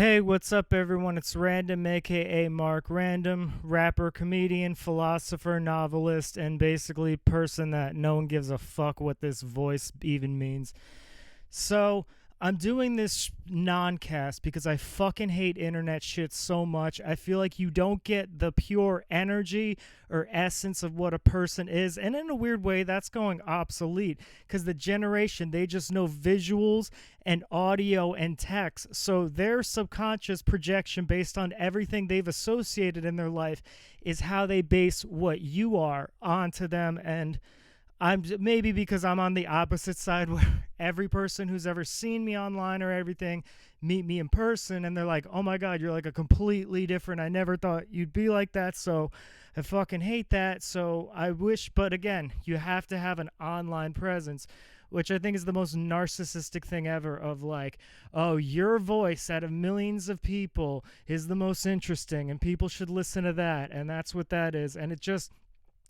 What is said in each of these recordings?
Hey, what's up, everyone? It's RanDoM, aka Mark RanDoM, rapper, comedian, philosopher, novelist, and basically person that no one gives a fuck what this voice even means. So I'm doing this non-cast because I fucking hate internet shit so much. I feel like you don't get the pure energy or essence of what a person is, and in a weird way that's going obsolete because the generation, they just know visuals and audio and text, so their subconscious projection based on everything they've associated in their life is how they base what you are onto them. And I'm maybe because I'm on the opposite side where every person who's ever seen me online or everything meet me in person and they're like, "Oh my god, you're like a completely different. I never thought you'd be like that." So I fucking hate that. So I wish, but again, you have to have an online presence, which I think is the most narcissistic thing ever of like, "Oh, your voice out of millions of people is the most interesting and people should listen to that." And that's what that is. And it just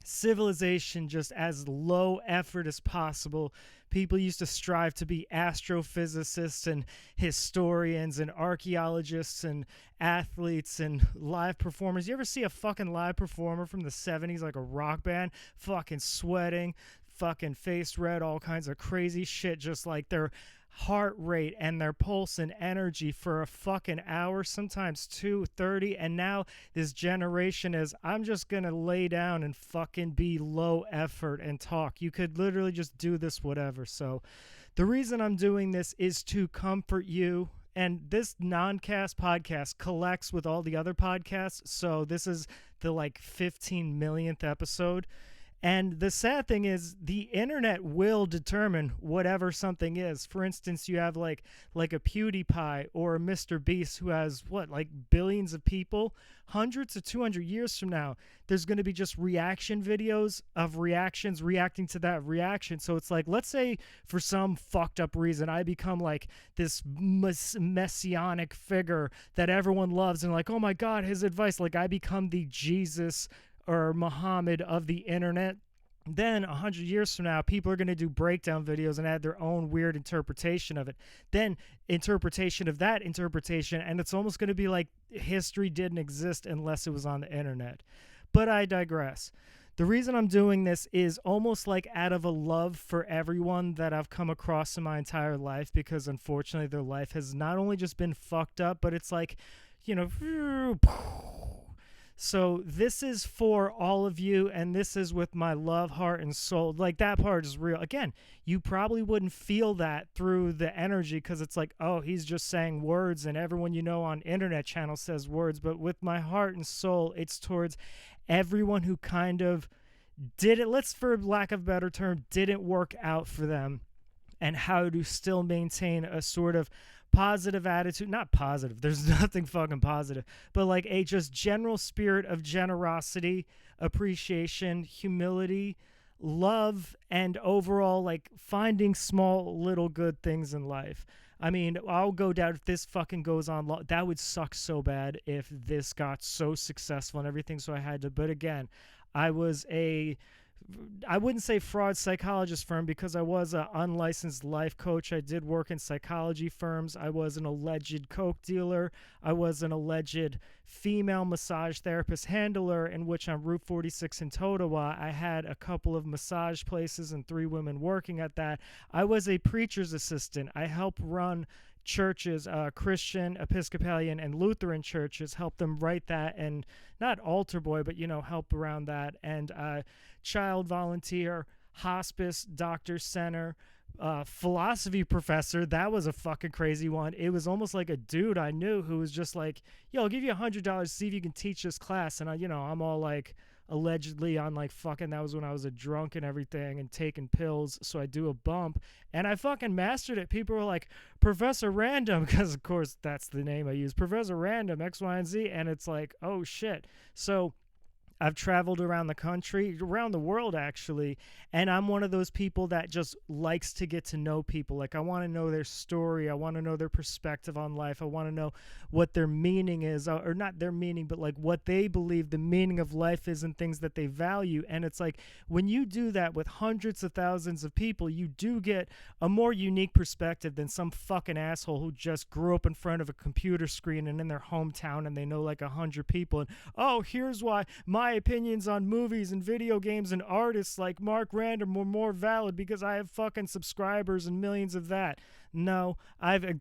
civilization just as low effort as possible. People used to strive to be astrophysicists and historians and archaeologists and athletes and live performers. You ever see a fucking live performer from the 70s, like a rock band, fucking sweating, fucking face red, all kinds of crazy shit, just like their heart rate and their pulse and energy for a fucking hour, sometimes 2:30. And now this generation is, I'm just gonna lay down and fucking be low effort and talk. You could literally just do this whatever. So the reason I'm doing this is to comfort you, and this non-cast podcast collects with all the other podcasts, so this is the like 15 millionth episode. And the sad thing is the internet will determine whatever something is. For instance, you have like a PewDiePie or a Mr. Beast who has what, like billions of people. Hundreds to 200 years from now, there's going to be just reaction videos of reactions reacting to that reaction. So it's like, let's say for some fucked up reason I become like this messianic figure that everyone loves and like, oh my god, his advice, like I become the Jesus or Muhammad of the internet. Then 100 years from now, people are going to do breakdown videos and add their own weird interpretation of it. Then interpretation of that interpretation, and it's almost going to be like history didn't exist unless it was on the internet. But I digress. The reason I'm doing this is almost like out of a love for everyone that I've come across in my entire life, because unfortunately their life has not only just been fucked up, but it's like, you know, so this is for all of you, and this is with my love, heart, and soul. Like, that part is real. Again, you probably wouldn't feel that through the energy because it's like, oh, he's just saying words, and everyone you know on internet channels says words. But with my heart and soul, it's towards everyone who kind of did it, let's, for lack of a better term, didn't work out for them, and how to still maintain a sort of positive attitude. Not positive, there's nothing fucking positive, but like a just general spirit of generosity, appreciation, humility, love, and overall like finding small little good things in life. I mean, I'll go down if this fucking goes on that would suck so bad if this got so successful and everything, so I had to. But again, I was a, I wouldn't say fraud psychologist firm because I was an unlicensed life coach. I did work in psychology firms. I was an alleged coke dealer. I was an alleged female massage therapist handler, in which on Route 46 in Totowa, I had a couple of massage places and 3 women working at that. I was a preacher's assistant. I helped run churches, Christian, Episcopalian, and Lutheran churches, help them write that, and not altar boy, but, you know, help around that. And child volunteer, hospice, doctor center, philosophy professor. That was a fucking crazy one. It was almost like a dude I knew who was just like, yo, I'll give you $100 to see if you can teach this class. And I, you know, I'm all like, allegedly on like fucking, that was when I was a drunk and everything and taking pills, so I do a bump and I fucking mastered it. People were like, Professor RanDoM, because of course that's the name I use, Professor RanDoM, X, Y, and Z, and it's like, oh shit. So I've traveled around the country, around the world actually, and I'm one of those people that just likes to get to know people. Like, I want to know their story, I want to know their perspective on life, I want to know what their meaning is, or not their meaning, but like what they believe the meaning of life is and things that they value. And it's like, when you do that with hundreds of thousands of people, you do get a more unique perspective than some fucking asshole who just grew up in front of a computer screen and in their hometown and they know like 100 people, and oh, here's why my opinions on movies and video games and artists like Mark RanDoM were more valid because I have fucking subscribers and millions of that. No,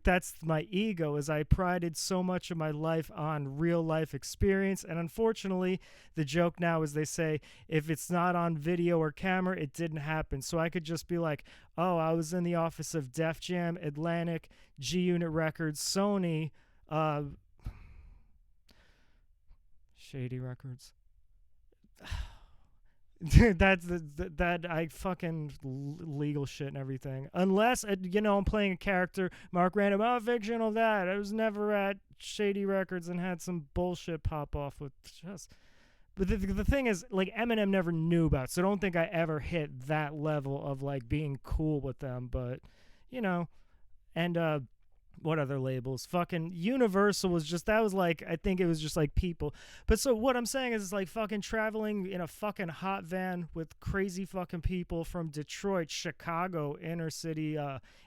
that's my ego, is I prided so much of my life on real life experience, and unfortunately the joke now is they say if it's not on video or camera, it didn't happen. So I could just be like, oh, I was in the office of Def Jam, Atlantic, G Unit Records, Sony, Shady Records. That's that I fucking legal shit and everything. Unless I'm playing a character, Mark RanDoM, oh, fictional that. I was never at Shady Records and had some bullshit pop off with just. But the thing is, like, Eminem never knew about, so I don't think I ever hit that level of like being cool with them. But and what other labels? Fucking Universal was just, that was like, I think it was just like people. But so what I'm saying is, like, fucking traveling in a fucking hot van with crazy fucking people from Detroit, Chicago, inner city,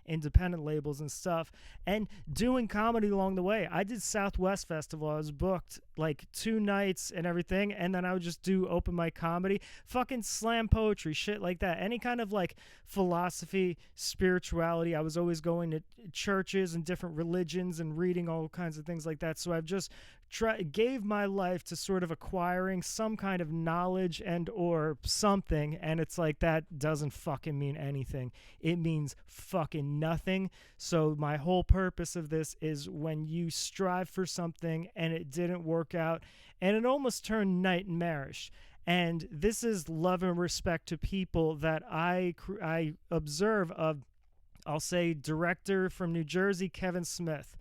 independent labels and stuff, and doing comedy along the way. I did Southwest Festival. I was booked like 2 nights and everything, and then I would just do open mic comedy, fucking slam poetry, shit like that. Any kind of like philosophy, spirituality. I was always going to churches and different religions and reading all kinds of things like that. So I've just gave my life to sort of acquiring some kind of knowledge and or something, and it's like, that doesn't fucking mean anything. It means fucking nothing. So my whole purpose of this is, when you strive for something and it didn't work out and it almost turned nightmarish, and this is love and respect to people that I observe of, I'll say, director from New Jersey, Kevin Smith,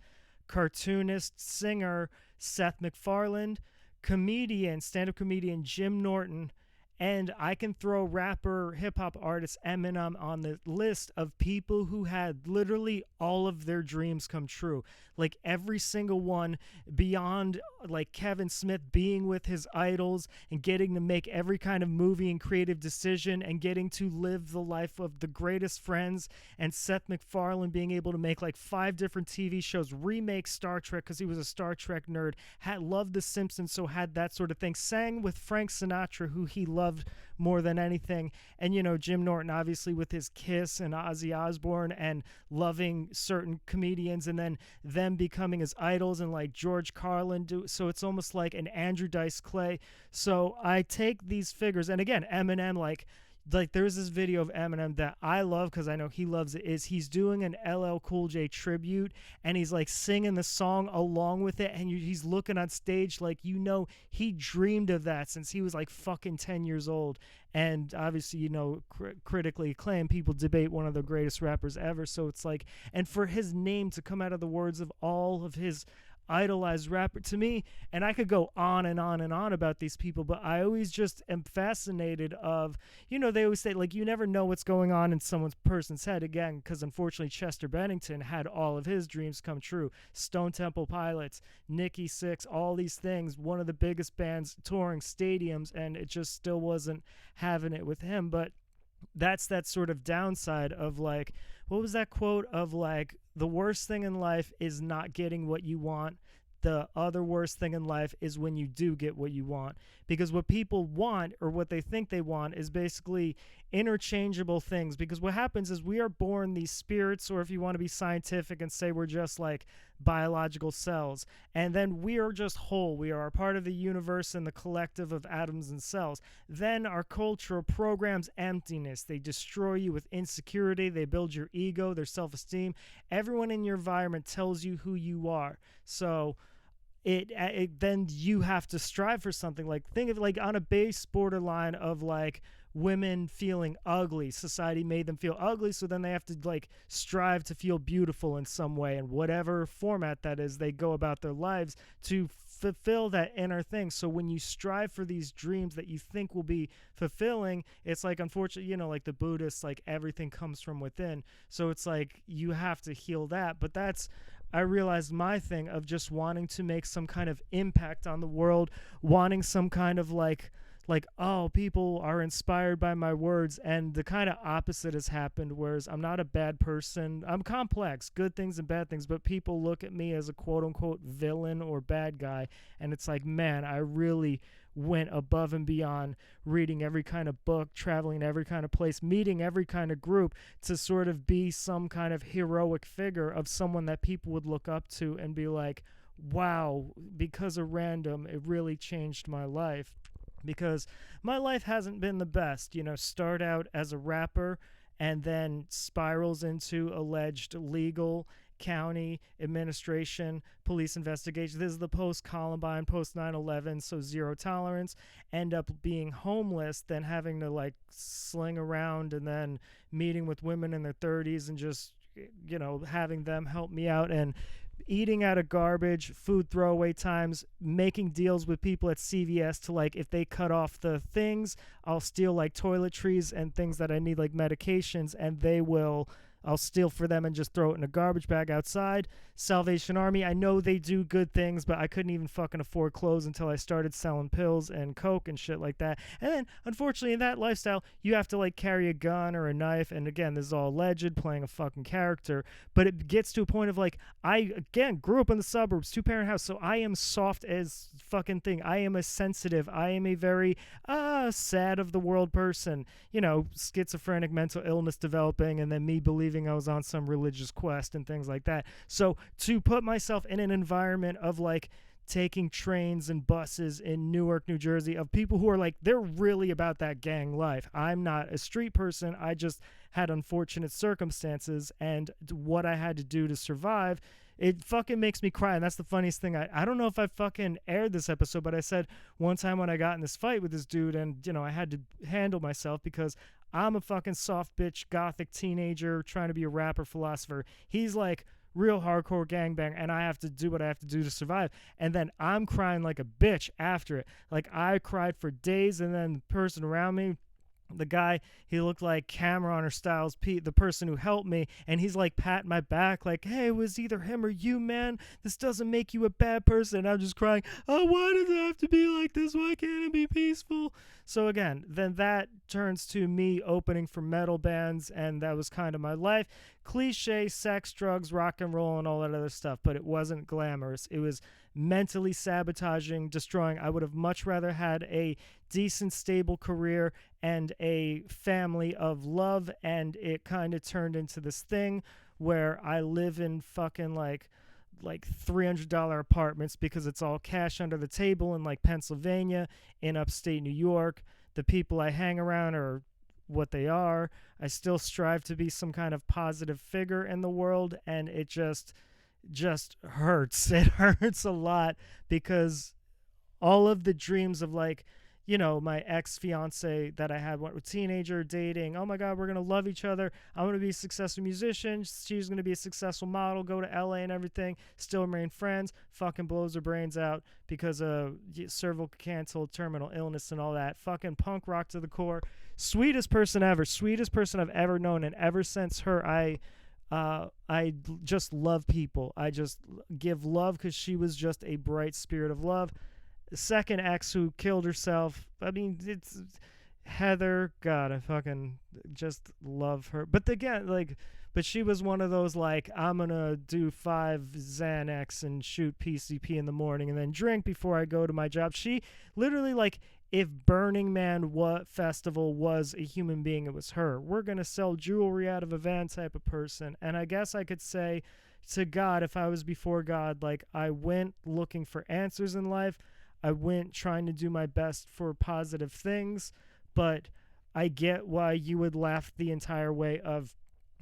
cartoonist, singer, Seth MacFarlane, comedian, stand-up comedian, Jim Norton, and I can throw rapper, hip-hop artist Eminem on the list of people who had literally all of their dreams come true. Like, every single one, beyond like Kevin Smith being with his idols and getting to make every kind of movie and creative decision and getting to live the life of the greatest friends, and Seth MacFarlane being able to make like 5 different TV shows, remake Star Trek because he was a Star Trek nerd, loved The Simpsons, so had that sort of thing, sang with Frank Sinatra, who he loved more than anything, and Jim Norton obviously with his Kiss and Ozzy Osbourne and loving certain comedians and then them becoming his idols, and like George Carlin so it's almost like an Andrew Dice Clay. So I take these figures, and again, Eminem, like there's this video of Eminem that I love because I know he loves it, is he's doing an LL Cool J tribute, and he's like singing the song along with it, and he's looking on stage like, he dreamed of that since he was like fucking 10 years old. And obviously, critically acclaimed, people debate one of the greatest rappers ever. So it's like, and for his name to come out of the words of all of his idolized rapper, to me, and I could go on and on and on about these people, but I always just am fascinated of, they always say, like, you never know what's going on in someone's person's head, again, because unfortunately Chester Bennington had all of his dreams come true. Stone Temple Pilots, Nikki Sixx, all these things, one of the biggest bands touring stadiums, and it just still wasn't having it with him. But that's that sort of downside of, like, what was that quote of, like, the worst thing in life is not getting what you want. The other worst thing in life is when you do get what you want. Because what people want, or what they think they want, is basically interchangeable things. Because what happens is, we are born these spirits, or if you want to be scientific and say we're just like biological cells, and then we are just whole. We are a part of the universe and the collective of atoms and cells. Then our culture programs emptiness. They destroy you with insecurity. They build your ego, their self-esteem. Everyone in your environment tells you who you are. So it then you have to strive for something. Like, think of like on a base borderline of like women feeling ugly. Society made them feel ugly, so then they have to like strive to feel beautiful in some way, and whatever format that is, they go about their lives to fulfill that inner thing. So when you strive for these dreams that you think will be fulfilling, it's like, unfortunately, like the Buddhists, like everything comes from within. So it's like you have to heal that. But that's, I realized my thing of just wanting to make some kind of impact on the world, wanting some kind of like, oh, people are inspired by my words, and the kind of opposite has happened, whereas I'm not a bad person. I'm complex, good things and bad things, but people look at me as a quote-unquote villain or bad guy, and it's like, man, I really went above and beyond, reading every kind of book, traveling to every kind of place, meeting every kind of group, to sort of be some kind of heroic figure of someone that people would look up to and be like, wow, because of RanDoM, it really changed my life. Because my life hasn't been the best. Start out as a rapper and then spirals into alleged legal, county, administration, police investigation. This is the post-Columbine, post-9/11, so zero tolerance. End up being homeless, then having to like sling around, and then meeting with women in their 30s and just, having them help me out, and eating out of garbage, food throwaway times, making deals with people at CVS to like, if they cut off the things, I'll steal like toiletries and things that I need, like medications, and I'll steal for them and just throw it in a garbage bag outside. Salvation Army, I know they do good things, but I couldn't even fucking afford clothes until I started selling pills and coke and shit like that. And then, unfortunately, in that lifestyle, you have to like carry a gun or a knife, and again, this is all alleged, playing a fucking character, but it gets to a point of like, I, again, grew up in the suburbs, two-parent house, so I am soft as fucking thing. I am a sensitive, I am a very, sad of the world person, schizophrenic, mental illness developing, and then me believing I was on some religious quest and things like that. So to put myself in an environment of like taking trains and buses in Newark, New Jersey, of people who are like, they're really about that gang life. I'm not a street person. I just had unfortunate circumstances, and what I had to do to survive, it fucking makes me cry. And that's the funniest thing. I don't know if I fucking aired this episode, but I said one time when I got in this fight with this dude, and I had to handle myself because I'm a fucking soft bitch gothic teenager trying to be a rapper philosopher. He's like real hardcore gangbang, and I have to do what I have to do to survive. And then I'm crying like a bitch after it. Like, I cried for days, and then the person around me, the guy, he looked like Cameron or Styles P, the person who helped me, and he's like patting my back like, hey, it was either him or you, man. This doesn't make you a bad person. And I'm just crying, oh, why does it have to be like this? Why can't it be peaceful? So again, then that turns to me opening for metal bands, and that was kind of my life. Cliche, sex, drugs, rock and roll, and all that other stuff, but it wasn't glamorous. It was mentally sabotaging, destroying. I would have much rather had a decent, stable career and a family of love, and it kind of turned into this thing where I live in fucking like $300 apartments because it's all cash under the table in like Pennsylvania, in upstate New York. The people I hang around are what they are. I still strive to be some kind of positive figure in the world, and it just hurts. It hurts a lot because all of the dreams of like, my ex-fiance that I had, a teenager dating, oh my God, we're going to love each other. I'm going to be a successful musician. She's going to be a successful model, go to LA and everything, still remain friends, fucking blows her brains out because of cervical cancer, terminal illness and all that. Fucking punk rock to the core. Sweetest person ever. Sweetest person I've ever known. And ever since her, I just love people. I just give love because she was just a bright spirit of love. Second ex who killed herself. I mean, it's Heather. God, I fucking just love her. But again, but she was one of those like, I'm gonna do 5 Xanax and shoot PCP in the morning and then drink before I go to my job. She literally, like, if Burning Man festival was a human being, it was her. We're gonna sell jewelry out of a van type of person. And I guess I could say to God, if I was before God, like, I went looking for answers in life. I went trying to do my best for positive things, but I get why you would laugh the entire way of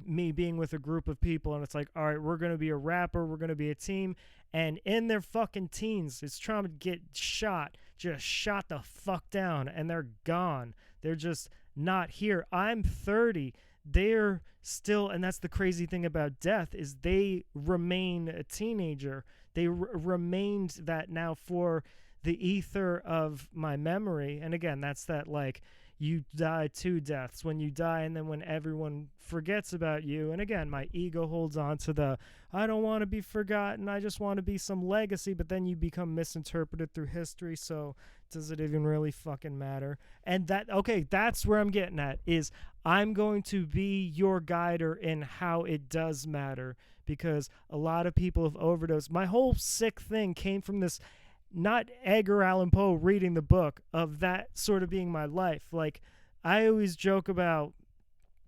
me being with a group of people, and it's like, all right, we're going to be a rapper, we're going to be a team, and in their fucking teens, it's trying to get shot, just shot the fuck down, and they're gone. They're just not here. I'm 30. They're still, and that's the crazy thing about death, is they remain a teenager. They remained that now for the ether of my memory. And again, that's that, like, you die two deaths, when you die and then when everyone forgets about you. And again, my ego holds on to the, I don't want to be forgotten, I just want to be some legacy. But then you become misinterpreted through history, so does it even really fucking matter? And that, okay, that's where I'm getting at, is I'm going to be your guider in how it does matter, because a lot of people have overdosed. My whole sick thing came from this, not Edgar Allan Poe reading the book, of that sort of being my life. Like, I always joke about,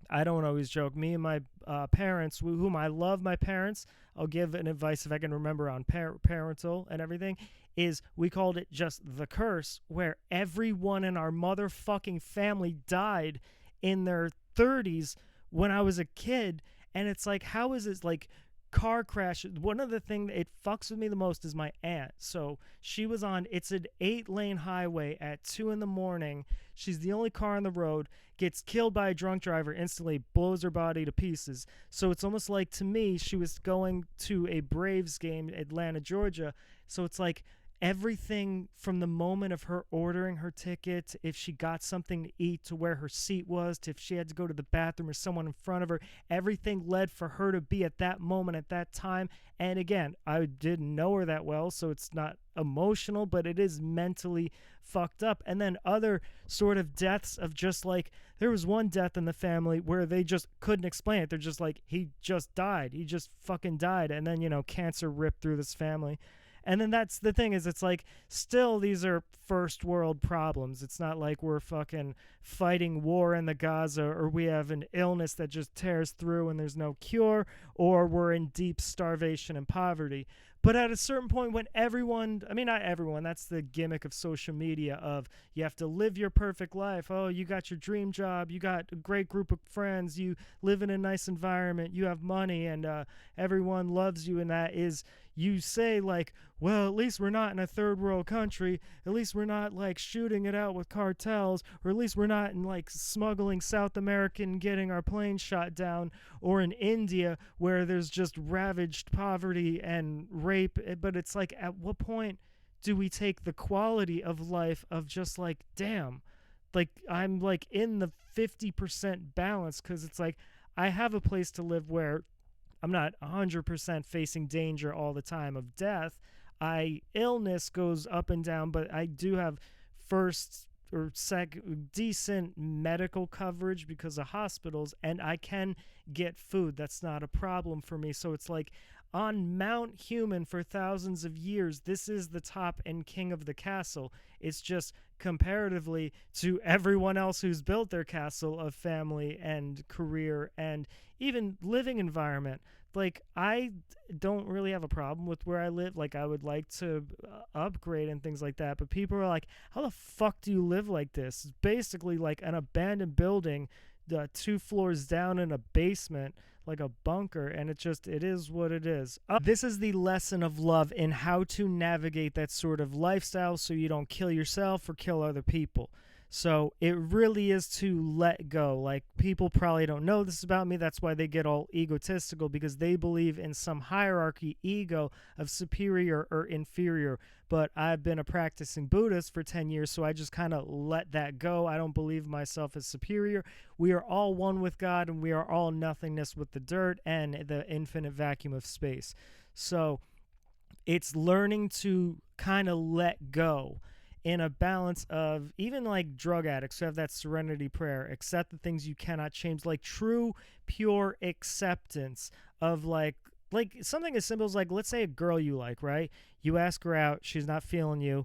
I don't always joke, me and my parents, whom I love, my parents, I'll give an advice if I can remember on parental and everything, is we called it just the curse, where everyone in our motherfucking family died in their 30s when I was a kid. And it's like, how is it, like, car crash? One of the things that it fucks with me the most is my aunt. So she was on, it's an 8-lane highway at 2 a.m. She's the only car on the road, gets killed by a drunk driver, instantly blows her body to pieces. So it's almost like, to me, she was going to a Braves game, Atlanta, Georgia. So it's like, everything from the moment of her ordering her ticket, if she got something to eat, to where her seat was, to if she had to go to the bathroom or someone in front of her, everything led for her to be at that moment, at that time. And again, I didn't know her that well, so it's not emotional, but it is mentally fucked up. And then other sort of deaths of just like, there was one death in the family where they just couldn't explain it. They're just like, he just died. He just fucking died. And then, you know, cancer ripped through this family. And then that's the thing, is it's like, still, these are first world problems. It's not like we're fucking fighting war in the Gaza, or we have an illness that just tears through and there's no cure, or we're in deep starvation and poverty. But at a certain point, when everyone, I mean, not everyone, that's the gimmick of social media, of you have to live your perfect life. Oh, you got your dream job, you got a great group of friends, you live in a nice environment, you have money, and everyone loves you. And that is, you say, like, well, at least we're not in a third world country, at least we're not, like, shooting it out with cartels, or at least we're not in, like, smuggling South American, getting our planes shot down, or in India where there's just ravaged poverty and rape. But it's like, at what point do we take the quality of life of just like, damn, like, I'm like in the 50% balance, because it's like, I have a place to live where I'm not 100% facing danger all the time of death. Illness goes up and down, but I do have first or decent medical coverage because of hospitals, and I can get food. That's not a problem for me. So it's like, on Mount Human for thousands of years, this is the top and king of the castle. It's just comparatively to everyone else who's built their castle of family and career and even living environment. Like, I don't really have a problem with where I live. Like, I would like to upgrade and things like that. But people are like, how the fuck do you live like this? It's basically like an abandoned building, 2 floors down in a basement, like a bunker, and it is what it is. This is the lesson of love in how to navigate that sort of lifestyle so you don't kill yourself or kill other people. So it really is to let go. Like, people probably don't know this about me. That's why they get all egotistical, because they believe in some hierarchy, ego of superior or inferior. But I've been a practicing Buddhist for 10 years, so I just kind of let that go. I don't believe myself as superior. We are all one with God, and we are all nothingness with the dirt and the infinite vacuum of space. So it's learning to kind of let go in a balance of, even like drug addicts who have that serenity prayer, accept the things you cannot change, like true, pure acceptance of like something as simple as, like, let's say a girl you like, right? You ask her out, she's not feeling you.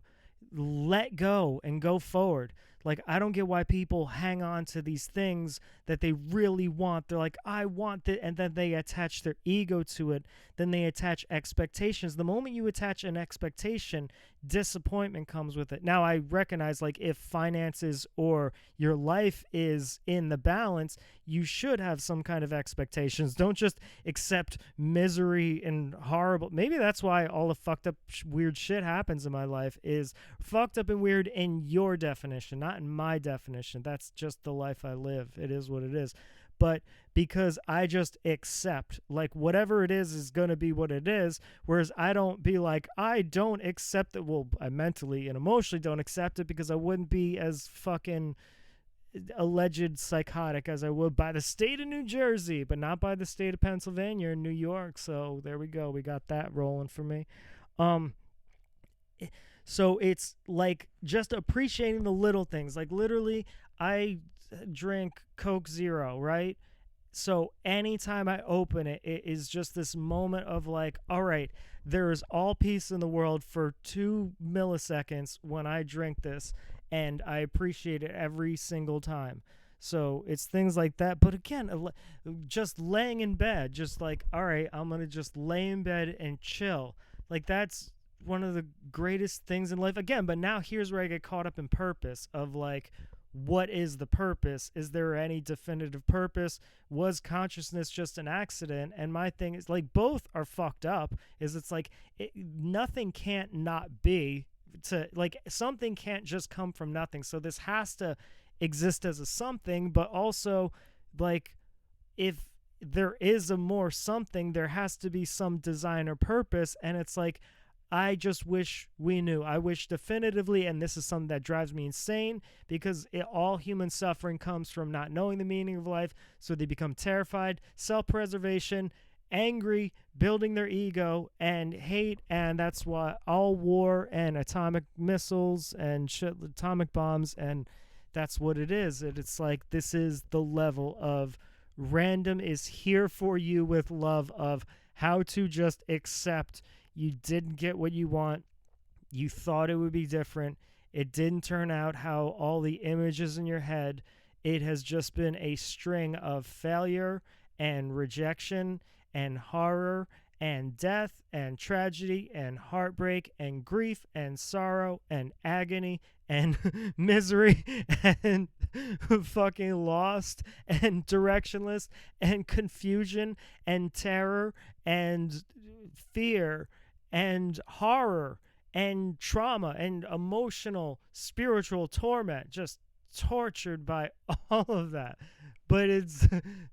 Let go and go forward. Like, I don't get why people hang on to these things that they really want. They're like, I want it, and then they attach their ego to it. Then they attach expectations. The moment you attach an expectation, disappointment comes with it. Now, I recognize, like, if finances or your life is in the balance, you should have some kind of expectations. Don't just accept misery and horrible. Maybe that's why all the fucked up weird shit happens in my life is fucked up and weird in your definition, not in my definition. That's just the life I live. It is what it is. But because I just accept, like, whatever it is going to be what it is, whereas I don't be like, I don't accept it. Well, I mentally and emotionally don't accept it because I wouldn't be as fucking alleged psychotic as I would by the state of New Jersey, but not by the state of Pennsylvania and New York. So there we go. We got that rolling for me. So it's like just appreciating the little things. Like, literally, I drink Coke Zero, right? So anytime I open it, it is just this moment of like, all right, there is all peace in the world for 2 milliseconds when I drink this, and I appreciate it every single time. So it's things like that. But again, just laying in bed, just like, all right, I'm going to just lay in bed and chill. Like, that's one of the greatest things in life. Again, but now here's where I get caught up in purpose of like, what is the purpose? Is there any definitive purpose? Was consciousness just an accident? And my thing is, like, both are fucked up. Is it's like nothing can't not be, to like, something can't just come from nothing. So this has to exist as a something, but also, like, if there is a more something, there has to be some design or purpose. And it's like, I just wish we knew. I wish definitively, and this is something that drives me insane, because all human suffering comes from not knowing the meaning of life, so they become terrified, self-preservation, angry, building their ego, and hate, and that's why all war and atomic missiles and atomic bombs, and that's what it is. It's like, this is the level of RanDoM is here for you with love of how to just accept you didn't get what you want. You thought it would be different. It didn't turn out how all the images in your head. It has just been a string of failure and rejection and horror and death and tragedy and heartbreak and grief and sorrow and agony and misery and fucking lost and directionless and confusion and terror and fear and horror and trauma and emotional, spiritual torment, just tortured by all of that. But it's,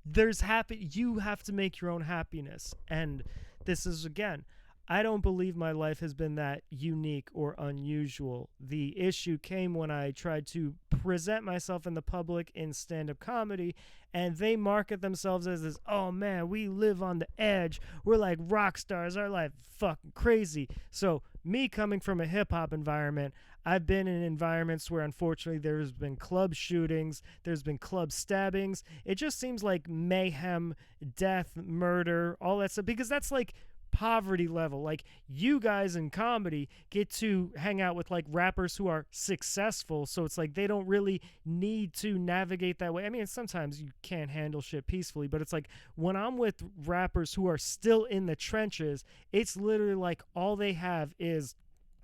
there's happy, you have to make your own happiness. And this is, again, I don't believe my life has been that unique or unusual. The issue came when I tried to present myself in the public in stand-up comedy, and they market themselves as this, oh man, we live on the edge. We're like rock stars. Our life is fucking crazy. So me coming from a hip-hop environment, I've been in environments where unfortunately there's been club shootings, there's been club stabbings. It just seems like mayhem, death, murder, all that stuff, because that's like poverty level. Like, you guys in comedy get to hang out with like rappers who are successful, so it's like they don't really need to navigate that way. I mean, sometimes you can't handle shit peacefully, but it's like when I'm with rappers who are still in the trenches, it's literally like all they have is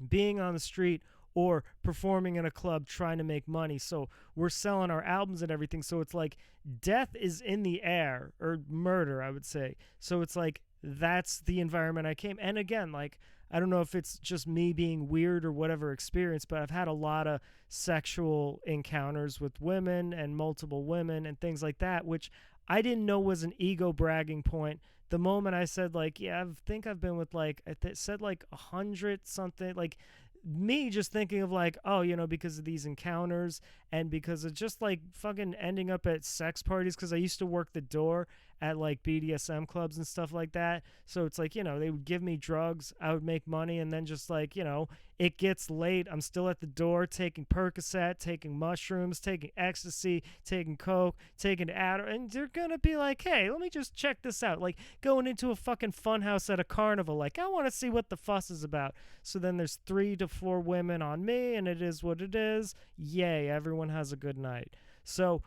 being on the street or performing in a club trying to make money. So we're selling our albums and everything, so it's like death is in the air, or murder, I would say. So it's like, that's the environment I came. And again, like, I don't know if it's just me being weird or whatever experience, but I've had a lot of sexual encounters with women and multiple women and things like that, which I didn't know was an ego bragging point. The moment I said, like, yeah, I think I've been with, like, said like 100 something, like, me just thinking of like, oh, you know, because of these encounters and because of just like fucking ending up at sex parties, because I used to work the door at like BDSM clubs and stuff like that. So it's like, you know, they would give me drugs, I would make money, and then just like, you know, it gets late, I'm still at the door taking Percocet, taking mushrooms, taking ecstasy, taking coke, taking Adderall, and they're gonna be like, hey, let me just check this out. Like going into a fucking funhouse at a carnival, like, I want to see what the fuss is about. So then there's 3 to 4 women on me, and it is what it is. Yay, everyone has a good night. So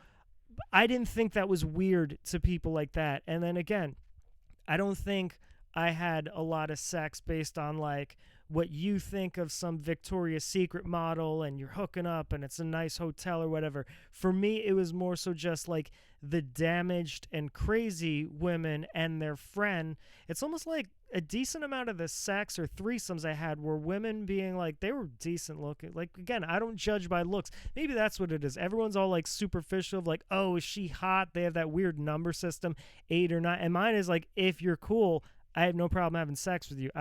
I didn't think that was weird to people like that. And then again, I don't think I had a lot of sex based on like, what you think of some Victoria's Secret model and you're hooking up and it's a nice hotel or whatever. For me, it was more so just like the damaged and crazy women and their friend. It's almost like a decent amount of the sex or threesomes I had were women being like, they were decent looking. Like, again, I don't judge by looks. Maybe that's what it is. Everyone's all like superficial of like, oh, is she hot? They have that weird number system, 8 or 9. And mine is like, if you're cool, I have no problem having sex with you.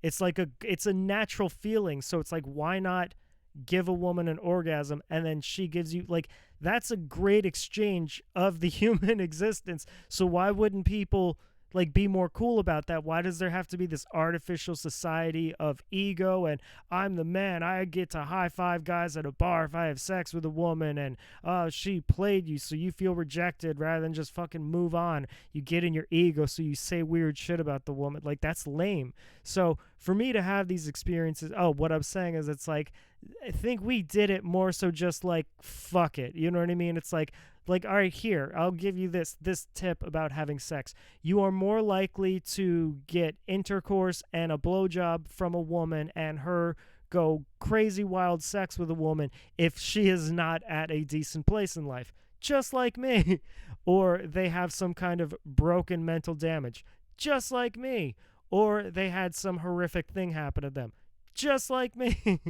It's like it's a natural feeling. So it's like, why not give a woman an orgasm and then she gives you, like, that's a great exchange of the human existence. So why wouldn't people like be more cool about that? Why does there have to be this artificial society of ego and I'm the man, I get to high five guys at a bar if I have sex with a woman, and she played you so you feel rejected, rather than just fucking move on? You get in your ego so you say weird shit about the woman. Like, that's lame. So for me to have these experiences, what I'm saying is, it's like, I think we did it more so just like, fuck it, you know what I mean? It's like, all right, here, I'll give you this tip about having sex. You are more likely to get intercourse and a blowjob from a woman and her go crazy wild sex with a woman if she is not at a decent place in life, just like me. Or they have some kind of broken mental damage, just like me. Or they had some horrific thing happen to them, just like me.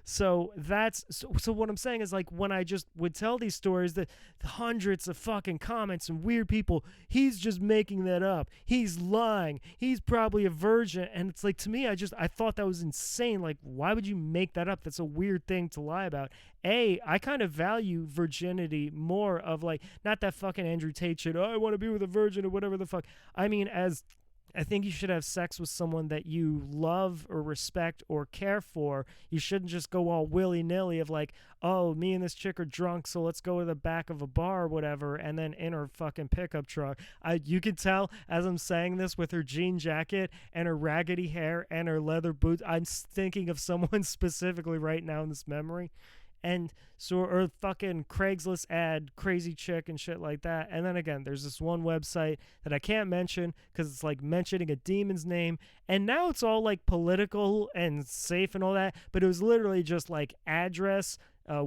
So what I'm saying is, like, when I just would tell these stories, that hundreds of fucking comments and weird people, he's just making that up, he's lying, he's probably a virgin. And it's like, to me, I thought that was insane. Like, why would you make that up? That's a weird thing to lie about. I kind of value virginity more, of like, not that fucking Andrew Tate shit, I want to be with a virgin or whatever the fuck. I mean, I think you should have sex with someone that you love or respect or care for. You shouldn't just go all willy-nilly of like, oh, me and this chick are drunk, so let's go to the back of a bar or whatever, and then in her fucking pickup truck. You can tell as I'm saying this, with her jean jacket and her raggedy hair and her leather boots, I'm thinking of someone specifically right now in this memory. And so, or fucking Craigslist ad, crazy chick and shit like that. And then again, there's this one website that I can't mention because it's like mentioning a demon's name. And now it's all like political and safe and all that. But it was literally just like address,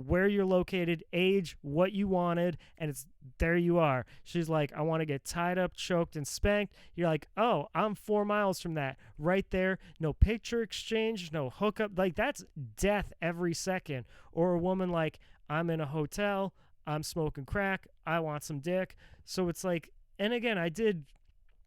where you're located, age, what you wanted, and it's there you are. She's like, I want to get tied up, choked, and spanked. You're like, oh, I'm 4 miles from that. Right there, no picture exchange, no hookup. Like, that's death every second. Or a woman like, I'm in a hotel, I'm smoking crack, I want some dick. So it's like, and again, I did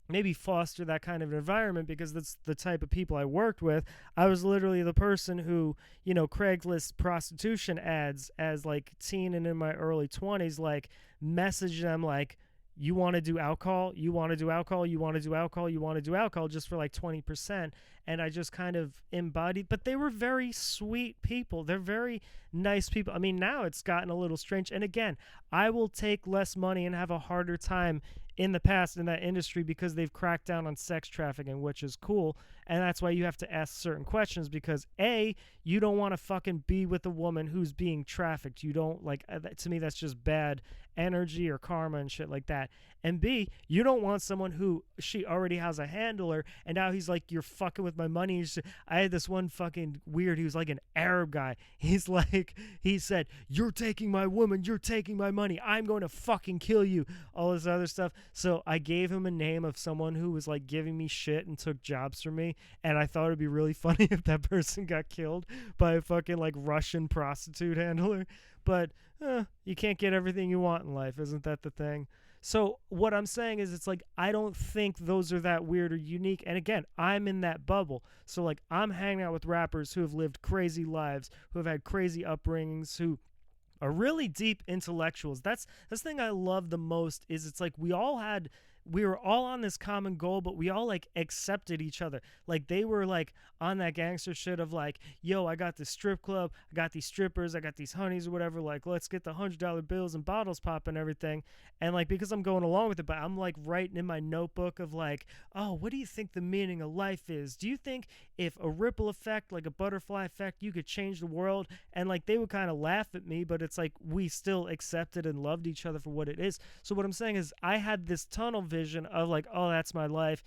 maybe foster that kind of environment because that's the type of people I worked with. I was literally the person who, Craigslist prostitution ads as like teen and in my early 20s, like message them like, you want to do alcohol, you want to do alcohol, you want to do alcohol, you want to do alcohol, just for like 20%. And I just kind of embodied, but they were very sweet people. They're very nice people. I mean, now it's gotten a little strange. And again, I will take less money and have a harder time in the past in that industry because they've cracked down on sex trafficking, which is cool. And that's why you have to ask certain questions because you don't want to fucking be with a woman who's being trafficked. You don't like, to me, that's just bad energy or karma and shit like that. And B, you don't want someone who she already has a handler and now he's like, you're fucking with my money. I had this one fucking weird, he was like an Arab guy. He's like, he said, you're taking my woman, you're taking my money, I'm going to fucking kill you, all this other stuff. So I gave him a name of someone who was like giving me shit and took jobs from me. And I thought it'd be really funny if that person got killed by a fucking like Russian prostitute handler. But you can't get everything you want in life. Isn't that the thing? So what I'm saying is, it's like, I don't think those are that weird or unique. And again, I'm in that bubble. So like, I'm hanging out with rappers who have lived crazy lives, who have had crazy upbringings, who are really deep intellectuals. That's the thing I love the most, is it's like we were all on this common goal, but we all like accepted each other. Like, they were like on that gangster shit of like, yo, I got this strip club, I got these strippers, I got these honeys or whatever, like, let's get the $100 bills and bottles pop and everything. And like, because I'm going along with it, but I'm like writing in my notebook of like, oh, what do you think the meaning of life is? Do you think if a ripple effect, like a butterfly effect, you could change the world? And like, they would kind of laugh at me, but it's like, we still accepted and loved each other for what it is. So what I'm saying is, I had this tunnel vision of like, oh, that's my life.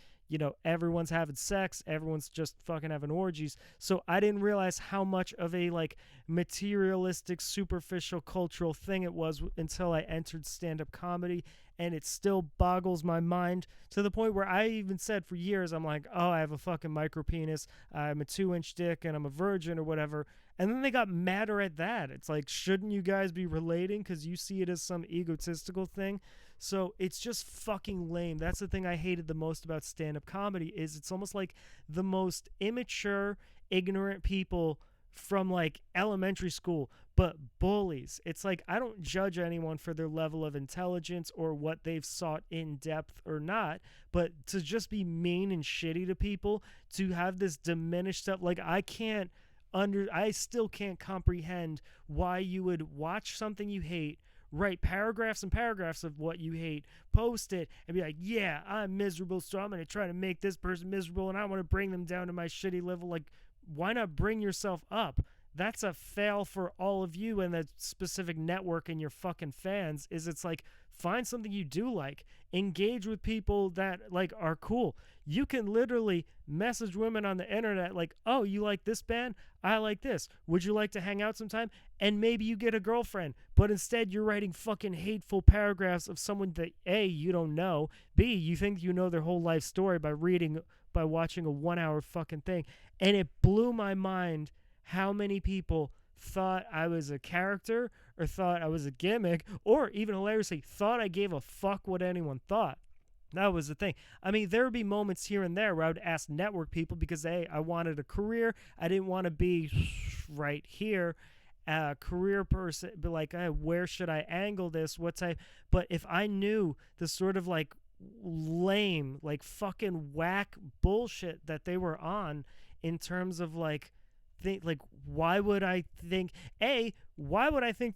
everyone's having sex, everyone's just fucking having orgies. So I didn't realize how much of a like materialistic, superficial cultural thing it was until I entered stand-up comedy, and it still boggles my mind to the point where I even said for years, I'm like, oh, I have a fucking micro penis, I'm a 2-inch dick, and I'm a virgin or whatever. And then they got madder at that. It's like, shouldn't you guys be relating because you see it as some egotistical thing? So it's just fucking lame. That's the thing I hated the most about stand-up comedy, is it's almost like the most immature, ignorant people from like elementary school, but bullies. It's like, I don't judge anyone for their level of intelligence or what they've sought in depth or not, but to just be mean and shitty to people, to have this diminished stuff, like I still can't comprehend why you would watch something you hate, write paragraphs and paragraphs of what you hate, post it, and be like, yeah, I'm miserable, so I'm going to try to make this person miserable, and I want to bring them down to my shitty level. Like, why not bring yourself up? That's a fail for all of you and that specific network and your fucking fans. Is it's like, find something you do like. Engage with people that like are cool. You can literally message women on the internet like, oh, you like this band? I like this. Would you like to hang out sometime? And maybe you get a girlfriend. But instead you're writing fucking hateful paragraphs of someone that A, you don't know, B, you think you know their whole life story by watching a 1-hour fucking thing. And it blew my mind how many people thought I was a character or thought I was a gimmick or even hilariously thought I gave a fuck what anyone thought. That was the thing. I mean, there would be moments here and there where I would ask network people because, hey, I wanted a career. I didn't want to be right here, a career person, but like, hey, where should I angle this? What type? But if I knew the sort of like lame, like fucking whack bullshit that they were on in terms of like, why would I think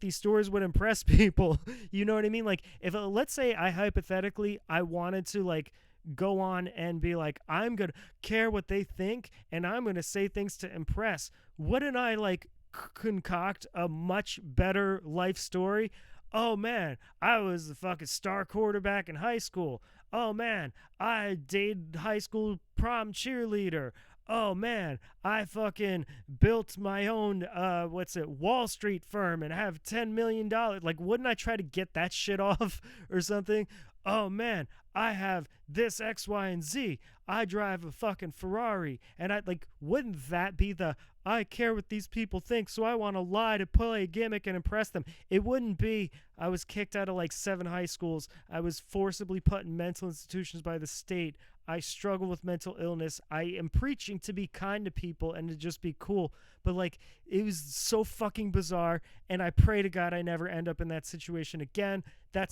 these stories would impress people? You know what I mean? Like, if let's say I hypothetically I wanted to like go on and be like, I'm gonna care what they think and I'm gonna say things to impress, wouldn't I like concoct a much better life story? Oh man, I was the fucking star quarterback in high school. Oh man, I dated high school prom cheerleader. Oh man, I fucking built my own Wall Street firm and have $10 million. Like, wouldn't I try to get that shit off or something? Oh man, I have this X, Y, and Z. I drive a fucking Ferrari. And wouldn't that be the I care what these people think, so I want to lie to play a gimmick and impress them? It wouldn't be I was kicked out of like 7 high schools. I was forcibly put in mental institutions by the state. I struggle with mental illness. I am preaching to be kind to people and to just be cool. But like, it was so fucking bizarre. And I pray to God I never end up in that situation again. That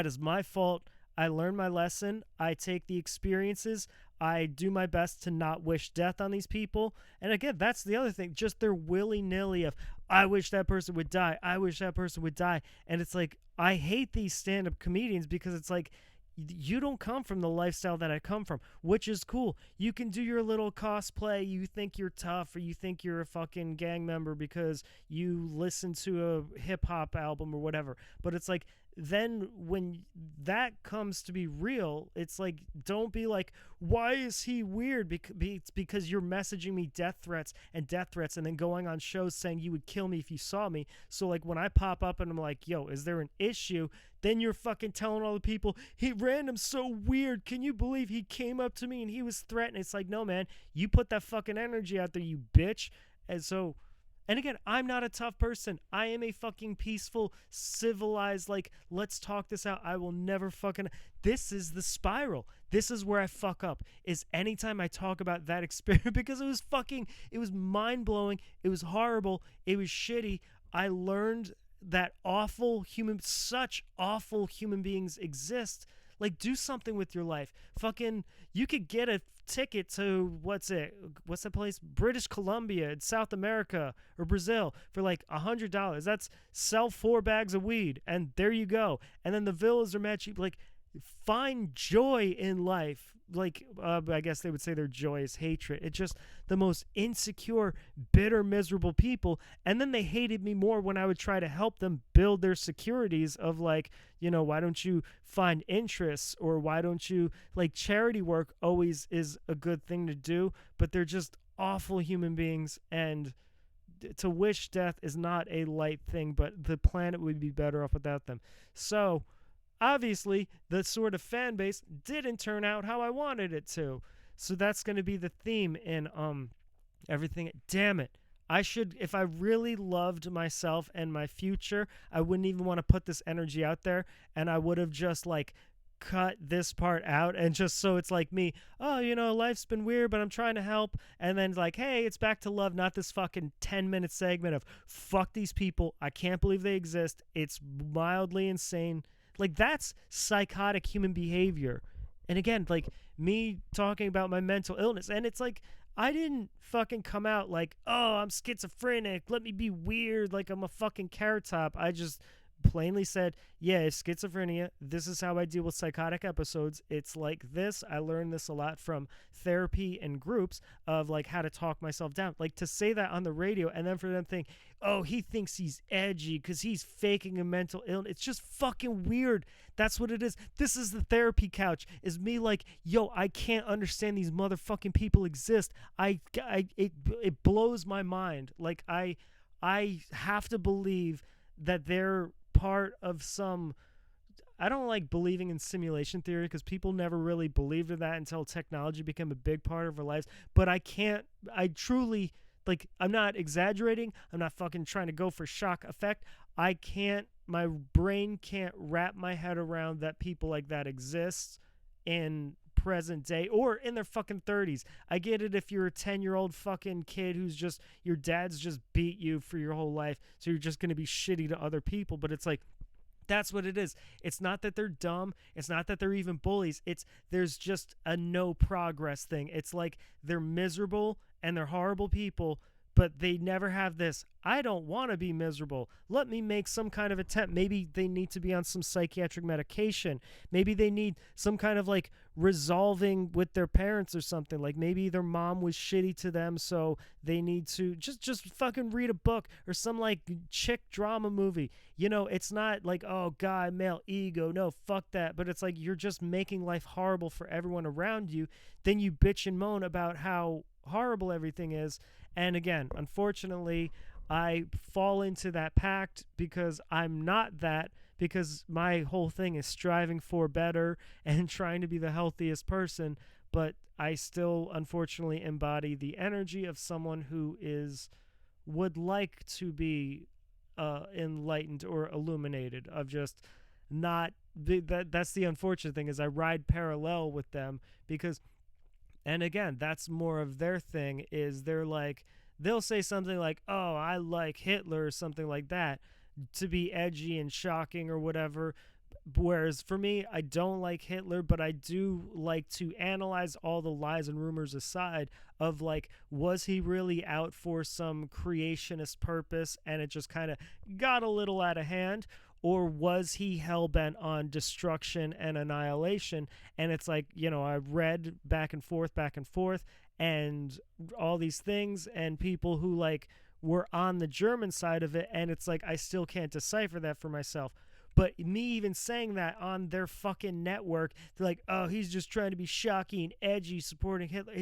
is my fault. I learned my lesson. I take the experiences. I do my best to not wish death on these people. And again, that's the other thing. Just their willy-nilly of, I wish that person would die. I wish that person would die. And it's like, I hate these stand-up comedians because it's like, you don't come from the lifestyle that I come from, which is cool. You can do your little cosplay. You think you're tough, or you think you're a fucking gang member because you listen to a hip-hop album or whatever. But it's like, then when that comes to be real, it's like, don't be like, why is he weird? It's because you're messaging me death threats and then going on shows saying you would kill me if you saw me. So like, when I pop up and I'm like, yo, is there an issue? Then you're fucking telling all the people, RanDoM's so weird. Can you believe he came up to me and he was threatening? It's like, no, man, you put that fucking energy out there, you bitch. And again, I'm not a tough person. I am a fucking peaceful, civilized, like, let's talk this out. I will never fucking... This is the spiral. This is where I fuck up, is anytime I talk about that experience, because it was mind-blowing. It was horrible. It was shitty. I learned that such awful human beings exist. Like, do something with your life. Fucking, you could get a ticket to, what's that place? British Columbia in South America or Brazil for like $100. That's sell 4 bags of weed, and there you go. And then the villas are mad cheap. Like, find joy in life. I guess they would say their joy is hatred. It's just the most insecure, bitter, miserable people. And then they hated me more when I would try to help them build their securities of like, why don't you find interests, or why don't you, like, charity work always is a good thing to do, but they're just awful human beings. And to wish death is not a light thing, but the planet would be better off without them. So obviously the sort of fan base didn't turn out how I wanted it to. So that's going to be the theme in everything. Damn it. I should, if I really loved myself and my future, I wouldn't even want to put this energy out there, and I would have just like cut this part out, and just so it's like me, oh, life's been weird, but I'm trying to help, and then like, hey, it's back to love, not this fucking 10-minute segment of fuck these people, I can't believe they exist, it's mildly insane. Like, that's psychotic human behavior. And again, like, me talking about my mental illness, and it's like, I didn't fucking come out like, oh, I'm schizophrenic, let me be weird, like I'm a fucking carrot top. I just plainly said, yeah, it's schizophrenia. This is how I deal with psychotic episodes. It's like this. I learned this a lot from therapy and groups of like how to talk myself down. Like, to say that on the radio and then for them to think, oh, he thinks he's edgy because he's faking a mental illness. It's just fucking weird. That's what it is. This is the therapy couch. Is me like, yo, I can't understand these motherfucking people exist. It blows my mind. Like, I have to believe that they're part of some, I don't like believing in simulation theory because people never really believed in that until technology became a big part of our lives. But I truly, like, I'm not exaggerating. I'm not fucking trying to go for shock effect. My brain can't wrap my head around that people like that exist in present day or in their fucking 30s. I get it if you're a 10-year-old fucking kid who's just, your dad's just beat you for your whole life, so you're just going to be shitty to other people. But it's like, that's what it is. It's not that they're dumb. It's not that they're even bullies. There's just a no progress thing. It's like they're miserable and they're horrible people, but they never have this, I don't want to be miserable, let me make some kind of attempt. Maybe they need to be on some psychiatric medication. Maybe they need some kind of like resolving with their parents or something. Like, maybe their mom was shitty to them, so they need to just fucking read a book or some like chick drama movie. It's not like, oh god, male ego, no, fuck that. But it's like, you're just making life horrible for everyone around you. Then you bitch and moan about how horrible everything is. And again, unfortunately, I fall into that pact because I'm not that, because my whole thing is striving for better and trying to be the healthiest person. But I still, unfortunately, embody the energy of someone who would like to be enlightened or illuminated, of just not, that's the unfortunate thing, is I ride parallel with them because, and again, that's more of their thing, is they're like, they'll say something like, oh, I like Hitler or something like that to be edgy and shocking or whatever. Whereas for me, I don't like Hitler, but I do like to analyze all the lies and rumors aside of like, was he really out for some creationist purpose and it just kind of got a little out of hand? Or was he hell-bent on destruction and annihilation? And it's like, I've read back and forth, and all these things, and people who like were on the German side of it, and it's like, I still can't decipher that for myself. But me even saying that on their fucking network, they're like, oh, he's just trying to be shocky and edgy, supporting Hitler.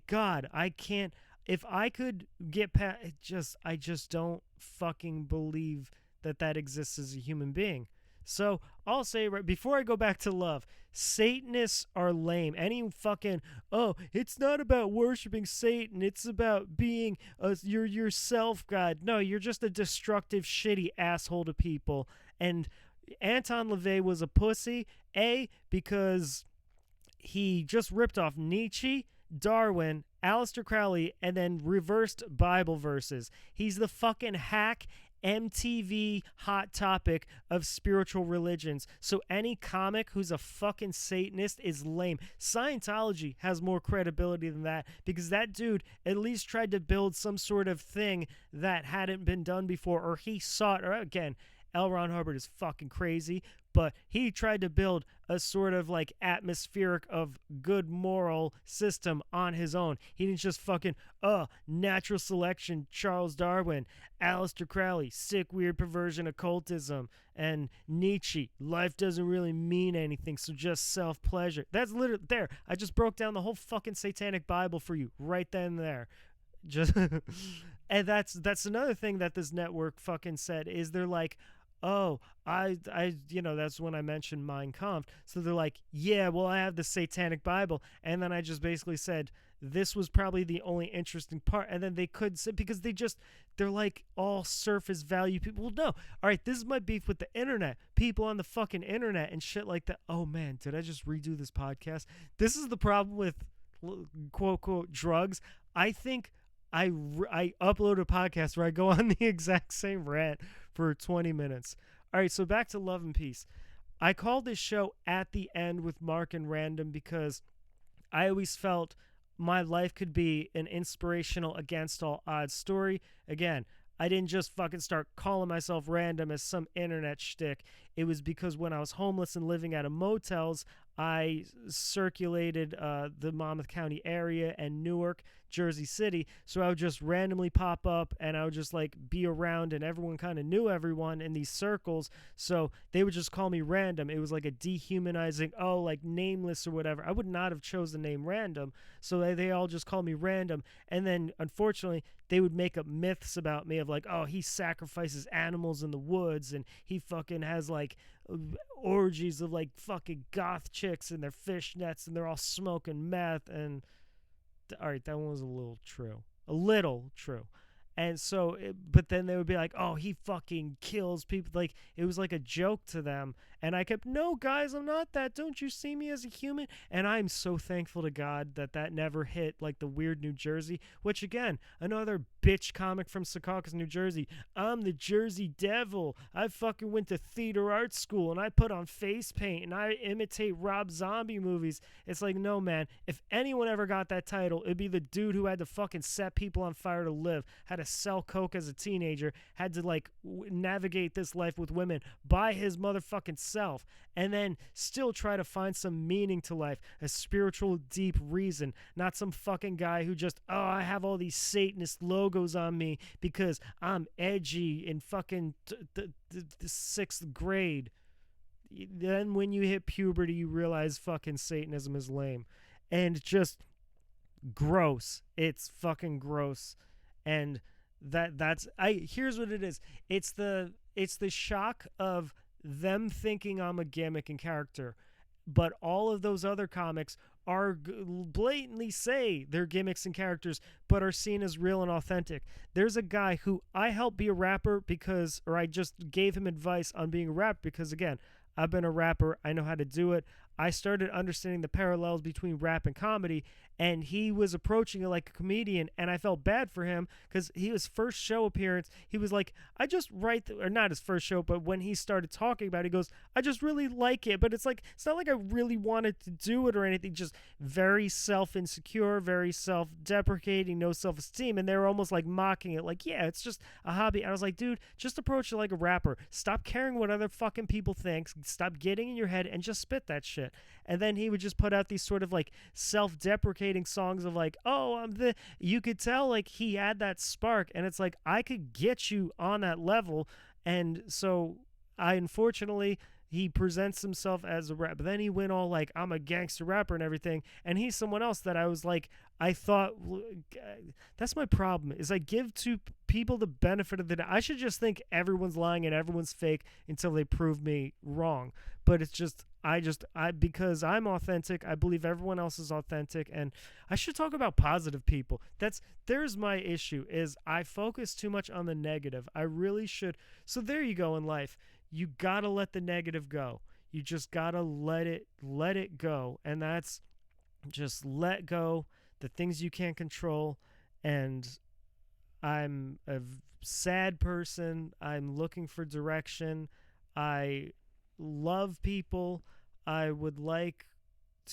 God, I can't, if I could get past it, I just don't fucking believe that exists as a human being. So I'll say right before I go back to love, Satanists are lame. Any fucking, oh, it's not about worshiping Satan, it's about being your self-god. No, you're just a destructive, shitty asshole to people. And Anton LaVey was a pussy, because he just ripped off Nietzsche, Darwin, Aleister Crowley, and then reversed Bible verses. He's the fucking hack MTV Hot Topic of spiritual religions. So any comic who's a fucking Satanist is lame. Scientology has more credibility than that, because that dude at least tried to build some sort of thing that hadn't been done before, or he saw it. Or again, L. Ron Hubbard is fucking crazy, but he tried to build a sort of like atmospheric of good moral system on his own. He didn't just fucking natural selection, Charles Darwin, Aleister Crowley, sick weird perversion occultism, and Nietzsche, life doesn't really mean anything, so just self-pleasure. That's literally there. I just broke down the whole fucking satanic Bible for you right then and there. Just and that's another thing that this network fucking said is they're like, oh, I that's when I mentioned Mein Kampf. So they're like, yeah, well, I have the satanic Bible, and then I just basically said this was probably the only interesting part, and then they couldn't say because they're like all surface value people. Well, no, all right, this is my beef with the internet, people on the fucking internet and shit like that. Oh man, did I just redo this podcast? This is the problem with quote quote drugs. I think I upload a podcast where I go on the exact same rant for 20 minutes. All right, so back to Love and Peace. I called this show At the End with Mark and RanDoM because I always felt my life could be an inspirational against all odds story. Again, I didn't just fucking start calling myself RanDoM as some internet shtick. It was because when I was homeless and living out of motels, I circulated the Monmouth County area and Newark, Jersey City. So I would just randomly pop up and I would just like be around, and everyone kind of knew everyone in these circles. So they would just call me RanDoM. It was like a dehumanizing, oh, like nameless or whatever. I would not have chosen the name RanDoM. So they all just call me RanDoM. And then unfortunately, they would make up myths about me of like, oh, he sacrifices animals in the woods and he fucking has like orgies of like fucking goth chicks and their fishnets and they're all smoking meth. And all right, that one was a little true. And so, but then they would be like, oh, he fucking kills people. Like, it was like a joke to them. And I kept, no, guys, I'm not that. Don't you see me as a human? And I'm so thankful to God that never hit, like, the weird New Jersey. Which, again, another bitch comic from Secaucus, New Jersey. I'm the Jersey Devil. I fucking went to theater art school, and I put on face paint, and I imitate Rob Zombie movies. It's like, no, man. If anyone ever got that title, it'd be the dude who had to fucking set people on fire to live, had to sell coke as a teenager, had to like navigate this life with women by his motherfucking self, and then still try to find some meaning to life, a spiritual deep reason, not some fucking guy who just, oh, I have all these Satanist logos on me because I'm edgy in fucking the 6th grade. Then when you hit puberty, you realize fucking Satanism is lame and just gross. It's fucking gross. And here's what it is. It's the shock of them thinking I'm a gimmick and character, but all of those other comics are blatantly say they're gimmicks and characters, but are seen as real and authentic. There's a guy who I helped be a rapper or I just gave him advice on being a rapper because, again, I've been a rapper. I know how to do it. I started understanding the parallels between rap and comedy, and he was approaching it like a comedian, and I felt bad for him because his first show appearance, he was like, I just write, or not his first show, but when he started talking about it, he goes, I just really like it, but it's like, it's not like I really wanted to do it or anything, just very self-insecure, very self-deprecating, no self-esteem, and they were almost like mocking it, like, yeah, it's just a hobby. And I was like, dude, just approach it like a rapper. Stop caring what other fucking people think. Stop getting in your head and just spit that shit. And then he would just put out these sort of like self-deprecating songs of like, oh, you could tell like he had that spark, and it's like, I could get you on that level. And so unfortunately, he presents himself as a rapper. But then he went all like, I'm a gangster rapper and everything. And he's someone else that I was like, I thought, that's my problem, is I give to people the benefit of the doubt. I should just think everyone's lying and everyone's fake until they prove me wrong. But it's just, because I'm authentic, I believe everyone else is authentic, and I should talk about positive people. There's my issue, is I focus too much on the negative. I really should. So there you go in life. You gotta let the negative go. You just gotta let it go. And that's just let go the things you can't control. And I'm a sad person. I'm looking for direction. I love people. I would like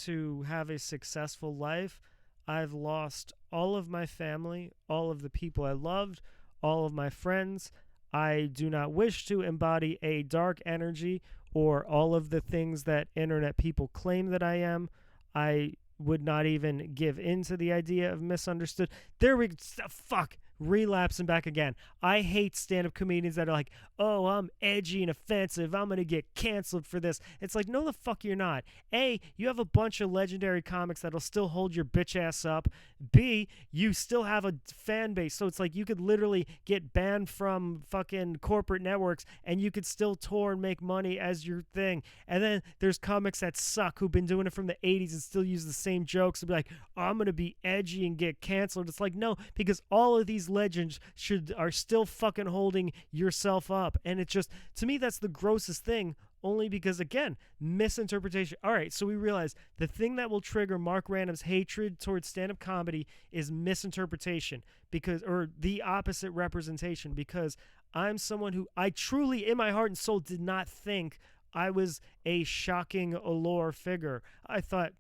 to have a successful life. I've lost all of my family, all of the people I loved, all of my friends. I do not wish to embody a dark energy or all of the things that internet people claim that I am. I would not even give in to the idea of misunderstood. There we fuck relapsing back again. I hate stand-up comedians that are like, oh, I'm edgy and offensive, I'm gonna get canceled for this. It's like, no the fuck you're not. A, you have a bunch of legendary comics that'll still hold your bitch ass up. B, you still have a fan base, so it's like you could literally get banned from fucking corporate networks and you could still tour and make money as your thing. And then there's comics that suck who've been doing it from the 80s and still use the same jokes and be like, oh, I'm gonna be edgy and get canceled. It's like, no, because all of these legends are still fucking holding yourself up. And it just, to me, that's the grossest thing, only because, again, misinterpretation. All right, so we realize the thing that will trigger Mark Random's hatred towards stand-up comedy is misinterpretation, because, or the opposite representation, because I'm someone who I truly, in my heart and soul, did not think I was a shocking allure figure. I thought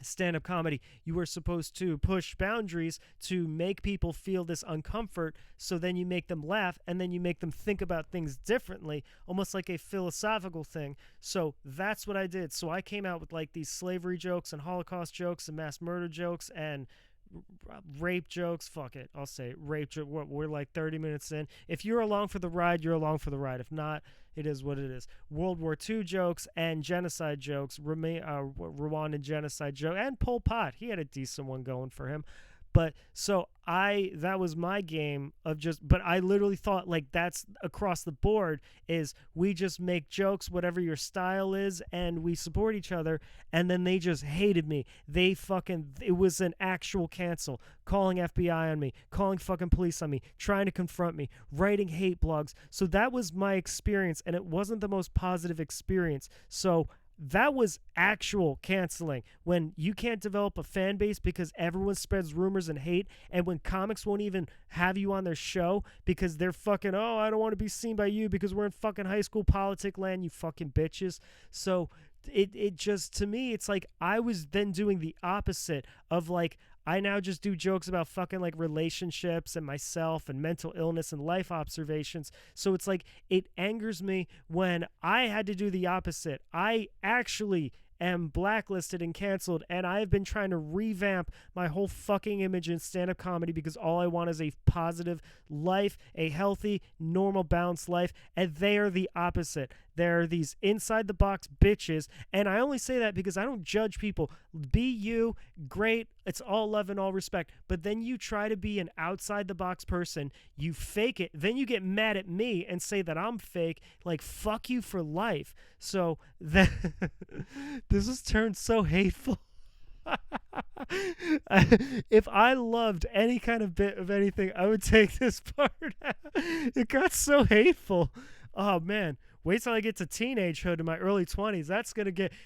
stand-up comedy, you were supposed to push boundaries to make people feel this uncomfort, so then you make them laugh and then you make them think about things differently, almost like a philosophical thing. So that's what I did. So I came out with like these slavery jokes and Holocaust jokes and mass murder jokes and rape jokes. Fuck it, I'll say it. Rape joke. We're like 30 minutes in. If you're along for the ride, you're along for the ride. If not, it is what it is. World War II jokes and genocide jokes, Rwandan genocide joke, and Pol Pot. He had a decent one going for him. But so that was my game of just, but I literally thought like that's across the board is we just make jokes, whatever your style is, and we support each other. And then they just hated me. It was an actual cancel, calling FBI on me, calling fucking police on me, trying to confront me, writing hate blogs. So that was my experience, and it wasn't the most positive experience. So that was actual canceling, when you can't develop a fan base because everyone spreads rumors and hate, and when comics won't even have you on their show because they're fucking, oh, I don't want to be seen by you because we're in fucking high school politic land, you fucking bitches. So it just, to me, it's like I was then doing the opposite of like, I now just do jokes about fucking like relationships and myself and mental illness and life observations. So it's like, it angers me when I had to do the opposite. I actually am blacklisted and canceled, and I have been trying to revamp my whole fucking image in stand-up comedy because all I want is a positive life, a healthy, normal, balanced life, and they are the opposite. They're these inside-the-box bitches, and I only say that because I don't judge people. Be you, great, it's all love and all respect, but then you try to be an outside-the-box person, you fake it, then you get mad at me and say that I'm fake, like, fuck you for life. So, this has turned so hateful. If I loved any kind of bit of anything, I would take this part out. It got so hateful. Oh, man. Wait till I get to teenagehood in my early 20s.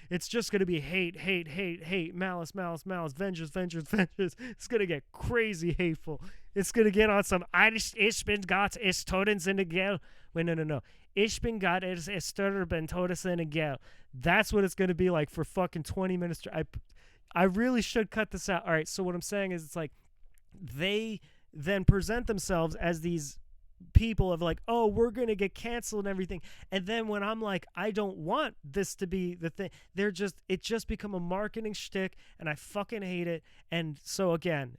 It's just going to be hate, hate, hate, hate, malice, malice, malice, vengeance, vengeance, vengeance. It's going to get crazy hateful. It's going to get on some, ich bin Gott, es Totensinne Gel. Wait, no. Ich bin Gott, es Störer ben Totensinne Gel. That's what it's going to be like for fucking 20 minutes. I really should cut this out. All right, so what I'm saying is it's like they then present themselves as these people of like, oh, we're going to get canceled and everything. And then when I'm like, I don't want this to be the thing, it just become a marketing shtick, and I fucking hate it. And so again,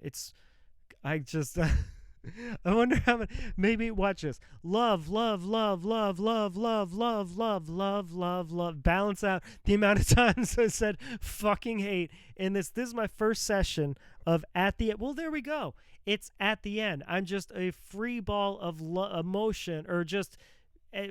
I wonder how many, maybe watch this. Love, love, love, love, love, love, love, love, love, love, love. Balance out the amount of times I said fucking hate in this. This is my first session of at the end. Well, there we go. It's at the end. I'm just a free ball of emotion, or just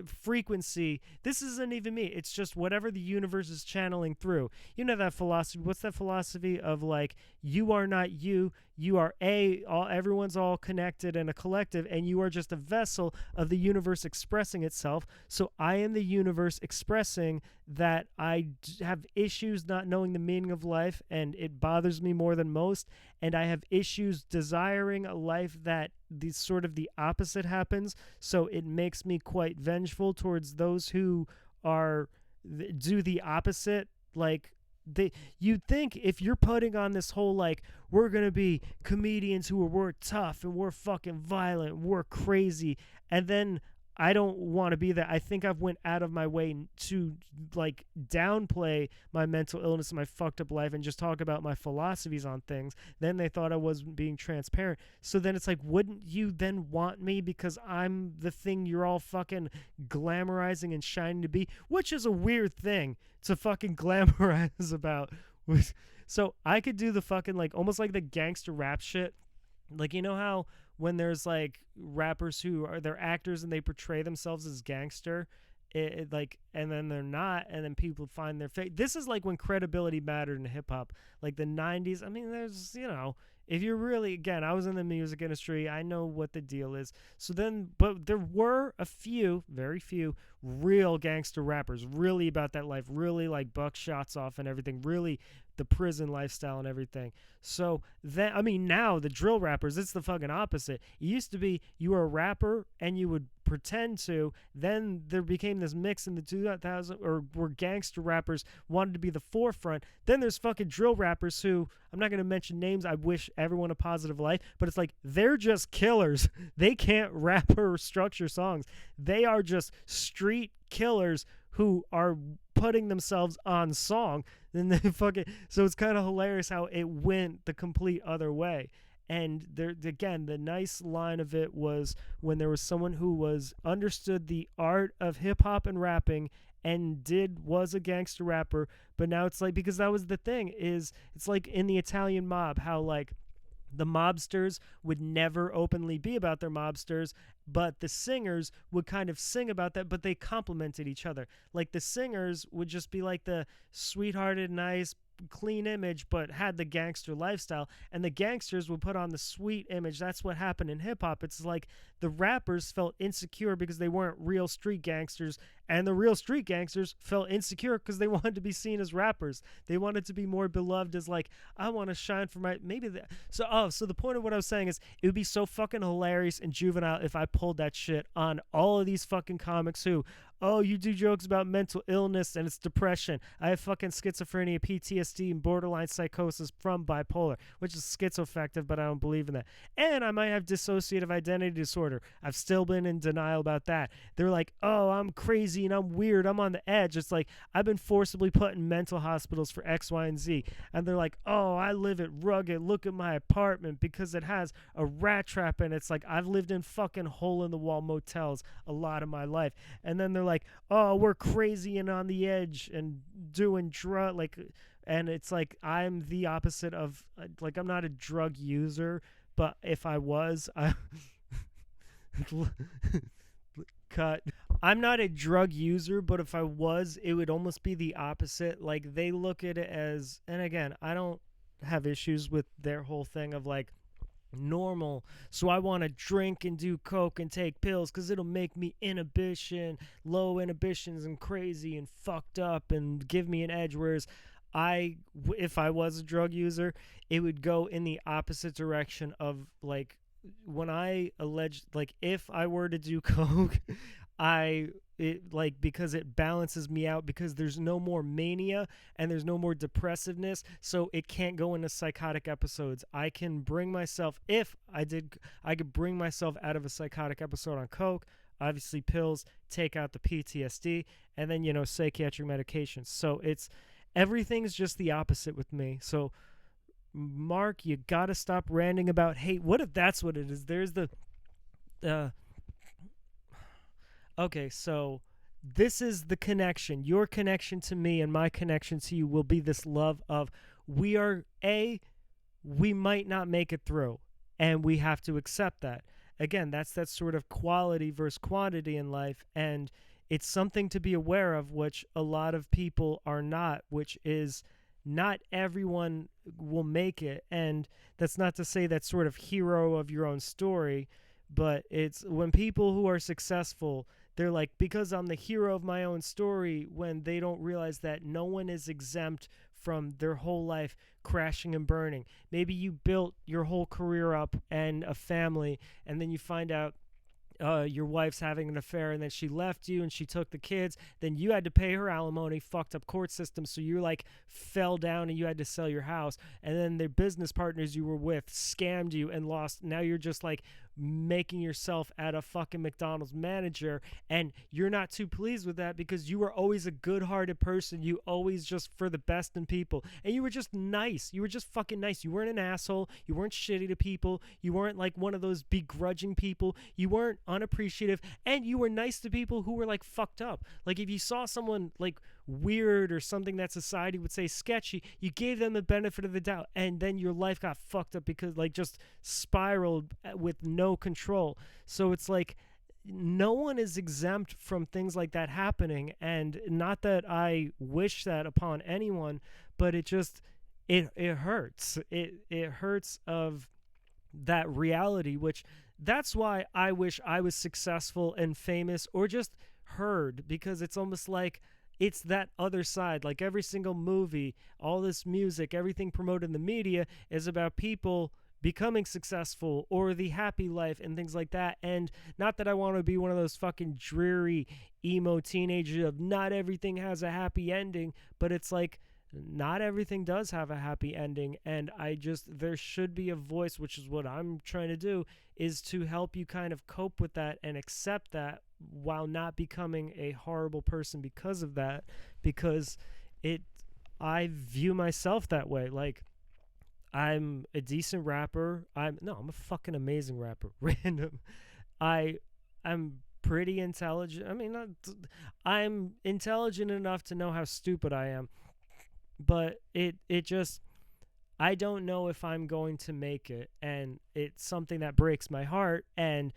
frequency. This isn't even me. It's just whatever the universe is channeling through. You know that philosophy. What's that philosophy of like, you are not you. You are everyone's all connected in a collective, and you are just a vessel of the universe expressing itself. So I am the universe expressing that I have issues not knowing the meaning of life, and it bothers me more than most. And I have issues desiring a life that the opposite happens. So it makes me quite vengeful towards those who do the opposite. Like, you'd think if you're putting on this whole like, we're gonna be comedians we're tough and we're fucking violent, we're crazy, and then I don't want to be that. I think I've went out of my way to like downplay my mental illness and my fucked up life and just talk about my philosophies on things. Then they thought I wasn't being transparent. So then it's like, wouldn't you then want me because I'm the thing you're all fucking glamorizing and shining to be? Which is a weird thing to fucking glamorize about. So I could do the fucking like almost like the gangster rap shit. Like, you know how when there's like rappers who are they're actors and they portray themselves as gangster, like, and then they're not, and then people find their fate. This is like when credibility mattered in hip hop, like the '90s. I mean, there's if you're really, again, I was in the music industry, I know what the deal is. So then, but there were a few, very few, real gangster rappers, really about that life, really like buck shots off and everything, really the prison lifestyle and everything. So then, I mean, now the drill rappers, it's the fucking opposite. It used to be you were a rapper and you would pretend to. Then there became this mix in the 2000s, or where gangster rappers wanted to be the forefront. Then there's fucking drill rappers who, I'm not going to mention names, I wish everyone a positive life, but it's like they're just killers. They can't rap or structure songs. They are just street killers who are putting themselves on song. Then they fucking, so it's kind of hilarious how it went the complete other way. And there again, the nice line of it was when there was someone who was understood the art of hip hop and rapping and was a gangster rapper, but now it's like, because that was the thing, is it's like in the Italian mob, how like the mobsters would never openly be about their mobsters, but the singers would kind of sing about that, but they complemented each other. Like the singers would just be like the sweethearted, nice, clean image, but had the gangster lifestyle, and the gangsters would put on the sweet image. That's what happened in hip-hop. It's like the rappers felt insecure because they weren't real street gangsters, and the real street gangsters felt insecure because they wanted to be seen as rappers. They wanted to be more beloved as like, I want to shine for my, maybe that. So the point of what I was saying is, it would be so fucking hilarious and juvenile if I pulled that shit on all of these fucking comics who, oh, you do jokes about mental illness and it's depression. I have fucking schizophrenia, PTSD, and borderline psychosis from bipolar, which is schizoaffective, but I don't believe in that. And I might have dissociative identity disorder. I've still been in denial about that. They're like, oh, I'm crazy and I'm weird. I'm on the edge. It's like, I've been forcibly put in mental hospitals for X, Y, and Z. And they're like, oh, I live at rugged. Look at my apartment because it has a rat trap in it. It's like, I've lived in fucking hole-in-the-wall motels a lot of my life. And then they're like, oh, we're crazy and on the edge and doing drug, like, and it's like, I'm the opposite of, like, I'm not a drug user, but if I was, cut. I'm not a drug user, but if I was, it would almost be the opposite. Like, they look at it as, and again, I don't have issues with their whole thing of like, normal, so I want to drink and do coke and take pills because it'll make me low inhibitions and crazy and fucked up and give me an edge. Whereas if I was a drug user, it would go in the opposite direction of like, when I alleged, like, if I were to do coke, because it balances me out, because there's no more mania and there's no more depressiveness, so it can't go into psychotic episodes. I can bring myself, I could bring myself out of a psychotic episode on coke, obviously pills, take out the PTSD, and then, psychiatric medications. So everything's just the opposite with me. So Mark, you gotta stop ranting about hate. What if that's what it is? There's the okay, so this is the connection. Your connection to me and my connection to you will be this love of, we might not make it through, and we have to accept that. Again, that's that sort of quality versus quantity in life, and it's something to be aware of, which a lot of people are not, which is not everyone will make it. And that's not to say that sort of hero of your own story, but it's when people who are successful, they're like, because I'm the hero of my own story, when they don't realize that no one is exempt from their whole life crashing and burning. Maybe you built your whole career up and a family, and then you find out your wife's having an affair, and then she left you and she took the kids, then you had to pay her alimony, fucked up court system, so you like fell down and you had to sell your house, and then the business partners you were with scammed you and lost. Now you're just like making yourself at a fucking McDonald's manager, and you're not too pleased with that because you were always a good-hearted person. You always just for the best in people, and you were just nice. You were just fucking nice. You weren't an asshole. You weren't shitty to people. You weren't like one of those begrudging people. You weren't unappreciative, and you were nice to people who were like fucked up. Like if you saw someone like weird or something that society would say sketchy, you gave them the benefit of the doubt, and then your life got fucked up because like just spiraled with no control. So it's like no one is exempt from things like that happening, and not that I wish that upon anyone, but it just it hurts. It hurts of that reality, which that's why I wish I was successful and famous or just heard, because it's almost like it's that other side. Like every single movie, all this music, everything promoted in the media is about people becoming successful or the happy life and things like that. And not that I want to be one of those fucking dreary emo teenagers of not everything has a happy ending, but it's like not everything does have a happy ending. And there should be a voice, which is what I'm trying to do, is to help you kind of cope with that and accept that while not becoming a horrible person because of that. Because I view myself that way. Like, I'm a decent rapper. I'm a fucking amazing rapper. RanDoM. I'm pretty intelligent. I mean, I'm intelligent enough to know how stupid I am. But it just, I don't know if I'm going to make it, and it's something that breaks my heart. And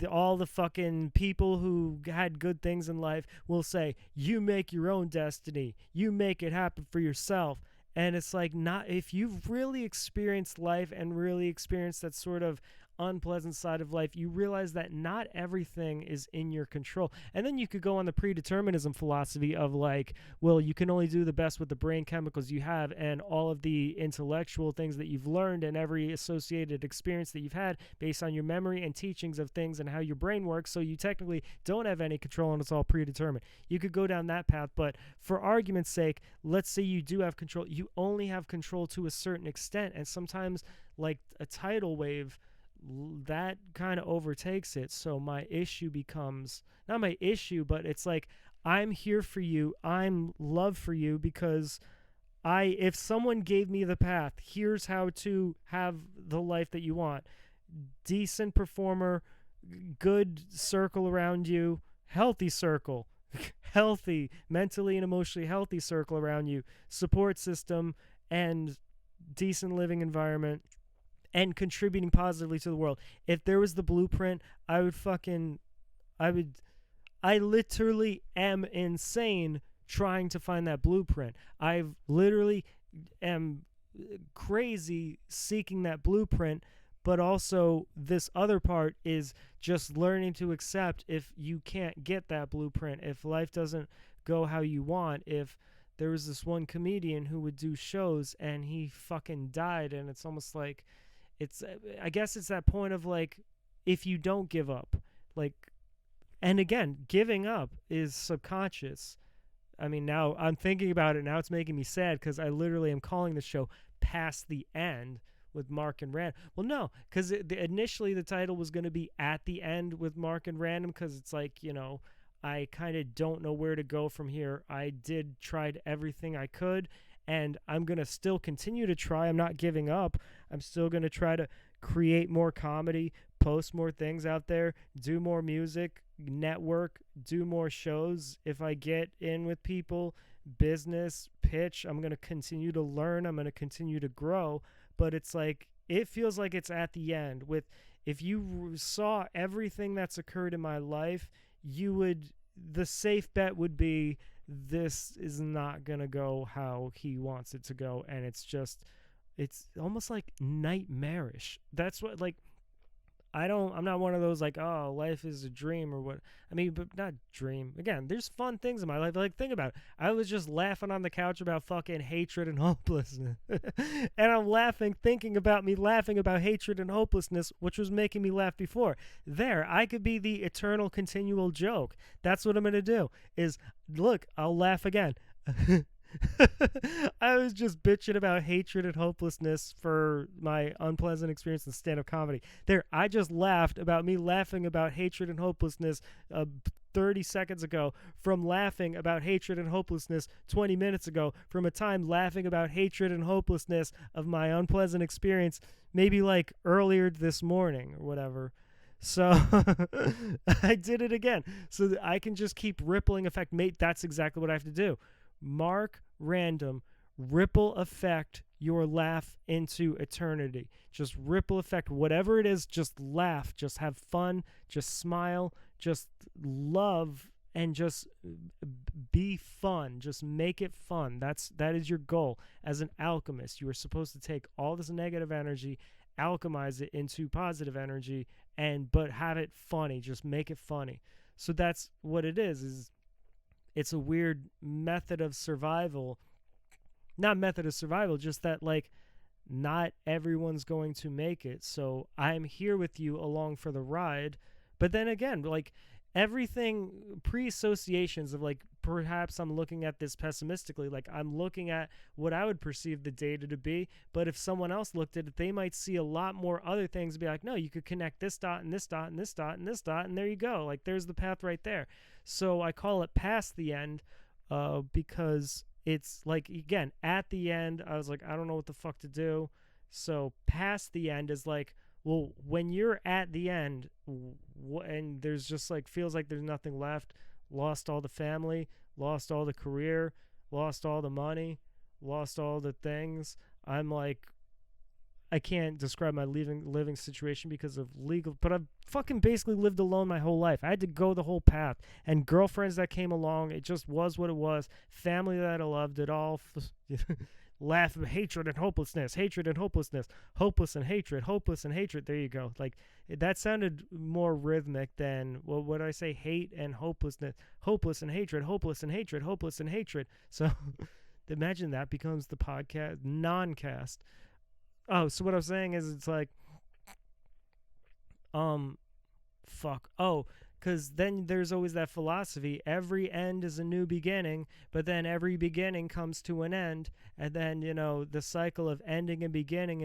all the fucking people who had good things in life will say, you make your own destiny, you make it happen for yourself. And it's like, not if you've really experienced life and really experienced that sort of unpleasant side of life, you realize that not everything is in your control. And then you could go on the predeterminism philosophy of like, well, you can only do the best with the brain chemicals you have and all of the intellectual things that you've learned and every associated experience that you've had based on your memory and teachings of things and how your brain works. So you technically don't have any control and it's all predetermined. You could go down that path, but for argument's sake, let's say you do have control. You only have control to a certain extent, and sometimes like a tidal wave, that kind of overtakes it. So my issue becomes not my issue, but it's like, I'm here for you, I'm love for you, because if someone gave me the path, here's how to have the life that you want, decent performer, good circle around you, healthy circle, healthy, mentally and emotionally healthy circle around you, support system, and decent living environment, and contributing positively to the world. If there was the blueprint, I literally am insane trying to find that blueprint. I literally am crazy seeking that blueprint, but also this other part is just learning to accept if you can't get that blueprint, if life doesn't go how you want. If there was this one comedian who would do shows and he fucking died, and it's almost like, I guess it's that point of like, if you don't give up, like, and again, giving up is subconscious. I mean, now I'm thinking about it, now it's making me sad because I literally am calling the show Past the End with Mark and Random. Well, no, because initially the title was going to be At the End with Mark and Random, because it's like, you know, I kind of don't know where to go from here. I tried everything I could, and I'm going to still continue to try. I'm not giving up. I'm still going to try to create more comedy, post more things out there, do more music, network, do more shows. If I get in with people, business, pitch, I'm going to continue to learn. I'm going to continue to grow. But it's like, it feels like it's at the end. If you saw everything that's occurred in my life, the safe bet would be, this is not going to go how he wants it to go. And it's almost like nightmarish. That's what, like, I'm not one of those like, oh, life is a dream or what. I mean, but not dream. Again, there's fun things in my life. Like, think about it. I was just laughing on the couch about fucking hatred and hopelessness. And I'm thinking about me laughing about hatred and hopelessness, which was making me laugh before. I could be the eternal continual joke. That's what I'm going to do is, look, I'll laugh again. I was just bitching about hatred and hopelessness for my unpleasant experience in stand-up comedy. There, I just laughed about me laughing about hatred and hopelessness 30 seconds ago, from laughing about hatred and hopelessness 20 minutes ago, from a time laughing about hatred and hopelessness of my unpleasant experience maybe like earlier this morning or whatever. So I did it again so that I can just keep rippling effect. Mate, that's exactly what I have to do. Mark random, ripple effect your laugh into eternity. Just ripple effect whatever it is, just laugh, just have fun, just smile, just love, and just be fun. Just make it fun. That is your goal. As an alchemist, you are supposed to take all this negative energy, alchemize it into positive energy, and but have it funny. Just make it funny. So that's what it is it's a weird method of survival. Not method of survival, just that like not everyone's going to make it. So I'm here with you along for the ride. But then again, like everything, pre-associations of like perhaps I'm looking at this pessimistically, like I'm looking at what I would perceive the data to be, but if someone else looked at it, they might see a lot more other things and be like, no, you could connect this dot and this dot and this dot and this dot, and there you go, like there's the path right there. So I call it past the end, because it's like, again, at the end I was like, I don't know what the fuck to do. So past the end is like, well, when you're at the end and there's just like feels like there's nothing left, lost all the family, lost all the career, lost all the money, lost all the things, I'm like, I can't describe my living situation because of legal, but I've fucking basically lived alone my whole life. I had to go the whole path, and girlfriends that came along, it just was what it was. Family that I loved, it all laugh, hatred and hopelessness, hatred and hopelessness, hopeless and hatred, hopeless and hatred. There you go. Like that sounded more rhythmic than, well, what do I say? Hate and hopelessness, hopeless and hatred, hopeless and hatred, hopeless and hatred. So imagine that becomes the podcast non-cast. Oh, so what I'm saying is it's like, fuck. Oh, because then there's always that philosophy. Every end is a new beginning, but then every beginning comes to an end. And then, the cycle of ending and beginning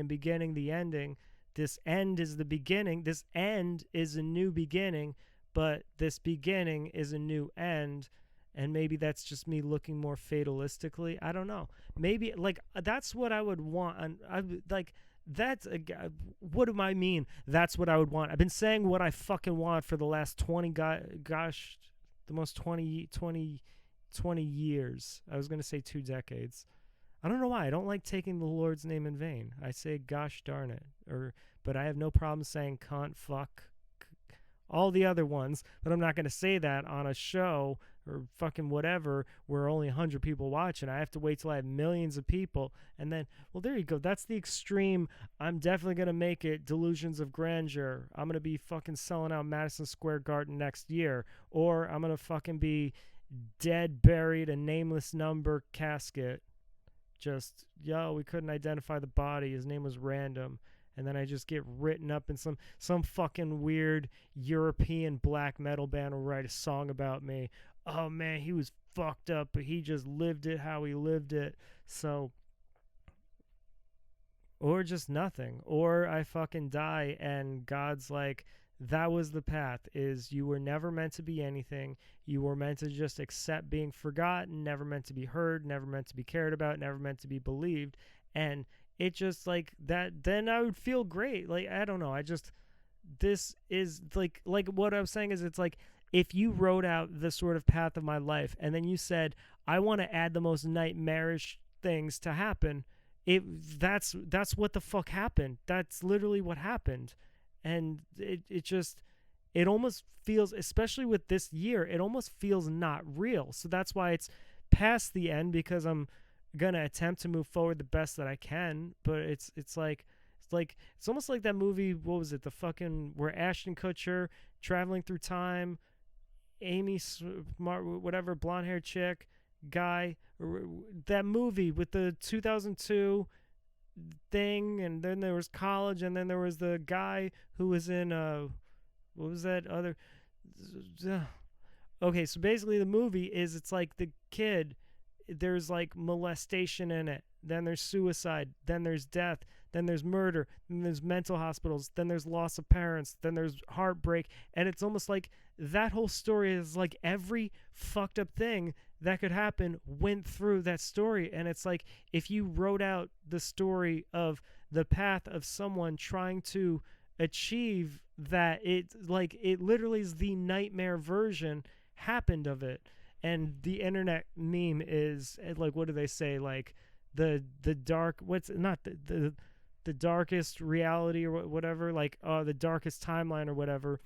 the ending. This end is the beginning. This end is a new beginning, but this beginning is a new end. And maybe that's just me looking more fatalistically. I don't know. Maybe, like, that's what I would want. And I like, that's a, what do I mean? That's what I would want. I've been saying what I fucking want for the last 20 years. I was going to say 2 decades. I don't know why. I don't like taking the Lord's name in vain. I say gosh darn it, but I have no problem saying cunt, fuck, all the other ones, but I'm not going to say that on a show or fucking whatever where only 100 people watch, and I have to wait till I have millions of people. And then, well, there you go. That's the extreme. I'm definitely going to make it delusions of grandeur. I'm going to be fucking selling out Madison Square Garden next year, or I'm going to fucking be dead, buried, a nameless number casket. Just, we couldn't identify the body. His name was RanDoM. And then I just get written up in some fucking weird European black metal band will write a song about me. Oh man, he was fucked up, but he just lived it how he lived it. So, or just nothing. Or I fucking die and God's like, that was the path, is you were never meant to be anything. You were meant to just accept being forgotten, never meant to be heard, never meant to be cared about, never meant to be believed. And it just like that, then I would feel great. Like, I don't know. This is like what I was saying is, it's like if you wrote out the sort of path of my life and then you said, I want to add the most nightmarish things to happen. That's what the fuck happened. That's literally what happened. And it almost feels, especially with this year, it almost feels not real. So that's why it's past the end, because I'm gonna attempt to move forward the best that I can, but it's almost like that movie, what was it, the fucking, where Ashton Kutcher traveling through time, Amy Smart, whatever, blonde haired chick guy, that movie with the 2002 thing, and then there was college, and then there was the guy who was in what was that other, okay, so basically the movie is, it's like the kid there's like molestation in it, then there's suicide, then there's death, then there's murder, then there's mental hospitals, then there's loss of parents, then there's heartbreak. And it's almost like that whole story is like every fucked up thing that could happen went through that story. And it's like if you wrote out the story of the path of someone trying to achieve that, it literally is the nightmare version happened of it. And the internet meme is like, what do they say, like the dark, what's not the darkest reality or whatever, like the darkest timeline or whatever.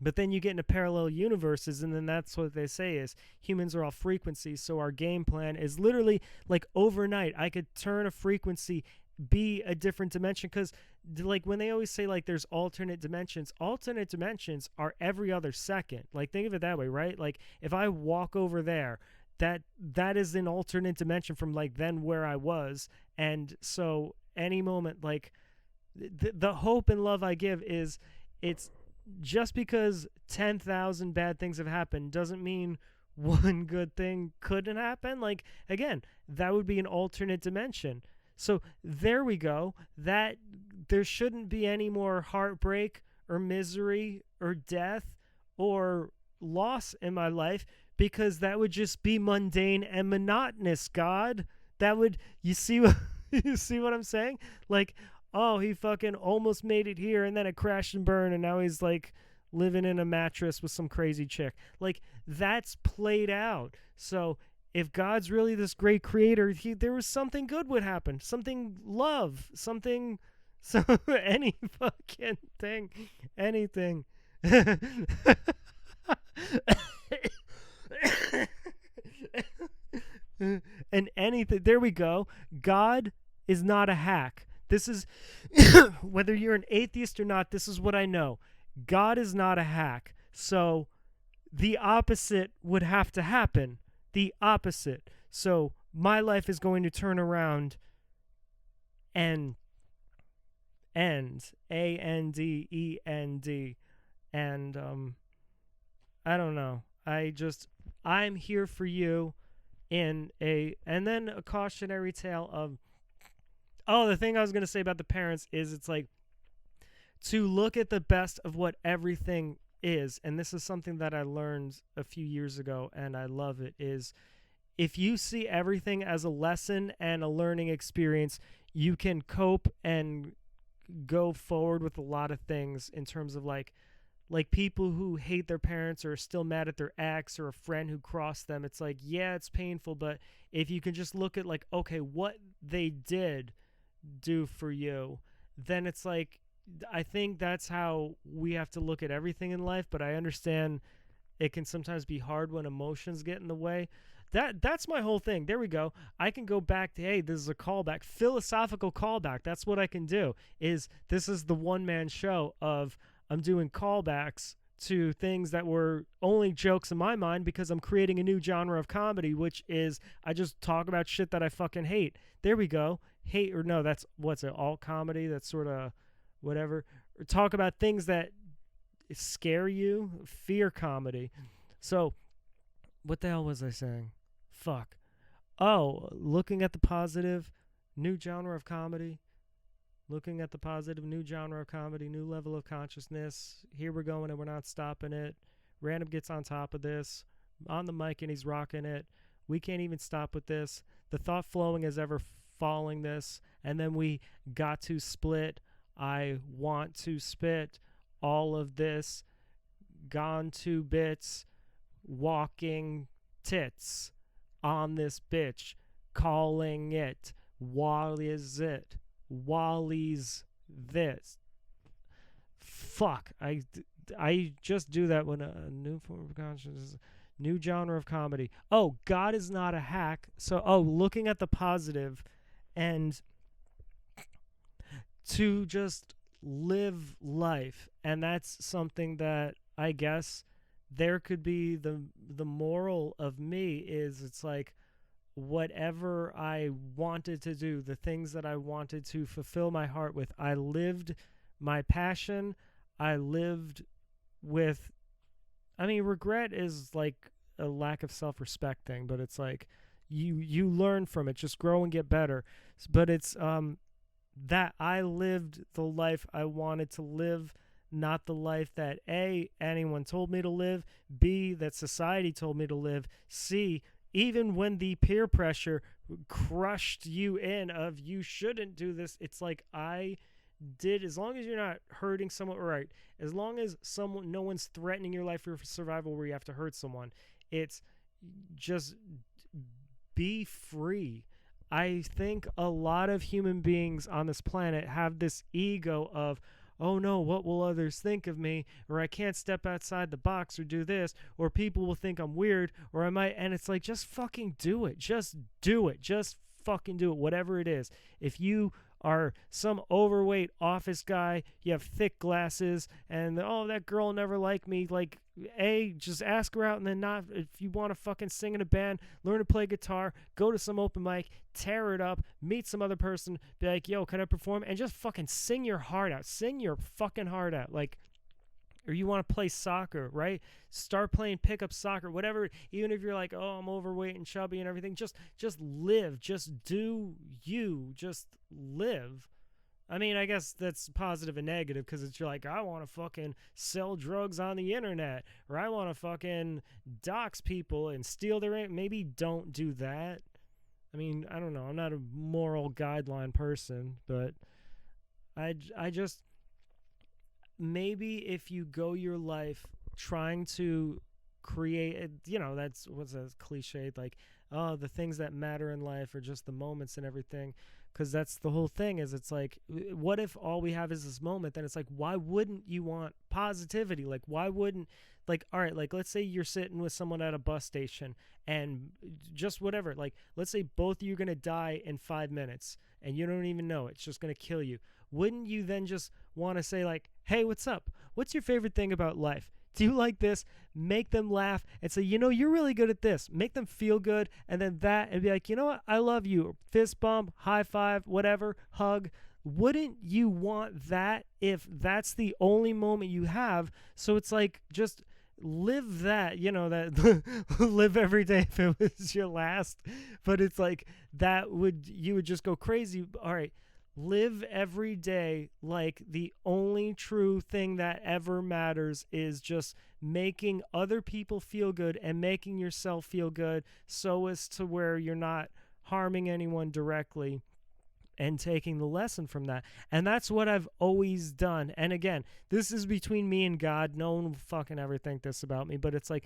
But then you get into parallel universes, and then that's what they say is humans are all frequencies. So our game plan is literally like overnight. I could turn a frequency, be a different dimension. Because like when they always say like there's alternate dimensions are every other second. Like think of it that way, right? Like if I walk over there, that is an alternate dimension from like then where I was. And so any moment, like the hope and love I give is it's just because 10,000 bad things have happened doesn't mean one good thing couldn't happen. Like again, that would be an alternate dimension. So there we go. That there shouldn't be any more heartbreak or misery or death or loss in my life, because that would just be mundane and monotonous, God. That would, you see what you see what I'm saying? Like, oh, he fucking almost made it here and then it crashed and burned and now he's like living in a mattress with some crazy chick. Like that's played out. So if God's really this great creator, there was something good would happen, something love, something, so any fucking thing, anything. And anything, there we go. God is not a hack. This is, whether you're an atheist or not, this is what I know. God is not a hack. So the opposite would have to happen. The opposite. So my life is going to turn around and end. ANDEND. And I don't know. I'm here for you and then a cautionary tale of, oh, the thing I was going to say about the parents is it's like to look at the best of what everything is. And this is something that I learned a few years ago and I love it, is if you see everything as a lesson and a learning experience, you can cope and go forward with a lot of things in terms of like people who hate their parents or are still mad at their ex or a friend who crossed them. It's like, yeah, it's painful, but if you can just look at like, okay, what they did do for you, then it's like, I think that's how we have to look at everything in life. But I understand it can sometimes be hard when emotions get in the way. That's my whole thing. There we go. I can go back to, hey, this is a callback, philosophical callback. That's what I can do. This is the one-man show of I'm doing callbacks to things that were only jokes in my mind because I'm creating a new genre of comedy, which is I just talk about shit that I fucking hate. There we go. Hate, or no, that's, what's it, alt comedy? That's sort of whatever. Or talk about things that scare you. Fear comedy. So what the hell was I saying? Fuck. Oh, looking at the positive, new genre of comedy. Looking at the positive, new genre of comedy, new level of consciousness. Here we're going and we're not stopping it. Random gets on top of this, on the mic, and he's rocking it. We can't even stop with this. The thought flowing is ever following this. And then we got to split. I want to spit all of this. Gone to bits. Walking tits on this bitch. Calling it. What is it? Wally's this. Fuck. I just do that when a new form of consciousness, new genre of comedy. Oh, God is not a hack. So, looking at the positive and to just live life. And that's something that I guess there could be the moral of me is it's like, whatever I wanted to do, the things that I wanted to fulfill my heart with, I lived my passion. I lived with, I mean, regret is like a lack of self-respect thing, but it's like you learn from it. Just grow and get better. But it's that I lived the life I wanted to live, not the life that A, anyone told me to live, B, that society told me to live, C, even when the peer pressure crushed you in of you shouldn't do this, it's like I did, as long as you're not hurting someone, right, as long as no one's threatening your life for survival where you have to hurt someone, it's just be free. I think a lot of human beings on this planet have this ego of, oh no, what will others think of me? Or I can't step outside the box or do this, or people will think I'm weird, or I might, and it's like, just fucking do it. Just do it. Just fucking do it, whatever it is. If you are some overweight office guy, you have thick glasses, and oh, that girl never liked me, like, A, just ask her out, and then not, if you want to fucking sing in a band, learn to play guitar, go to some open mic, tear it up, meet some other person, be like, yo, can I perform? And just fucking sing your heart out. Sing your fucking heart out. Like, or you want to play soccer, right? Start playing pickup soccer, whatever. Even if you're like, oh, I'm overweight and chubby and everything, just live. Just do you. Just live. I mean, I guess that's positive and negative, because it's, you're like, I want to fucking sell drugs on the internet, or I want to fucking dox people and steal their, maybe don't do that. I mean, I don't know. I'm not a moral guideline person, but I just, maybe if you go your life trying to create, that's what's a cliche, like, oh, the things that matter in life are just the moments and everything, because that's the whole thing, is it's like, what if all we have is this moment? Then it's like, why wouldn't you want positivity? Like, why wouldn't, like, all right, like, let's say you're sitting with someone at a bus station, and just whatever, like, let's say both of you are going to die in 5 minutes, and you don't even know, it's just going to kill you. Wouldn't you then just want to say, like, hey, what's up? What's your favorite thing about life? Do you like this? Make them laugh and say, you're really good at this. Make them feel good, and then that, and be like, you know what? I love you. Fist bump, high five, whatever, hug. Wouldn't you want that if that's the only moment you have? So it's like, just live that, that live every day if it was your last. But it's like, you would just go crazy. All right. Live every day like the only true thing that ever matters is just making other people feel good and making yourself feel good, so as to where you're not harming anyone directly, and taking the lesson from that. And that's what I've always done. And again, this is between me and God. No one will fucking ever think this about me, but it's like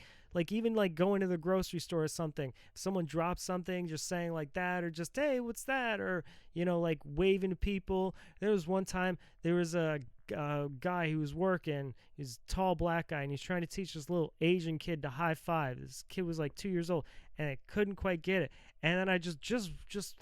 even like going to the grocery store or something, if someone drops something, just saying like that, or just, hey, what's that? Or, like waving to people. There was one time, there was a guy who was working. He's a tall black guy, and he's trying to teach this little Asian kid to high five. This kid was like 2 years old, and I couldn't quite get it. And then I just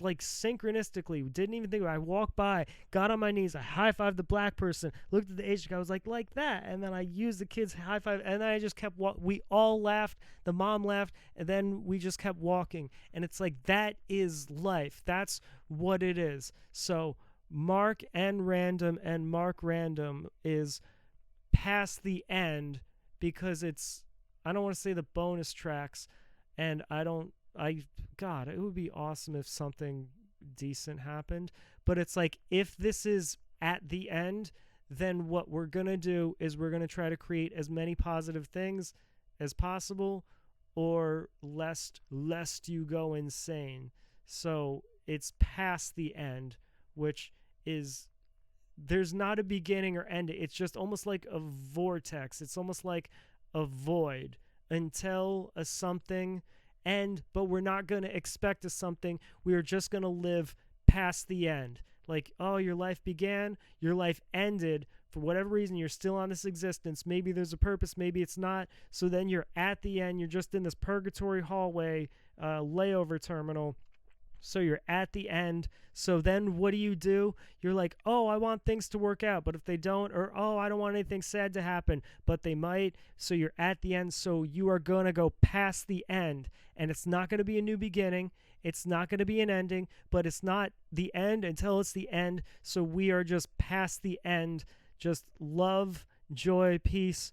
like synchronistically, didn't even think about it. I walked by, got on my knees, I high-fived the black person, looked at the Asian guy, I was like that. And then I used the kid's high five, and then I just kept we all laughed, the mom laughed, and then we just kept walking. And it's like, that is life. That's what it is. So Mark and RanDoM, and Mark RanDoM is past the end, because it's, I don't want to say the bonus tracks, and God, it would be awesome if something decent happened. But it's like, if this is at the end, then what we're going to do is we're going to try to create as many positive things as possible, or lest you go insane. So it's past the end, which is, there's not a beginning or end. It's just almost like a vortex. It's almost like a void until a something end, but we're not going to expect a something. We are just going to live past the end. Like, oh, your life began, your life ended. For whatever reason, you're still on this existence. Maybe there's a purpose, maybe it's not. So then you're at the end. You're just in this purgatory hallway, layover terminal. So you're at the end. So then what do? You're like, oh, I want things to work out. But if they don't, or, oh, I don't want anything sad to happen, but they might. So you're at the end. So you are going to go past the end. And it's not going to be a new beginning. It's not going to be an ending, but it's not the end until it's the end. So we are just past the end. Just love, joy, peace,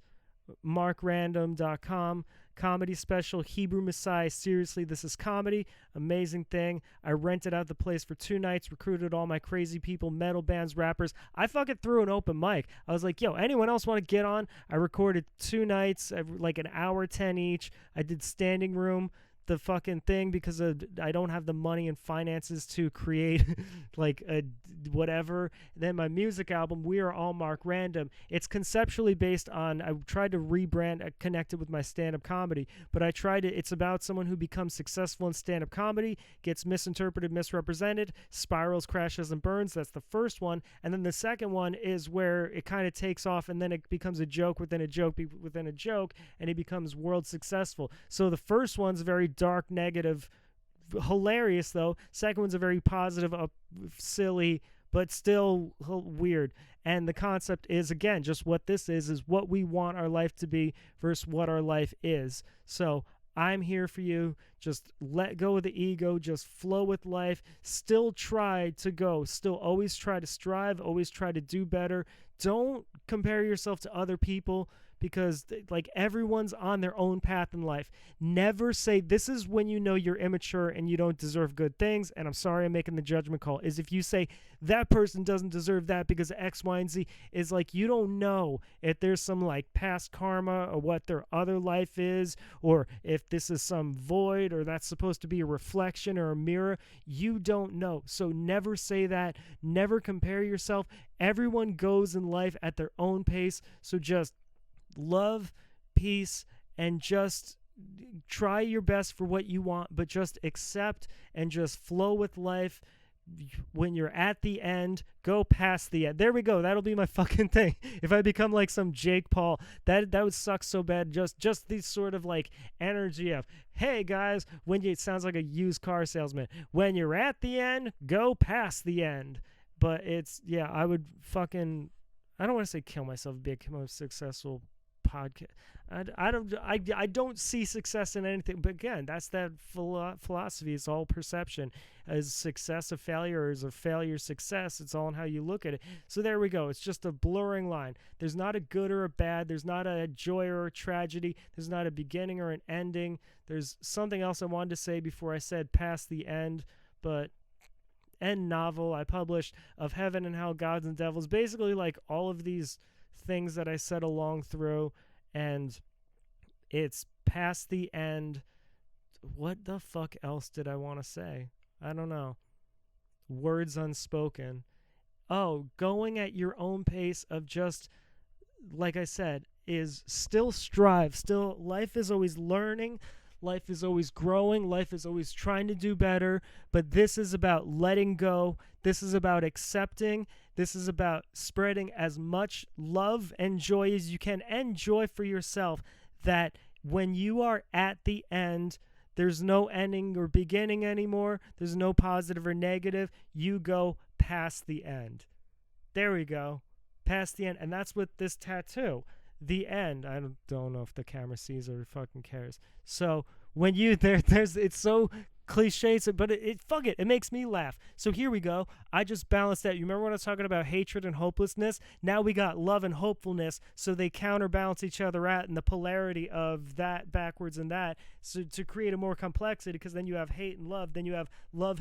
markrandom.com. Comedy special, Hebrew Messiah. Seriously, this is comedy. Amazing thing. I rented out the place for 2 nights, recruited all my crazy people, metal bands, rappers. I fucking threw an open mic. I was like, yo, anyone else want to get on? I recorded 2 nights, like an hour 10 each. I did standing room, the fucking thing, because I don't have the money and finances to create like a whatever. Then my music album, We Are All Mark Random, it's conceptually based on, I tried to rebrand, connect it with my stand-up comedy, but it's about someone who becomes successful in stand-up comedy, gets misinterpreted, misrepresented, spirals, crashes, and burns. That's the first one. And then the second one is where it kind of takes off, and then it becomes a joke within a joke within a joke, and it becomes world successful. So the first one's very dark, negative, hilarious though. Second one's a very positive, silly, but still weird. And the concept is, again, just what this is what we want our life to be versus what our life is. So I'm here for you. Just let go of the ego. Just flow with life. Still try to go. Still always try to strive. Always try to do better. Don't compare yourself to other people, because like everyone's on their own path in life. Never say, this is when you know you're immature and you don't deserve good things. And I'm sorry I'm making the judgment call. Is if you say that person doesn't deserve that because of X, Y, and Z, is like you don't know if there's some like past karma or what their other life is, or if this is some void or that's supposed to be a reflection or a mirror. You don't know. So never say that. Never compare yourself. Everyone goes in life at their own pace. So just love, peace, and just try your best for what you want, but just accept and just flow with life. When you're at the end, go past the end. There we go. That'll be my fucking thing. If I become like some Jake Paul, that would suck so bad. Just these sort of like energy of, hey guys, it sounds like a used car salesman. When you're at the end, go past the end. But it's, yeah, I would fucking, I don't want to say kill myself, become a successful podcast. I don't see success in anything, but again, that's that philosophy. It's all perception. Is success a failure, or is a failure success? It's all in how you look at it. So there we go. It's just a blurring line. There's not a good or a bad. There's not a joy or a tragedy. There's not a beginning or an ending. There's something else I wanted to say before I said past the end, but end novel I published of Heaven and Hell, Gods and Devils, basically like all of these things that I said along through, and it's past the end. What the fuck else did I want to say? I don't know. Words unspoken. Oh, going at your own pace of just, like I said, is still strive. Still, life is always learning. Life is always growing. Life is always trying to do better. But this is about letting go. This is about accepting. This is about spreading as much love and joy as you can, and joy for yourself, that when you are at the end, there's no ending or beginning anymore. There's no positive or negative. You go past the end. There we go. Past the end. And that's what this tattoo, the end. I don't know if the camera sees or fucking cares. So when you there's it's so cliche, but fuck it, it makes me laugh. So here we go. I just balanced that. You remember when I was talking about hatred and hopelessness? Now we got love and hopefulness, so they counterbalance each other out, and the polarity of that backwards and that, so to create a more complexity, because then you have hate and love, then you have love,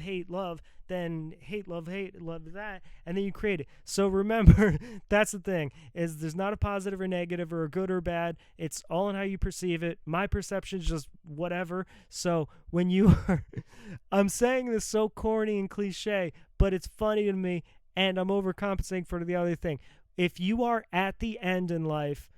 then hate, love that, and then you create it. So remember, that's the thing, is there's not a positive or negative or a good or bad. It's all in how you perceive it. My perception is just whatever. So when you are, I'm saying this so corny and cliche, but it's funny to me, and I'm overcompensating for the other thing. If you are at the end in life,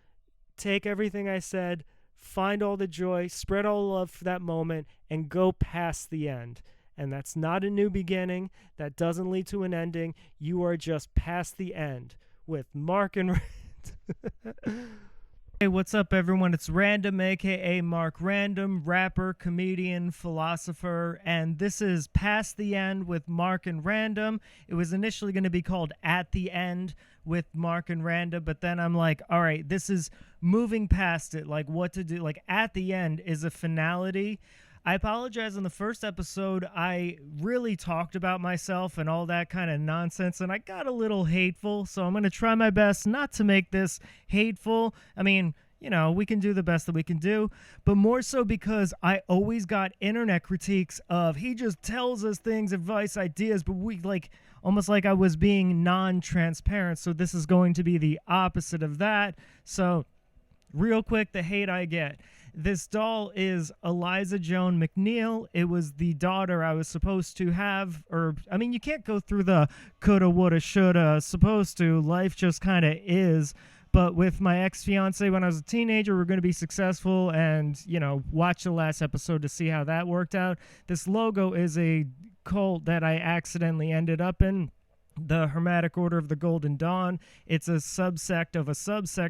take everything I said, find all the joy, spread all the love for that moment, and go past the end. And that's not a new beginning. That doesn't lead to an ending. You are just past the end with Mark and Rand. Hey, what's up, everyone? It's RanDoM, a.k.a. Mark Random, rapper, comedian, philosopher, and this is Past the End with Mark and Random. It was initially going to be called At the End with Mark and Random, but then I'm like, all right, this is moving past it, like what to do. Like, at the end is a finality. I apologize. In the first episode, I really talked about myself and all that kind of nonsense, and I got a little hateful, so I'm going to try my best not to make this hateful. I mean, we can do the best that we can do, but more so because I always got internet critiques of he just tells us things, advice, ideas, but we almost like I was being non-transparent. So this is going to be the opposite of that. So real quick, the hate I get. This doll is Eliza Joan McNeil. It was the daughter I was supposed to have, you can't go through the coulda, woulda, shoulda, supposed to. Life just kind of is. But with my ex-fiance when I was a teenager, we're going to be successful and, watch the last episode to see how that worked out. This logo is a cult that I accidentally ended up in. The Hermetic Order of the Golden Dawn. It's a subsect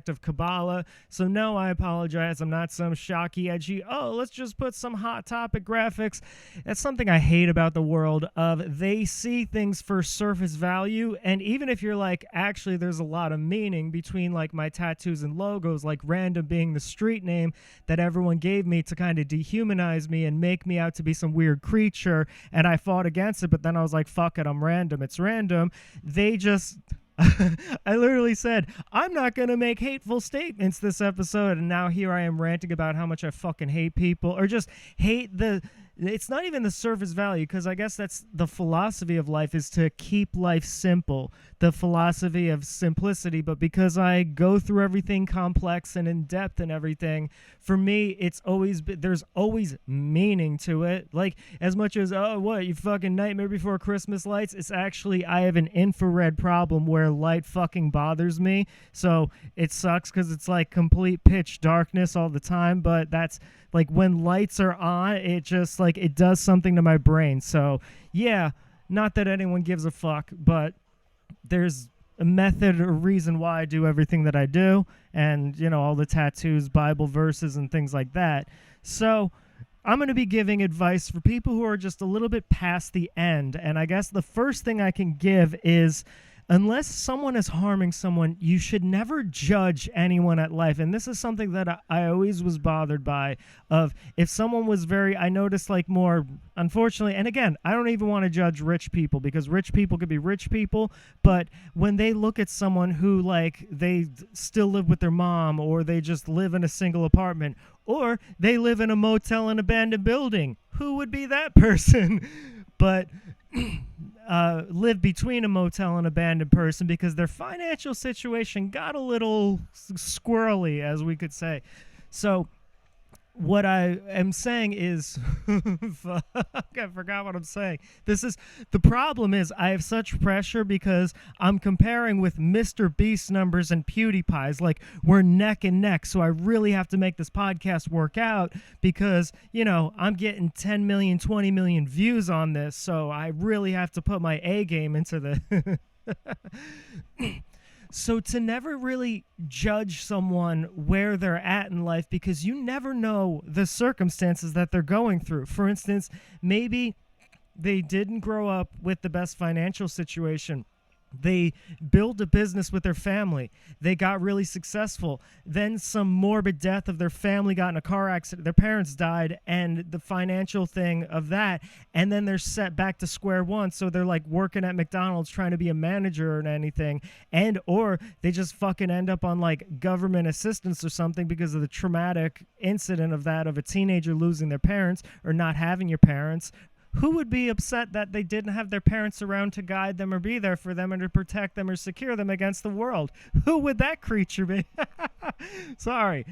of Kabbalah. So no, I apologize. I'm not some shocky, edgy, let's just put some hot topic graphics. That's something I hate about the world of they see things for surface value. And even if you're like, actually, there's a lot of meaning between like my tattoos and logos, like RanDoM being the street name that everyone gave me to kind of dehumanize me and make me out to be some weird creature. And I fought against it, but then I was like, fuck it, I'm RanDoM. It's RanDoM. They just I literally said I'm not gonna make hateful statements this episode, and now here I am ranting about how much I fucking hate people, or just hate it's not even the surface value, because I guess that's the philosophy of life, is to keep life simple, the philosophy of simplicity. But because I go through everything complex and in depth and everything, for me, there's always meaning to it. Like, as much as, what, you fucking Nightmare Before Christmas lights? It's actually, I have an infrared problem where light fucking bothers me. So it sucks because it's like complete pitch darkness all the time. But that's like when lights are on, it just like it does something to my brain. So yeah, not that anyone gives a fuck, but there's a method or reason why I do everything that I do, and all the tattoos, Bible verses, and things like that. So I'm going to be giving advice for people who are just a little bit past the end. And I guess the first thing I can give is, unless someone is harming someone, you should never judge anyone at life. And this is something that I always was bothered by, of if someone was I noticed like more, unfortunately, and again, I don't even want to judge rich people, because rich people could be rich people, but when they look at someone who like they still live with their mom, or they just live in a single apartment, or they live in a motel in an abandoned building, who would be that person? But live between a motel and abandoned person because their financial situation got a little squirrely, as we could say. So what I am saying is, fuck, I forgot what I'm saying. The problem is I have such pressure because I'm comparing with Mr. Beast numbers and PewDiePie's. Like, we're neck and neck. So I really have to make this podcast work out because, I'm getting 10 million, 20 million views on this. So I really have to put my A game into the... So to never really judge someone where they're at in life, because you never know the circumstances that they're going through. For instance, maybe they didn't grow up with the best financial situation. They built a business with their family. They got really successful. Then some morbid death of their family got in a car accident. Their parents died, and the financial thing of that. And then they're set back to square one. So they're like working at McDonald's trying to be a manager or anything. Or they just fucking end up on like government assistance or something because of the traumatic incident of a teenager losing their parents or not having your parents. Who would be upset that they didn't have their parents around to guide them or be there for them and to protect them or secure them against the world? Who would that creature be? Sorry.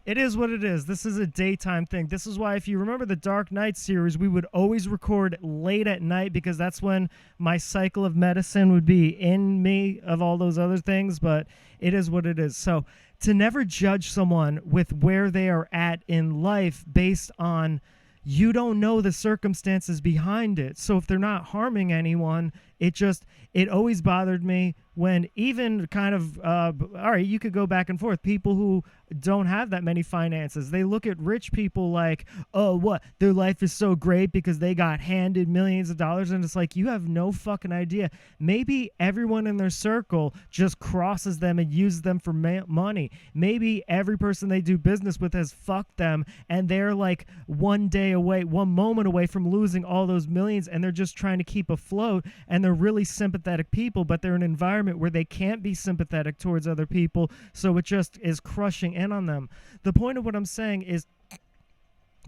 It is what it is. This is a daytime thing. This is why, if you remember the Dark Knight series, we would always record late at night because that's when my cycle of medicine would be in me, of all those other things. But it is what it is. So to never judge someone with where they are at in life based on, you don't know the circumstances behind it. So if they're not harming anyone, it always bothered me when even kind of, all right, you could go back and forth. People who don't have that many finances, they look at rich people like, oh, what? Their life is so great because they got handed millions of dollars. And it's like, you have no fucking idea. Maybe everyone in their circle just crosses them and uses them for money. Maybe every person they do business with has fucked them, and they're like one moment away from losing all those millions, and they're just trying to keep afloat, and they're really sympathetic people, but they're in an environment environment where they can't be sympathetic towards other people, so it just is crushing in on them. The point of what I'm saying is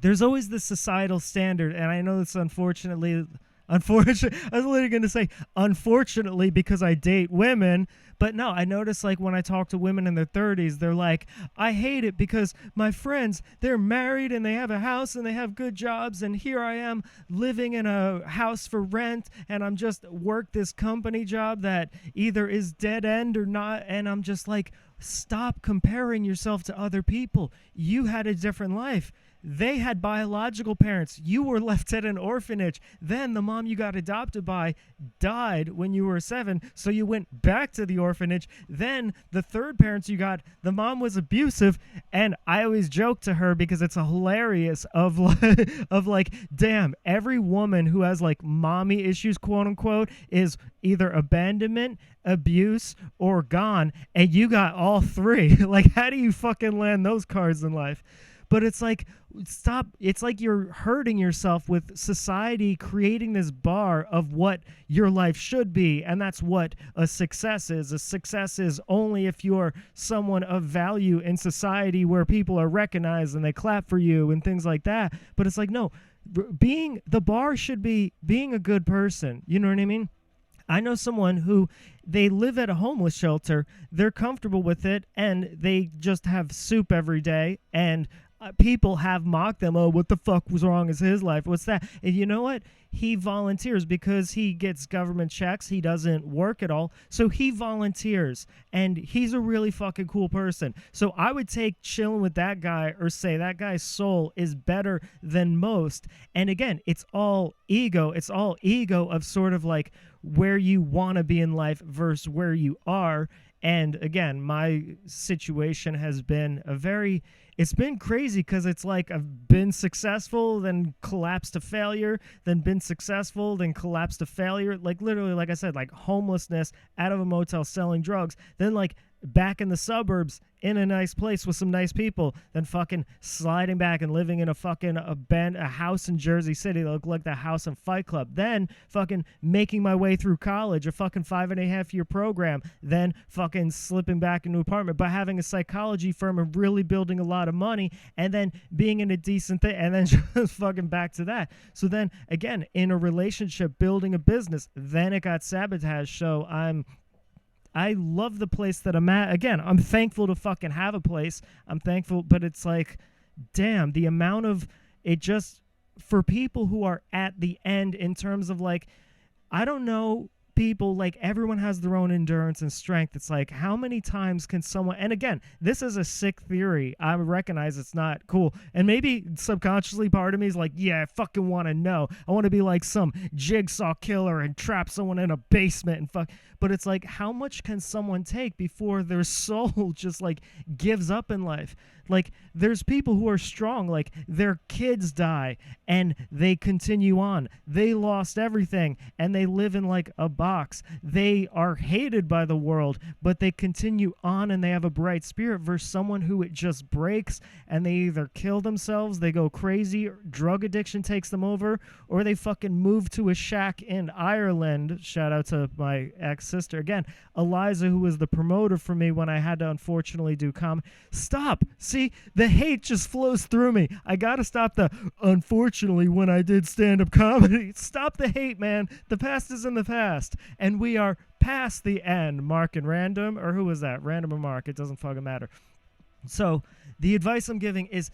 there's always this societal standard, and I know it's unfortunately, I was literally going to say unfortunately because I date women, but no, I notice like when I talk to women in their 30s, they're like, I hate it because my friends, they're married and they have a house and they have good jobs, and here I am living in a house for rent, and I'm just work this company job that either is dead end or not, and I'm just like, stop comparing yourself to other people. You had a different life. They had biological parents. You were left at an orphanage. Then the mom you got adopted by died when you were 7, so you went back to the orphanage. Then the third parents you got, the mom was abusive, and I always joke to her because it's hilarious of like, damn, every woman who has like mommy issues, quote unquote, is either abandonment, abuse, or gone, and you got all three. Like, how do you fucking land those cards in life? But it's like, stop. It's like you're hurting yourself with society creating this bar of what your life should be. And that's what a success is. A success is only if you're someone of value in society where people are recognized and they clap for you and things like that. But it's like, no, the bar should be being a good person. You know what I mean? I know someone who they live at a homeless shelter. They're comfortable with it, and they just have soup every day, and people have mocked them. Oh, what the fuck was wrong with his life? What's that? And you know what? He volunteers because he gets government checks. He doesn't work at all. So he volunteers, and he's a really fucking cool person. So I would take chilling with that guy, or say that guy's soul is better than most. And again, it's all ego. It's all ego of sort of like where you want to be in life versus where you are. And again, my situation has been it's been crazy because it's like I've been successful, then collapsed to failure, then been successful, then collapsed to failure. Like literally, like I said, like homelessness, out of a motel selling drugs, then like back in the suburbs in a nice place with some nice people, then fucking sliding back and living in a fucking a house in Jersey City that looked like the house in Fight Club, then fucking making my way through college, a fucking 5.5-year program, then fucking slipping back into an apartment, but having a psychology firm and really building a lot of money, and then being in a decent thing, and then just fucking back to that. So then again, in a relationship, building a business, then it got sabotaged. So I love the place that I'm at. Again, I'm thankful to fucking have a place. I'm thankful, but it's like, damn, the amount of it just for people who are at the end in terms of like, I don't know, people, like everyone has their own endurance and strength. It's like, how many times can someone, and again, this is a sick theory. I recognize it's not cool. And maybe subconsciously part of me is like, yeah, I fucking want to know. I want to be like some jigsaw killer and trap someone in a basement and fuck. But it's like, how much can someone take before their soul just like gives up in life? Like, there's people who are strong, like their kids die and they continue on. They lost everything and they live in like a box. They are hated by the world, but they continue on and they have a bright spirit, versus someone who it just breaks and they either kill themselves, they go crazy, drug addiction takes them over, or they fucking move to a shack in Ireland. Shout out to my ex-sister. Again, Eliza, who was the promoter for me when I had to unfortunately do comedy. Stop. See, the hate just flows through me. I gotta stop the unfortunately when I did stand-up comedy. Stop the hate, man. The past is in the past, and we are past the end. Mark and Random, or who was that? Random or Mark? It doesn't fucking matter. So the advice I'm giving is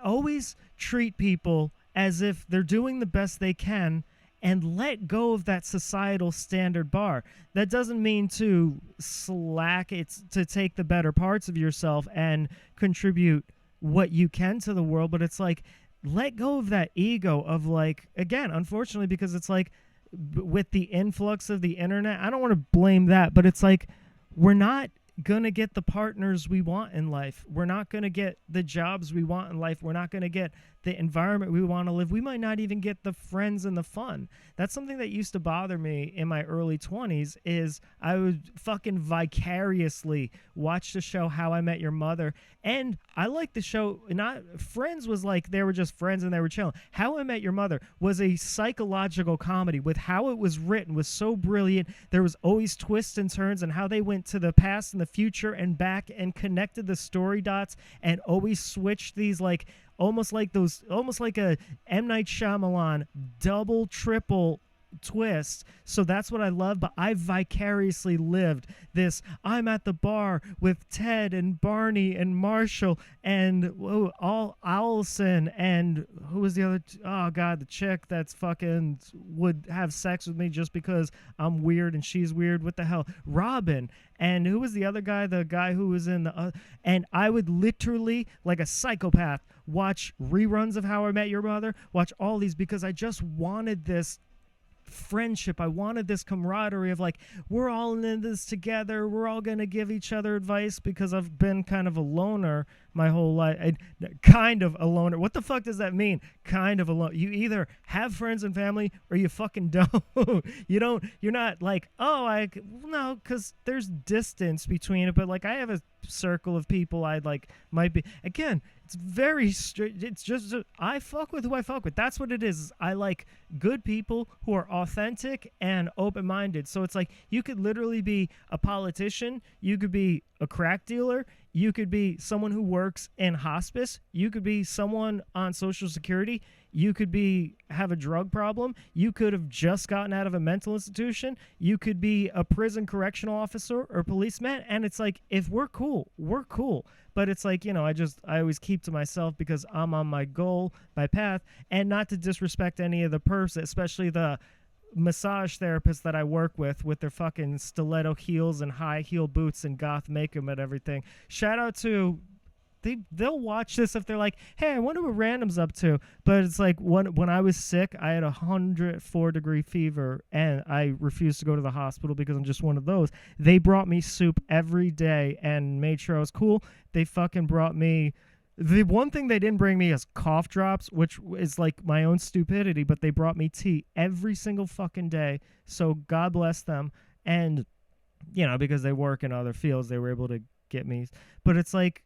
always treat people as if they're doing the best they can, and let go of that societal standard bar. That doesn't mean to slack. It's to take the better parts of yourself and contribute what you can to the world. But it's like, let go of that ego of like, again, unfortunately, because it's like with the influx of the internet, I don't want to blame that, but it's like, we're not gonna get the partners we want in life. We're not gonna get the jobs we want in life. We're not gonna get the environment we want to live. We might not even get the friends and the fun. That's something that used to bother me in my early 20s is I would fucking vicariously watch the show How I Met Your Mother. And I liked the show. Not Friends was like they were just friends and they were chilling. How I Met Your Mother was a psychological comedy with how it was written was so brilliant. There was always twists and turns and how they went to the past and the future and back and connected the story dots and always switched these like almost like a M. Night Shyamalan double, triple twist. So that's what I love, but I vicariously lived this. I'm at the bar with Ted and Barney and Marshall and all Allison and who was the other oh god, the chick that's fucking would have sex with me just because I'm weird and she's weird. What the hell? Robin. And who was the other guy? The guy who was in the and I would literally like a psychopath watch reruns of How I Met Your Mother, watch all these because I just wanted this friendship. I wanted this camaraderie of like, we're all in this together. We're all going to give each other advice because I've been kind of a loner my whole life. Kind of a loner. What the fuck does that mean? Kind of a loner. You either have friends and family or you fucking don't. You're not like, no, because there's distance between it. But like, I have a circle of people I like might be, again, it's very straight. It's just I fuck with who I fuck with. That's what it is. I like good people who are authentic and open-minded. So it's like you could literally be a politician. You could be a crack dealer. You could be someone who works in hospice. You could be someone on Social Security. You could have a drug problem. You could have just gotten out of a mental institution. You could be a prison correctional officer or policeman. And it's like, if we're cool, we're cool. But it's like, I always keep to myself because I'm on my goal, my path, and not to disrespect any of the person, especially the massage therapists that I work with their fucking stiletto heels and high heel boots and goth makeup and everything. Shout out to they'll watch this if they're like, hey, I wonder what RanDoM's up to. But it's like when I was sick, I had 104-degree fever and I refused to go to the hospital because I'm just one of those. They brought me soup every day and made sure I was cool. They fucking brought me. The one thing they didn't bring me is cough drops, which is like my own stupidity, but they brought me tea every single fucking day. So God bless them. And, because they work in other fields, they were able to get me. But it's like,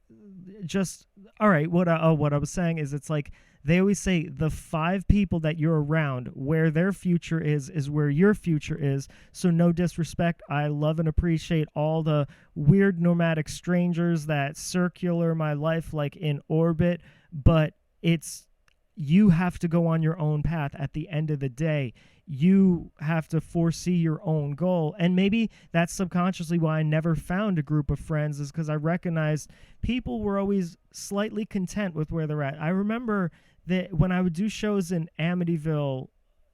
just, all right, what I was saying is it's like, they always say the 5 people that you're around, where their future is where your future is. So no disrespect. I love and appreciate all the weird nomadic strangers that circular my life like in orbit, but you have to go on your own path at the end of the day. You have to foresee your own goal. And maybe that's subconsciously why I never found a group of friends, is because I recognized people were always slightly content with where they're at. I remember that when I would do shows in Amityville,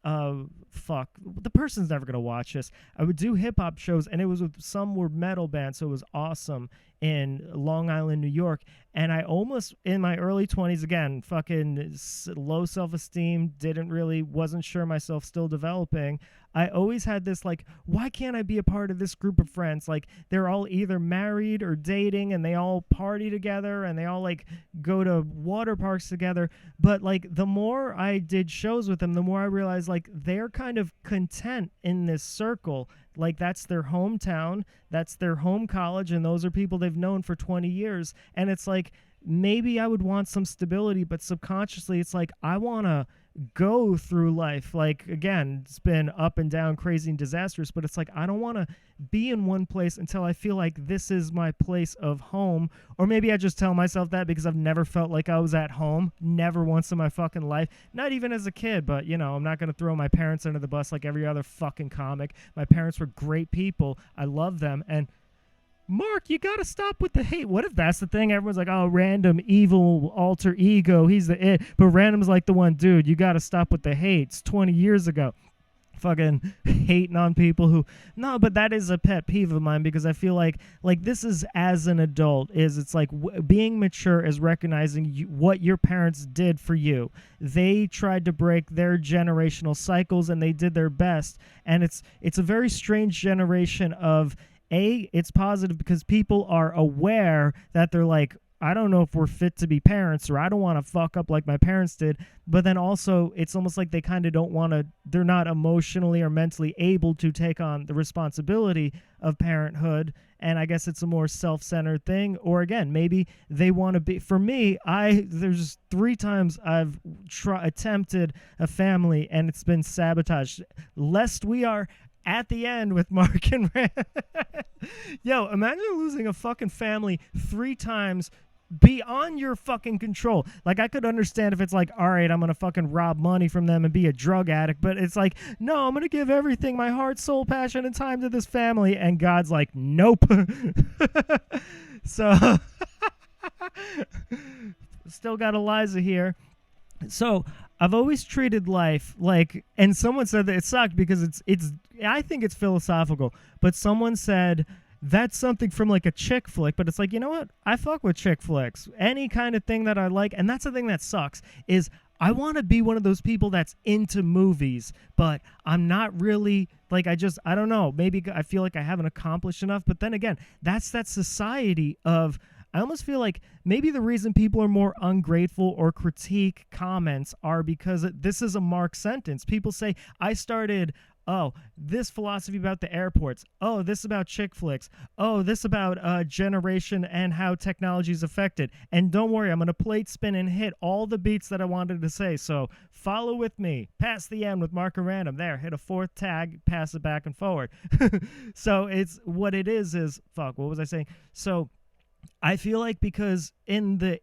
the person's never going to watch this. I would do hip-hop shows, and it was with some were metal bands, so it was awesome, in Long Island, New York. And I almost, in my early 20s, again, fucking low self-esteem, wasn't sure myself, still developing. I always had this, like, why can't I be a part of this group of friends? Like, they're all either married or dating, and they all party together, and they all, like, go to water parks together. But, like, the more I did shows with them, the more I realized, like, they're kind of content in this circle. Like, that's their hometown, that's their home college, and those are people they've known for 20 years. And it's like, maybe I would want some stability, but subconsciously it's like, I want to go through life. Like, again, it's been up and down, crazy and disastrous, but it's like, I don't want to be in one place until I feel like this is my place of home. Or maybe I just tell myself that because I've never felt like I was at home, never once in my fucking life, not even as a kid. But, I'm not going to throw my parents under the bus like every other fucking comic. My parents were great people. I love them. And Mark, you gotta stop with the hate. What if that's the thing? Everyone's like, oh, RanDoM, evil, alter ego, he's the it. But RanDoM's like the one, dude, you gotta stop with the hate. It's 20 years ago. Fucking hating on people who... No, but that is a pet peeve of mine, because I feel like this is, as an adult, it's like being mature is recognizing what your parents did for you. They tried to break their generational cycles, and they did their best. And it's a very strange generation of it's positive because people are aware that they're like, I don't know if we're fit to be parents, or I don't want to fuck up like my parents did. But then also it's almost like they kind of don't want to, they're not emotionally or mentally able to take on the responsibility of parenthood. And I guess it's a more self-centered thing. Or again, maybe they want to be, for me, there's 3 times I've attempted a family and it's been sabotaged, lest we are at the end with Mark and Rand. Yo, imagine losing a fucking family 3 times beyond your fucking control. Like, I could understand if it's like, all right, I'm gonna fucking rob money from them and be a drug addict, but it's like, no, I'm gonna give everything, my heart, soul, passion, and time to this family, and God's like, nope. So still got Eliza here. So I've always treated life like, and someone said that it sucked because it's I think it's philosophical, but someone said that's something from like a chick flick, but it's like, you know what? I fuck with chick flicks. Any kind of thing that I like, and that's the thing that sucks, is I want to be one of those people that's into movies, but I'm not really, like, I don't know, maybe I feel like I haven't accomplished enough, but then again, that's that society of, I almost feel like maybe the reason people are more ungrateful or critique comments are because this is a Mark sentence. People say, I started, this philosophy about the airports. Oh, this about chick flicks. Oh, this about generation and how technology is affected. And don't worry, I'm going to plate spin and hit all the beats that I wanted to say. So follow with me. Past the end with Mark and RanDoM. There, hit a 4th tag, pass it back and forward. So it's what it is, fuck, what was I saying? So I feel like because in the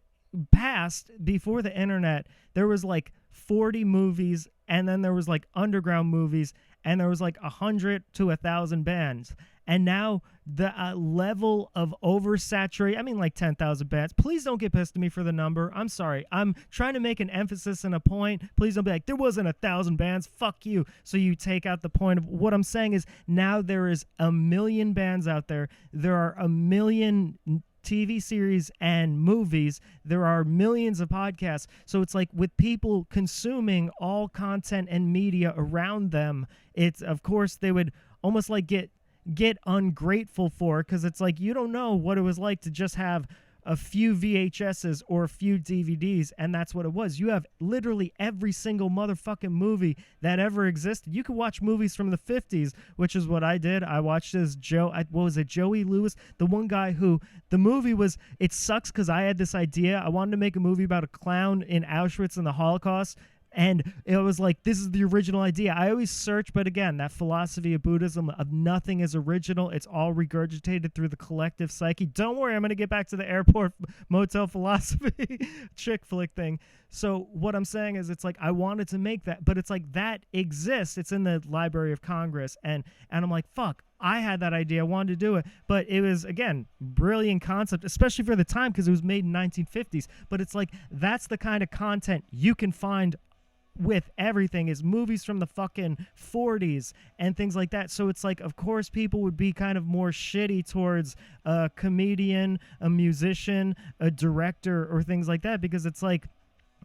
past, before the internet, there was like 40 movies, and then there was like underground movies, and there was like 100 to 1,000 bands. And now the level of oversaturation, I mean like 10,000 bands. Please don't get pissed at me for the number. I'm sorry. I'm trying to make an emphasis and a point. Please don't be like, there wasn't 1,000 bands. Fuck you. So you take out the point of what I'm saying is now there is 1 million bands out there. There are 1 million TV series and movies. There are millions of podcasts. So it's like with people consuming all content and media around them, it's, of course, they would almost like get ungrateful for it, because it's like you don't know what it was like to just have a few VHSs or a few DVDs, and that's what it was. You have literally every single motherfucking movie that ever existed. You could watch movies from the 50s, which is what I did. I watched this what was it, Joey Lewis? The one guy who, the movie was, it sucks because I had this idea. I wanted to make a movie about a clown in Auschwitz and the Holocaust, and it was like, this is the original idea. I always search, but again, that philosophy of Buddhism of nothing is original. It's all regurgitated through the collective psyche. Don't worry, I'm going to get back to the airport motel philosophy chick flick thing. So what I'm saying is, it's like I wanted to make that, but it's like that exists. It's in the Library of Congress, and I'm like, fuck, I had that idea. I wanted to do it, but it was, again, brilliant concept, especially for the time because it was made in 1950s. But it's like that's the kind of content you can find with everything, is movies from the fucking 40s and things like that. So it's like, of course, people would be kind of more shitty towards a comedian, a musician, a director, or things like that, because it's like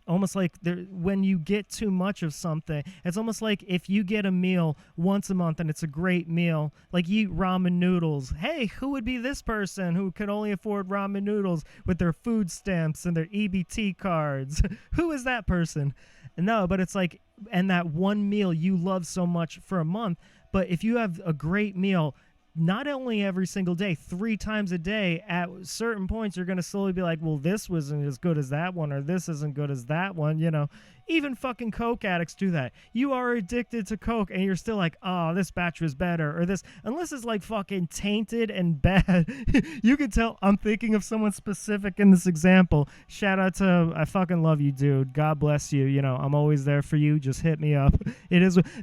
almost like when you get too much of something, it's almost like if you get a meal once a month and it's a great meal, like you eat ramen noodles. Hey, who would be this person who could only afford ramen noodles with their food stamps and their EBT cards? Who is that person? No, but it's like, and that one meal you love so much for a month, but if you have a great meal, not only every single day, 3 times a day, at certain points, you're going to slowly be like, well, this wasn't as good as that one, or this isn't good as that one, you know. Even fucking Coke addicts do that. You are addicted to Coke, and you're still like, oh, this batch was better, or this, unless it's like fucking tainted and bad. You can tell I'm thinking of someone specific in this example. Shout out to, I fucking love you, dude. God bless you. You know, I'm always there for you. Just hit me up.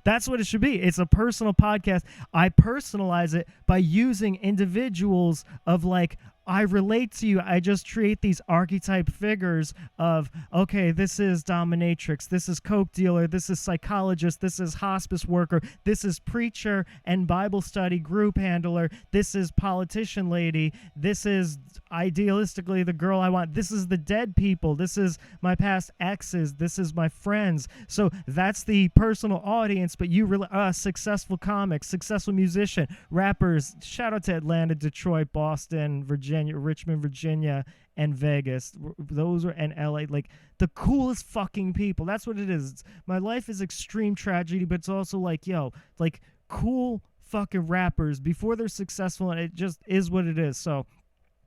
That's what it should be. It's a personal podcast. I personalize it by using individuals of like, I relate to you. I just create these archetype figures of, okay, this is dominatrix, this is coke dealer, this is psychologist, this is hospice worker, this is preacher and Bible study group handler, this is politician lady, this is idealistically the girl I want, this is the dead people, this is my past exes, this is my friends. So that's the personal audience, but you really, successful comics, successful musician, rappers, shout out to Atlanta, Detroit, Boston, Virginia, Richmond, Virginia, and Vegas. Those are, and LA, like the coolest fucking people. That's what it is. My life is extreme tragedy, but it's also like, yo, like cool fucking rappers before they're successful, and it just is what it is. So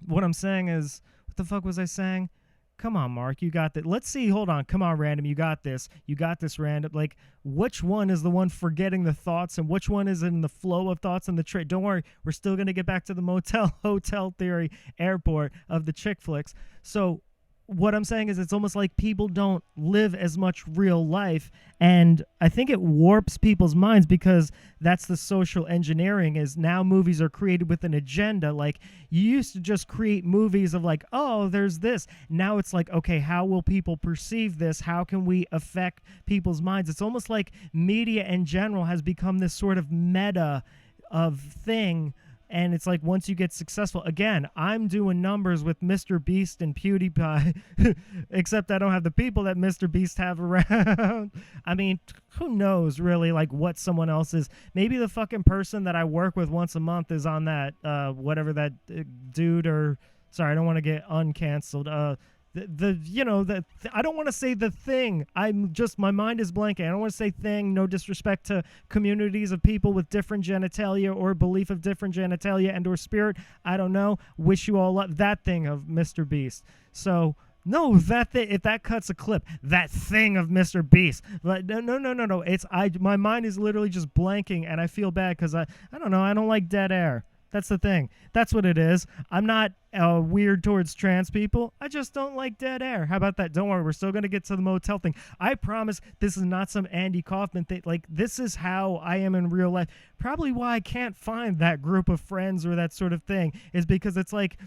what I'm saying is, what the fuck was I saying? Come on, Mark, you got that. Let's see. Hold on. Come on, Random. You got this. You got this, Random. Like, which one is the one forgetting the thoughts and which one is in the flow of thoughts and the trade? Don't worry. We're still going to get back to the motel, hotel theory, airport of the chick flicks. So what I'm saying is it's almost like people don't live as much real life, and I think it warps people's minds because that's the social engineering. Is now movies are created with an agenda. Like, you used to just create movies of like, oh, there's this. Now it's like, okay, how will people perceive this? How can we affect people's minds? It's almost like media in general has become this sort of meta of thing. And it's like, once you get successful, again, I'm doing numbers with Mr. Beast and PewDiePie, except I don't have the people that Mr. Beast have around. I mean, who knows really, like, what someone else is. Maybe the fucking person that I work with once a month is on that, whatever that dude, or, sorry, I don't want to get uncanceled, I don't want to say the thing. I'm just, my mind is blanking. I don't want to say thing. No disrespect to communities of people with different genitalia or belief of different genitalia and or spirit. I don't know. Wish you all luck. That thing of Mr. Beast. So no, that thing, if that cuts a clip, that thing of Mr. Beast. But no. It's my mind is literally just blanking, and I feel bad because I don't know. I don't like dead air. That's the thing. That's what it is. I'm not weird towards trans people. I just don't like dead air. How about that? Don't worry. We're still going to get to the motel thing. I promise this is not some Andy Kaufman thing. Like, this is how I am in real life. Probably why I can't find that group of friends or that sort of thing is because it's like,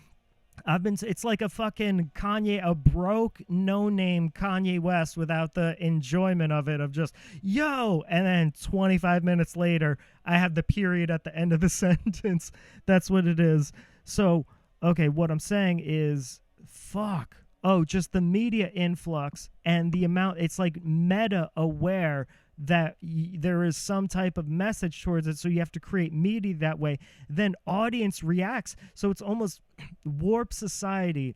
it's like a fucking Kanye, a broke, no-name Kanye West without the enjoyment of it, of just, yo, and then 25 minutes later, I have the period at the end of the sentence. That's what it is. So, okay, what I'm saying is, fuck. Oh, just the media influx and the amount, it's like meta-aware that there is some type of message towards it, so you have to create media that way. Then audience reacts, so it's almost warped society.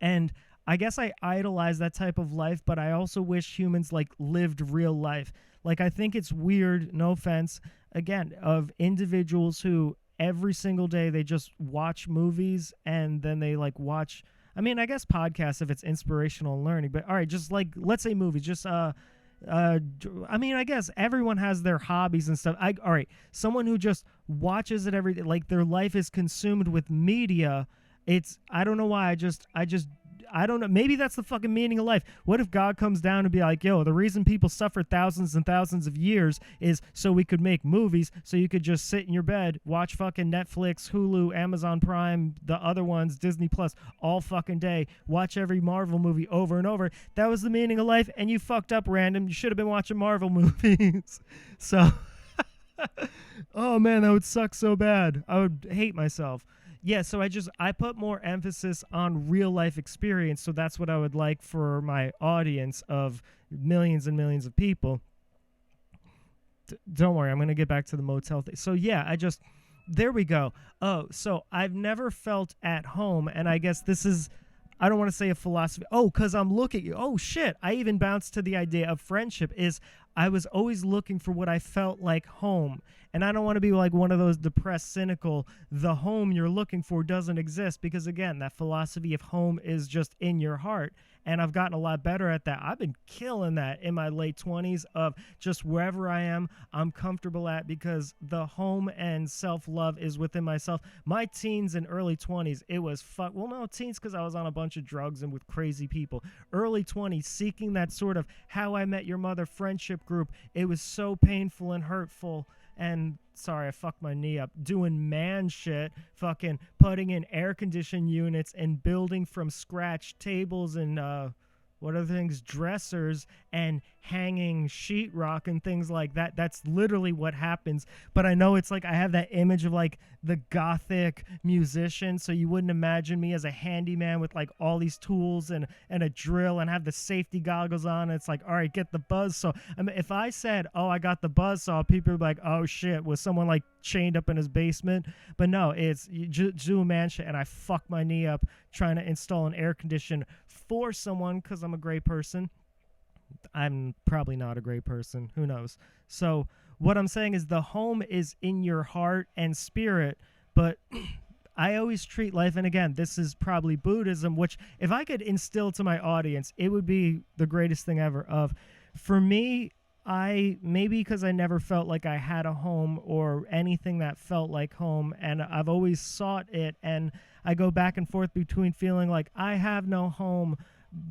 And I guess I idolize that type of life, but I also wish humans like lived real life. Like, I think it's weird, no offense, again, of individuals who every single day they just watch movies and then they like watch, I mean, I guess podcasts if it's inspirational and learning, but all right, just like, let's say movies, just I mean, I guess everyone has their hobbies and stuff. All right, someone who just watches it every day, like their life is consumed with media. I don't know why. I don't know. Maybe that's the fucking meaning of life. What if God comes down and be like, yo, the reason people suffer thousands and thousands of years is so we could make movies, so you could just sit in your bed, watch fucking Netflix, Hulu, Amazon Prime, the other ones, Disney Plus, all fucking day, watch every Marvel movie over and over. That was the meaning of life, and you fucked up, Random. You should have been watching Marvel movies. So, oh man, that would suck so bad. I would hate myself. Yeah, so I put more emphasis on real life experience, so that's what I would like for my audience of millions and millions of people. Don't worry, I'm going to get back to the motel thing. So yeah, there we go. Oh, so I've never felt at home, and I guess this is, I don't want to say a philosophy. Oh, because I'm looking, oh shit, I even bounced to the idea of friendship is I was always looking for what I felt like home. And I don't want to be like one of those depressed, cynical, the home you're looking for doesn't exist, because again, that philosophy of home is just in your heart. And I've gotten a lot better at that. I've been killing that in my late 20s of just wherever I am, I'm comfortable at, because the home and self-love is within myself. My teens and early 20s, it was teens because I was on a bunch of drugs and with crazy people. Early 20s, seeking that sort of How I Met Your Mother friendship group, it was so painful and hurtful. and sorry, I fucked my knee up, doing man shit, fucking putting in air conditioned units and building from scratch tables and what other things, dressers, and hanging sheetrock and things like that. That's literally what happens. But I know it's like I have that image of like the gothic musician, so you wouldn't imagine me as a handyman with like all these tools and a drill and have the safety goggles on. It's like, all right, get the buzzsaw. I mean, if I said, oh, I got the buzzsaw, people would be like, oh shit, was someone like chained up in his basement? But no, it's you do a man shit, and I fucked my knee up trying to install an air conditioner for someone because I'm a great person. I'm probably not a great person. Who knows? So what I'm saying is the home is in your heart and spirit, but I always treat life, and again, this is probably Buddhism, which if I could instill to my audience, it would be the greatest thing ever. For me, maybe because I never felt like I had a home or anything that felt like home, and I've always sought it, and I go back and forth between feeling like I have no home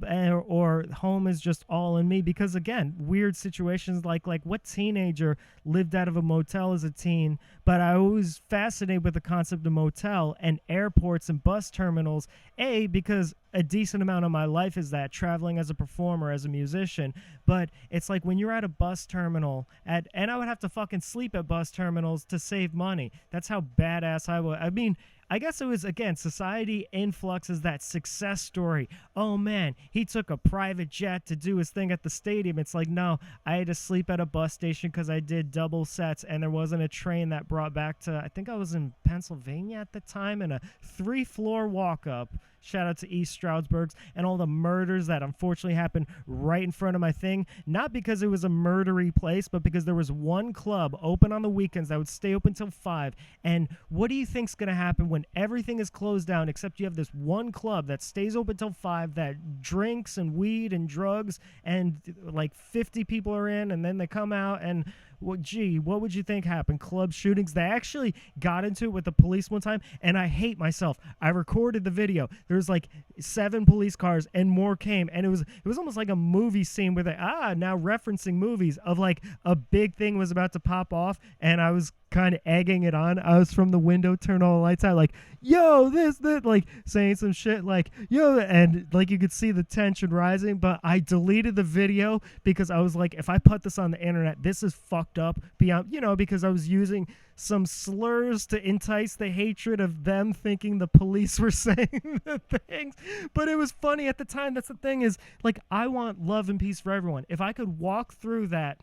or home is just all in me, because again, weird situations like what teenager lived out of a motel as a teen. But I was fascinated with the concept of motel and airports and bus terminals, because a decent amount of my life is that traveling as a performer, as a musician. But it's like when you're at a bus terminal and I would have to fucking sleep at bus terminals to save money. That's how badass I was. I mean, I guess it was, again, society influxes that success story. Oh, man, he took a private jet to do his thing at the stadium. It's like, no, I had to sleep at a bus station because I did double sets, and there wasn't a train that brought back to, I think I was in Pennsylvania at the time, in a 3-floor walk-up. Shout out to East Stroudsburg's and all the murders that unfortunately happened right in front of my thing. Not because it was a murdery place, but because there was one club open on the weekends that would stay open till 5. And what do you think's going to happen when everything is closed down except you have this one club that stays open till 5 that drinks and weed and drugs, and like 50 people are in and then they come out, and well, gee, what would you think happened? Club shootings. They actually got into it with the police one time, and I hate myself. I recorded the video. There was like 7 police cars, and more came, and it was almost like a movie scene where they now referencing movies of like a big thing was about to pop off, and I was kind of egging it on. I was from the window, turn all the lights out, like, yo, this, like saying some shit like, yo, and like you could see the tension rising. But I deleted the video because I was like, if I put this on the internet, this is fucked up beyond, because I was using some slurs to entice the hatred of them thinking the police were saying the things. But it was funny at the time. That's the thing, is like, I want love and peace for everyone. If I could walk through that,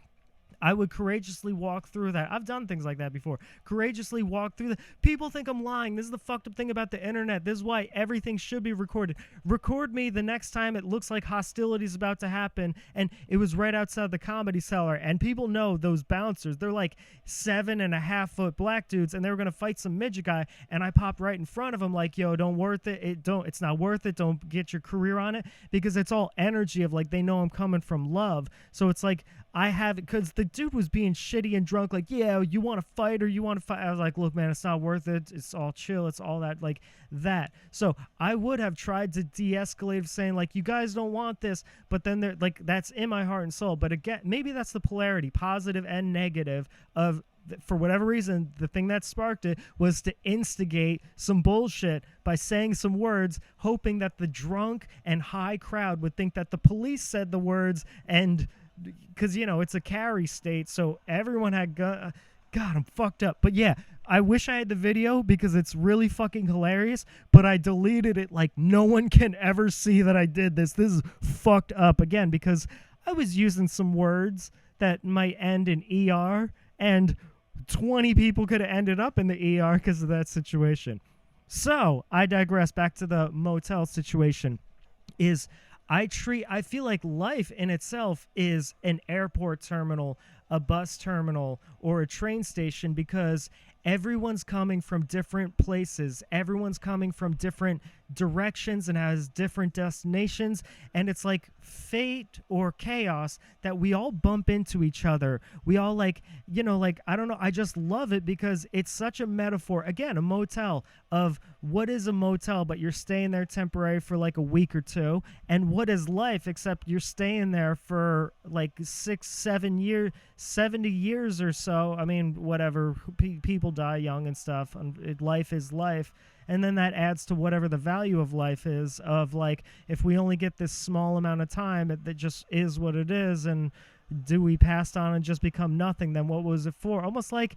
I would courageously walk through that. I've done things like that before. Courageously walk through that. People think I'm lying. This is the fucked up thing about the internet. This is why everything should be recorded. Record me the next time it looks like hostility is about to happen, and it was right outside the Comedy Cellar, and people know those bouncers. They're like 7.5-foot black dudes, and they were going to fight some midget guy, and I popped right in front of them like, yo, it's not worth it. Don't get your career on it, because it's all energy of like, they know I'm coming from love. So it's like, I have it, because the dude was being shitty and drunk, like, yeah, you want to fight or you want to fight? I was like, look, man, it's not worth it. It's all chill. It's all that, like that. So I would have tried to de-escalate, saying like, you guys don't want this, but then they're like, that's in my heart and soul. But again, maybe that's the polarity, positive and negative of, for whatever reason, the thing that sparked it was to instigate some bullshit by saying some words, hoping that the drunk and high crowd would think that the police said the words, and because, it's a carry state, so everyone had God, I'm fucked up. But yeah, I wish I had the video because it's really fucking hilarious, but I deleted it like no one can ever see that I did this. This is fucked up, again, because I was using some words that might end in ER, and 20 people could have ended up in the ER because of that situation. So I digress. Back to the motel situation. I feel like life in itself is an airport terminal, a bus terminal, or a train station, because everyone's coming from different places. Everyone's coming from different directions and has different destinations. And it's like fate or chaos that we all bump into each other. We all like, I don't know. I just love it because it's such a metaphor. Again, a motel of what is a motel, but you're staying there temporary for like a week or two. And what is life, except you're staying there for like 6, 7 years, 70 years or so. I mean, whatever. People die young and stuff. Life is life. And then that adds to whatever the value of life is, of like, if we only get this small amount of time, that just is what it is. And do we pass on and just become nothing? Then what was it for? Almost like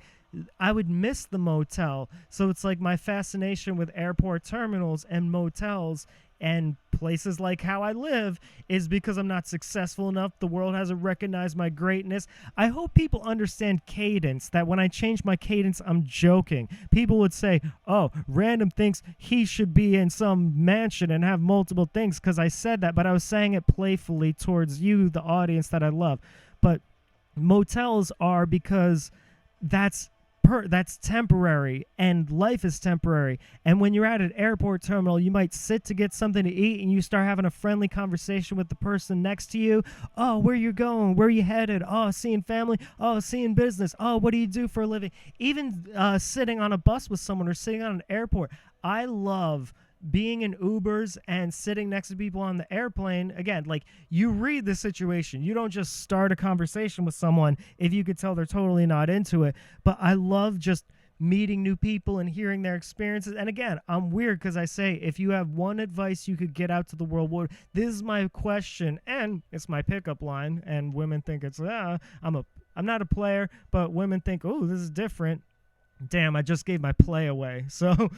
I would miss the motel. So it's like my fascination with airport terminals and motels and places like how I live is because I'm not successful enough. The world hasn't recognized my greatness. I hope people understand cadence, that when I change my cadence, I'm joking. People would say, oh, RanDoM thinks he should be in some mansion and have multiple things because I said that, but I was saying it playfully towards you, the audience that I love. But motels are because that's temporary, and life is temporary. And when you're at an airport terminal, you might sit to get something to eat and you start having a friendly conversation with the person next to you. Oh, where you going? Where you headed? Oh, seeing family. Oh, seeing business. Oh, what do you do for a living? Even sitting on a bus with someone or sitting on an airport. I love being in Ubers and sitting next to people on the airplane. Again, like, you read the situation. You don't just start a conversation with someone if you could tell they're totally not into it. But I love just meeting new people and hearing their experiences. And again, I'm weird because I say, if you have one advice you could get out to the world, this is my question, and it's my pickup line. And women think it's I'm not a player, but women think, oh, this is different. Damn, I just gave my play away. So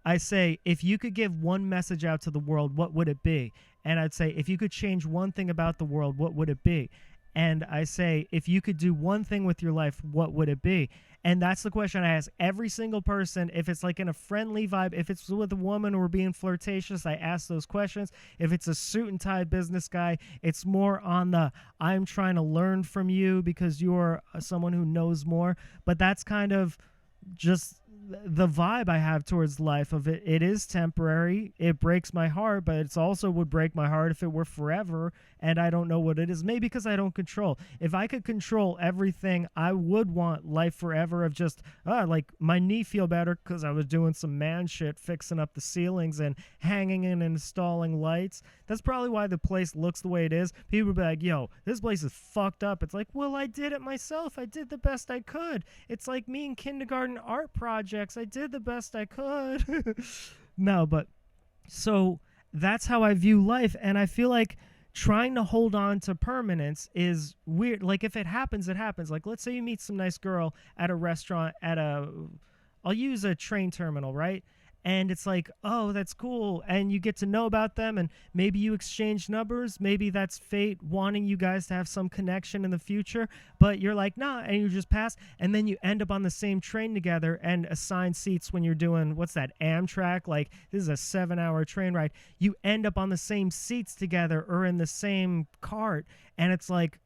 I say, if you could give one message out to the world, what would it be? And I'd say, if you could change one thing about the world, what would it be? And I say, if you could do one thing with your life, what would it be? And that's the question I ask every single person. If it's like in a friendly vibe, if it's with a woman or being flirtatious, I ask those questions. If it's a suit and tie business guy, it's more on the, I'm trying to learn from you because you're someone who knows more. But that's kind of just the vibe I have towards life of it. It is temporary. It breaks my heart, but it's also would break my heart if it were forever, and I don't know what it is. Maybe because I don't control. If I could control everything, I would want life forever of just, like my knee feel better because I was doing some man shit, fixing up the ceilings and hanging and installing lights. That's probably why the place looks the way it is. People would be like, yo, this place is fucked up. It's like, well, I did it myself. I did the best I could. It's like me in kindergarten art projects. I did the best I could. No, but so that's how I view life. And I feel like trying to hold on to permanence is weird. Like, if it happens, it happens. Like, let's say you meet some nice girl at a restaurant I'll use a train terminal, right? And it's like, oh, that's cool. And you get to know about them, and maybe you exchange numbers. Maybe that's fate wanting you guys to have some connection in the future. But you're like, nah, and you just pass. And then you end up on the same train together and assign seats when you're doing, what's that, Amtrak? Like, this is a 7-hour train ride. You end up on the same seats together or in the same cart. And it's like,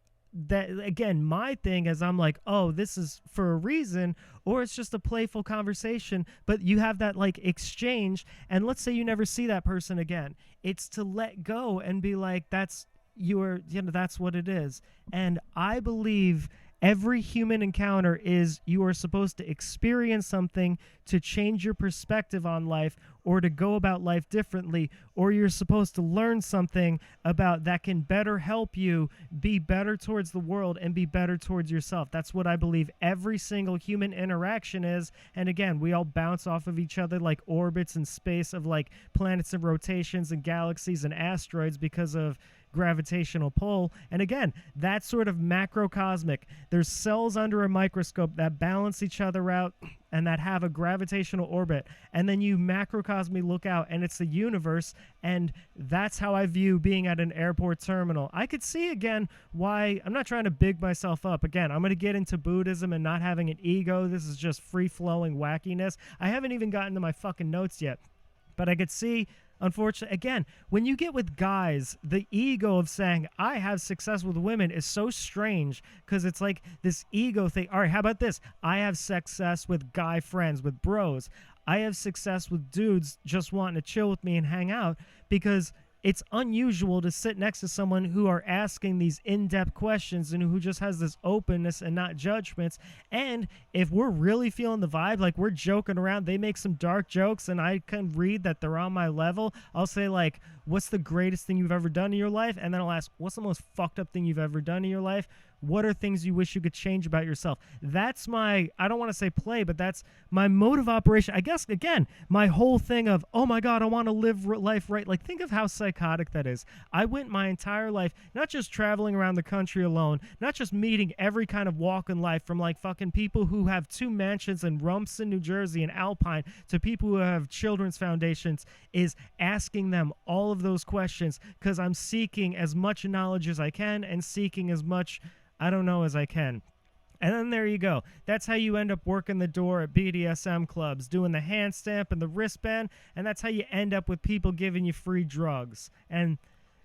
that again, my thing is, I'm like, oh, this is for a reason, or it's just a playful conversation, but you have that like exchange. And let's say you never see that person again. It's to let go and be like, that's that's what it is. And I believe every human encounter is, you are supposed to experience something to change your perspective on life, or to go about life differently, or you're supposed to learn something about that can better help you be better towards the world and be better towards yourself. That's what I believe every single human interaction is. And again, we all bounce off of each other like orbits in space of like planets and rotations and galaxies and asteroids because of gravitational pull. And again, that's sort of macrocosmic. There's cells under a microscope that balance each other out and that have a gravitational orbit. And then you macrocosmically look out and it's the universe. And that's how I view being at an airport terminal. I could see again why, I'm not trying to big myself up. Again, I'm going to get into Buddhism and not having an ego. This is just free flowing wackiness. I haven't even gotten to my fucking notes yet, but I could see unfortunately, again, when you get with guys, the ego of saying, I have success with women is so strange because it's like this ego thing. All right, how about this? I have success with guy friends, with bros. I have success with dudes just wanting to chill with me and hang out because it's unusual to sit next to someone who are asking these in-depth questions and who just has this openness and not judgments. And if we're really feeling the vibe, like we're joking around, they make some dark jokes and I can read that they're on my level, I'll say like, what's the greatest thing you've ever done in your life? And then I'll ask, what's the most fucked up thing you've ever done in your life? What are things you wish you could change about yourself? That's my, I don't want to say play, but that's my mode of operation. I guess, again, my whole thing of, oh my God, I want to live life right. Like, think of how psychotic that is. I went my entire life, not just traveling around the country alone, not just meeting every kind of walk in life from like fucking people who have 2 mansions in Rumson, New Jersey and Alpine to people who have children's foundations, is asking them all of those questions because I'm seeking as much knowledge as I can and seeking as much I don't know as I can. And then there you go. That's how you end up working the door at BDSM clubs, doing the hand stamp and the wristband, and that's how you end up with people giving you free drugs. And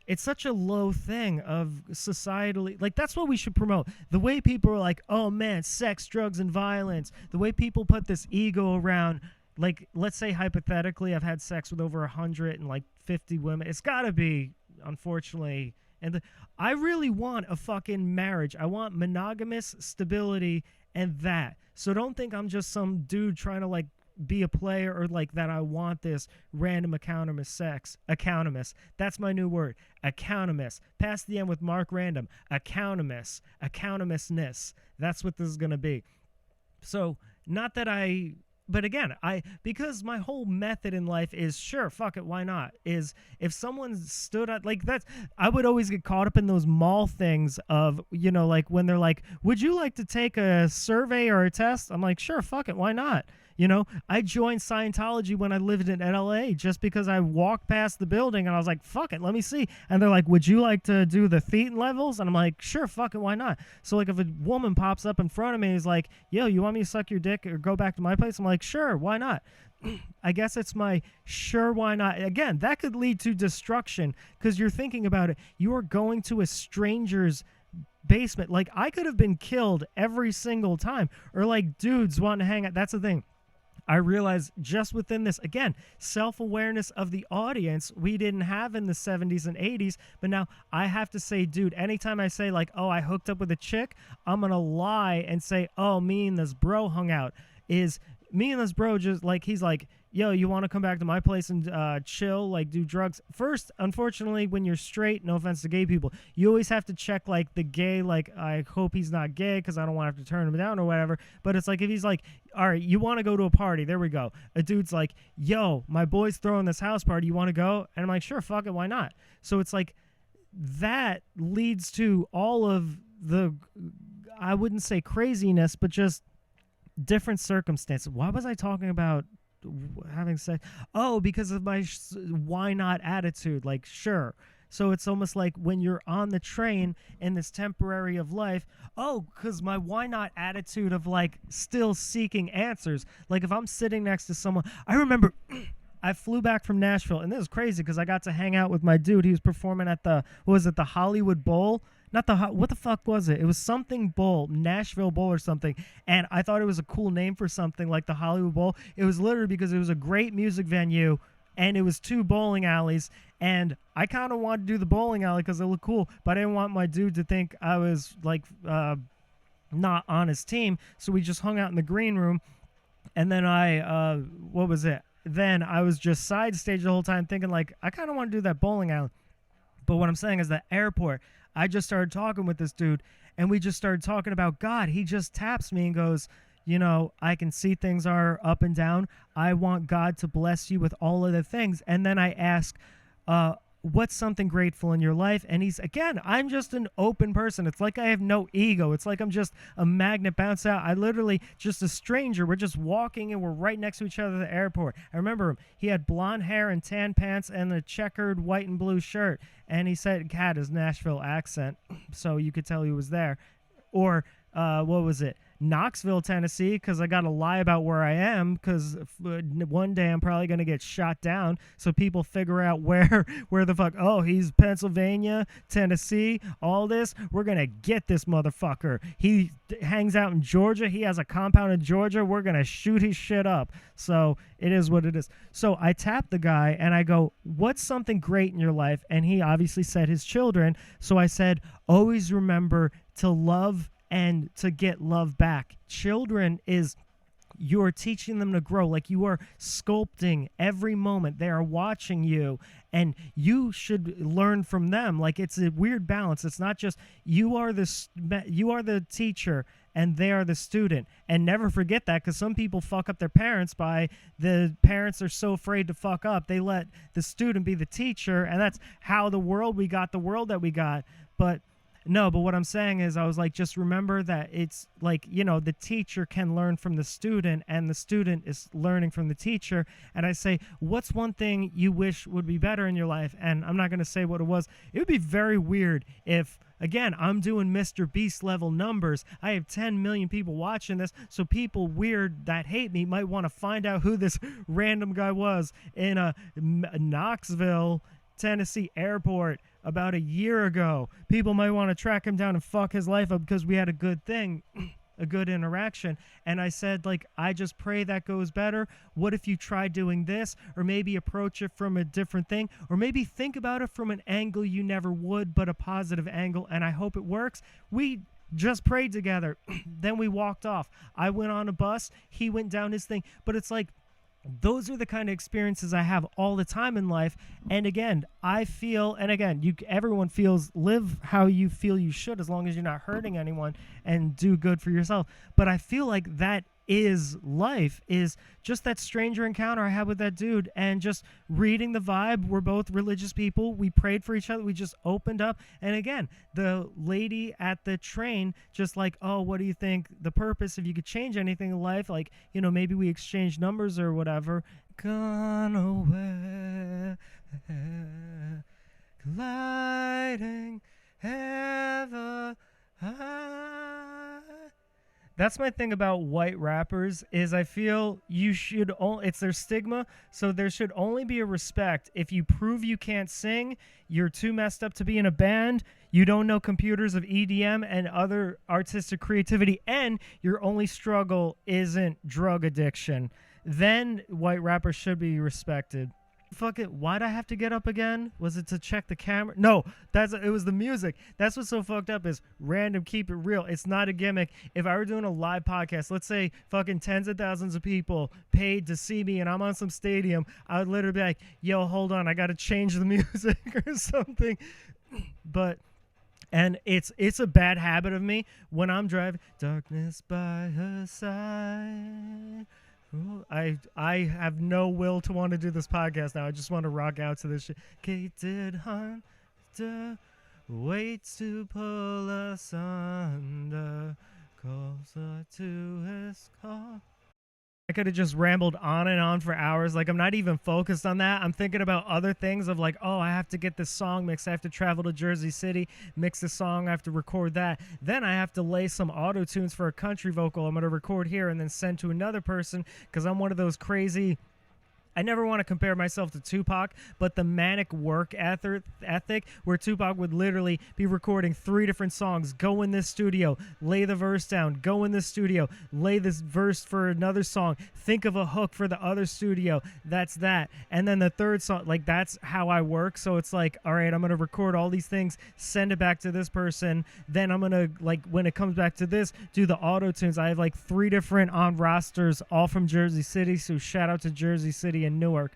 it's such a low thing of societally, like that's what we should promote. The way people are like, oh man, sex, drugs, and violence. The way people put this ego around, like let's say hypothetically I've had sex with over 150 women. It's got to be, unfortunately, and I really want a fucking marriage. I want monogamous stability and that. So don't think I'm just some dude trying to like be a player or like that. I want this random accountomous sex. Accountomous. That's my new word. Accountomous. Past the end with Mark Random. Accountomous. Accountomousness. That's what this is going to be. So not that but again, because my whole method in life is sure, fuck it, why not? Is if someone stood at like that's, I would always get caught up in those mall things of, you know, like when they're like, would you like to take a survey or a test? I'm like, sure, fuck it, why not? You know, I joined Scientology when I lived in LA just because I walked past the building and I was like, fuck it, let me see. And they're like, would you like to do the Thetan levels? And I'm like, sure, fuck it, why not? So like if a woman pops up in front of me and is like, yo, you want me to suck your dick or go back to my place? I'm like, sure, why not? I guess it's my sure, why not? Again, that could lead to destruction because you're thinking about it. You are going to a stranger's basement. Like I could have been killed every single time, or like dudes wanting to hang out. That's the thing. I realize just within this, again, self-awareness of the audience we didn't have in the 70s and 80s, but now I have to say, dude, anytime I say like, oh, I hooked up with a chick, I'm going to lie and say, oh, me and this bro hung out. Is me and this bro just like, he's like, yo, you want to come back to my place and chill, like do drugs? First, unfortunately, when you're straight, no offense to gay people, you always have to check like the gay, like I hope he's not gay because I don't want to have to turn him down or whatever. But it's like if he's like, all right, you want to go to a party, there we go. A dude's like, yo, my boy's throwing this house party, you want to go? And I'm like, sure, fuck it, why not? So it's like that leads to all of the, I wouldn't say craziness, but just different circumstances. Why was I talking about having sex? Oh, because of my why not attitude. Like, sure. So it's almost like when you're on the train in this temporary of life, oh, because my why not attitude of like still seeking answers. Like if I'm sitting next to someone, I remember I flew back from Nashville, and this is crazy because I got to hang out with my dude. He was performing at the, what was it, the Hollywood Bowl? Not the, what the fuck was it? It was something Bowl, Nashville Bowl or something. And I thought it was a cool name for something like the Hollywood Bowl. It was literally because it was a great music venue and it was 2 bowling alleys. And I kind of wanted to do the bowling alley because it looked cool, but I didn't want my dude to think I was like not on his team. So we just hung out in the green room. And then what was it? Then I was just side stage the whole time thinking like, I kind of want to do that bowling alley. But what I'm saying is the airport, I just started talking with this dude, and we just started talking about God. He just taps me and goes, you know, I can see things are up and down. I want God to bless you with all of the things. And then I ask, what's something grateful in your life? And he's, again, I'm just an open person. It's like I have no ego. It's like I'm just a magnet bounce out. I literally just a stranger. We're just walking and we're right next to each other at the airport. I remember him. He had blonde hair and tan pants and a checkered white and blue shirt. And he said, had his Nashville accent, so you could tell he was there. Or what was it? Knoxville, Tennessee, because I got to lie about where I am, because one day I'm probably going to get shot down, so people figure out where the fuck, oh, he's Pennsylvania, Tennessee, all this. We're going to get this motherfucker. He hangs out in Georgia. He has a compound in Georgia. We're going to shoot his shit up. So it is what it is. So I tap the guy, and I go, what's something great in your life? And he obviously said his children. So I said, always remember to love and to get love back. Children is, you're teaching them to grow. Like, you are sculpting every moment. They are watching you, and you should learn from them. Like, it's a weird balance. It's not just you are the teacher and they are the student. And never forget that, because some people fuck up their parents by the parents are so afraid to fuck up. They let the student be the teacher, and that's how we got the world that we got. But no, but what I'm saying is, I was like, just remember that it's like, you know, the teacher can learn from the student, and the student is learning from the teacher. And I say, what's one thing you wish would be better in your life? And I'm not going to say what it was. It would be very weird if, again, I'm doing Mr. Beast level numbers. I have 10 million people watching this, so people weird that hate me might want to find out who this random guy was in a Knoxville, Tennessee airport about a year ago. People might want to track him down and fuck his life up because we had a good thing, a good interaction. And I said, like, I just pray that goes better. What if you try doing this, or maybe approach it from a different thing, or maybe think about it from an angle you never would, but a positive angle, and I hope it works. We just prayed together. Then we walked off. I went on a bus. He went down his thing. But it's like, those are the kind of experiences I have all the time in life. And again, I feel, and again, everyone feels, live how you feel you should, as long as you're not hurting anyone, and do good for yourself. But I feel like that is life, is just that stranger encounter I had with that dude, and just reading the vibe. We're both religious people. We prayed for each other. We just opened up. And again, the lady at the train, just like, oh, what do you think the purpose, if you could change anything in life? Like, you know, maybe we exchange numbers or whatever. Gone away, gliding ever high. That's my thing about white rappers, is I feel you should only, it's their stigma, so there should only be a respect. If you prove you can't sing, you're too messed up to be in a band, you don't know computers of EDM and other artistic creativity, and your only struggle isn't drug addiction, then white rappers should be respected. Fuck it, why'd I have to get up again? Was it to check the camera? No, it was the music. That's what's so fucked up, is random, keep it real. It's not a gimmick. If I were doing a live podcast, let's say fucking tens of thousands of people paid to see me and I'm on some stadium, I would literally be like, yo, hold on, I gotta change the music or something. But, and it's a bad habit of me when I'm driving. Darkness by her side. I have no will to want to do this podcast now. I just want to rock out to this shit. Kate did hunter waits to pull us under, calls her to his call. I could have just rambled on and on for hours. Like, I'm not even focused on that. I'm thinking about other things of like, oh, I have to get this song mixed. I have to travel to Jersey City, mix the song. I have to record that. Then I have to lay some auto tunes for a country vocal. I'm going to record here and then send to another person, because I'm one of those crazy... I never want to compare myself to Tupac, but the manic work ethic where Tupac would literally be recording 3 different songs, go in this studio, lay the verse down, go in this studio, lay this verse for another song, think of a hook for the other studio, that's that. And then the third song, like, that's how I work. So it's like, all right, I'm going to record all these things, send it back to this person, then I'm going to, like, when it comes back to this, do the auto tunes. I have like 3 different on rosters, all from Jersey City, so shout out to Jersey City and Newark.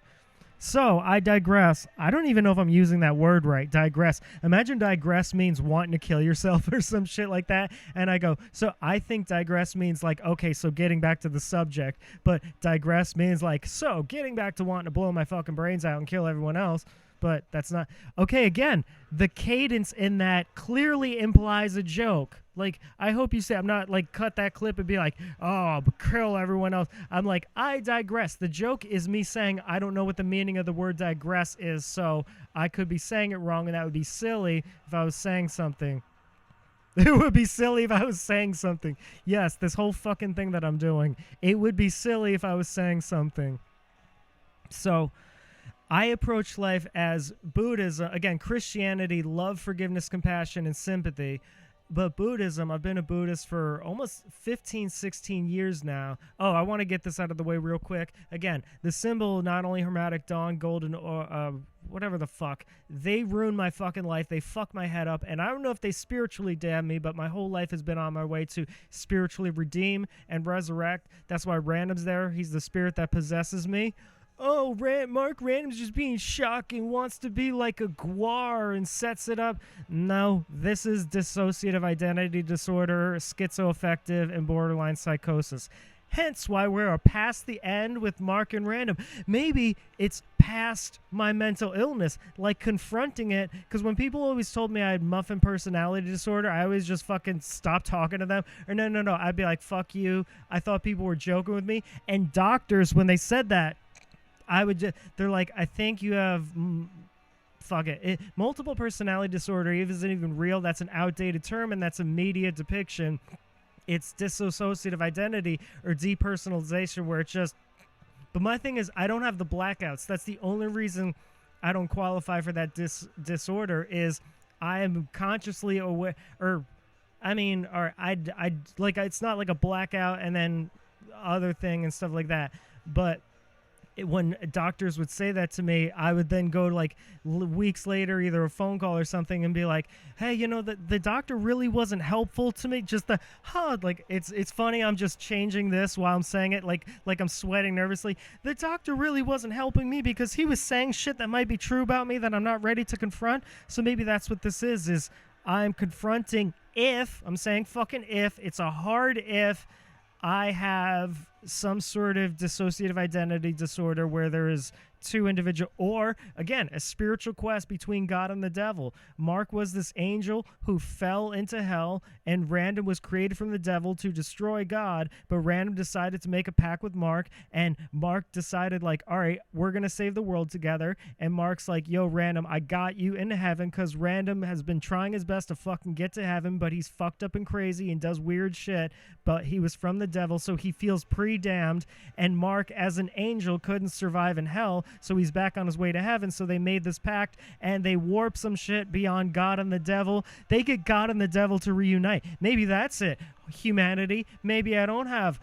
So I digress. I don't even know if I'm using that word right. Digress. Imagine digress means wanting to kill yourself or some shit like that. And I go, so I think digress means like, okay, so getting back to the subject. But digress means like, so getting back to wanting to blow my fucking brains out and kill everyone else. But that's not... Okay, again, the cadence in that clearly implies a joke. Like, I hope you say, I'm not, like, cut that clip and be like, oh, but kill everyone else. I'm like, I digress. The joke is me saying I don't know what the meaning of the word digress is, so I could be saying it wrong, and that would be silly if I was saying something. It would be silly if I was saying something. Yes, this whole fucking thing that I'm doing. It would be silly if I was saying something. So, I approach life as Buddhism, again, Christianity, love, forgiveness, compassion, and sympathy. But Buddhism, I've been a Buddhist for almost 15, 16 years now. Oh, I want to get this out of the way real quick. Again, the symbol, not only Hermetic Dawn, Golden, or whatever the fuck, they ruined my fucking life. They fucked my head up. And I don't know if they spiritually damned me, but my whole life has been on my way to spiritually redeem and resurrect. That's why RanDoM's there. He's the spirit that possesses me. Oh, Mark RanDoM's just being shocking, wants to be like a guar and sets it up. No, this is dissociative identity disorder, schizoaffective, and borderline psychosis. Hence why we're past the end with Mark and RanDoM. Maybe it's past my mental illness, like confronting it. Because when people always told me I had muffin personality disorder, I always just fucking stopped talking to them. Or no, I'd be like, fuck you. I thought people were joking with me. And doctors, when they said that, they're like, I think you have, fuck it. Multiple personality disorder isn't even real. That's an outdated term, and that's a media depiction. It's dissociative identity or depersonalization, where it's just, but my thing is, I don't have the blackouts. That's the only reason I don't qualify for that disorder is I am consciously aware, it's not like a blackout and then other thing and stuff like that. But when doctors would say that to me, I would then go like weeks later, either a phone call or something, and be like, hey, the doctor really wasn't helpful to me. Just it's funny. I'm just changing this while I'm saying it, like I'm sweating nervously. The doctor really wasn't helping me because he was saying shit that might be true about me that I'm not ready to confront. So maybe that's what this is I'm confronting if, I'm saying fucking if, it's a hard if, I have some sort of dissociative identity disorder where there is two individual, or again, a spiritual quest between God and the devil. Mark was this angel who fell into hell, and RanDoM was created from the devil to destroy God, but RanDoM decided to make a pact with Mark, and Mark decided like, all right, we're gonna save the world together. And Mark's like, yo, RanDoM, I got you into heaven, because RanDoM has been trying his best to fucking get to heaven, but he's fucked up and crazy and does weird shit, but he was from the devil, so he feels pre-damned, and Mark as an angel couldn't survive in hell, so he's back on his way to heaven. So they made this pact, and they warp some shit beyond God and the devil. They get God and the devil to reunite. Maybe that's it. Humanity. Maybe I don't have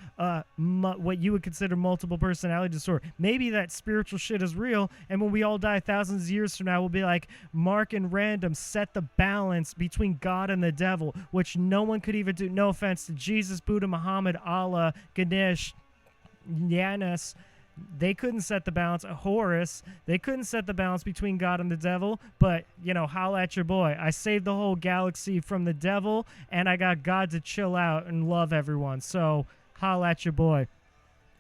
what you would consider multiple personality disorder. Maybe that spiritual shit is real, and when we all die thousands of years from now, we'll be like, Mark and RanDoM set the balance between God and the devil, which no one could even do. No offense to Jesus, Buddha, Muhammad, Allah, Ganesh, Janus. They couldn't set the balance. Horus, they couldn't set the balance between God and the devil, but, holla at your boy. I saved the whole galaxy from the devil, and I got God to chill out and love everyone. So, holla at your boy.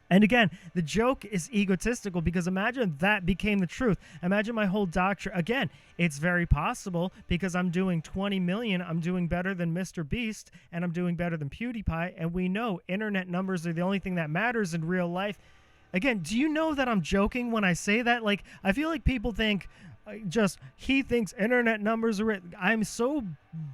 And again, the joke is egotistical, because imagine that became the truth. Imagine my whole doctrine. Again, it's very possible, because I'm doing 20 million. I'm doing better than Mr. Beast, and I'm doing better than PewDiePie. And we know internet numbers are the only thing that matters in real life. Again, do you know that I'm joking when I say that? Like, I feel like people think he thinks internet numbers are... I'm so...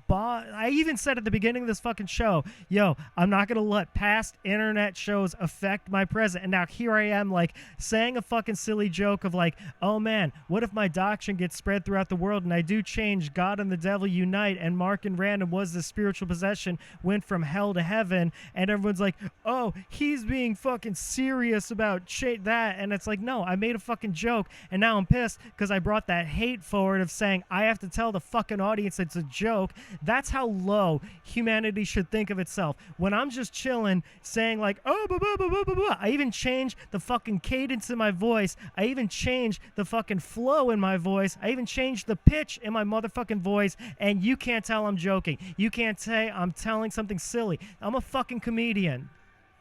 I even said at the beginning of this fucking show, yo, I'm not going to let past internet shows affect my present. And now here I am, like, saying a fucking silly joke of like, oh man, what if my doctrine gets spread throughout the world and I do change, God and the devil unite, and Mark and RanDoM was the spiritual possession, went from hell to heaven, and everyone's like, oh, he's being fucking serious about that. And it's like, no, I made a fucking joke, and now I'm pissed because I brought that hate forward of saying I have to tell the fucking audience it's a joke. That's how low humanity should think of itself. When I'm just chilling, saying like, oh, blah, blah, blah, blah, blah, blah. I even change the fucking cadence in my voice. I even change the fucking flow in my voice. I even change the pitch in my motherfucking voice, and you can't tell I'm joking. You can't say I'm telling something silly. I'm a fucking comedian.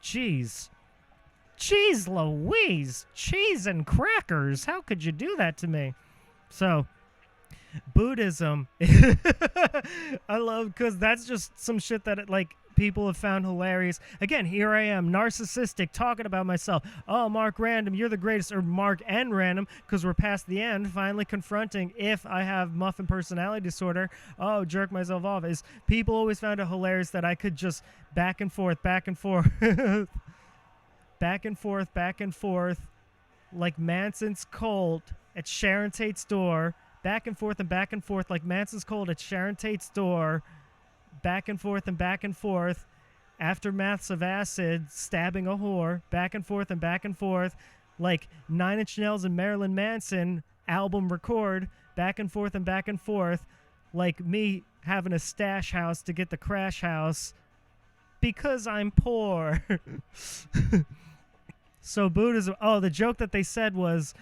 Jeez Louise. Cheese and crackers. How could you do that to me? So... Buddhism, I love, because that's just some shit that, like, people have found hilarious. Again, here I am, narcissistic, talking about myself. Oh, Mark Random, you're the greatest. Or Mark and Random, because we're past the end, finally confronting if I have muffin personality disorder. Oh, jerk myself off. Is people always found it hilarious that I could just back and forth, back and forth, back and forth, back and forth, like Manson's Colt at Sharon Tate's door, back and forth like Manson's Colt at Sharon Tate's door, back and forth, aftermaths of acid, stabbing a whore, back and forth, like 9 Inch Nails and Marilyn Manson album record, back and forth, like me having a stash house to get the crash house because I'm poor. So Buddhism, the joke that they said was,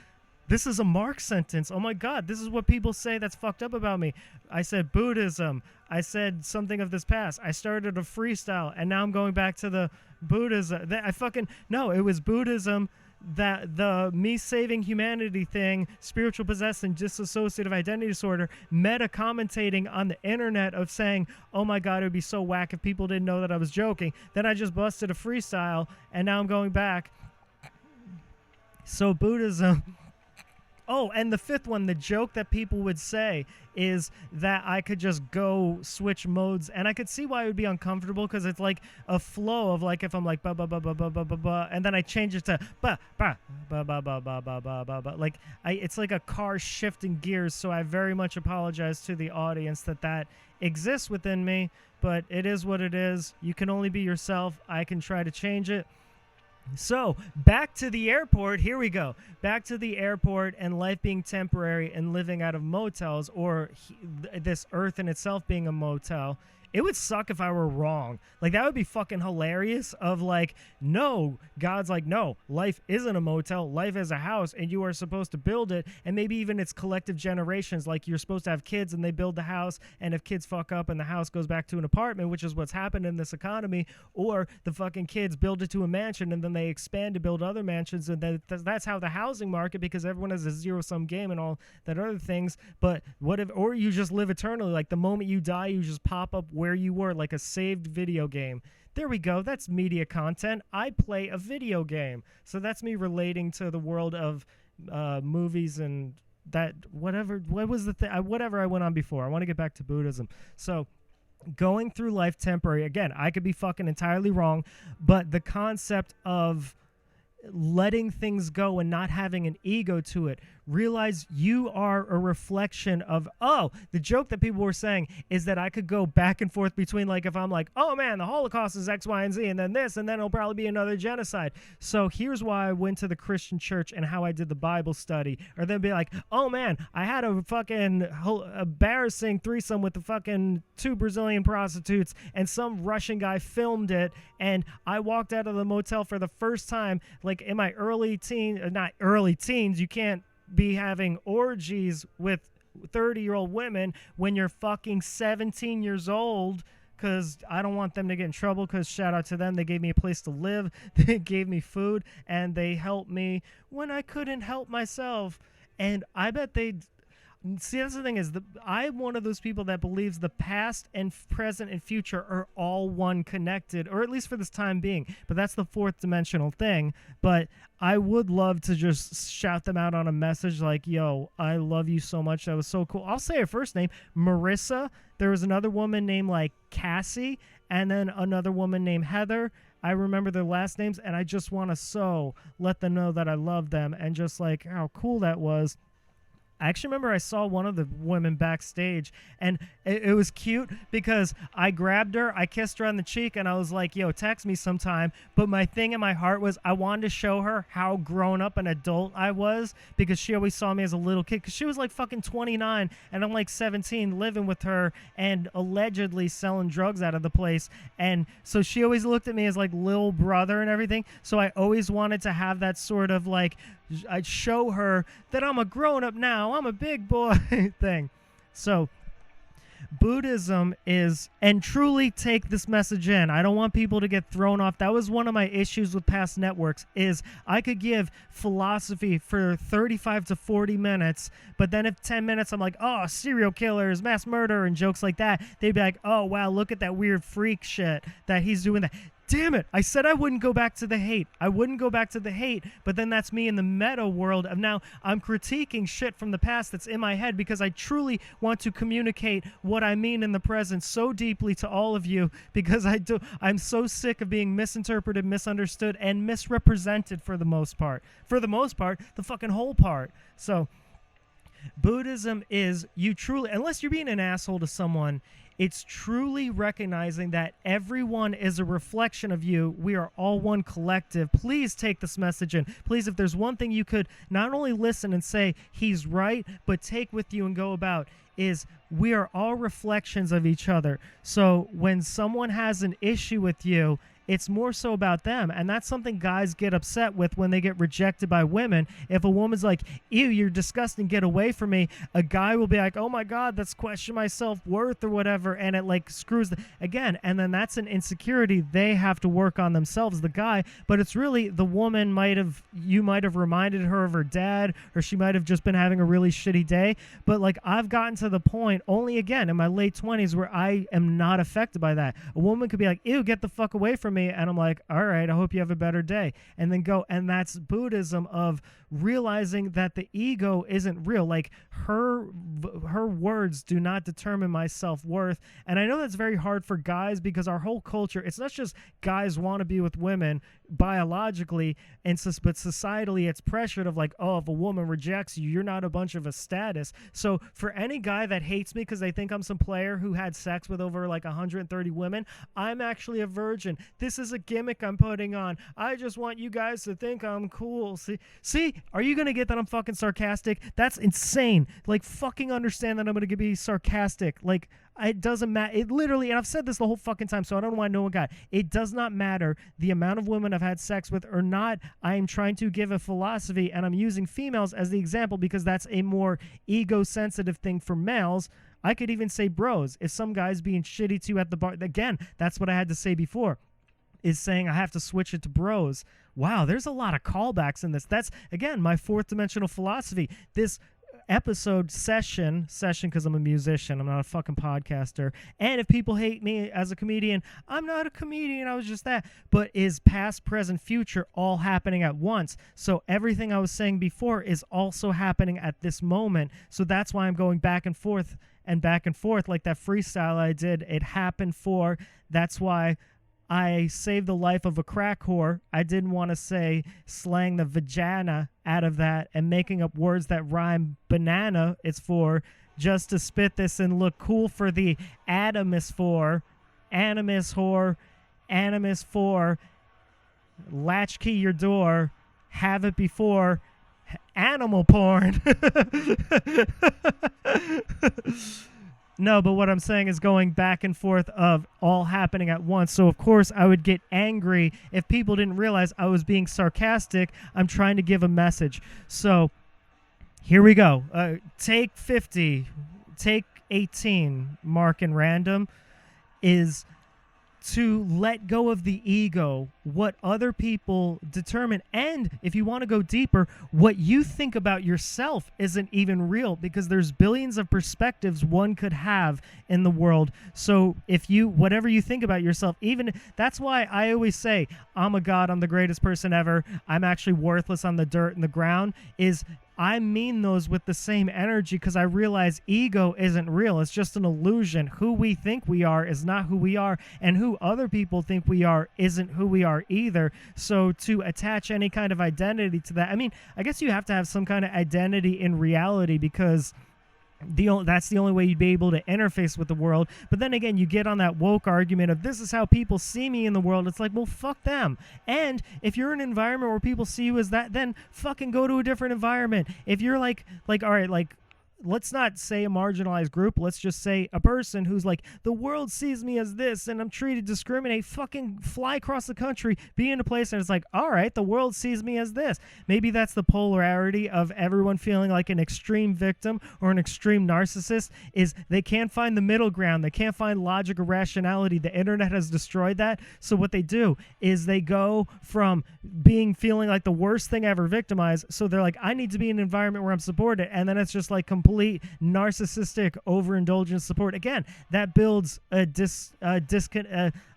this is a Mark sentence. Oh my God, this is what people say that's fucked up about me. I said Buddhism. I said something of this past. I started a freestyle, and now I'm going back to the Buddhism. It was Buddhism, that the me saving humanity thing, spiritual possessed and dissociative identity disorder, meta commentating on the internet of saying, oh my God, it would be so whack if people didn't know that I was joking. Then I just busted a freestyle, and now I'm going back. So Buddhism. Oh, and the fifth one, the joke that people would say is that I could just go switch modes, and I could see why it would be uncomfortable, because it's like a flow of like, if I'm like ba ba ba ba ba ba ba ba, and then I change it to ba ba ba ba ba ba ba ba ba ba, like it's like a car shifting gears. So I very much apologize to the audience that exists within me, but it is what it is. You can only be yourself. I can try to change it. So, back to the airport. Here we go. Back to the airport and life being temporary and living out of motels, or this earth in itself being a motel. It would suck if I were wrong. Like, that would be fucking hilarious of like, no, God's like, no, life isn't a motel. Life is a house, and you are supposed to build it. And maybe even it's collective generations. Like, you're supposed to have kids and they build the house, and if kids fuck up and the house goes back to an apartment, which is what's happened in this economy, or the fucking kids build it to a mansion and then they expand to build other mansions, and that's how the housing market, because everyone has a zero-sum game and all that other things. But what if, or you just live eternally, like the moment you die, you just pop up where you were, like a saved video game. There we go. That's media content. I play a video game. So that's me relating to the world of movies and that whatever. What was the thing? Whatever I went on before. I want to get back to Buddhism. So going through life temporary. Again, I could be fucking entirely wrong, but the concept of letting things go and not having an ego to it. Realize you are a reflection of, the joke that people were saying is that I could go back and forth between, like, if I'm like, oh man, the Holocaust is X, Y, and Z, and then this, and then it'll probably be another genocide. So here's why I went to the Christian church and how I did the Bible study. Or they'll be like, oh man, I had a fucking embarrassing threesome with the fucking 2 Brazilian prostitutes, and some Russian guy filmed it, and I walked out of the motel for the first time, like in my not early teens, you can't be having orgies with 30-year-old women when you're fucking 17 years old, because I don't want them to get in trouble, because shout out to them, they gave me a place to live, they gave me food, and they helped me when I couldn't help myself. And I bet see, that's the thing, is I'm one of those people that believes the past and present and future are all one connected, or at least for this time being. But that's the 4th dimensional thing. But I would love to just shout them out on a message like, yo, I love you so much. That was so cool. I'll say her first name, Marissa. There was another woman named like Cassie, and then another woman named Heather. I remember their last names, and I just want to let them know that I love them and just like how cool that was. I actually remember I saw one of the women backstage, and it was cute because I grabbed her, I kissed her on the cheek, and I was like, yo, text me sometime. But my thing in my heart was I wanted to show her how grown up an adult I was, because she always saw me as a little kid, because she was like fucking 29, and I'm like 17 living with her and allegedly selling drugs out of the place. And so she always looked at me as like little brother and everything. So I always wanted to have that sort of like, I'd show her that I'm a grown-up now, I'm a big boy thing. So Buddhism is, and truly take this message in. I don't want people to get thrown off. That was one of my issues with past networks, is I could give philosophy for 35 to 40 minutes, but then if 10 minutes I'm like, oh, serial killers, mass murder, and jokes like that, they'd be like, oh, wow, look at that weird freak shit that he's doing that. Damn it, I said I wouldn't go back to the hate. I wouldn't go back to the hate, but then that's me in the meta world of now I'm critiquing shit from the past that's in my head because I truly want to communicate what I mean in the present so deeply to all of you because I'm so sick of being misinterpreted, misunderstood, and misrepresented for the most part. For the most part, the fucking whole part. So Buddhism is you truly, unless you're being an asshole to someone, it's truly recognizing that everyone is a reflection of you. We are all one collective. Please take this message in. Please, if there's one thing you could not only listen and say, he's right, but take with you and go about, is we are all reflections of each other. So when someone has an issue with you, it's more so about them. And that's something guys get upset with when they get rejected by women. If a woman's like, ew, you're disgusting, get away from me, a guy will be like, oh my God, that's question my self-worth or whatever. And it like screws again. And then that's an insecurity they have to work on themselves, the guy. But it's really the woman you might have reminded her of her dad, or she might have just been having a really shitty day. But like I've gotten to the point only again in my late 20s where I am not affected by that. A woman could be like, ew, get the fuck away from me, and I'm like, all right, I hope you have a better day, and then go. And that's Buddhism of realizing that the ego isn't real. Like her words do not determine my self-worth. And I know that's very hard for guys because our whole culture, it's not just guys want to be with women biologically, but societally it's pressured of like, oh, if a woman rejects you, you're not a bunch of a status. So for any guy that hates me because they think I'm some player who had sex with over like 130 women, I'm actually a virgin. This is a gimmick I'm putting on. I just want you guys to think I'm cool. See, are you gonna get that I'm fucking sarcastic? That's insane. Like, fucking understand that I'm gonna be sarcastic. Like, it doesn't matter. It literally, and I've said this the whole fucking time, so I don't know why no one got it. It does not matter the amount of women I've had sex with or not. I am trying to give a philosophy, and I'm using females as the example because that's a more ego-sensitive thing for males. I could even say bros. If some guy's being shitty to you at the bar, again, that's what I had to say before, is saying I have to switch it to bros. Wow, there's a lot of callbacks in this. That's, again, my fourth dimensional philosophy. This episode session because I'm a musician, I'm not a fucking podcaster, and if people hate me as a comedian, I'm not a comedian, I was just that, but is past, present, future all happening at once. So everything I was saying before is also happening at this moment. So that's why I'm going back and forth like that freestyle I did. It happened for, that's why I saved the life of a crack whore. I didn't want to say slang the vagina out of that and making up words that rhyme banana. It's for just to spit this and look cool for the animus for, animus whore, animus for, latchkey your door, have it before, animal porn. No, but what I'm saying is going back and forth of all happening at once. So, of course, I would get angry if people didn't realize I was being sarcastic. I'm trying to give a message. So, here we go. Take 50, take 18, Mark and RanDoM, is to let go of the ego, what other people determine. And if you want to go deeper, what you think about yourself isn't even real because there's billions of perspectives one could have in the world. So if you, whatever you think about yourself, even that's why I always say, I'm a god, I'm the greatest person ever, I'm actually worthless on the dirt and the ground, is I mean those with the same energy because I realize ego isn't real. It's just an illusion. Who we think we are is not who we are, and who other people think we are isn't who we are either. So to attach any kind of identity to that, I mean, I guess you have to have some kind of identity in reality because that's the only way you'd be able to interface with the world. But then again, you get on that woke argument of this is how people see me in the world. It's like, well, fuck them. And if you're in an environment where people see you as that, then fucking go to a different environment. If you're like all right, like let's not say a marginalized group. Let's just say a person who's like, the world sees me as this and I'm treated discriminate. Fucking fly across the country, be in a place and it's like, all right, the world sees me as this. Maybe that's the polarity of everyone feeling like an extreme victim or an extreme narcissist, is they can't find the middle ground. They can't find logic or rationality. The internet has destroyed that. So what they do is they go from feeling like the worst thing ever, victimized. So they're like, I need to be in an environment where I'm supported. And then it's just like complete narcissistic overindulgence support. Again, that builds a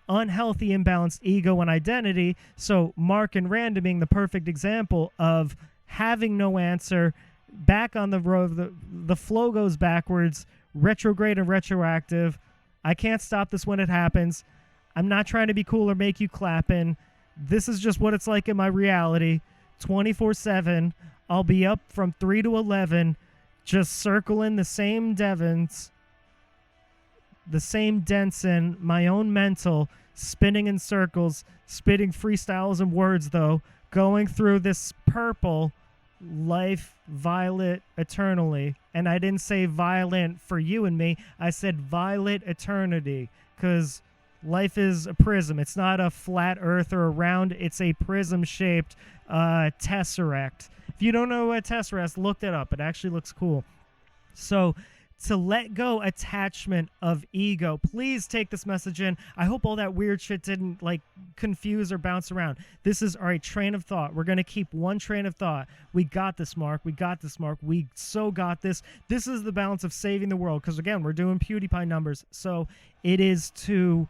unhealthy, imbalanced ego and identity. So Mark and RanDoM being the perfect example of having no answer, back on the road, the flow goes backwards, retrograde and retroactive. I can't stop this when it happens. I'm not trying to be cool or make you clap in. This is just what it's like in my reality. 24/7. I'll be up from 3 to 11, just circling the same Devons, the same Denson, my own mental, spinning in circles, spitting freestyles and words, though, going through this purple life, violet eternally. And I didn't say violent for you and me. I said violet eternity, because life is a prism. It's not a flat earth or a round. It's a prism-shaped tesseract. If you don't know what a tesseract is, look that up. It actually looks cool. So to let go attachment of ego, please take this message in. I hope all that weird shit didn't like confuse or bounce around. This is, all right, train of thought. We're going to keep one train of thought. We got this, Mark. We got this, Mark. We so got this. This is the balance of saving the world, because again, we're doing PewDiePie numbers. So it is to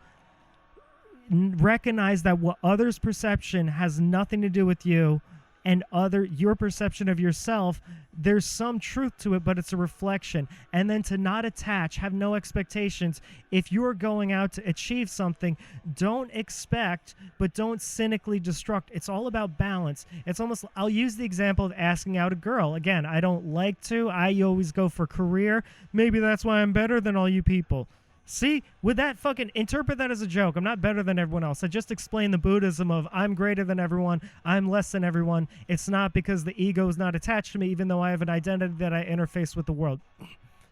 recognize that what others' perception has nothing to do with you, and your perception of yourself, there's some truth to it, but it's a reflection. And then to not attach, have no expectations. If you're going out to achieve something, don't expect, but don't cynically destruct. It's all about balance. It's almost, I'll use the example of asking out a girl. Again, I don't like to. I always go for career. Maybe that's why I'm better than all you people. See, with that, fucking interpret that as a joke. I'm not better than everyone else. I just explained the Buddhism of I'm greater than everyone, I'm less than everyone. It's not because the ego is not attached to me, even though I have an identity that I interface with the world.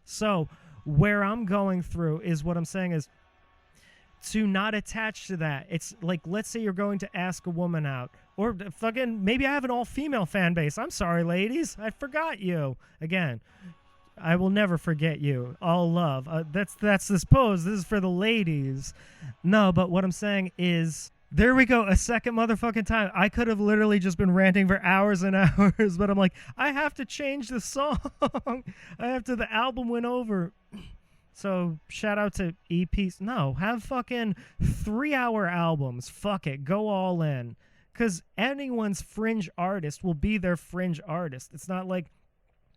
So where I'm going through is, what I'm saying is to not attach to that. It's like, let's say you're going to ask a woman out, or fucking maybe I have an all-female fan base. I'm sorry, ladies. I forgot you. Again, I will never forget you. All love. That's this pose. This is for the ladies. No, but what I'm saying is, there we go. A second motherfucking time. I could have literally just been ranting for hours and hours, but I'm like, I have to change the song. The album went over. So shout out to EPs. No, have fucking 3-hour albums. Fuck it. Go all in. Because anyone's fringe artist will be their fringe artist. It's not like,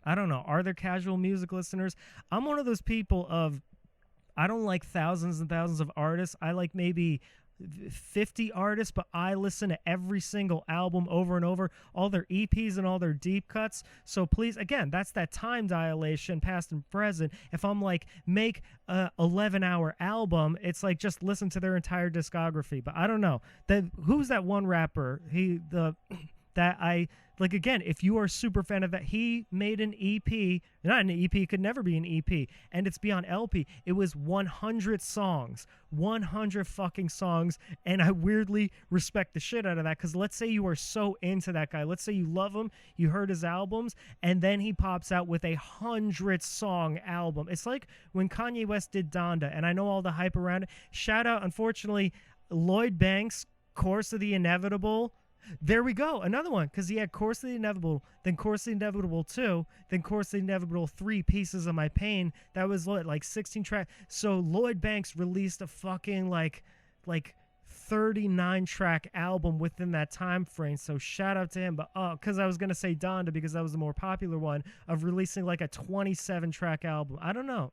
I don't know. Are there casual music listeners? I'm one of those people of, I don't like thousands and thousands of artists. I like maybe 50 artists, but I listen to every single album over and over, all their EPs and all their deep cuts. So please, again, that's that time dilation, past and present. If I'm like, make a 11-hour album, it's like, just listen to their entire discography. But I don't know. Who's that one rapper? Like, again, if you are a super fan of that, he made an EP, not an EP, could never be an EP, and it's beyond LP. It was 100 songs, 100 fucking songs, and I weirdly respect the shit out of that, because let's say you are so into that guy. Let's say you love him, you heard his albums, and then he pops out with a 100-song album. It's like when Kanye West did Donda, and I know all the hype around it. Shout out, unfortunately, Lloyd Banks, Course of the Inevitable. There we go. Another one, because he had Course of the Inevitable, then Course of the Inevitable 2, then Course of the Inevitable 3, Pieces of My Pain. That was like 16 tracks. So Lloyd Banks released a fucking like 39-track album within that time frame. So shout out to him. But because I was going to say Donda because that was the more popular one, of releasing like a 27-track album. I don't know.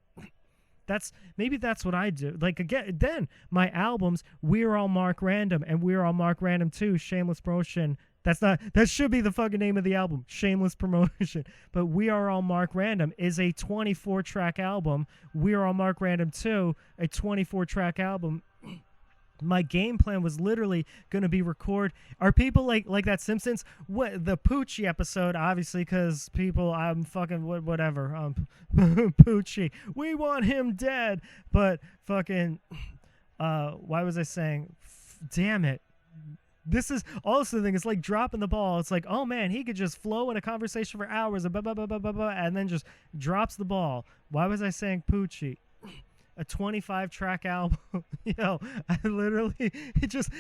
Maybe that's what I do. Like, again, then my albums, We're All Mark RanDoM and We're All Mark RanDoM 2, shameless promotion. That should be the fucking name of the album, shameless promotion. But We Are All Mark RanDoM is a 24-track album. We Are All Mark RanDoM 2, a 24-track album. My game plan was literally going to be record. Are people like that Simpsons? What the Poochie episode? Obviously, because people, I'm fucking whatever. Poochie, we want him dead. But fucking, why was I saying? Damn it. This is also the thing. It's like dropping the ball. It's like, oh man, he could just flow in a conversation for hours, and then just drops the ball. Why was I saying Poochie? A 25-track album. Yo, I literally,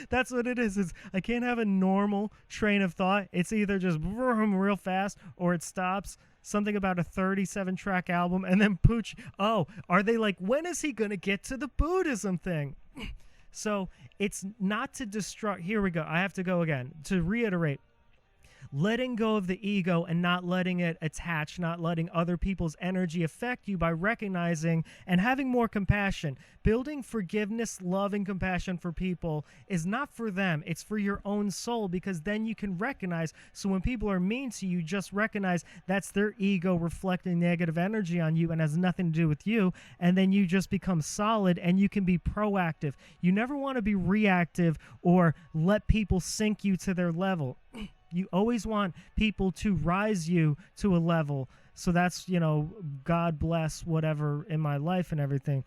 that's what it is. I can't have a normal train of thought. It's either just real fast or it stops. Something about a 37-track album, and then Pooch. Oh, are they like, when is he going to get to the Buddhism thing? So it's not to destruct. Here we go. I have to go again. To reiterate, letting go of the ego and not letting it attach, not letting other people's energy affect you by recognizing and having more compassion. Building forgiveness, love, and compassion for people is not for them. It's for your own soul, because then you can recognize. So when people are mean to you, just recognize that's their ego reflecting negative energy on you and has nothing to do with you. And then you just become solid and you can be proactive. You never want to be reactive or let people sink you to their level. You always want people to rise you to a level. So that's, God bless whatever in my life and everything.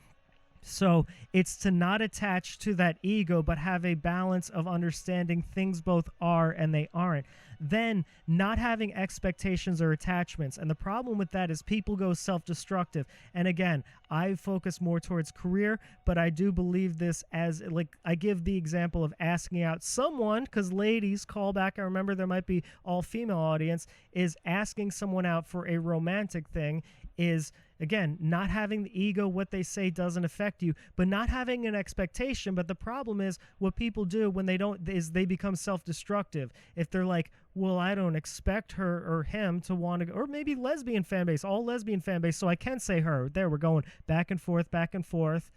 So it's to not attach to that ego, but have a balance of understanding things both are and they aren't. Then not having expectations or attachments. And the problem with that is people go self-destructive. And again, I focus more towards career, but I do believe this as, like, I give the example of asking out someone, because ladies, call back, I remember there might be all-female audience, is asking someone out for a romantic thing is, again, not having the ego. What they say doesn't affect you, but not having an expectation. But the problem is what people do when they don't is they become self-destructive. If they're like, well, I don't expect her or him to want to, or maybe lesbian fan base, all lesbian fan base, so I can say her. There, we're going back and forth, back and forth.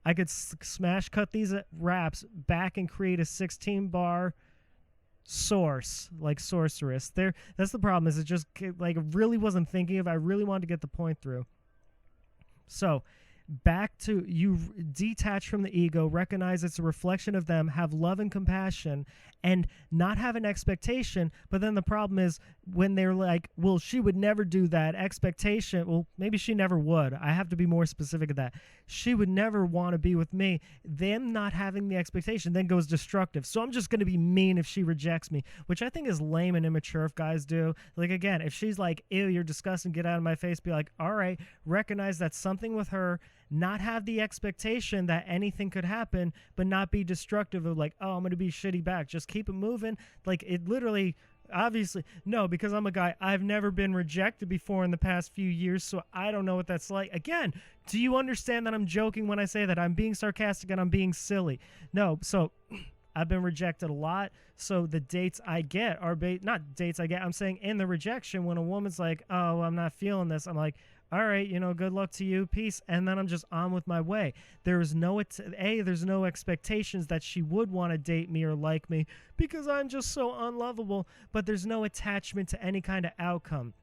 I could smash cut these raps back and create a 16-bar source, like sorceress. There, that's the problem. Is it just like really wasn't thinking of? I really wanted to get the point through. So back to you, detach from the ego, recognize it's a reflection of them, have love and compassion, and not have an expectation. But then the problem is when they're like, well, she would never do that. Expectation, well, maybe she never would. I have to be more specific of that. She would never want to be with me. Them not having the expectation then goes destructive. So I'm just going to be mean if she rejects me, which I think is lame and immature if guys do. Like, again, if she's like, ew, you're disgusting, get out of my face, be like, all right, recognize that's something with her. Not have the expectation that anything could happen, but not be destructive of like, oh, I'm going to be shitty back. Just keep it moving. Like, it literally, obviously, no, because I'm a guy. I've never been rejected before in the past few years, so I don't know what that's like. Again, do you understand that I'm joking when I say that? I'm being sarcastic and I'm being silly. No, so I've been rejected a lot. So the dates I get are not dates I get. I'm saying in the rejection, when a woman's like, oh, I'm not feeling this, I'm like, all right, good luck to you, peace, and then I'm just on with my way. There's no expectations that she would want to date me or like me because I'm just so unlovable, but there's no attachment to any kind of outcome.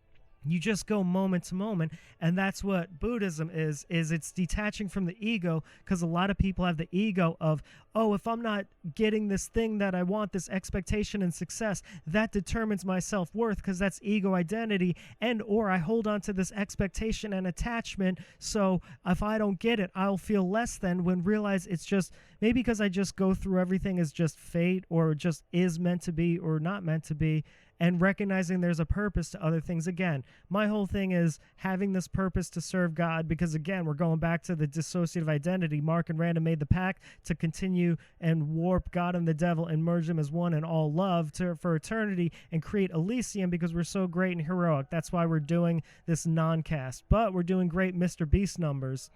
You just go moment to moment, and that's what Buddhism is it's detaching from the ego, because a lot of people have the ego of, oh, if I'm not getting this thing that I want, this expectation and success, that determines my self-worth, because that's ego identity, and or I hold on to this expectation and attachment, so if I don't get it, I'll feel less than, when realize it's just, maybe because I just go through everything as just fate, or just is meant to be or not meant to be, and recognizing there's a purpose to other things. Again, my whole thing is having this purpose to serve God, because, again, we're going back to the dissociative identity. Mark and RanDoM made the pact to continue and warp God and the devil and merge them as one in all love for eternity and create Elysium, because we're so great and heroic. That's why we're doing this non-cast. But we're doing great Mr. Beast numbers.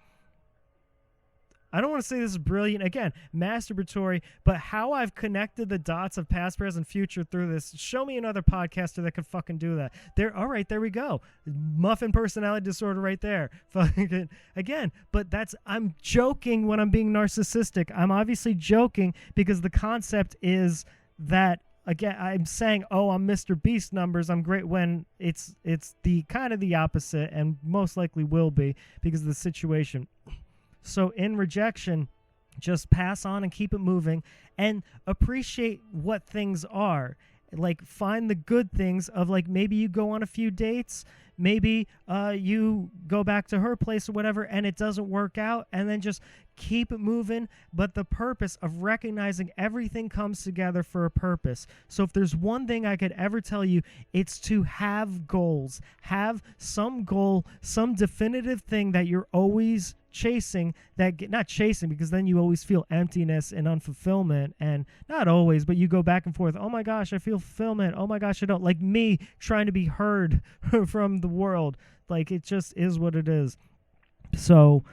I don't want to say this is brilliant, again, masturbatory, but how I've connected the dots of past, present, future through this. Show me another podcaster that could fucking do that. All right, there we go. Muffin personality disorder right there. Again, but I'm joking when I'm being narcissistic. I'm obviously joking because the concept is that, again, I'm saying, oh, I'm Mr. Beast numbers, I'm great, when it's the kind of the opposite, and most likely will be because of the situation. So in rejection, Just pass on and keep it moving and appreciate what things are. Like, find the good things of, like, maybe you go on a few dates, maybe you go back to her place or whatever, and it doesn't work out, and then just keep it moving. But the purpose of recognizing everything comes together for a purpose. So if there's one thing I could ever tell you, it's to have goals. Have some goal, some definitive thing that you're always chasing, not chasing, because then you always feel emptiness and unfulfillment, and not always, but you go back and forth. Oh my gosh, I feel fulfillment. Oh my gosh, I don't. Like me trying to be heard from the world. Like, it just is what it is. So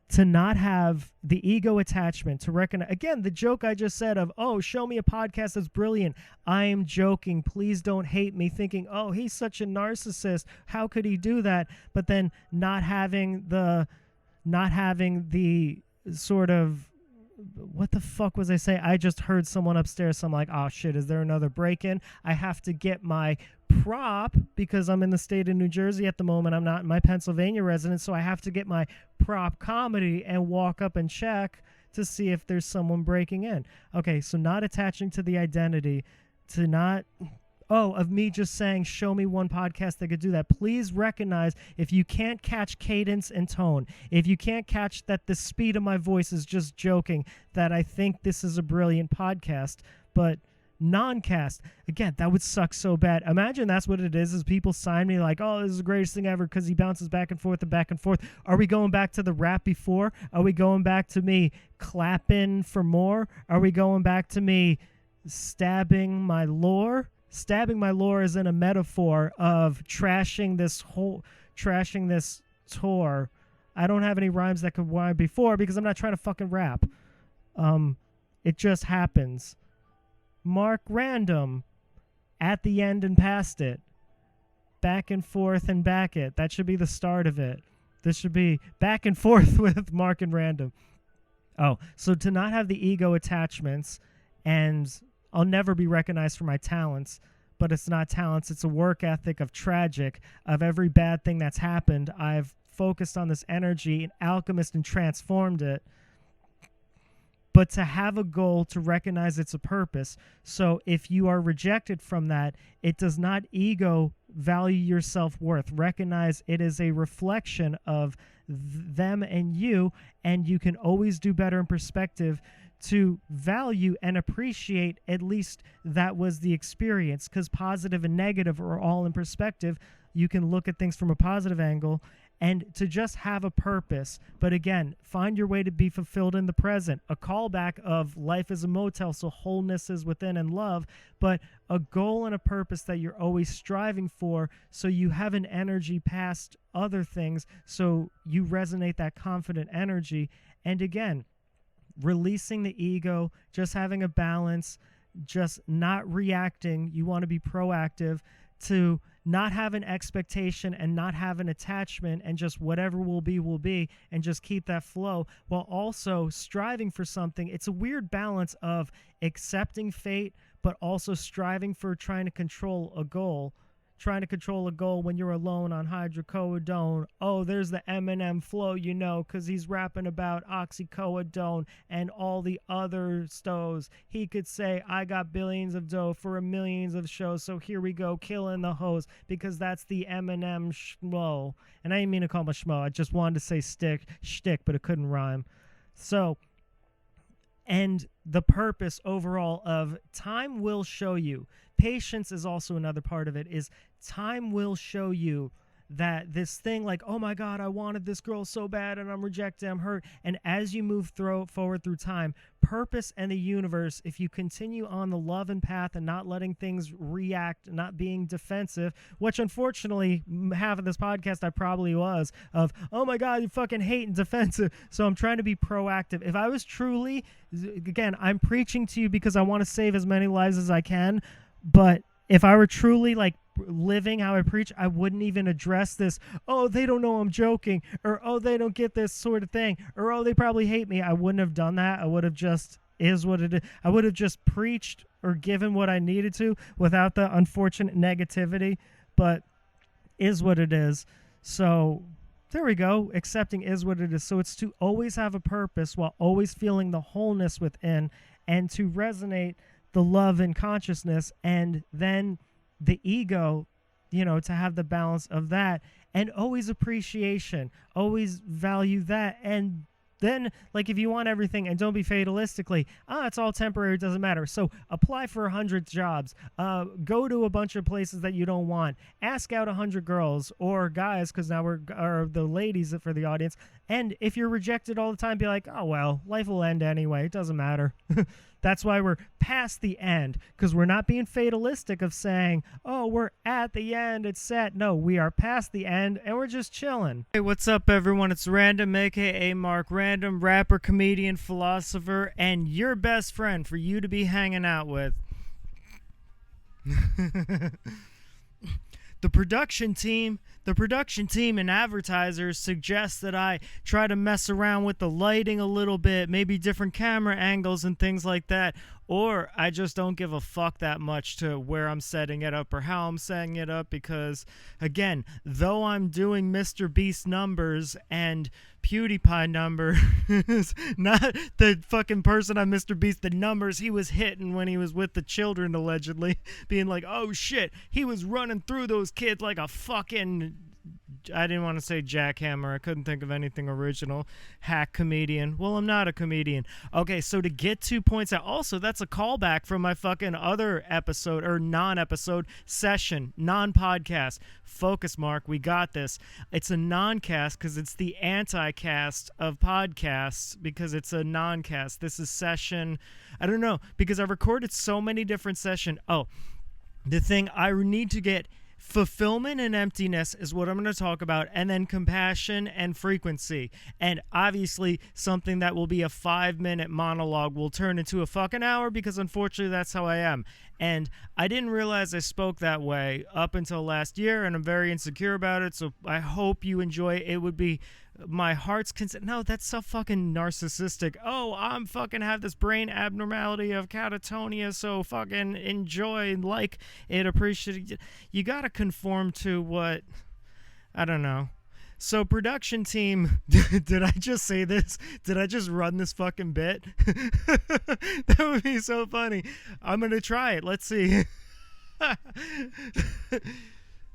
to not have the ego attachment, to recognize, again, the joke I just said of, oh, show me a podcast that's brilliant. I am joking. Please don't hate me, thinking, oh, he's such a narcissist. How could he do that? But then not having the sort of, what the fuck was I saying? I just heard someone upstairs, so I'm like, oh shit, is there another break-in? I have to get my prop, because I'm in the state of New Jersey at the moment. I'm not in my Pennsylvania residence, so I have to get my prop comedy and walk up and check to see if there's someone breaking in. Okay, so not attaching to the identity, to not... of me just saying, show me one podcast that could do that. Please recognize, if you can't catch cadence and tone, if you can't catch that the speed of my voice is just joking, that I think this is a brilliant podcast, but non-cast, again, that would suck so bad. Imagine that's what it is people sign me like, oh, this is the greatest thing ever because he bounces back and forth and back and forth. Are we going back to the rap before? Are we going back to me clapping for more? Are we going back to me stabbing my lore? Stabbing my lore is in a metaphor of trashing this tour. I don't have any rhymes that could rhyme before because I'm not trying to fucking rap. It just happens. Mark RanDoM at the end and past it. Back and forth and back it. That should be the start of it. This should be back and forth with Mark and RanDoM. Oh, so to not have the ego attachments, and I'll never be recognized for my talents, but it's not talents. It's a work ethic of tragic, of every bad thing that's happened. I've focused on this energy and alchemist and transformed it. But to have a goal, to recognize it's a purpose. So if you are rejected from that, it does not ego value your self-worth. Recognize it is a reflection of them and you can always do better in perspective to value and appreciate at least that was the experience, because positive and negative are all in perspective. You can look at things from a positive angle, and to just have a purpose. But again, find your way to be fulfilled in the present. A callback of life is a motel, so wholeness is within and love, but a goal and a purpose that you're always striving for, so you have an energy past other things, so you resonate that confident energy. And again, releasing the ego, just having a balance, just not reacting. You want to be proactive, to not have an expectation and not have an attachment, and just whatever will be, and just keep that flow while also striving for something. It's a weird balance of accepting fate, but also striving for trying to control a goal. Trying to control a goal when you're alone on hydrocodone. Oh, there's the Eminem flow, you know, because he's rapping about oxycodone and all the other stows. He could say, I got billions of dough for millions of shows, so here we go, killing the hoes, because that's the Eminem schmo. And I didn't mean to call him a schmo. I just wanted to say shtick, but it couldn't rhyme. So, and the purpose overall of time will show you. Patience is also another part of it, is time will show you that this thing like, oh my God, I wanted this girl so bad and I'm rejected, I'm hurt. And as you move forward through time, purpose and the universe, if you continue on the love and path and not letting things react, not being defensive, which unfortunately half of this podcast I probably was, of, oh my God, you fucking hate and defensive. So I'm trying to be proactive. If I was truly, again, I'm preaching to you because I want to save as many lives as I can, but if I were truly like living how I preach, I wouldn't even address this, oh, they don't know I'm joking, or oh, they don't get this sort of thing, or oh, they probably hate me. I wouldn't have done that. I would have just is what it is. I would have just preached or given what I needed to without the unfortunate negativity, but is what it is. So There we go. Accepting is what it is. So it's to always have a purpose while always feeling the wholeness within, and to resonate the love and consciousness, and then the ego, to have the balance of that, and always appreciation, always value that. And then, like, if you want everything, and don't be fatalistically, it's all temporary, it doesn't matter. So apply for 100 jobs. Go to a bunch of places that you don't want. Ask out 100 girls or guys, because now are the ladies for the audience. And if you're rejected all the time, be like, oh, well, life will end anyway. It doesn't matter. That's why we're past the end, because we're not being fatalistic of saying, oh, we're at the end, it's set. No, we are past the end, and we're just chilling. Hey, what's up, everyone? It's RanDoM, a.k.a. Mark RanDoM, rapper, comedian, philosopher, and your best friend for you to be hanging out with. The production team and advertisers suggest that I try to mess around with the lighting a little bit, maybe different camera angles and things like that, or I just don't give a fuck that much to where I'm setting it up or how I'm setting it up, because, again, though I'm doing Mr. Beast numbers and PewDiePie numbers, not the fucking person on Mr. Beast, the numbers he was hitting when he was with the children, allegedly, being like, oh shit, he was running through those kids like a fucking, I didn't want to say jackhammer. I couldn't think of anything original. Hack comedian. Well, I'm not a comedian. Okay, so to get 2 points out, also, that's a callback from my fucking other episode, or non-episode session, non-podcast. Focus, Mark. We got this. It's a non-cast because it's the anti-cast of podcasts, because it's a non-cast. This is session, I don't know, because I've recorded so many different sessions. Oh, the thing I need to get... Fulfillment and emptiness is what I'm going to talk about, and then compassion and frequency. And obviously, something that will be a 5-minute monologue will turn into a fucking hour, because unfortunately that's how I am. And I didn't realize I spoke that way up until last year, and I'm very insecure about it, so I hope you enjoy it. It would be my heart's consent. No, that's so fucking narcissistic. Oh, I'm fucking have this brain abnormality of catatonia, so fucking enjoy, like it, appreciate it. You gotta conform to what, I don't know. So production team, did I just say this? Did I just run this fucking bit? That would be so funny. I'm gonna try it. Let's see.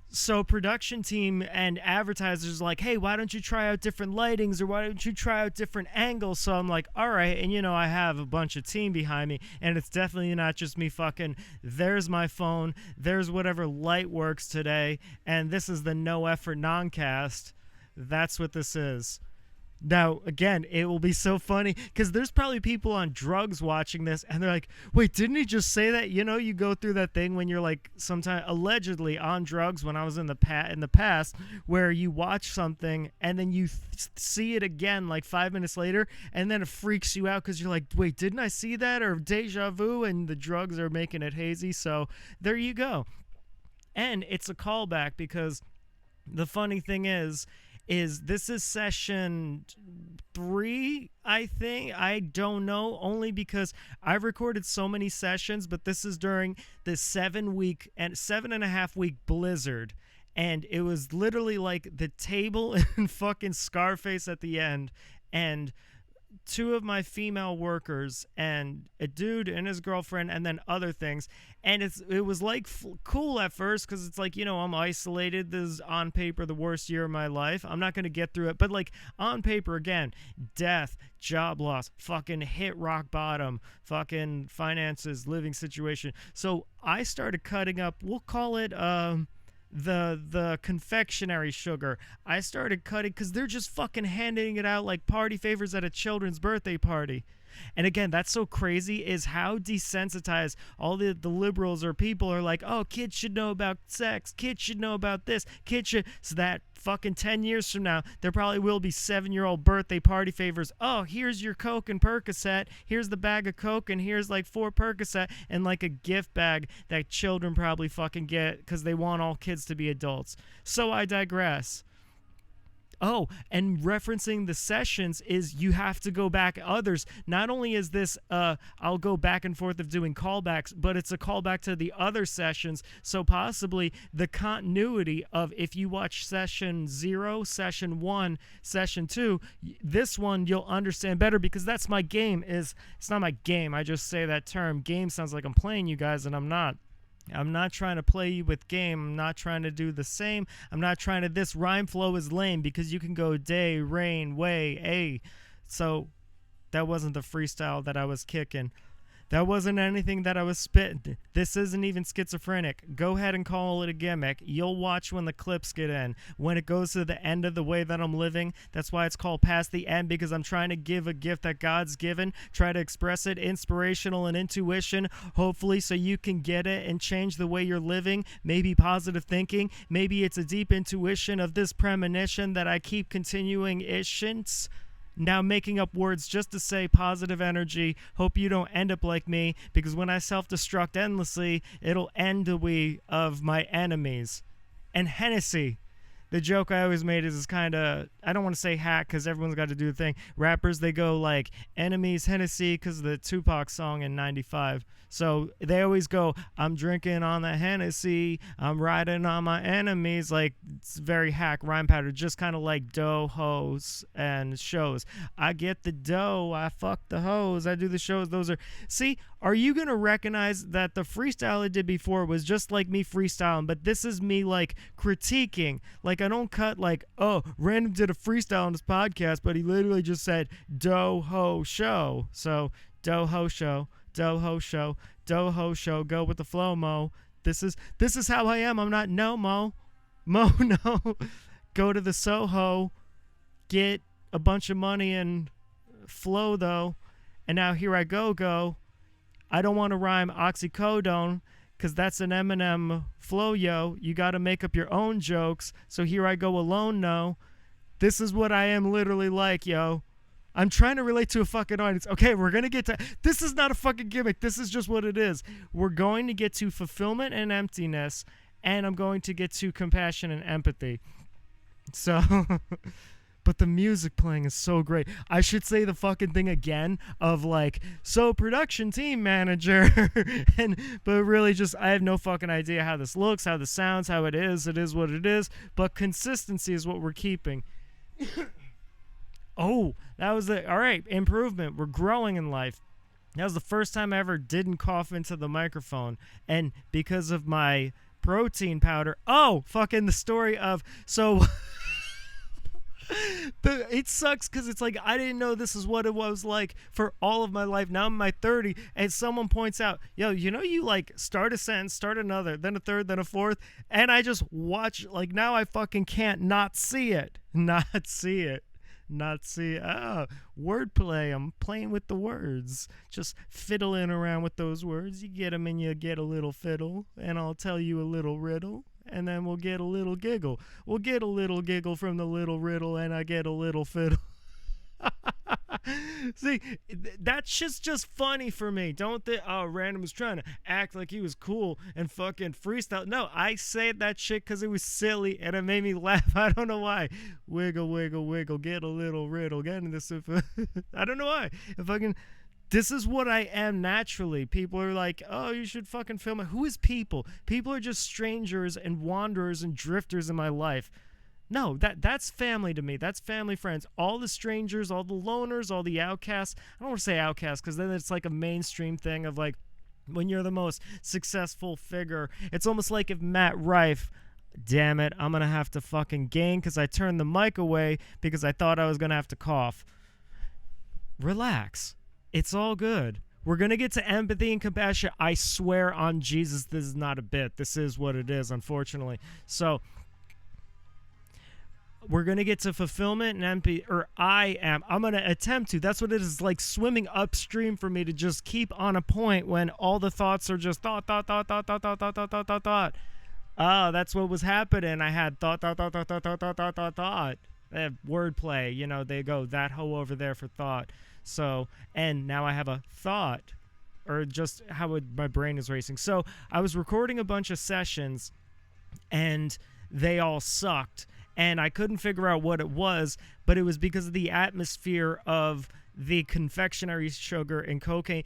So production team and advertisers are like, hey, why don't you try out different lightings, or why don't you try out different angles? So I'm like, all right. And, I have a bunch of team behind me, and it's definitely not just me fucking, there's my phone, there's whatever light works today, and this is the no effort non-cast. That's what this is. Now, again, it will be so funny, because there's probably people on drugs watching this, and they're like, wait, didn't he just say that? You go through that thing when you're, like, sometimes allegedly on drugs, when I was in the past, where you watch something, and then you see it again, like, 5 minutes later, and then it freaks you out, because you're like, wait, didn't I see that? Or deja vu, and the drugs are making it hazy. So there you go. And it's a callback, because the funny thing is this is session 3, I think. I don't know, only because I've recorded so many sessions, but this is during the 7.5 week blizzard, and it was literally like the table and fucking Scarface at the end, and 2 of my female workers, and a dude and his girlfriend, and then other things. And it was like cool at first, because it's like, I'm isolated. This is on paper the worst year of my life. I'm not going to get through it, but like on paper, again, death, job loss, fucking hit rock bottom, fucking finances, living situation. So I started cutting up, we'll call it the confectionery sugar. I started cutting, because they're just fucking handing it out like party favors at a children's birthday party. And again, that's so crazy, is how desensitized all the liberals or people are like, oh, kids should know about sex, kids should know about this, kids should, so that fucking 10 years from now, there probably will be 7-year-old birthday party favors. Oh, here's your Coke and Percocet, here's the bag of Coke, and here's like 4 Percocet, and like a gift bag that children probably fucking get, because they want all kids to be adults. So I digress. Oh, and referencing the sessions is you have to go back others. Not only is this I'll go back and forth of doing callbacks, but it's a callback to the other sessions. So possibly the continuity of if you watch session 0, session 1, session 2, this one you'll understand better because that's my game. It's not my game. I just say that term. Game sounds like I'm playing you guys and I'm not. I'm not trying to play you with game. I'm not trying to do the same. I'm not trying to... This rhyme flow is lame because you can go day, rain, way, a. So that wasn't the freestyle that I was kicking. That wasn't anything that I was spitting. This isn't even schizophrenic. Go ahead and call it a gimmick. You'll watch when the clips get in. When it goes to the end of the way that I'm living, that's why it's called Past the End, because I'm trying to give a gift that God's given, try to express it, inspirational and intuition, hopefully so you can get it and change the way you're living, maybe positive thinking, maybe it's a deep intuition of this premonition that I keep continuing issuance. Now making up words just to say positive energy. Hope you don't end up like me, because when I self-destruct endlessly, it'll end the way of my enemies. And Hennessy. The joke I always made is kind of, I don't want to say hack because everyone's got to do the thing. Rappers, they go like enemies, Hennessy, because of the Tupac song in 95. So they always go, I'm drinking on the Hennessy, I'm riding on my enemies. Like, it's very hack rhyme pattern, just kind of like dough, hoes, and shows. I get the dough, I fuck the hoes, I do the shows. Those are, see, are you going to recognize that the freestyle I did before was just like me freestyling, but this is me like critiquing. Like, I don't cut like, oh, RanDoM did a freestyle on this podcast, but he literally just said dough, ho, show. So, dough, ho, show. Doho show, Doho show, go with the flow, Mo. This is how I am. I'm not no Mo. No. Go to the Soho, get a bunch of money and flow though. And now here I go. I don't want to rhyme oxycodone because that's an Eminem flow, yo. You got to make up your own jokes. So here I go alone, no. This is what I am literally like, yo. I'm trying to relate to a fucking audience. Okay, we're going to get to... This is not a fucking gimmick. This is just what it is. We're going to get to fulfillment and emptiness, and I'm going to get to compassion and empathy. So... But the music playing is so great. I should say the fucking thing again of like, so production team manager. But really just, I have no fucking idea how this looks, how this sounds, how it is. It is what it is. But consistency is what we're keeping. Oh, that was it. All right, improvement. We're growing in life. That was the first time I ever didn't cough into the microphone. And because of my protein powder. Oh, fucking the story of... So... It sucks because it's like I didn't know this is what it was like for all of my life. Now I'm in my 30 and someone points out, yo, you know, you like start a sentence, start another, then a third, then a fourth, and I just watch, like, now I fucking can't not see it. Wordplay. I'm playing with the words, just fiddling around with those words. You get them and you get a little fiddle, and I'll tell you a little riddle. And then we'll get a little giggle. We'll get a little giggle from the little riddle, and I get a little fiddle. See, that shit's just funny for me. Don't think, oh, RanDoM was trying to act like he was cool and fucking freestyle. No, I said that shit because it was silly, and it made me laugh. I don't know why. Wiggle, wiggle, wiggle, get a little riddle. Get in this. I don't know why. This is what I am naturally. People are like, oh, you should fucking film it. Who is people? People are just strangers and wanderers and drifters in my life. No, that's family to me. That's family, friends. All the strangers, all the loners, all the outcasts. I don't want to say outcasts because then it's like a mainstream thing of like when you're the most successful figure. It's almost like if Matt Rife, damn it, I'm going to have to fucking gain because I turned the mic away because I thought I was going to have to cough. Relax. It's all good. We're going to get to empathy and compassion. I swear on Jesus, this is not a bit. This is what it is, unfortunately. So, we're going to get to fulfillment and empathy, or I'm going to attempt to. That's what it is, like swimming upstream for me to just keep on a point when all the thoughts are just thought. Oh, that's what was happening. I had thought. They have wordplay, you know, they go, that hoe over there for thought. So, and now I have a thought, or just how my brain is racing. So I was recording a bunch of sessions, and they all sucked. and I couldn't figure out what it was, but it was because of the atmosphere of the confectionery sugar and cocaine.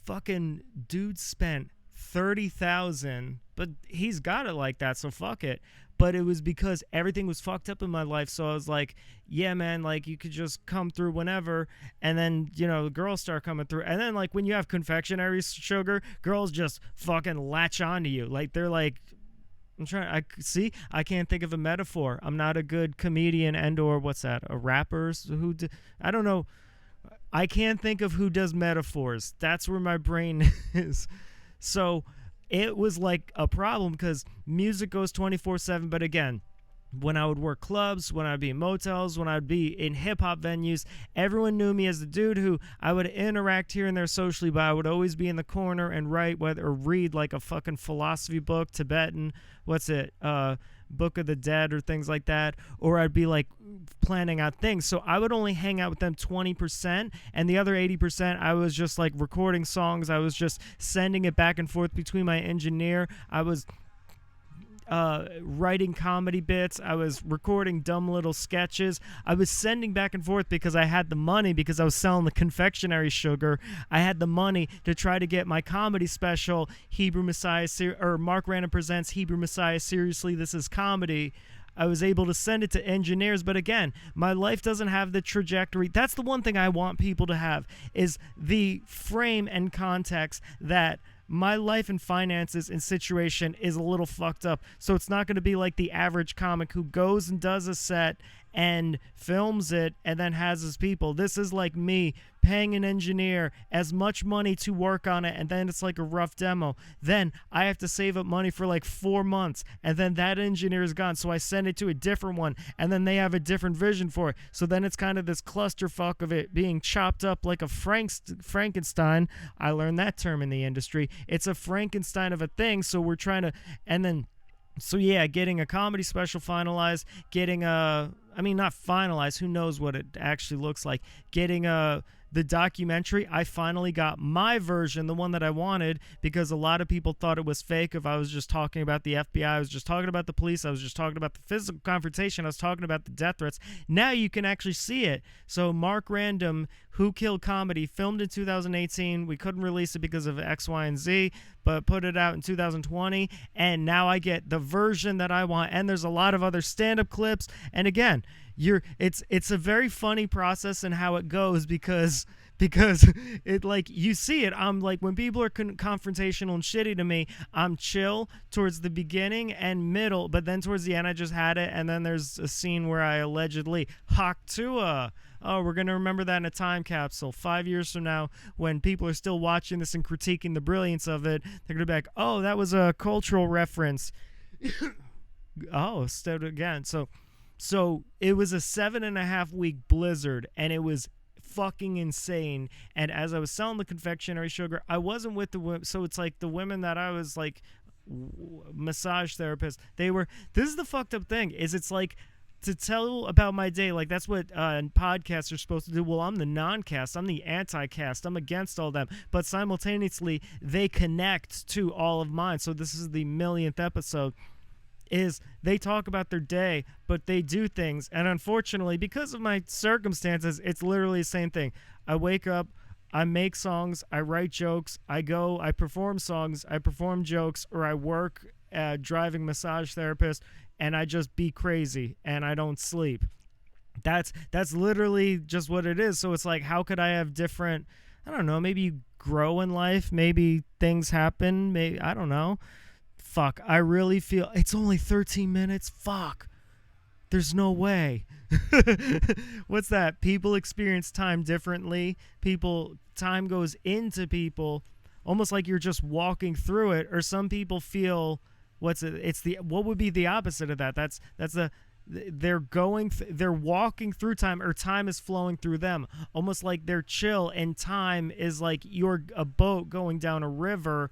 Fucking dude spent $30,000, but he's got it like that, so fuck it. But it was because everything was fucked up in my life, so I was like, yeah, man, like, you could just come through whenever, and then, you know, the girls start coming through, and then, like, when you have confectionery sugar, girls just fucking latch onto you. Like, they're like, I can't think of a metaphor. I'm not a good comedian or what's that, a rapper I don't know. I can't think of who does metaphors. That's where my brain is. So it was like a problem because music goes 24/7. But again, when I would work clubs, when I'd be in motels, when I'd be in hip-hop venues, everyone knew me as the dude who I would interact here and there socially, but I would always be in the corner and write or read like a fucking philosophy book, Tibetan, Book of the Dead or things like that, or I'd be like planning out things. So I would only hang out with them 20%, and the other 80% I was just like recording songs. I was just sending it back and forth between my engineer. I was writing comedy bits. I was recording dumb little sketches. I was sending back and forth because I had the money, because I was selling the confectionery sugar. I had the money to try to get my comedy special, Hebrew Messiah, or Mark Random Presents Hebrew Messiah, Seriously, This Is Comedy. I was able to send it to engineers, but again, my life doesn't have the trajectory. That's the one thing I want people to have, is the frame and context that my life and finances and situation is a little fucked up. So it's not going to be like the average comic who goes and does a set and films it and then has his people. This is like me paying an engineer as much money to work on it, and then it's like a rough demo. Then I have to save up money for like 4 months, and then that engineer is gone, so I send it to a different one, and then they have a different vision for it. So then it's kind of this clusterfuck of it being chopped up like a Frankenstein. I learned that term in the industry. It's a Frankenstein of a thing, so we're trying to, and then, so yeah, getting a comedy special finalized, getting not finalized, who knows what it actually looks like, getting the documentary. I finally got my version, the one that I wanted, because a lot of people thought it was fake if I was just talking about the FBI, I was just talking about the police, I was just talking about the physical confrontation, I was talking about the death threats. Now you can actually see it. So Mark Random, Who Killed Comedy, filmed in 2018. We couldn't release it because of X, Y, and Z, but put it out in 2020, and now I get the version that I want. And there's a lot of other stand-up clips, and again, it's a very funny process in how it goes, because it, like, you see it. I'm like, when people are confrontational and shitty to me, I'm chill towards the beginning and middle, but then towards the end I just had it, and then there's a scene where I allegedly Haktua. Oh, we're going to remember that in a time capsule. 5 years from now, when people are still watching this and critiquing the brilliance of it, they're going to be like, oh, that was a cultural reference. Oh, start again. So it was a 7.5 week blizzard, and it was fucking insane. And as I was selling the confectionery sugar, I wasn't with the women. So it's like the women that I was like massage therapists, this is the fucked up thing, is it's like, to tell about my day, like, that's what podcasts are supposed to do. Well, I'm the non-cast. I'm the anti-cast. I'm against all them. But simultaneously, they connect to all of mine. So this is the millionth episode, is they talk about their day, but they do things. And unfortunately, because of my circumstances, it's literally the same thing. I wake up, I make songs, I write jokes, I perform songs, I perform jokes, or I work driving massage therapist, and I just be crazy, and I don't sleep. That's literally just what it is. So it's like, how could I have different, I don't know, maybe you grow in life, maybe things happen, maybe, I don't know. Fuck, I really feel, it's only 13 minutes, fuck. There's no way. What's that? People experience time differently. Time goes into people, almost like you're just walking through it, or some people feel, what would be the opposite of that? They're walking through time, or time is flowing through them, almost like they're chill, and time is like you're a boat going down a river,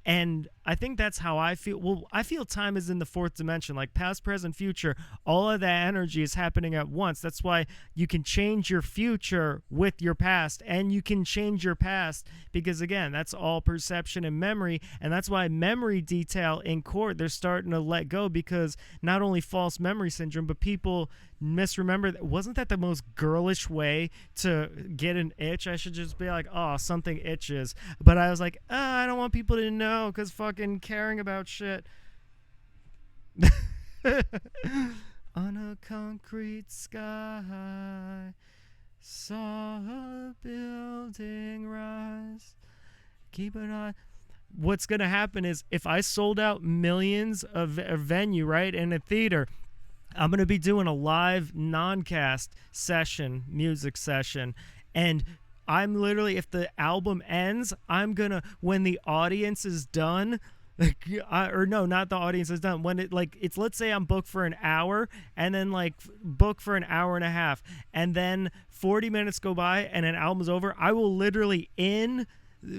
and I think that's how I feel. Well, I feel time is in the fourth dimension, like past, present, future. All of that energy is happening at once. That's why you can change your future with your past, and you can change your past because, again, that's all perception and memory. And that's why memory detail in court, they're starting to let go, because not only false memory syndrome, but people misremember. Wasn't that the most girlish way to get an itch? I should just be like, oh, something itches. But I was like, I don't want people to know, because fucking caring about shit. On a concrete sky, saw a building rise. Keep an eye. What's going to happen is, if I sold out millions of a venue, right, in a theater, I'm going to be doing a live non-cast session, music session. And I'm literally, if the album ends, I'm going to, when the audience is done, or no, not the audience is done. When it, like, it's, let's say I'm booked for an hour, and then like book for an hour and a half, and then 40 minutes go by and an album's over, I will literally in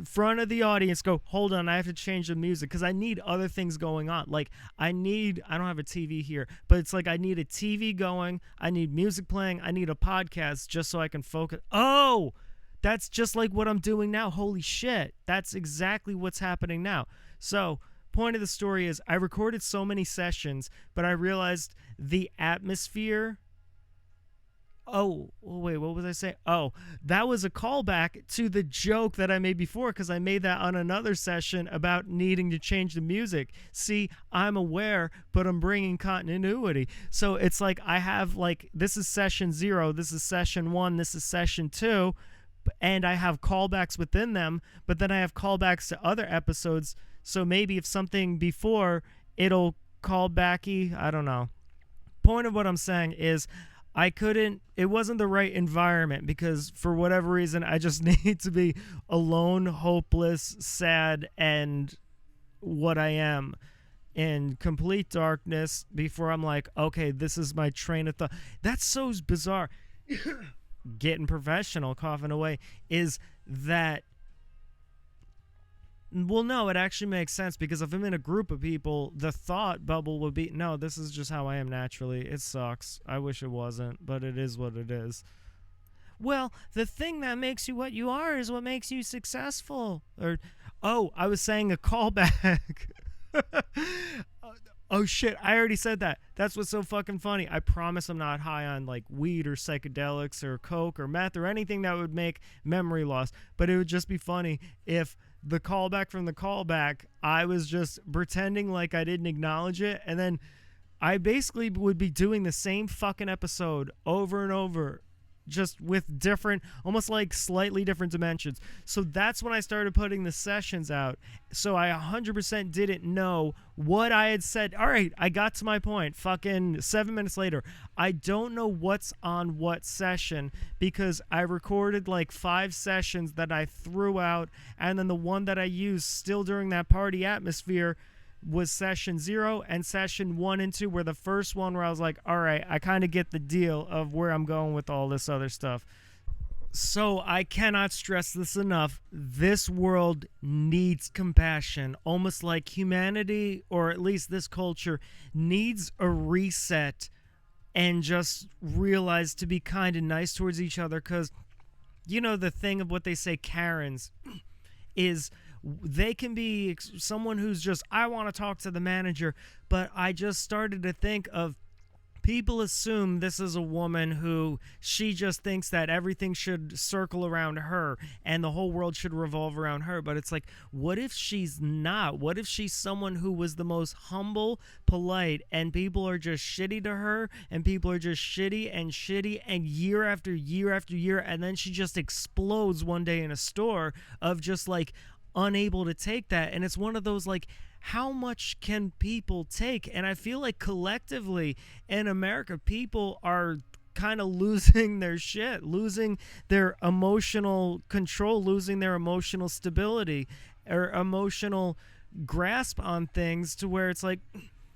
front of the audience go, hold on, I have to change the music, because I need other things going on. Like, I don't have a TV here, but it's like I need a TV going, I need music playing, I need a podcast just so I can focus. Oh, that's just like what I'm doing now. Holy shit, that's exactly what's happening now. So point of the story is, I recorded so many sessions, but I realized the atmosphere. Oh, wait, what was I saying? Oh, that was a callback to the joke that I made before, because I made that on another session about needing to change the music. See, I'm aware, but I'm bringing continuity. So it's like I have, like, this is session 0, this is session 1, this is session 2, and I have callbacks within them, but then I have callbacks to other episodes. So maybe if something before, it'll call backy. I don't know. Point of what I'm saying is, it wasn't the right environment, because for whatever reason, I just need to be alone, hopeless, sad, and what I am in complete darkness before I'm like, okay, this is my train of thought. That's so bizarre. Getting professional, coughing away, is that, well, no, it actually makes sense, because if I'm in a group of people, the thought bubble would be, no, this is just how I am naturally. It sucks. I wish it wasn't, but it is what it is. Well, the thing that makes you what you are is what makes you successful. Or, oh, I was saying a callback. Oh shit, I already said that. That's what's so fucking funny. I promise I'm not high on like weed or psychedelics or coke or meth or anything that would make memory loss. But it would just be funny if the callback from the callback, I was just pretending like I didn't acknowledge it, and then I basically would be doing the same fucking episode over and over, just with different, almost like slightly different dimensions. So that's when I started putting the sessions out. So I 100% didn't know what I had said. All right, I got to my point. Fucking 7 minutes later, I don't know what's on what session, because I recorded like 5 sessions that I threw out, and then the one that I used still during that party atmosphere was session 0, and session 1 and 2 were the first one where I was like, all right, I kind of get the deal of where I'm going with all this other stuff. So I cannot stress this enough. This world needs compassion, almost like humanity, or at least this culture, needs a reset, and just realize to be kind and nice towards each other. Because, you know, the thing of what they say, Karens, is they can be someone who's just, I want to talk to the manager, but I just started to think of, people assume this is a woman who, she just thinks that everything should circle around her and the whole world should revolve around her. But it's like, what if she's not? What if she's someone who was the most humble, polite, and people are just shitty to her, and people are just shitty, and year after year after year, and then she just explodes one day in a store of just like unable to take that. And it's one of those like, how much can people take? And I feel like collectively in America, people are kind of losing their shit, losing their emotional control, losing their emotional stability or emotional grasp on things, to where it's like,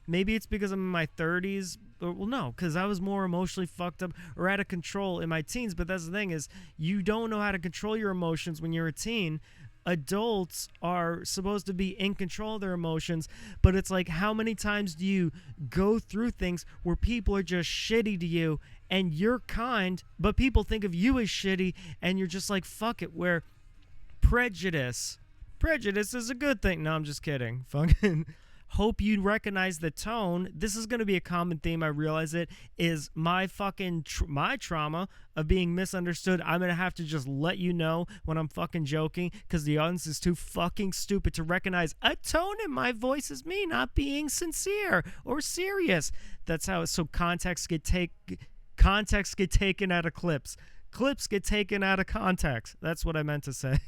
maybe it's because I'm in my 30s. Well, no, because I was more emotionally fucked up or out of control in my teens. But that's the thing, is you don't know how to control your emotions when you're a teen. adults are supposed to be in control of their emotions, but it's like, how many times do you go through things where people are just shitty to you and you're kind, but people think of you as shitty and you're just like, fuck it, where prejudice is a good thing. No, I'm just kidding. Fucking hope you recognize the tone. This is going to be a common theme, I realize it, is my fucking my trauma of being misunderstood. I'm going to have to just let you know when I'm fucking joking, because the audience is too fucking stupid to recognize a tone in my voice is me not being sincere or serious. That's how it, so context get taken out of clips. Clips get taken out of context. That's what I meant to say.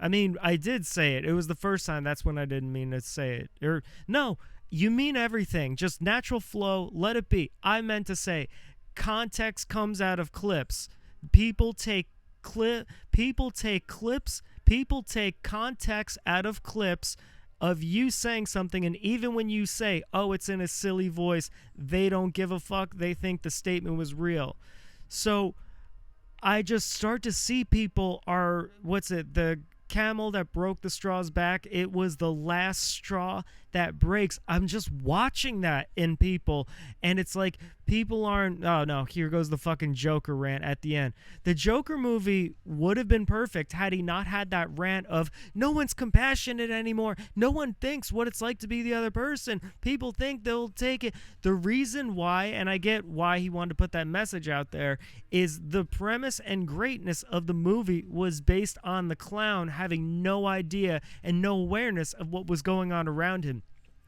I mean, I did say it. It was the first time. That's when I didn't mean to say it. Or no, you mean everything. Just natural flow. Let it be. I meant to say context comes out of clips. People take clips. People take context out of clips of you saying something, and even when you say, oh, it's in a silly voice, they don't give a fuck. They think the statement was real. So I just start to see people are, the camel that broke the straw's back, it was the last straw that breaks. I'm just watching that in people, and it's like people aren't, oh no, here goes the fucking Joker rant at the end. The Joker movie would have been perfect had he not had that rant of no one's compassionate anymore, no one thinks what it's like to be the other person, people think they'll take it. The reason why, and I get why he wanted to put that message out there, is the premise and greatness of the movie was based on the clown having no idea and no awareness of what was going on around him.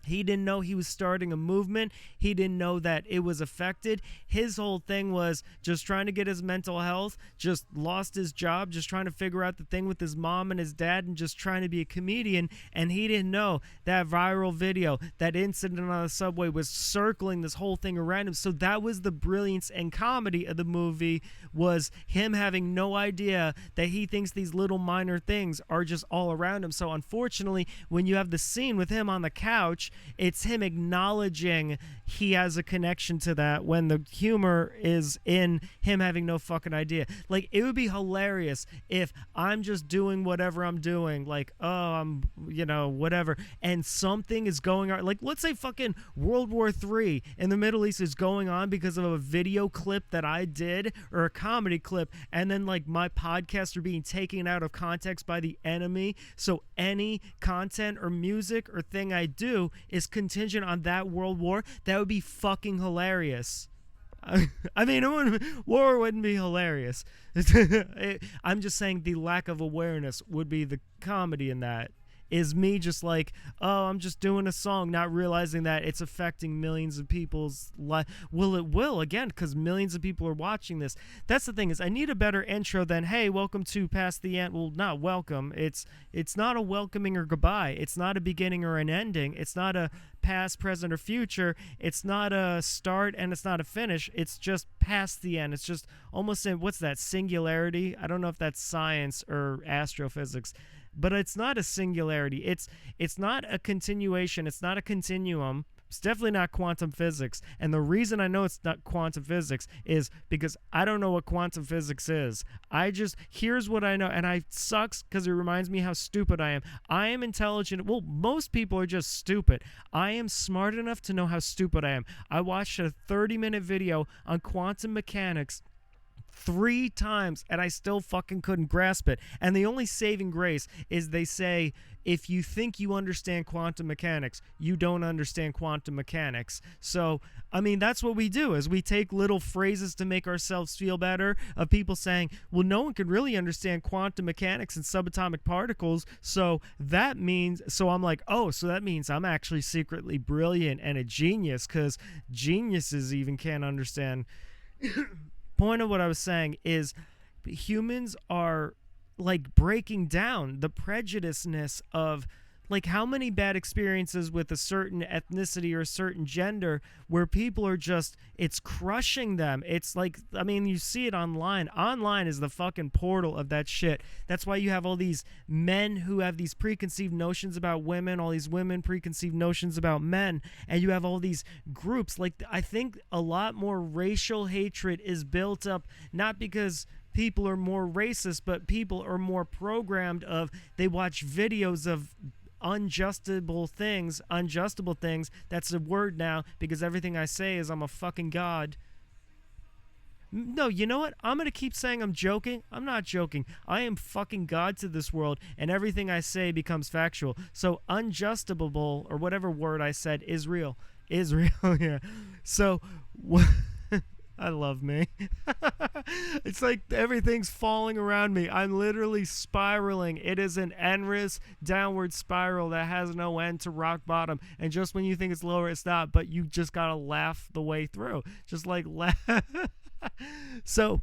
He didn't know he was starting a movement. He didn't know that it was affected. His whole thing was just trying to get his mental health, just lost his job, just trying to figure out the thing with his mom and his dad, and just trying to be a comedian. And he didn't know that viral video, that incident on the subway was circling this whole thing around him. So that was the brilliance and comedy of the movie, was him having no idea that he thinks these little minor things are just all around him. So unfortunately, when you have the scene with him on the couch, it's him acknowledging he has a connection to that, when the humor is in him having no fucking idea. Like, it would be hilarious if I'm just doing whatever I'm doing, like, oh, I'm, whatever, and something is going on. Like, let's say fucking World War III in the Middle East is going on because of a video clip that I did, or a comedy clip, and then, like, my podcasts are being taken out of context by the enemy, so any content or music or thing I do is contingent on that world war. That would be fucking hilarious. I mean, war wouldn't be hilarious. I'm just saying the lack of awareness would be the comedy in that. Is me just like, oh, I'm just doing a song, not realizing that it's affecting millions of people's life. Well, it will, again, because millions of people are watching this. That's the thing, is I need a better intro than, hey, welcome to Past the End. Well, not welcome. It's not a welcoming or goodbye. It's not a beginning or an ending. It's not a past, present, or future. It's not a start and it's not a finish. It's just past the end. It's just almost in, what's that, singularity? I don't know if that's science or astrophysics. But it's not a singularity. It's not a continuation. It's not a continuum. It's definitely not quantum physics. And the reason I know it's not quantum physics is because I don't know what quantum physics is. Here's what I know. And it sucks because it reminds me how stupid I am. I am intelligent. Well, most people are just stupid. I am smart enough to know how stupid I am. I watched a 30-minute video on quantum mechanics 3 times, and I still fucking couldn't grasp it. And the only saving grace is they say, if you think you understand quantum mechanics, you don't understand quantum mechanics. So, I mean, that's what we do, is we take little phrases to make ourselves feel better, of people saying, well, no one can really understand quantum mechanics and subatomic particles, so that means, so I'm like, oh, so that means I'm actually secretly brilliant and a genius, because geniuses even can't understand. Point of what I was saying is humans are like breaking down the prejudiceness of, like, how many bad experiences with a certain ethnicity or a certain gender where people are just, it's crushing them. It's like, I mean, you see it online. Online is the fucking portal of that shit. That's why you have all these men who have these preconceived notions about women, all these women preconceived notions about men, and you have all these groups. Like, I think a lot more racial hatred is built up, not because people are more racist, but people are more programmed of, they watch videos of unjustable things. That's a word now because everything I say is I'm a fucking god. No, you know what? I'm going to keep saying I'm joking. I'm not joking. I am fucking God to this world, and everything I say becomes factual. So unjustable, or whatever word I said, is real. Is real, yeah. So, I love me. It's like everything's falling around me. I'm literally spiraling. It is an endless downward spiral that has no end to rock bottom. And just when you think it's lower, it's not. But you just got to laugh the way through. Just like laugh. So,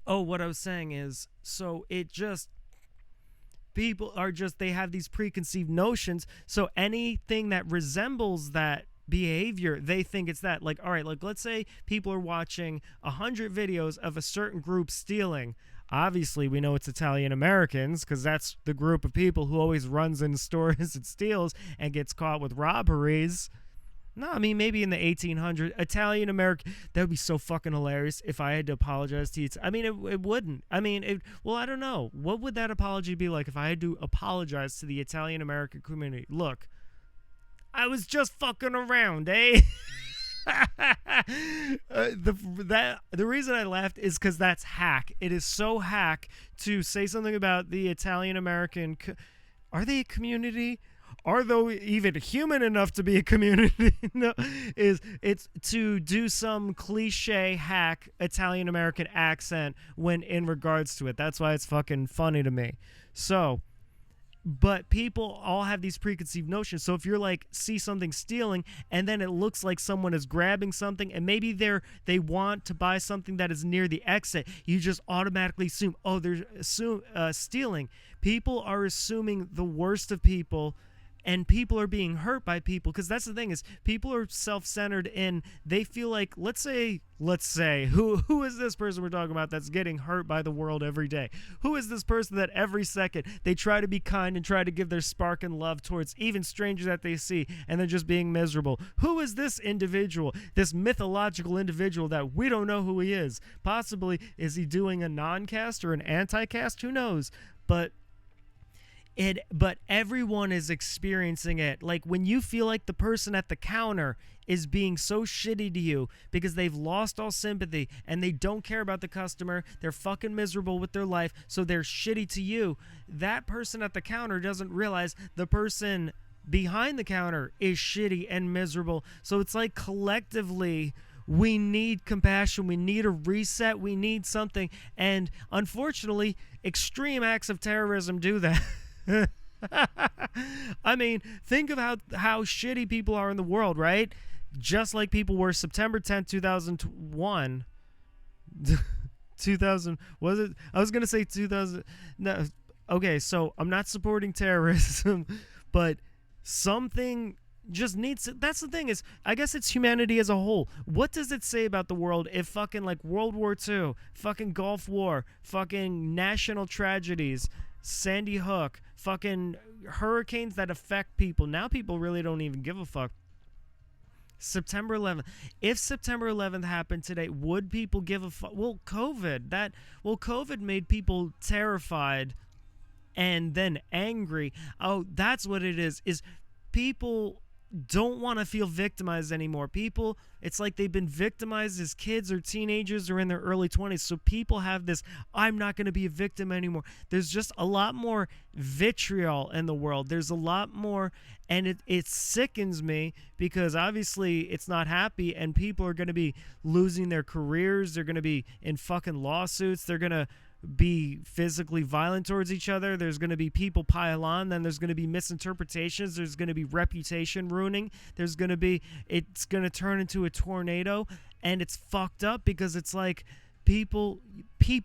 what I was saying is, so it just, people are just, they have these preconceived notions. So anything that resembles that behavior, they think it's that. Like, all right, like let's say people are watching 100 videos of a certain group stealing. Obviously, we know it's Italian Americans because that's the group of people who always runs in stores and steals and gets caught with robberies. No, I mean, maybe in the 1800s, Italian American, that would be so fucking hilarious if I had to apologize to you. I mean, it wouldn't. I mean, well, I don't know. What would that apology be like if I had to apologize to the Italian American community? Look, I was just fucking around, eh? The reason I laughed is because that's hack. It is so hack to say something about the Italian American. Are they a community? Are they even human enough to be a community? No, it's to do some cliche hack Italian American accent when in regards to it. That's why it's fucking funny to me. So, but people all have these preconceived notions. So if you're like, see something stealing and then it looks like someone is grabbing something and maybe they want to buy something that is near the exit, you just automatically assume, oh, they're stealing. People are assuming the worst of people, and people are being hurt by people, because that's the thing, is people are self-centered and they feel like, let's say who is this person we're talking about that's getting hurt by the world every day? Who is this person that every second they try to be kind and try to give their spark and love towards even strangers that they see, and they're just being miserable? Who is this individual, this mythological individual that we don't know who he is? Possibly is he doing a non-cast or an anti-cast? Who knows? But everyone is experiencing it. Like when you feel like the person at the counter is being so shitty to you because they've lost all sympathy and they don't care about the customer, they're fucking miserable with their life, so they're shitty to you. That person at the counter doesn't realize the person behind the counter is shitty and miserable. So it's like collectively we need compassion, we need a reset, we need something. And unfortunately, extreme acts of terrorism do that. I mean, think of how shitty people are in the world, right? Just like people were September 10th, 2001. 2000, was it? I was going to say 2000. No. Okay, so I'm not supporting terrorism, but something just needs to, that's the thing, is I guess it's humanity as a whole. What does it say about the world if fucking like World War II, fucking Gulf War, fucking national tragedies, Sandy Hook, fucking hurricanes that affect people. Now people really don't even give a fuck. September 11th. If September 11th happened today, would people give a fuck? Well, COVID made people terrified and then angry. Oh, that's what it is people don't want to feel victimized anymore. People, it's like they've been victimized as kids or teenagers or in their early 20s. So people have this, I'm not going to be a victim anymore. There's just a lot more vitriol in the world. There's a lot more, and it sickens me because obviously it's not happy, and people are going to be losing their careers. They're going to be in fucking lawsuits. They're going to be physically violent towards each other. There's going to be people pile on. Then there's going to be misinterpretations. There's going to be reputation ruining. It's going to turn into a tornado, and it's fucked up because it's like people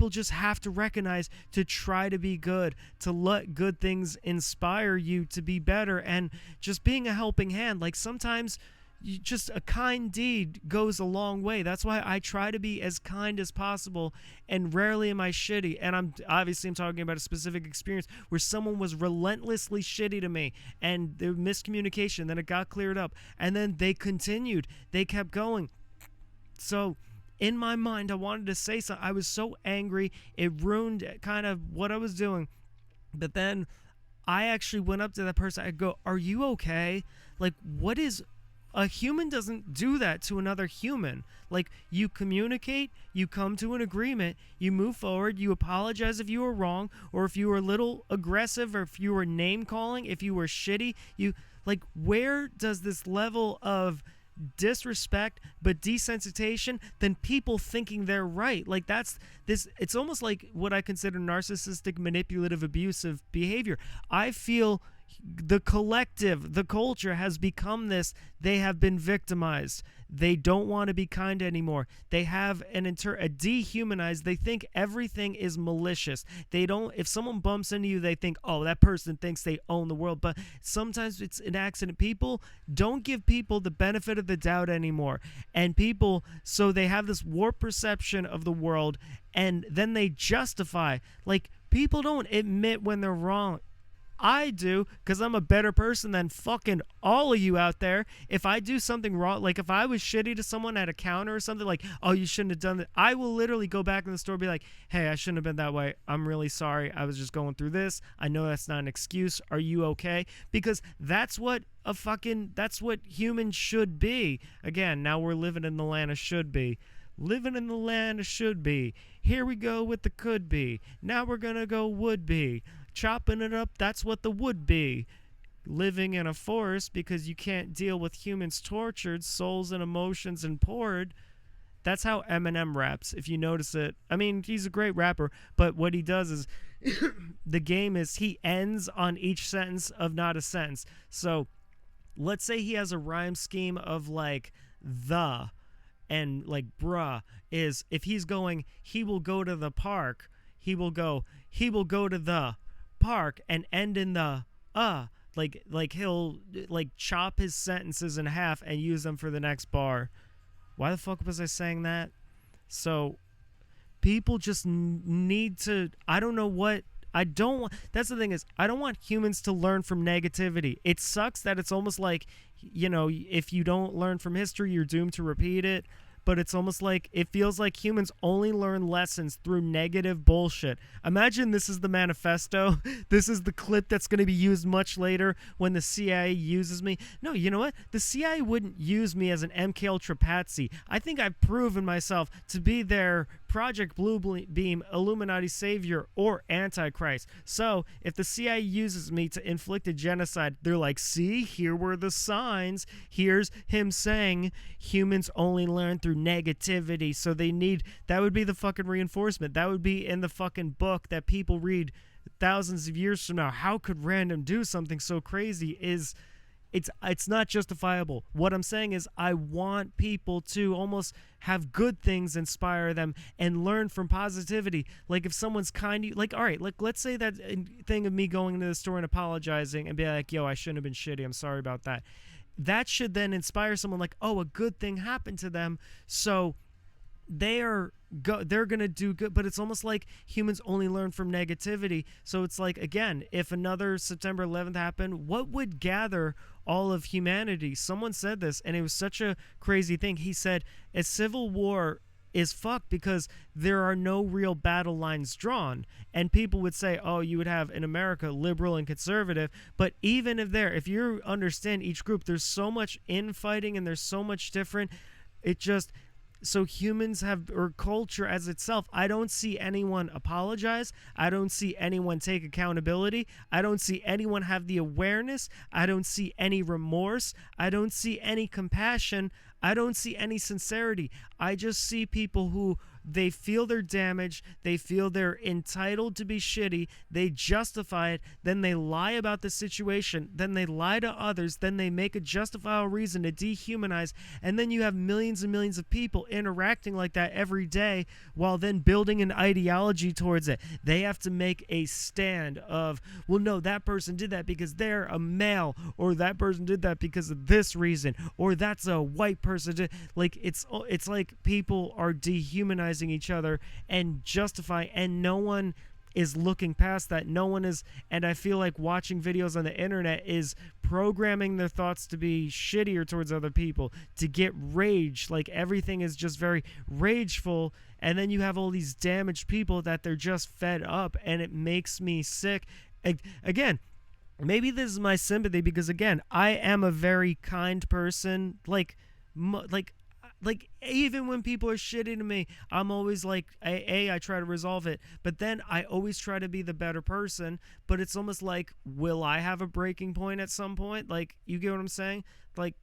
just have to recognize to try to be good, to let good things inspire you to be better, and just being a helping hand. Like sometimes just a kind deed goes a long way. That's why I try to be as kind as possible, and rarely am I shitty. And I'm talking about a specific experience where someone was relentlessly shitty to me, and there was miscommunication. Then it got cleared up, and then they continued. They kept going. So in my mind, I wanted to say something. I was so angry. It ruined kind of what I was doing. But then I actually went up to that person. I go, "Are you okay? Like, what is a human doesn't do that to another human. Like, you communicate, you come to an agreement, you move forward, you apologize if you were wrong, or if you were a little aggressive, or if you were name calling, if you were shitty. You, like, where does this level of disrespect but desensitization than people thinking they're right? Like, that's this, it's almost like what I consider narcissistic, manipulative, abusive behavior. I feel the collective, the culture has become this. They have been victimized. They don't want to be kind anymore. They have a dehumanized. They think everything is malicious. They don't, if someone bumps into you, they think, oh, that person thinks they own the world. But sometimes it's an accident. People don't give people the benefit of the doubt anymore. And people, so they have this warped perception of the world, and then they justify. Like, people don't admit when they're wrong. I do, because I'm a better person than fucking all of you out there. If I do something wrong, like if I was shitty to someone at a counter or something, like, oh, you shouldn't have done that, I will literally go back in the store and be like, hey, I shouldn't have been that way. I'm really sorry. I was just going through this. I know that's not an excuse. Are you okay? Because that's what that's what humans should be. Again, now we're living in the land of should be. Living in the land of should be. Here we go with the could be. Now we're going to go would be. Chopping it up, that's what the would be. Living in a forest because you can't deal with humans tortured, souls and emotions and poured. That's how Eminem raps, if you notice it. I mean, he's a great rapper, but what he does is, the game is he ends on each sentence of not a sentence. So let's say he has a rhyme scheme of like the and like bruh, is if he's going, he will go to the park, he will go to the park and end in the like he'll like chop his sentences in half and use them for the next bar. Why the fuck was I saying that? So people just need to, I don't know what, I don't want, that's the thing is, I don't want humans to learn from negativity. It sucks that it's almost like, you know, if you don't learn from history, you're doomed to repeat it. But it's almost like, it feels like humans only learn lessons through negative bullshit. Imagine this is the manifesto. This is the clip that's going to be used much later when the CIA uses me. No, you know what? The CIA wouldn't use me as an MK Ultra patsy. I think I've proven myself to be their Project Blue Beam, Illuminati savior, or Antichrist. So if the CIA uses me to inflict a genocide, they're like, see, here were the signs. Here's him saying humans only learn through negativity. So they need, that would be the fucking reinforcement. That would be in the fucking book that people read thousands of years from now. How could RanDoM do something so crazy? It's not justifiable. What I'm saying is, I want people to almost have good things inspire them and learn from positivity. Like if someone's kind, like, all right, like let's say that thing of me going into the store and apologizing and be like, yo, I shouldn't have been shitty. I'm sorry about that. That should then inspire someone like, oh, a good thing happened to them. So they're gonna do good. But it's almost like humans only learn from negativity. So it's like, again, if another September 11th happened, what would gather all of humanity? Someone said this, and it was such a crazy thing. He said a civil war is fucked because there are no real battle lines drawn. And people would say, oh, you would have in America liberal and conservative. But even if you understand each group, there's so much infighting and there's so much different. It just, so humans have, or culture as itself, I don't see anyone apologize. I don't see anyone take accountability. I don't see anyone have the awareness. I don't see any remorse. I don't see any compassion. I don't see any sincerity. I just see people who, they feel they're damaged, they feel they're entitled to be shitty, they justify it, then they lie about the situation, then they lie to others, then they make a justifiable reason to dehumanize, and then you have millions and millions of people interacting like that every day while then building an ideology towards it. They have to make a stand of, well, no, that person did that because they're a male, or that person did that because of this reason, or that's a white person. Like, it's like people are dehumanizing each other and justify, and no one, is looking past that. No one is, and I feel like watching videos on the internet is programming their thoughts to be shittier towards other people, to get rage. Like everything is just very rageful, and then you have all these damaged people that they're just fed up, and it makes me sick. Again, maybe this is my sympathy because, again, I am a very kind person. Like even when people are shitty to me, I'm always like, I try to resolve it, but then I always try to be the better person. But it's almost like, will I have a breaking point at some point? Like, you get what I'm saying? Like,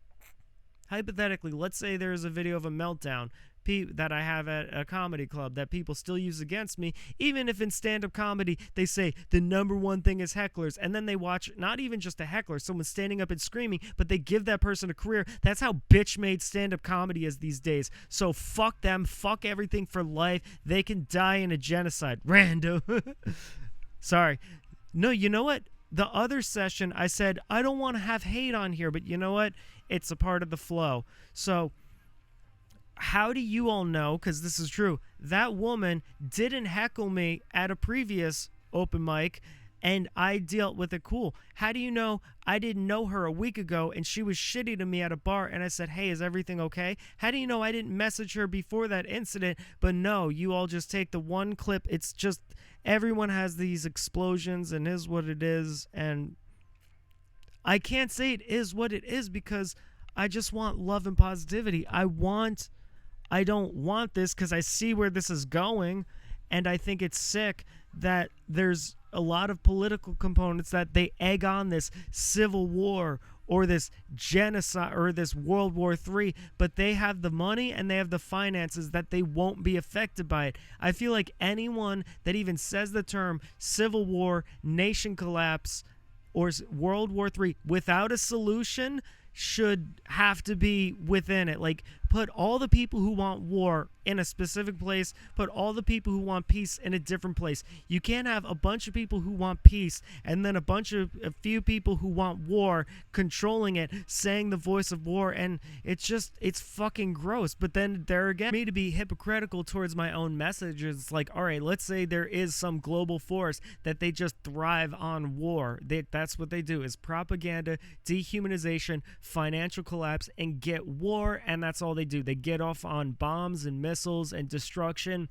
hypothetically, let's say there's a video of a meltdown that I have at a comedy club that people still use against me, even if in stand-up comedy they say the number one thing is hecklers, and then they watch not even just a heckler, someone standing up and screaming, but they give that person a career. That's how bitch-made stand-up comedy is these days. So fuck them, fuck everything for life. They can die in a genocide. Random. Sorry. No, you know what? The other session I said I don't want to have hate on here, but you know what? It's a part of the flow. So how do you all know, because this is true, that woman didn't heckle me at a previous open mic, and I dealt with it cool? How do you know I didn't know her a week ago, and she was shitty to me at a bar, and I said, hey, is everything okay? How do you know I didn't message her before that incident? But no, you all just take the one clip. It's just everyone has these explosions, and is what it is, and I can't say it is what it is because I just want love and positivity. I don't want this because I see where this is going, and I think it's sick that there's a lot of political components that they egg on this civil war or this genocide or this World War III, but they have the money and they have the finances that they won't be affected by it. I feel like anyone that even says the term civil war, nation collapse, or World War III without a solution should have to be within it. Like, put all the people who want war in a specific place, put all the people who want peace in a different place. You can't have a bunch of people who want peace and then a few people who want war controlling it, saying the voice of war, and it's fucking gross. But then there again, me to be hypocritical towards my own message is like, all right, let's say there is some global force that they just thrive on war. That's what they do, is propaganda, dehumanization, financial collapse, and get war, and that's all they do. They get off on bombs and missiles and destruction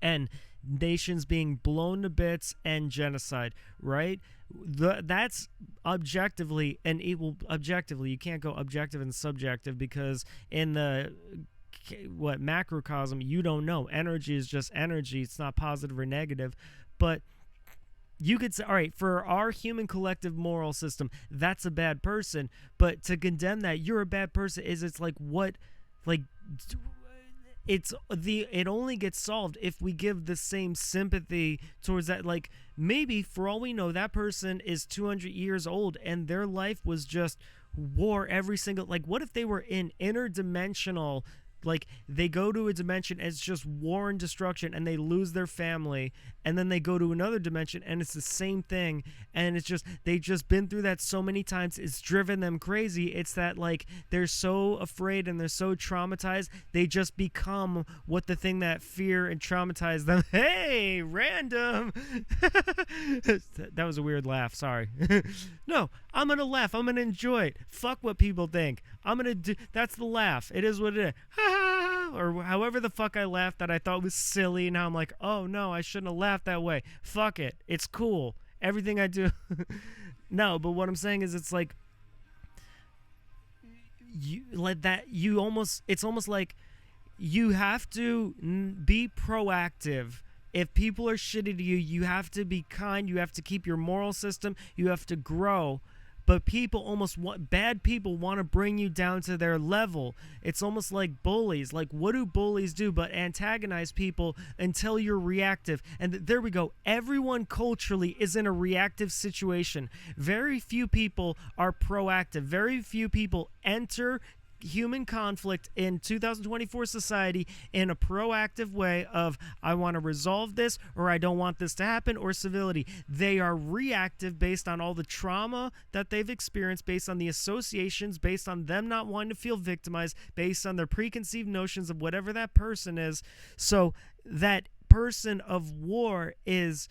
and nations being blown to bits and genocide, right? That's objectively and objectively. You can't go objective and subjective because in the macrocosm, you don't know. Energy is just energy. It's not positive or negative, but you could say, all right, for our human collective moral system, that's a bad person. But to condemn that you're a bad person it only gets solved if we give the same sympathy towards that. Like, maybe for all we know, that person is 200 years old and their life was just war every single, like, what if they were in interdimensional, like, they go to a dimension and it's just war and destruction and they lose their family, and then they go to another dimension and it's the same thing, and it's just, they've just been through that so many times, it's driven them crazy. It's that, like, they're so afraid and they're so traumatized, they just become what the thing that fear and traumatize them. Hey, random. That was a weird laugh, sorry. No, I'm gonna laugh, I'm gonna enjoy it. Fuck what people think. I'm gonna do, that's the laugh. It is what it is. Or however the fuck I laughed that I thought was silly. Now I'm like, oh no, I shouldn't have laughed that way. Fuck it. It's cool. Everything I do. No, but what I'm saying is, it's like, it's almost like you have to be proactive. If people are shitty to you, you have to be kind. You have to keep your moral system. You have to grow. But bad people want to bring you down to their level. It's almost like bullies. Like, what do bullies do but antagonize people until you're reactive? And there we go. Everyone culturally is in a reactive situation. Very few people are proactive. Very few people enter human conflict in 2024 society in a proactive way of, I want to resolve this, or I don't want this to happen, or civility. They are reactive based on all the trauma that they've experienced, based on the associations, based on them not wanting to feel victimized, based on their preconceived notions of whatever that person is. So that person of war is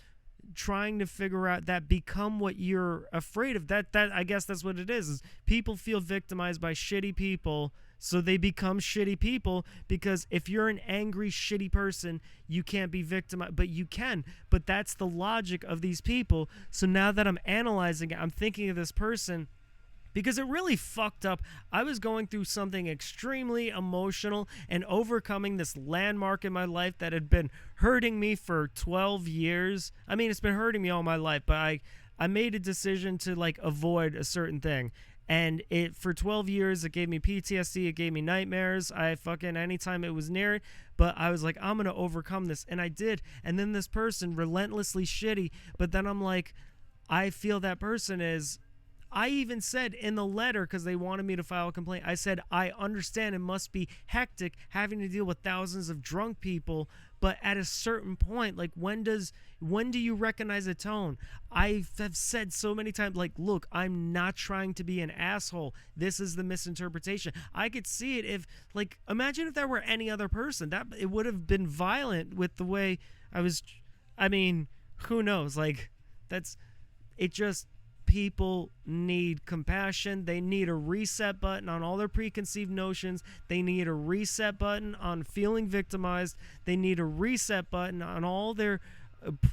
trying to figure out that become what you're afraid of. That I guess that's what it is people feel victimized by shitty people, so they become shitty people, because if you're an angry shitty person, you can't be victimized, but you can. But that's the logic of these people. So now that I'm analyzing it, I'm thinking of this person, because it really fucked up. I was going through something extremely emotional and overcoming this landmark in my life that had been hurting me for 12 years. I mean, it's been hurting me all my life, but I made a decision to like avoid a certain thing. And it, for 12 years, it gave me PTSD, it gave me nightmares. I fucking, anytime it was near it, but I was like, I'm going to overcome this. And I did. And then this person, relentlessly shitty, but then I'm like, I feel that person is, I even said in the letter, because they wanted me to file a complaint, I said, I understand it must be hectic having to deal with thousands of drunk people, but at a certain point, like when do you recognize a tone? I have said so many times, like, look, I'm not trying to be an asshole. This is the misinterpretation. I could see it if, like, imagine if there were any other person. That it would have been violent with the way I was. I mean, who knows? Like, that's it. Just people need compassion. They need a reset button on all their preconceived notions. They need a reset button on feeling victimized. They need a reset button on all their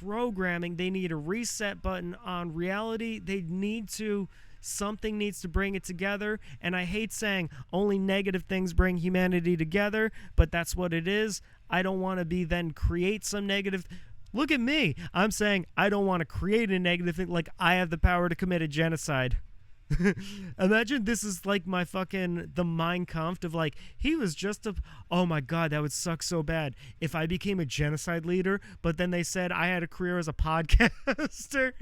programming. They need a reset button on reality. They need to, something needs to bring it together. And I hate saying only negative things bring humanity together, but that's what it is. I don't want to be then create some negative. Look at me. I'm saying I don't want to create a negative thing, like I have the power to commit a genocide. Imagine this is like my fucking, the Mein Kampf of like, he was just a, oh my God, that would suck so bad if I became a genocide leader, but then they said I had a career as a podcaster.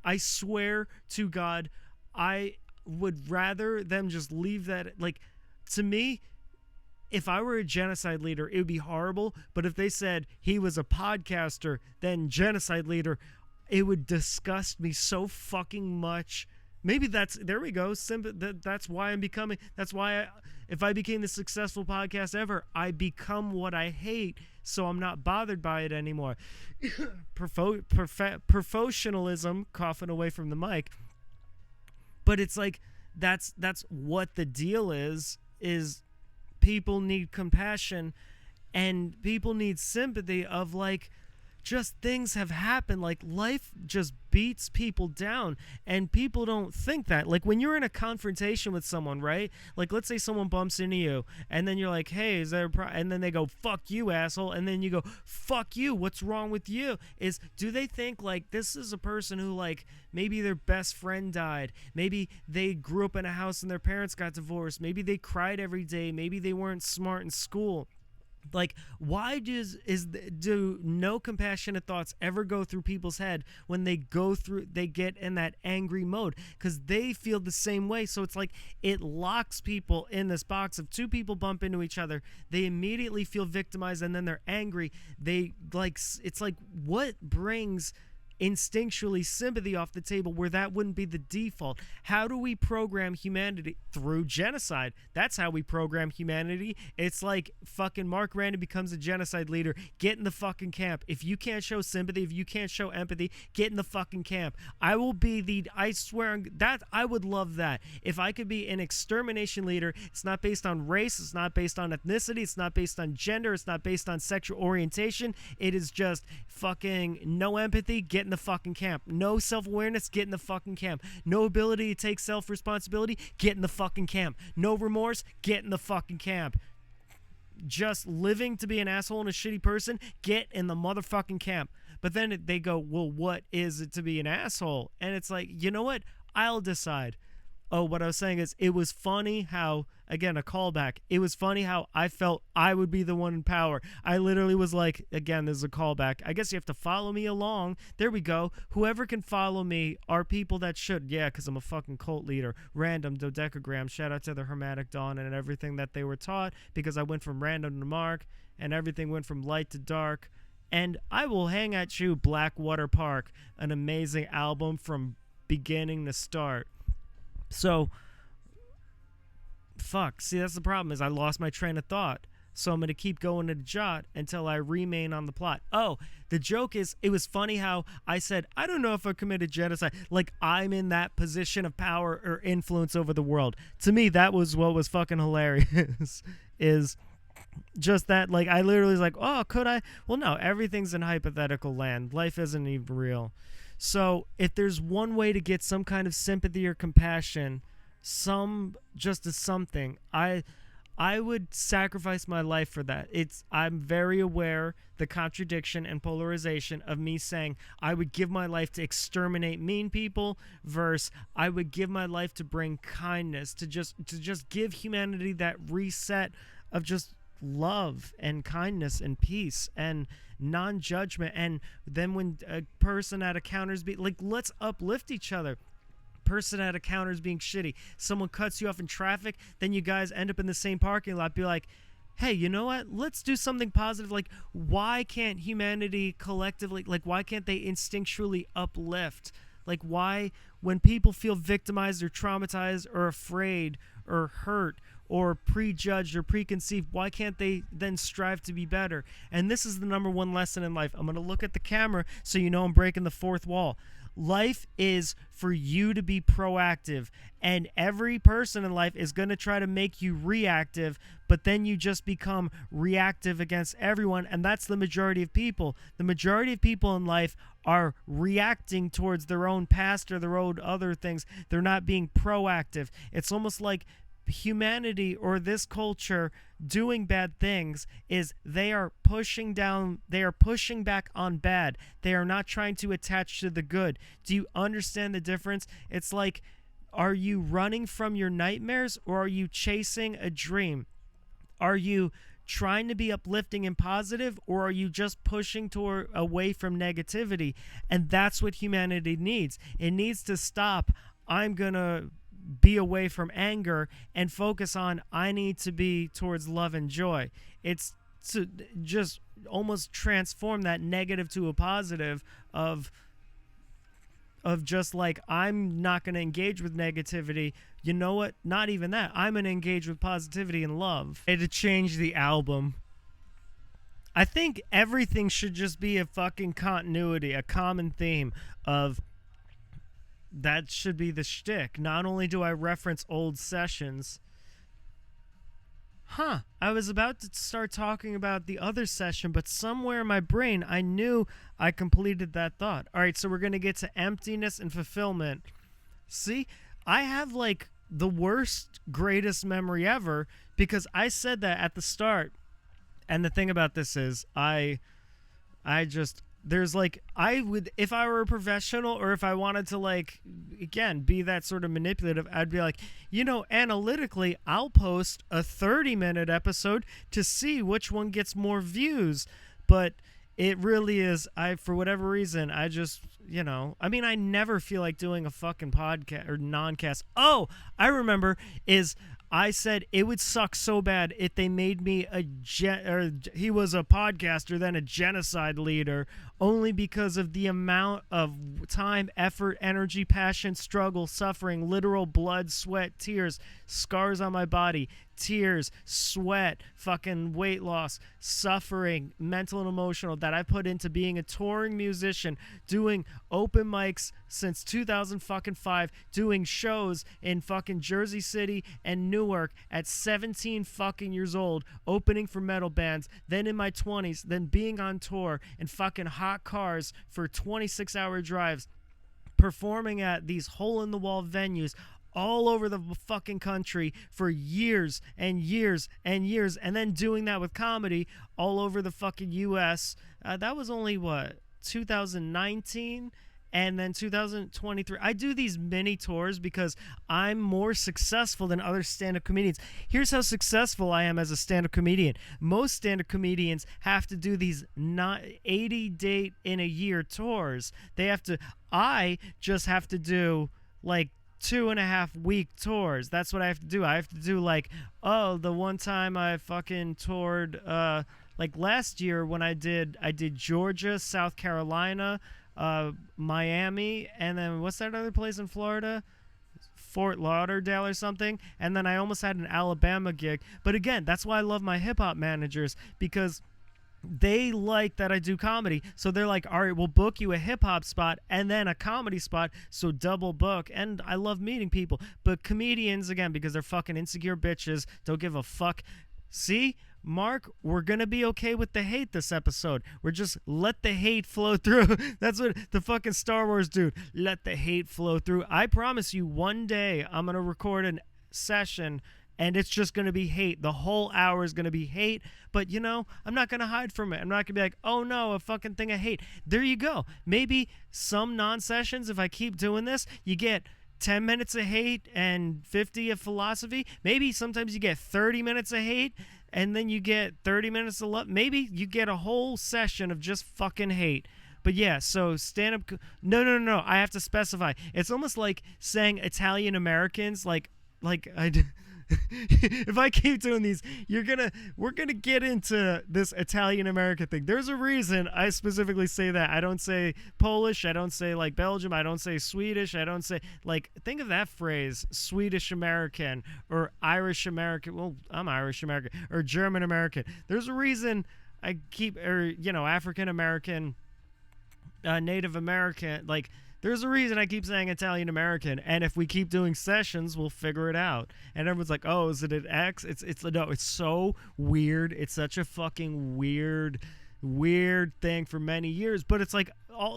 I swear to God, I would rather them just leave that, like, to me, if I were a genocide leader, it would be horrible. But if they said he was a podcaster, then genocide leader, it would disgust me so fucking much. Maybe that's, there we go. That's why I'm becoming, that's why if I became the successful podcast ever, I become what I hate. So I'm not bothered by it anymore. Professionalism, coughing away from the mic. But it's like, that's what the deal is people need compassion and people need sympathy of like, just things have happened, like life just beats people down and people don't think that. Like when you're in a confrontation with someone, right? Like let's say someone bumps into you and then you're like, hey, is there a and then they go, fuck you, asshole, and then you go, fuck you, what's wrong with you? Is, do they think like this is a person who like maybe their best friend died, maybe they grew up in a house and their parents got divorced, maybe they cried every day, maybe they weren't smart in school. Like, why do no compassionate thoughts ever go through people's head when they get in that angry mode? Because they feel the same way. So it's like it locks people in this box of two people bump into each other. They immediately feel victimized and then they're angry. They like, it's like, what brings instinctually sympathy off the table where that wouldn't be the default? How do we program humanity? Through genocide. That's how we program humanity. It's like fucking Mark Random becomes a genocide leader. Get in the fucking camp. If you can't show sympathy, if you can't show empathy, get in the fucking camp. I will be I swear that I would love that. If I could be an extermination leader, it's not based on race, it's not based on ethnicity, it's not based on gender, it's not based on sexual orientation. It is just fucking no empathy, get in the fucking camp. No self-awareness, get in the fucking camp. No ability to take self-responsibility, get in the fucking camp. No remorse, get in the fucking camp. Just living to be an asshole and a shitty person, get in the motherfucking camp. But then they go, well, what is it to be an asshole? And it's like, you know what? I'll decide. Oh, what I was saying is, it was funny how, again, a callback. It was funny how I felt I would be the one in power. I literally was like, again, this is a callback. I guess you have to follow me along. There we go. Whoever can follow me are people that should. Yeah, because I'm a fucking cult leader. RanDoM Dodecagram. Shout out to the Hermetic Dawn and everything that they were taught, because I went from random to mark and everything went from light to dark. And I will hang at you, Blackwater Park, an amazing album from beginning to start. So, fuck. See, that's the problem, is I lost my train of thought. So I'm going to keep going to the jot until I remain on the plot. Oh, the joke is, it was funny how I said, I don't know if I committed genocide. Like, I'm in that position of power or influence over the world. To me, that was what was fucking hilarious. Is just that, like, I literally was like, oh, could I? Well, no, everything's in hypothetical land. Life isn't even real. So if there's one way to get some kind of sympathy or compassion, just as something, I would sacrifice my life for that. I'm very aware the contradiction and polarization of me saying I would give my life to exterminate mean people versus I would give my life to bring kindness, to just give humanity that reset of just love and kindness and peace and non-judgment. And then when a person at a counter's like, let's uplift each other. Person at a counter is being shitty, someone cuts you off in traffic, then you guys end up in the same parking lot, be like, hey, you know what, let's do something positive. Like, why can't humanity collectively, like, why can't they instinctually uplift? Like, why, when people feel victimized or traumatized or afraid or hurt or prejudged or preconceived, why can't they then strive to be better? And this is the number one lesson in life. I'm going to look at the camera so you know I'm breaking the fourth wall. Life is for you to be proactive, and every person in life is going to try to make you reactive, but then you just become reactive against everyone, and that's the majority of people. The majority of people in life are reacting towards their own past or their own other things. They're not being proactive. It's almost like humanity or this culture doing bad things is they are pushing back on bad. They are not trying to attach to the good. Do you understand the difference? It's like, are you running from your nightmares or are you chasing a dream? Are you trying to be uplifting and positive, or are you just pushing away from negativity? And that's what humanity needs. It needs to stop, I'm gonna be away from anger, and focus on, I need to be towards love and joy. It's to just almost transform that negative to a positive of just like, I'm not going to engage with negativity. You know what? Not even that. I'm going to engage with positivity and love. And to change the album, I think everything should just be a fucking continuity, a common theme of, that should be the shtick. Not only do I reference old sessions. I was about to start talking about the other session, but somewhere in my brain, I knew I completed that thought. All right, so we're going to get to emptiness and fulfillment. See, I have like the worst, greatest memory ever because I said that at the start. And the thing about this is, there's like, I would, if I were a professional or if I wanted to, like, again, be that sort of manipulative, I'd be like, you know, analytically, I'll post a 30-minute episode to see which one gets more views. But it really is, for whatever reason, I just, you know, I mean, I never feel like doing a fucking podcast or non-cast. Oh, I remember I said it would suck so bad if they made me he was a podcaster, then a genocide leader, only because of the amount of time, effort, energy, passion, struggle, suffering, literal blood, sweat, tears, scars on my body, tears, sweat, fucking weight loss, suffering, mental and emotional, that I put into being a touring musician, doing open mics since 2005, doing shows in fucking Jersey City and Newark at 17 fucking years old, opening for metal bands, then in my 20s, then being on tour in fucking hot cars for 26-hour drives, performing at these hole-in-the-wall venues all over the fucking country for years and years and years, and then doing that with comedy all over the fucking U.S. That was only, 2019? And then 2023, I do these mini tours because I'm more successful than other stand-up comedians. Here's how successful I am as a stand-up comedian. Most stand-up comedians have to do these 80-date-in-a-year tours. I just have to do like 2.5-week tours. That's what I have to do. I have to do like, the one time I fucking toured, like last year when I did Georgia, South Carolina, Miami, and then what's that other place in Florida? Fort Lauderdale or something, and then I almost had an Alabama gig. But again, that's why I love my hip-hop managers, because they like that I do comedy. So they're like, all right, we'll book you a hip-hop spot and then a comedy spot, so double book. And I love meeting people. But comedians, again, because they're fucking insecure bitches, don't give a fuck. See, Mark, we're going to be okay with the hate this episode. We're just let the hate flow through. That's what the fucking Star Wars dude, let the hate flow through. I promise you, one day I'm going to record a session and it's just going to be hate. The whole hour is going to be hate. But, you know, I'm not going to hide from it. I'm not going to be like, oh, no, a fucking thing of hate. There you go. Maybe some non-sessions, if I keep doing this, you get 10 minutes of hate and 50 of philosophy. Maybe sometimes you get 30 minutes of hate and then you get 30 minutes of love. Maybe you get a whole session of just fucking hate. But yeah, so stand-up... No. I have to specify. It's almost like saying Italian Americans, like if I keep doing these, we're gonna get into this Italian American thing. There's a reason I specifically say that. I don't say Polish, I don't say like Belgium, I don't say Swedish, I don't say, like, think of that phrase, Swedish American or Irish American. Well, I'm Irish American, or German American. There's a reason I keep, or, you know, African American, Native American, like, there's a reason I keep saying Italian American, and if we keep doing sessions, we'll figure it out. And everyone's like, "Oh, is it an X?" No, it's so weird. It's such a fucking weird thing for many years. But it's like,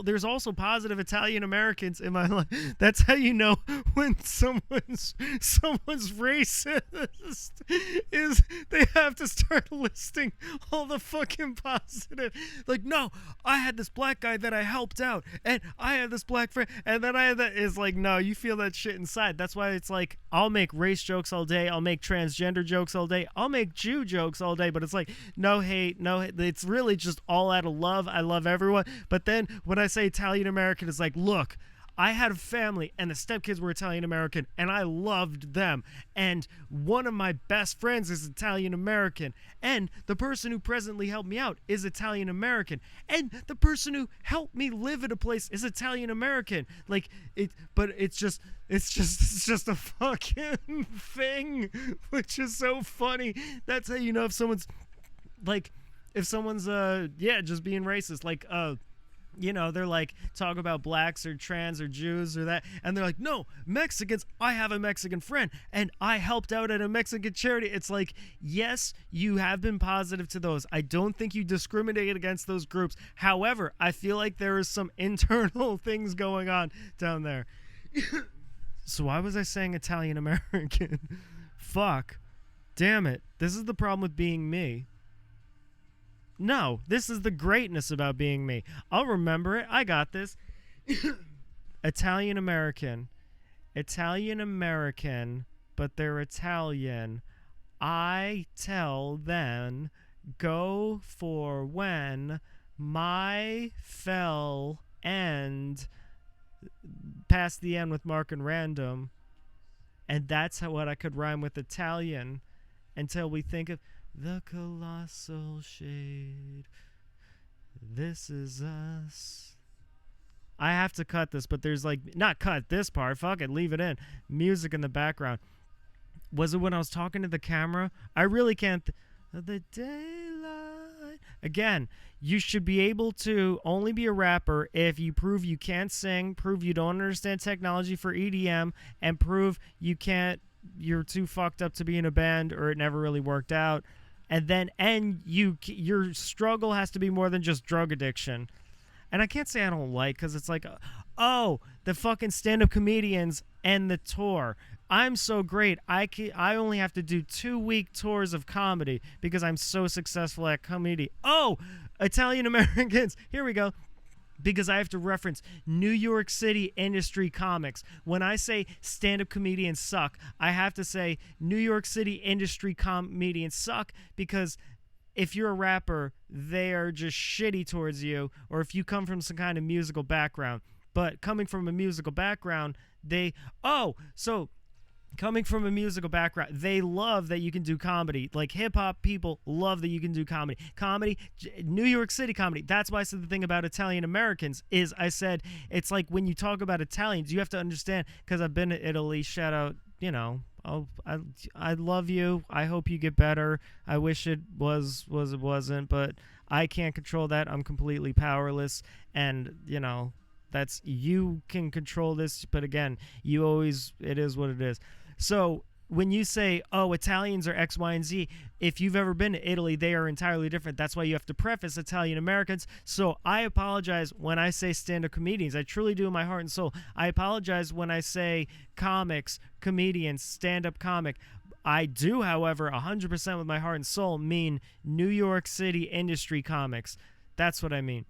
there's also positive Italian Americans in my life. That's how you know when someone's racist, is they have to start listing all the fucking positive. Like, no, I had this black guy that I helped out, and I had this black friend, and then I had that. Is like, no, you feel that shit inside. That's why it's like, I'll make race jokes all day, I'll make transgender jokes all day, I'll make Jew jokes all day, but it's like, no hate. It's really just all out of love. I love everyone. But then when I say Italian American, it's like, look, I had a family and the stepkids were Italian American and I loved them, and one of my best friends is Italian American, and the person who presently helped me out is Italian American, and the person who helped me live at a place is Italian American. Like, it's just a fucking thing, which is so funny. That's how you know if someone's just being racist. Like, you know, they're like, talk about blacks or trans or Jews or that, and they're like, no, Mexicans, I have a Mexican friend and I helped out at a Mexican charity. It's like, yes, you have been positive to those. I don't think you discriminate against those groups. However, I feel like there is some internal things going on down there. So why was I saying Italian American? Fuck. Damn it. This is the problem with being me. No, this is the greatness about being me. I'll remember it. I got this. Italian American, but they're Italian. I tell them, go for when my fell end, past the end with Mark and RanDoM, and that's what I could rhyme with Italian until we think of the colossal shade. This is us. I have to cut this, but there's like, not cut this part. Fuck it, leave it in. Music in the background. Was it when I was talking to the camera? I really can't. The daylight. Again, you should be able to only be a rapper if you prove you can't sing, prove you don't understand technology for EDM, and prove you're too fucked up to be in a band, or it never really worked out. And your struggle has to be more than just drug addiction. And I can't say I don't like, because it's like, oh, the fucking stand-up comedians and the tour. I'm so great. I only have to do 2-week tours of comedy because I'm so successful at comedy. Oh, Italian Americans. Here we go. Because I have to reference New York City industry comics. When I say stand-up comedians suck, I have to say New York City industry comedians suck, because if you're a rapper, they are just shitty towards you, or if you come from some kind of musical background. But coming from a musical background, so coming from a musical background, they love that you can do comedy. Like hip hop people love that you can do comedy. Comedy, New York City comedy. That's why I said the thing about Italian Americans is I said it's like when you talk about Italians, you have to understand, because I've been to Italy. Shout out, you know. Oh, I love you. I hope you get better. I wish it it wasn't, but I can't control that. I'm completely powerless, and you know that's you can control this, but again, you always it is what it is. So when you say, oh, Italians are X, Y, and Z, if you've ever been to Italy, they are entirely different. That's why you have to preface Italian Americans. So I apologize when I say stand-up comedians. I truly do in my heart and soul. I apologize when I say comics, comedians, stand-up comic. I do, however, 100% with my heart and soul mean New York City industry comics. That's what I mean.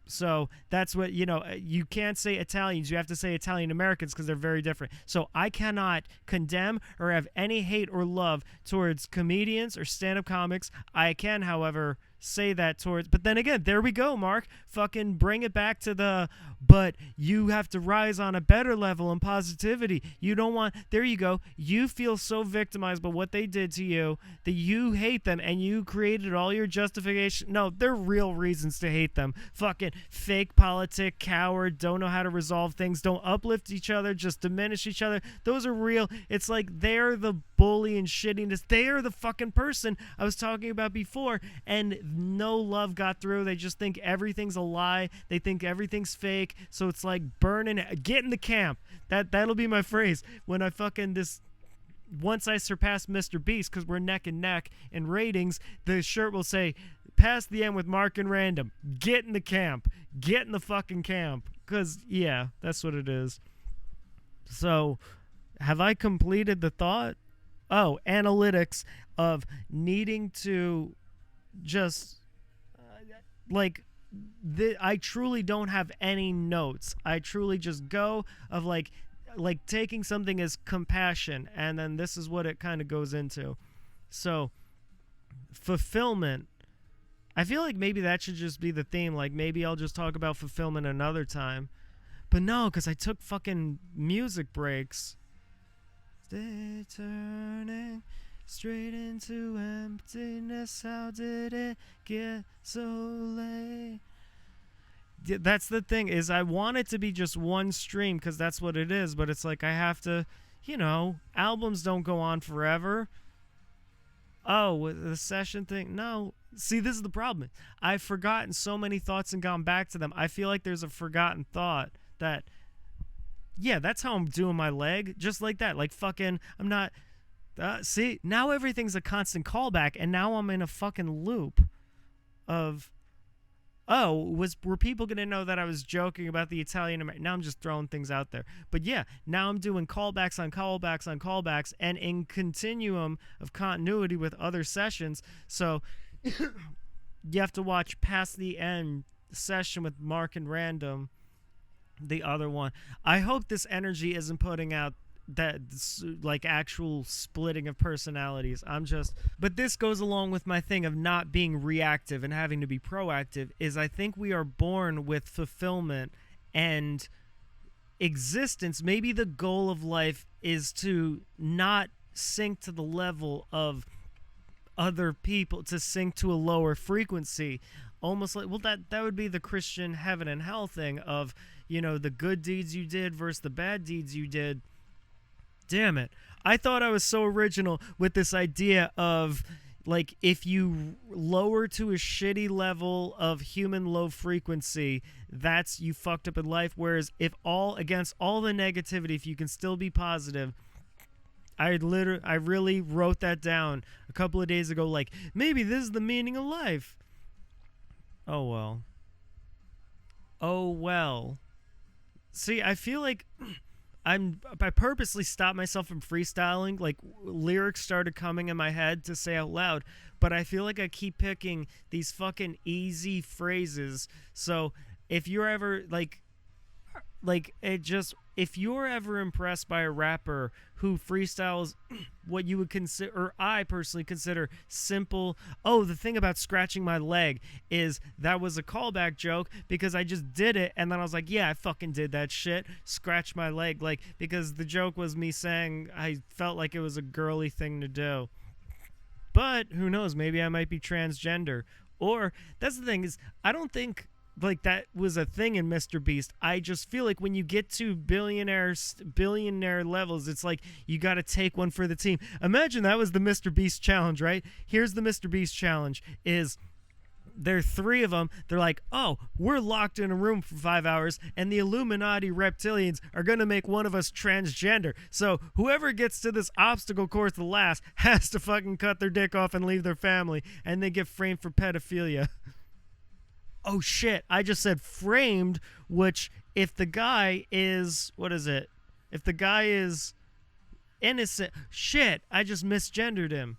So that's what, you know, you can't say Italians. You have to say Italian Americans because they're very different. So I cannot condemn or have any hate or love towards comedians or stand-up comics. I can, however, say that towards, but then again, there we go, Mark. Fucking bring it back to the, but you have to rise on a better level in positivity. You don't want, there you go. You feel so victimized by what they did to you that you hate them and you created all your justification. No, they're real reasons to hate them. Fucking fake politic, coward, don't know how to resolve things, don't uplift each other, just diminish each other. Those are real. It's like they're the bully and shittiness. They are the fucking person I was talking about before, and no love got through. They just think everything's a lie. They think everything's fake. So it's like burning it. Get in the camp. That'll be my phrase when I fucking this. Once I surpass Mr. Beast, because we're neck and neck in ratings, the shirt will say, "Past the end with Mark and RanDoM. Get in the camp. Get in the fucking camp." Because yeah, that's what it is. So, have I completed the thought? Oh, analytics of needing to just I truly don't have any notes. I truly just go of like taking something as compassion, and then this is what it kind of goes into. So fulfillment, I feel like maybe that should just be the theme. Like maybe I'll just talk about fulfillment another time, but no, because I took fucking music breaks. Stay turning straight into emptiness. How did it get so late? That's the thing, is I want it to be just one stream because that's what it is, but it's like I have to, you know, albums don't go on forever. Oh, with the session thing? No. See, this is the problem. I've forgotten so many thoughts and gone back to them. I feel like there's a forgotten thought that, yeah, that's how I'm doing my leg. Just like that. Like fucking, I'm not, see, now everything's a constant callback, and now I'm in a fucking loop of, oh, were people going to know that I was joking about the Italian American? Now I'm just throwing things out there. But yeah, now I'm doing callbacks on callbacks on callbacks, and in continuum of continuity with other sessions. So you have to watch past the end session with Mark and RanDoM, the other one. I hope this energy isn't putting out that like actual splitting of personalities. But this goes along with my thing of not being reactive and having to be proactive, is I think we are born with fulfillment and existence. Maybe the goal of life is to not sink to the level of other people, to sink to a lower frequency, almost like, well, that would be the Christian heaven and hell thing of, you know, the good deeds you did versus the bad deeds you did. Damn it. I thought I was so original with this idea of, like, if you lower to a shitty level of human low frequency, that's you fucked up in life. Whereas if against all the negativity, if you can still be positive, I really wrote that down a couple of days ago, like, maybe this is the meaning of life. Oh, well. Oh, well. See, I feel like I purposely stopped myself from freestyling. Like, lyrics started coming in my head to say out loud, but I feel like I keep picking these fucking easy phrases. So if you're ever like, like, it just, if you're ever impressed by a rapper who freestyles what you would consider, or I personally consider, simple. Oh, the thing about scratching my leg is that was a callback joke because I just did it, and then I was like, yeah, I fucking did that shit. Scratch my leg, like, because the joke was me saying I felt like it was a girly thing to do. But who knows? Maybe I might be transgender. Or that's the thing, is I don't think like that was a thing in Mr. Beast. I just feel like when you get to billionaire levels, it's like you got to take one for the team. Imagine that was the Mr. Beast challenge, right? Here's the Mr. Beast challenge: is there are three of them. They're like, oh, we're locked in a room for 5 hours, and the Illuminati reptilians are going to make one of us transgender. So whoever gets to this obstacle course the last has to fucking cut their dick off and leave their family, and they get framed for pedophilia. Oh shit, I just said framed, which if the guy is, what is it? If the guy is innocent, shit, I just misgendered him.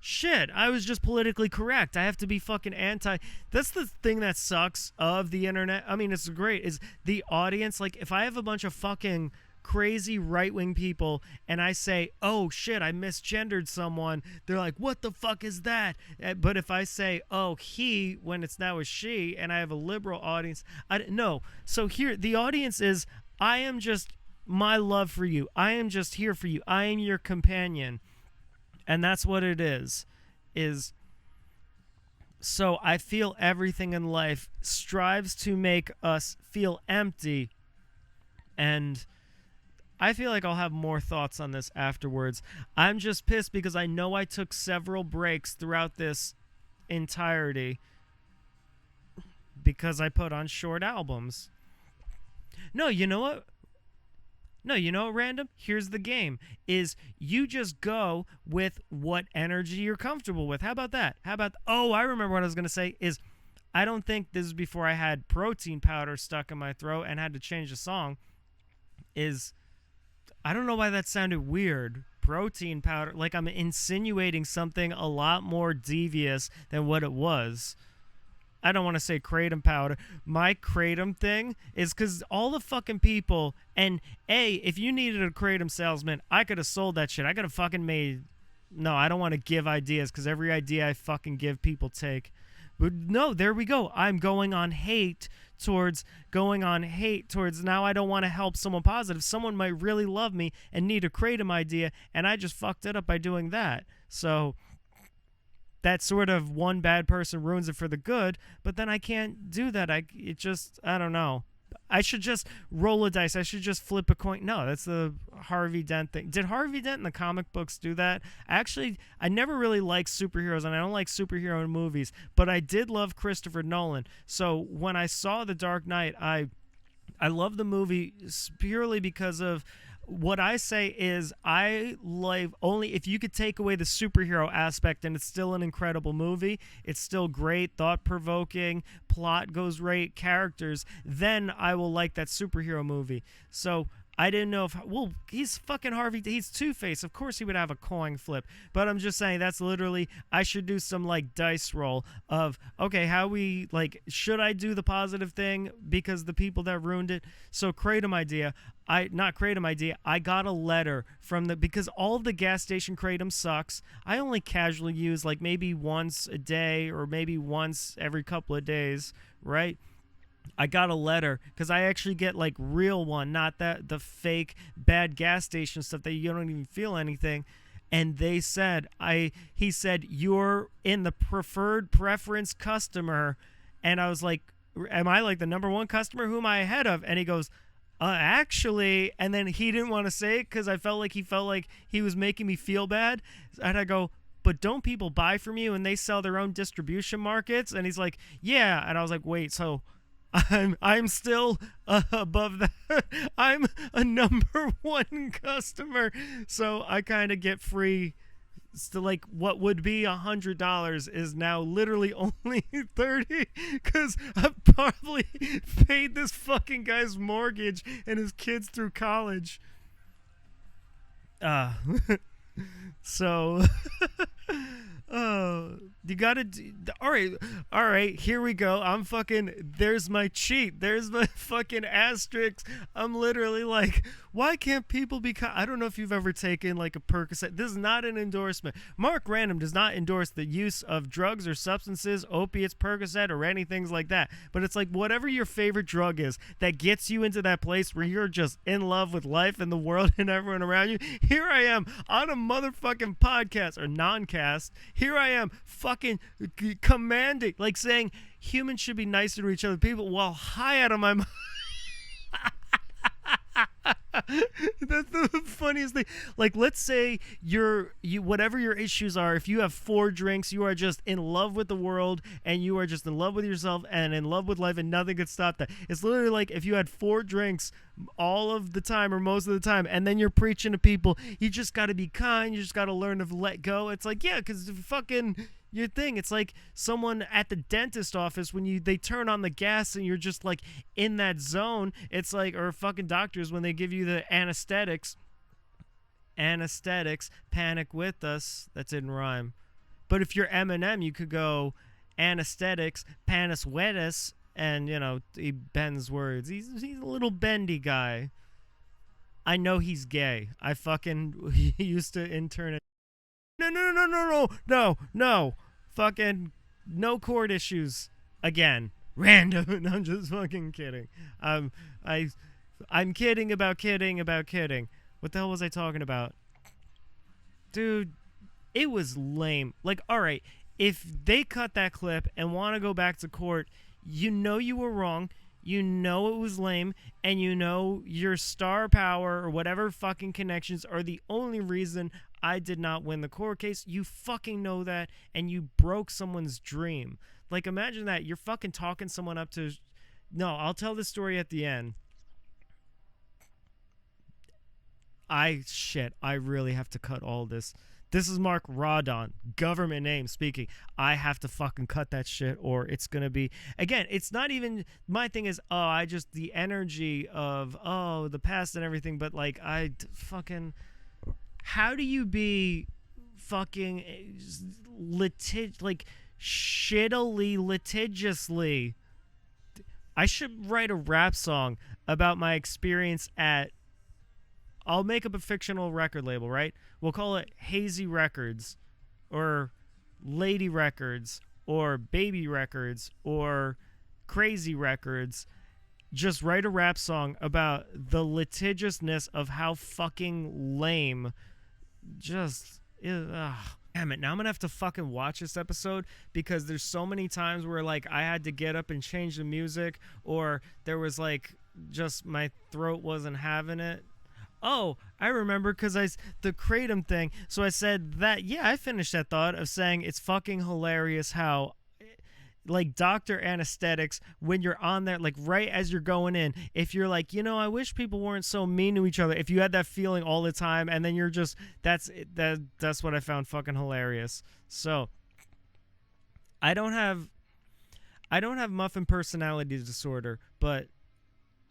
Shit, I was just politically correct. I have to be fucking anti. That's the thing that sucks of the internet. I mean, it's great, is the audience. Like, if I have a bunch of fucking crazy right-wing people and I say, oh shit, I misgendered someone, they're like, what the fuck is that? But if I say, oh, he, when it's now a she, and I have a liberal audience, no. So here, the audience is, I am just my love for you. I am just here for you. I am your companion. And that's what it is. So I feel everything in life strives to make us feel empty. And I feel like I'll have more thoughts on this afterwards. I'm just pissed because I know I took several breaks throughout this entirety because I put on short albums. No, you know what? Random? Here's the game. Is you just go with what energy you're comfortable with. How about that? Oh, I remember what I was going to say is I don't think this is before I had protein powder stuck in my throat and had to change the song. I don't know why that sounded weird. Protein powder. Like I'm insinuating something a lot more devious than what it was. I don't want to say kratom powder. My kratom thing is because all the fucking people, and if you needed a kratom salesman, I could have sold that shit. I could have fucking made, no, I don't want to give ideas because every idea I fucking give, people take. But no, there we go. I'm going on hate towards now I don't want to help someone positive. Someone might really love me and need a kratom idea, and I just fucked it up by doing that. So that sort of one bad person ruins it for the good, but then I can't do that. I don't know. I should just roll a dice. I should just flip a coin. No, that's the Harvey Dent thing. Did Harvey Dent in the comic books do that? Actually, I never really liked superheroes, and I don't like superhero movies, but I did love Christopher Nolan. So when I saw The Dark Knight, I love the movie purely because of what I say is I like only if you could take away the superhero aspect and it's still an incredible movie, it's still great, thought-provoking, plot goes right, characters, then I will like that superhero movie. So I didn't know if, well, he's fucking Harvey, he's Two-Face, of course he would have a coin flip, but I'm just saying that's literally, I should do some like dice roll of, okay, how we, like, should I do the positive thing because the people that ruined it? So kratom idea, I got a letter from because all of the gas station kratom sucks. I only casually use like maybe once a day or maybe once every couple of days, right? I got a letter because I actually get like real one, not the fake bad gas station stuff that you don't even feel anything. And they said, he said, you're in the preference customer. And I was like, am I like the number one customer? Who am I ahead of? And he goes, actually, and then he didn't want to say it because I felt like he was making me feel bad. And I go, but don't people buy from you and they sell their own distribution markets? And he's like, yeah. And I was like, wait, so I'm still above that. I'm a number one customer, so I kind of get free. So like what would be $100 is now literally only $30 because I've probably paid this fucking guy's mortgage and his kids through college. So You gotta all right, here we go. There's my cheat. There's my fucking asterisk. I'm literally like, why can't people be I don't know if you've ever taken like a Percocet. This is not an endorsement. Mark Random does not endorse the use of drugs or substances, opiates, Percocet, or anything like that. But it's like whatever your favorite drug is that gets you into that place where you're just in love with life and the world and everyone around you. Here I am on a motherfucking podcast or non-cast. Here I am fucking commanding, like saying humans should be nicer to each other, people, while high out of my mind. That's the funniest thing. Like, let's say you whatever your issues are, if you have 4 drinks, you are just in love with the world and you are just in love with yourself and in love with life, and nothing could stop that. It's literally like if you had 4 drinks all of the time or most of the time, and then you're preaching to people, you just got to be kind, you just got to learn to let go. It's like, yeah, because fucking your thing. It's like someone at the dentist office when they turn on the gas and you're just like in that zone. It's like, or fucking doctors when they give you the anesthetics, panic with us. That didn't rhyme. But if you're Eminem, you could go anesthetics, panis with us, and he bends words. He's a little bendy guy. I know he's gay. He used to intern at No. Fucking no court issues again. Random. No, I'm just fucking kidding. I'm kidding about kidding about kidding. What the hell was I talking about? Dude, it was lame. Like, all right, if they cut that clip and want to go back to court, you were wrong. You know it was lame, and your star power or whatever fucking connections are the only reason I did not win the court case. You fucking know that, and you broke someone's dream. Like, imagine that. You're fucking talking someone up to... No, I'll tell the story at the end. I really have to cut all this. This is Mark RanDoM, government name speaking. I have to fucking cut that shit, or it's going to be... Again, it's not even... My thing is, the energy of, the past and everything, but, like, how do you be fucking shittily litigiously... I should write a rap song about my experience at... I'll make up a fictional record label, right? We'll call it Hazy Records or Lady Records or Baby Records or Crazy Records. Just write a rap song about the litigiousness of how fucking lame. Damn it, now I'm gonna have to fucking watch this episode because there's so many times where like I had to get up and change the music, or there was like just my throat wasn't having it. Oh, I remember, because the Kratom thing. So I said that, I finished that thought of saying it's fucking hilarious how, like, doctor anesthetics, when you're on there, like, right as you're going in, if you're like, I wish people weren't so mean to each other, if you had that feeling all the time, and then you're just, that's what I found fucking hilarious. So, I don't have muffin personality disorder, but...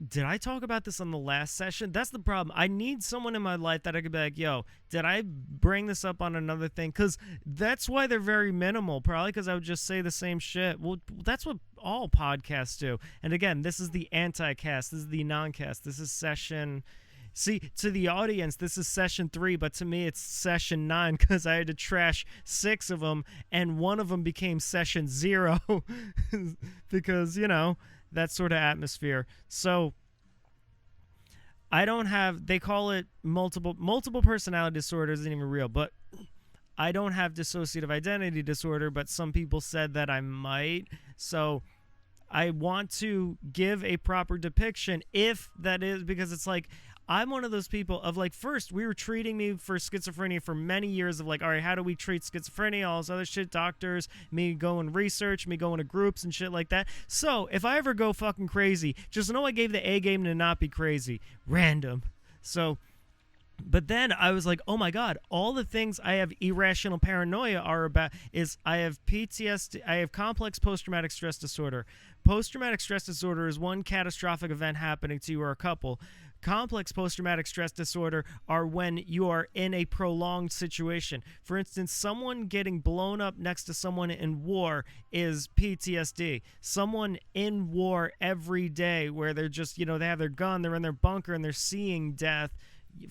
Did I talk about this on the last session? That's the problem. I need someone in my life that I could be like, yo, did I bring this up on another thing? Because that's why they're very minimal. Probably because I would just say the same shit. Well, that's what all podcasts do. And again, this is the anti-cast. This is the non-cast. This is session... See, to the audience, this is session 3, but to me, it's session 9 because I had to trash 6 of them, and one of them became session 0 because, that sort of atmosphere. So I don't have, they call it multiple personality disorder, isn't even real, but I don't have dissociative identity disorder, but some people said that I might. So I want to give a proper depiction if that is, because it's like, I'm one of those people of like, first we were treating me for schizophrenia for many years of like, all right, how do we treat schizophrenia, all this other shit, doctors, me going research, me going to groups and shit like that. So if I ever go fucking crazy, just know I gave the A game to not be crazy. Random. So, but then I was like, oh my God, all the things I have irrational paranoia are about is I have PTSD, I have complex post-traumatic stress disorder. Post-traumatic stress disorder is one catastrophic event happening to you or a couple. Complex post-traumatic stress disorder are when you are in a prolonged situation. For instance, someone getting blown up next to someone in war is PTSD. Someone in war every day where they're just, they have their gun, they're in their bunker, and they're seeing death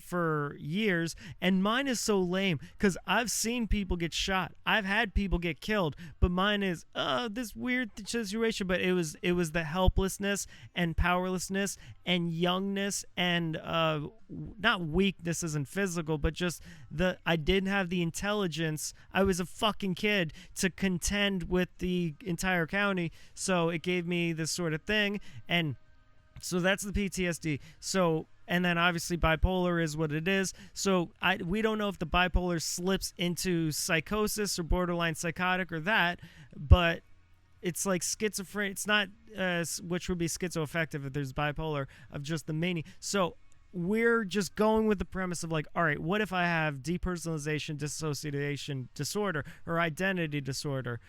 for years. And mine is so lame because I've seen people get shot, I've had people get killed, but mine is this weird situation. But it was the helplessness and powerlessness and youngness and not weakness isn't physical, but just I didn't have the intelligence. I was a fucking kid to contend with the entire county, so it gave me this sort of thing. And so that's the PTSD. So, and then obviously bipolar is what it is. So we don't know if the bipolar slips into psychosis or borderline psychotic or that, but it's like schizophrenia. It's not, which would be schizoaffective if there's bipolar of just the mania. So we're just going with the premise of like, all right, what if I have depersonalization dissociation disorder or identity disorder?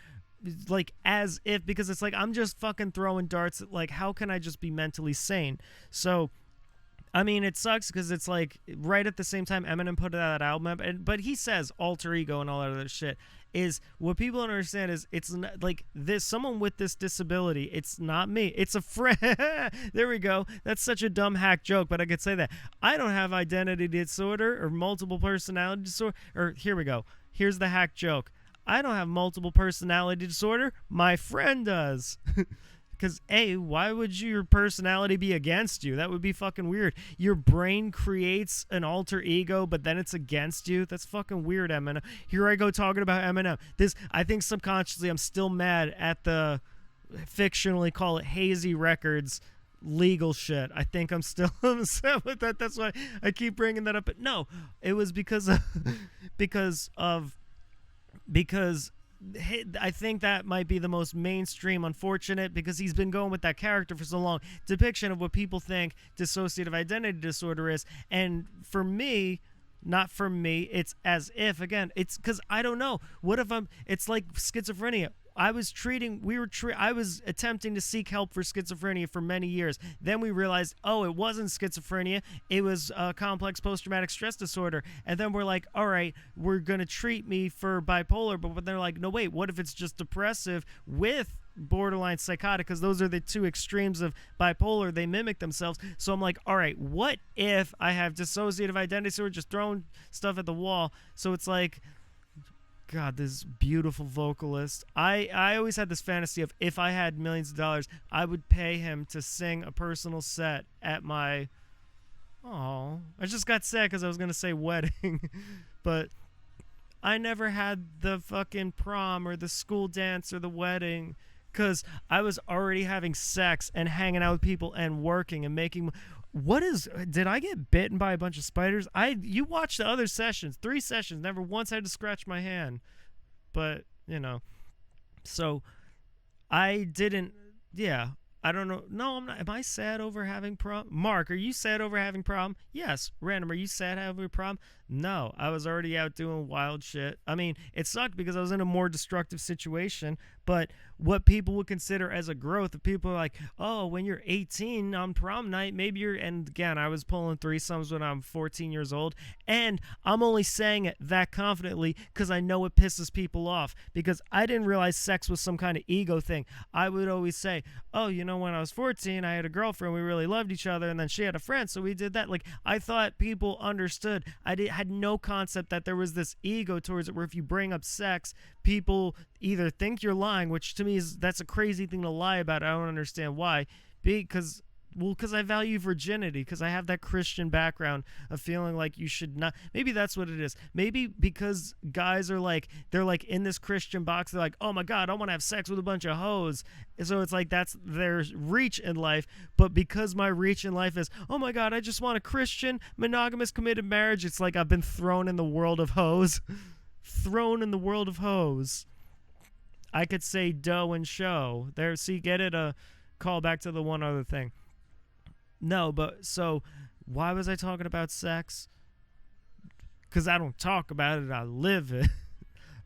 Like, as if, because it's like I'm just fucking throwing darts at, like, how can I just be mentally sane? So I mean, it sucks because it's like right at the same time Eminem put out that album, but he says alter ego and all that other shit. Is what people don't understand is it's not, like this someone with this disability. It's not me. It's a friend. There we go. That's such a dumb hack joke, but I could say that I don't have identity disorder or multiple personality disorder. Or here we go. Here's the hack joke. I don't have multiple personality disorder. My friend does. Because, A, why would your personality be against you? That would be fucking weird. Your brain creates an alter ego, but then it's against you? That's fucking weird, Eminem. Here I go talking about Eminem. I think subconsciously I'm still mad at the fictionally call it Hazy Records legal shit. I think I'm still upset with that. That's why I keep bringing that up. But no, it was because I think that might be the most mainstream, unfortunate, because he's been going with that character for so long, depiction of what people think dissociative identity disorder is. And for me, not for me, it's as if, again, it's because I don't know. What if it's like schizophrenia. I was attempting to seek help for schizophrenia for many years. Then we realized, oh, it wasn't schizophrenia. It was complex post-traumatic stress disorder. And then we're like, all right, we're going to treat me for bipolar. But they're like, no, wait, what if it's just depressive with borderline psychotic? Because those are the two extremes of bipolar. They mimic themselves. So I'm like, all right, what if I have dissociative identity disorder, just throwing stuff at the wall? So it's like, God, this beautiful vocalist. I always had this fantasy of if I had millions of dollars, I would pay him to sing a personal set at my... Oh, I just got sad because I was going to say wedding. But I never had the fucking prom or the school dance or the wedding because I was already having sex and hanging out with people and working and making... Did I get bitten by a bunch of spiders? You watched the other sessions, 3 sessions, never once had to scratch my hand. But, so I didn't, yeah, I don't know. No, I'm not. Am I sad over having prom? Mark, are you sad over having prom? Yes. Random, are you sad having prom? No, I was already out doing wild shit. I mean, it sucked because I was in a more destructive situation, but what people would consider as a growth, if people are like, oh, when you're 18 on prom night, maybe and again, I was pulling threesomes when I'm 14 years old, and I'm only saying it that confidently because I know it pisses people off, because I didn't realize sex was some kind of ego thing. I would always say, oh, when I was 14, I had a girlfriend, we really loved each other, and then she had a friend, so we did that. Like, I thought people understood. Had no concept that there was this ego towards it, where if you bring up sex, people either think you're lying, which to me that's a crazy thing to lie about. I don't understand why. Because I value virginity, because I have that Christian background of feeling like you should not. Maybe that's what it is. Maybe because guys are like, they're like in this Christian box. They're like, oh my God, I want to have sex with a bunch of hoes. So it's like that's their reach in life. But because my reach in life is, oh my God, I just want a Christian monogamous committed marriage. It's like I've been thrown in the world of hoes. Thrown in the world of hoes. I could say dough and show. There, see, get it? A call back to the one other thing. No, but so why was I talking about sex? Because I don't talk about it, I live it.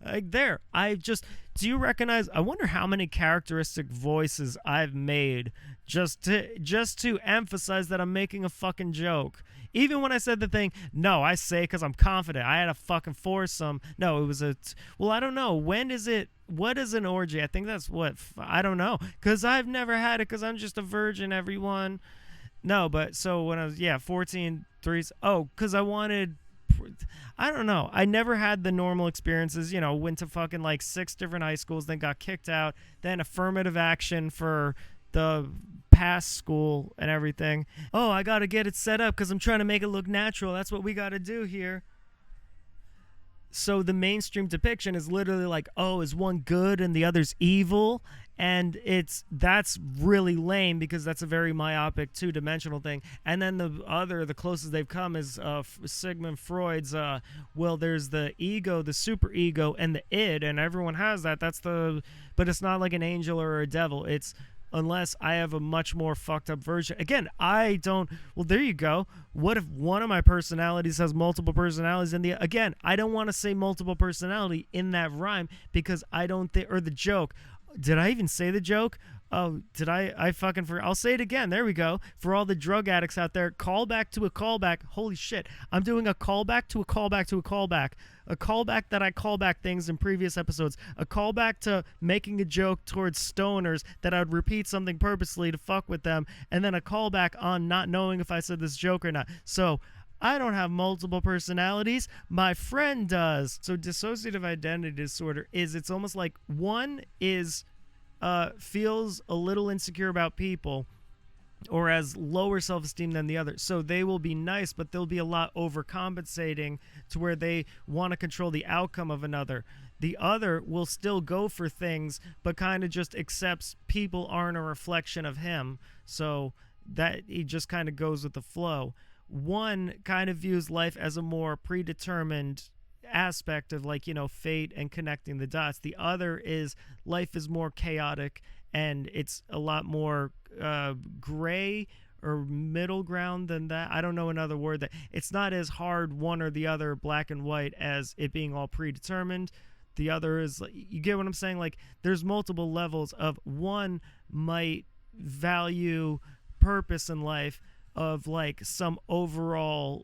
Like, there, I just Do you recognize? I wonder how many characteristic voices I've made just to emphasize that I'm making a fucking joke. Even when I said the thing, no, I say because I'm confident. I had a fucking foursome. No, it was well, I don't know. When is it? What is an orgy? I think that's what, I don't know. Because I've never had it because I'm just a virgin, everyone. No, but so when I was, 14 threes. Oh, because I wanted, I don't know. I never had the normal experiences, went to fucking like 6 different high schools, then got kicked out, then affirmative action for the past school and everything. Oh, I got to get it set up because I'm trying to make it look natural. That's what we got to do here. So the mainstream depiction is literally like, oh, is one good and the other's evil? And that's really lame because that's a very myopic 2-dimensional thing. And then the closest they've come is Sigmund Freud's, well, there's the ego, the super ego, and the id, and everyone has that. But it's not like an angel or a devil. It's, unless I have a much more fucked up version. Again, I don't. Well, there you go. What if one of my personalities has multiple personalities? Again, I don't want to say multiple personality in that rhyme because I don't think, or the joke. Did I even say the joke? Oh, did I fucking forget? I'll say it again. There we go. For all the drug addicts out there, callback to a callback. Holy shit. I'm doing a callback to a callback to a callback. A callback that I call back things in previous episodes. A callback to making a joke towards stoners that I would repeat something purposely to fuck with them. And then a callback on not knowing if I said this joke or not. So I don't have multiple personalities. My friend does. So dissociative identity disorder it's almost like one is feels a little insecure about people or has lower self-esteem than the other. So they will be nice, but they'll be a lot overcompensating to where they want to control the outcome of another. The other will still go for things, but kind of just accepts people aren't a reflection of him. So that he just kind of goes with the flow. One kind of views life as a more predetermined aspect of fate and connecting the dots. The other is life is more chaotic and it's a lot more gray or middle ground than that. I don't know another word. That it's not as hard one or the other, black and white, as it being all predetermined. The other is, you get what I'm saying? Like there's multiple levels of one might value purpose in life of like some overall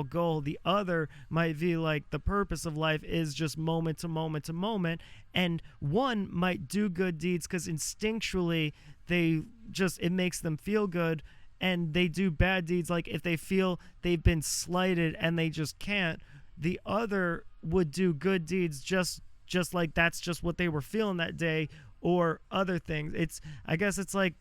goal. The other might be like the purpose of life is just moment to moment to moment, and one might do good deeds because instinctually it makes them feel good, and they do bad deeds like if they feel they've been slighted and they just can't. The other would do good deeds just like that's just what they were feeling that day, or other things. I guess it's like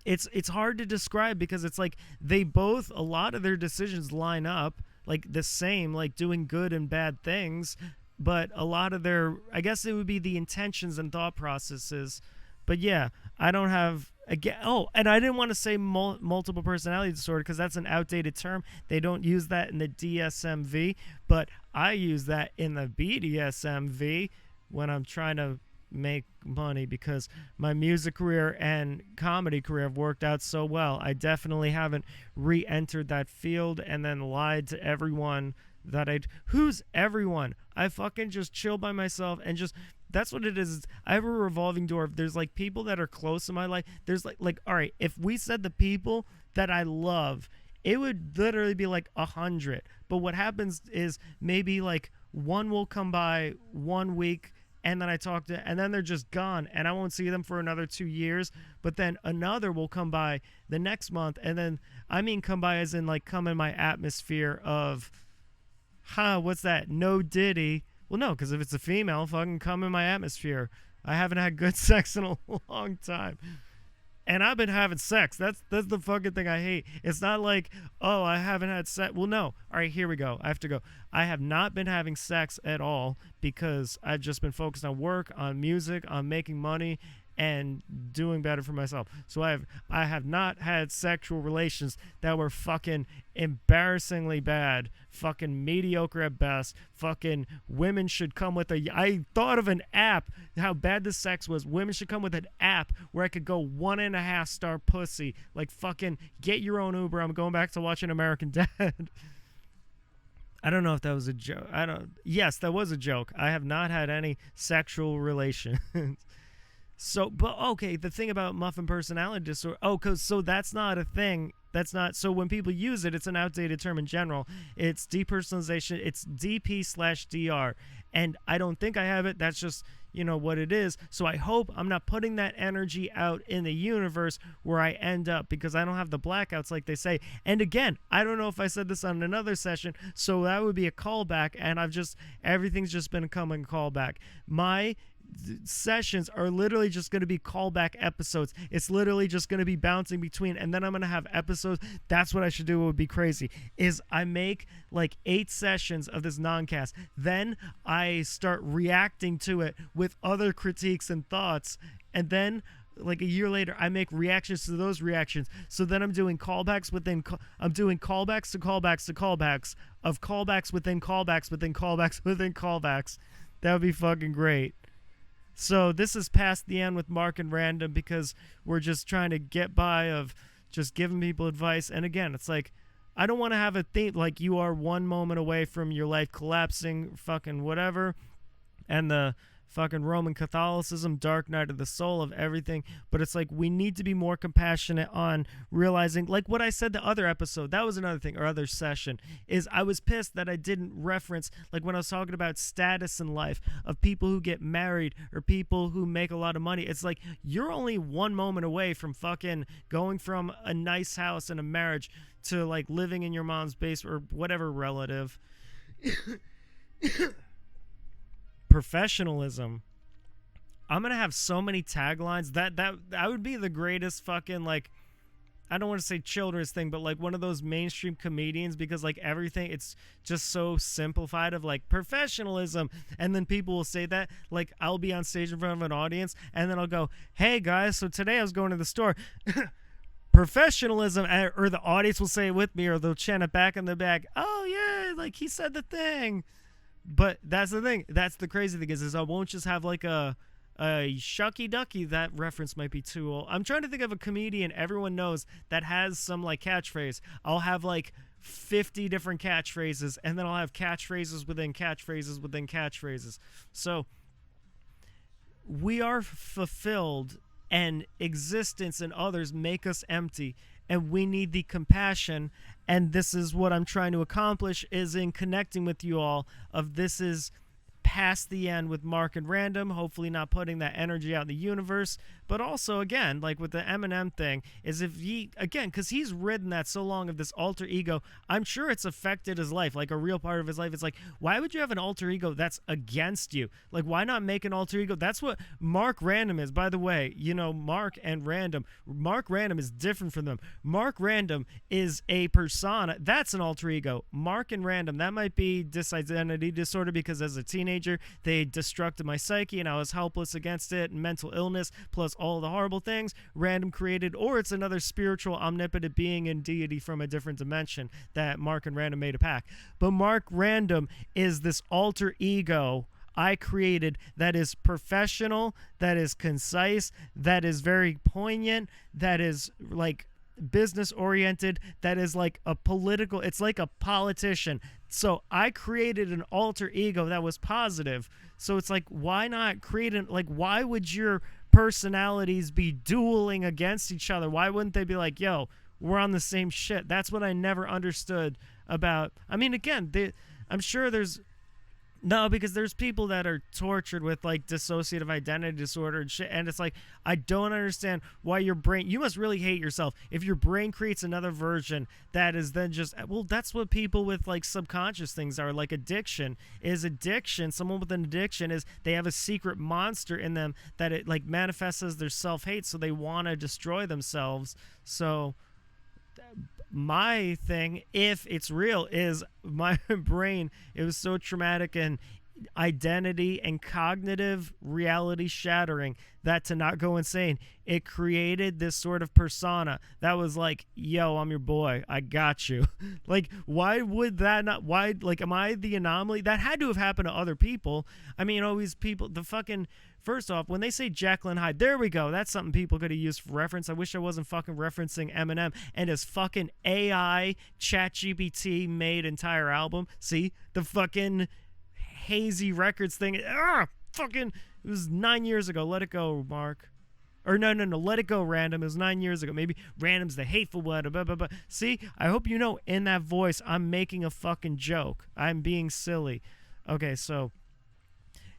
it's hard to describe because it's like they both, a lot of their decisions line up like the same, like doing good and bad things, but a lot of their, I guess it would be the intentions and thought processes. But yeah, I don't have, again, and I didn't want to say multiple personality disorder because that's an outdated term. They don't use that in the DSMV, but I use that in the BDSMV when I'm trying to make money because my music career and comedy career have worked out so well. I definitely haven't re-entered that field and then lied to everyone that who's everyone? I fucking just chill by myself and just, that's what it is. I have a revolving door. If there's like people that are close in my life, there's like all right, if we said the people that I love, it would literally be like 100. But what happens is maybe like one will come by 1 week, and then I talk to, and then they're just gone, and I won't see them for another 2 years. But then another will come by the next month, and then, I mean come by as in like come in my atmosphere of, what's that? No Diddy. Well, no, because if it's a female, fucking come in my atmosphere. I haven't had good sex in a long time. And I've been having sex. That's the fucking thing I hate. It's not like, oh, I haven't had sex. Well, no. All right, here we go. I have to go. I have not been having sex at all because I've just been focused on work, on music, on making money, and doing better for myself. So I have not had sexual relations that were fucking embarrassingly bad, fucking mediocre at best. Fucking women should come with I thought of an app, how bad the sex was. Women should come with an app where I could go 1.5 star pussy. Like fucking get your own Uber. I'm going back to watching American Dad. I don't know if that was a joke. Yes, that was a joke. I have not had any sexual relations. So, but okay, the thing about muffin personality disorder. Oh, cause so that's not a thing. That's not. So when people use it, it's an outdated term in general. It's depersonalization. It's DP/DR, and I don't think I have it. That's just what it is. So I hope I'm not putting that energy out in the universe where I end up, because I don't have the blackouts like they say. And again, I don't know if I said this on another session, so that would be a callback. And everything's just been coming callback. My sessions are literally just going to be callback episodes. It's literally just going to be bouncing between, and then I'm going to have episodes. That's what I should do. It would be crazy is I make like 8 sessions of this non-cast, then I start reacting to it with other critiques and thoughts, and then like a year later I make reactions to those reactions. So then I'm doing callbacks within I'm doing callbacks to callbacks to callbacks of callbacks within callbacks within callbacks within callbacks. That would be fucking great. So this is past the end with Mark and RanDoM, because we're just trying to get by of just giving people advice. And again, it's like, I don't want to have a thing like you are one moment away from your life collapsing, fucking whatever, and the fucking Roman Catholicism, dark night of the soul of everything. But it's like, we need to be more compassionate on realizing, like what I said the other episode, that was another thing, or other session, is I was pissed that I didn't reference, like when I was talking about status in life of people who get married or people who make a lot of money. It's like, you're only one moment away from fucking going from a nice house and a marriage to like living in your mom's basement or whatever relative. Professionalism. I'm gonna have so many taglines that would be the greatest fucking, like, I don't want to say children's thing, but like one of those mainstream comedians, because like everything, it's just so simplified of like professionalism, and then people will say that, like I'll be on stage in front of an audience and then I'll go, hey guys, so today I was going to the store. Professionalism, or the audience will say it with me, or they'll chant it back in the back, oh yeah, like he said the thing. But that's the thing. That's the crazy thing is I won't just have like a shucky ducky. That reference might be too old. I'm trying to think of a comedian everyone knows that has some like catchphrase. I'll have like 50 different catchphrases, and then I'll have catchphrases within catchphrases within catchphrases. So we are fulfilled, and existence and others make us empty, and we need the compassion. And this is what I'm trying to accomplish, is in connecting with you all of this is past the end with Mark and RanDoM, hopefully not putting that energy out in the universe. But also, again, like with the Eminem thing, is if he, again, because he's ridden that so long of this alter ego, I'm sure it's affected his life, like a real part of his life. It's like, why would you have an alter ego that's against you? Like, why not make an alter ego? That's what Mark RanDoM is, by the way. Mark and RanDoM. Mark RanDoM is different from them. Mark RanDoM is a persona. That's an alter ego. Mark and RanDoM, that might be disidentity disorder, because as a teenager, they destructed my psyche and I was helpless against it, and mental illness, plus all the horrible things RanDoM created. Or it's another spiritual omnipotent being and deity from a different dimension that Mark and RanDoM made a pact. But Mark RanDoM is this alter ego I created that is professional, that is concise, that is very poignant, that is like business oriented, that is like a political, it's like a politician. So I created an alter ego that was positive. So it's like, why not create why would your personalities be dueling against each other? Why wouldn't they be like, yo, we're on the same shit? That's what I never understood about, I mean, again, I'm sure because there's people that are tortured with like dissociative identity disorder and shit, and it's like, I don't understand why your brain, you must really hate yourself if your brain creates another version that is then just, well, that's what people with like subconscious things are. Like addiction. Someone with an addiction is they have a secret monster in them that it like manifests as their self-hate, so they want to destroy themselves. So my thing, if it's real, is my brain, it was so traumatic and identity and cognitive reality shattering that to not go insane, it created this sort of persona that was like, yo, I'm your boy, I got you. Like, why would that not, why, like, am I the anomaly? That had to have happened to other people. I mean, always people, the fucking, first off, when they say Jekyll and Hyde, there we go, that's something people could have used for reference. I wish I wasn't fucking referencing Eminem and his fucking AI ChatGPT made entire album. See, the fucking Hazy Records thing. Fucking, it was 9 years ago. Let it go, Mark. Or no, let it go, RanDoM. It was 9 years ago. Maybe RanDoM's the hateful one. Blah, blah, blah. See, I hope you know in that voice, I'm making a fucking joke. I'm being silly. Okay, so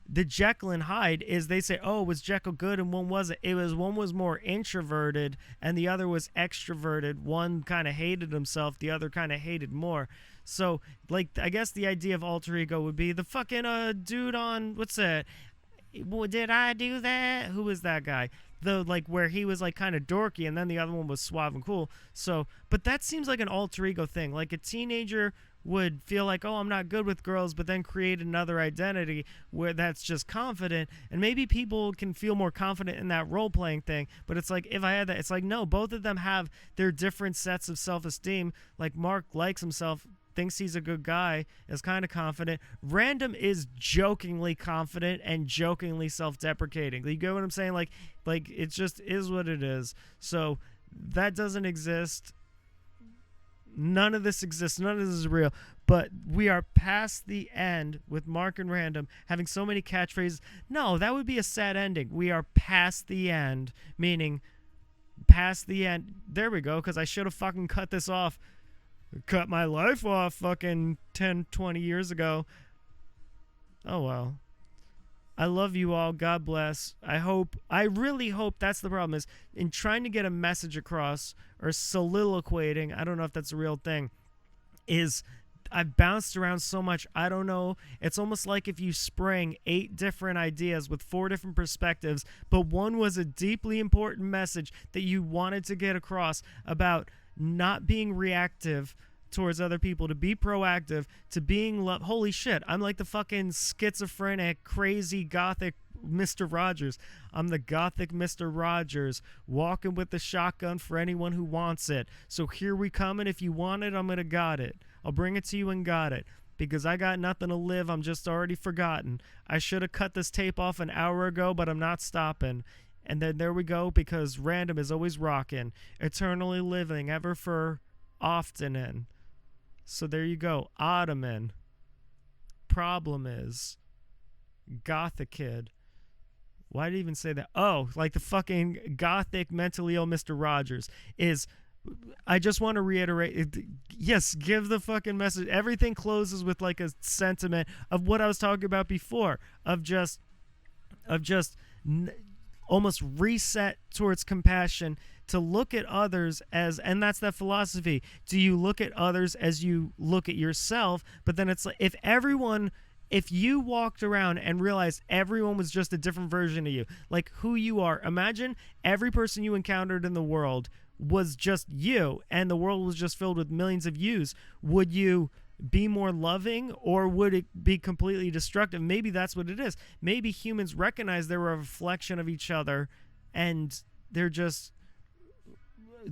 the Jekyll and Hyde is, they say, oh, was Jekyll good and one wasn't? It was, one was more introverted and the other was extroverted. One kind of hated himself, the other kind of hated more. So, like, I guess the idea of alter ego would be the fucking dude on, what's that? Did I do that? Who was that guy? The, like, where he was, like, kind of dorky and then the other one was suave and cool. So, but that seems like an alter ego thing. Like, a teenager would feel like, oh, I'm not good with girls, but then create another identity where that's just confident. And maybe people can feel more confident in that role-playing thing. But it's like, if I had that, it's like, no, both of them have their different sets of self-esteem. Like, Mark likes himself, thinks he's a good guy, is kind of confident. RanDoM is jokingly confident and jokingly self-deprecating. You get what I'm saying? Like it just is what it is. So that doesn't exist. None of this exists. None of this is real. But we are past the end with Mark and RanDoM having so many catchphrases. No, that would be a sad ending. We are past the end, meaning past the end. There we go, because I should have fucking cut this off. Cut my life off fucking 10, 20 years ago. Oh, well. I love you all. God bless. I really hope that's the problem, is in trying to get a message across or soliloquating, I don't know if that's a real thing, is I've bounced around so much. I don't know. It's almost like if you sprang 8 different ideas with 4 different perspectives, but one was a deeply important message that you wanted to get across about not being reactive towards other people, to be proactive, to being holy shit, I'm like the fucking schizophrenic, crazy, gothic Mr. Rogers. I'm the gothic Mr. Rogers, walking with the shotgun for anyone who wants it. So here we come, and if you want it, I'm gonna got it. I'll bring it to you and got it. Because I got nothing to live, I'm just already forgotten. I should have cut this tape off an hour ago, but I'm not stopping. And then there we go, because RanDoM is always rocking, eternally living, ever for often in. So there you go. Ottoman. Problem is, Gothic Kid. Why did I even say that? Oh, like the fucking gothic mentally ill Mr. Rogers is. I just want to reiterate. Yes, give the fucking message. Everything closes with like a sentiment of what I was talking about before, of just almost reset towards compassion, to look at others as, and that's that philosophy. Do you look at others as you look at yourself? But then it's like, if you walked around and realized everyone was just a different version of you, like who you are, imagine every person you encountered in the world was just you, and the world was just filled with millions of yous. Would you be more loving, or would it be completely destructive? Maybe that's what it is. Maybe humans recognize they're a reflection of each other, and they're just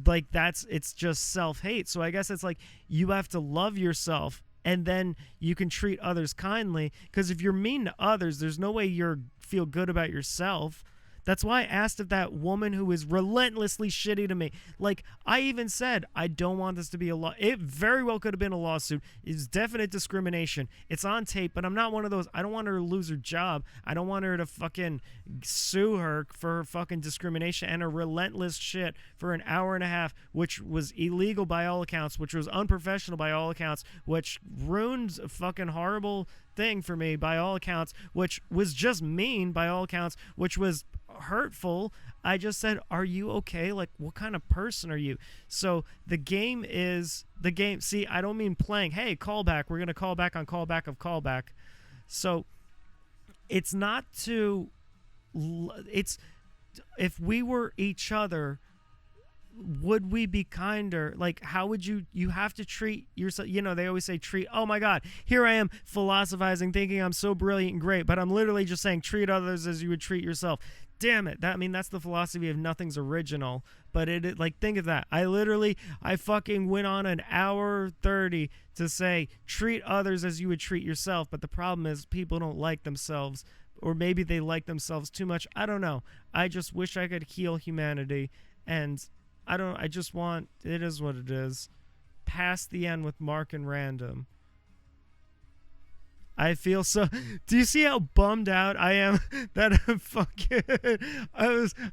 like, it's just self-hate. So I guess it's like you have to love yourself, and then you can treat others kindly, because if you're mean to others, there's no way you're feel good about yourself. That's why I asked if that woman who is relentlessly shitty to me, like I even said, I don't want this to be a law. It very well could have been a lawsuit. It's definite discrimination. It's on tape, but I'm not one of those. I don't want her to lose her job. I don't want her to fucking sue her for her fucking discrimination and a relentless shit for an hour and a half, which was illegal by all accounts, which was unprofessional by all accounts, which ruined a fucking horrible thing for me by all accounts, which was just mean by all accounts, which was hurtful. I just said, are you okay? Like, what kind of person are you? So the game is the game. See, I don't mean playing, hey, callback, we're going to call back on callback of callback. So it's not to, it's, if we were each other, would we be kinder? Like, how would you have to treat yourself? You know, they always say oh my God, here I am philosophizing, thinking I'm so brilliant and great, but I'm literally just saying treat others as you would treat yourself. Damn it. That's the philosophy of nothing's original. But like, think of that. I fucking went on an hour 30 to say treat others as you would treat yourself. But the problem is people don't like themselves, or maybe they like themselves too much. I don't know. I just wish I could heal humanity. And I just want, it is what it is. Past the end with Mark and RanDoM. I feel so. Do you see how bummed out I am that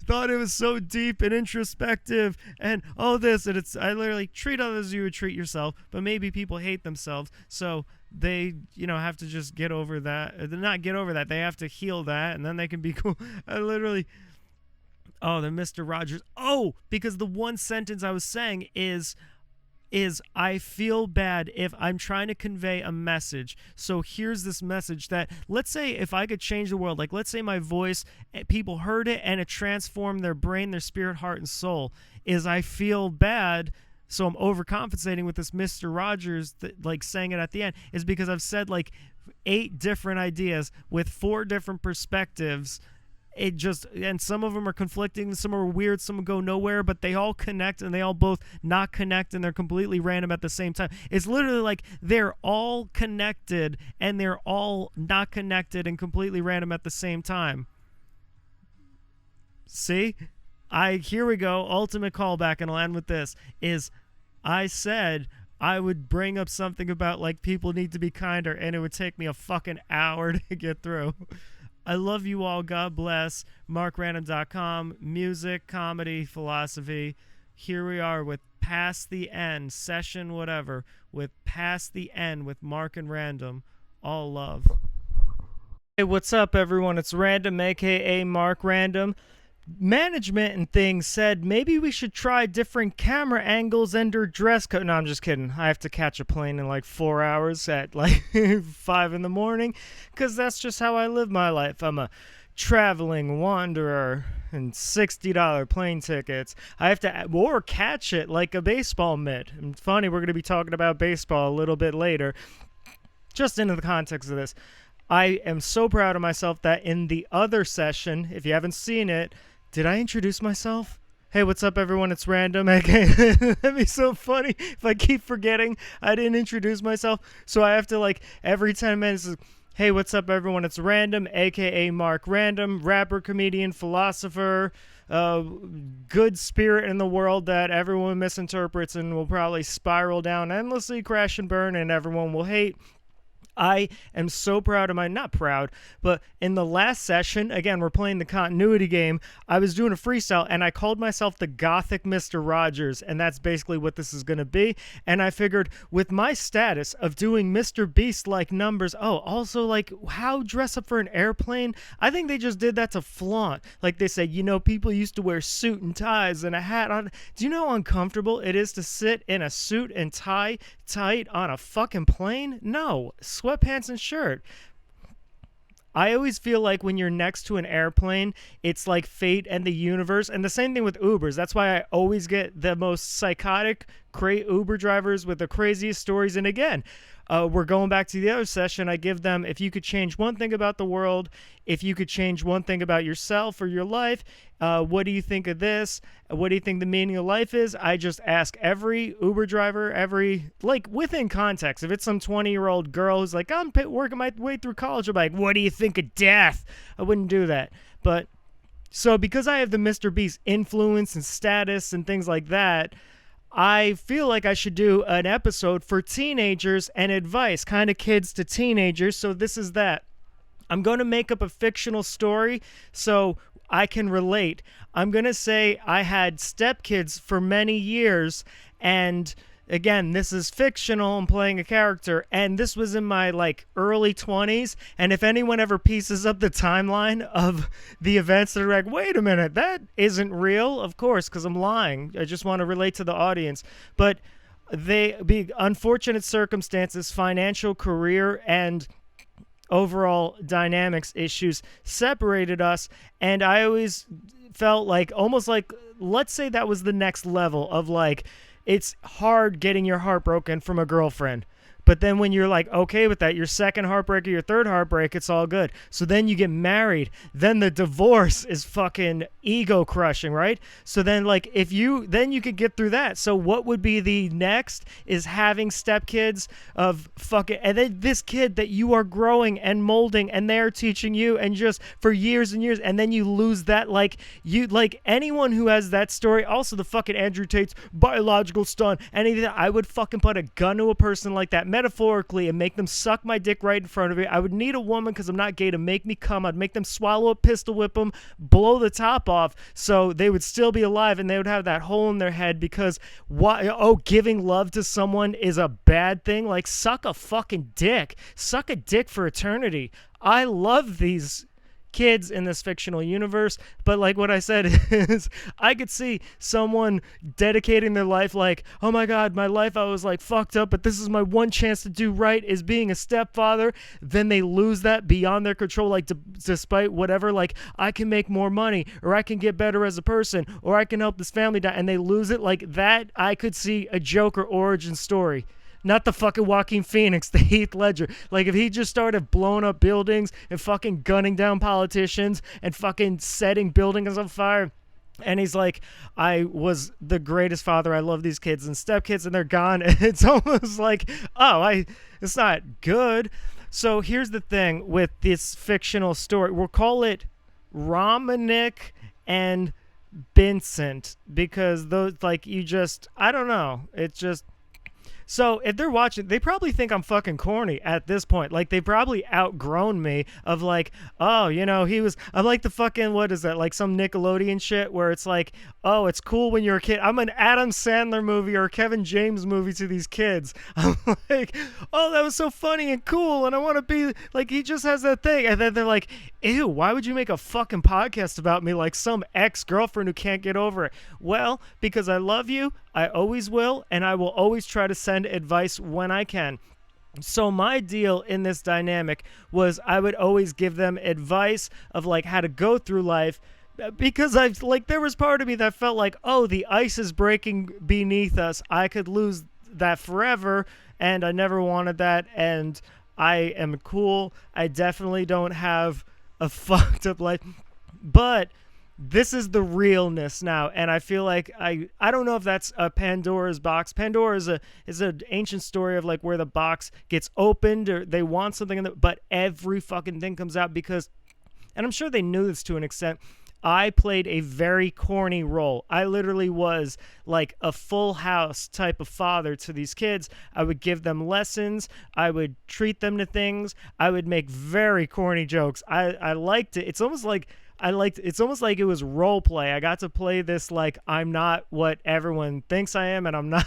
thought it was so deep and introspective and all this, and I literally treat others as you would treat yourself, but maybe people hate themselves, so they have to just get over that. Not get over that. They have to heal that, and then they can be cool. I literally. Oh, the Mr. Rogers. Oh, because the one sentence I was saying is I feel bad if I'm trying to convey a message. So here's this message that, let's say if I could change the world, like let's say my voice, people heard it and it transformed their brain, their spirit, heart, and soul, is I feel bad. So I'm overcompensating with this Mr. Rogers, like saying it at the end, is because I've said like 8 different ideas with 4 different perspectives. And some of them are conflicting, some are weird, some go nowhere, but they all connect, and they all both not connect, and they're completely random at the same time. It's literally like they're all connected and they're all not connected and completely random at the same time. See? Here we go, ultimate callback, and I'll end with this, is I said I would bring up something about like people need to be kinder, and it would take me a fucking hour to get through. I love you all. God bless. MarkRanDoM.com. Music, comedy, philosophy. Here we are with Past the End, session whatever, with Past the End with Mark and RanDoM. All love. Hey, what's up, everyone? It's RanDoM, a.k.a. Mark RanDoM. Management and things said maybe we should try different camera angles and or dress code. No, I'm just kidding. I have to catch a plane in like 4 hours at like 5 in the morning, because that's just how I live my life. I'm a traveling wanderer, and $60 plane tickets. I have to or catch it like a baseball mitt. And funny, we're going to be talking about baseball a little bit later. Just into the context of this, I am so proud of myself that in the other session, if you haven't seen it, did I introduce myself? Hey, what's up, everyone? It's RanDoM. Okay, that'd be so funny if I keep forgetting I didn't introduce myself. So I have to, like, every 10 minutes, hey, what's up, everyone? It's RanDoM, a.k.a. Mark RanDoM, rapper, comedian, philosopher, good spirit in the world that everyone misinterprets and will probably spiral down endlessly, crash and burn, and everyone will hate. I am so proud of not proud, but in the last session, again, we're playing the continuity game, I was doing a freestyle, and I called myself the Gothic Mr. Rogers, and that's basically what this is going to be, and I figured with my status of doing Mr. Beast-like numbers, also, like, how dress up for an airplane? I think they just did that to flaunt. Like, they say, people used to wear suit and ties and a hat on. Do you know how uncomfortable it is to sit in a suit and tie tight on a fucking plane? No. Sweatpants and shirt. I always feel like when you're next to an airplane, it's like fate and the universe. And the same thing with Ubers. That's why I always get the most psychotic, Uber drivers with the craziest stories. And again, we're going back to the other session. I give them, if you could change one thing about the world, if you could change one thing about yourself or your life, what do you think of this? What do you think the meaning of life is? I just ask every Uber driver, like, within context. If it's some 20-year-old girl who's like, I'm working my way through college, I'm like, what do you think of death? I wouldn't do that. But, so because I have the Mr. Beast influence and status and things like that, I feel like I should do an episode for teenagers and advice, kind of kids to teenagers, so this is that. I'm going to make up a fictional story so I can relate. I'm going to say I had stepkids for many years, and again, this is fictional. I'm playing a character, and this was in my like early 20s, and if anyone ever pieces up the timeline of the events, they're like, wait a minute, that isn't real. Of course, because I'm lying. I just want to relate to the audience. But they be unfortunate circumstances, financial, career, and overall dynamics issues separated us, and I always felt like almost like let's say that was the next level of like, it's hard getting your heart broken from a girlfriend. But then when you're like okay with that, your second heartbreak or your third heartbreak, it's all good. So then you get married. Then the divorce is fucking ego crushing, right? So then like then you could get through that. So what would be the next is having stepkids of fucking, and then this kid that you are growing and molding and they're teaching you and just for years and years, and then you lose that. Like anyone who has that story, also the fucking Andrew Tate's biological son, anything, I would fucking put a gun to a person like that, metaphorically, and make them suck my dick right in front of me. I would need a woman, because I'm not gay, to make me come. I'd make them swallow a pistol whip them, blow the top off, so they would still be alive and they would have that hole in their head because giving love to someone is a bad thing. Like, suck a fucking dick. Suck a dick for eternity. I love these kids in this fictional universe, but like what I said is I could see someone dedicating their life like, oh my god, my life, I was like fucked up, but this is my one chance to do right, is being a stepfather. Then they lose that beyond their control, like despite whatever, like I can make more money, or I can get better as a person, or I can help this family die, and they lose it. Like that, I could see a Joker origin story. Not the fucking Joaquin Phoenix, the Heath Ledger. Like, if he just started blowing up buildings and fucking gunning down politicians and fucking setting buildings on fire, and he's like, I was the greatest father, I love these kids and stepkids, and they're gone. It's almost like, it's not good. So here's the thing with this fictional story. We'll call it Romanic and Vincent, because those, like, I don't know. It's just... So if they're watching, they probably think I'm fucking corny at this point. Like, they probably outgrown me of like, oh, I'm like the fucking, what is that? Like some Nickelodeon shit where it's like, oh, it's cool when you're a kid. I'm an Adam Sandler movie or a Kevin James movie to these kids. I'm like, oh, that was so funny and cool, and I want to be like, he just has that thing. And then they're like, ew, why would you make a fucking podcast about me like some ex-girlfriend who can't get over it? Well, because I love you, I always will, and I will always try to send advice when I can. So my deal in this dynamic was I would always give them advice of like how to go through life, because there was part of me that felt like, oh, the ice is breaking beneath us. I could lose that forever, and I never wanted that, and I am cool. I definitely don't have a fucked up life, but this is the realness now, and I feel like I don't know if that's a Pandora's box. Pandora is an ancient story of like where the box gets opened or they want something in but every fucking thing comes out because, and I'm sure they knew this to an extent, I played a very corny role. I literally was like a Full House type of father to these kids. I would give them lessons. I would treat them to things. I would make very corny jokes. I liked it. It's almost like it was role play. I got to play this like I'm not what everyone thinks I am, and I'm not.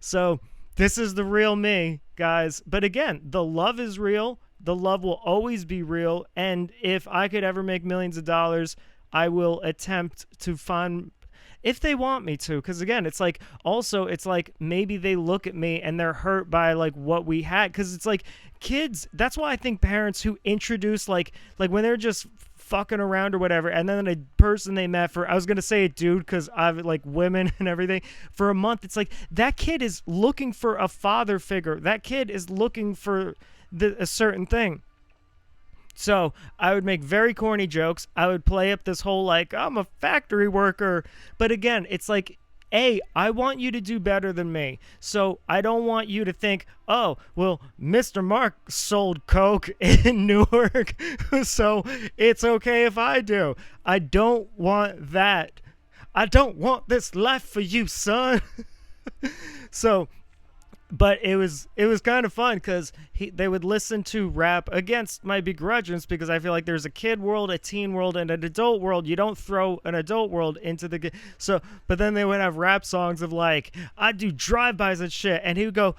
So this is the real me, guys. But again, the love is real. The love will always be real. And if I could ever make millions of dollars, I will attempt to find, if they want me to, because again, it's like maybe they look at me and they're hurt by like what we had, because it's like kids. That's why I think parents who introduce like when they're just fucking around or whatever, and then a person they met for, I was gonna say a dude because I've like women and everything, for a month, it's like that kid is looking for a father figure. That kid is looking for a certain thing. So I would make very corny jokes. I would play up this whole like I'm a factory worker, but again, it's like, I want you to do better than me. So I don't want you to think, oh, well, Mr. Mark sold coke in Newark, so it's okay if I do. I don't want that. I don't want this life for you, son. So, but it was kind of fun because they would listen to rap against my begrudgance, because I feel like there's a kid world, a teen world, and an adult world. You don't throw an adult world into the but then they would have rap songs of like, I do drive-bys and shit, and he would go,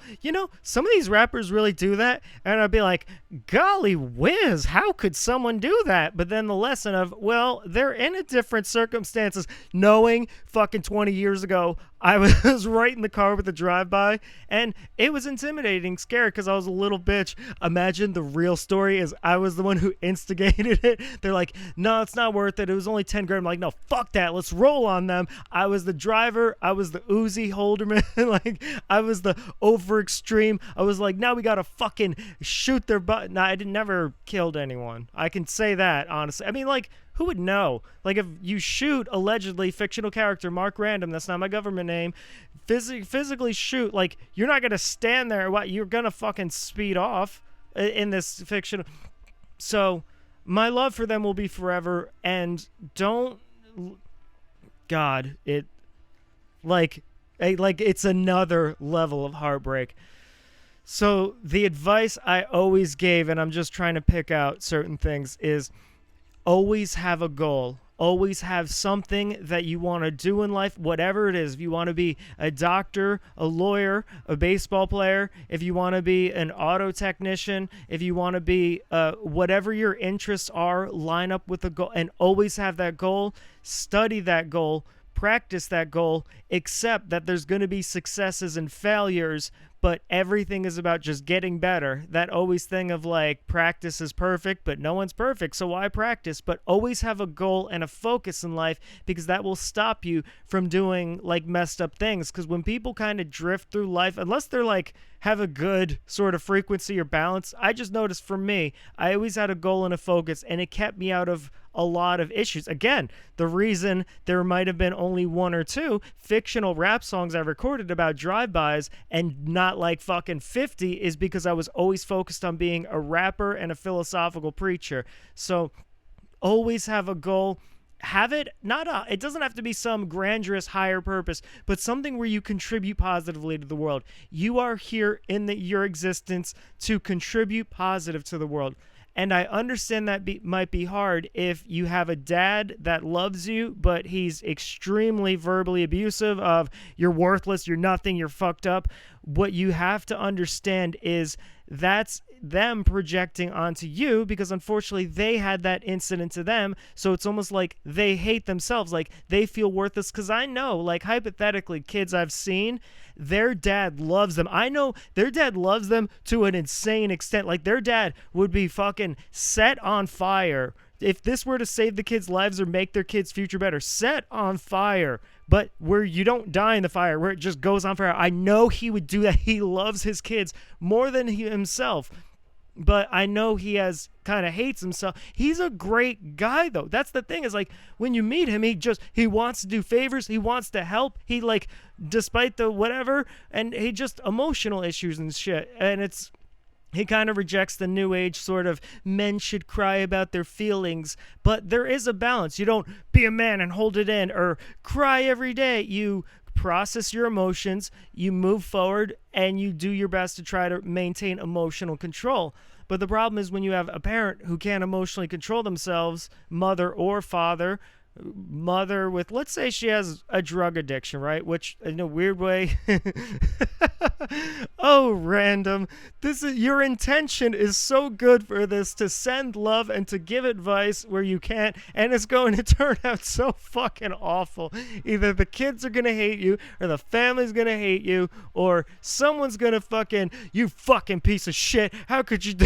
some of these rappers really do that, and I'd be like, golly whiz, how could someone do that? But then the lesson of, well, they're in a different circumstances, knowing fucking 20 years ago I was right in the car with the drive-by, and it was intimidating, scary, because I was a little bitch. Imagine the real story is I was the one who instigated it. They're like, no, it's not worth it. It was only 10 grand. I'm like, no, fuck that. Let's roll on them. I was the driver. I was the Uzi holderman. Like, I was the over extreme. I was like, now we got to fucking shoot their butt. Nah, I never killed anyone. I can say that, honestly. I mean, like, who would know? Like, if you shoot, allegedly, fictional character Mark RanDoM, that's not my government name, physically shoot, like, you're not going to stand there. What? You're going to fucking speed off in this fiction. So, my love for them will be forever, and don't... God, it... Like, it's another level of heartbreak. So, the advice I always gave, and I'm just trying to pick out certain things, is... always have a goal. Always have something that you want to do in life, whatever it is. If you want to be a doctor, a lawyer, a baseball player, if you want to be an auto technician, if you want to be whatever your interests are, line up with a goal and always have that goal. Study that goal, practice that goal, accept that there's going to be successes and failures, but everything is about just getting better. That always thing of like, practice is perfect, but no one's perfect, so why practice? But always have a goal and a focus in life, because that will stop you from doing like messed up things. Because when people kind of drift through life, unless they're like have a good sort of frequency or balance, I just noticed for me, I always had a goal and a focus, and it kept me out of a lot of issues. Again, the reason there might have been only one or two fictional rap songs I recorded about drive-bys and not like fucking 50 is because I was always focused on being a rapper and a philosophical preacher. So always have a goal. Have it, it doesn't have to be some grandiose higher purpose, but something where you contribute positively to the world. You are here in your existence to contribute positive to the world. And I understand that might be hard if you have a dad that loves you, but he's extremely verbally abusive of you're worthless, you're nothing, you're fucked up. What you have to understand is that's them projecting onto you, because unfortunately they had that incident to them. So it's almost like they hate themselves, like they feel worthless. Because I know, like hypothetically, kids I've seen, their dad loves them. I know their dad loves them to an insane extent. Like their dad would be fucking set on fire if this were to save the kids' lives or make their kids' future better. Set on fire, but where you don't die in the fire, where it just goes on fire. I know he would do that. He loves his kids more than himself. But I know he kind of hates himself. He's a great guy, though. That's the thing, is like when you meet him, he wants to do favors. He wants to help. He like, despite the whatever, and he just emotional issues and shit. And he kind of rejects the new age sort of men should cry about their feelings. But there is a balance. You don't be a man and hold it in or cry every day. You process your emotions, you move forward, and you do your best to try to maintain emotional control. But the problem is when you have a parent who can't emotionally control themselves, mother or father, mother with, let's say she has a drug addiction, right? Which in a weird way, oh, RanDoM, your intention is so good for this, to send love and to give advice where you can't, and it's going to turn out so fucking awful. Either the kids are gonna hate you, or the family's gonna hate you, or someone's gonna fucking, you fucking piece of shit, how could you do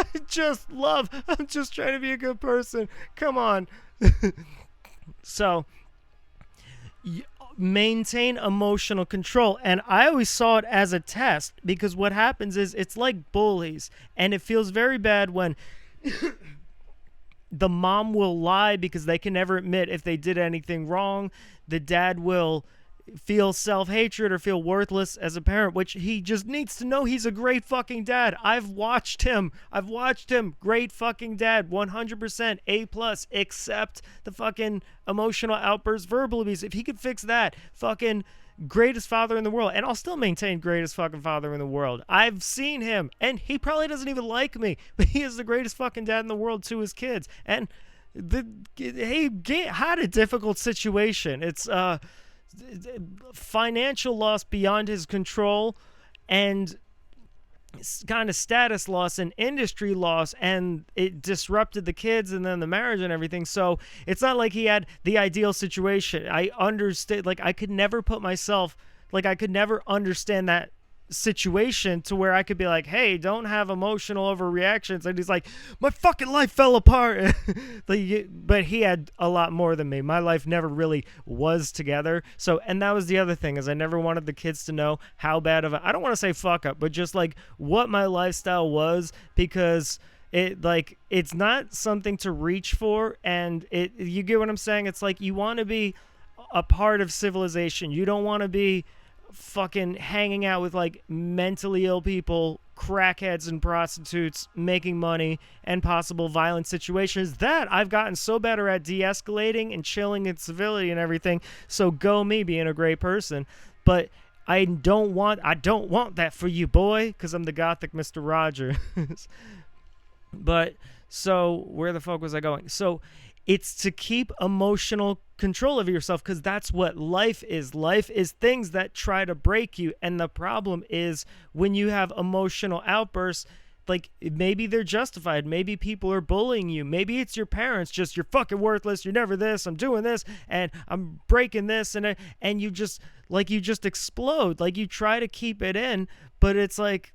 I'm just trying to be a good person, come on. So maintain emotional control. And I always saw it as a test, because what happens is it's like bullies, and it feels very bad when the mom will lie because they can never admit if they did anything wrong. The dad will feel self-hatred or feel worthless as a parent, which he just needs to know he's a great fucking dad. I've watched him. Great fucking dad. 100% A+, except the fucking emotional outbursts, verbal abuse. If he could fix that, fucking greatest father in the world. And I'll still maintain greatest fucking father in the world. I've seen him, and he probably doesn't even like me, but he is the greatest fucking dad in the world to his kids. And he had a difficult situation. It's financial loss beyond his control, and kind of status loss and industry loss, and it disrupted the kids and then the marriage and everything. So it's not like he had the ideal situation. I understood, like I could never put myself like I could never understand that situation to where I could be like, hey, don't have emotional overreactions. And he's like, my fucking life fell apart. Like, but he had a lot more than me. My life never really was together. So, and that was the other thing, is I never wanted the kids to know how bad of a, I don't want to say fuck up, but just like what my lifestyle was, because it, like, it's not something to reach for. And it, you get what I'm saying? It's like, you want to be a part of civilization. You don't want to be fucking hanging out with like mentally ill people, crackheads and prostitutes, making money, and possible violent situations. That I've gotten so better at de-escalating and chilling in civility and everything. So go me being a great person. But I don't want that for you, boy, because I'm the gothic Mr. Rogers. But so where the fuck was I going? So it's to keep emotional control of yourself, because that's what life is. Life is things that try to break you. And the problem is when you have emotional outbursts, like maybe they're justified. Maybe people are bullying you. Maybe it's your parents, just, you're fucking worthless. You're never this. I'm doing this and I'm breaking this. And you just explode. Like you try to keep it in, but it's like,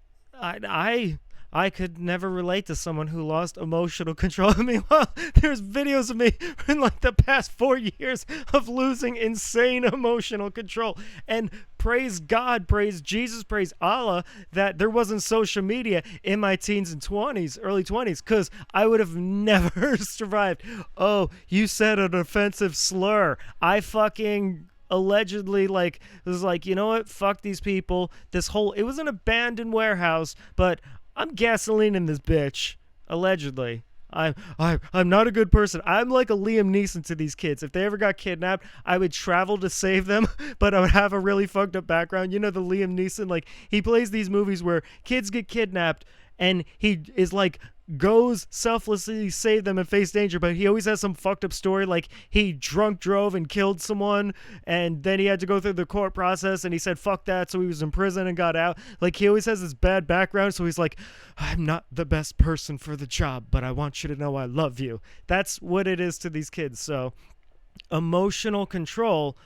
I could never relate to someone who lost emotional control. I mean, well, there's videos of me in like the past 4 years of losing insane emotional control. And praise God, praise Jesus, praise Allah that there wasn't social media in my teens and 20s, early 20s, because I would have never survived. Oh, you said an offensive slur. I fucking allegedly, like, it was like, you know what? Fuck these people. It was an abandoned warehouse, but I'm gasoline in this bitch, allegedly. I'm not a good person. I'm like a Liam Neeson to these kids. If they ever got kidnapped, I would travel to save them, but I would have a really fucked up background. You know, the Liam Neeson, like, he plays these movies where kids get kidnapped and he is like, goes selflessly save them and face danger, but he always has some fucked up story, like he drunk drove and killed someone, and then he had to go through the court process, and he said fuck that, so he was in prison and got out. Like, he always has this bad background, so he's like, I'm not the best person for the job, but I want you to know I love you. That's what it is to these kids. So emotional control,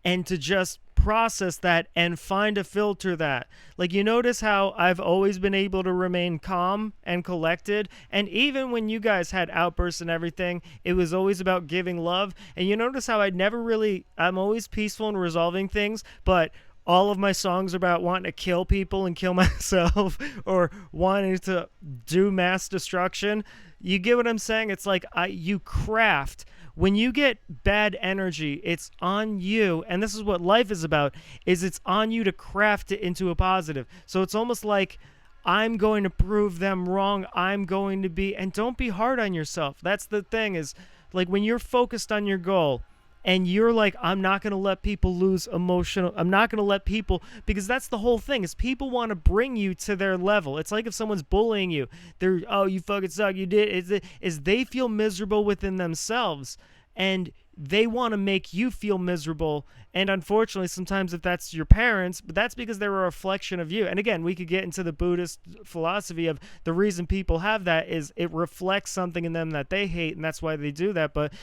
and to just process that and find a filter that. Like, you notice how I've always been able to remain calm and collected, and even when you guys had outbursts and everything, it was always about giving love. And you notice how I'm always peaceful in resolving things, but all of my songs are about wanting to kill people and kill myself or wanting to do mass destruction. You get what I'm saying? It's like you craft. When you get bad energy, it's on you, and this is what life is about, is it's on you to craft it into a positive. So it's almost like, I'm going to prove them wrong. I'm going to be, and don't be hard on yourself. That's the thing, is like when you're focused on your goal, and you're like, I'm not going to let people lose emotional. I'm not going to let people, because that's the whole thing, is people want to bring you to their level. It's like if someone's bullying you, they're, oh, you fucking suck, you did. Is they feel miserable within themselves, and they want to make you feel miserable. And unfortunately, sometimes if that's your parents, but that's because they're a reflection of you. And again, we could get into the Buddhist philosophy of the reason people have that is it reflects something in them that they hate, and that's why they do that. But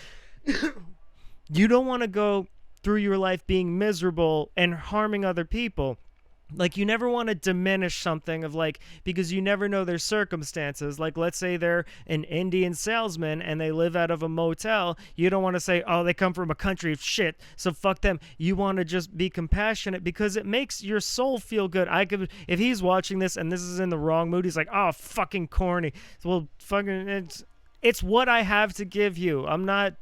you don't want to go through your life being miserable and harming other people. Like, you never want to diminish something of like, because you never know their circumstances. Like, let's say they're an Indian salesman and they live out of a motel. You don't want to say, oh, they come from a country of shit, so fuck them. You want to just be compassionate, because it makes your soul feel good. If he's watching this and this is in the wrong mood, he's like, oh, fucking corny. Well, fucking, it's what I have to give you. I'm not...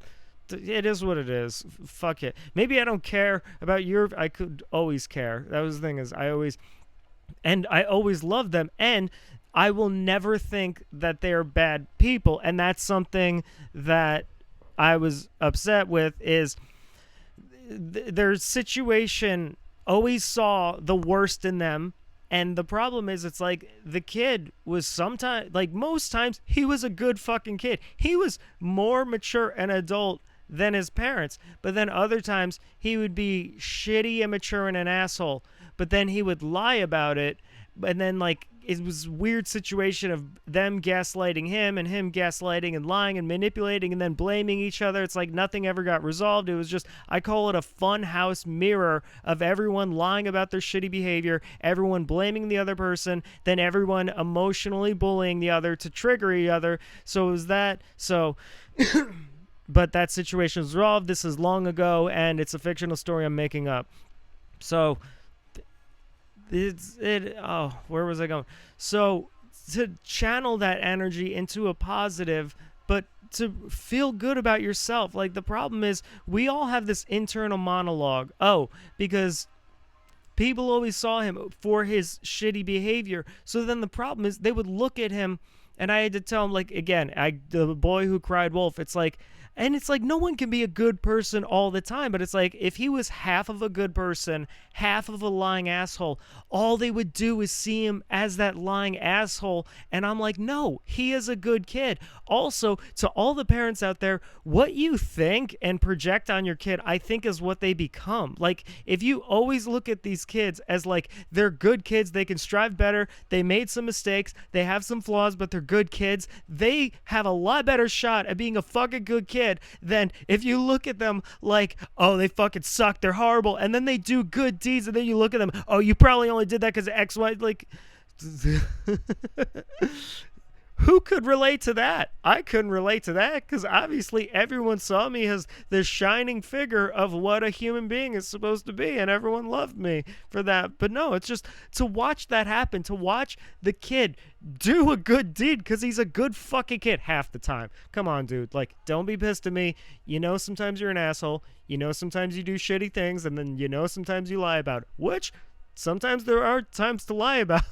It is what it is. Fuck it. Maybe I don't care about I could always care. That was the thing, is I always love them, and I will never think that they are bad people. And that's something that I was upset with, is their situation always saw the worst in them. And the problem is, it's like the kid was sometimes, like most times, he was a good fucking kid. He was more mature and adult than his parents, but then other times he would be shitty, immature, and an asshole, but then he would lie about it, and then like it was a weird situation of them gaslighting him and him gaslighting and lying and manipulating and then blaming each other. It's like nothing ever got resolved. It was just, I call it a fun house mirror of everyone lying about their shitty behavior, everyone blaming the other person, then everyone emotionally bullying the other to trigger each other. So it was that. So but that situation was resolved. This is long ago, and it's a fictional story I'm making up. So where was I going? So to channel that energy into a positive, but to feel good about yourself. Like, the problem is we all have this internal monologue. Because people always saw him for his shitty behavior. So then the problem is they would look at him, and I had to tell him, like, again, the boy who cried wolf, it's like, and it's like, no one can be a good person all the time, but it's like, if he was half of a good person, half of a lying asshole, all they would do is see him as that lying asshole, and I'm like, no, he is a good kid. Also, to all the parents out there, what you think and project on your kid, I think, is what they become. Like, if you always look at these kids as, like, they're good kids, they can strive better, they made some mistakes, they have some flaws, but they're good kids, they have a lot better shot at being a fucking good kid than if you look at them like, oh, they fucking suck, they're horrible, and then they do good deeds, and then you look at them, oh, you probably only did that because of X, Y, like, who could relate to that? I couldn't relate to that, because obviously everyone saw me as the shining figure of what a human being is supposed to be, and everyone loved me for that. But no, it's just to watch that happen, to watch the kid do a good deed, because he's a good fucking kid half the time. Come on, dude. Like, don't be pissed at me. You know sometimes you're an asshole. You know sometimes you do shitty things, and then you know sometimes you lie about it, which sometimes there are times to lie about.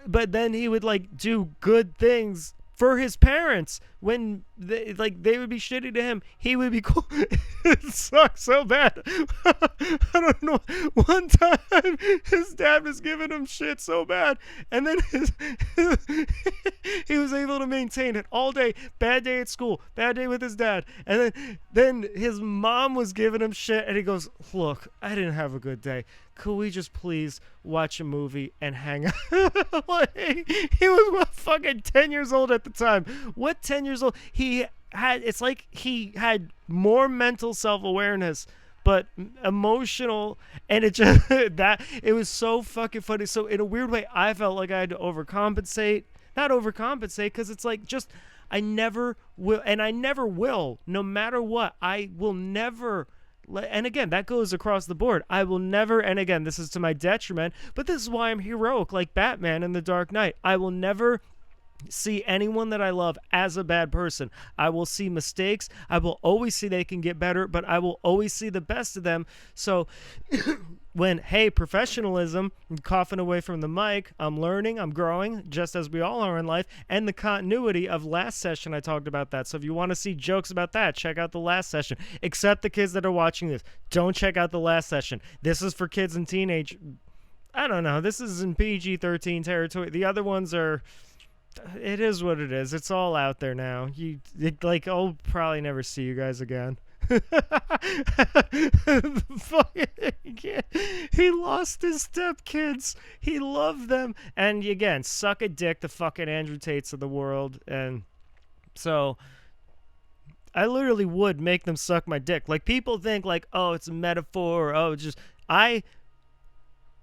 But then he would, like, do good things for his parents when they would be shitty to him. He would be cool. It sucks so bad. I don't know. One time his dad was giving him shit so bad, and then he was able to maintain it all day. Bad day at school, bad day with his dad, and then his mom was giving him shit, and he goes, look, I didn't have a good day. Could we just please watch a movie and hang out? Like, he was fucking 10 years old at the time. What 10 years old? It's like he had more mental self-awareness, but emotional, and it just, it was so fucking funny. So in a weird way, I felt like I had to overcompensate. Not overcompensate, because it's like, just, I never will, and I never will, no matter what. I will never. And again, that goes across the board. I will never, and again, this is to my detriment, but this is why I'm heroic, like Batman in The Dark Knight. I will never see anyone that I love as a bad person. I will see mistakes. I will always see they can get better, but I will always see the best of them. So when, hey, professionalism, I'm coughing away from the mic, I'm learning, I'm growing, just as we all are in life, and the continuity of last session, I talked about that. So if you want to see jokes about that, check out the last session. Except the kids that are watching this, don't check out the last session. This is for kids and teenage. I don't know. This is in PG-13 territory. The other ones are, it is what it is. It's all out there now. I'll probably never see you guys again. He lost his stepkids. He loved them. And again, suck a dick, the fucking Andrew Tates of the world. And so I literally would make them suck my dick. Like, people think like, oh, it's a metaphor. Or, oh, it's just,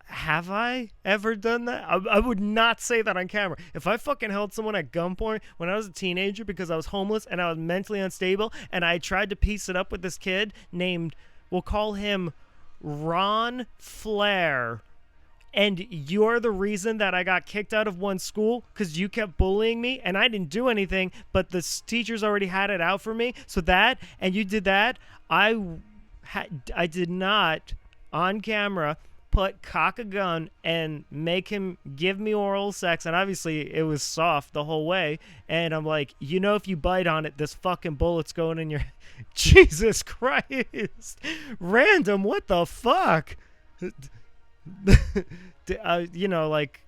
have I ever done that? I would not say that on camera. If I fucking held someone at gunpoint when I was a teenager because I was homeless and I was mentally unstable, and I tried to piece it up with this kid named, we'll call him Ron Flair, and you're the reason that I got kicked out of one school because you kept bullying me and I didn't do anything, but the teachers already had it out for me. So that, and you did that, I did not, on camera, cock a gun and make him give me oral sex, and obviously it was soft the whole way, and I'm like, you know, if you bite on it, this fucking bullet's going in your Jesus Christ. RanDoM, what the fuck? You know, like,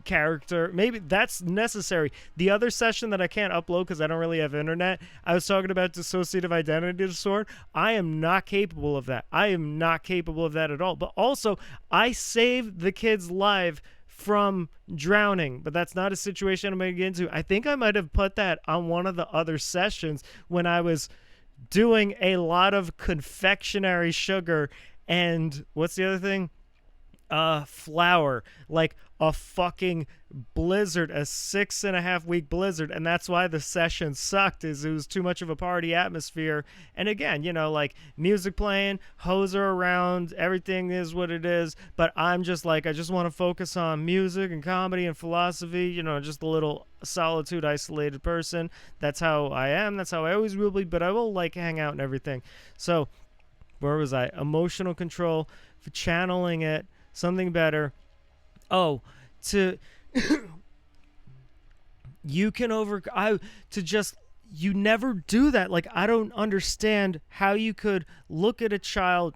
character, maybe that's necessary. The other session that I can't upload because I don't really have internet, I was talking about dissociative identity disorder. I am not capable of that. I am not capable of that at all. But also, I saved the kid's life from drowning, but that's not a situation I'm going to get into. I think I might have put that on one of the other sessions when I was doing a lot of confectionery sugar and what's the other thing? Flour, like a fucking blizzard, a 6.5 week blizzard, and that's why the session sucked, is it was too much of a party atmosphere. And again, like music playing, hoser around, everything is what it is, but I'm just like, I just want to focus on music and comedy and philosophy, just a little solitude, isolated person. That's how I am, that's how I always will be, but I will like hang out and everything. So where was I? Emotional control, for channeling it, something better. Oh, you never do that. Like, I don't understand how you could look at a child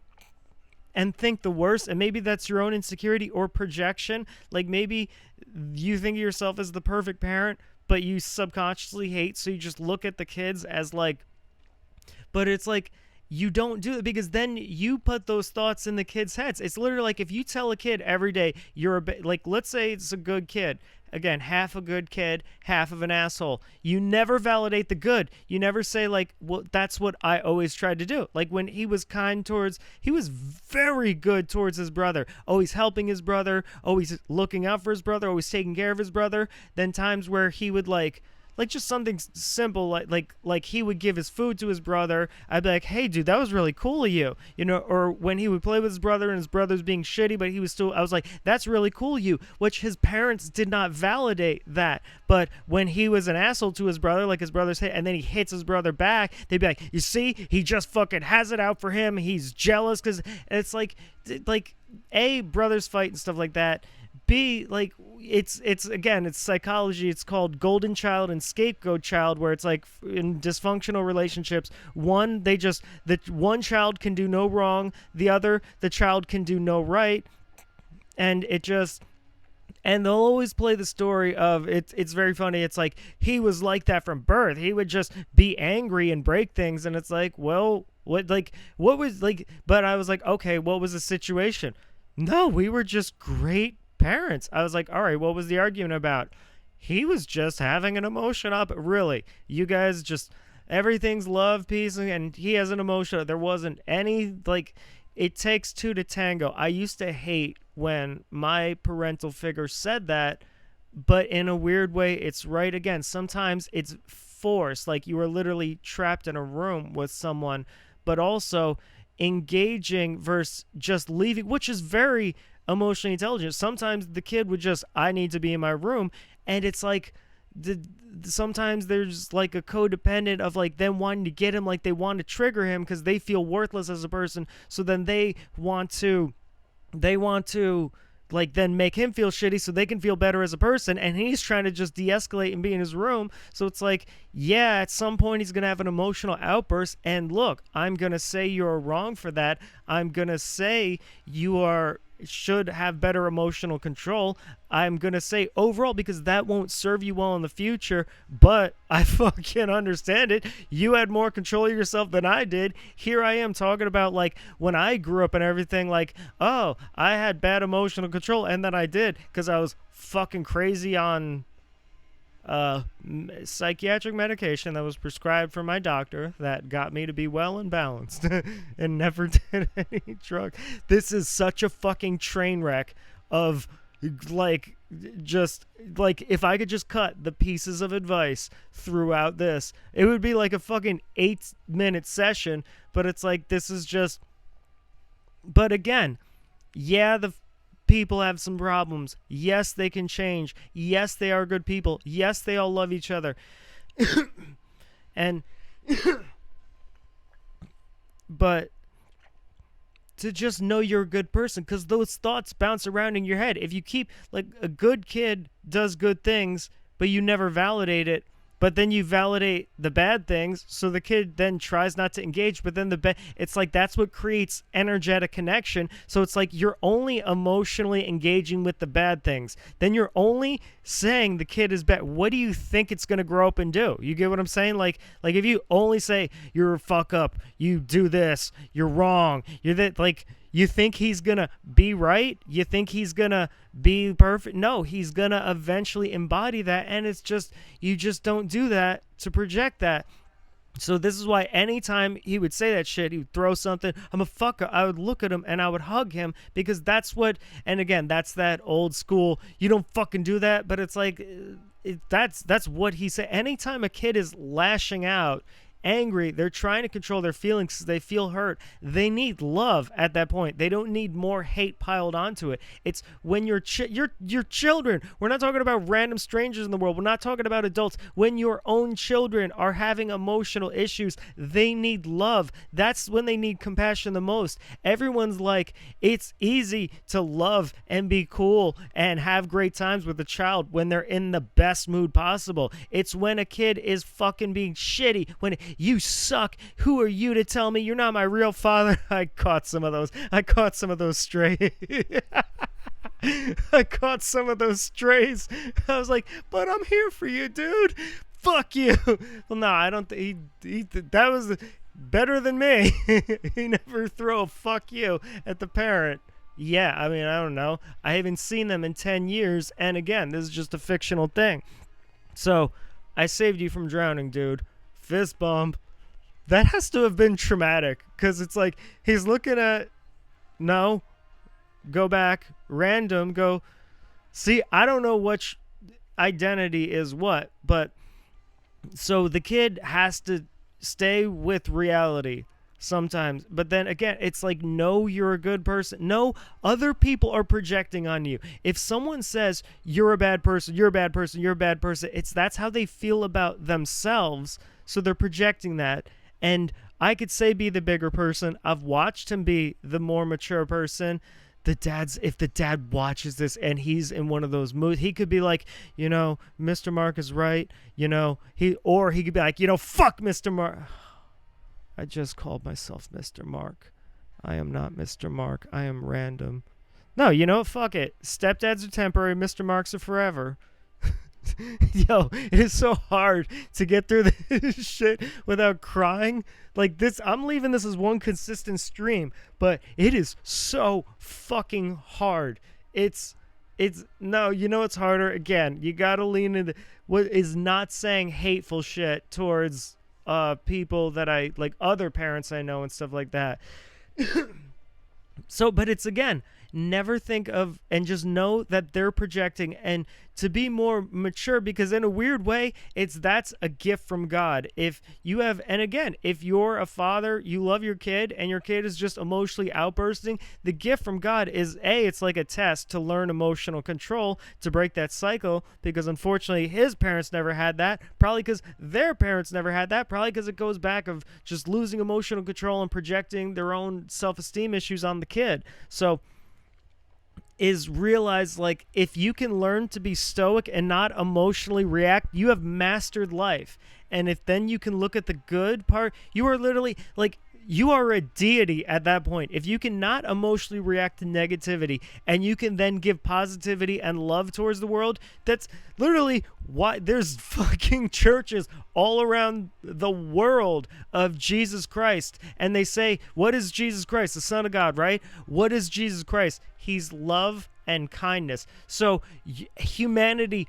and think the worst, and maybe that's your own insecurity or projection. Like, maybe you think of yourself as the perfect parent, but you subconsciously hate, so you just look at the kids as like, but it's like, you don't do it, because then you put those thoughts in the kids' heads. It's literally like if you tell a kid every day you're like, let's say it's a good kid. Again, half a good kid, half of an asshole. You never validate the good. You never say like, well, that's what I always tried to do. Like when he was he was very good towards his brother. Always helping his brother, always looking out for his brother, always taking care of his brother. Then times where he would like just something simple, like he would give his food to his brother. I'd be like, hey, dude, that was really cool of you. Or when he would play with his brother and his brother's being shitty, but I was like, that's really cool of you, which his parents did not validate that. But when he was an asshole to his brother, like his brother's hit, and then he hits his brother back, they'd be like, you see, he just fucking has it out for him. He's jealous, because it's like, A, brothers fight and stuff like that. B, like, it's again, it's psychology. It's called golden child and scapegoat child, where it's like in dysfunctional relationships, the one child can do no wrong, the child can do no right, and and they'll always play the story of it's very funny. It's like, he was like that from birth. He would just be angry and break things, and it's like, well, what was like, but I was like, okay, what was the situation? No, we were just great parents. I was like, all right, what was the argument about? He was just having an emotion up. Really, you guys just, everything's love, peace, and he has an emotion. There wasn't any, like, it takes two to tango. I used to hate when my parental figure said that, but in a weird way, it's right. Again, sometimes it's forced, like you were literally trapped in a room with someone, but also engaging versus just leaving, which is very emotionally intelligent. Sometimes the kid would just, I need to be in my room, and it's like sometimes there's like a codependent of like them wanting to get him, like they want to trigger him because they feel worthless as a person, so then they want to like then make him feel shitty so they can feel better as a person, and he's trying to just de-escalate and be in his room. So it's like, yeah, at some point he's gonna have an emotional outburst, and look, I'm gonna say you're wrong for that. I'm gonna say you should have better emotional control. I'm gonna say overall, because that won't serve you well in the future, but I fucking understand it. You had more control of yourself than I did. Here I am talking about like when I grew up and everything, like, oh, I had bad emotional control, and then I did because I was fucking crazy on psychiatric medication that was prescribed from my doctor that got me to be well and balanced and never did any drug. This is such a fucking train wreck of like, just like, if I could just cut the pieces of advice throughout this, it would be like a fucking 8-minute session. But it's like, this is just, but again, yeah, the people have some problems. Yes, they can change. Yes, they are good people. Yes, they all love each other. And but to just know you're a good person, because those thoughts bounce around in your head. If you keep, like, a good kid does good things, but you never validate it, but then you validate the bad things, so the kid then tries not to engage, but then it's like that's what creates energetic connection. So it's like you're only emotionally engaging with the bad things. Then you're only saying the kid is bad. What do you think it's going to grow up and do? You get what I'm saying? Like if you only say, you're a fuck up, you do this, you're wrong, you're that, like, You think he's going to be right? You think he's going to be perfect? No, he's going to eventually embody that. And it's just, you just don't do that to project that. So this is why anytime he would say that shit, he would throw something, I'm a fucker, I would look at him and I would hug him, because that's what, and again, that's that old school, you don't fucking do that, but it's like, that's what he said. Anytime a kid is lashing out, angry, they're trying to control their feelings because they feel hurt. They need love at that point. They don't need more hate piled onto it. It's when your children, we're not talking about random strangers in the world, we're not talking about adults. When your own children are having emotional issues, they need love. That's when they need compassion the most. Everyone's like, it's easy to love and be cool and have great times with a child when they're in the best mood possible. It's when a kid is fucking being shitty, when you suck. Who are you to tell me you're not my real father? I caught some of those. I caught some of those strays. I caught some of those strays. I was like, but I'm here for you, dude. Fuck you. Well, no, I don't think that was better than me. He never threw a fuck you at the parent. Yeah, I mean, I don't know. I haven't seen them in 10 years. And again, this is just a fictional thing. So I saved you from drowning, dude. Fist bump. That has to have been traumatic, because it's like he's looking at, no, go back, random, go, see, I don't know which identity is what, but so the kid has to stay with reality sometimes, but then again, it's like, no, you're a good person. No, other people are projecting on you. If someone says you're a bad person, you're a bad person, you're a bad person, that's how they feel about themselves. So they're projecting that. And I could say be the bigger person. I've watched him be the more mature person. If the dad watches this and he's in one of those moods, he could be like, Mr. Mark is right. He could be like, fuck Mr. Mark. I just called myself Mr. Mark. I am not Mr. Mark. I am random. No, fuck it. Stepdads are temporary. Mr. Marks are forever. Yo, it is so hard to get through this shit without crying. Like this, I'm leaving this as one consistent stream, but it is so fucking hard. It's no, it's harder. Again, you gotta lean into what is not saying hateful shit towards people that I like, other parents I know and stuff like that. So, but it's again, never think of, and just know that they're projecting, and to be more mature, because in a weird way, that's a gift from God. If you have, and again, if you're a father, you love your kid and your kid is just emotionally outbursting, the gift from God is it's like a test to learn emotional control, to break that cycle, because unfortunately his parents never had that, probably because their parents never had that, probably because it goes back of just losing emotional control and projecting their own self-esteem issues on the kid. So is realize, like, if you can learn to be stoic and not emotionally react, you have mastered life. And if then you can look at the good part, you are literally like, you are a deity at that point. If you can not emotionally react to negativity and you can then give positivity and love towards the world, that's literally why there's fucking churches all around the world of Jesus Christ. And they say, what is Jesus Christ? The Son of God, right? What is Jesus Christ? He's love and kindness. So humanity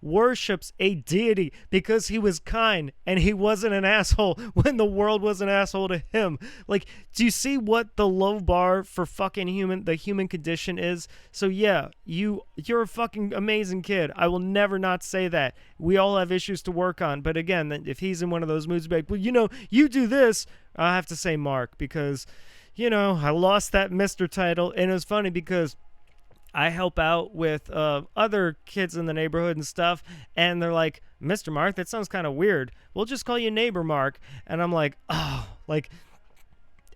worships a deity because he was kind and he wasn't an asshole when the world was an asshole to him. Like, do you see what the low bar for fucking the human condition is? So yeah, you're a fucking amazing kid. I will never not say that. We all have issues to work on. But again, if he's in one of those moods, be like, well, you do this, I have to say Mark, because I lost that Mr. title. And it was funny because I help out with other kids in the neighborhood and stuff, and they're like, Mr. Mark, that sounds kind of weird. We'll just call you Neighbor Mark. And I'm like, oh, like,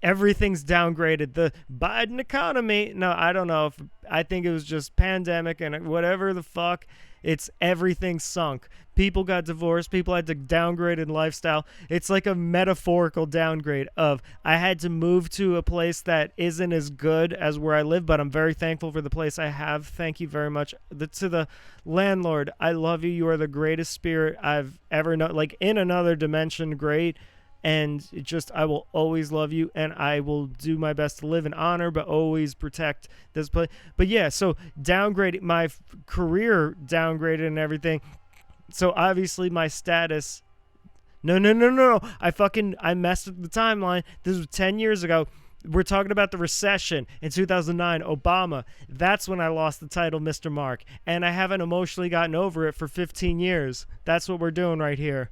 everything's downgraded. The Biden economy. No, I don't know. I think it was just pandemic and whatever the fuck. It's everything sunk. People got divorced. People had to downgrade in lifestyle. It's like a metaphorical downgrade of, I had to move to a place that isn't as good as where I live, but I'm very thankful for the place I have. Thank you very much. To the landlord, I love you. You are the greatest spirit I've ever known. Like, in another dimension, great. And it just, I will always love you, and I will do my best to live in honor, but always protect this place. But yeah, so downgrading my career, downgraded and everything. So obviously my status. No. I messed with the timeline. This was 10 years ago. We're talking about the recession in 2009, Obama. That's when I lost the title Mr. Mark. And I haven't emotionally gotten over it for 15 years. That's what we're doing right here.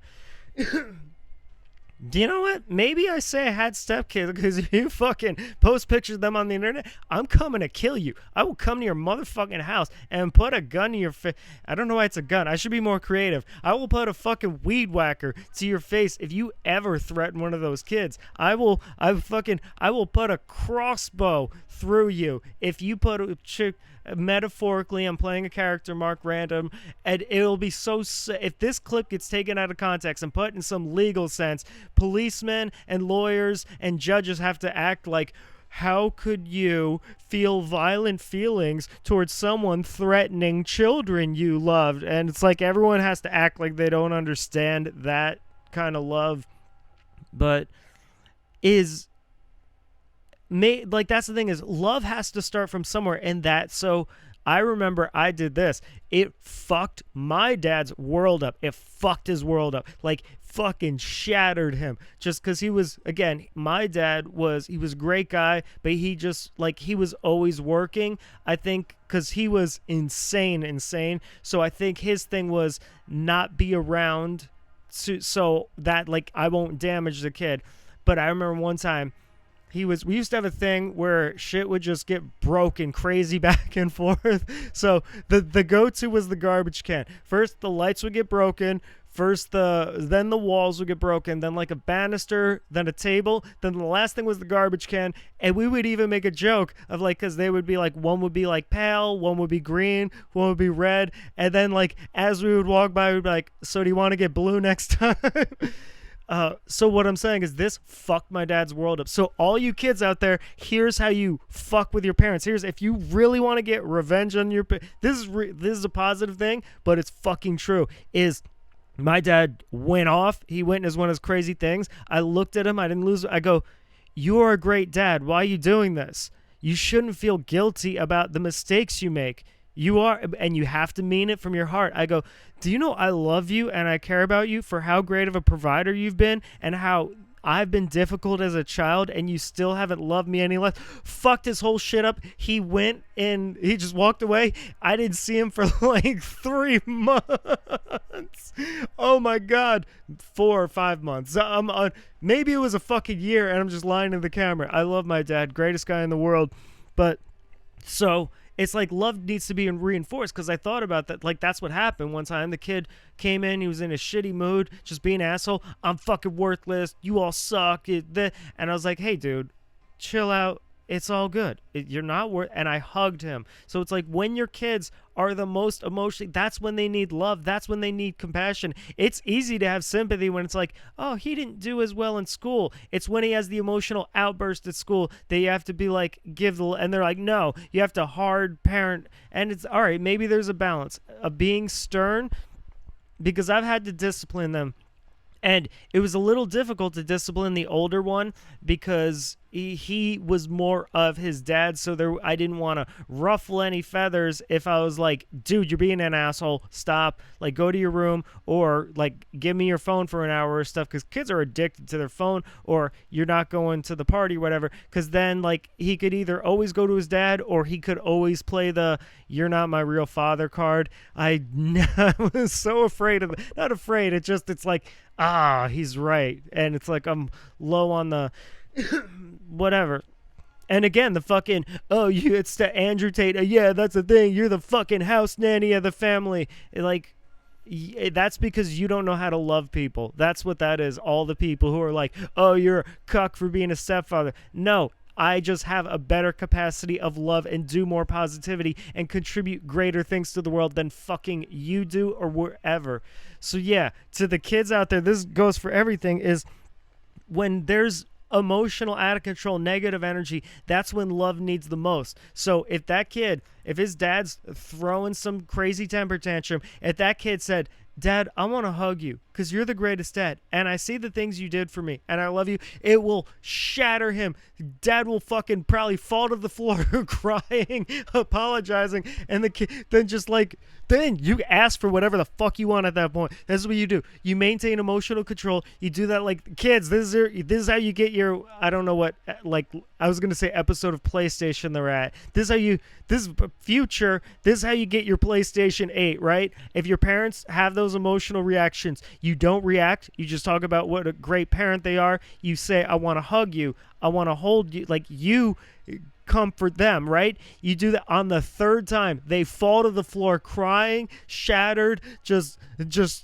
Do you know what? Maybe I say I had stepkids, because if you fucking post pictures of them on the internet, I'm coming to kill you. I will come to your motherfucking house and put a gun to your face. I don't know why it's a gun. I should be more creative. I will put a fucking weed whacker to your face if you ever threaten one of those kids. I will put a crossbow through you if you put a chick. Metaphorically, I'm playing a character, Mark RanDoM, and it'll be so if this clip gets taken out of context and put in some legal sense, policemen and lawyers and judges have to act like, how could you feel violent feelings towards someone threatening children you loved? And it's like everyone has to act like they don't understand that kind of love. But that's the thing, is love has to start from somewhere. And that, so I remember I did this. It fucked my dad's world up. It fucked his world up. Like, fucking shattered him. Just because he was, again, my dad was, he was a great guy, but he just, like, he was always working. I think because he was insane. So I think his thing was not be around so that, like, I won't damage the kid. But I remember one time, we used to have a thing where shit would just get broken crazy back and forth. So the go-to was the garbage can. First, the lights would get broken. Then the walls would get broken. Then like a banister, then a table. Then the last thing was the garbage can. And we would even make a joke of like, because they would be like, one would be like pale, one would be green, one would be red. And then like as we would walk by, we'd be like, so do you want to get blue next time? So what I'm saying is this fucked my dad's world up. So all you kids out there, here's how you fuck with your parents. Here's, if you really want to get revenge on your this is a positive thing, but it's fucking true. Is my dad went off. He went and is one of his crazy things. I looked at him. I didn't lose. I go, you're a great dad. Why are you doing this? You shouldn't feel guilty about the mistakes you make. You are, and you have to mean it from your heart. I go, do you know I love you and I care about you for how great of a provider you've been and how I've been difficult as a child and you still haven't loved me any less? Fucked his whole shit up. He went and he just walked away. I didn't see him for like 3 months. Oh my God. 4 or 5 months. Maybe it was a fucking year and I'm just lying to the camera. I love my dad. Greatest guy in the world. But so it's like love needs to be reinforced, because I thought about that. Like, that's what happened one time. The kid came in. He was in a shitty mood, just being an asshole. I'm fucking worthless. You all suck. And I was like, hey, dude, chill out. It's all good. You're not worth. And I hugged him. So it's like when your kids are the most emotionally, that's when they need love. That's when they need compassion. It's easy to have sympathy when it's like, oh, he didn't do as well in school. It's when he has the emotional outburst at school that you have to be like, and they're like, no, you have to hard parent. And it's all right. Maybe there's a balance of being stern, because I've had to discipline them. And it was a little difficult to discipline the older one because he was more of his dad, so I didn't want to ruffle any feathers if I was like, dude, you're being an asshole, stop, like go to your room, or like give me your phone for an hour or stuff, because kids are addicted to their phone, or you're not going to the party or whatever, because then like he could either always go to his dad or he could always play the you're not my real father card. I was so afraid of it. Not afraid, it's like, he's right. And it's like I'm low on the whatever. And again, the fucking, it's the Andrew Tate. Yeah, that's the thing. You're the fucking house nanny of the family. Like, that's because you don't know how to love people. That's what that is. All the people who are like, oh, you're a cuck for being a stepfather. No, I just have a better capacity of love and do more positivity and contribute greater things to the world than fucking you do or wherever. So yeah, to the kids out there, this goes for everything, is when there's emotional, out of control, negative energy, that's when love needs the most. So if his dad's throwing some crazy temper tantrum, if that kid said, Dad, I want to hug you, because you're the greatest dad, and I see the things you did for me, and I love you. It will shatter him. Dad will fucking probably fall to the floor crying, apologizing, and the kid then just like, then you ask for whatever the fuck you want at that point. This is what you do. You maintain emotional control. You do that like kids. This is how you get your, I don't know what, like I was gonna say episode of PlayStation they're at. This is future. This is how you get your PlayStation 8, right? If your parents have those emotional reactions, you don't react. You just talk about what a great parent they are. You say, I want to hug you. I want to hold you. Like you comfort them, right? You do that on the third time. They fall to the floor crying, shattered, just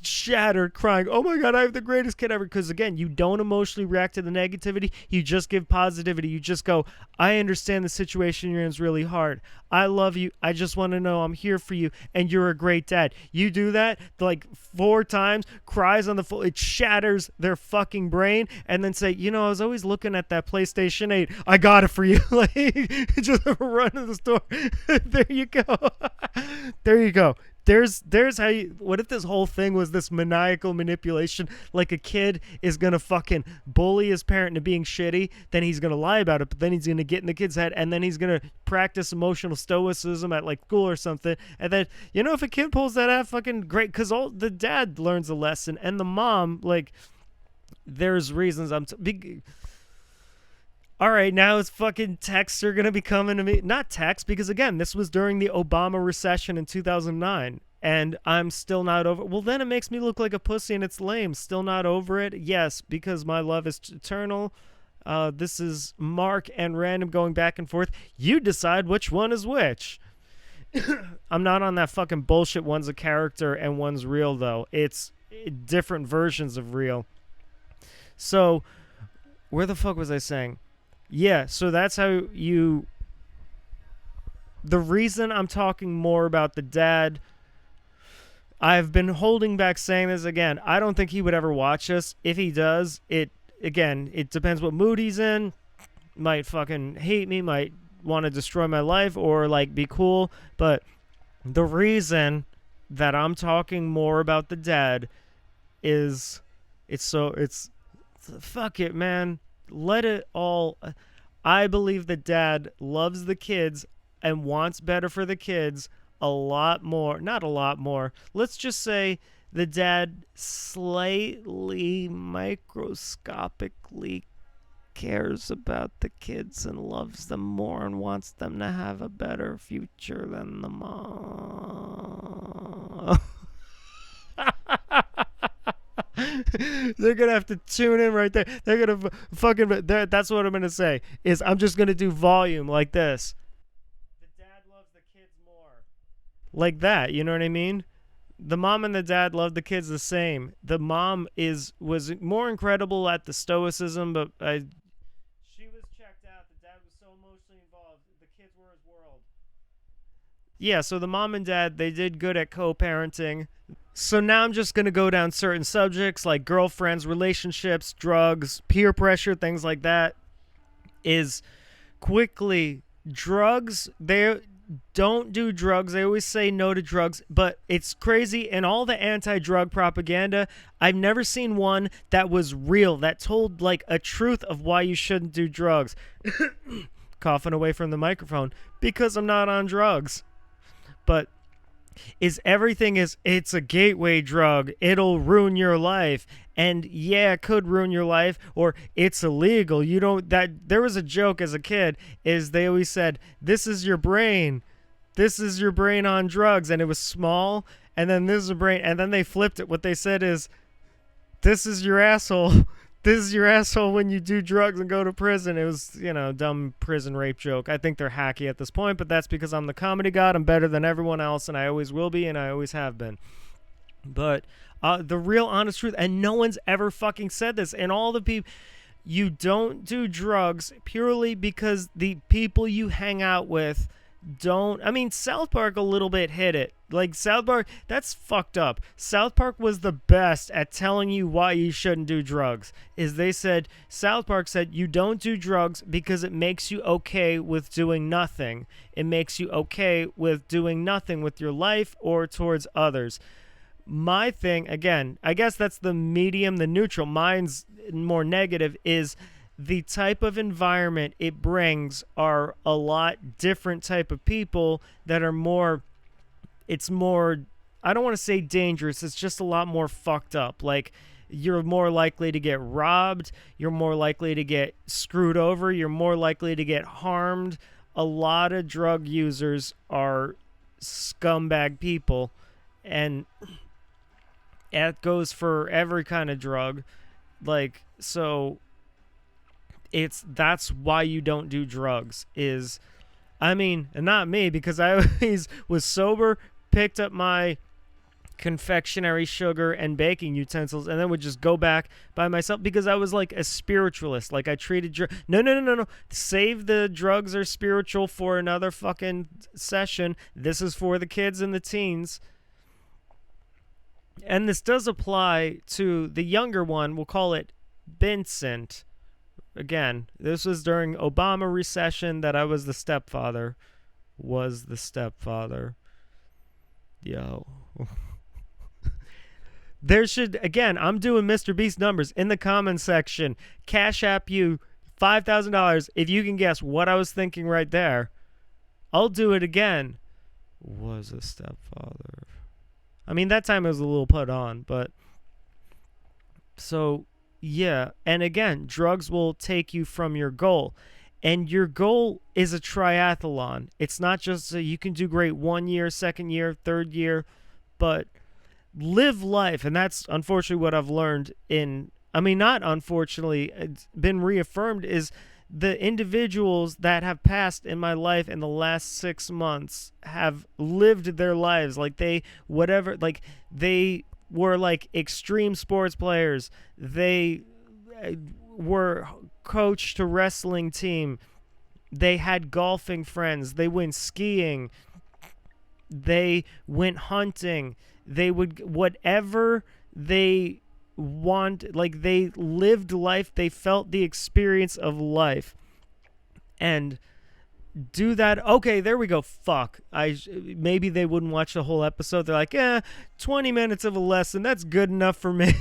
shattered, crying. Oh my God, I have the greatest kid ever. Because again, you don't emotionally react to the negativity. You just give positivity. You just go, I understand the situation you're in is really hard. I love you. I just want to know I'm here for you. And you're a great dad. You do that like 4 times, cries on the floor. It shatters their fucking brain. And then say, you know, I was always looking at that PlayStation 8. I got it for you. Like, just run to the store. There you go. There you go. There's how you, what if this whole thing was this maniacal manipulation? Like a kid is going to fucking bully his parent into being shitty, then he's going to lie about it, but then he's going to get in the kid's head, and then he's going to practice emotional stoicism at like school or something. And then, you know, if a kid pulls that out, fucking great, because all the dad learns a lesson, and the mom, like, there's reasons all right, now it's fucking texts are going to be coming to me. Not text, because again, this was during the Obama recession in 2009, and I'm still not over. Well, then it makes me look like a pussy, and it's lame. Still not over it? Yes, because my love is eternal. This is Mark and Random going back and forth. You decide which one is which. I'm not on that fucking bullshit. One's a character and one's real, though. It's different versions of real. So, where the fuck was I saying? Yeah, so that's how you... The reason I'm talking more about the dad... I've been holding back saying this again. I don't think he would ever watch this. If he does, it depends what mood he's in. Might fucking hate me, might want to destroy my life, or like be cool. But the reason that I'm talking more about the dad is... Fuck it, man. Let it all... I believe that dad loves the kids and wants better for the kids a lot more. Not a lot more. Let's just say the dad slightly microscopically cares about the kids and loves them more and wants them to have a better future than the mom. They're gonna have to tune in right there. They're gonna fucking. That's what I'm gonna say. Is I'm just gonna do volume like this. The dad loves the kids more. Like that. You know what I mean? The mom and the dad love the kids the same. The mom was more incredible at the stoicism, but she was checked out. The dad was so emotionally involved. The kids were his world. Yeah. So the mom and dad, they did good at co-parenting. So now I'm just going to go down certain subjects like girlfriends, relationships, drugs, peer pressure, things like that. Is quickly, drugs, they don't do drugs. They always say no to drugs, but it's crazy. In all the anti-drug propaganda, I've never seen one that was real, that told like a truth of why you shouldn't do drugs. Coughing away from the microphone because I'm not on drugs. But... it's it's a gateway drug, it'll ruin your life, and yeah, it could ruin your life, or it's illegal. You don't, that there was a joke as a kid, is they always said, this is your brain on drugs, and it was small, and then this is a brain, and then they flipped it. What they said is, this is your asshole. This is your asshole when you do drugs and go to prison. It was, you know, dumb prison rape joke. I think they're hacky at this point, but that's because I'm the comedy god. I'm better than everyone else, and I always will be, and I always have been. But the real honest truth, and no one's ever fucking said this, and all the people, you don't do drugs purely because the people you hang out with don't. I mean, South Park a little bit hit it. Like, South Park, that's fucked up. South Park was the best at telling you why you shouldn't do drugs. South Park said, you don't do drugs because it makes you okay with doing nothing. It makes you okay with doing nothing with your life or towards others. my thing, again, I guess that's the medium, the neutral. Mine's more negative, is the type of environment it brings are a lot different type of people that are more, it's more, I don't want to say dangerous, it's just a lot more fucked up. Like, you're more likely to get robbed, you're more likely to get screwed over, you're more likely to get harmed. A lot of drug users are scumbag people, and that goes for every kind of drug. Like, so that's why you don't do drugs. Is, I mean, not me, because I always was sober, picked up my confectionery sugar and baking utensils, and then would just go back by myself, because I was like a spiritualist. Like, I treated no, save the drugs or spiritual for another fucking session. This is for the kids and the teens. And this does apply to the younger one. We'll call it Vincent. Again, this was during Obama recession that I was the stepfather. Yo. There should, again, I'm doing Mr. Beast numbers in the comments section. Cash App you $5,000 if you can guess what I was thinking right there. I'll do it again. Was a stepfather. I mean, that time it was a little put on, but so yeah. And again, drugs will take you from your goal. And your goal is a triathlon. It's not just so you can do great 1 year, 2nd year, 3rd year, but live life. And that's unfortunately what I've learned not unfortunately, it's been reaffirmed, is the individuals that have passed in my life in the last 6 months have lived their lives like they were like extreme sports players. They were coached to wrestling team. They had golfing friends. They went skiing. They went hunting. They would, whatever they want, like, they lived life. They felt the experience of life. And do that. Okay, there we go. Fuck. Maybe they wouldn't watch the whole episode. They're like, 20 minutes of a lesson, that's good enough for me.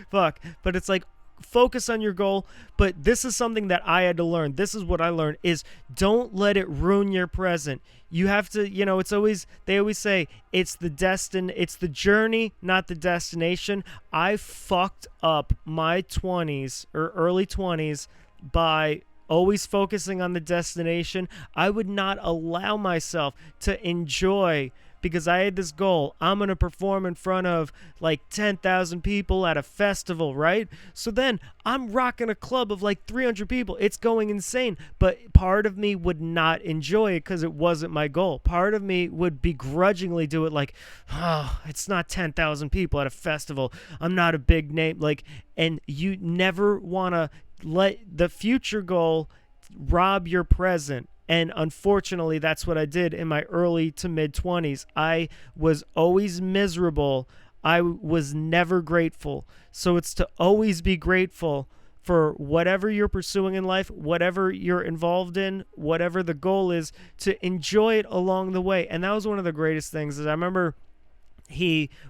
Fuck. But it's like, focus on your goal. But this is something that I had to learn. This is what I learned, is don't let it ruin your present. You have to, it's always, they always say, it's the journey, not the destination. I fucked up my 20s or early 20s by always focusing on the destination. I would not allow myself to enjoy, because I had this goal. I'm going to perform in front of like 10,000 people at a festival, right? So then I'm rocking a club of like 300 people. It's going insane. But part of me would not enjoy it because it wasn't my goal. Part of me would begrudgingly do it like, it's not 10,000 people at a festival. I'm not a big name. And you never want to let the future goal rob your present. And unfortunately, that's what I did in my early to mid-20s. I was always miserable. I was never grateful. So it's to always be grateful for whatever you're pursuing in life, whatever you're involved in, whatever the goal is, to enjoy it along the way. And that was one of the greatest things. Is I remember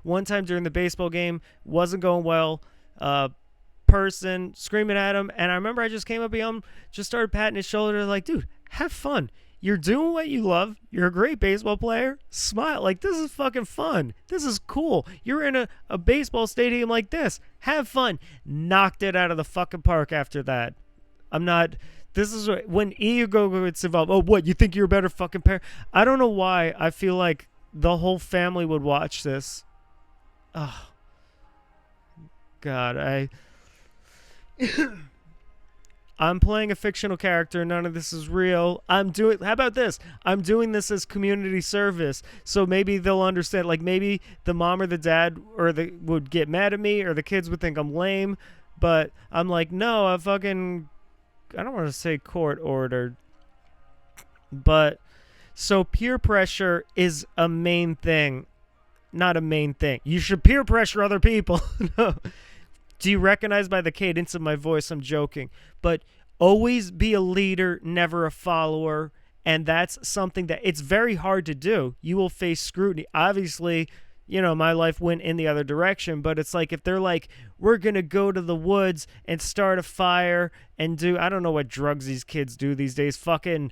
one time during the baseball game, wasn't going well, person screaming at him, and I remember I just came up behind him, just started patting his shoulder, like, dude, have fun. You're doing what you love. You're a great baseball player. Smile. Like, this is fucking fun. This is cool. You're in a baseball stadium like this. Have fun. Knocked it out of the fucking park after that. This is when ego gets involved. Oh, what? You think you're a better fucking parent? I don't know why I feel like the whole family would watch this. Oh, God, I'm playing a fictional character. None of this is real. How about this? I'm doing this as community service. So maybe they'll understand. Like, maybe the mom or the dad would get mad at me, or the kids would think I'm lame. But I'm like, no, I don't want to say court ordered. But so peer pressure is a main thing. Not a main thing. You should peer pressure other people. No. Do you recognize by the cadence of my voice I'm joking? But always be a leader, never a follower. And that's something that it's very hard to do. You will face scrutiny. Obviously, my life went in the other direction. But it's like, if they're like, we're going to go to the woods and start a fire and do, I don't know what drugs these kids do these days, fucking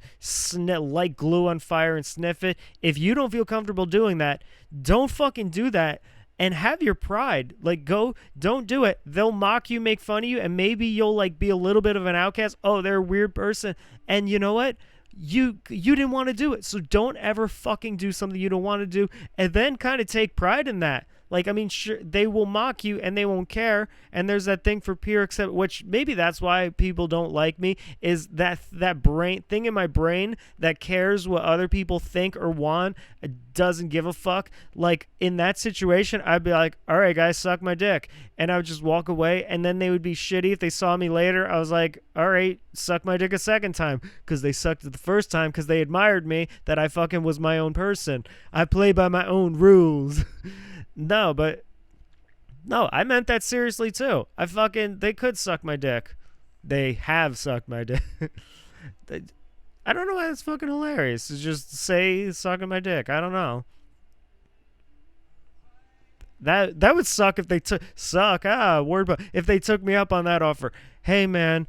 light glue on fire and sniff it. If you don't feel comfortable doing that, don't fucking do that. And have your pride. Like, don't do it. They'll mock you, make fun of you, and maybe you'll like be a little bit of an outcast. Oh, they're a weird person. And you know what? You didn't want to do it. So don't ever fucking do something you don't want to do, and then kind of take pride in that. Like, I mean, sure, they will mock you and they won't care. And there's that thing for peer accept, which maybe that's why people don't like me, is that brain thing in my brain that cares what other people think or want, doesn't give a fuck. Like, in that situation, I'd be like, all right, guys, suck my dick. And I would just walk away, and then they would be shitty if they saw me later. I was like, all right, suck my dick a second time, because they sucked it the first time because they admired me, that I fucking was my own person. I play by my own rules. No, I meant that seriously too. They could suck my dick. They have sucked my dick. I don't know why it's fucking hilarious to just say sucking my dick. I don't know. That would suck if they took if they took me up on that offer. Hey man,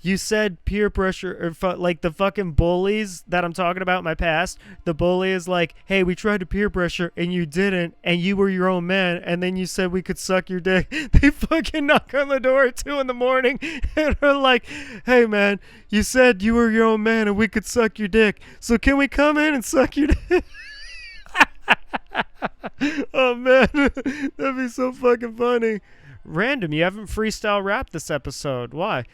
you said peer pressure, or like the fucking bullies that I'm talking about in my past. The bully is like, hey, we tried to peer pressure and you didn't, and you were your own man, and then you said we could suck your dick. They fucking knock on the door at 2 a.m. and are like, hey man, you said you were your own man and we could suck your dick, so can we come in and suck your dick? Oh man, that'd be so fucking funny. Random, you haven't freestyle rapped this episode. Why?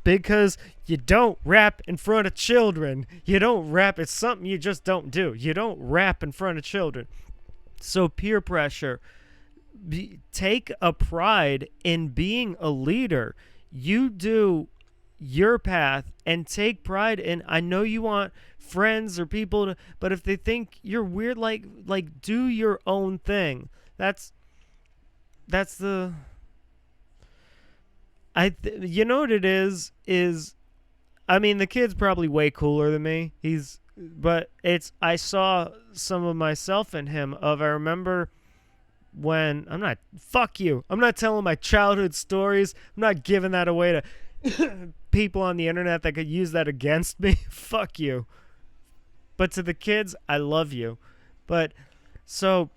Because you don't rap in front of children. You don't rap. It's something you just don't do. You don't rap in front of children. So peer pressure. Take a pride in being a leader. You do your path and take pride in, I know you want friends or people to, but if they think you're weird, like do your own thing. That's the... you know what it is, I mean, the kid's probably way cooler than me. I saw some of myself in him. I remember when, fuck you. I'm not telling my childhood stories. I'm not giving that away to people on the internet that could use that against me. Fuck you. But to the kids, I love you. But, so...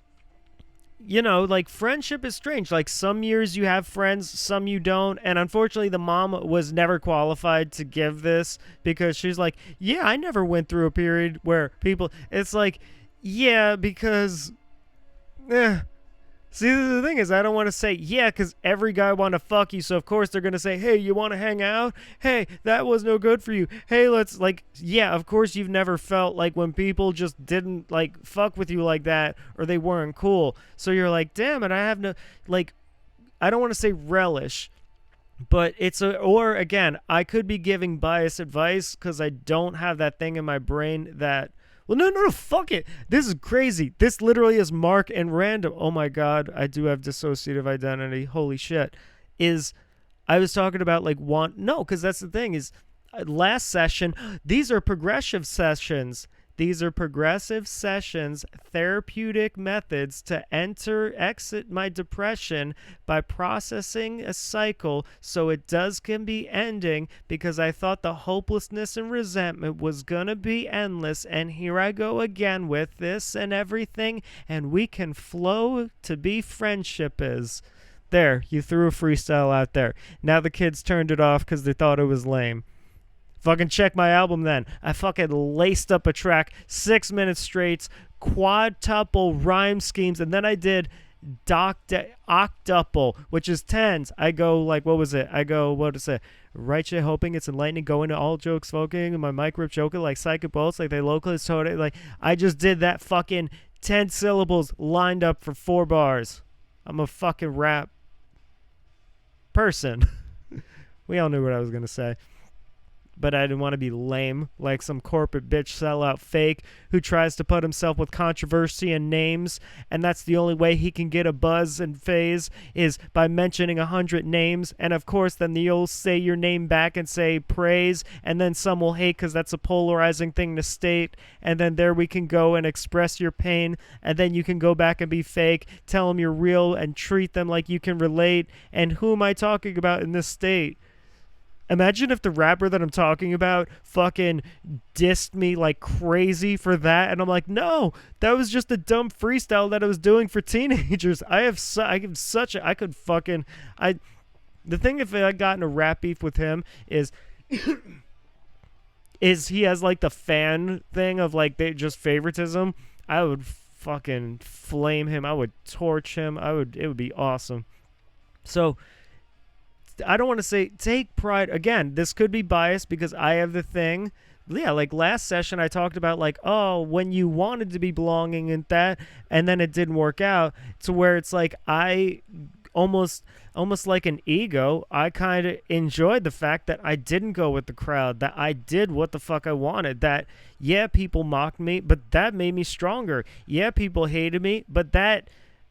like, friendship is strange. Like, some years you have friends, some you don't. And unfortunately, the mom was never qualified to give this, because she's like, yeah, I never went through a period where people... It's like, yeah, because... See, the thing is, I don't want to say, yeah, because every guy want to fuck you. So, of course, they're going to say, hey, you want to hang out? Hey, that was no good for you. Hey, let's, like, yeah, of course, you've never felt like when people just didn't, like, fuck with you like that, or they weren't cool. So you're like, damn it, I have no, like, I don't want to say relish, but or again, I could be giving biased advice because I don't have that thing in my brain that, well, no, fuck it. This is crazy. This literally is Mark and RanDoM. Oh my God, I do have dissociative identity. Holy shit. I was talking about like because that's the thing is, last session, these are progressive sessions. These are progressive sessions, therapeutic methods to exit my depression by processing a cycle so it can be ending, because I thought the hopelessness and resentment was going to be endless, and here I go again with this and everything, and we can flow to be friendship is. There, you threw a freestyle out there. Now the kids turned it off because they thought it was lame. Fucking check my album then. I fucking laced up a track, 6 minutes straight, quadtuple rhyme schemes, and then I did octuple, which is tens. I go like, what was it? Right shit, hoping it's enlightening, going to all jokes smoking, and my mic rip joking like psychic bolts, like they localists told it. Like, I just did that fucking 10 syllables lined up for 4 bars. I'm a fucking rap person. We all knew what I was going to say. but I didn't want to be lame like some corporate bitch sellout fake who tries to put himself with controversy and names, and that's the only way he can get a buzz and phase is by mentioning 100 names, and of course then you'll say your name back and say praise, and then some will hate because that's a polarizing thing to state, and then there we can go and express your pain, and then you can go back and be fake, tell them you're real, and treat them like you can relate, and who am I talking about in this state? Imagine if the rapper that I'm talking about fucking dissed me like crazy for that, and I'm like, no, that was just a dumb freestyle that I was doing for teenagers. The thing if I got in a rap beef with him is he has like the fan thing of like they just favoritism. I would fucking flame him. I would torch him. It would be awesome. So I don't want to say take pride. Again, this could be biased because I have the thing. Yeah, like last session I talked about like, oh, when you wanted to be belonging and that, and then it didn't work out to where it's like I almost like an ego. I kind of enjoyed the fact that I didn't go with the crowd, that I did what the fuck I wanted, that, yeah, people mocked me, but that made me stronger. Yeah, people hated me, but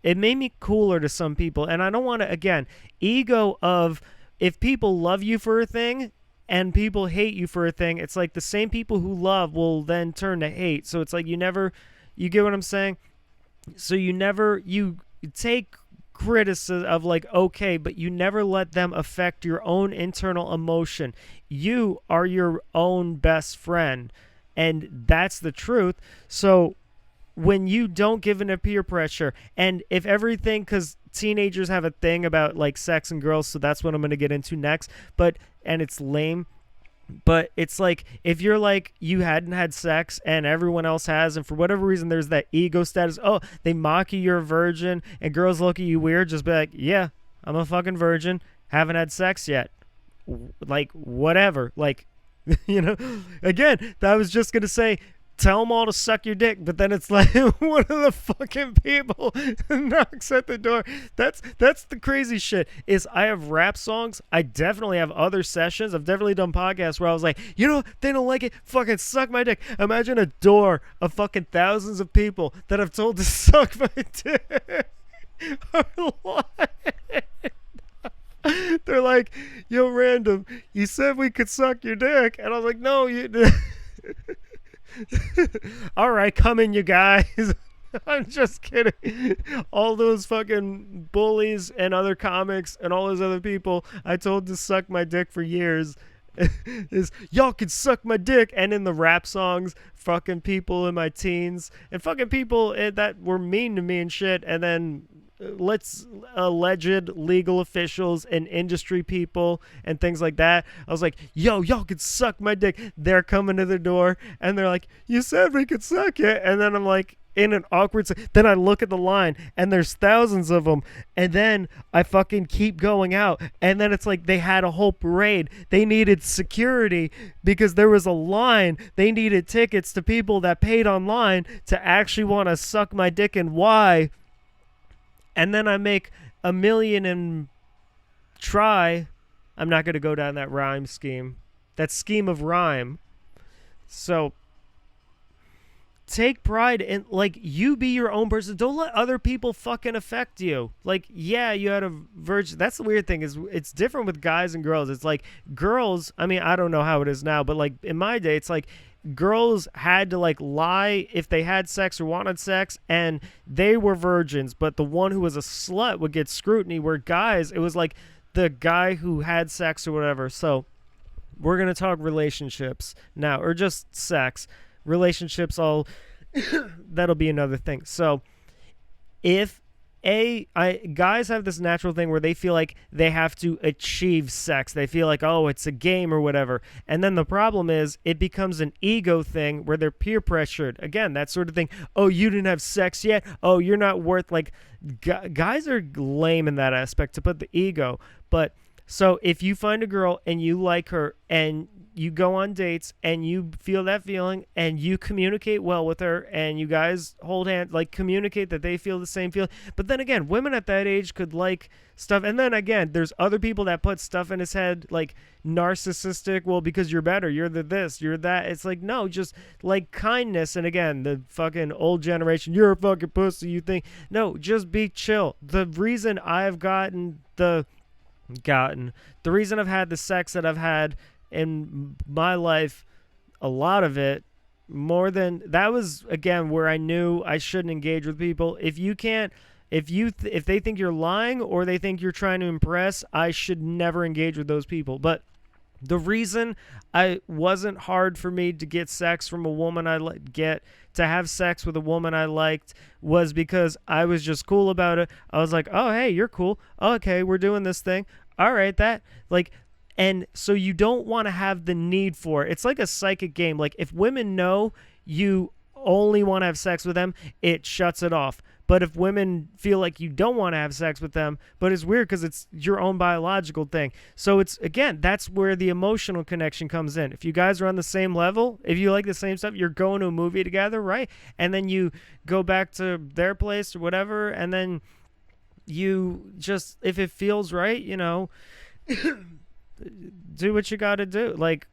it made me cooler to some people. And I don't want to, again, ego of if people love you for a thing and people hate you for a thing, it's like the same people who love will then turn to hate. So it's like you get what I'm saying? So you take criticism of like, okay, but you never let them affect your own internal emotion. You are your own best friend. And that's the truth. So when you don't give in to peer pressure, and if everything, because teenagers have a thing about like sex and girls, so that's what I'm going to get into next, and it's lame, but it's like if you're like you hadn't had sex and everyone else has, and for whatever reason there's that ego status, oh, they mock you, you're a virgin, and girls look at you weird, just be like, yeah, I'm a fucking virgin, haven't had sex yet, like whatever, like again, I was just going to say tell them all to suck your dick, but then it's like one of the fucking people knocks at the door. That's the crazy shit. Is I have rap songs. I definitely have other sessions. I've definitely done podcasts where I was like, they don't like it. Fucking suck my dick. Imagine a door of fucking thousands of people that I've told to suck my dick. They're like, yo, RanDoM, you said we could suck your dick, and I was like, no, you. All right, come in, you guys. I'm just kidding. All those fucking bullies and other comics and all those other people I told to suck my dick for years is y'all can suck my dick. And in the rap songs, fucking people in my teens and fucking people that were mean to me and shit, and then alleged legal officials and industry people and things like that. I was like, y'all can suck my dick. They're coming to the door and they're like, you said we could suck it. And then I'm like, in an awkward then I look at the line and there's thousands of them, and then I fucking keep going out, and then it's like they had a whole parade. They needed security because there was a line. They needed tickets to people that paid online to actually want to suck my dick. And why? And then I make $1 million and try. I'm not going to go down that rhyme scheme. That scheme of rhyme. So take pride in, like, you be your own person. Don't let other people fucking affect you. Like, yeah, you had a virgin. That's the weird thing is it's different with guys and girls. It's like girls, I mean, I don't know how it is now, but like in my day, it's like girls had to like lie if they had sex or wanted sex, and they were virgins, but the one who was a slut would get scrutiny, where guys, it was like the guy who had sex or whatever. So we're going to talk relationships now, or just sex. Relationships, that'll be another thing. So if guys have this natural thing where they feel like they have to achieve sex. They feel like, oh, it's a game or whatever. And then the problem is it becomes an ego thing where they're peer pressured. Again, that sort of thing. Oh, you didn't have sex yet? Oh, you're not worth, like, guys are lame in that aspect to put the ego. But so if you find a girl and you like her and you go on dates and you feel that feeling and you communicate well with her and you guys hold hands, like communicate that they feel the same feeling. But then again, women at that age could like stuff. And then again, there's other people that put stuff in his head like narcissistic. Well, because you're better, you're the this, you're that. It's like, no, just like kindness. And again, the fucking old generation, you're a fucking pussy. You think, no, just be chill. The reason I've the reason I've had the sex that I've had in my life, a lot of it, more than that was again where I knew I shouldn't engage with people. If you can't, if they think you're lying or they think you're trying to impress, I should never engage with those people. But the reason I wasn't hard for me to get sex from a woman to have sex with a woman I liked was because I was just cool about it. I was like, oh, hey, you're cool. Oh, okay, we're doing this thing. All right, and so you don't want to have the need for it. It's like a psychic game. Like if women know you only want to have sex with them, it shuts it off. But if women feel like you don't want to have sex with them, but it's weird because it's your own biological thing. So it's, again, that's where the emotional connection comes in. If you guys are on the same level, if you like the same stuff, you're going to a movie together, right? And then you go back to their place or whatever, and then you just, if it feels right, do what you got to do. Like,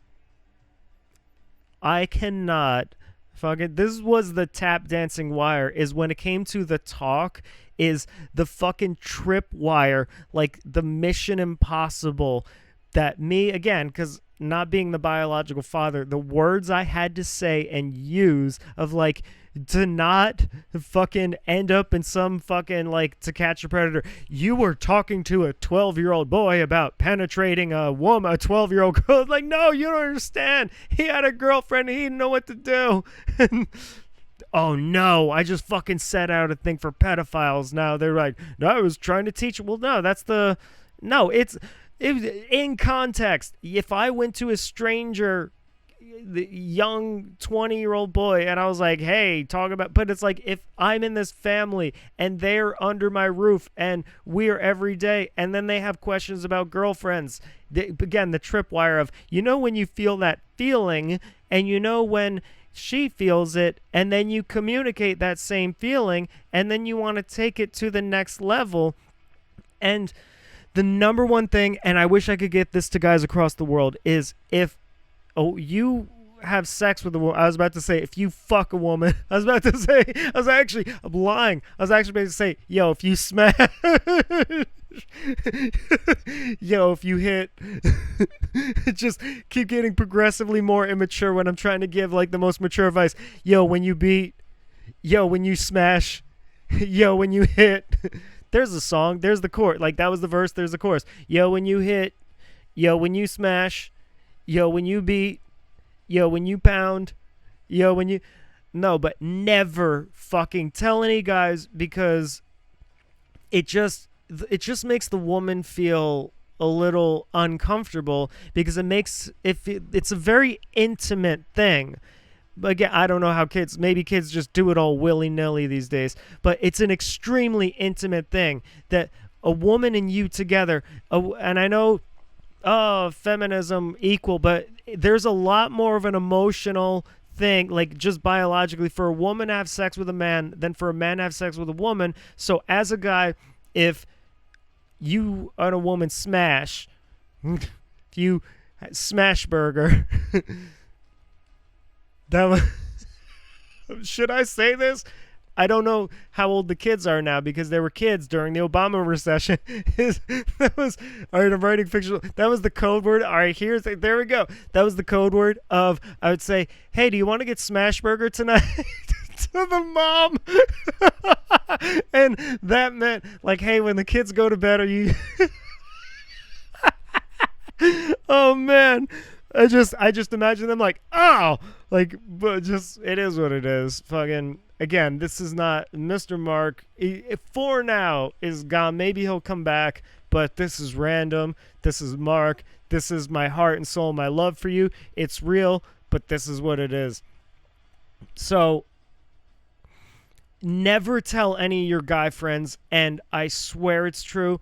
I cannot fucking, this was the tap dancing wire, is when it came to the talk, is the fucking trip wire, like the Mission Impossible, that me, again, because not being the biological father, the words I had to say and use of like, to not fucking end up in some fucking like To Catch a Predator. You were talking to a 12-year-old boy about penetrating a woman, a 12-year-old girl. Like, no, you don't understand. He had a girlfriend and he didn't know what to do. Oh no, I just fucking set out a thing for pedophiles. Now they're like, no, I was trying to teach. Well, no, it's in context. If I went to a stranger, the young 20-year-old boy, and I was like, hey, talk about, but it's like, if I'm in this family and they're under my roof and we're every day, and then they have questions about girlfriends, again, the tripwire of, when you feel that feeling and when she feels it, and then you communicate that same feeling, and then you want to take it to the next level. And the number one thing, and I wish I could get this to guys across the world, is if you have sex with a woman. I was about to say, if you fuck a woman. I'm lying. I was actually about to say, yo, if you smash, yo, if you hit, just keep getting progressively more immature when I'm trying to give like the most mature advice. Yo, when you beat, yo, when you smash, yo, when you hit, there's a song, there's the chord. Like, that was the verse, there's the chorus. Yo, when you hit, yo, when you smash, yo, when you beat, yo, when you pound, yo, when you... No, but never fucking tell any guys, because it just makes the woman feel a little uncomfortable, because it's a very intimate thing. But again, I don't know how maybe kids just do it all willy-nilly these days, but it's an extremely intimate thing that a woman and you together, and I know, feminism equal, but there's a lot more of an emotional thing, like just biologically, for a woman to have sex with a man than for a man to have sex with a woman. So as a guy, if you and a woman smash, if you smash burger, that was, should I say this? I don't know how old the kids are now, because they were kids during the Obama recession. That was, all right, I'm writing fictional. That was the code word. All right, there we go. That was the code word of, I would say, hey, do you want to get smash burger tonight? To the mom. And that meant like, hey, when the kids go to bed, are you... Oh man. I just imagine them like, oh, like, but just, it is what it is. Fucking, again, this is not Mr. Mark. For now is gone. Maybe he'll come back, but this is random. This is Mark. This is my heart and soul, my love for you. It's real, but this is what it is. So never tell any of your guy friends, and I swear it's true.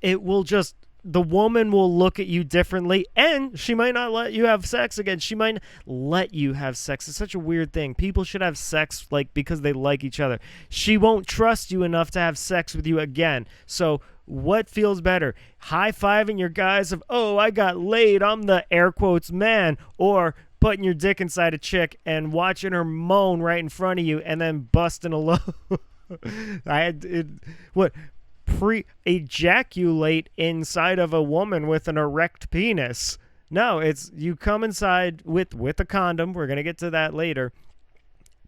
It will just the woman will look at you differently, and she might not let you have sex again. She might let you have sex. It's such a weird thing. People should have sex like because they like each other. She won't trust you enough to have sex with you again. So what feels better? High-fiving your guys of, oh, I got laid, I'm the air quotes man, or putting your dick inside a chick and watching her moan right in front of you and then busting a load. What? Pre-ejaculate inside of a woman with an erect penis. No, it's you come inside with a condom. We're gonna get to that later.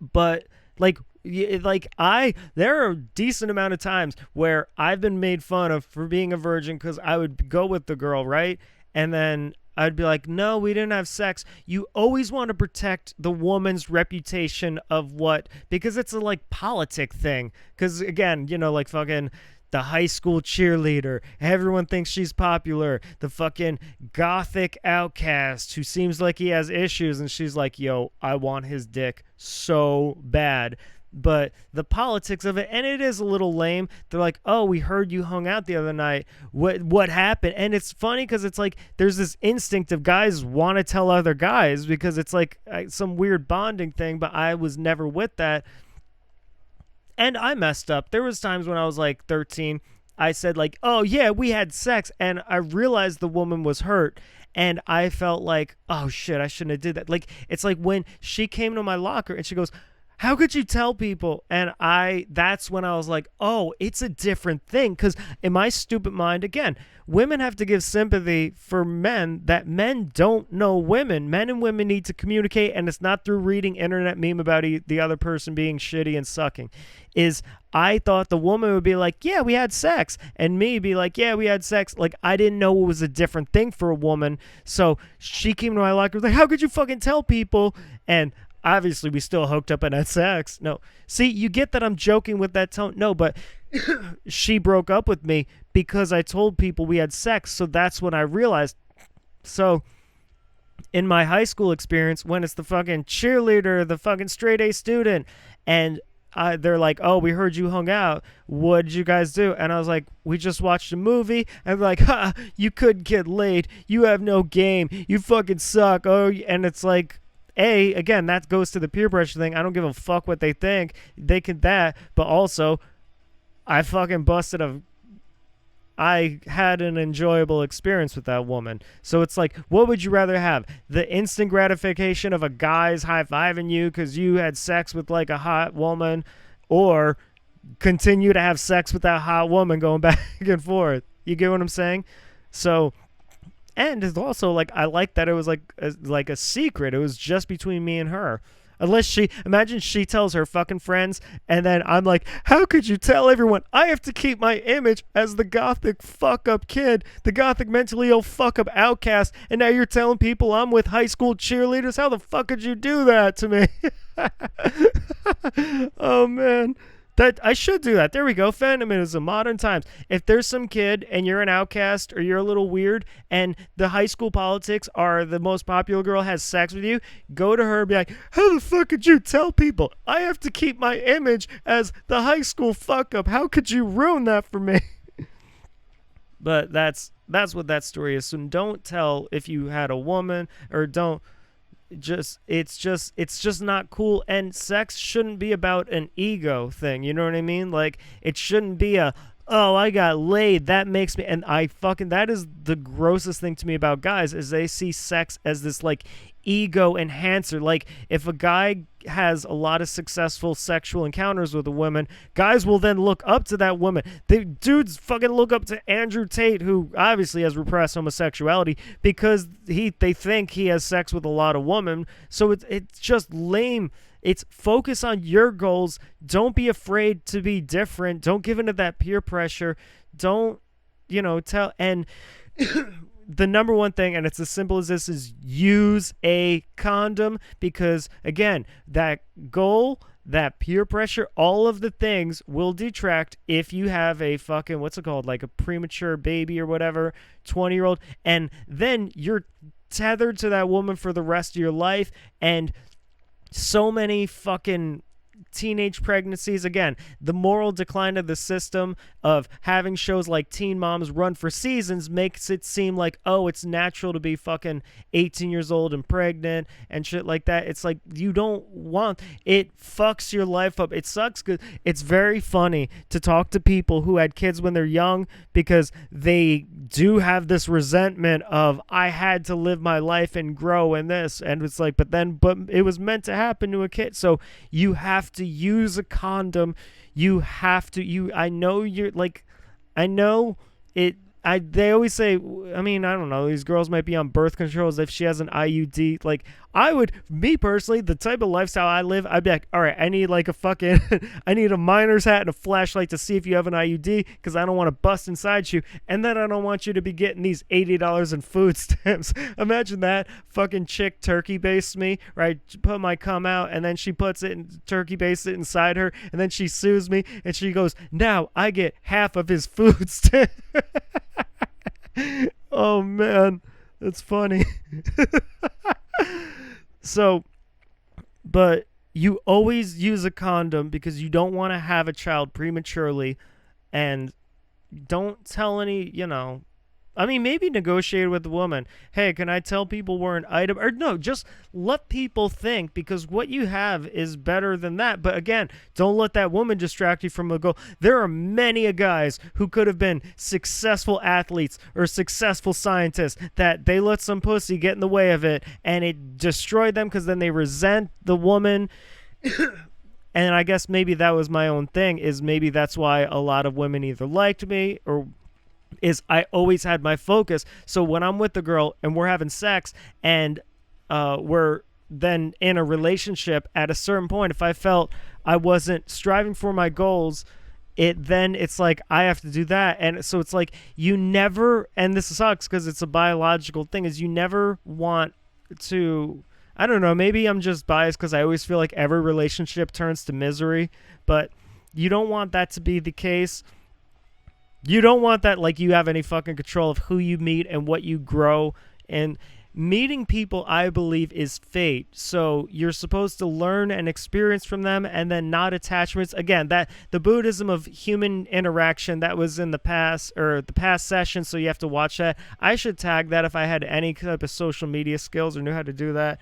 But there are a decent amount of times where I've been made fun of for being a virgin because I would go with the girl, right? And then I'd be like, no, we didn't have sex. You always want to protect the woman's reputation of what, because it's a like politic thing. Because again, like fucking the high school cheerleader. Everyone thinks she's popular. The fucking gothic outcast who seems like he has issues. And she's like, yo, I want his dick so bad. But the politics of it, and it is a little lame. They're like, oh, we heard you hung out the other night. What happened? And it's funny because it's like there's this instinct of guys want to tell other guys because it's like some weird bonding thing, but I was never with that. And I messed up. There was times when I was like 13, I said like, oh yeah, we had sex. And I realized the woman was hurt. And I felt like, oh shit, I shouldn't have did that. Like, it's like when she came to my locker and she goes, how could you tell people? And that's when I was like, oh, it's a different thing. Because in my stupid mind, again, women have to give sympathy for men that men don't know women. Men and women need to communicate, and it's not through reading internet meme about the other person being shitty and sucking. I thought the woman would be like, yeah, we had sex. And me be like, yeah, we had sex. Like, I didn't know it was a different thing for a woman. So she came to my locker, was like, how could you fucking tell people? And obviously, we still hooked up and had sex. No. See, you get that I'm joking with that tone. No, but she broke up with me because I told people we had sex. So that's when I realized. So in my high school experience, when it's the fucking cheerleader, the fucking straight A student, and they're like, oh, we heard you hung out. What did you guys do? And I was like, we just watched a movie. And they're like, ha, you couldn't get laid. You have no game. You fucking suck. Oh, and it's like, again, that goes to the peer pressure thing. I don't give a fuck what they think. They can that. But also, I fucking I had an enjoyable experience with that woman. So it's like, what would you rather have? The instant gratification of a guy's high-fiving you because you had sex with like a hot woman, or continue to have sex with that hot woman going back and forth? You get what I'm saying? So, and it's also like, I like that it was like a secret. It was just between me and her. Unless imagine she tells her fucking friends, and then I'm like, how could you tell everyone? I have to keep my image as the gothic fuck-up kid, the gothic mentally ill fuck-up outcast, and now you're telling people I'm with high school cheerleaders? How the fuck could you do that to me? Oh, man. That I should do that. There we go. Feminism, modern times. If there's some kid and you're an outcast or you're a little weird and the high school politics are the most popular girl has sex with you, go to her and be like, how the fuck could you tell people? I have to keep my image as the high school fuck up. How could you ruin that for me? But that's what that story is. So don't tell if you had a woman, or don't. It's just not cool. And sex shouldn't be about an ego thing, you know what I mean? Like, it shouldn't be oh, I got laid, that makes me, and that is the grossest thing to me about guys, is they see sex as this like ego enhancer. Like, if a guy has a lot of successful sexual encounters with a woman, guys will then look up to that woman. The dudes fucking look up to Andrew Tate, who obviously has repressed homosexuality, because they think he has sex with a lot of women. So it's just lame. It's focus on your goals. Don't be afraid to be different. Don't give into that peer pressure. Don't, tell. And the number one thing, and it's as simple as this, is use a condom, because again, that goal, that peer pressure, all of the things will detract if you have a fucking, what's it called, like a premature baby or whatever, 20-year-old, and then you're tethered to that woman for the rest of your life. And so many fucking teenage pregnancies. Again, the moral decline of the system of having shows like Teen Moms run for seasons makes it seem like, oh, it's natural to be fucking 18 years old and pregnant and shit like that. It's like, you don't want it. Fucks your life up. It sucks because it's very funny to talk to people who had kids when they're young, because they do have this resentment of, I had to live my life and grow in this, and it's like, but it was meant to happen to a kid. So you have to use a condom. You have to, I know you're like, I know it. They always say, I mean, I don't know, these girls might be on birth controls if she has an IUD. Like, me personally, the type of lifestyle I live, I'd be like, all right, I need like a fucking, I need a miner's hat and a flashlight to see if you have an IUD, because I don't want to bust inside you. And then I don't want you to be getting these $80 in food stamps. Imagine that. Fucking chick turkey based me, right? Put my cum out, and then she puts it in, turkey based it inside her, and then she sues me, and she goes, now I get half of his food stamp. Oh man, that's funny. So, but you always use a condom because you don't want to have a child prematurely, and don't tell any, I mean, maybe negotiate with the woman. Hey, can I tell people we're an item? Or no, just let people think, because what you have is better than that. But again, don't let that woman distract you from a goal. There are many guys who could have been successful athletes or successful scientists that they let some pussy get in the way of it, and it destroyed them because then they resent the woman. And I guess maybe that was my own thing, is maybe that's why a lot of women either liked me, or is I always had my focus. So when I'm with the girl and we're having sex and we're then in a relationship, at a certain point, if I felt I wasn't striving for my goals, it's like I have to do that. And so it's like, you never, and this sucks because it's a biological thing, is you never want to, I don't know, maybe I'm just biased because I always feel like every relationship turns to misery, but you don't want that to be the case. You don't want that, like, you have any fucking control of who you meet and what you grow. And meeting people, I believe, is fate. So you're supposed to learn and experience from them, and then not attachments. Again, that the Buddhism of human interaction, that was in the past, or the past session, so you have to watch that. I should tag that if I had any type of social media skills or knew how to do that.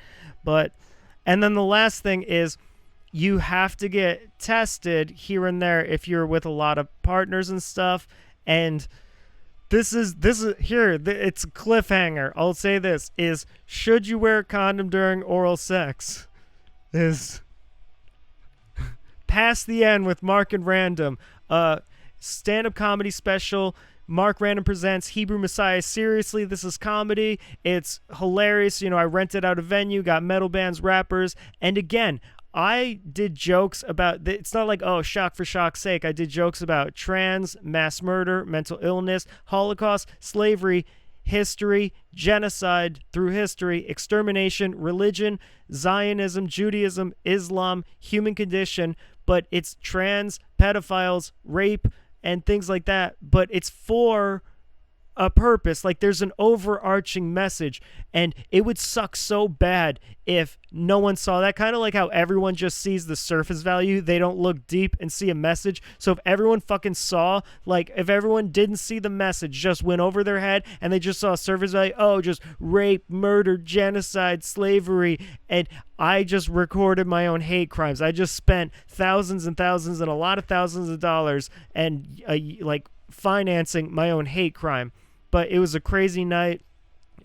And then the last thing is, you have to get tested here and there if you're with a lot of partners and stuff. And this is here, it's a cliffhanger. I'll say this is, should you wear a condom during oral sex? Is Past the End with Mark and RanDoM, stand-up comedy special. Mark RanDoM presents Hebrew Messiah. Seriously, this is comedy. It's hilarious. I rented out a venue, got metal bands, rappers, and again, I did jokes about, it's not like, oh, shock for shock's sake. I did jokes about trans, mass murder, mental illness, Holocaust, slavery, history, genocide through history, extermination, religion, Zionism, Judaism, Islam, human condition, but it's trans, pedophiles, rape, and things like that. But it's for a purpose. Like, there's an overarching message, and it would suck so bad if no one saw that. Kind of like how everyone just sees the surface value, they don't look deep and see a message. So if everyone fucking saw, like, if everyone didn't see the message, just went over their head and they just saw surface value, oh, just rape, murder, genocide, slavery, and I just recorded my own hate crimes. I just spent thousands and thousands and a lot of thousands of dollars and like financing my own hate crime. But it was a crazy night.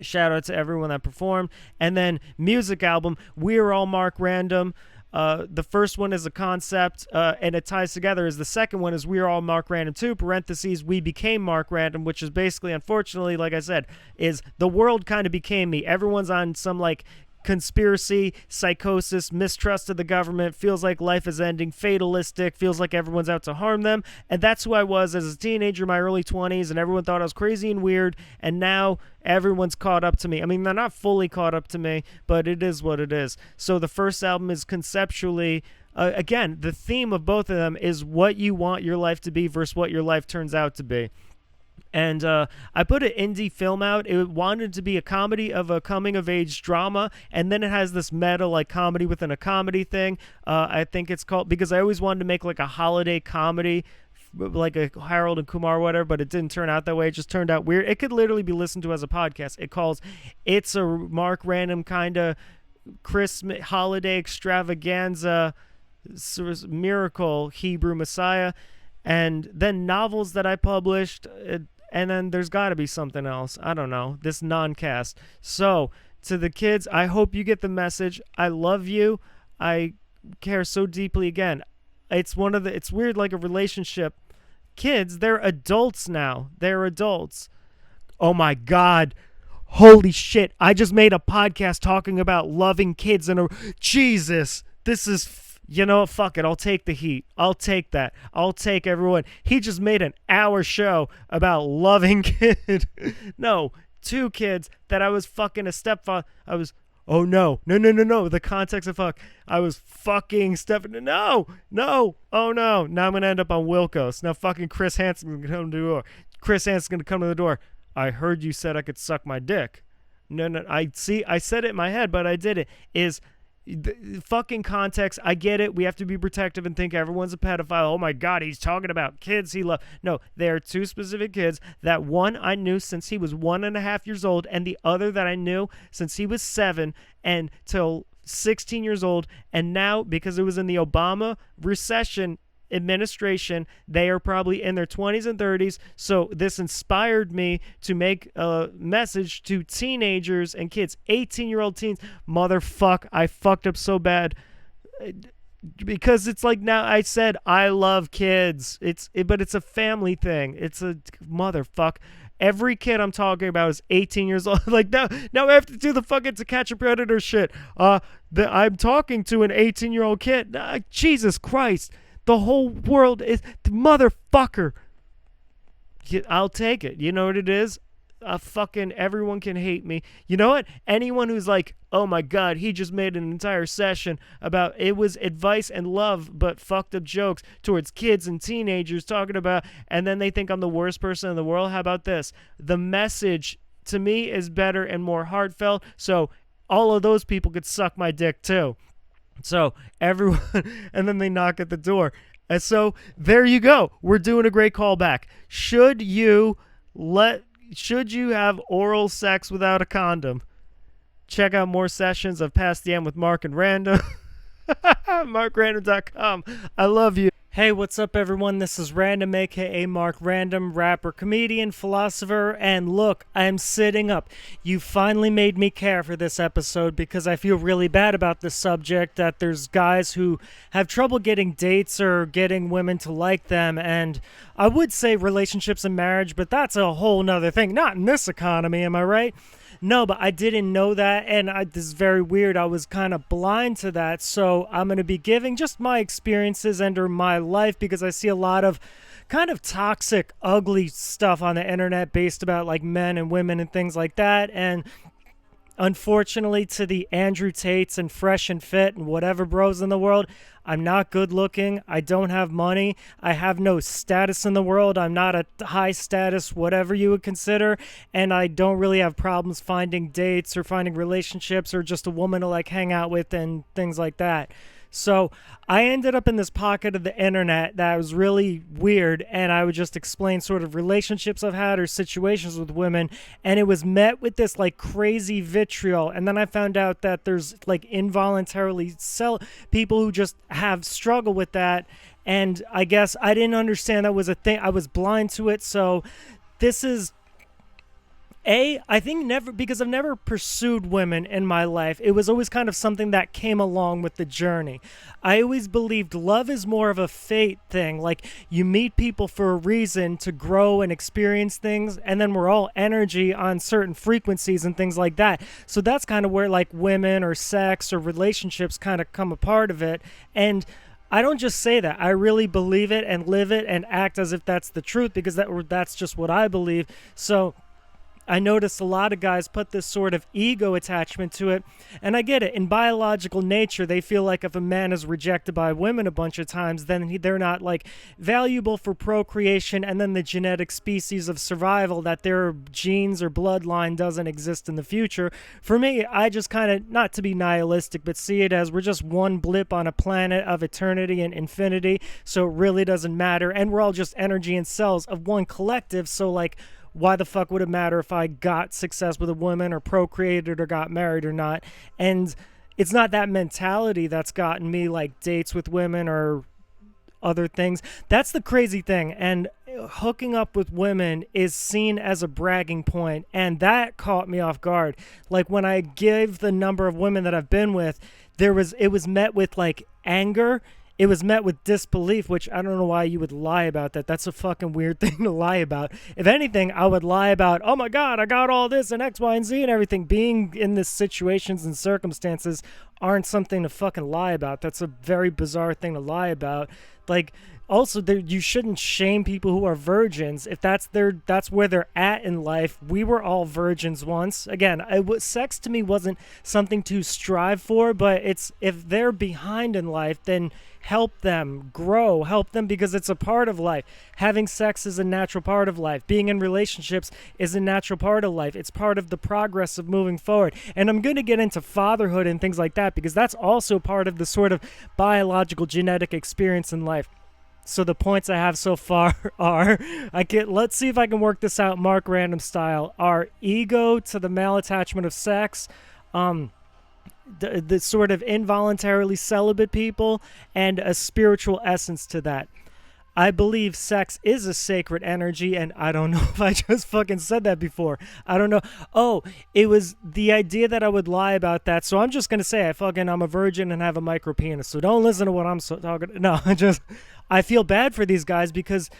Shout out to everyone that performed. And then music album, We Are All Mark RanDoM. The first one is a concept, and it ties together. As the second one is We Are All Mark RanDoM 2, parentheses, We Became Mark RanDoM, which is basically, unfortunately, like I said, is the world kind of became me. Everyone's on some, like, conspiracy, psychosis, mistrust of the government, feels like life is ending, fatalistic, feels like everyone's out to harm them. And that's who I was as a teenager in my early 20s, and everyone thought I was crazy and weird, and now everyone's caught up to me. I mean, they're not fully caught up to me, but it is what it is. So the first album is conceptually, again, the theme of both of them is what you want your life to be versus what your life turns out to be. And I put an indie film out. It wanted to be a comedy of a coming of age drama, and then it has this meta like comedy within a comedy thing. I think it's called, because I always wanted to make like a holiday comedy, like a Harold and Kumar or whatever, but it didn't turn out that way. It just turned out weird. It could literally be listened to as a podcast. It's a Mark Random kind of Christmas holiday extravaganza miracle Hebrew Messiah. And then novels that I published, and then there's got to be something else. I don't know. This non-cast. So, to the kids, I hope you get the message. I love you. I care so deeply. Again, it's weird, like a relationship. Kids, they're adults now. They're adults. Oh my God. Holy shit. I just made a podcast talking about loving kids Jesus. This is... You know, fuck it. I'll take the heat. I'll take that. I'll take everyone. He just made an hour show about loving kid. No, 2 kids that I was fucking a stepfather. Oh no. The context of fuck. I was fucking no. Oh no. Now I'm going to end up on Wilkos. Now fucking Chris Hansen's going to come to the door. Chris Hansen's going to come to the door. I heard you said I could suck my dick. No. I said it in my head, but I did it. The fucking context. I get it. We have to be protective and think everyone's a pedophile. Oh my God, he's talking about kids he loved. No, there are 2 specific kids. That one I knew since he was 1.5 years old, and the other that I knew since he was 7 and till 16 years old. And now, because it was in the Obama recession administration, they are probably in their 20s and 30s. So this inspired me to make a message to teenagers and kids, 18-year-old teens. Motherfuck, I fucked up so bad, because it's like, now I said I love kids. But it's a family thing. It's a motherfuck. Every kid I'm talking about is 18 years old. Like, now I have to do the fucking To Catch a Predator shit. I'm talking to an 18-year-old kid. Jesus Christ. The whole world is the motherfucker. I'll take it. You know what it is? Fucking everyone can hate me. You know what? Anyone who's like, oh my God, he just made an entire session about it was advice and love, but fucked up jokes towards kids and teenagers talking about, and then they think I'm the worst person in the world. How about this? The message to me is better and more heartfelt. So all of those people could suck my dick too. So everyone, and then they knock at the door. And so there you go. We're doing a great callback. Should you have oral sex without a condom? Check out more sessions of Past the End with Mark and Random. MarkRandom.com. I love you. Hey, what's up, everyone? This is Random, aka Mark Random, rapper, comedian, philosopher, and look, I'm sitting up. You finally made me care for this episode because I feel really bad about this subject, that there's guys who have trouble getting dates or getting women to like them, and I would say relationships and marriage, but that's a whole nother thing. Not in this economy, am I right? No, but I didn't know that, and this is very weird. I was kind of blind to that, so I'm going to be giving just my experiences under my life, because I see a lot of kind of toxic, ugly stuff on the internet based about like men and women and things like that, and unfortunately, to the Andrew Tates and Fresh and Fit and whatever bros in the world, I'm not good looking. I don't have money. I have no status in the world. I'm not a high status, whatever you would consider. And I don't really have problems finding dates or finding relationships or just a woman to like hang out with and things like that. So I ended up in this pocket of the internet that was really weird, and I would just explain sort of relationships I've had or situations with women, and it was met with this like crazy vitriol. And then I found out that there's like involuntarily people who just have struggle with that, and I guess I didn't understand that was a thing. I was blind to it. So this is I think never, because I've never pursued women in my life. It was always kind of something that came along with the journey. I always believed love is more of a fate thing. Like, you meet people for a reason to grow and experience things, and then we're all energy on certain frequencies and things like that. So that's kind of where like women or sex or relationships kind of come a part of it. And I don't just say that. I really believe it and live it and act as if that's the truth, because that's just what I believe. So I notice a lot of guys put this sort of ego attachment to it. And I get it. In biological nature, they feel like if a man is rejected by women a bunch of times, then they're not like valuable for procreation, and then the genetic species of survival, that their genes or bloodline doesn't exist in the future. For me, I just kind of, not to be nihilistic, but see it as we're just one blip on a planet of eternity and infinity. So it really doesn't matter. And we're all just energy and cells of one collective. So like, why the fuck would it matter if I got success with a woman or procreated or got married or not? And it's not that mentality that's gotten me like dates with women or other things. That's the crazy thing. And hooking up with women is seen as a bragging point, and that caught me off guard. Like when I gave the number of women that I've been with, it was met with like anger. It was met with disbelief, which I don't know why you would lie about that. That's a fucking weird thing to lie about. If anything, I would lie about, oh my God, I got all this and X, Y, and Z and everything. Being in this situations and circumstances aren't something to fucking lie about. That's a very bizarre thing to lie about. Like, also, you shouldn't shame people who are virgins if that's where they're at in life. We were all virgins once. Again, sex to me wasn't something to strive for, but it's, if they're behind in life, then help them grow, help them, because it's a part of life. Having sex is a natural part of life. Being in relationships is a natural part of life. It's part of the progress of moving forward. And I'm going to get into fatherhood and things like that, because that's also part of the sort of biological genetic experience in life. So the points I have so far are, let's see if I can work this out Mark Random style, are ego to the male attachment of sex, the sort of involuntarily celibate people, and a spiritual essence to that. I believe sex is a sacred energy, and I don't know if I just fucking said that before. I don't know. Oh, it was the idea that I would lie about that, so I'm just going to say I'm a virgin and have a micro penis, so don't listen to what I'm talking. No, I feel bad for these guys, because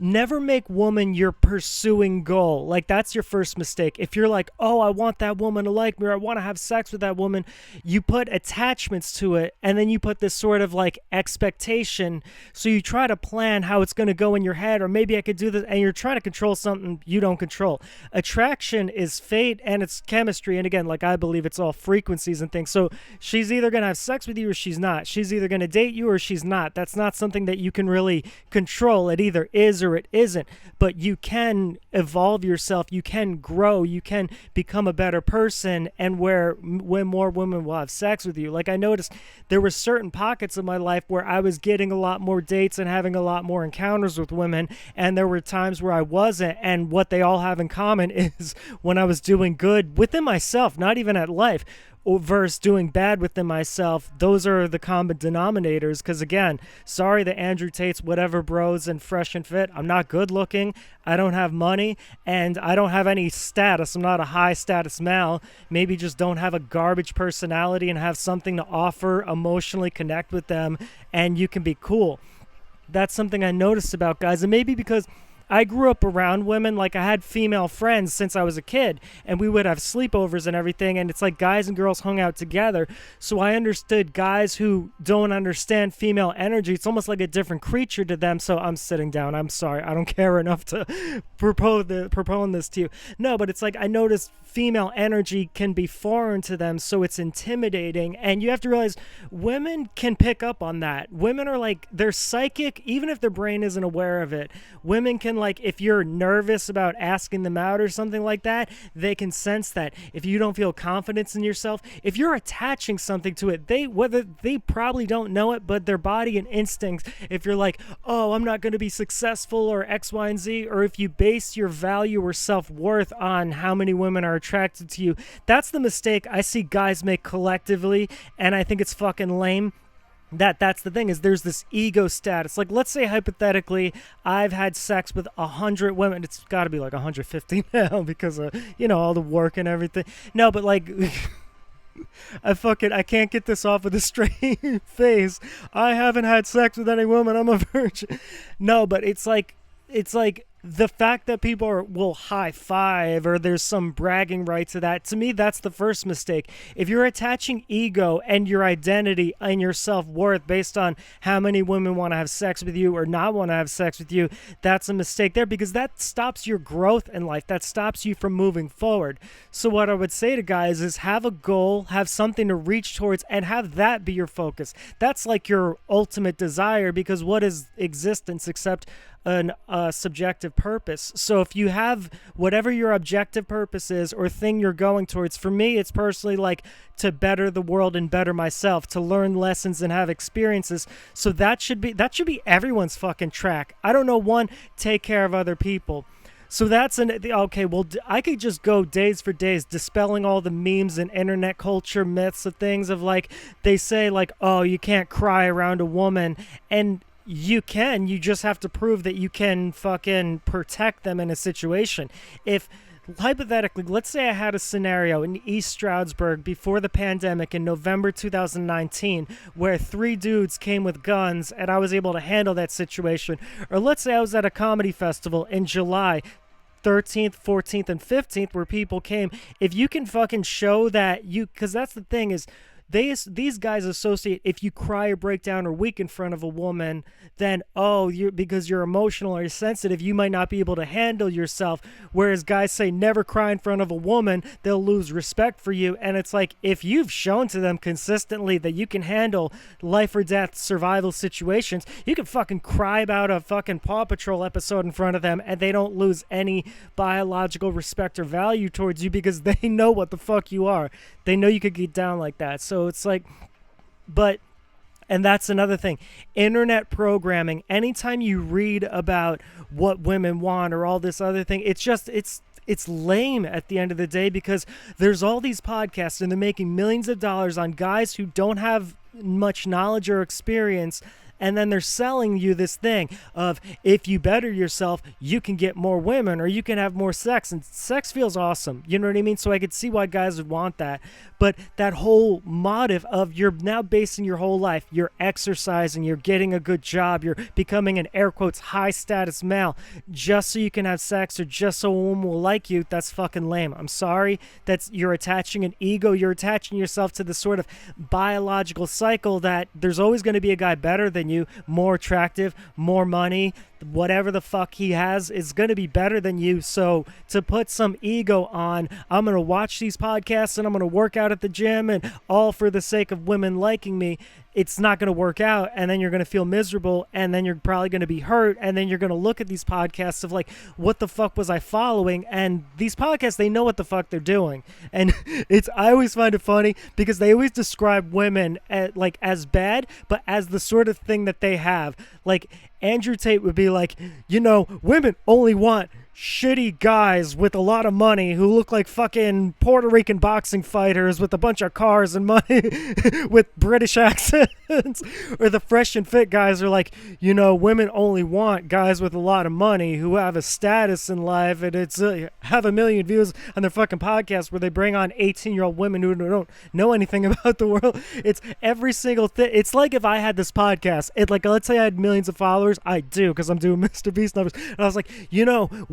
never make woman your pursuing goal. Like, that's your first mistake. If you're like, oh, I want that woman to like me, or I want to have sex with that woman, you put attachments to it, and then you put this sort of like expectation. So you try to plan how it's going to go in your head, or maybe I could do this, and you're trying to control something you don't control. Attraction is fate, and it's chemistry. And again, like, I believe it's all frequencies and things. So she's either going to have sex with you or she's not. She's either going to date you or she's not. That's not something that you can really control. It either is or it isn't, but you can evolve yourself, you can grow, you can become a better person, and when more women will have sex with you. Like, I noticed there were certain pockets of my life where I was getting a lot more dates and having a lot more encounters with women, and there were times where I wasn't, and what they all have in common is when I was doing good within myself, not even at life, versus doing bad within myself. Those are the common denominators. Because again, sorry, the Andrew Tates, whatever bros, and fresh and fit, I'm not good looking, I don't have money, and I don't have any status. I'm not a high status male. Maybe just don't have a garbage personality and have something to offer, emotionally connect with them, and you can be cool. That's something I noticed about guys. And maybe because I grew up around women, like I had female friends since I was a kid, and we would have sleepovers and everything, and it's like guys and girls hung out together. So I understood guys who don't understand female energy. It's almost like a different creature to them. So I'm sitting down. I'm sorry. I don't care enough to propose this to you. No, but it's like I noticed female energy can be foreign to them, so it's intimidating. And you have to realize women can pick up on that. Women are like, they're psychic, even if their brain isn't aware of it. Women can, like, if you're nervous about asking them out or something like that, they can sense that. If you don't feel confidence in yourself, if you're attaching something to it, whether they probably don't know it, but their body and instincts, if you're like, oh, I'm not going to be successful or X, Y, and Z, or if you base your value or self-worth on how many women are attracted to you, that's the mistake I see guys make collectively, and I think it's fucking lame. That's the thing, is there's this ego status. Like, let's say hypothetically I've had sex with 100 women. It's got to be like 150 now because of, all the work and everything. No, but like I can't get this off with a straight face. I haven't had sex with any woman. I'm a virgin. No, but it's like the fact that people will high five or there's some bragging right to that, to me, that's the first mistake. If you're attaching ego and your identity and your self-worth based on how many women want to have sex with you or not want to have sex with you, that's a mistake there, because that stops your growth in life. That stops you from moving forward. So what I would say to guys is have a goal, have something to reach towards, and have that be your focus. That's like your ultimate desire, because what is existence except an subjective purpose? So if you have whatever your objective purpose is or thing you're going towards, for me it's personally like to better the world and better myself, to learn lessons and have experiences. So that should be everyone's fucking track. I don't know, one, take care of other people. So that's okay. Well, I could just go days for days dispelling all the memes and internet culture myths of things of like, they say like, oh, you can't cry around a woman, and you can. You just have to prove that you can fucking protect them in a situation. If hypothetically, let's say I had a scenario in East Stroudsburg before the pandemic in November 2019 where 3 dudes came with guns and I was able to handle that situation. Or let's say I was at a comedy festival in July 13th, 14th, and 15th where people came. If you can fucking show that you, because that's the thing is, these guys associate if you cry or break down or weak in front of a woman, then because you're emotional or you're sensitive, you might not be able to handle yourself. Whereas guys say never cry in front of a woman, they'll lose respect for you. And it's like, if you've shown to them consistently that you can handle life or death survival situations, you can fucking cry about a fucking Paw Patrol episode in front of them and they don't lose any biological respect or value towards you, because they know what the fuck you are. They know you could get down like that. So it's like, and that's another thing. Internet programming, anytime you read about what women want or all this other thing, it's lame at the end of the day, because there's all these podcasts and they're making millions of dollars on guys who don't have much knowledge or experience. And then they're selling you this thing of, if you better yourself, you can get more women or you can have more sex. And sex feels awesome. You know what I mean? So I could see why guys would want that. But that whole motive of you're now basing your whole life, you're exercising, you're getting a good job, you're becoming an air quotes high status male just so you can have sex or just so a woman will like you, that's fucking lame. I'm sorry. You're attaching an ego. You're attaching yourself to this sort of biological cycle that there's always going to be a guy better than you, more attractive, more money, whatever the fuck he has is going to be better than you. So to put some ego on, I'm going to watch these podcasts and I'm going to work out at the gym and all for the sake of women liking me, it's not going to work out. And then you're going to feel miserable, and then you're probably going to be hurt, and then you're going to look at these podcasts of like, what the fuck was I following? And these podcasts, they know what the fuck they're doing. And I always find it funny because they always describe women as bad, but as the sort of thing that they have. Like Andrew Tate would be like, women only want shitty guys with a lot of money who look like fucking Puerto Rican boxing fighters with a bunch of cars and money with British accents. Or the fresh and fit guys are like, women only want guys with a lot of money who have a status in life, and it's have a million views on their fucking podcast where they bring on 18-year-old women who don't know anything about the world. It's every single thing. It's like if I had this podcast, let's say I had millions of followers. I do, because I'm doing Mr. Beast numbers, and I was like,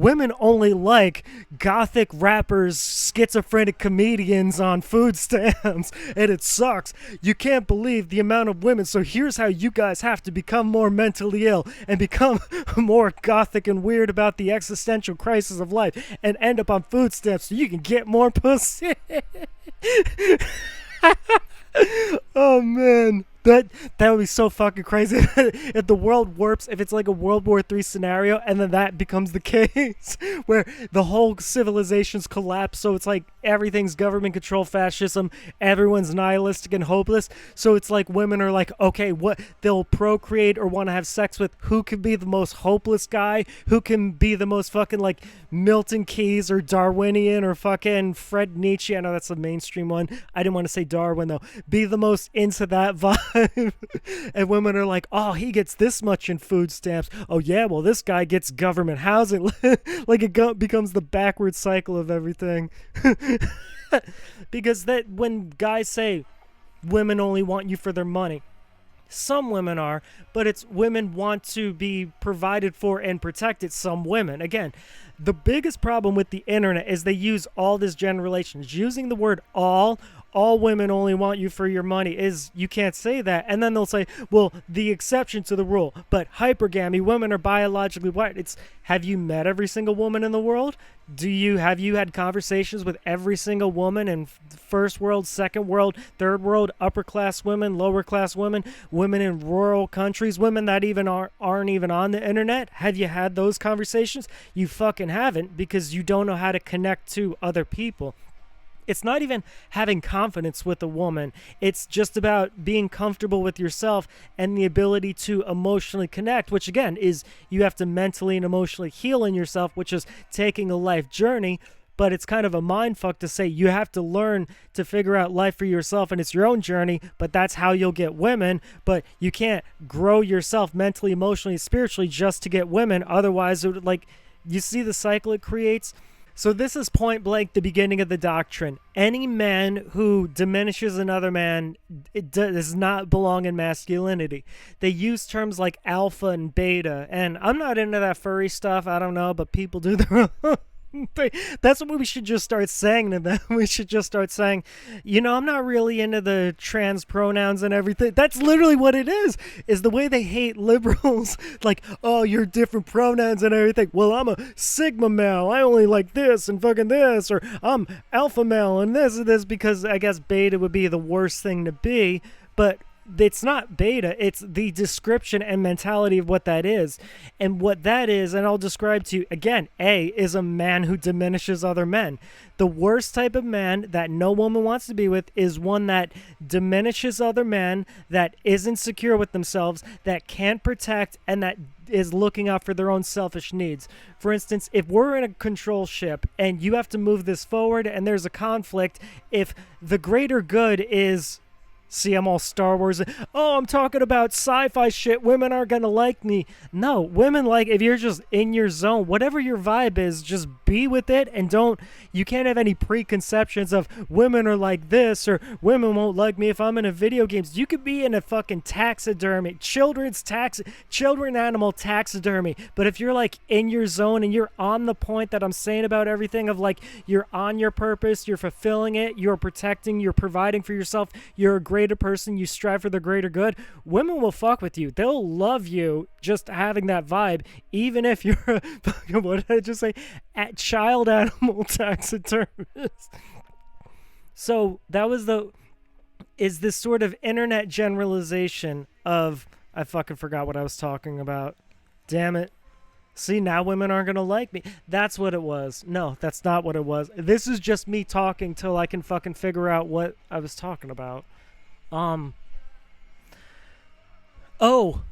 women only like gothic rappers, schizophrenic comedians on food stamps, and it sucks. You can't believe the amount of women. So here's how you guys have to become more mentally ill and become more gothic and weird about the existential crisis of life and end up on food stamps so you can get more pussy. Oh man. That would be so fucking crazy if the world warps, if it's like a World War III scenario, and then that becomes the case where the whole civilizations collapse. So it's like everything's government control, fascism, everyone's nihilistic and hopeless. So it's like women are like, okay, what they'll procreate or want to have sex with who can be the most hopeless guy, who can be the most fucking like Milton Keyes or Darwinian or fucking Fred Nietzsche. I know that's the mainstream one. I didn't want to say Darwin though. Be the most into that vibe. And women are like, oh, he gets this much in food stamps. Oh yeah, well this guy gets government housing. Like it becomes the backward cycle of everything. Because that when guys say women only want you for their money, Some women are, but it's women want to be provided for and protected. Some women, again, the biggest problem with the internet is they use all this generalizations. Using the word all women only want you for your money is, you can't say that. And then they'll say, well, the exception to the rule, but hypergamy, women are biologically wired. It's, have you met every single woman in the world? Have you had conversations with every single woman in first world, second world, third world, upper class women, lower class women, women in rural countries, women that even aren't even on the internet? Have you had those conversations? You fucking haven't, because you don't know how to connect to other people. It's not even having confidence with a woman. It's just about being comfortable with yourself and the ability to emotionally connect, which again is, you have to mentally and emotionally heal in yourself, which is taking a life journey. But it's kind of a mind fuck to say you have to learn to figure out life for yourself, and it's your own journey, but that's how you'll get women. But you can't grow yourself mentally, emotionally, spiritually just to get women. Otherwise, it would, like, you see the cycle it creates? So this is point blank the beginning of the doctrine. Any man who diminishes another man, does not belong in masculinity. They use terms like alpha and beta, and I'm not into that furry stuff. I don't know, but people do their own. That's what we should just start saying to them. We should just start saying, I'm not really into the trans pronouns and everything. That's literally what it is the way they hate liberals. Like, oh, you're different pronouns and everything. Well, I'm a sigma male. I only like this and fucking this. Or I'm alpha male and this, because I guess beta would be the worst thing to be. But it's not beta, it's the description and mentality of what that is. And what that is, and I'll describe to you again, A is a man who diminishes other men. The worst type of man that no woman wants to be with is one that diminishes other men, that isn't secure with themselves, that can't protect, and that is looking out for their own selfish needs. For instance, if we're in a control ship and you have to move this forward and there's a conflict, if the greater good is, see, I'm all Star Wars. Oh, I'm talking about sci-fi shit. Women aren't going to like me. No, women like, if you're just in your zone, whatever your vibe is, just be with it, and you can't have any preconceptions of women are like this or women won't like me if I'm in a video games. You could be in a fucking taxidermy, children animal taxidermy. But if you're like in your zone and you're on the point that I'm saying about everything of like, you're on your purpose, you're fulfilling it, you're protecting, you're providing for yourself, you're a greater person, you strive for the greater good, women will fuck with you. They'll love you just having that vibe, even if you're a, what did I just say? At child animal taxidermist. So that was is this sort of internet generalization of, I fucking forgot what I was talking about. Damn it. See, now women aren't going to like me. That's what it was. No, that's not what it was. This is just me talking till I can fucking figure out what I was talking about. Oh.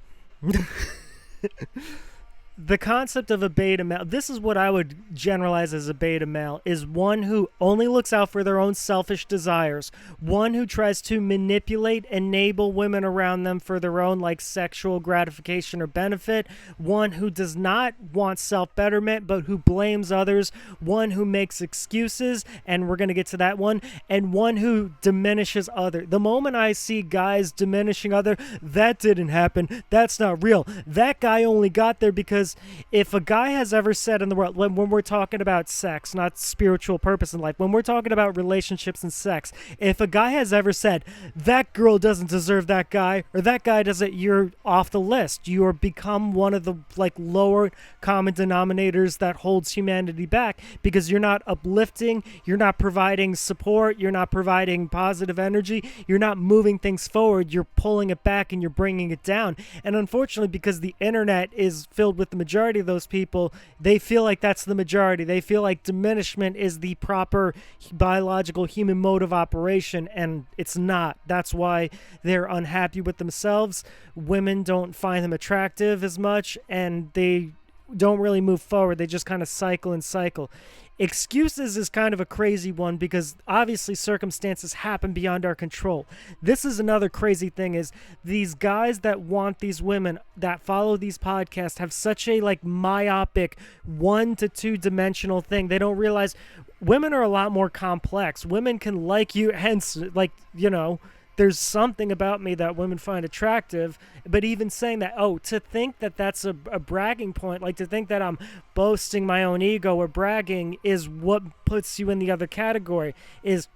The concept of a beta male, this is what I would generalize as a beta male, is one who only looks out for their own selfish desires, one who tries to manipulate, enable women around them for their own like sexual gratification or benefit, one who does not want self-betterment but who blames others, one who makes excuses, and we're going to get to that one, and one who diminishes other. The moment I see guys diminishing other, that didn't happen, that's not real, that guy only got there because if a guy has ever said in the world, when we're talking about sex, not spiritual purpose in life, when we're talking about relationships and sex, if a guy has ever said, that girl doesn't deserve that guy, or that guy doesn't, you're off the list. You are become one of the like lower common denominators that holds humanity back because you're not uplifting, you're not providing support, you're not providing positive energy, you're not moving things forward, you're pulling it back and you're bringing it down. And unfortunately, because the internet is filled with the majority of those people, they feel like that's the majority. They feel like diminishment is the proper biological human mode of operation, and it's not. That's why they're unhappy with themselves. Women don't find them attractive as much, and they don't really move forward. They just kind of cycle and cycle. Excuses is kind of a crazy one because obviously circumstances happen beyond our control. This is another crazy thing is these guys that want these women that follow these podcasts have such a like myopic 1 to 2 dimensional thing. They don't realize women are a lot more complex. Women can like you, hence like, there's something about me that women find attractive. But even saying that, oh, to think that that's a bragging point, like to think that I'm boasting my own ego or bragging is what puts you in the other category. Is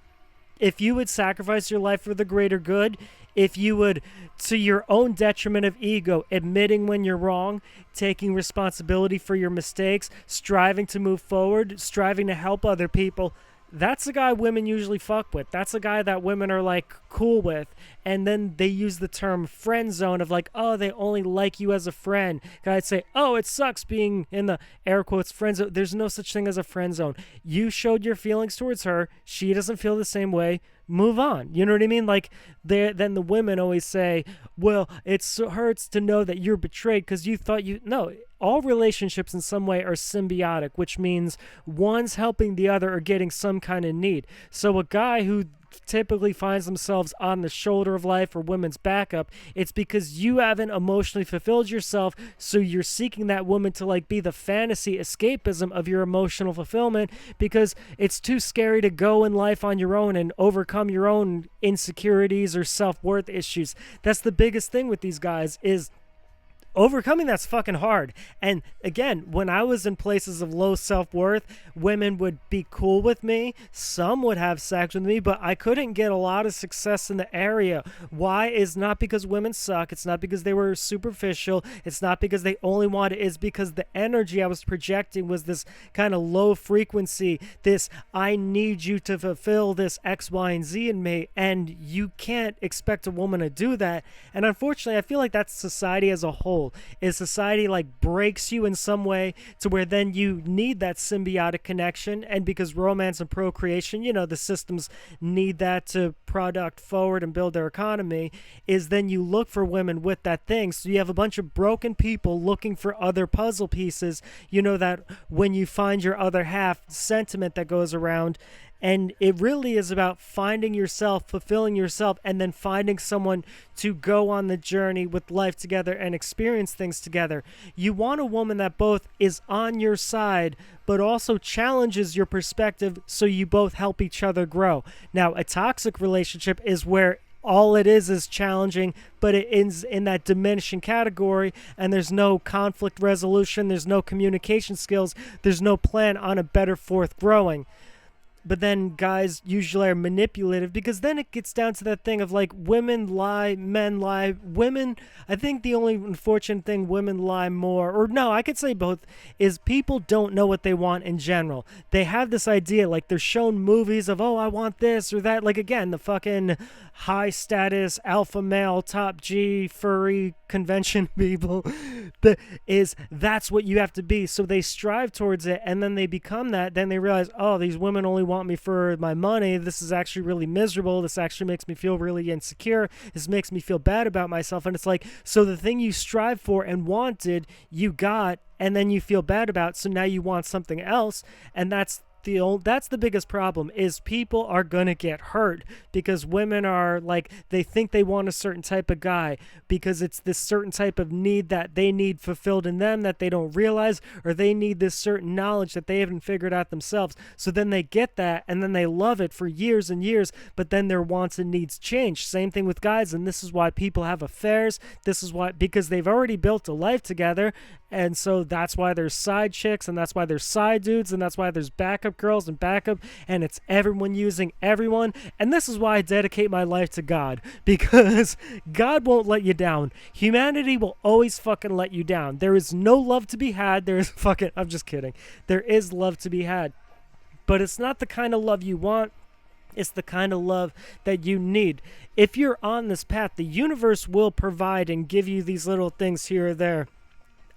if you would sacrifice your life for the greater good, if you would, to your own detriment of ego, admitting when you're wrong, taking responsibility for your mistakes, striving to move forward, striving to help other people, that's a guy women usually fuck with. That's a guy that women are like cool with. And then they use the term friend zone of like, oh, they only like you as a friend. Guys say, oh, it sucks being in the air quotes friend zone. There's no such thing as a friend zone. You showed your feelings towards her. She doesn't feel the same way. Move on. You know what I mean? Like, then the women always say, well, it hurts to know that you're betrayed because you thought you. No, all relationships in some way are symbiotic, which means one's helping the other or getting some kind of need. So a guy who typically finds themselves on the shoulder of life or women's backup, it's because you haven't emotionally fulfilled yourself, so you're seeking that woman to like be the fantasy escapism of your emotional fulfillment because it's too scary to go in life on your own and overcome your own insecurities or self-worth issues. That's the biggest thing with these guys is overcoming that's fucking hard. And again, when I was in places of low self-worth, women would be cool with me, some would have sex with me, but I couldn't get a lot of success in the area. Why? Is not because women suck, it's not because they were superficial, it's not because they only wanted, it's because the energy I was projecting was this kind of low frequency, this I need you to fulfill this X, Y, and Z in me, and you can't expect a woman to do that. And unfortunately, I feel like that's society as a whole. Is society like breaks you in some way to where then you need that symbiotic connection, and because romance and procreation, you know, the systems need that to product forward and build their economy, is then you look for women with that thing. So you have a bunch of broken people looking for other puzzle pieces, you know, that when you find your other half sentiment that goes around. And it really is about finding yourself, fulfilling yourself, and then finding someone to go on the journey with life together and experience things together. You want a woman that both is on your side, but also challenges your perspective so you both help each other grow. Now, a toxic relationship is where all it is challenging, but it ends in that diminishing category, and there's no conflict resolution, there's no communication skills, there's no plan on a better forth growing. But then guys usually are manipulative because then it gets down to that thing of like women lie, men lie. Women, I think the only unfortunate thing women lie more, or no, I could say both, is people don't know what they want in general. They have this idea, like they're shown movies of, oh, I want this or that. Like again, the fucking high status alpha male top G furry convention people that's what you have to be. So they strive towards it, and then they become that. Then they realize, oh, these women only want me for my money. This is actually really miserable. This actually makes me feel really insecure. This makes me feel bad about myself. And it's like, so the thing you strive for and wanted, you got, and then you feel bad about, so now you want something else. And that's the biggest problem, is people are gonna get hurt because women are like, they think they want a certain type of guy because it's this certain type of need that they need fulfilled in them that they don't realize, or they need this certain knowledge that they haven't figured out themselves. So then they get that, and then they love it for years and years, but then their wants and needs change. Same thing with guys, and this is why people have affairs. This is why, because they've already built a life together, and so that's why there's side chicks, and that's why there's side dudes, and that's why there's backup girls and backup, and it's everyone using everyone. And this is why I dedicate my life to God, because God won't let you down. Humanity will always fucking let you down. There is no love to be had. There is fucking, I'm just kidding. There is love to be had, but it's not the kind of love you want. It's the kind of love that you need. If you're on this path, the universe will provide and give you these little things here or there.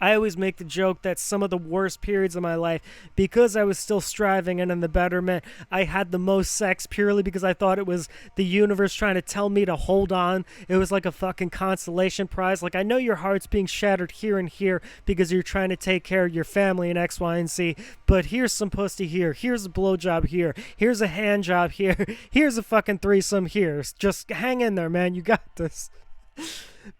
I always make the joke that some of the worst periods of my life, because I was still striving and in the betterment, I had the most sex purely because I thought it was the universe trying to tell me to hold on. It was like a fucking consolation prize. Like, I know your heart's being shattered here and here because you're trying to take care of your family and X, Y, and Z, but here's some pussy here. Here's a blowjob here. Here's a hand job here. Here's a fucking threesome here. Just hang in there, man. You got this.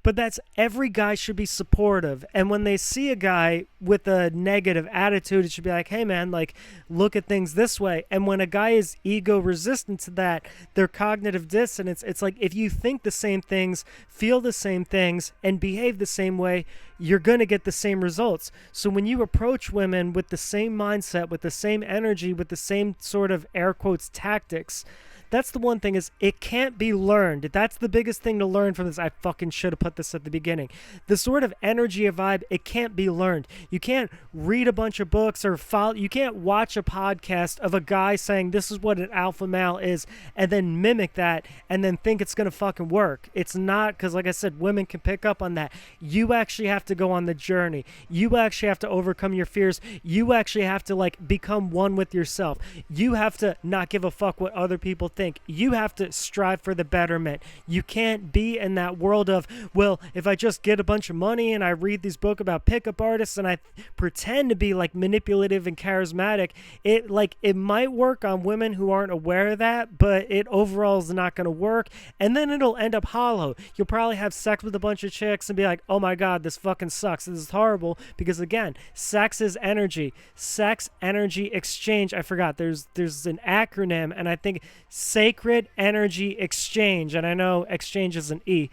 But that's every guy should be supportive. And when they see a guy with a negative attitude, it should be like, hey man, like look at things this way. And when a guy is ego resistant to that, their cognitive dissonance, it's like if you think the same things, feel the same things, and behave the same way, you're going to get the same results. So when you approach women with the same mindset, with the same energy, with the same sort of air quotes tactics, that's the one thing is it can't be learned. That's the biggest thing to learn from this. I fucking should have put this at the beginning. The sort of energy or vibe, it can't be learned. You can't read a bunch of books or follow. You can't watch a podcast of a guy saying this is what an alpha male is and then mimic that and then think it's going to fucking work. It's not, because like I said, women can pick up on that. You actually have to go on the journey. You actually have to overcome your fears. You actually have to like become one with yourself. You have to not give a fuck what other people think. You have to strive for the betterment. You can't be in that world of, well, if I just get a bunch of money and I read these books about pickup artists and I pretend to be like manipulative and charismatic, it might work on women who aren't aware of that, but it overall is not going to work. And then it'll end up hollow. You'll probably have sex with a bunch of chicks and be like, oh my God, this fucking sucks. This is horrible. Because again, sex is energy. Sex, energy, exchange. I forgot. There's an acronym, and I think Sacred Energy Exchange, and I know exchange is an E.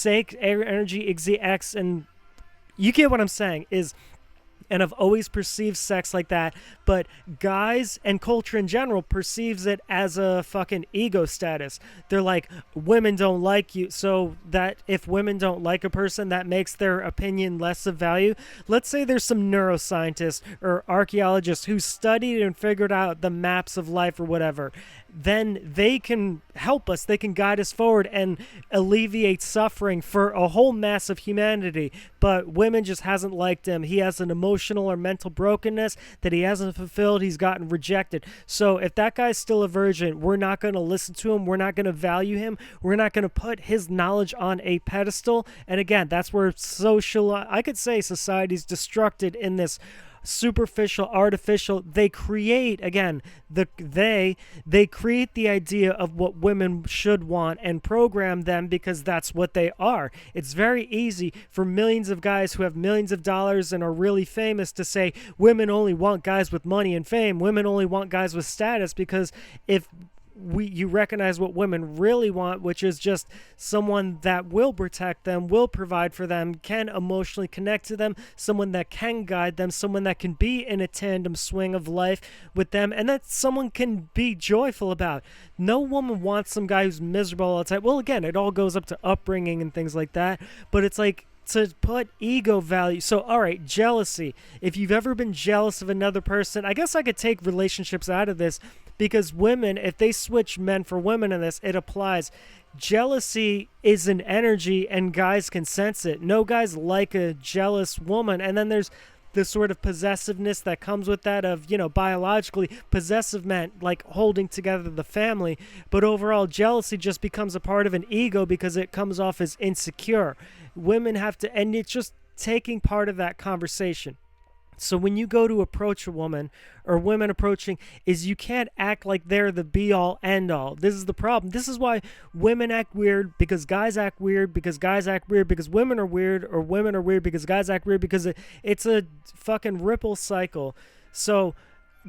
Energy X, and you get what I'm saying is, and I've always perceived sex like that, but guys and culture in general perceives it as a fucking ego status. They're like, women don't like you, so that if women don't like a person, that makes their opinion less of value. Let's say there's some neuroscientists or archaeologists who studied and figured out the maps of life or whatever. Then they can help us, they can guide us forward and alleviate suffering for a whole mass of humanity. But women just hasn't liked him. He has an emotional or mental brokenness that he hasn't fulfilled. He's gotten rejected. So if that guy's still a virgin, we're not going to listen to him. We're not going to value him. We're not going to put his knowledge on a pedestal. And again, that's where I could say society's destructed in this superficial, artificial. They create, again, they create the idea of what women should want and program them because that's what they are. It's very easy for millions of guys who have millions of dollars and are really famous to say women only want guys with money and fame. Women only want guys with status, because if you recognize what women really want, which is just someone that will protect them, will provide for them, can emotionally connect to them, someone that can guide them, someone that can be in a tandem swing of life with them, and that someone can be joyful about. No woman wants some guy who's miserable all the time. Well, again, it all goes up to upbringing and things like that, but it's like, to put ego value. So, all right, jealousy. If you've ever been jealous of another person, I guess I could take relationships out of this, because women, if they switch men for women in this, it applies. Jealousy is an energy and guys can sense it. No guys like a jealous woman. And then there's the sort of possessiveness that comes with that of, biologically possessive men like holding together the family. But overall, jealousy just becomes a part of an ego because it comes off as insecure. Women have to, and it's just taking part of that conversation. So when you go to approach a woman, or women approaching, is you can't act like they're the be-all, end-all. This is the problem. This is why women act weird, because guys act weird, because guys act weird, because women are weird, or women are weird because guys act weird, because it's a fucking ripple cycle. So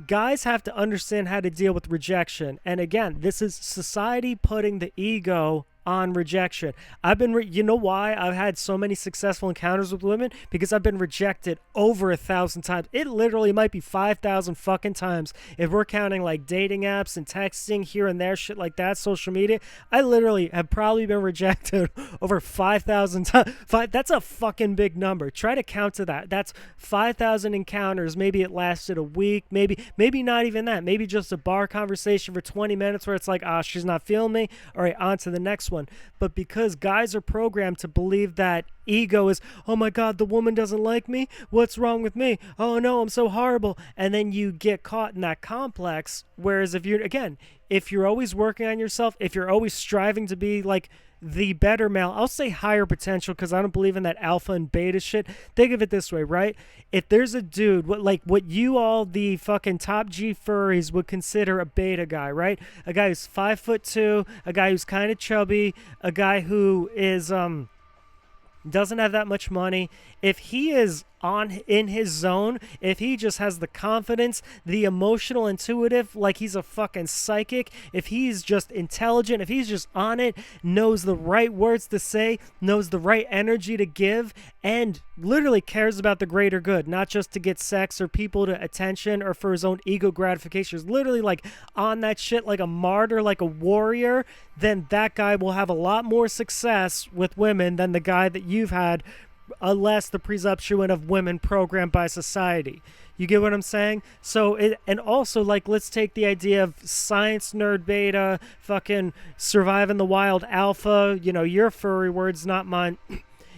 guys have to understand how to deal with rejection. And again, this is society putting the ego on rejection. I've been, you know why I've had so many successful encounters with women? Because I've been rejected over 1,000 times. It literally might be 5,000 fucking times if we're counting like dating apps and texting here and there, shit like that, social media. I literally have probably been rejected over 5,000 times. That's a fucking big number. Try to count to that. That's 5,000 encounters. Maybe it lasted a week. Maybe not even that. Maybe just a bar conversation for 20 minutes where it's like, she's not feeling me. All right, on to the next one. But because guys are programmed to believe that ego is, oh my God, the woman doesn't like me, what's wrong with me, oh no, I'm so horrible, and then you get caught in that complex. Whereas if you're always working on yourself, if you're always striving to be like the better male, I'll say higher potential, because I don't believe in that alpha and beta shit. Think of it this way, right? If there's a dude, what you all the fucking top G furries would consider a beta guy, right? A guy who's 5'2", a guy who's kind of chubby, a guy who is doesn't have that much money, if he is on in his zone, if he just has the confidence, the emotional intuitive, like he's a fucking psychic, if he's just intelligent, if he's just on it, knows the right words to say, knows the right energy to give, and literally cares about the greater good, not just to get sex or people to attention or for his own ego gratification, is literally like on that shit like a martyr, like a warrior, then that guy will have a lot more success with women than the guy that you've had, unless the presumption of women programmed by society. You get what I'm saying? So and also, like, let's take the idea of science nerd beta, fucking surviving the wild alpha, your furry words, not mine.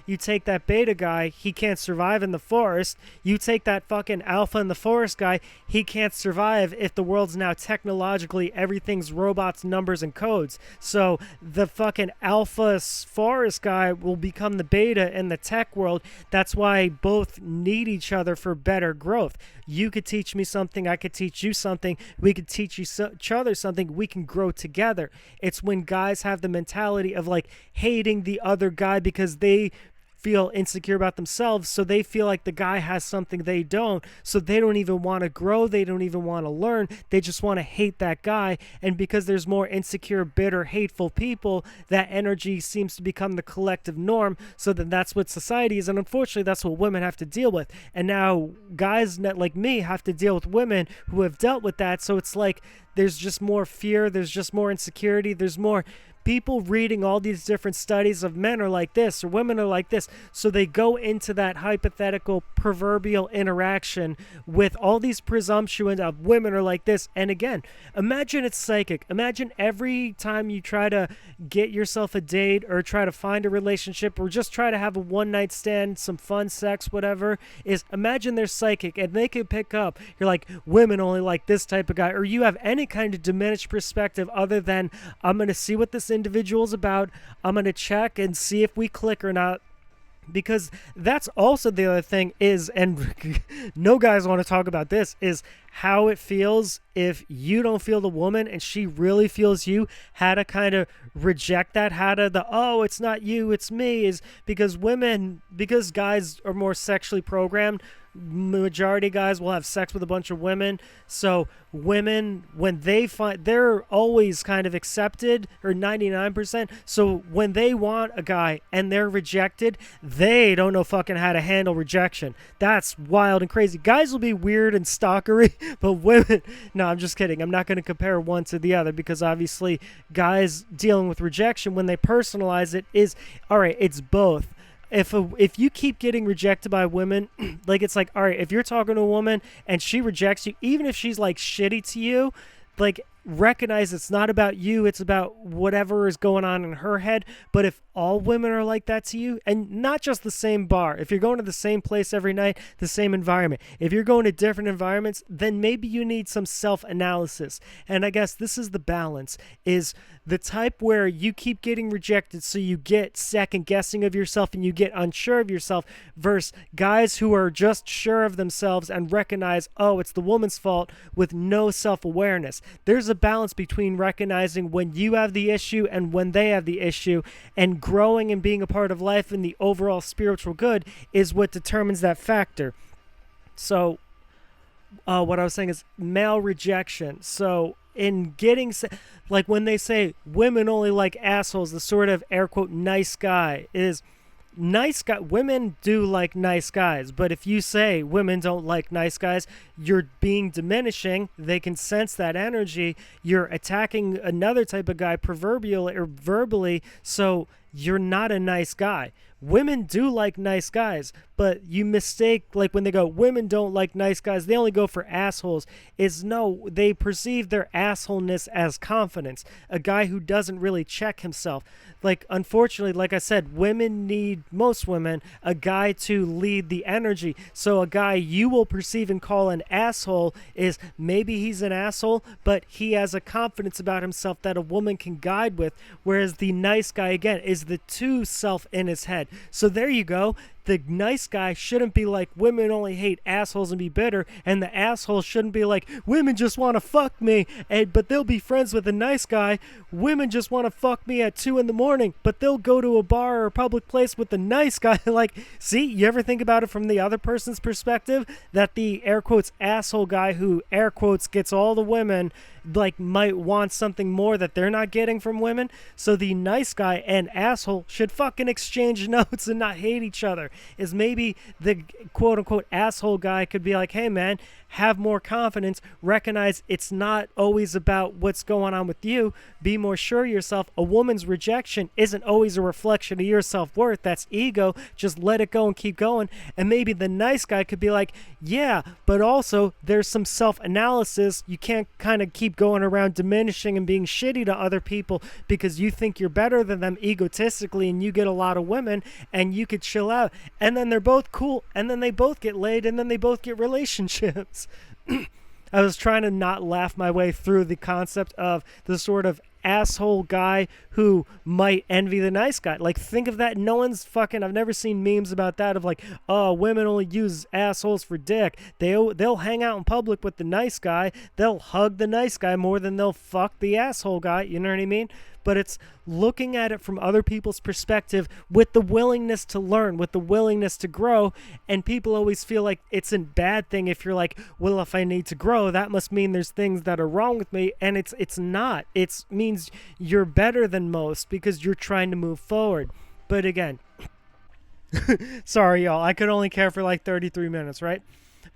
You take that beta guy, he can't survive in the forest. You take that fucking alpha in the forest guy, he can't survive if the world's now technologically, everything's robots, numbers, and codes. So the fucking alpha forest guy will become the beta in the tech world. That's why both need each other for better growth. You could teach me something, I could teach you something, we could teach each other something, we can grow together. It's when guys have the mentality of like hating the other guy because they feel insecure about themselves, so they feel like the guy has something they don't, so they don't even want to grow, they don't even want to learn, they just want to hate that guy. And because there's more insecure, bitter, hateful people, that energy seems to become the collective norm. So then that's what society is, and unfortunately that's what women have to deal with. And now guys like me have to deal with women who have dealt with that. So it's like there's just more fear, there's just more insecurity, there's more people reading all these different studies of men are like this or women are like this. So they go into that hypothetical proverbial interaction with all these presumptions of women are like this. And again, imagine it's psychic. Imagine every time you try to get yourself a date or try to find a relationship or just try to have a one night stand, some fun sex, whatever, is imagine they're psychic and they can pick up. You're like, women only like this type of guy, or you have any kind of diminished perspective other than I'm going to see what this individual's about, I'm going to check and see if we click or not. Because that's also the other thing is, and no guys want to talk about this, is how it feels if you don't feel the woman and she really feels you, how to kind of reject that, how to oh, it's not you, it's me, is because because guys are more sexually programmed, majority of guys will have sex with a bunch of women. So women, when they find, they're always kind of accepted, or 99%. So when they want a guy and they're rejected, they don't know fucking how to handle rejection. That's wild and crazy. Guys will be weird and stalkery, but women, no, I'm just kidding. I'm not going to compare one to the other, because obviously guys dealing with rejection, when they personalize it, is, all right, it's both. If you keep getting rejected by women, like, it's like, all right, if you're talking to a woman and she rejects you, even if she's like shitty to you, like, recognize it's not about you, it's about whatever is going on in her head. But if all women are like that to you, and not just the same bar, if you're going to the same place every night, the same environment, if you're going to different environments, then maybe you need some self-analysis. And I guess this is the balance, is the type where you keep getting rejected, so you get second guessing of yourself and you get unsure of yourself, versus guys who are just sure of themselves and recognize, oh, it's the woman's fault, with no self-awareness. There's a balance between recognizing when you have the issue and when they have the issue, and growing and being a part of life and the overall spiritual good is what determines that factor. So what I was saying is male rejection. So in getting, like, when they say women only like assholes, the sort of air quote nice guy is nice guy. Women do like nice guys, but if you say women don't like nice guys, you're being diminishing. They can sense that energy. You're attacking another type of guy, proverbially or verbally, so you're not a nice guy. Women do like nice guys, but you mistake, like, when they go, women don't like nice guys, they only go for assholes, is no, they perceive their assholeness as confidence. A guy who doesn't really check himself. Like, unfortunately, like I said, women need, most women, a guy to lead the energy. So a guy you will perceive and call an asshole is maybe he's an asshole, but he has a confidence about himself that a woman can guide with, whereas the nice guy, again, is the too self in his head. So there you go. the nice guy shouldn't be like, women only hate assholes and be bitter, and the asshole shouldn't be like, women just want to fuck me, but they'll be friends with a nice guy. Women just want to fuck me at 2 a.m, but they'll go to a bar or a public place with the nice guy. Like, see, you ever think about it from the other person's perspective, that the air quotes asshole guy who air quotes gets all the women, like, might want something more that they're not getting from women? So the nice guy and asshole should fucking exchange notes and not hate each other. Is maybe the quote unquote asshole guy could be like, hey man, have more confidence, recognize it's not always about what's going on with you, be more sure of yourself. A woman's rejection isn't always a reflection of your self-worth, that's ego, just let it go and keep going. And maybe the nice guy could be like, yeah, but also there's some self-analysis. You can't kind of keep going around diminishing and being shitty to other people because you think you're better than them egotistically, and you get a lot of women and you could chill out, and then they're both cool, and then they both get laid, and then they both get relationships. I was trying to not laugh my way through the concept of the sort of asshole guy who might envy the nice guy. Like, think of that. No one's fucking, I've never seen memes about that of like, oh, women only use assholes for dick. They'll hang out in public with the nice guy. They'll hug the nice guy more than they'll fuck the asshole guy. You know what I mean? But it's looking at it from other people's perspective with the willingness to learn, with the willingness to grow. And people always feel like it's a bad thing if you're like, well, if I need to grow, that must mean there's things that are wrong with me. And it's not. It means you're better than most because you're trying to move forward. But again, sorry, y'all, I could only care for like 33 minutes, right?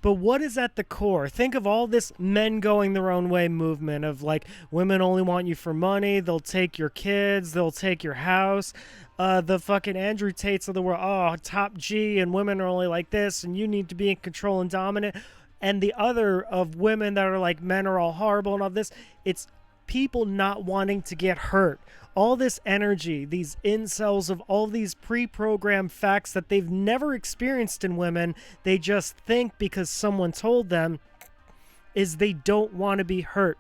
But what is at the core? Think of all this men going their own way movement of like, women only want you for money. They'll take your kids. They'll take your house. The fucking Andrew Tates of the world. Oh, top G, and women are only like this, and you need to be in control and dominant. And the other of women that are like, men are all horrible and all this. It's people not wanting to get hurt. All this energy, these incels of all these pre-programmed facts that they've never experienced in women, they just think because someone told them, is they don't want to be hurt.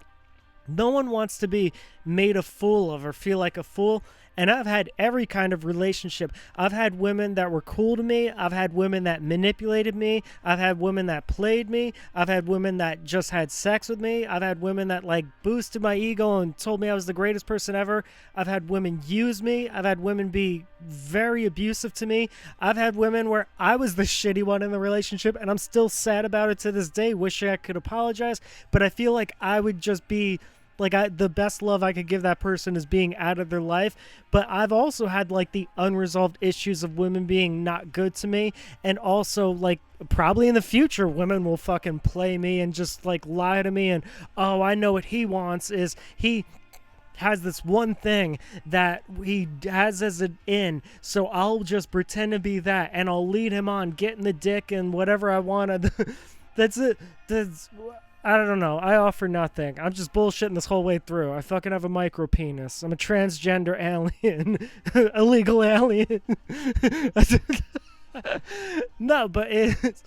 No one wants to be made a fool of or feel like a fool. And I've had every kind of relationship. I've had women that were cool to me. I've had women that manipulated me. I've had women that played me. I've had women that just had sex with me. I've had women that like boosted my ego and told me I was the greatest person ever. I've had women use me. I've had women be very abusive to me. I've had women where I was the shitty one in the relationship, and I'm still sad about it to this day, wishing I could apologize. But I feel like I would just be like, the best love I could give that person is being out of their life. But I've also had like the unresolved issues of women being not good to me. And also like probably in the future, women will fucking play me and just like lie to me. And, oh, I know what he wants is he has this one thing that he has as an in, so I'll just pretend to be that, and I'll lead him on getting the dick and whatever I want. That's it. I don't know. I offer nothing. I'm just bullshitting this whole way through. I fucking have a micro penis. I'm a transgender alien. Illegal alien. No, but it's...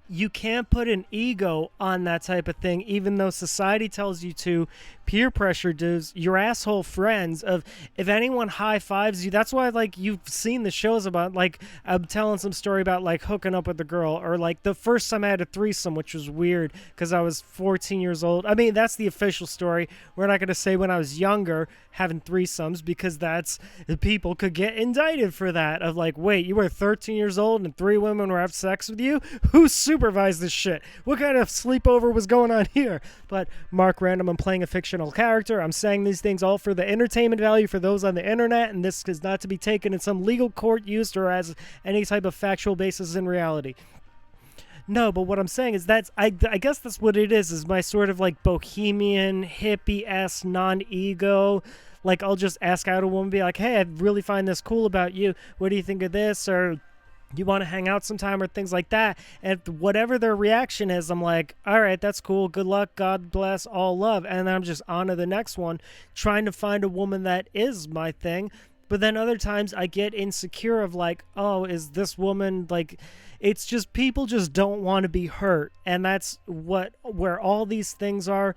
You can't put an ego on that type of thing, even though society tells you to. Peer pressure does. Your asshole friends of, if anyone high fives you, that's why like you've seen the shows about like, I'm telling some story about like hooking up with a girl, or like the first time I had a threesome, which was weird because I was 14 years old. I mean, that's the official story. We're not going to say when I was younger having threesomes, because that's, people could get indicted for that of like, wait, you were 13 years old and 3 women were having sex with you? Who supervised this shit? What kind of sleepover was going on here? But Mark Random, I'm playing a fictional character. I'm saying these things all for the entertainment value for those on the internet, and this is not to be taken in some legal court used or as any type of factual basis in reality. No, but what I'm saying is I guess that's what it is my sort of like bohemian, hippie-esque, non-ego. Like, I'll just ask out a woman, be like, hey, I really find this cool about you. What do you think of this? Or you want to hang out sometime, or things like that. And whatever their reaction is, I'm like, all right, that's cool. Good luck. God bless. All love. And then I'm just on to the next one, trying to find a woman that is my thing. But then other times I get insecure of like, oh, is this woman like, it's just people just don't want to be hurt. And that's where all these things are.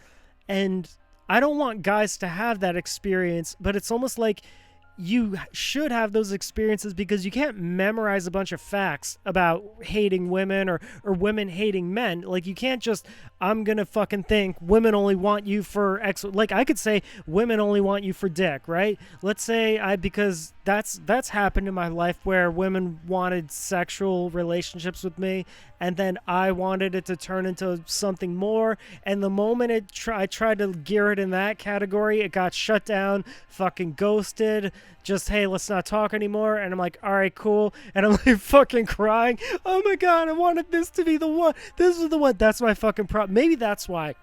And I don't want guys to have that experience, but it's almost like you should have those experiences because you can't memorize a bunch of facts about hating women or women hating men. Like, you can't just, I'm going to fucking think women only want you for X. Like, I could say women only want you for dick, right? Let's say because that's happened in my life where women wanted sexual relationships with me, and then I wanted it to turn into something more. And the moment I tried to gear it in that category, it got shut down, fucking ghosted. Just, hey, let's not talk anymore. And I'm like, all right, cool. And I'm like fucking crying. Oh my God, I wanted this to be the one. This is the one. That's my fucking problem. Maybe that's why.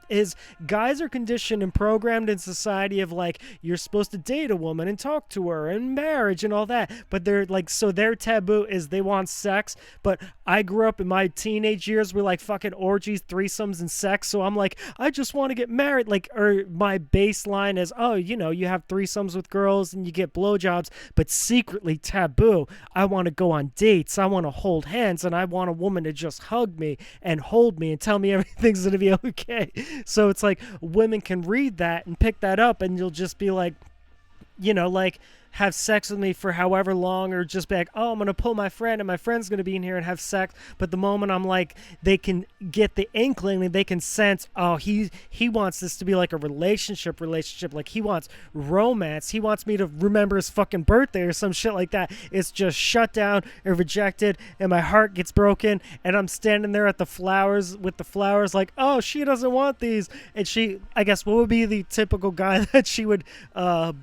Is guys are conditioned and programmed in society of like, you're supposed to date a woman and talk to her and marriage and all that, but they're like, so their taboo is they want sex. But I grew up in my teenage years with like fucking orgies, threesomes, and sex, so I'm like, I just want to get married. Like, or my baseline is, oh, you know, you have threesomes with girls and you get blowjobs, but secretly taboo, I want to go on dates, I want to hold hands, and I want a woman to just hug me and hold me and tell me everything's gonna be okay. So it's like women can read that and pick that up, and you'll just be like, you know, like, have sex with me for however long, or just be like, oh, I'm going to pull my friend and my friend's going to be in here and have sex. But the moment I'm like, they can get the inkling and they can sense, oh, he wants this to be like a relationship. Like, he wants romance. He wants me to remember his fucking birthday or some shit like that. It's just shut down or rejected, and my heart gets broken, and I'm standing there at the flowers with the flowers like, oh, she doesn't want these. And she, I guess, what would be the typical guy that she would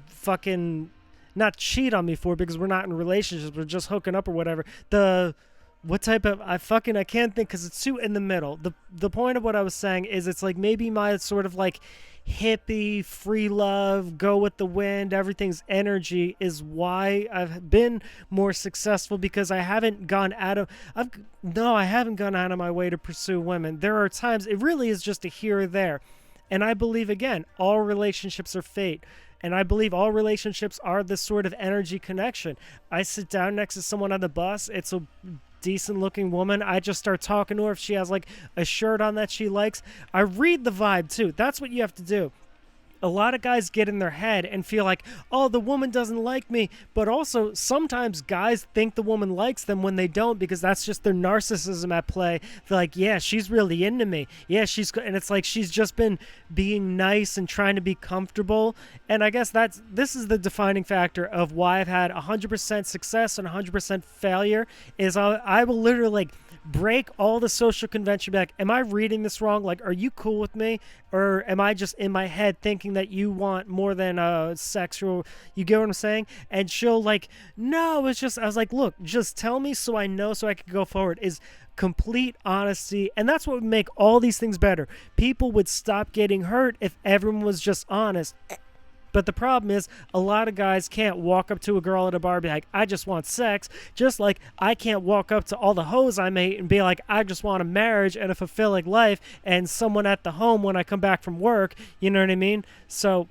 fucking not cheat on me for, because we're not in relationships, we're just hooking up or whatever. What type of, I can't think because it's too in the middle. The point of what I was saying is, it's like maybe my sort of like hippie, free love, go with the wind, everything's energy is why I've been more successful, because I haven't gone out of my way to pursue women. There are times it really is just a here or there. And I believe, again, all relationships are fate. And I believe all relationships are this sort of energy connection. I sit down next to someone on the bus. It's a decent looking woman. I just start talking to her. If she has like a shirt on that she likes, I read the vibe too. That's what you have to do. A lot of guys get in their head and feel like, oh, the woman doesn't like me. But also, sometimes guys think the woman likes them when they don't, because that's just their narcissism at play. They're like, yeah, she's really into me. Yeah, and it's like she's just been being nice and trying to be comfortable. And I guess this is the defining factor of why I've had 100% success and 100% failure, is I will literally like break all the social convention back. Am I reading this wrong? Like, are you cool with me? Or am I just in my head thinking that you want more than sexual? You get what I'm saying? And she'll like, no, it's just, I was like, look, just tell me so I know, so I can go forward. Is complete honesty. And that's what would make all these things better. People would stop getting hurt if everyone was just honest. But the problem is, a lot of guys can't walk up to a girl at a bar and be like, I just want sex. Just like I can't walk up to all the hoes I mate and be like, I just want a marriage and a fulfilling life and someone at the home when I come back from work. You know what I mean? So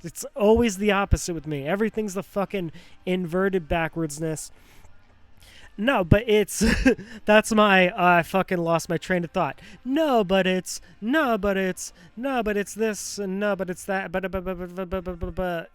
it's always the opposite with me. Everything's the fucking inverted backwardsness. No, but it's, that's my, I fucking lost my train of thought. No, but it's this, and no, but it's that,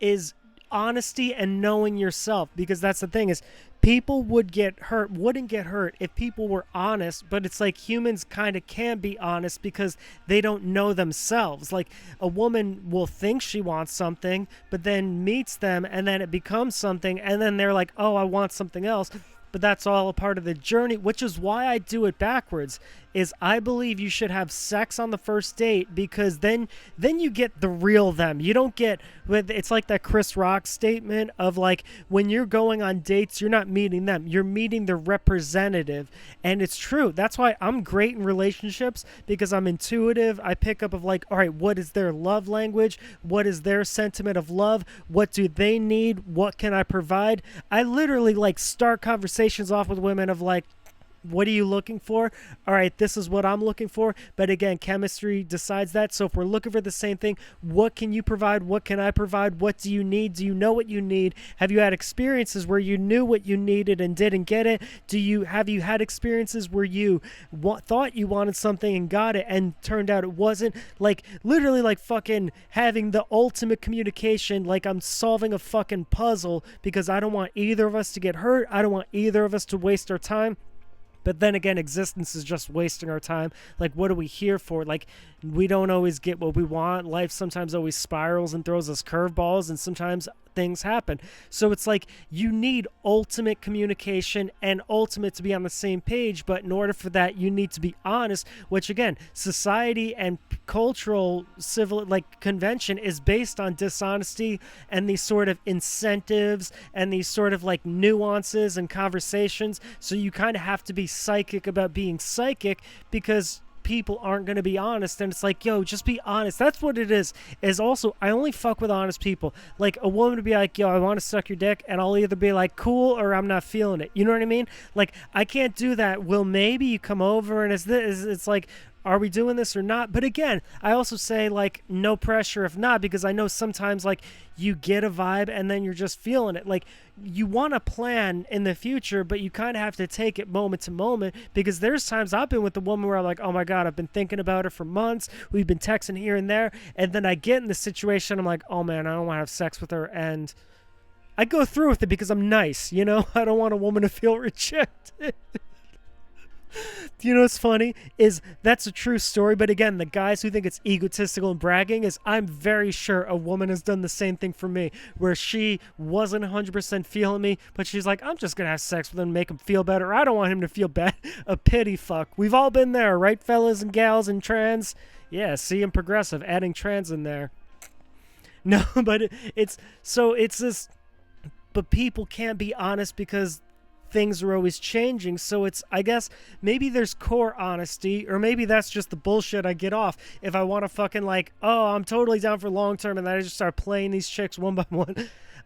is honesty and knowing yourself, because that's the thing is, people wouldn't get hurt if people were honest, but it's like humans kind of can be honest because they don't know themselves. Like, a woman will think she wants something, but then meets them, and then it becomes something, and then they're like, oh, I want something else. But that's all a part of the journey, which is why I do it backwards. Is I believe you should have sex on the first date, because then you get the real them. You don't get, it's like that Chris Rock statement of like, when you're going on dates, you're not meeting them, you're meeting the representative. And it's true. That's why I'm great in relationships, because I'm intuitive. I pick up of like, all right, what is their love language? What is their sentiment of love? What do they need? What can I provide? I literally like start conversations off with women of like, What are you looking for? All right, this is what I'm looking for. But again, chemistry decides that. So if we're looking for the same thing, what can you provide? What can I provide? What do you need? Do you know what you need? Have you had experiences where you knew what you needed and didn't get it? Have you had experiences where you thought you wanted something and got it and turned out it wasn't? Like literally like fucking having the ultimate communication, like I'm solving a fucking puzzle because I don't want either of us to get hurt. I don't want either of us to waste our time. But then again, existence is just wasting our time. Like, what are we here for? Like, we don't always get what we want. Life sometimes always spirals and throws us curveballs, and sometimes things happen. So it's like you need ultimate communication and ultimate to be on the same page. But in order for that, you need to be honest, which again, society and cultural civil like convention is based on dishonesty and these sort of incentives and these sort of like nuances and conversations. So you kind of have to be psychic about being psychic because people aren't going to be honest. And it's like, yo, just be honest. That's what it is also I only fuck with honest people. Like a woman to be like, yo, I want to suck your dick, and I'll either be like, cool, or I'm not feeling it. You know what I mean? Like I can't do that. Well, maybe you come over and it's like, are we doing this or not? But again, I also say like no pressure if not, because I know sometimes like you get a vibe and then you're just feeling it. Like you want to plan in the future, but you kind of have to take it moment to moment, because there's times I've been with the woman where I'm like, oh my God, I've been thinking about her for months. We've been texting here and there. And then I get in the situation. I'm like, oh man, I don't want to have sex with her. And I go through with it because I'm nice. You know, I don't want a woman to feel rejected. You know what's funny is that's a true story, but again, the guys who think it's egotistical and bragging is I'm very sure a woman has done the same thing for me, where she wasn't 100% feeling me, but she's like, I'm just gonna have sex with him and make him feel better. I don't want him to feel bad. A pity fuck. We've all been there, right, fellas and gals and trans? Yeah, see, I'm progressive, adding trans in there. No, but it's this, but people can't be honest because things are always changing. So it's, I guess maybe there's core honesty, or maybe that's just the bullshit I get off if I want to fucking like, oh, I'm totally down for long term, and then I just start playing these chicks one by one.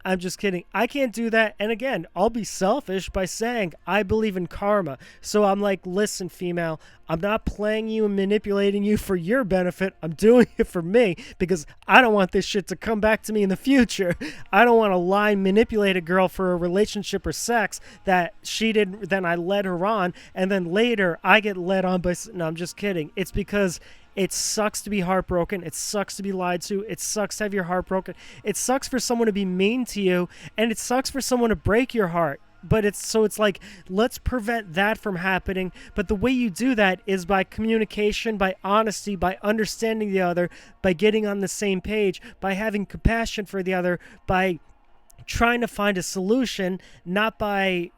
I'm just kidding. I can't do that. And again, I'll be selfish by saying I believe in karma. So I'm like, listen, female, I'm not playing you and manipulating you for your benefit. I'm doing it for me because I don't want this shit to come back to me in the future. I don't want to lie and manipulate a girl for a relationship or sex that she didn't, then I led her on, and then later I get led on by, no, I'm just kidding. It's because it sucks to be heartbroken. It sucks to be lied to. It sucks to have your heart broken. It sucks for someone to be mean to you, and it sucks for someone to break your heart. But it's like, let's prevent that from happening. But the way you do that is by communication, by honesty, by understanding the other, by getting on the same page, by having compassion for the other, by trying to find a solution, not by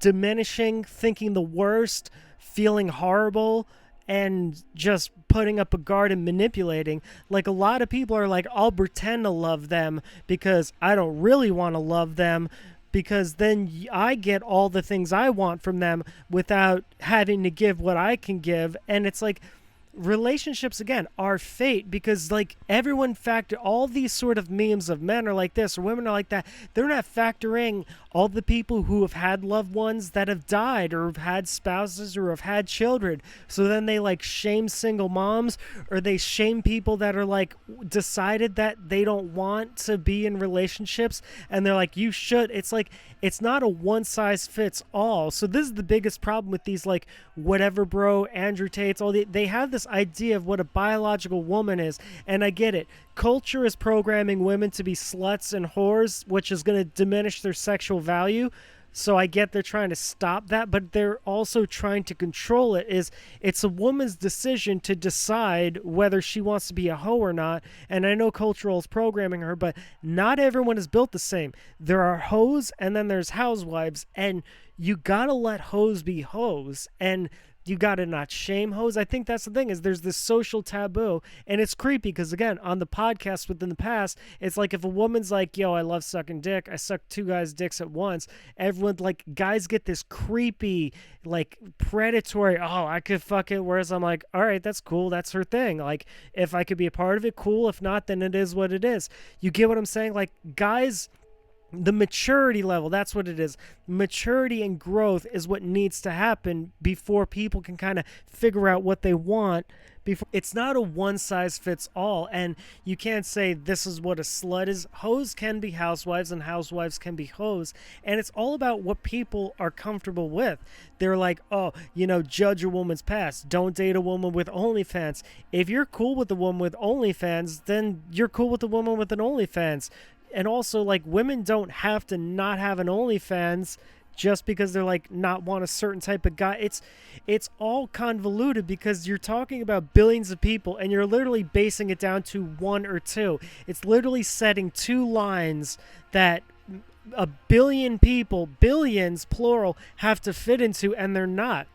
diminishing, thinking the worst, feeling horrible, and just putting up a guard and manipulating. Like a lot of people are like, I'll pretend to love them because I don't really want to love them, because then I get all the things I want from them without having to give what I can give. And it's like, relationships again are fate, because like everyone factor all these sort of memes of men are like this or women are like that. They're not factoring all the people who have had loved ones that have died, or have had spouses, or have had children. So then they like shame single moms, or they shame people that are like decided that they don't want to be in relationships, and they're like, you should. It's like, it's not a one size fits all. So this is the biggest problem with these like whatever bro Andrew Tates, all they have this idea of what a biological woman is. And I get it. Culture is programming women to be sluts and whores, which is going to diminish their sexual value. So I get they're trying to stop that, but they're also trying to control it. It's a woman's decision to decide whether she wants to be a hoe or not. And I know cultural is programming her, but not everyone is built the same. There are hoes, and then there's housewives, and you gotta let hoes be hoes, and you gotta not shame hoes. I think that's the thing, is there's this social taboo, and it's creepy because again, on the podcast within the past, it's like if a woman's like, yo, I love sucking dick, I suck two guys' dicks at once, everyone, like, guys get this creepy, like, predatory, oh, I could fuck it, whereas I'm like, all right, that's cool, that's her thing. Like, if I could be a part of it, cool. If not, then it is what it is. You get what I'm saying? Like, guys the maturity level, that's what it is. Maturity and growth is what needs to happen before people can kind of figure out what they want. Before, it's not a one size fits all, and you can't say this is what a slut is. Hoes can be housewives and housewives can be hoes, and it's all about what people are comfortable with. They're like, oh, judge a woman's past, don't date a woman with OnlyFans. If you're cool with a woman with OnlyFans, then you're cool with a woman with an OnlyFans. And also, like, women don't have to not have an OnlyFans just because they're like not want a certain type of guy. It's all convoluted because you're talking about billions of people and you're literally basing it down to one or two. It's literally setting two lines that a billion people, billions plural, have to fit into, and they're not.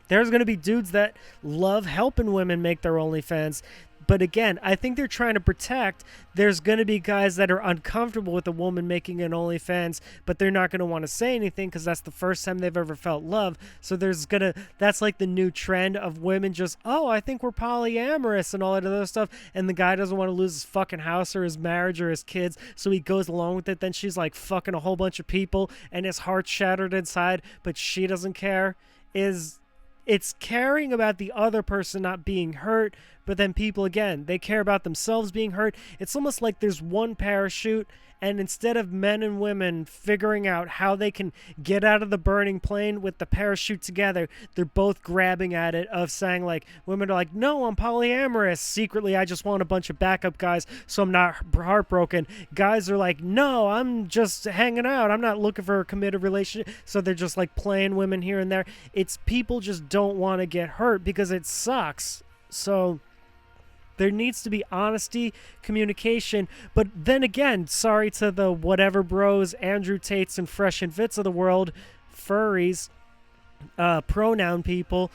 There's going to be dudes that love helping women make their OnlyFans. But again, I think they're trying to protect. There's going to be guys that are uncomfortable with a woman making an OnlyFans, but they're not going to want to say anything because that's the first time they've ever felt love. So that's like the new trend of women just, oh, I think we're polyamorous and all that other stuff. And the guy doesn't want to lose his fucking house or his marriage or his kids, so he goes along with it. Then she's like fucking a whole bunch of people and his heart's shattered inside, but she doesn't care. It's caring about the other person not being hurt, but then people, again, they care about themselves being hurt. It's almost like there's one parachute, and instead of men and women figuring out how they can get out of the burning plane with the parachute together, they're both grabbing at it of saying, like, women are like, no, I'm polyamorous. Secretly, I just want a bunch of backup guys so I'm not heartbroken. Guys are like, no, I'm just hanging out. I'm not looking for a committed relationship. So they're just like playing women here and there. It's people just don't want to get hurt because it sucks. So there needs to be honesty, communication, but then again, sorry to the whatever bros, Andrew Tates and Fresh and Fits of the world, furries, pronoun people,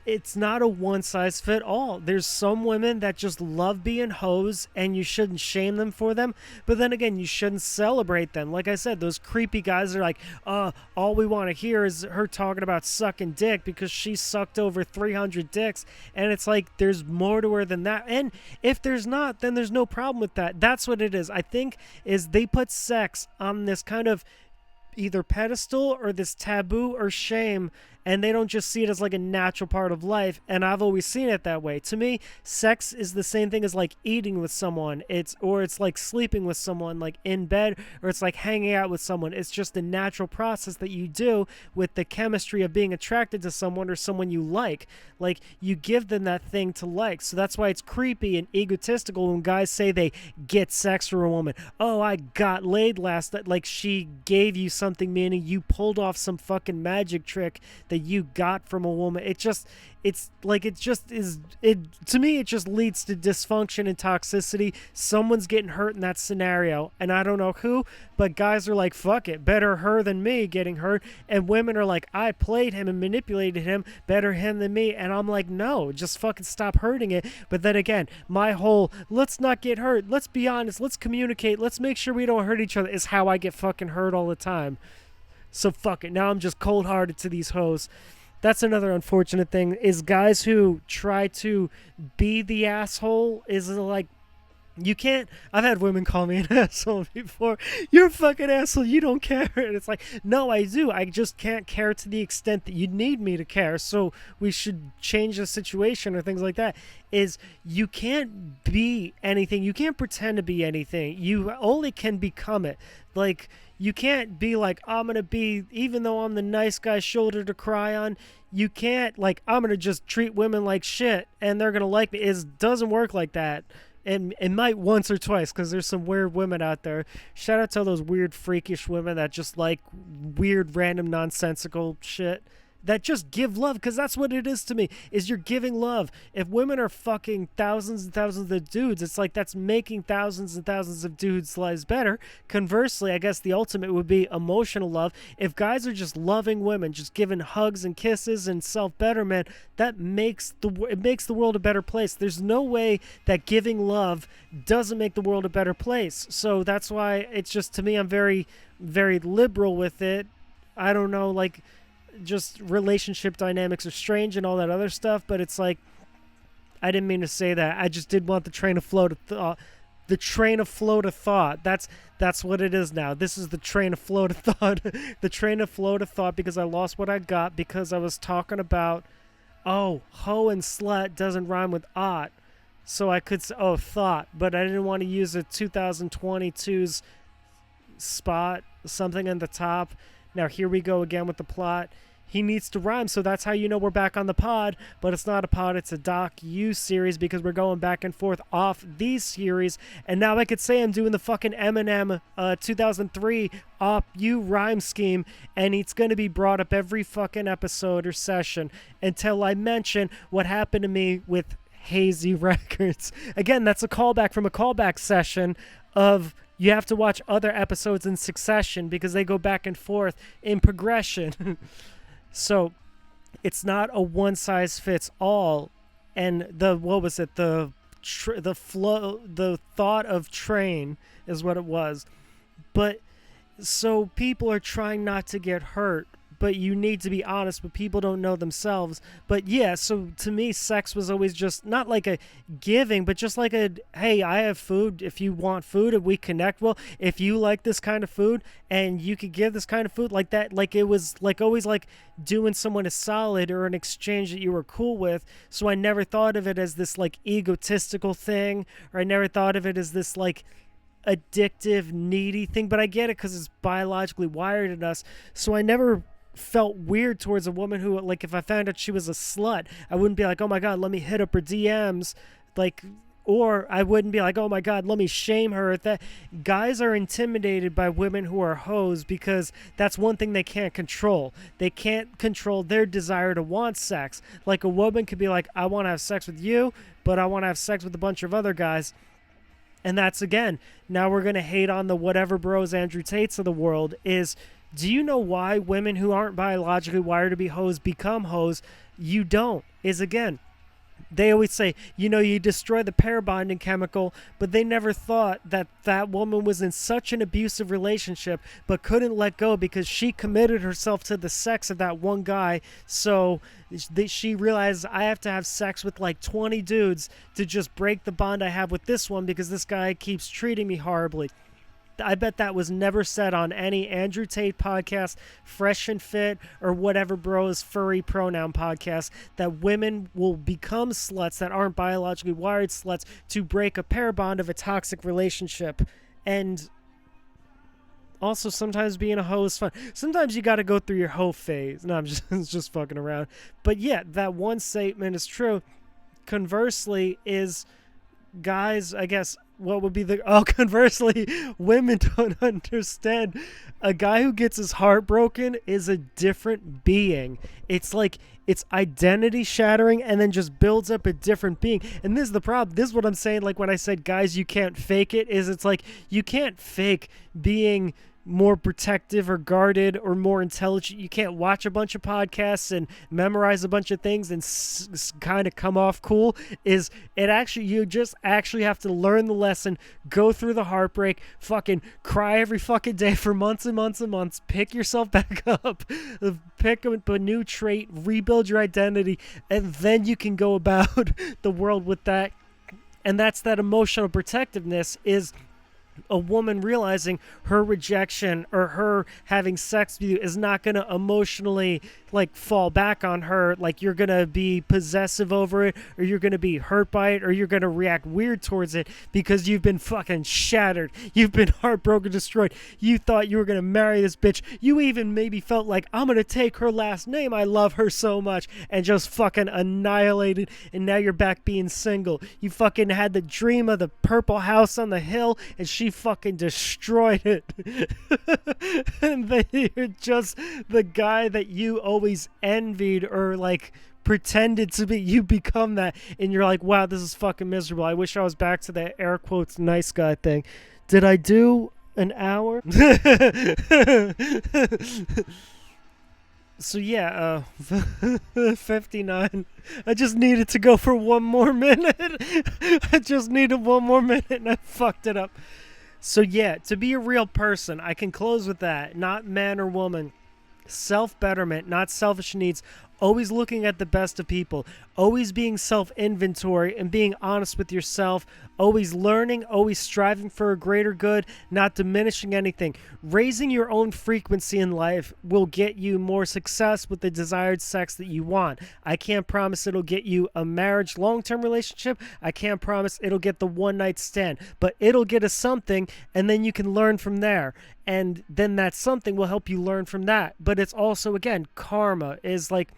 it's not a one-size-fit-all. There's some women that just love being hoes, and you shouldn't shame them for them. But then again, you shouldn't celebrate them. Like I said, those creepy guys are like, all we want to hear is her talking about sucking dick because she sucked over 300 dicks. And it's like, there's more to her than that. And if there's not, then there's no problem with that. That's what it is. I think is they put sex on this kind of either pedestal or this taboo or shame, and they don't just see it as like a natural part of life. And I've always seen it that way. To me, sex is the same thing as like eating with someone. It's like sleeping with someone, like in bed, or it's like hanging out with someone. It's just a natural process that you do with the chemistry of being attracted to someone or someone you like. Like, you give them that thing to like. So that's why it's creepy and egotistical when guys say they get sex from a woman. Oh, I got laid last night. Like, she gave you something, meaning you pulled off some fucking magic trick that you got from a woman. To me, it just leads to dysfunction and toxicity. Someone's getting hurt in that scenario, and I don't know who, but guys are like, fuck it, better her than me getting hurt. And women are like, I played him and manipulated him, better him than me. And I'm like, no, just fucking stop hurting it. But then again, my whole let's not get hurt, let's be honest, let's communicate, let's make sure we don't hurt each other is how I get fucking hurt all the time. So fuck it, now I'm just cold-hearted to these hoes. That's another unfortunate thing, is guys who try to be the asshole is like, you can't. I've had women call me an asshole before. You're a fucking asshole. You don't care. And it's like, no, I do. I just can't care to the extent that you need me to care. So we should change the situation or things like that. Is you can't be anything. You can't pretend to be anything. You only can become it. Like, you can't be like, I'm going to be, even though I'm the nice guy's shoulder to cry on, you can't, like, I'm going to just treat women like shit and they're going to like me. It doesn't work like that. And it might once or twice, because there's some weird women out there. Shout out to all those weird, freakish women that just like weird, random, nonsensical shit. That just give love, because that's what it is to me, is you're giving love. If women are fucking thousands and thousands of dudes, it's like that's making thousands and thousands of dudes' lives better. Conversely, I guess the ultimate would be emotional love. If guys are just loving women, just giving hugs and kisses and self-betterment, that makes the world a better place. There's no way that giving love doesn't make the world a better place. So that's why it's just, to me, I'm very, very liberal with it. I don't know, like, just relationship dynamics are strange and all that other stuff, but it's like, I didn't mean to say that. I just did want the train of flow to the train of flow to thought. That's what it is now. This is the train of flow to thought. The train of flow to thought, because I lost what I got because I was talking about, oh, hoe and slut doesn't rhyme with ot. So I could say, oh, thought, but I didn't want to use a 2022's spot, something in the top. Now here we go again with the plot. He needs to rhyme, so that's how you know we're back on the pod. But it's not a pod, it's a docu series, because we're going back and forth off these series. And now I could say I'm doing the fucking Eminem 2003 Op You rhyme scheme, and it's going to be brought up every fucking episode or session until I mention what happened to me with Hazy Records. Again, that's a callback from a callback session of you have to watch other episodes in succession because they go back and forth in progression. So it's not a one size fits all. And the thought of train is what it was. But so people are trying not to get hurt, but you need to be honest, but people don't know themselves. But yeah, so to me, sex was always just not like a giving, but just like a, hey, I have food. If you want food and we connect, well, if you like this kind of food and you could give this kind of food like that, like it was like always like doing someone a solid or an exchange that you were cool with. So I never thought of it as this like egotistical thing, or I never thought of it as this like addictive, needy thing, but I get it because it's biologically wired in us. So I never felt weird towards a woman who, like, if I found out she was a slut, I wouldn't be like, oh my god, let me hit up her DMs, like, or I wouldn't be like, oh my god, let me shame her. That guys are intimidated by women who are hoes because that's one thing they can't control. They can't control their desire to want sex. Like, a woman could be like, I want to have sex with you, but I want to have sex with a bunch of other guys. And that's, again, now we're going to hate on the whatever bros Andrew Tates of the world. Is, do you know why women who aren't biologically wired to be hoes become hoes? You don't. Is, again, they always say, you know, you destroy the pair bonding chemical, but they never thought that that woman was in such an abusive relationship but couldn't let go because she committed herself to the sex of that one guy. So she realized, I have to have sex with like 20 dudes to just break the bond I have with this one because this guy keeps treating me horribly. I bet that was never said on any Andrew Tate podcast, Fresh and Fit, or whatever bros furry pronoun podcast, that women will become sluts that aren't biologically wired sluts to break a pair bond of a toxic relationship. And also, sometimes being a hoe is fun. Sometimes you got to go through your hoe phase. No, I'm just fucking around. But yeah, that one statement is true. Conversely is, guys, I guess, what would be the... Oh, conversely, women don't understand. A guy who gets his heart broken is a different being. It's like, it's identity shattering and then just builds up a different being. And this is the problem. This is what I'm saying, like when I said, guys, you can't fake it, is it's like, you can't fake being more protective or guarded or more intelligent. You can't watch a bunch of podcasts and memorize a bunch of things and kind of come off cool. Is it actually, you just actually have to learn the lesson, go through the heartbreak, fucking cry every fucking day for months and months and months, pick yourself back up, pick up a new trait, rebuild your identity, and then you can go about the world with that. And that's that emotional protectiveness, is a woman realizing her rejection or her having sex with you is not going to emotionally like fall back on her, like you're going to be possessive over it, or you're going to be hurt by it, or you're going to react weird towards it because you've been fucking shattered, you've been heartbroken, destroyed, you thought you were going to marry this bitch, you even maybe felt like, I'm going to take her last name, I love her so much, and just fucking annihilated, and now you're back being single. You fucking had the dream of the purple house on the hill and she fucking destroyed it. And then you're just the guy that you always envied or like pretended to be. You become that, and you're like, wow, this is fucking miserable. I wish I was back to that air quotes nice guy thing. Did I do an hour? So yeah, 59. I just needed to go for one more minute. I just needed one more minute and I fucked it up. So yeah, to be a real person, I can close with that. Not man or woman. Self-betterment, not selfish needs, always looking at the best of people, always being self-inventory and being honest with yourself, always learning, always striving for a greater good, not diminishing anything. Raising your own frequency in life will get you more success with the desired sex that you want. I can't promise it'll get you a marriage, long-term relationship. I can't promise it'll get the one-night stand, but it'll get us something, and then you can learn from there. And then that something will help you learn from that. But it's also, again, karma is like,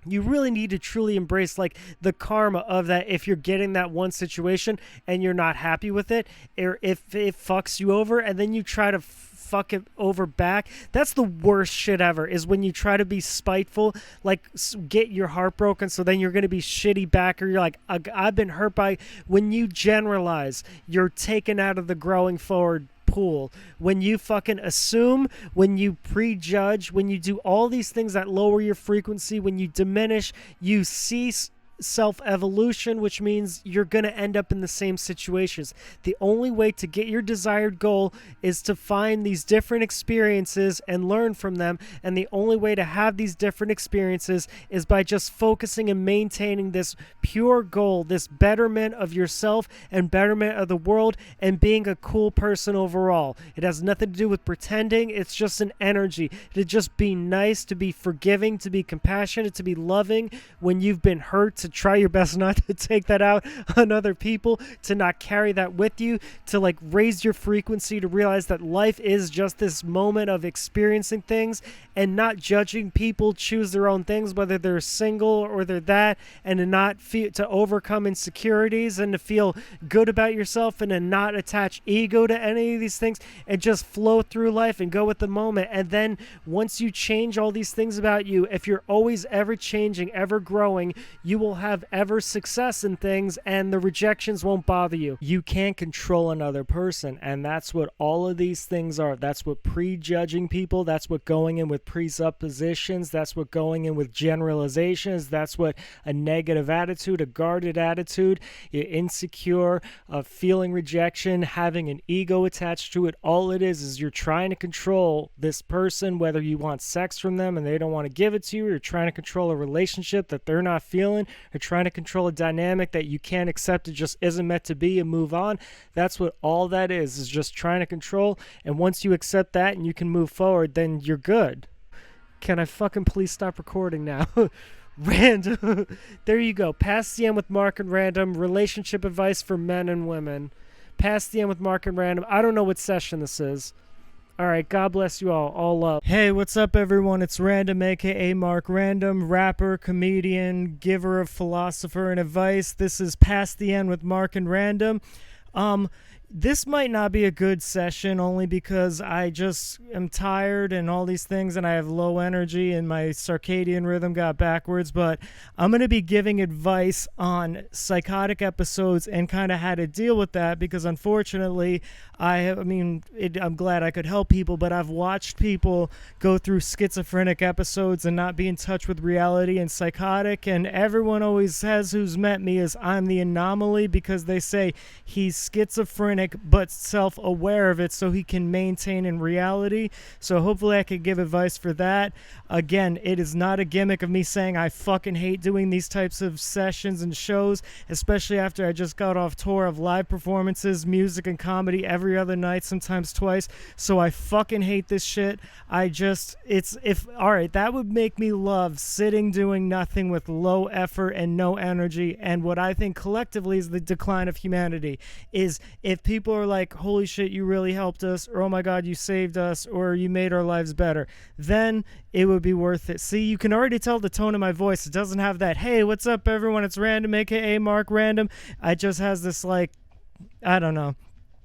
you really need to truly embrace like the karma of that. If you're getting that one situation and you're not happy with it, or if it fucks you over and then you try to fuck it over back, that's the worst shit ever, is when you try to be spiteful, like get your heart broken, so then you're going to be shitty back, or you're like, I've been hurt by. When you generalize, you're taken out of the growing forward pool. When you fucking assume, when you prejudge, when you do all these things that lower your frequency, when you diminish, you cease self-evolution, which means you're going to end up in the same situations. The only way to get your desired goal is to find these different experiences and learn from them, and the only way to have these different experiences is by just focusing and maintaining this pure goal, this betterment of yourself and betterment of the world, and being a cool person overall. It has nothing to do with pretending. It's just an energy to just be nice, to be forgiving, to be compassionate, to be loving when you've been hurt, to try your best not to take that out on other people, to not carry that with you, to like raise your frequency, to realize that life is just this moment of experiencing things and not judging people choose their own things, whether they're single or they're that, and to not feel, to overcome insecurities and to feel good about yourself, and to not attach ego to any of these things, and just flow through life and go with the moment. And then once you change all these things about you, if you're always ever changing, ever growing, you will have ever success in things, and the rejections won't bother you. You can't control another person, and that's what all of these things are. That's what prejudging people, that's what going in with presuppositions, that's what going in with generalizations, that's what a negative attitude, a guarded attitude, you're insecure, feeling rejection, having an ego attached to it. All it is you're trying to control this person, whether you want sex from them and they don't want to give it to you, or you're trying to control a relationship that they're not feeling, or trying to control a dynamic that you can't accept, it just isn't meant to be, and move on. That's what all that is just trying to control. And once you accept that and you can move forward, then you're good. Can I fucking please stop recording now? Random. There you go. Past the end with Mark and Random. Relationship advice for men and women. Past the end with Mark and Random. I don't know what session this is. All right, God bless you all love. Hey, what's up, everyone? It's Random, aka Mark Random, rapper, comedian, giver of philosopher and advice. This is Past the End with Mark and Random. This might not be a good session, only because I just am tired and all these things, and I have low energy and my circadian rhythm got backwards, but I'm going to be giving advice on psychotic episodes and kind of how to deal with that, because unfortunately, I'm glad I could help people, but I've watched people go through schizophrenic episodes and not be in touch with reality and psychotic, and everyone always says, who's met me, is I'm the anomaly, because they say he's schizophrenic but self-aware of it, so he can maintain in reality. So hopefully I could give advice for that. Again, it is not a gimmick of me saying I fucking hate doing these types of sessions and shows, especially after I just got off tour of live performances, music and comedy every other night, sometimes twice. So I fucking hate this shit. Alright, that would make me love sitting doing nothing with low effort and no energy. And what I think collectively is the decline of humanity is if people are like, holy shit, you really helped us, or oh my god, you saved us, or you made our lives better, then it would be worth it. See, you can already tell the tone of my voice. It doesn't have that, hey, what's up, everyone? It's Random, aka Mark Random. It just has this, like, I don't know.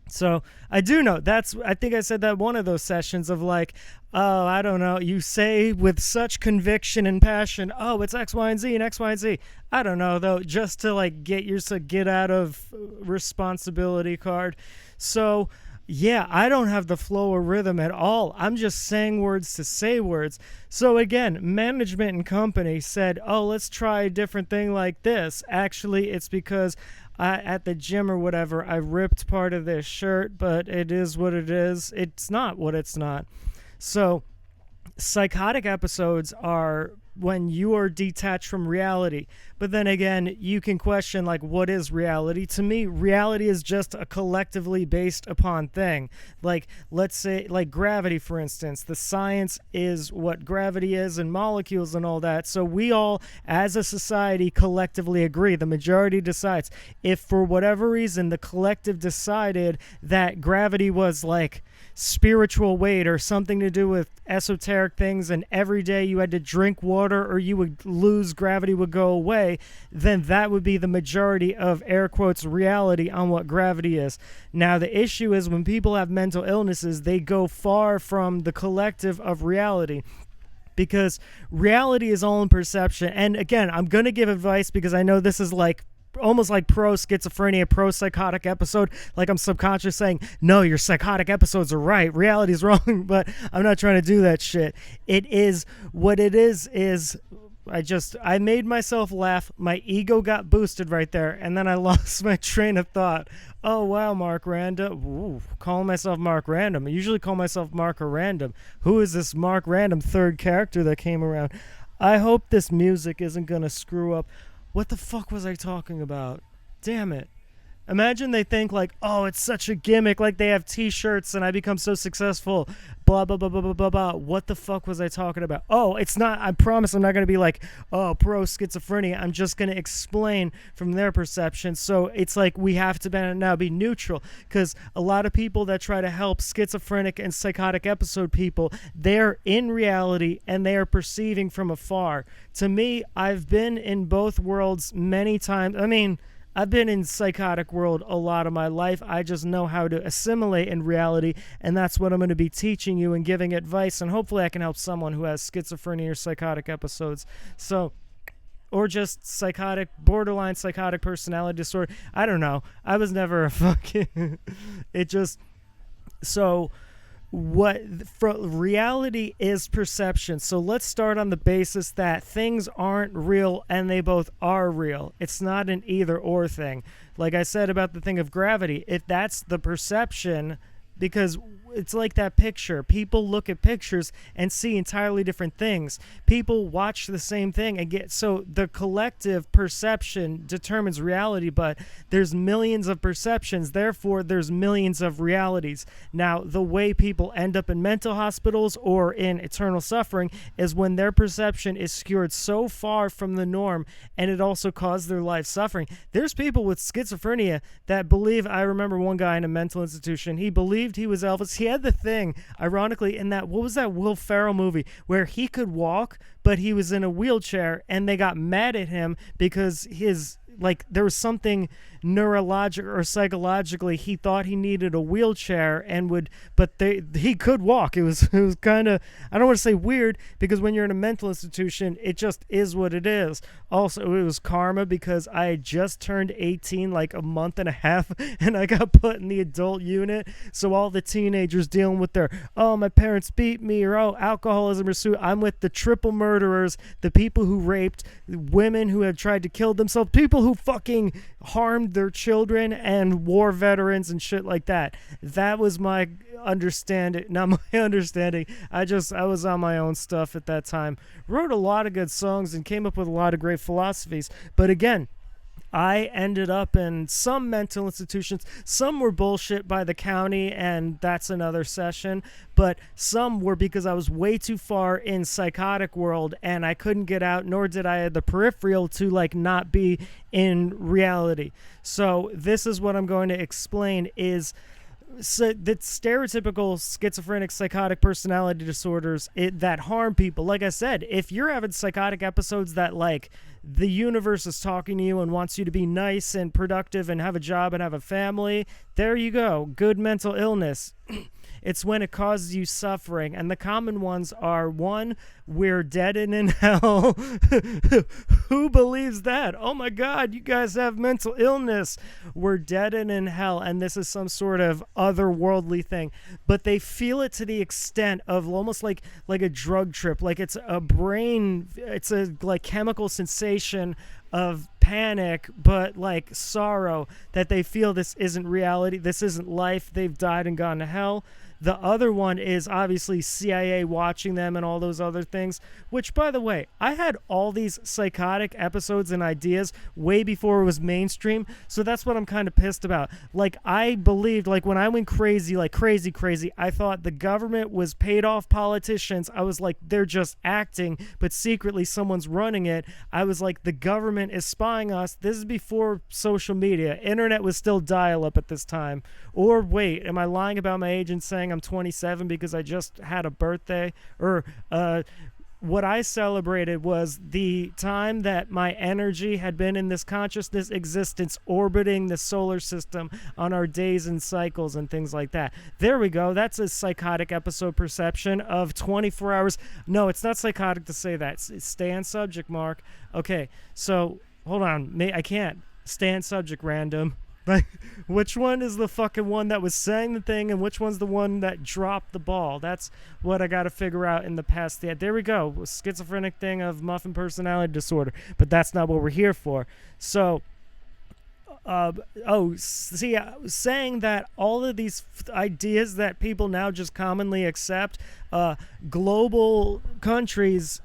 So I do know I think I said that one of those sessions of like, oh, I don't know, you say with such conviction and passion, oh, it's X, Y, and Z and X, Y, and Z. I don't know, though, just to like get out of responsibility card. So yeah, I don't have the flow or rhythm at all. I'm just saying words to say words. So again, management and company said, oh, let's try a different thing like this. Actually, it's because at the gym or whatever, I ripped part of this shirt, but it is what it is. It's not what it's not. So psychotic episodes are when you are detached from reality. But then again, you can question, like, what is reality? To me, reality is just a collectively based upon thing. Like, let's say, like gravity, for instance. The science is what gravity is and molecules and all that. So we all, as a society, collectively agree. The majority decides. If for whatever reason the collective decided that gravity was like spiritual weight or something to do with esoteric things, and every day you had to drink water or you would lose, gravity would go away, then that would be the majority of, air quotes, reality on what gravity is. Now the issue is when people have mental illnesses, they go far from the collective of reality, because reality is all in perception. And again, I'm going to give advice because I know this is like almost like pro schizophrenia, pro psychotic episode. Like I'm subconscious saying, no, your psychotic episodes are right, reality is wrong. But I'm not trying to do that shit. It is what it is I made myself laugh. My ego got boosted right there, and then I lost my train of thought. Oh wow, Mark Random. Ooh, calling myself Mark Random. I usually call myself Mark or Random. Who is this Mark Random third character that came around? I hope this music isn't gonna screw up. What the fuck was I talking about? Damn it. Imagine they think like, oh, it's such a gimmick, like they have t-shirts and I become so successful, blah, blah, blah, blah, blah, blah, blah. What the fuck was I talking about? Oh, it's not, I promise I'm not going to be like, oh, pro schizophrenia. I'm just going to explain from their perception. So it's like we have to now be neutral, because a lot of people that try to help schizophrenic and psychotic episode people, they're in reality and they are perceiving from afar. To me, I've been in both worlds many times. I mean, I've been in psychotic world a lot of my life. I just know how to assimilate in reality, and that's what I'm going to be teaching you and giving advice, and hopefully I can help someone who has schizophrenia or psychotic episodes. So, or just psychotic, borderline psychotic personality disorder. I don't know. I was never a fucking... It just... So... reality is perception. So let's start on the basis that things aren't real and they both are real. It's not an either or thing. Like I said about the thing of gravity, if that's the perception, because it's like that picture. People look at pictures and see entirely different things. People watch the same thing and get, so the collective perception determines reality, but there's millions of perceptions, therefore there's millions of realities. Now, the way people end up in mental hospitals or in eternal suffering is when their perception is skewed so far from the norm, and it also caused their life suffering. There's people with schizophrenia that believe, I remember one guy in a mental institution, he believed he was Elvis. He had the thing, ironically, in that, what was that Will Ferrell movie where he could walk, but he was in a wheelchair, and they got mad at him because his, like, there was something neurologic or psychologically, he thought he needed a wheelchair and would, but he could walk. It was kind of, I don't want to say weird, because when you're in a mental institution, it just is what it is. Also, it was karma, because I had just turned 18 like a month and a half, and I got put in the adult unit. So all the teenagers dealing with their, oh, my parents beat me, or oh, alcoholism or suicide. I'm with the triple murderers, the people who raped, women who have tried to kill themselves, people who fucking harmed their children, and war veterans and shit like that. That was my understanding. Not my understanding. I was on my own stuff at that time. Wrote a lot of good songs and came up with a lot of great philosophies. But again, I ended up in some mental institutions. Some were bullshit by the county, and that's another session. But some were because I was way too far in psychotic world, and I couldn't get out, nor did I have the peripheral to, like, not be in reality. So this is what I'm going to explain is... So the stereotypical schizophrenic psychotic personality disorders that harm people. Like I said, if you're having psychotic episodes that, like, the universe is talking to you and wants you to be nice and productive and have a job and have a family, there you go. Good mental illness. It's when it causes you suffering. And the common ones are, one, we're dead and in hell. Who believes that? Oh my God, you guys have mental illness. We're dead and in hell. And this is some sort of otherworldly thing. But they feel it to the extent of almost like a drug trip. Like it's a brain, it's a like chemical sensation of panic, but like sorrow, that they feel this isn't reality, this isn't life, they've died and gone to hell. The other one is obviously CIA watching them and all those other things. things, which, by the way, I had all these psychotic episodes and ideas way before it was mainstream, so that's what I'm kind of pissed about. Like, I believed, like, when I went crazy, like crazy, I thought the government was paid off politicians. I was like, they're just acting, but secretly someone's running it. I was like, the government is spying us. This is before social media. Internet was still dial-up at this time. Or wait, am I lying about my age and saying I'm 27 because I just had a birthday? Or what I celebrated was the time that my energy had been in this consciousness existence orbiting the solar system on our days and cycles and things like that. There we go. That's a psychotic episode perception of 24 hours. No, it's not psychotic to say that. Stay on subject, Mark. Okay, so hold on. I can't. Stay on subject, random. Like, which one is the fucking one that was saying the thing and which one's the one that dropped the ball? That's what I got to figure out in the past. Yeah, there we go. Schizophrenic thing of muffin personality disorder. But that's not what we're here for. So, saying that all of these ideas that people now just commonly accept, global countries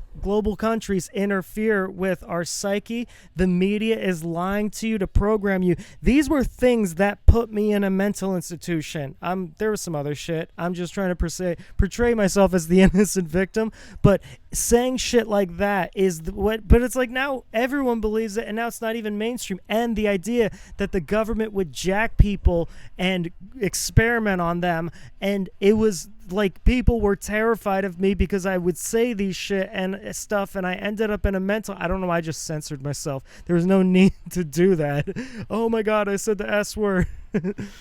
interfere with our psyche. The media is lying to you to program you. These were things that put me in a mental institution. There was some other shit. I'm just trying to portray myself as the innocent victim, but saying shit like that is but it's like now everyone believes it, and now it's not even mainstream. And the idea that the government would jack people and experiment on them, and it was like people were terrified of me because I would say these shit and stuff, and I ended up in a mental. I don't know why I just censored myself. There was no need to do that. Oh my god, I said the S word.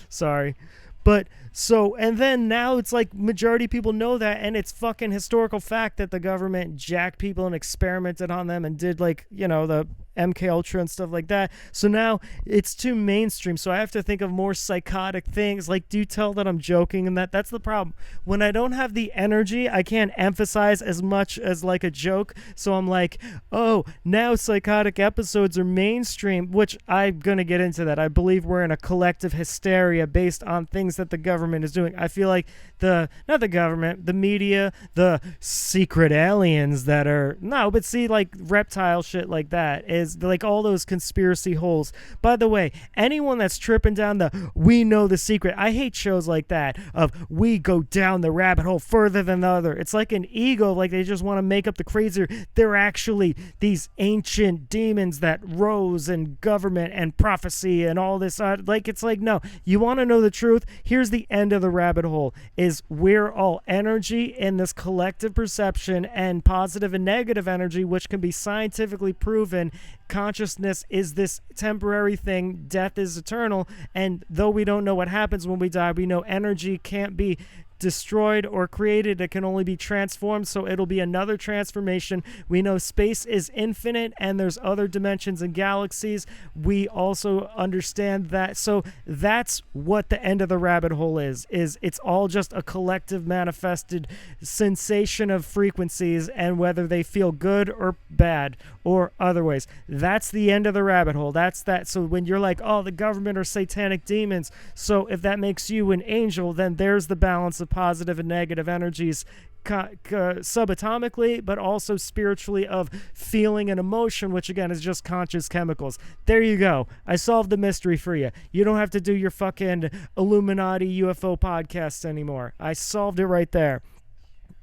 Sorry. But so, and then now it's like majority of people know that, and it's fucking historical fact that the government jacked people and experimented on them and did, like, you know, the MK Ultra and stuff like that. So now it's too mainstream, so I have to think of more psychotic things. Like, do you tell that I'm joking? And that's the problem. When I don't have the energy, I can't emphasize as much as like a joke. So I'm like, oh, now psychotic episodes are mainstream, which I'm gonna get into that. I believe we're in a collective hysteria based on things that the government is doing. I feel like not the government, the media, the secret aliens that are like reptile shit like that is like all those conspiracy holes. By the way, anyone that's tripping down we know the secret, I hate shows like that of we go down the rabbit hole further than the other. It's like an ego, like they just want to make up the crazier. They're actually these ancient demons that rose in government and prophecy and all this. Like, it's like, no, you want to know the truth? Here's the end of the rabbit hole, is we're all energy in this collective perception, and positive and negative energy, which can be scientifically proven. Consciousness is this temporary thing. Death is eternal. And though we don't know what happens when we die, we know energy can't be destroyed or created. It can only be transformed, so it'll be another transformation. We know space is infinite and there's other dimensions and galaxies. We also understand that. So that's what the end of the rabbit hole is it's all just a collective manifested sensation of frequencies, and whether they feel good or bad or otherwise, that's the end of the rabbit hole. That's that. So when you're like, oh, the government are satanic demons, so if that makes you an angel, then there's the balance of positive and negative energies subatomically, but also spiritually, of feeling and emotion, which again is just conscious chemicals. There you go. I solved the mystery for you. You don't have to do your fucking Illuminati UFO podcasts anymore. I solved it right there.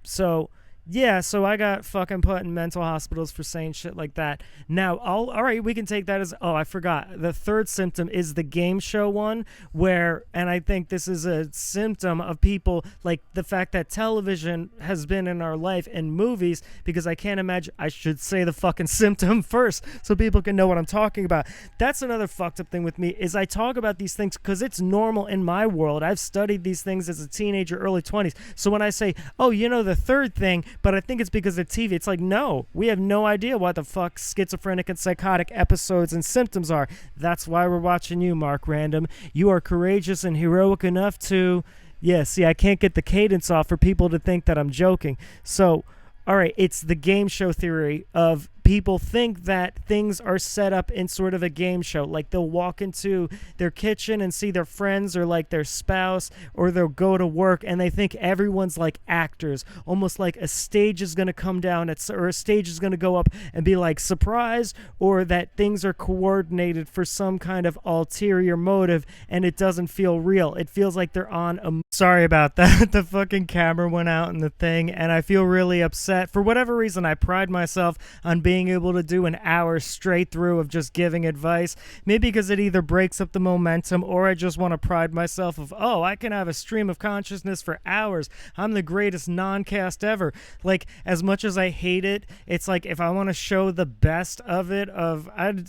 So yeah, so I got fucking put in mental hospitals for saying shit like that. Now, all right, we can take that as, oh, I forgot. The third symptom is the game show one, where, and I think this is a symptom of people, like the fact that television has been in our life and movies, because I can't imagine, I should say the fucking symptom first so people can know what I'm talking about. That's another fucked up thing with me, is I talk about these things because it's normal in my world. I've studied these things as a teenager, early 20s. So when I say, oh, you know, the third thing, but I think it's because of TV. It's like, no, we have no idea what the fuck schizophrenic and psychotic episodes and symptoms are. That's why we're watching you, Mark Random. You are courageous and heroic enough to, yeah, see, I can't get the cadence off for people to think that I'm joking. So, all right, it's the game show theory of people think that things are set up in sort of a game show. Like they'll walk into their kitchen and see their friends or like their spouse, or they'll go to work and they think everyone's like actors, almost like a stage is going to come down or a stage is going to go up and be like surprise, or that things are coordinated for some kind of ulterior motive and it doesn't feel real. It feels like they're on a... Sorry about that. The fucking camera went out in the thing and I feel really upset. For whatever reason, I pride myself on being able to do an hour straight through of just giving advice. Maybe because it either breaks up the momentum, or I just want to pride myself of, oh, I can have a stream of consciousness for hours. I'm the greatest non-cast ever. Like, as much as I hate it, it's like if I want to show the best of it,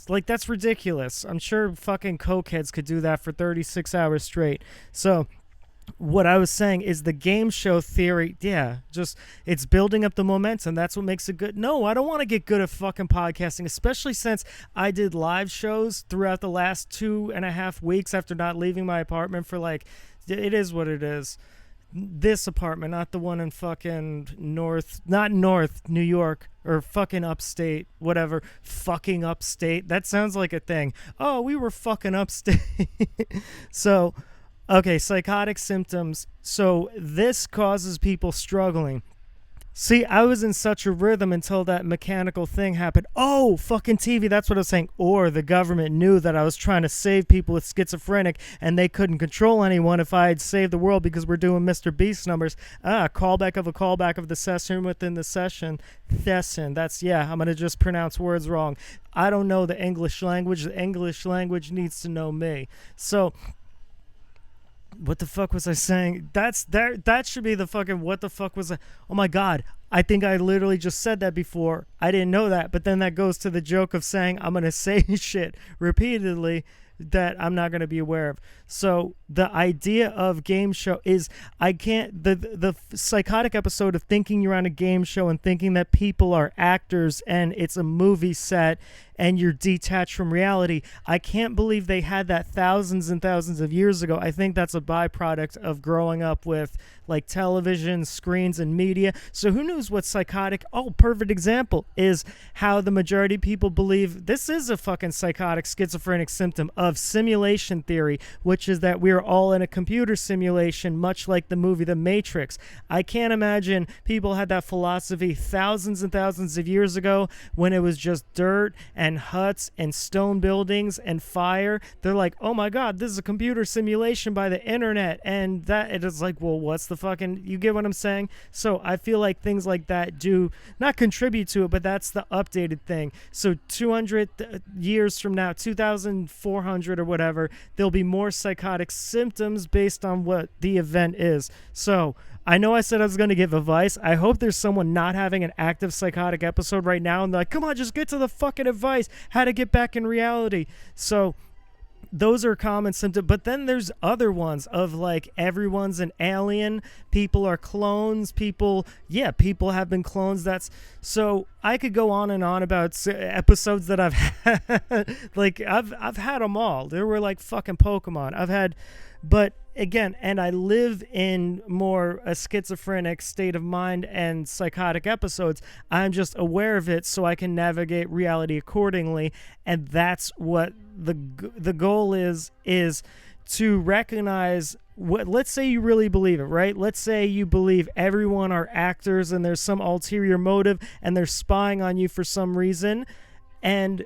like, that's ridiculous. I'm sure fucking cokeheads could do that for 36 hours straight. So what I was saying is the game show theory, yeah, just it's building up the momentum. That's what makes it good. No, I don't want to get good at fucking podcasting, especially since I did live shows throughout the last 2.5 weeks after not leaving my apartment for like, it is what it is. This apartment, not the one in fucking not North New York or fucking upstate, whatever. Fucking upstate. That sounds like a thing. Oh, we were fucking upstate. So, okay, psychotic symptoms. So this causes people struggling. See, I was in such a rhythm until that mechanical thing happened. Oh, fucking TV, that's what I was saying. Or the government knew that I was trying to save people with schizophrenic and they couldn't control anyone if I had saved the world because we're doing Mr. Beast numbers. Callback of the session within the session. Thessin. That's, yeah, I'm going to just pronounce words wrong. I don't know the English language. The English language needs to know me. So... what the fuck was I saying? That should be the fucking what the fuck was I? Oh my god. I think I literally just said that before. I didn't know that, but then that goes to the joke of saying I'm going to say shit repeatedly that I'm not going to be aware of. So the idea of game show is the psychotic episode of thinking you're on a game show and thinking that people are actors and it's a movie set and you're detached from reality. I can't believe they had that thousands and thousands of years ago. I think that's a byproduct of growing up with like television, screens, and media. So who knows what psychotic... Oh, perfect example is how the majority of people believe this is a fucking psychotic schizophrenic symptom of simulation theory, which is that we're all in a computer simulation, much like the movie The Matrix. I can't imagine people had that philosophy thousands and thousands of years ago when it was just dirt and huts and stone buildings and fire. They're like, oh my god, this is a computer simulation by the internet, and that it is like, well, what's the fucking... You get what I'm saying? So I feel like things like that do not contribute to it, but that's the updated thing. So 200 years from now, 2400 or whatever, there'll be more psychotic symptoms based on what the event is. So I know I said I was going to give advice. I hope there's someone not having an active psychotic episode right now and they're like, come on, just get to the fucking advice, how to get back in reality. So those are common symptoms, but then there's other ones of like everyone's an alien, people are clones, people have been clones. That's so I could go on and on about episodes that I've had. Like I've had them all. There were like fucking Pokemon. I've had, but again, and I live in more a schizophrenic state of mind and psychotic episodes. I'm just aware of it so I can navigate reality accordingly, and that's what the goal is to recognize what... Let's say you really believe it, right? Let's say you believe everyone are actors and there's some ulterior motive and they're spying on you for some reason, and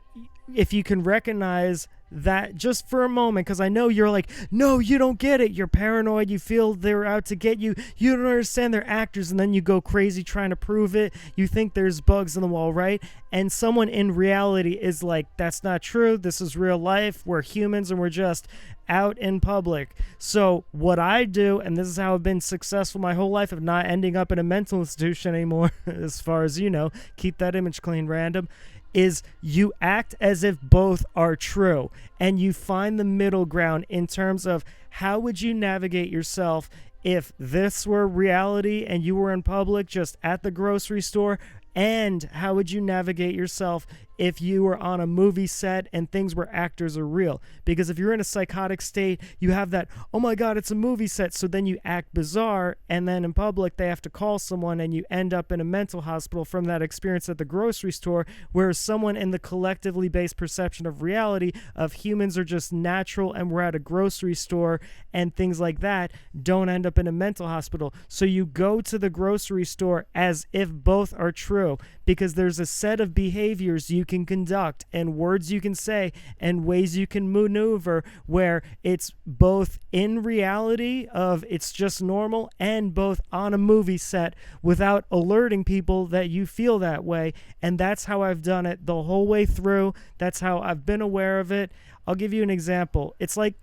if you can recognize that just for a moment, because I know you're like, no, you don't get it, you're paranoid, you feel they're out to get you, you don't understand they're actors, and then you go crazy trying to prove it, you think there's bugs in the wall, right? And someone in reality is like, that's not true, this is real life, we're humans and we're just out in public. So what I do, and this is how I've been successful my whole life of not ending up in a mental institution anymore, as far as you know, keep that image clean, random, is you act as if both are true and you find the middle ground in terms of how would you navigate yourself if this were reality and you were in public just at the grocery store And how would you navigate yourself if you were on a movie set and things where actors are real? Because if you're in a psychotic state, you have that, oh my God, it's a movie set. So then you act bizarre. And then in public, they have to call someone and you end up in a mental hospital from that experience at the grocery store, whereas someone in the collectively based perception of reality of humans are just natural and we're at a grocery store and things like that don't end up in a mental hospital. So you go to the grocery store as if both are true, because there's a set of behaviors you can conduct and words you can say and ways you can maneuver where it's both in reality of it's just normal and both on a movie set without alerting people that you feel that way. And that's how I've done it the whole way through. That's how I've been aware of it. I'll give you an example. It's like,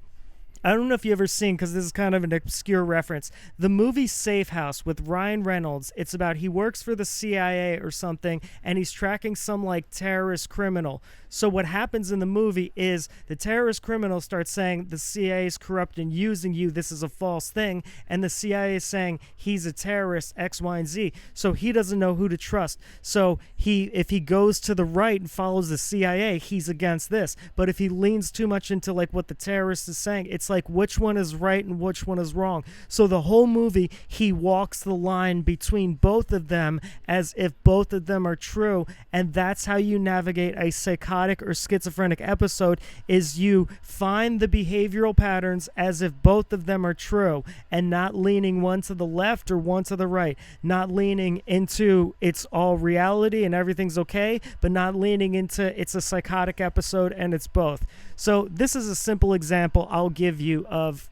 I don't know if you've ever seen, because this is kind of an obscure reference, the movie Safe House with Ryan Reynolds. It's about he works for the CIA or something, and he's tracking some like terrorist criminal. So what happens in the movie is the terrorist criminal starts saying the CIA is corrupt and using you. This is a false thing. And the CIA is saying he's a terrorist, X, Y, and Z. So he doesn't know who to trust. So if he goes to the right and follows the CIA, he's against this. But if he leans too much into like what the terrorist is saying, it's like which one is right and which one is wrong. So the whole movie, he walks the line between both of them as if both of them are true. And that's how you navigate a psychotic or schizophrenic episode, is you find the behavioral patterns as if both of them are true and not leaning one to the left or one to the right, not leaning into it's all reality and everything's okay, but not leaning into it's a psychotic episode and it's both. So this is a simple example I'll give you of,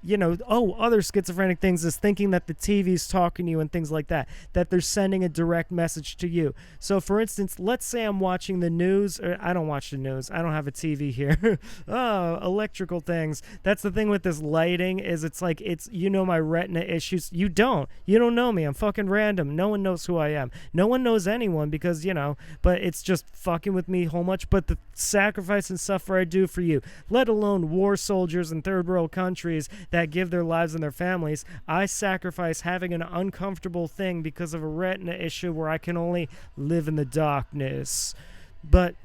other schizophrenic things is thinking that the TV's talking to you and things like that, that they're sending a direct message to you. So for instance, let's say I'm watching the news, or I don't watch the news. I don't have a TV here. Oh, electrical things. That's the thing with this lighting is it's like, my retina issues. You don't know me. I'm fucking random. No one knows who I am. No one knows anyone because, but it's just fucking with me whole much. But the sacrifice and suffer I do for you, let alone war soldiers in third world countries that give their lives and their families, I sacrifice having an uncomfortable thing because of a retina issue where I can only live in the darkness. But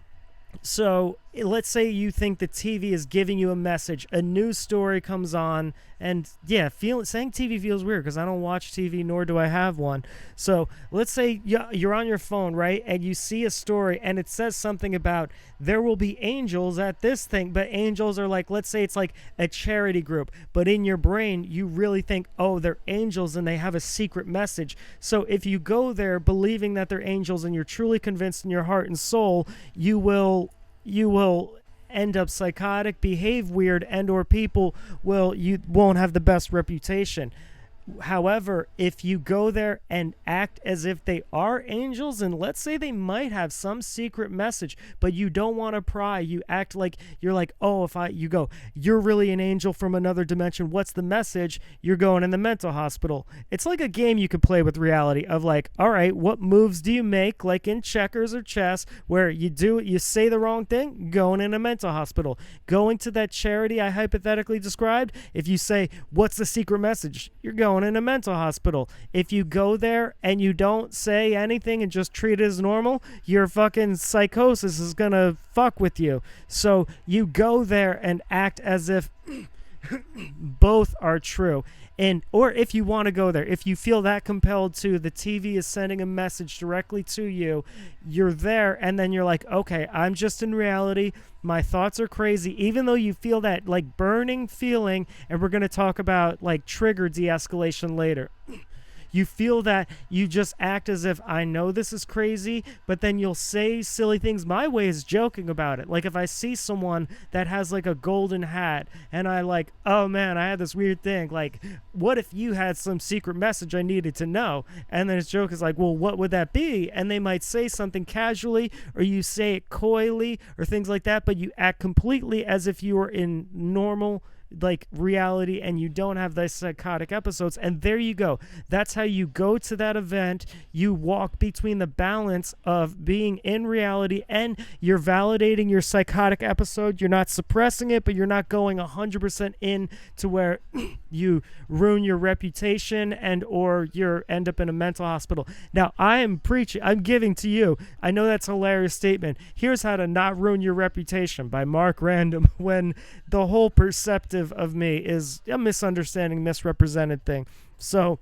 so let's say you think the TV is giving you a message. A news story comes on, and yeah, saying TV feels weird because I don't watch TV, nor do I have one. So let's say you're on your phone, right, and you see a story, and it says something about there will be angels at this thing, but angels are like, let's say it's like a charity group, but in your brain you really think, oh, they're angels and they have a secret message. So if you go there believing that they're angels and you're truly convinced in your heart and soul, you will end up psychotic, behave weird, and or you won't have the best reputation. However, if you go there and act as if they are angels, and let's say they might have some secret message, but you don't want to pry, you act like you're like, oh, you're really an angel from another dimension. What's the message? You're going in the mental hospital. It's like a game you could play with reality of like, all right, what moves do you make? Like in checkers or chess, where you say the wrong thing, going in a mental hospital. Going to that charity I hypothetically described, if you say, what's the secret message? You're going in a mental hospital. If you go there and you don't say anything and just treat it as normal, your fucking psychosis is gonna fuck with you. So you go there and act as if both are true. Or if you want to go there, if you feel that compelled to, the TV is sending a message directly to you, you're there, and then you're like, okay, I'm just in reality, my thoughts are crazy, even though you feel that like burning feeling, and we're going to talk about like trigger de-escalation later. You feel that you just act as if I know this is crazy, but then you'll say silly things. My way is joking about it. Like if I see someone that has like a golden hat and I like, oh man, I had this weird thing. Like, what if you had some secret message I needed to know? And then his joke is like, well, what would that be? And they might say something casually, or you say it coyly or things like that, but you act completely as if you were in normal like reality and you don't have those psychotic episodes. And there you go. That's how you go to that event. You walk between the balance of being in reality and you're validating your psychotic episode. You're not suppressing it, but you're not going 100% in to where you ruin your reputation and or you end up in a mental hospital. Now, I am preaching, I'm giving to you, I know that's a hilarious statement. Here's how to not ruin your reputation by Mark RanDoM, when the whole perceptive of me is a misunderstanding, misrepresented thing. So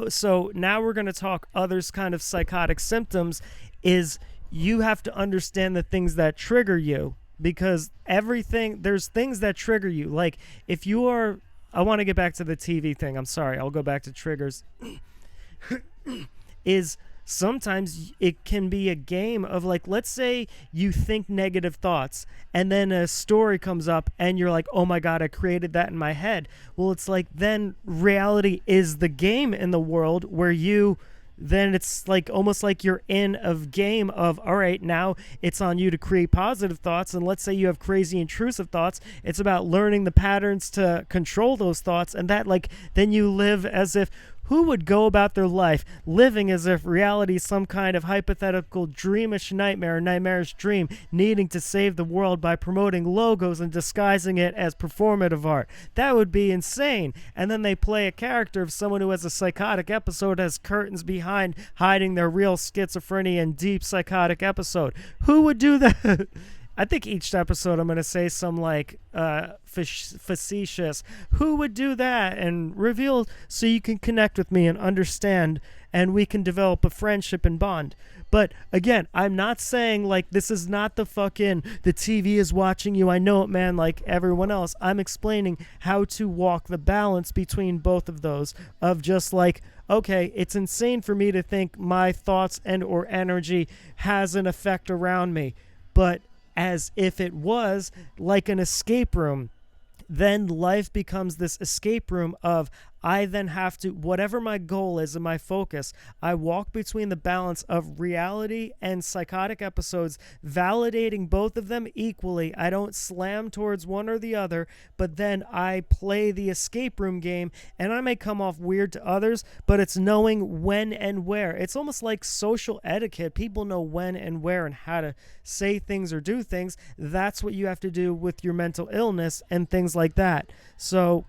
so now we're going to talk others kind of psychotic symptoms is you have to understand the things that trigger you, because there's things that trigger you. Like if you are, I want to get back to the TV thing. I'm sorry. I'll go back to triggers. Is sometimes it can be a game of like, let's say you think negative thoughts and then a story comes up and you're like, oh my God, I created that in my head. Well, it's like then reality is the game in the world where then it's like almost like you're in a game of, all right, now it's on you to create positive thoughts. And let's say you have crazy intrusive thoughts. It's about learning the patterns to control those thoughts. And that like, then you live as if, who would go about their life living as if reality is some kind of hypothetical dreamish nightmare, or nightmarish dream, needing to save the world by promoting logos and disguising it as performative art? That would be insane. And then they play a character of someone who has a psychotic episode, has curtains behind, hiding their real schizophrenia and deep psychotic episode. Who would do that? I think each episode I'm going to say some like facetious, who would do that, and reveal so you can connect with me and understand, and we can develop a friendship and bond. But again, I'm not saying like this is not the TV is watching you, I know it, man, like everyone else. I'm explaining how to walk the balance between both of those, of just like, okay, it's insane for me to think my thoughts and or energy has an effect around me, but as if it was like an escape room, then life becomes this escape room of, I then have to, whatever my goal is and my focus, I walk between the balance of reality and psychotic episodes, validating both of them equally. I don't slam towards one or the other, but then I play the escape room game, and I may come off weird to others, but it's knowing when and where. It's almost like social etiquette. People know when and where and how to say things or do things. That's what you have to do with your mental illness and things like that. So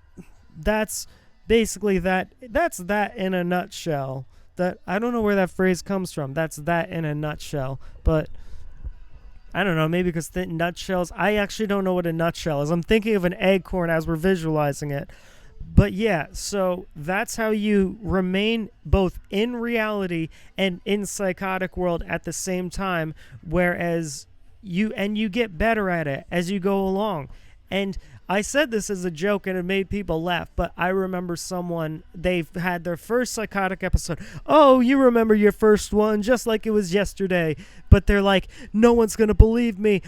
that's basically that's that in a nutshell. That I don't know where that phrase comes from. That's that in a nutshell. But I don't know, maybe because nutshells, I actually don't know what a nutshell is. I'm thinking of an acorn as we're visualizing it. But yeah, so that's how you remain both in reality and in psychotic world at the same time, whereas you get better at it as you go along. And I said this as a joke and it made people laugh, but I remember someone, they've had their first psychotic episode. Oh, you remember your first one just like it was yesterday. But they're like, no one's going to believe me.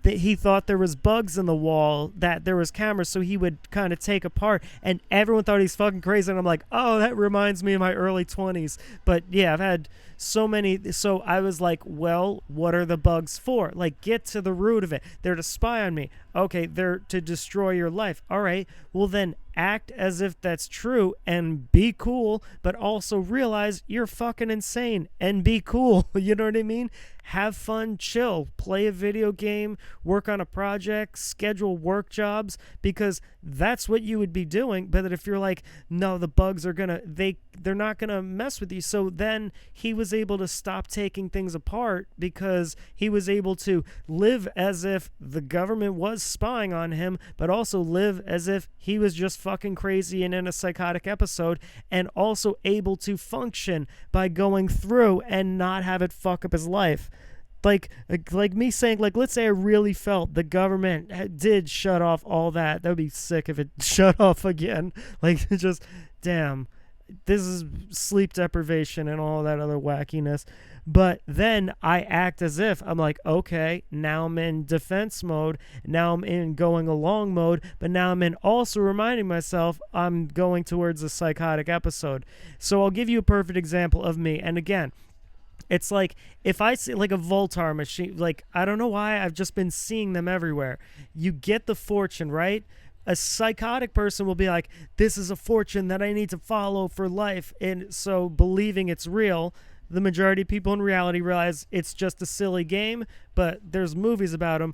He thought there was bugs in the wall, that there was cameras, so he would kind of take apart. And everyone thought he's fucking crazy. And I'm like, oh, that reminds me of my early 20s. But yeah, I've had so many. So I was like, well, what are the bugs for? Like, get to the root of it. They're to spy on me. Okay, they're to destroy your life. All right, well then act as if that's true and be cool, but also realize you're fucking insane and be cool. You know what I mean? Have fun, chill, play a video game, work on a project, schedule work jobs, because that's what you would be doing. But if you're like, no, the bugs are they're not gonna mess with you. So then he was able to stop taking things apart because he was able to live as if the government was spying on him, but also live as if he was just fucking crazy and in a psychotic episode, and also able to function by going through and not have it fuck up his life. Like me saying, like, let's say I really felt the government did shut off all that. That would be sick if it shut off again. Like, just, damn, this is sleep deprivation and all that other wackiness. But then I act as if I'm like, okay, now I'm in defense mode. Now I'm in going along mode. But now I'm in also reminding myself I'm going towards a psychotic episode. So I'll give you a perfect example of me. And again, it's like if I see like a Voltar machine, like I don't know why I've just been seeing them everywhere. You get the fortune, right? A psychotic person will be like, this is a fortune that I need to follow for life. And so believing it's real, the majority of people in reality realize it's just a silly game, but there's movies about them.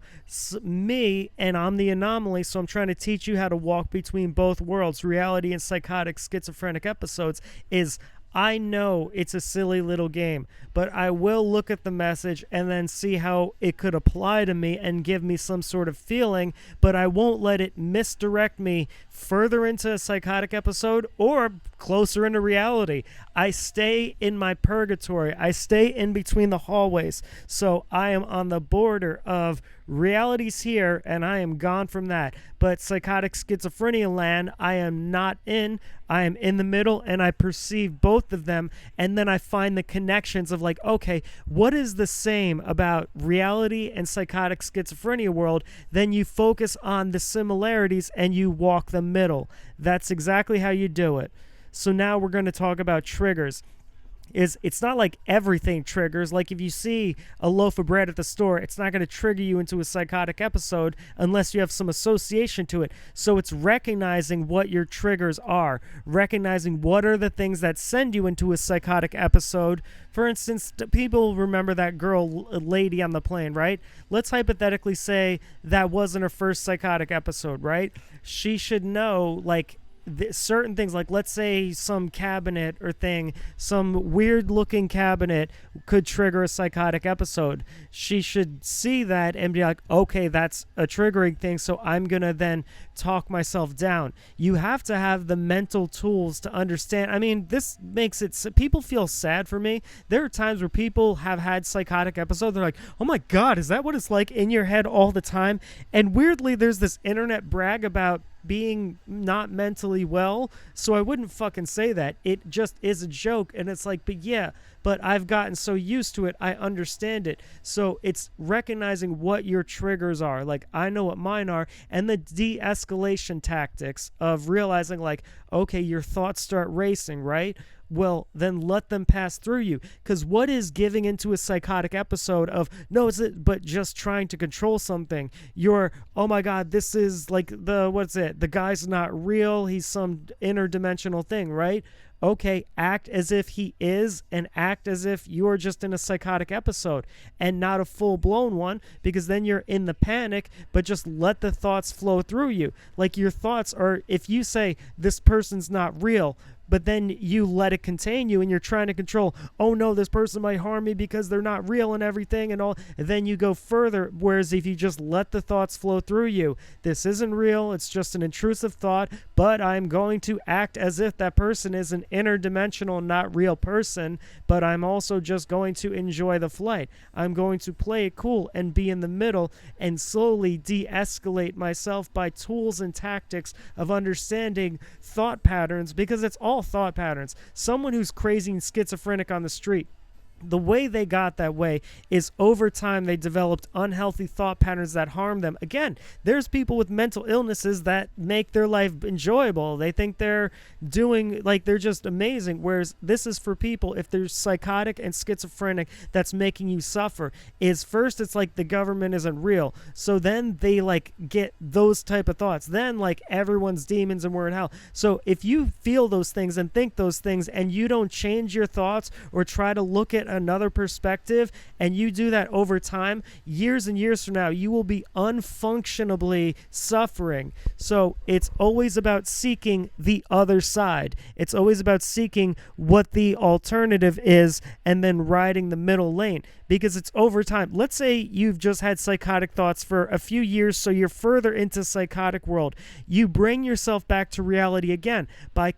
Me, and I'm the anomaly, so I'm trying to teach you how to walk between both worlds, reality and psychotic schizophrenic episodes, is I know it's a silly little game, but I will look at the message and then see how it could apply to me and give me some sort of feeling, but I won't let it misdirect me further into a psychotic episode or closer into reality. I stay in my purgatory. I stay in between the hallways. So I am on the border of reality's here and I am gone from that. But psychotic schizophrenia land, I am not in. I am in the middle and I perceive both of them. And then I find the connections of like, okay, what is the same about reality and psychotic schizophrenia world? Then you focus on the similarities and you walk the middle. That's exactly how you do it. So now we're going to talk about triggers. It's not like everything triggers. Like if you see a loaf of bread at the store, it's not going to trigger you into a psychotic episode unless you have some association to it. So it's recognizing what your triggers are, recognizing what are the things that send you into a psychotic episode. For instance, people remember that lady on the plane, right? Let's hypothetically say that wasn't her first psychotic episode, right? She should know, like, certain things, like let's say some cabinet or thing, some weird looking cabinet could trigger a psychotic episode. She should see that and be like, okay, that's a triggering thing, so I'm gonna then talk myself down. You have to have the mental tools to understand. I mean, this makes it, people feel sad for me. There are times where people have had psychotic episodes, they're like, oh my god, is that what it's like in your head all the time? And weirdly, there's this internet brag about being not mentally well, so I wouldn't fucking say that. It just is a joke, and it's like, but yeah, but I've gotten so used to it, I understand it. So it's recognizing what your triggers are. Like, I know what mine are, and the de-escalation tactics of realizing, like, okay, your thoughts start racing, right? Well, then let them pass through you. Because what is giving into a psychotic episode of, no, it's it, but just trying to control something? You're, oh my God, this is like the guy's not real. He's some interdimensional thing, right? Okay, act as if he is, and act as if you're just in a psychotic episode and not a full-blown one, because then you're in the panic, but just let the thoughts flow through you. Like, your thoughts are, if you say, this person's not real, but then you let it contain you and you're trying to control, oh no, this person might harm me because they're not real and everything and all, and then you go further. Whereas if you just let the thoughts flow through you, this isn't real, it's just an intrusive thought, but I'm going to act as if that person is an interdimensional, not real person, but I'm also just going to enjoy the flight. I'm going to play it cool and be in the middle and slowly de-escalate myself by tools and tactics of understanding thought patterns, because it's all thought patterns. Someone who's crazy and schizophrenic on the street, the way they got that way is over time they developed unhealthy thought patterns that harm them. Again, there's people with mental illnesses that make their life enjoyable. They think they're doing, like, they're just amazing. Whereas this is for people, if they're psychotic and schizophrenic, that's making you suffer. Is first, it's like the government isn't real. So then they like get those type of thoughts. Then like everyone's demons and we're in hell. So if you feel those things and think those things and you don't change your thoughts or try to look at another perspective, and you do that over time, years and years from now, you will be unfunctionably suffering. So it's always about seeking the other side. It's always about seeking what the alternative is and then riding the middle lane, because it's over time. Let's say you've just had psychotic thoughts for a few years, so you're further into psychotic world. You bring yourself back to reality again by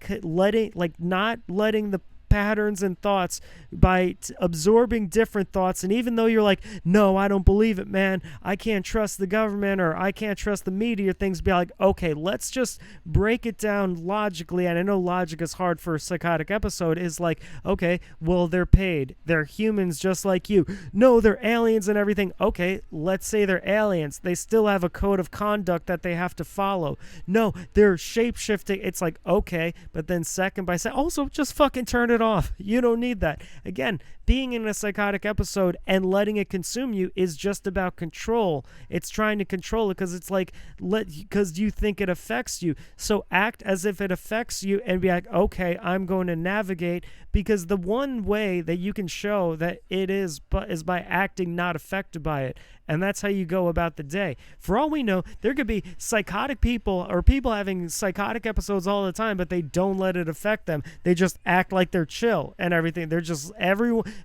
not letting the patterns and thoughts, by absorbing different thoughts. And even though you're like, no, I don't believe it, man, I can't trust the government or I can't trust the media, things, be like, okay, let's just break it down logically. And I know logic is hard for a psychotic episode. Is like, okay, well, they're paid, they're humans just like you. No, they're aliens and everything. Okay, let's say they're aliens, they still have a code of conduct that they have to follow. No, they're shape-shifting. It's like, okay, but then second by second, also just fucking turn it it off. You don't need that. Again, being in a psychotic episode and letting it consume you is just about control. It's trying to control it because it's like, because you think it affects you. So act as if it affects you and be like, okay, I'm going to navigate, because the one way that you can show that it is by acting not affected by it. And that's how you go about the day. For all we know, there could be psychotic people or people having psychotic episodes all the time, but they don't let it affect them. They just act like they're chill and everything. They're just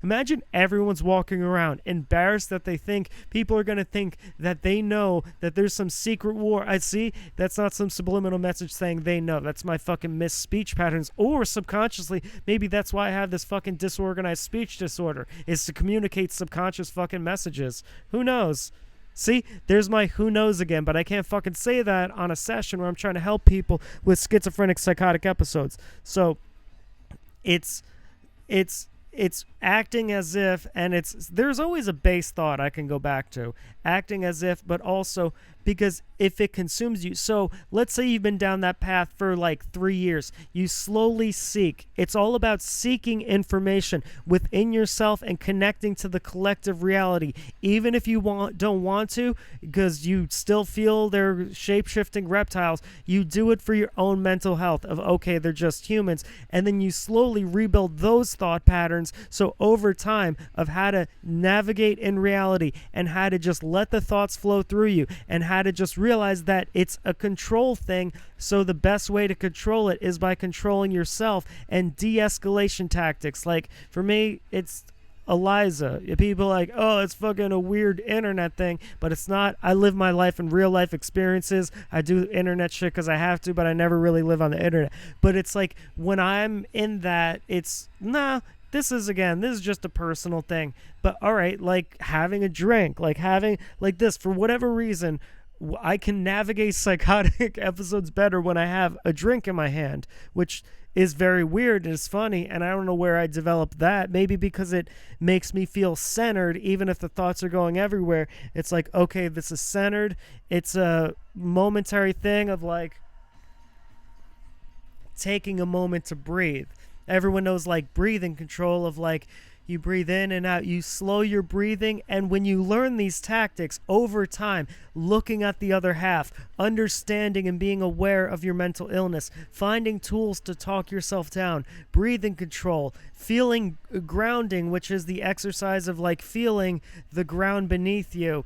imagine everyone's walking around embarrassed that they think people are going to think that they know that there's some secret war. I see. That's not some subliminal message saying they know. That's my fucking missed speech patterns. Or subconsciously, maybe that's why I have this fucking disorganized speech disorder, is to communicate subconscious fucking messages. Who knows? See, there's my who knows again, but I can't fucking say that on a session where I'm trying to help people with schizophrenic psychotic episodes. So it's acting as if, and there's always a base thought I can go back to, acting as if, but also because if it consumes you. So let's say you've been down that path for like 3 years. You slowly seek. It's all about seeking information within yourself and connecting to the collective reality, even if you don't want to, because you still feel they're shape-shifting reptiles. You do it for your own mental health of, okay, they're just humans. And then you slowly rebuild those thought patterns. So over time of how to navigate in reality and how to just let the thoughts flow through you and how to just realize that it's a control thing. So the best way to control it is by controlling yourself and de-escalation tactics. Like for me, it's Eliza. People are like, oh, it's fucking a weird internet thing, but it's not. I live my life in real life experiences. I do internet shit because I have to, but I never really live on the internet. But it's like when I'm in that, it's this is just a personal thing. But all right, like having a drink, like having like this, for whatever reason, I can navigate psychotic episodes better when I have a drink in my hand, which is very weird and it's funny, and I don't know where I developed that. Maybe because it makes me feel centered, even if the thoughts are going everywhere. It's like, okay, this is centered. It's a momentary thing of like taking a moment to breathe. Everyone knows like breathing control of like you breathe in and out, you slow your breathing, and when you learn these tactics over time, looking at the other half, understanding and being aware of your mental illness, finding tools to talk yourself down, breathing control, feeling grounding, which is the exercise of like feeling the ground beneath you.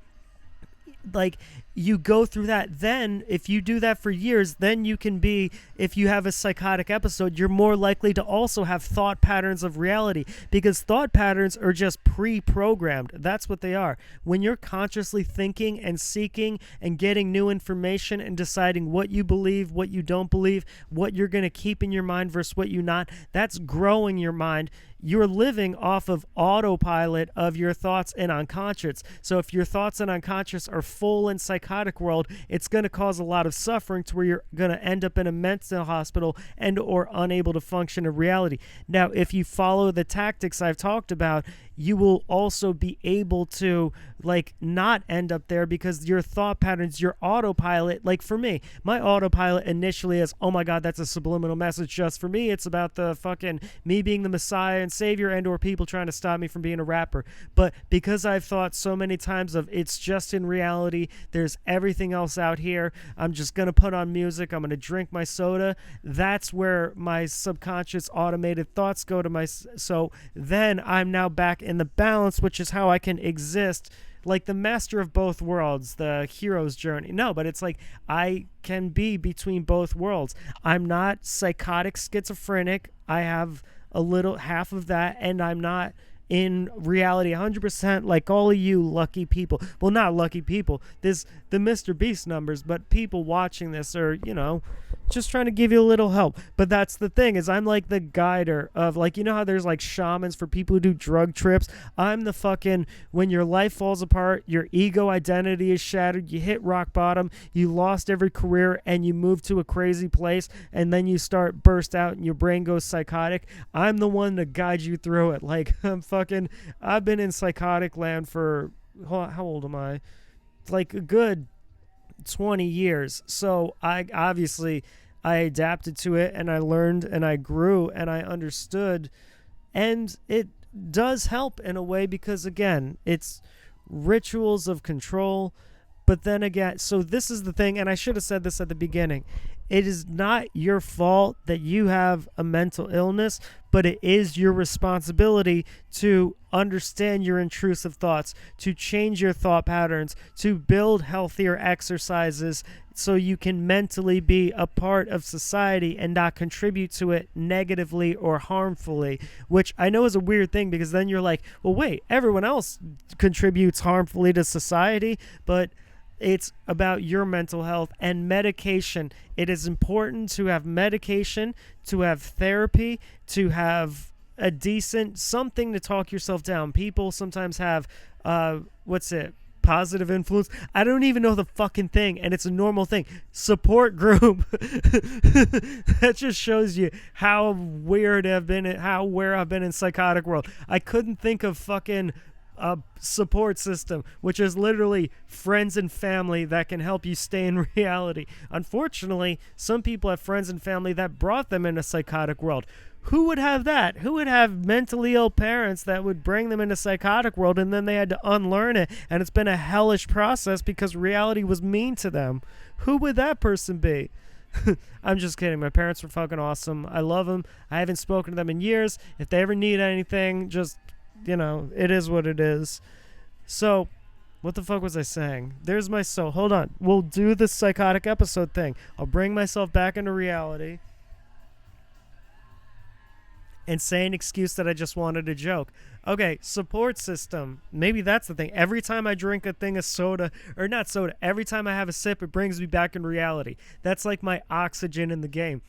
Like you go through that, then if you do that for years, then you can be, if you have a psychotic episode, you're more likely to also have thought patterns of reality, because thought patterns are just pre-programmed. That's what they are. When you're consciously thinking and seeking and getting new information and deciding what you believe, what you don't believe, what you're going to keep in your mind versus what you not, that's growing your mind. You're living off of autopilot of your thoughts and unconscious. So if your thoughts and unconscious are full in psychotic world, it's going to cause a lot of suffering to where you're going to end up in a mental hospital and or unable to function in reality. Now, if you follow the tactics I've talked about, you will also be able to like not end up there, because your thought patterns, your autopilot, like for me, my autopilot initially is, oh my God, that's a subliminal message just for me. It's about the fucking me being the Messiah and Savior and or people trying to stop me from being a rapper. But because I've thought so many times of it's just in reality, there's everything else out here, I'm just going to put on music, I'm going to drink my soda, that's where my subconscious automated thoughts go to so then I'm now back in the balance, which is how I can exist like the master of both worlds, the hero's journey. No, but it's like I can be between both worlds. I'm not psychotic schizophrenic. I have a little half of that, and I'm not in reality 100% like all of you lucky people. Well, not lucky people. There's the Mr. Beast numbers, but people watching this are, just trying to give you a little help. But that's the thing, is I'm like the guider of, like, you know how there's like shamans for people who do drug trips? I'm the fucking, when your life falls apart, your ego identity is shattered, you hit rock bottom, you lost every career, and you move to a crazy place, and then you start burst out and your brain goes psychotic. I'm the one to guide you through it. Like, I've been in psychotic land for, how old am I? Like a good 20 years. So I adapted to it, and I learned and I grew and I understood And it does help in a way because, again, it's rituals of control. But then again, so this is the thing, and I should have said this at the beginning. It is not your fault that you have a mental illness, but it is your responsibility to understand your intrusive thoughts, to change your thought patterns, to build healthier exercises so you can mentally be a part of society and not contribute to it negatively or harmfully, which I know is a weird thing because then you're like, well, wait, everyone else contributes harmfully to society, but it's about your mental health and medication. It is important to have medication, to have therapy, to have a decent something to talk yourself down. People sometimes have, positive influence. I don't even know the fucking thing, and it's a normal thing. Support group. That just shows you how weird I've been, where I've been in psychotic world. I couldn't think of fucking a support system, which is literally friends and family that can help you stay in reality. Unfortunately, some people have friends and family that brought them in a psychotic world. Who would have that? Who would have mentally ill parents that would bring them into psychotic world and then they had to unlearn it, and it's been a hellish process because reality was mean to them? Who would that person be? I'm just kidding. My parents were fucking awesome. I love them. I haven't spoken to them in years. If they ever need anything, just it is what it is. So, what the fuck was I saying? There's my soul. Hold on. We'll do the psychotic episode thing. I'll bring myself back into reality and say an excuse that I just wanted a joke. Okay, support system. Maybe that's the thing. Every time I drink a thing of soda, or not soda, every time I have a sip, it brings me back in reality. That's like my oxygen in the game.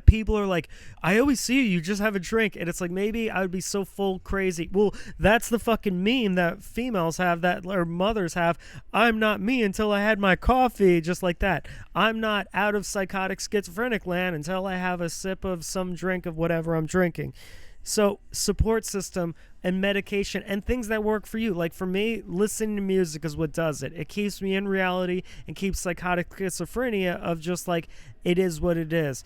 People are like, I always see you just have a drink, and it's like, maybe I would be so full crazy. Well, that's the fucking meme that females have, that or mothers have. I'm not me until I had my coffee, just like that. I'm not out of psychotic schizophrenic land until I have a sip of some drink of whatever I'm drinking. So support system and medication and things that work for you. Like for me, listening to music is what does it. It keeps me in reality and keeps psychotic schizophrenia of just like, it is what it is.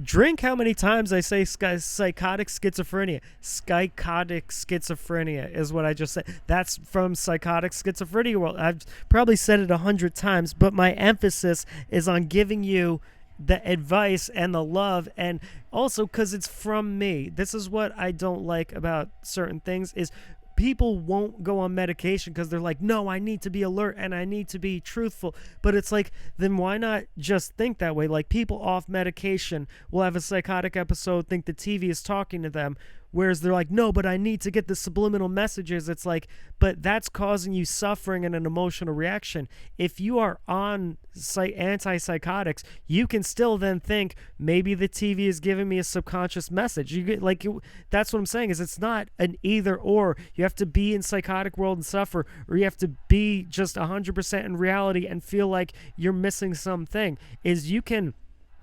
Drink how many times I say psychotic schizophrenia. Psychotic schizophrenia is what I just said. That's from psychotic schizophrenia world. I've probably said it 100 times, but my emphasis is on giving you the advice and the love, and also because it's from me. This is what I don't like about certain things is people won't go on medication because they're like, no, I need to be alert and I need to be truthful. But it's like, then why not just think that way? Like people off medication will have a psychotic episode, think the TV is talking to them, whereas they're like, no, but I need to get the subliminal messages. It's like, but that's causing you suffering and an emotional reaction. If you are on antipsychotics, you can still then think maybe the TV is giving me a subconscious message. You get like, that's what I'm saying is it's not an either or. You have to be in psychotic world and suffer, or you have to be just 100% in reality and feel like you're missing something. Is you can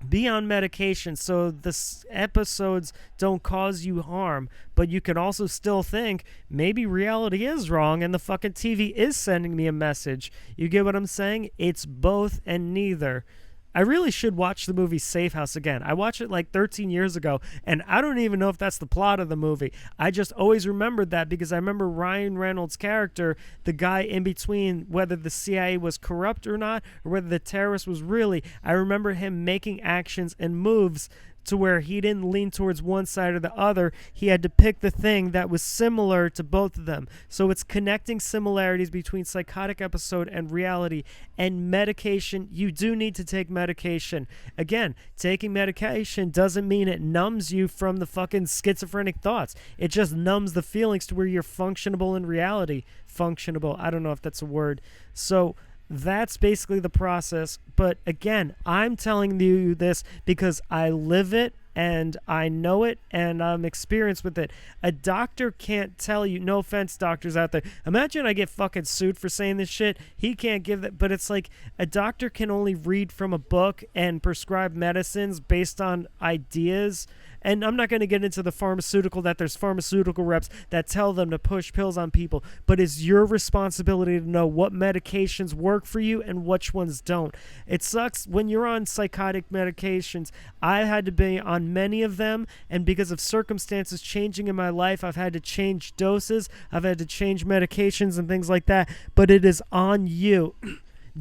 be on medication so the episodes don't cause you harm, but you can also still think maybe reality is wrong and the fucking TV is sending me a message. You get what I'm saying? It's both and neither. I really should watch the movie Safe House again. I watched it like 13 years ago, and I don't even know if that's the plot of the movie. I just always remembered that because I remember Ryan Reynolds' character, the guy in between whether the CIA was corrupt or not, or whether the terrorist was really, I remember him making actions and moves to where he didn't lean towards one side or the other. He had to pick the thing that was similar to both of them. So it's connecting similarities between psychotic episode and reality. And medication, you do need to take medication. Again, taking medication doesn't mean it numbs you from the fucking schizophrenic thoughts. It just numbs the feelings to where you're functionable in reality. Functionable, I don't know if that's a word. So that's basically the process. But again, I'm telling you this because I live it and I know it and I'm experienced with it. A doctor can't tell you, no offense doctors out there, imagine I get fucking sued for saying this shit. He can't give that, but it's like a doctor can only read from a book and prescribe medicines based on ideas And I'm not going to get into the pharmaceutical, that there's pharmaceutical reps that tell them to push pills on people, but it's your responsibility to know what medications work for you and which ones don't. It sucks when you're on psychotic medications. I had to be on many of them, and because of circumstances changing in my life, I've had to change doses, I've had to change medications and things like that, but it is on you.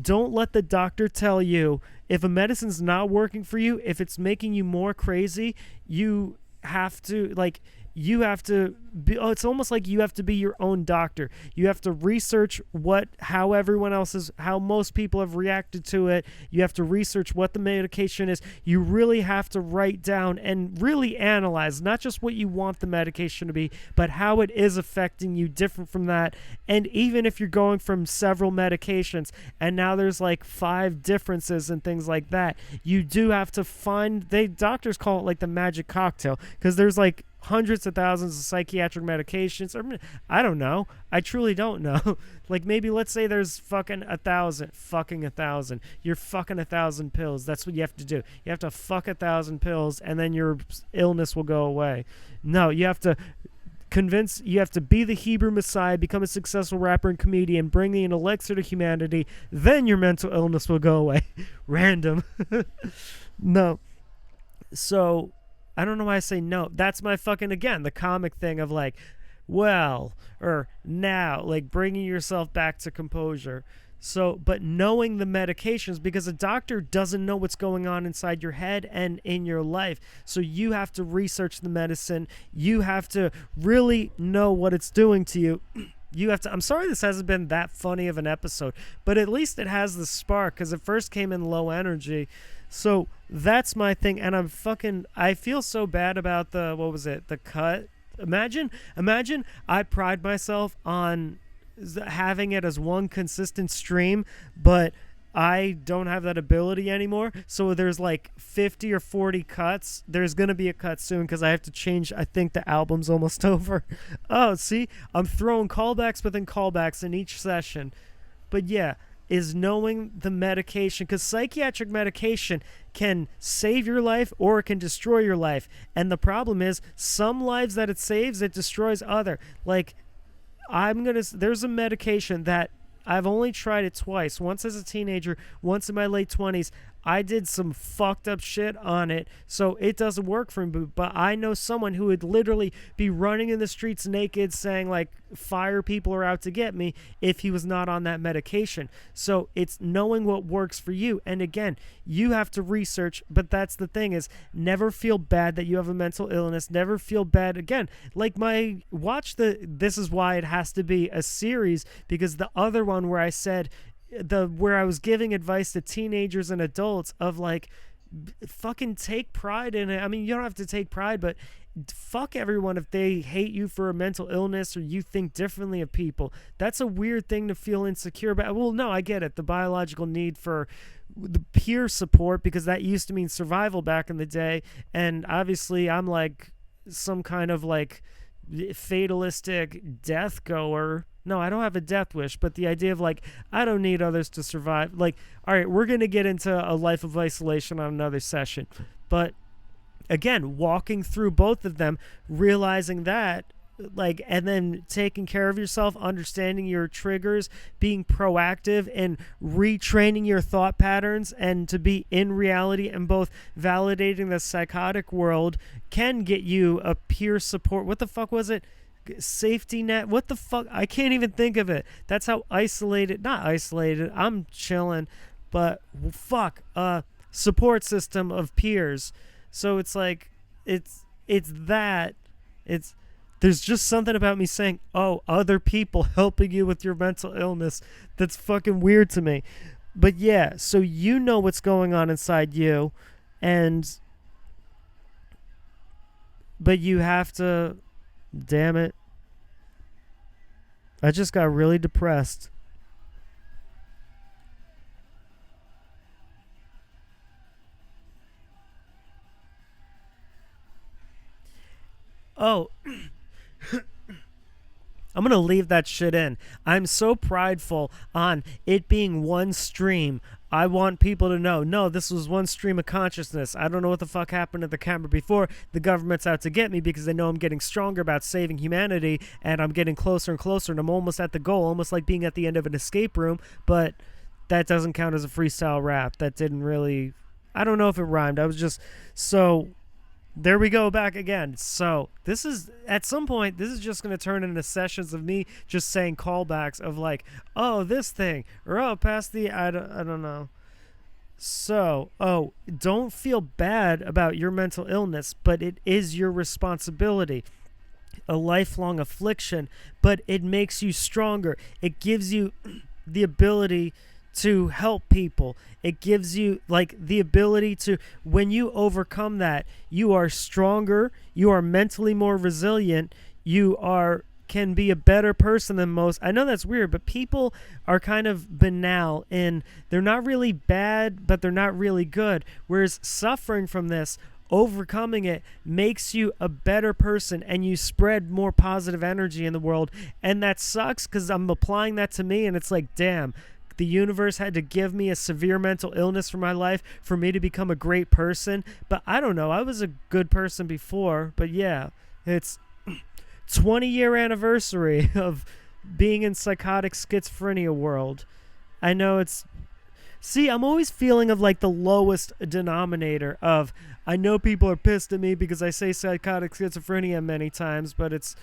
Don't let the doctor tell you if a medicine's not working for you, if it's making you more crazy. You have to be, it's almost like you have to be your own doctor. You have to research how everyone else is, how most people have reacted to it. You have to research what the medication is. You really have to write down and really analyze not just what you want the medication to be, but how it is affecting you different from that. And even if you're going from several medications and now there's like 5 differences and things like that, you do have to doctors call it like the magic cocktail, because there's like hundreds of thousands of psychiatric medications. I don't know. I truly don't know. Like, maybe let's say there's fucking 1,000. You're fucking 1,000 pills. That's what you have to do. You have to fuck 1,000 pills, and then your illness will go away. No, you have to be the Hebrew Messiah, become a successful rapper and comedian, bring an elixir to humanity, then your mental illness will go away. Random. No. So I don't know why I say no. That's my fucking, again, the comic thing of like, well, or now, like bringing yourself back to composure. So, but knowing the medications, because a doctor doesn't know what's going on inside your head and in your life. So you have to research the medicine. You have to really know what it's doing to you. I'm sorry this hasn't been that funny of an episode, but at least it has the spark, because it first came in low energy. So that's my thing, and I feel so bad about the cut. Imagine I pride myself on having it as one consistent stream, but I don't have that ability anymore. So there's like 50 or 40 cuts. There's going to be a cut soon because I have to change. I think the album's almost over. Oh, see? I'm throwing callbacks within callbacks in each session. But yeah, is knowing the medication, because psychiatric medication can save your life or it can destroy your life. And the problem is some lives that it saves, it destroys other. Like, there's a medication that I've only tried it twice, once as a teenager, once in my late 20s. I did some fucked up shit on it, so it doesn't work for me. But I know someone who would literally be running in the streets naked saying, like, fire people are out to get me if he was not on that medication. So it's knowing what works for you. And again, you have to research, but that's the thing, is never feel bad that you have a mental illness. Never feel bad. Again, like this is why it has to be a series, because the other one where I said, where I was giving advice to teenagers and adults of like, fucking take pride in it. I mean, you don't have to take pride, but fuck everyone if they hate you for a mental illness or you think differently of people. That's a weird thing to feel insecure about. Well, no, I get it. The biological need for the peer support, because that used to mean survival back in the day. And obviously I'm like some kind of like fatalistic death goer. No, I don't have a death wish, but the idea of like, I don't need others to survive. Like, all right, we're going to get into a life of isolation on another session. But again, walking through both of them, realizing that, like, and then taking care of yourself, understanding your triggers, being proactive and retraining your thought patterns, and to be in reality, and both validating the psychotic world can get you a peer support. What the fuck was it? Safety net. What the fuck? I can't even think of it. That's how not isolated. I'm chilling, but fuck. Support system of peers. So it's like, there's just something about me saying, oh, other people helping you with your mental illness, that's fucking weird to me. But yeah, so you know what's going on inside you, but you have to, damn it. I just got really depressed. Oh, I'm going to leave that shit in. I'm so prideful on it being one stream I want people to know, no, this was one stream of consciousness. I don't know what the fuck happened to the camera before. The government's out to get me because they know I'm getting stronger about saving humanity, and I'm getting closer and closer, and I'm almost at the goal, almost like being at the end of an escape room. But that doesn't count as a freestyle rap. That didn't really, I don't know if it rhymed. I was just, so there we go back again. So this is, at some point, this is just going to turn into sessions of me just saying callbacks of like, oh, this thing, or oh, past the, I don't know. So, oh, don't feel bad about your mental illness, but it is your responsibility. A lifelong affliction, but it makes you stronger. It gives you the ability to help people. It gives you like the ability to, when you overcome that, you are stronger, you are mentally more resilient, you can be a better person than most. I know that's weird, but people are kind of banal and they're not really bad, but they're not really good. Whereas suffering from this, overcoming it, makes you a better person, and you spread more positive energy in the world. And that sucks because I'm applying that to me, and it's like, damn, the universe had to give me a severe mental illness for my life for me to become a great person. But I don't know, I was a good person before. But yeah, it's 20-year anniversary of being in psychotic schizophrenia world. I know it's, see, I'm always feeling of like the lowest denominator of, I know people are pissed at me because I say psychotic schizophrenia many times, but it's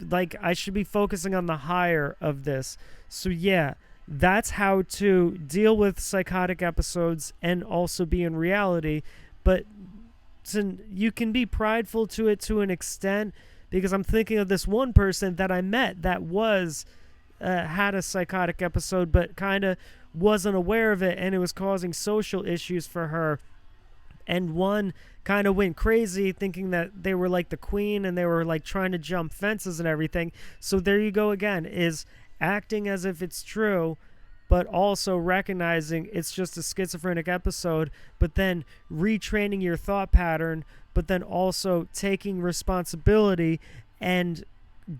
like I should be focusing on the higher of this. So yeah, that's how to deal with psychotic episodes and also be in reality. But you can be prideful to it to an extent, because I'm thinking of this one person that I met that was had a psychotic episode but kind of wasn't aware of it, and it was causing social issues for her. And one kind of went crazy thinking that they were like the queen and they were like trying to jump fences and everything. So there you go again, is acting as if it's true, but also recognizing it's just a schizophrenic episode, but then retraining your thought pattern, but then also taking responsibility and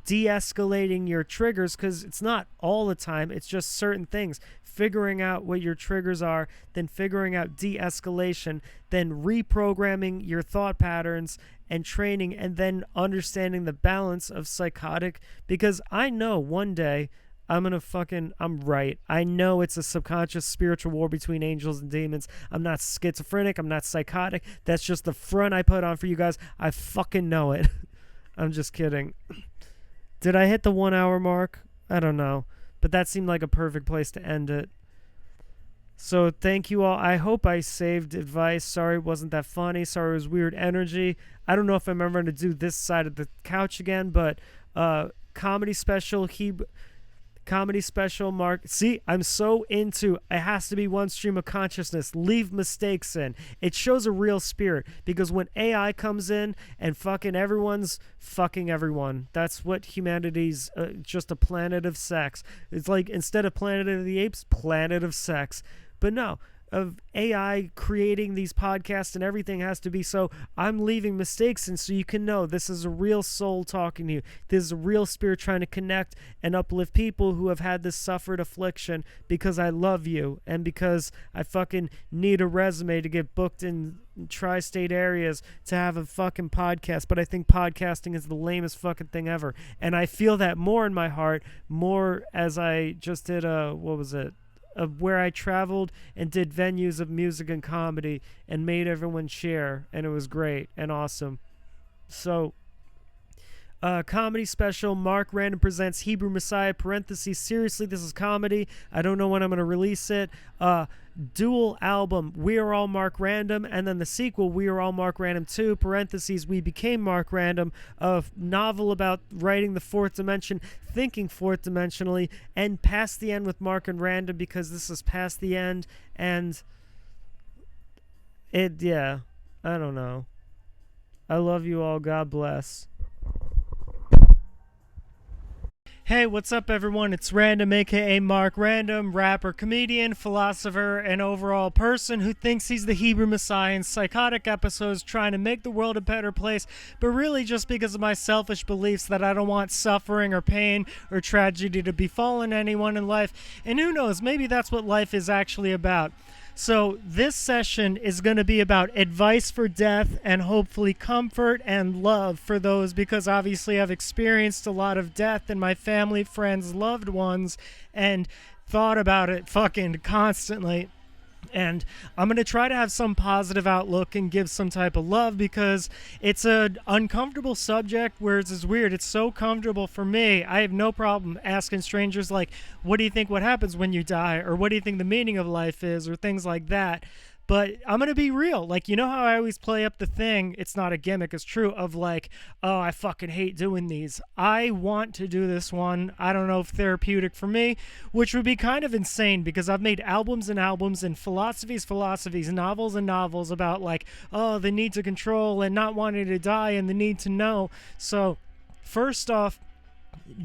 de-escalating your triggers, because it's not all the time, it's just certain things. Figuring out what your triggers are, then figuring out de-escalation, then reprogramming your thought patterns and training, and then understanding the balance of psychotic. Because I know one day I'm right. I know it's a subconscious spiritual war between angels and demons. I'm not schizophrenic. I'm not psychotic. That's just the front I put on for you guys. I fucking know it. I'm just kidding. Did I hit the 1 hour mark? I don't know. But that seemed like a perfect place to end it. So thank you all. I hope I saved advice. Sorry it wasn't that funny. Sorry it was weird energy. I don't know if I'm ever going to do this side of the couch again, but comedy special, Mark. See, I'm so into, it has to be one stream of consciousness. Leave mistakes in. It shows a real spirit, because when AI comes in and fucking everyone's fucking everyone, that's what humanity's, just a planet of sex. It's like, instead of Planet of the Apes, Planet of Sex. But no, of AI creating these podcasts and everything has to be so I'm leaving mistakes in, so you can know this is a real soul talking to you. This is a real spirit trying to connect and uplift people who have had this suffered affliction, because I love you and because I fucking need a resume to get booked in tri-state areas to have a fucking podcast. But I think podcasting is the lamest fucking thing ever, and I feel that more in my heart, more as I just did what was it, of where I traveled and did venues of music and comedy and made everyone share, and it was great and awesome. So comedy special, Mark RanDoM presents Hebrew Messiah, parentheses, seriously, this is comedy, I don't know when I'm going to release it. Dual album, We Are All Mark RanDoM, and then the sequel, We Are All Mark RanDoM 2, parentheses, We Became Mark RanDoM, a novel about writing the fourth dimension, thinking fourth dimensionally, and Past the End with Mark and RanDoM, because this is past the end, and yeah, I don't know. I love you all, God bless. Hey, what's up, everyone? It's RanDoM, aka Mark RanDoM, rapper, comedian, philosopher, and overall person who thinks he's the Hebrew Messiah in psychotic episodes trying to make the world a better place, but really just because of my selfish beliefs that I don't want suffering or pain or tragedy to befallen anyone in life. And who knows, maybe that's what life is actually about. So this session is going to be about advice for death and hopefully comfort and love for those, because obviously I've experienced a lot of death in my family, friends, loved ones, and thought about it fucking constantly. And I'm going to try to have some positive outlook and give some type of love, because it's an uncomfortable subject, whereas it's weird. It's so comfortable for me. I have no problem asking strangers, like, what do you think what happens when you die? Or what do you think the meaning of life is? Or things like that. But I'm going to be real. Like, you know how I always play up the thing, it's not a gimmick, it's true, of like, oh, I fucking hate doing these. I want to do this one. I don't know if therapeutic for me, which would be kind of insane, because I've made albums and albums and philosophies, novels and novels about like, oh, the need to control and not wanting to die and the need to know. So, first off,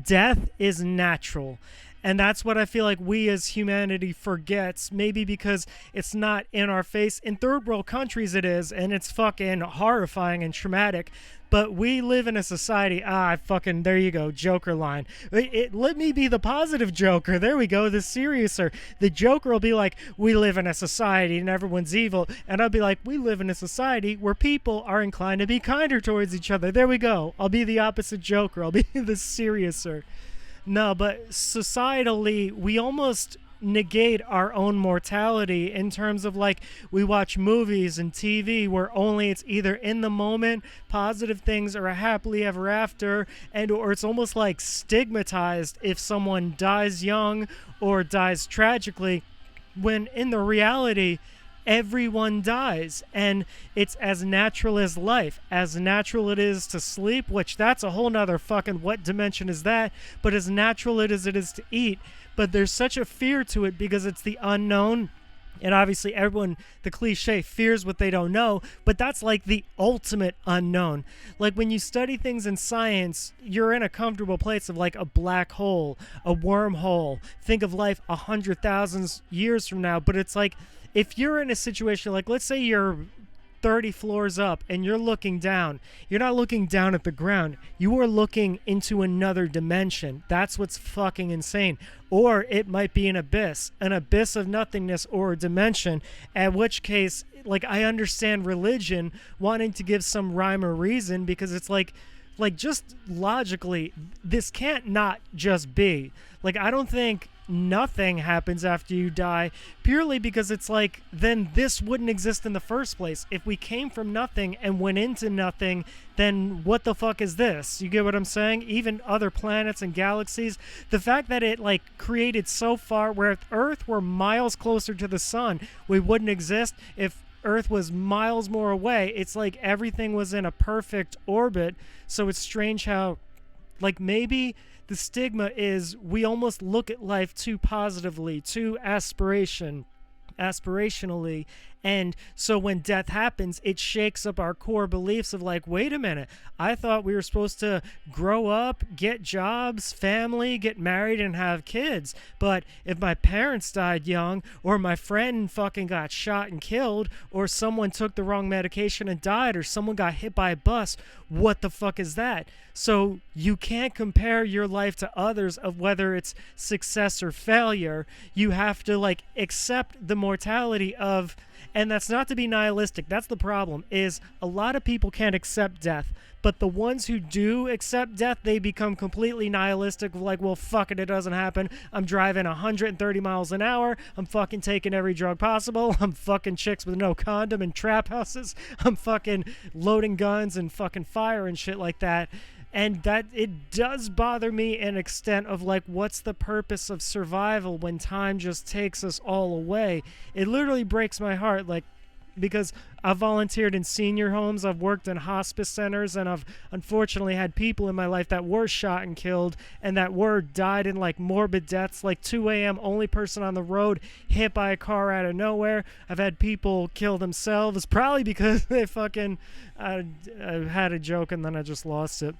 death is natural. And that's what I feel like we as humanity forgets, maybe because it's not in our face. In third world countries it is, and it's fucking horrifying and traumatic. But we live in a society, there you go, Joker line. Let me be the positive Joker. There we go, the seriouser. The Joker will be like, we live in a society and everyone's evil. And I'll be like, we live in a society where people are inclined to be kinder towards each other. There we go. I'll be the opposite Joker. I'll be the seriouser. No, but societally, we almost negate our own mortality in terms of like, we watch movies and TV where only it's either in the moment, positive things, or a happily ever after, and or it's almost like stigmatized if someone dies young or dies tragically, when in the reality, everyone dies, and it's as natural as life, as natural it is to sleep, which that's a whole nother fucking what dimension is that, but as natural it is to eat. But there's such a fear to it because it's the unknown. And obviously everyone, the cliche, fears what they don't know, but that's like the ultimate unknown. Like when you study things in science, you're in a comfortable place of like a black hole, a wormhole. Think of life 100,000 years from now, but it's like, if you're in a situation, like let's say you're 30 floors up and you're looking down, you're not looking down at the ground, you are looking into another dimension. That's what's fucking insane. Or it might be an abyss of nothingness, or a dimension, at which case, like, I understand religion wanting to give some rhyme or reason, because it's like just logically, this can't not just be. Like, I don't think nothing happens after you die, purely because it's like, then this wouldn't exist in the first place. If we came from nothing and went into nothing, then what the fuck is this? You get what I'm saying? Even other planets and galaxies, the fact that it like created so far, where if Earth were miles closer to the sun, we wouldn't exist. If Earth was miles more away, it's like everything was in a perfect orbit. So it's strange how, like, maybe the stigma is we almost look at life too positively, too aspirationally, and so when death happens, it shakes up our core beliefs of like, wait a minute, I thought we were supposed to grow up, get jobs, family, get married, and have kids. But if my parents died young, or my friend fucking got shot and killed, or someone took the wrong medication and died, or someone got hit by a bus, what the fuck is that? So you can't compare your life to others of whether it's success or failure. You have to like accept the mortality of, and that's not to be nihilistic. That's the problem, is a lot of people can't accept death. But the ones who do accept death, they become completely nihilistic, like, well, fuck it doesn't happen. I'm driving 130 miles an hour. I'm fucking taking every drug possible. I'm fucking chicks with no condom in trap houses. I'm fucking loading guns and fucking fire and shit like that. And that, it does bother me an extent of like, what's the purpose of survival when time just takes us all away? It literally breaks my heart, like, because I've volunteered in senior homes, I've worked in hospice centers, and I've unfortunately had people in my life that were shot and killed, and that were died in like morbid deaths, like 2 a.m. only person on the road, hit by a car out of nowhere. I've had people kill themselves, probably because they fucking I had a joke and then I just lost it.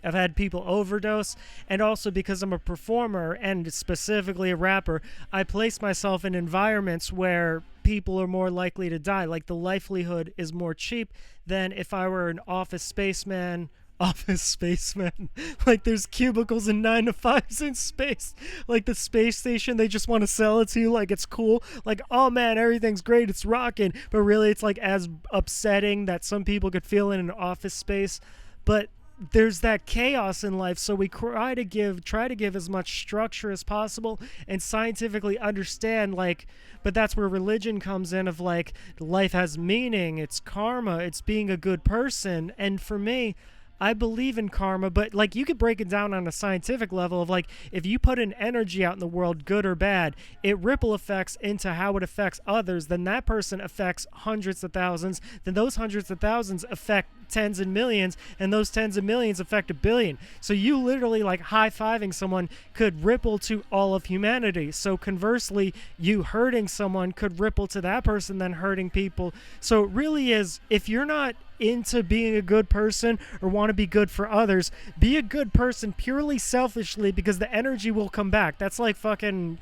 I've had people overdose, and also because I'm a performer and specifically a rapper, I place myself in environments where people are more likely to die. Like the livelihood is more cheap than if I were an office spaceman. Office spaceman. Like there's cubicles and 9 to 5s in space. Like the space station, they just want to sell it to you like it's cool. Like, oh man, everything's great, it's rocking. But really it's like as upsetting that some people could feel in an office space. But there's that chaos in life, so we try to give as much structure as possible and scientifically understand, like, but that's where religion comes in, of like life has meaning, it's karma, it's being a good person. And for me, I believe in karma, but like you could break it down on a scientific level of like if you put an energy out in the world, good or bad, it ripple effects into how it affects others. Then that person affects hundreds of thousands. Then those hundreds of thousands affect tens and millions, and those tens of millions affect a billion. So you literally like high-fiving someone could ripple to all of humanity. So conversely, you hurting someone could ripple to that person, then hurting people. So it really is, if you're not into being a good person or want to be good for others, be a good person purely selfishly, because the energy will come back. That's like fucking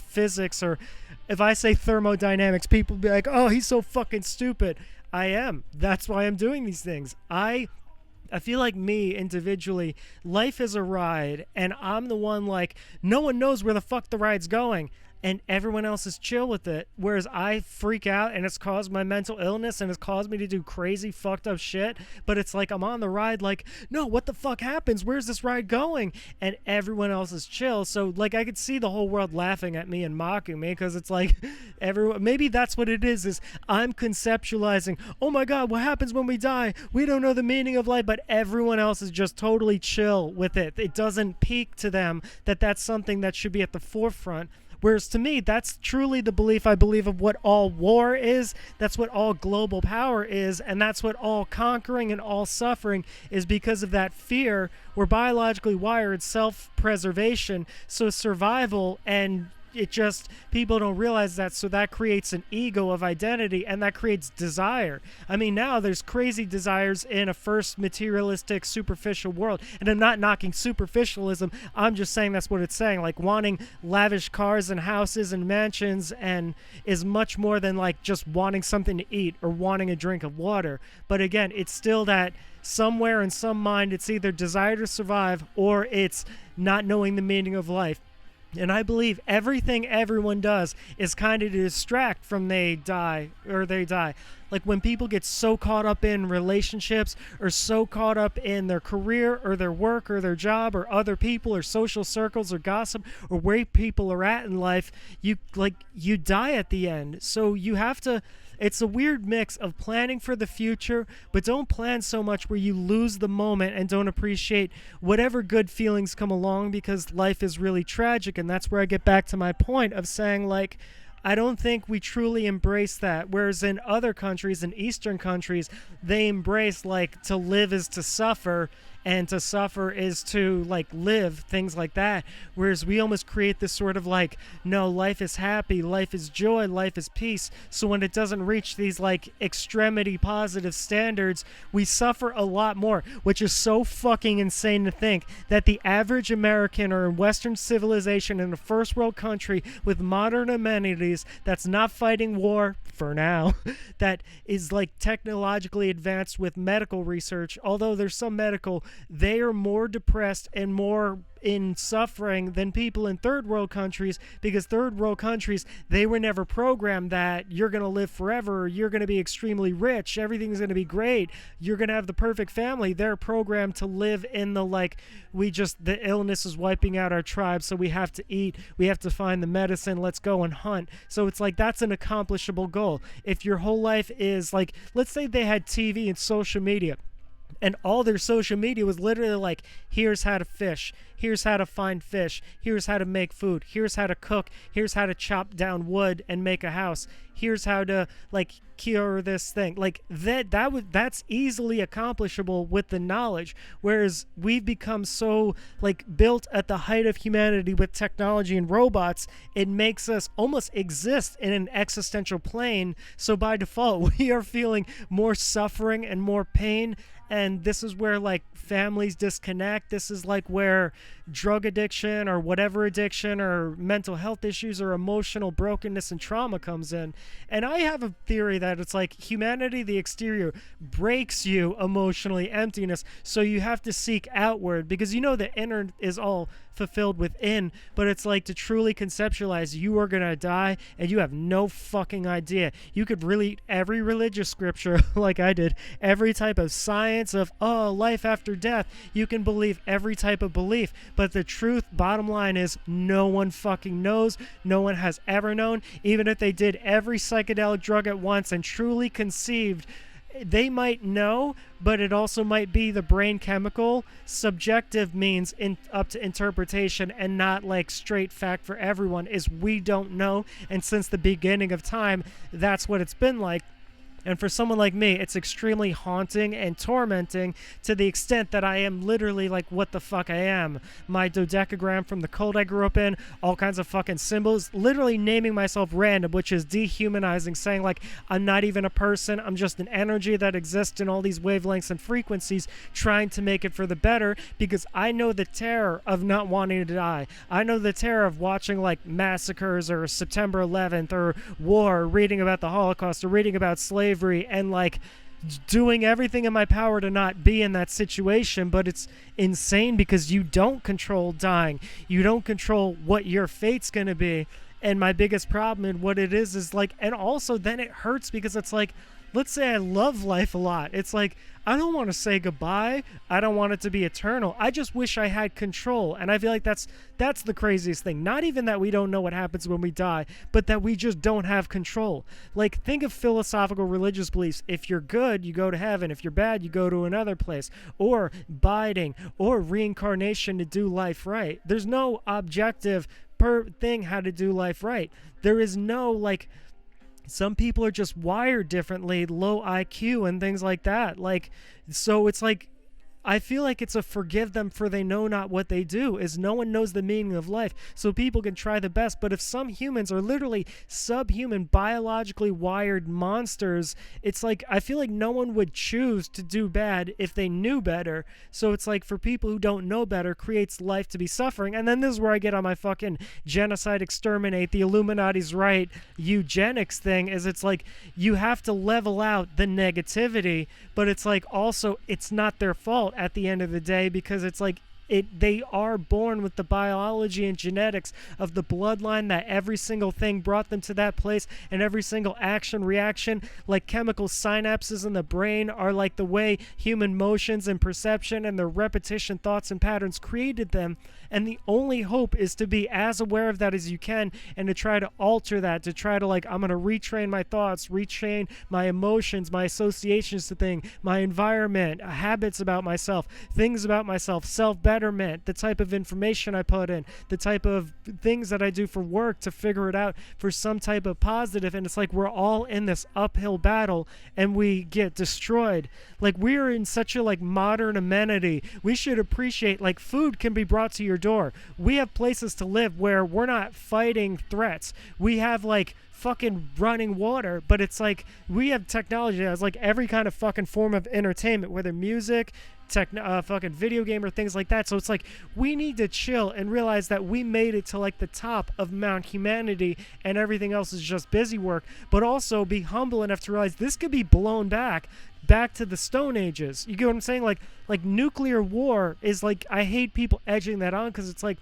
physics, or if I say thermodynamics, people be like, oh, he's so fucking stupid. I am. That's why I'm doing these things. I feel like me individually, life is a ride, and I'm the one like, no one knows where the fuck the ride's going, and everyone else is chill with it, whereas I freak out and it's caused my mental illness and it's caused me to do crazy fucked up shit. But it's like I'm on the ride like, no, what the fuck happens, where's this ride going? And everyone else is chill. So like I could see the whole world laughing at me and mocking me, because it's like everyone, maybe that's what it is I'm conceptualizing, oh my god, what happens when we die, we don't know the meaning of life, but everyone else is just totally chill with it. It doesn't peak to them that that's something that should be at the forefront. Whereas to me, that's truly the belief I believe of what all war is. That's what all global power is. And that's what all conquering and all suffering is, because of that fear. We're biologically wired self-preservation. So survival, and it just, people don't realize that, so that creates an ego of identity, and that creates desire. I mean, now there's crazy desires in a first materialistic superficial world, and I'm not knocking superficialism, I'm just saying that's what it's saying. Like wanting lavish cars and houses and mansions and is much more than like just wanting something to eat or wanting a drink of water. But again, it's still that somewhere in some mind, it's either desire to survive or it's not knowing the meaning of life. And I believe everything everyone does is kind of to distract from they die. Like when people get so caught up in relationships or so caught up in their career or their work or their job or other people or social circles or gossip or where people are at in life, you die at the end. So you have to, it's a weird mix of planning for the future, but don't plan so much where you lose the moment and don't appreciate whatever good feelings come along, because life is really tragic. And that's where I get back to my point of saying, like, I don't think we truly embrace that. Whereas in other countries, in Eastern countries, they embrace, like, to live is to suffer, and to suffer is to like live, things like that. Whereas we almost create this sort of like, no, life is happy, life is joy, life is peace. So when it doesn't reach these like extremity positive standards, we suffer a lot more, which is so fucking insane to think that the average American or in Western civilization in a first world country with modern amenities that's not fighting war for now, that is like technologically advanced with medical research, although there's some medical, they are more depressed and more in suffering than people in third world countries, because third world countries, they were never programmed that you're going to live forever, you're going to be extremely rich, everything's going to be great, you're going to have the perfect family. They're programmed to live in the like, the illness is wiping out our tribe, so we have to eat, we have to find the medicine, let's go and hunt. So it's like, that's an accomplishable goal. If your whole life is like, let's say they had TV and social media, and all their social media was literally like, here's how to fish, here's how to find fish, here's how to make food, here's how to cook, here's how to chop down wood and make a house, here's how to like cure this thing. Like that's easily accomplishable with the knowledge. Whereas we've become so like built at the height of humanity with technology and robots, it makes us almost exist in an existential plane. So by default, we are feeling more suffering and more pain. And this is where like families disconnect. This is like where drug addiction or whatever addiction or mental health issues or emotional brokenness and trauma comes in. And I have a theory that it's like humanity, the exterior, breaks you emotionally emptiness. So you have to seek outward because you know the inner is all fulfilled within, but it's like to truly conceptualize you are gonna die and you have no fucking idea. You could read every religious scripture like I did, every type of science of life after death. You can believe every type of belief, but the truth, bottom line, is no one fucking knows. No one has ever known. Even if they did every psychedelic drug at once and truly conceived, they might know, but it also might be the brain chemical. Subjective means up to interpretation and not like straight fact for everyone is we don't know. And since the beginning of time, that's what it's been like. And for someone like me, it's extremely haunting and tormenting to the extent that I am literally like, what the fuck I am. My dodecagram from the cult I grew up in, all kinds of fucking symbols, literally naming myself random, which is dehumanizing, saying like, I'm not even a person, I'm just an energy that exists in all these wavelengths and frequencies, trying to make it for the better, because I know the terror of not wanting to die. I know the terror of watching like massacres or September 11th or war, reading about the Holocaust or reading about slavery, and like doing everything in my power to not be in that situation. But it's insane because you don't control dying. You don't control what your fate's gonna be. And my biggest problem in what it is like, and also then it hurts because it's like, let's say I love life a lot. It's like, I don't want to say goodbye. I don't want it to be eternal. I just wish I had control. And I feel like that's the craziest thing. Not even that we don't know what happens when we die, but that we just don't have control. Like, think of philosophical religious beliefs. If you're good, you go to heaven. If you're bad, you go to another place. Or biding, or reincarnation to do life right. There's no objective per thing how to do life right. There is no, like, some people are just wired differently, low IQ and things like that. Like, so it's like, I feel like it's a forgive them for they know not what they do, is no one knows the meaning of life, so people can try the best. But if some humans are literally subhuman, biologically wired monsters, it's like, I feel like no one would choose to do bad if they knew better. So it's like, for people who don't know better, creates life to be suffering. And then this is where I get on my fucking genocide, exterminate, the Illuminati's right, eugenics thing, is it's like, you have to level out the negativity, but it's like, also, it's not their fault at the end of the day, because it's like, they are born with the biology and genetics of the bloodline that every single thing brought them to that place, and every single action reaction, like chemical synapses in the brain, are like the way human motions and perception and their repetition, thoughts and patterns created them. And the only hope is to be as aware of that as you can, and to try to alter that, to try to like, I'm going to retrain my thoughts, retrain my emotions, my associations to things, my environment, habits about myself, things about myself, self-betterment, the type of information I put in, the type of things that I do for work to figure it out for some type of positive. And it's like, we're all in this uphill battle and we get destroyed. Like, we're in such a like modern amenity. We should appreciate, like, food can be brought to your door. We have places to live where we're not fighting threats. We have like fucking running water, but it's like, we have technology that has like every kind of fucking form of entertainment, whether music, fucking video game or things like that. So it's like, we need to chill and realize that we made it to like the top of Mount Humanity and everything else is just busy work, but also be humble enough to realize this could be blown back to the Stone Ages. You get what I'm saying? Like nuclear war is like, I hate people edging that on, because it's like,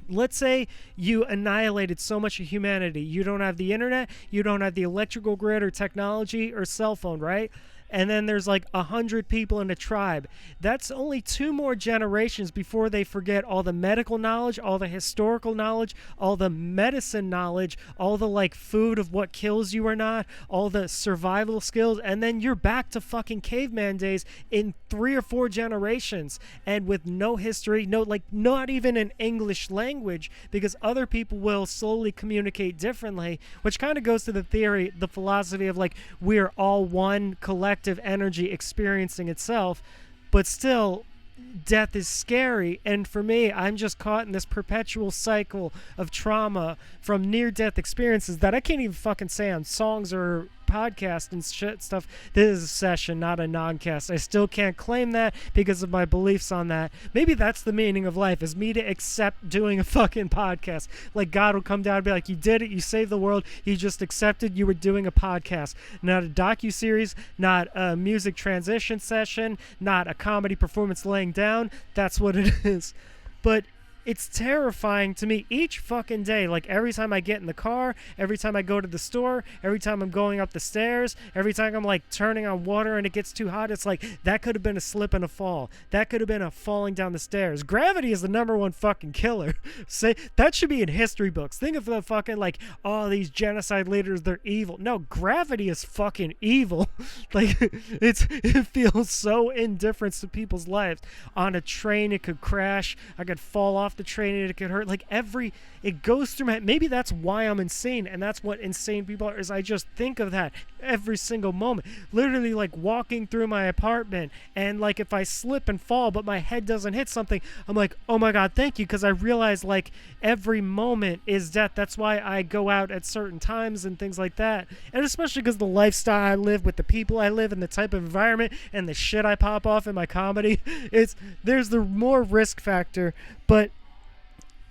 let's say you annihilated so much of humanity. You don't have the internet, you don't have the electrical grid or technology or cell phone, right? And then there's like 100 people in a tribe. That's only 2 more generations before they forget all the medical knowledge, all the historical knowledge, all the medicine knowledge, all the like food of what kills you or not, all the survival skills, and then you're back to fucking caveman days in 3 or 4 generations, and with no history, no, like, not even an English language, because other people will slowly communicate differently, which kind of goes to the theory, the philosophy of like, we're all one collective energy experiencing itself. But still, death is scary, and for me, I'm just caught in this perpetual cycle of trauma from near-death experiences that I can't even fucking say on songs or podcast and shit stuff. This is a session, not a non-cast. I still can't claim that because of my beliefs on that. Maybe that's the meaning of life, is me to accept doing a fucking podcast. Like God will come down and be like, you did it, you saved the world, you just accepted you were doing a podcast. Not a docuseries, not a music transition session, not a comedy performance laying down. That's what it is. But it's terrifying to me each fucking day. Like every time I get in the car, every time I go to the store, every time I'm going up the stairs, every time I'm like turning on water and it gets too hot, it's like that could have been a slip and a fall. That could have been a falling down the stairs. Gravity is the #1 fucking killer. Say that should be in history books. Think of the fucking like, oh, these genocide leaders, they're evil. No, gravity is fucking evil. Like it feels so indifferent to people's lives. On a train, it could crash. I could fall off the train and it could hurt. Like it goes through my head. Maybe that's why I'm insane, and that's what insane people are, is I just think of that every single moment. Literally like walking through my apartment, and like if I slip and fall but my head doesn't hit something, I'm like, oh my God, thank you, because I realize like every moment is death. That's why I go out at certain times and things like that. And especially because the lifestyle I live, with the people I live, and the type of environment and the shit I pop off in my comedy, there's the more risk factor. But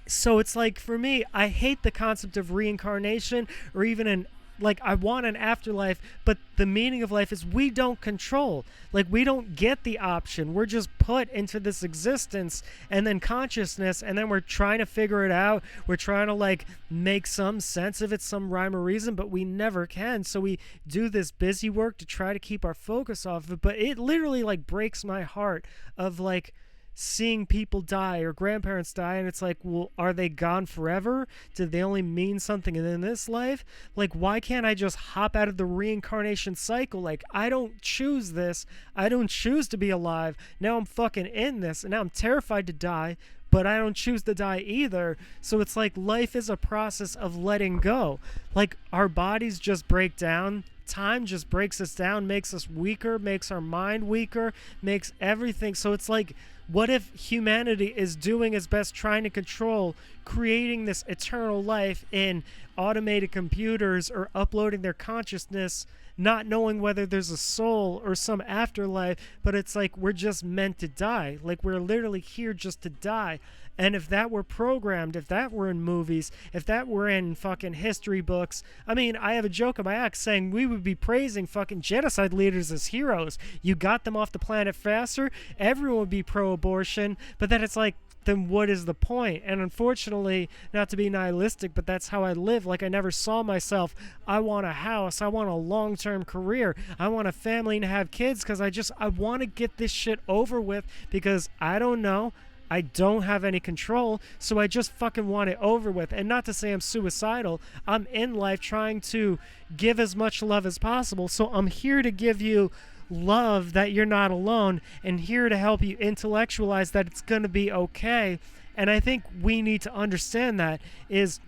so it's like, for me, I hate the concept of reincarnation, or even I want an afterlife, but the meaning of life is we don't control. Like, we don't get the option. We're just put into this existence and then consciousness, and then we're trying to figure it out. We're trying to like make some sense of it, some rhyme or reason, but we never can. So we do this busy work to try to keep our focus off of it. But it literally like breaks my heart of like seeing people die or grandparents die, and it's like, well, are they gone forever? Did they only mean something in this life? Like, why can't I just hop out of the reincarnation cycle? Like, I don't choose this. I don't choose to be alive. Now I'm fucking in this, and now I'm terrified to die, but I don't choose to die either. So it's like life is a process of letting go. Like, our bodies just break down. Time just breaks us down, makes us weaker, makes our mind weaker, makes everything. So it's like, what if humanity is doing its best trying to control creating this eternal life in automated computers, or uploading their consciousness, not knowing whether there's a soul or some afterlife, but it's like we're just meant to die. Like, we're literally here just to die. And if that were programmed, if that were in movies, if that were in fucking history books, I mean, I have a joke in my act saying we would be praising fucking genocide leaders as heroes. You got them off the planet faster, everyone would be pro-abortion, but then it's like, then what is the point? And unfortunately, not to be nihilistic, but that's how I live. Like, I never saw myself, I want a house, I want a long-term career, I want a family and have kids, because I want to get this shit over with, because I don't know, I don't have any control, so I just fucking want it over with. And not to say I'm suicidal, I'm in life trying to give as much love as possible, so I'm here to give you love that you're not alone, and here to help you intellectualize that it's going to be okay. And I think we need to understand that is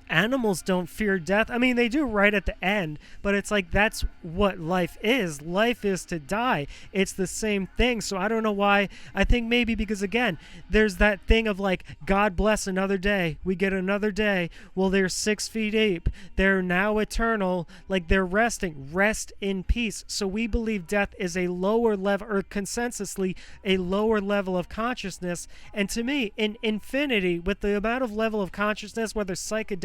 animals don't fear death. I mean, they do right at the end, but it's like, that's what life is. Life is to die. It's the same thing. So I don't know why. I think maybe because, again, there's that thing of like, God bless another day. We get another day. Well, they're 6 feet deep. They're now eternal. Like, they're resting. Rest in peace. So we believe death is a lower level, or consensusly a lower level of consciousness. And to me, in infinity, with the amount of level of consciousness, whether psychedelics,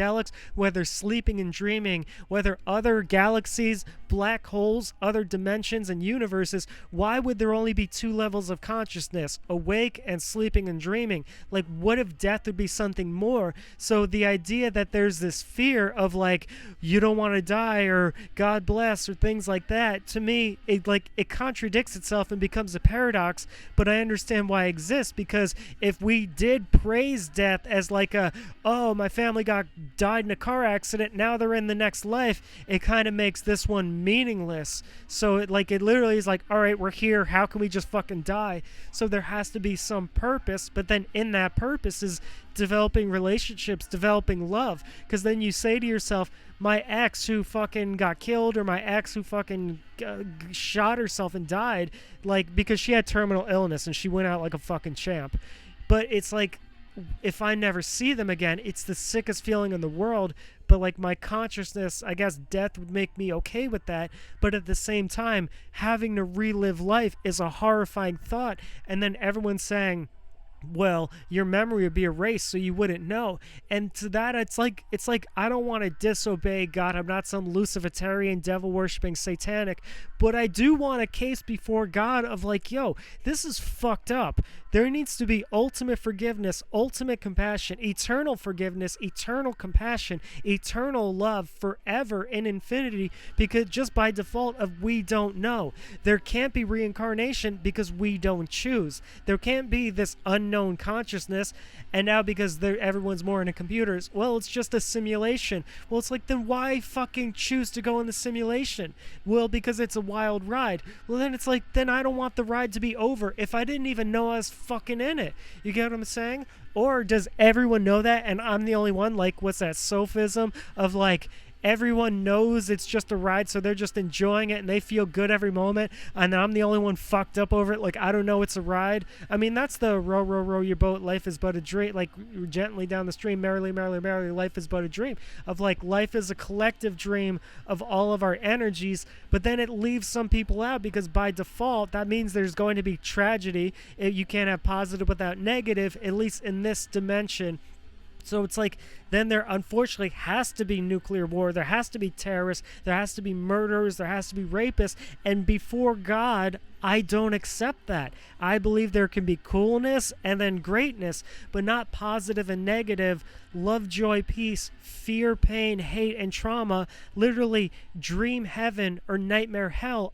whether sleeping and dreaming, whether other galaxies, black holes, other dimensions and universes, why would there only be 2 levels of consciousness, awake and sleeping and dreaming? Like, what if death would be something more? So the idea that there's this fear of like, you don't want to die, or God bless, or things like that, to me, it contradicts itself and becomes a paradox. But I understand why it exists, because if we did praise death as like oh, my family died in a car accident, now they're in the next life, it kind of makes this one meaningless. So it literally is like, all right, we're here, how can we just fucking die? So there has to be some purpose, but then in that purpose is developing relationships, developing love, because then you say to yourself, my ex who fucking got killed, or my ex who fucking shot herself and died, like, because she had terminal illness and she went out like a fucking champ. But it's like, if I never see them again, it's the sickest feeling in the world, but like my consciousness, I guess death would make me okay with that. But at the same time, having to relive life is a horrifying thought. And then everyone's saying, well, your memory would be erased so you wouldn't know. And to that, it's like I don't want to disobey God. I'm not some Luciferian, devil worshipping satanic, but I do want a case before God of like, yo, this is fucked up. There needs to be ultimate forgiveness, ultimate compassion, eternal forgiveness, eternal compassion, eternal love forever in infinity, because just by default of we don't know. There can't be reincarnation because we don't choose. There can't be this unknown consciousness, and now because everyone's more into computers, well, it's just a simulation. Well, it's like, then why fucking choose to go in the simulation? Well, because it's a wild ride. Well, then it's like, then I don't want the ride to be over if I didn't even know I was fucking in it. You get what I'm saying? Or does everyone know that and I'm the only one? Like, what's that sophism of like, everyone knows it's just a ride, so they're just enjoying it and they feel good every moment, and I'm the only one fucked up over it, like I don't know it's a ride. I mean, that's the row, row, row your boat, life is but a dream, like gently down the stream, merrily, merrily, merrily, life is but a dream, of like life is a collective dream of all of our energies. But then it leaves some people out because by default that means there's going to be tragedy. You can't have positive without negative, at least in this dimension. So it's like, then there unfortunately has to be nuclear war. There has to be terrorists. There has to be murderers. There has to be rapists. And before God, I don't accept that. I believe there can be coolness and then greatness, but not positive and negative. Love, joy, peace, fear, pain, hate, and trauma. Literally dream heaven or nightmare hell.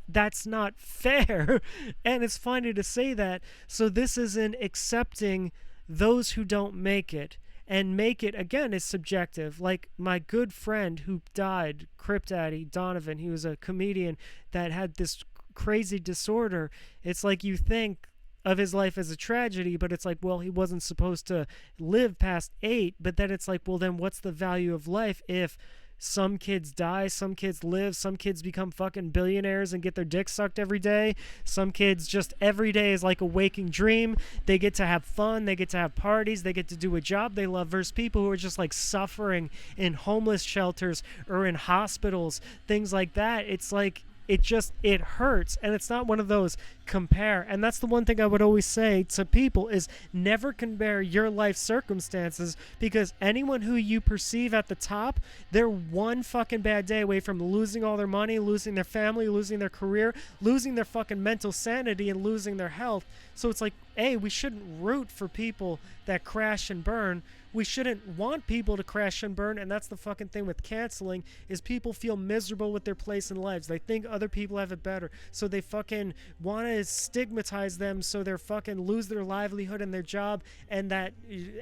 That's not fair. And it's funny to say that. So this isn't accepting those who don't make it. And make it, again, is subjective. Like my good friend who died, Crip Daddy Donovan, he was a comedian that had this crazy disorder. It's like you think of his life as a tragedy, but it's like, well, he wasn't supposed to live past 8. But then it's like, well, then what's the value of life if some kids die, some kids live, some kids become fucking billionaires and get their dick sucked every day. Some kids just every day is like a waking dream. They get to have fun, they get to have parties, they get to do a job they love, versus people who are just like suffering in homeless shelters or in hospitals, things like that. It's like, it hurts. And it's not one of those compare. And that's the one thing I would always say to people is never compare your life circumstances, because anyone who you perceive at the top, they're one fucking bad day away from losing all their money, losing their family, losing their career, losing their fucking mental sanity, and losing their health. So it's like, A, we shouldn't root for people that crash and burn. We shouldn't want people to crash and burn. And that's the fucking thing with canceling, is people feel miserable with their place in lives. They think other people have it better, so they fucking want to stigmatize them, so they're fucking lose their livelihood and their job, and that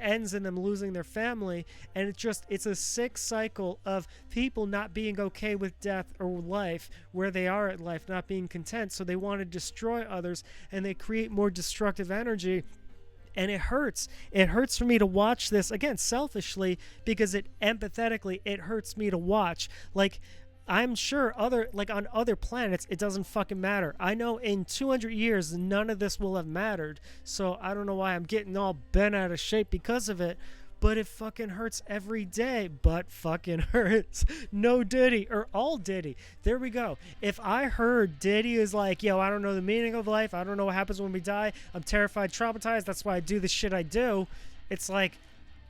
ends in them losing their family. And it's a sick cycle of people not being okay with death or life, where they are at life, not being content, so they want to destroy others, and they create more destructive energy. And it hurts. It hurts for me to watch this, again, selfishly, because it hurts me to watch. Like, I'm sure on other planets, it doesn't fucking matter. I know in 200 years, none of this will have mattered. So I don't know why I'm getting all bent out of shape because of it. But it fucking hurts every day. But fucking hurts. No Diddy, or all Diddy. There we go. If I heard Diddy is like, yo, I don't know the meaning of life, I don't know what happens when we die, I'm terrified, traumatized, that's why I do the shit I do. It's like,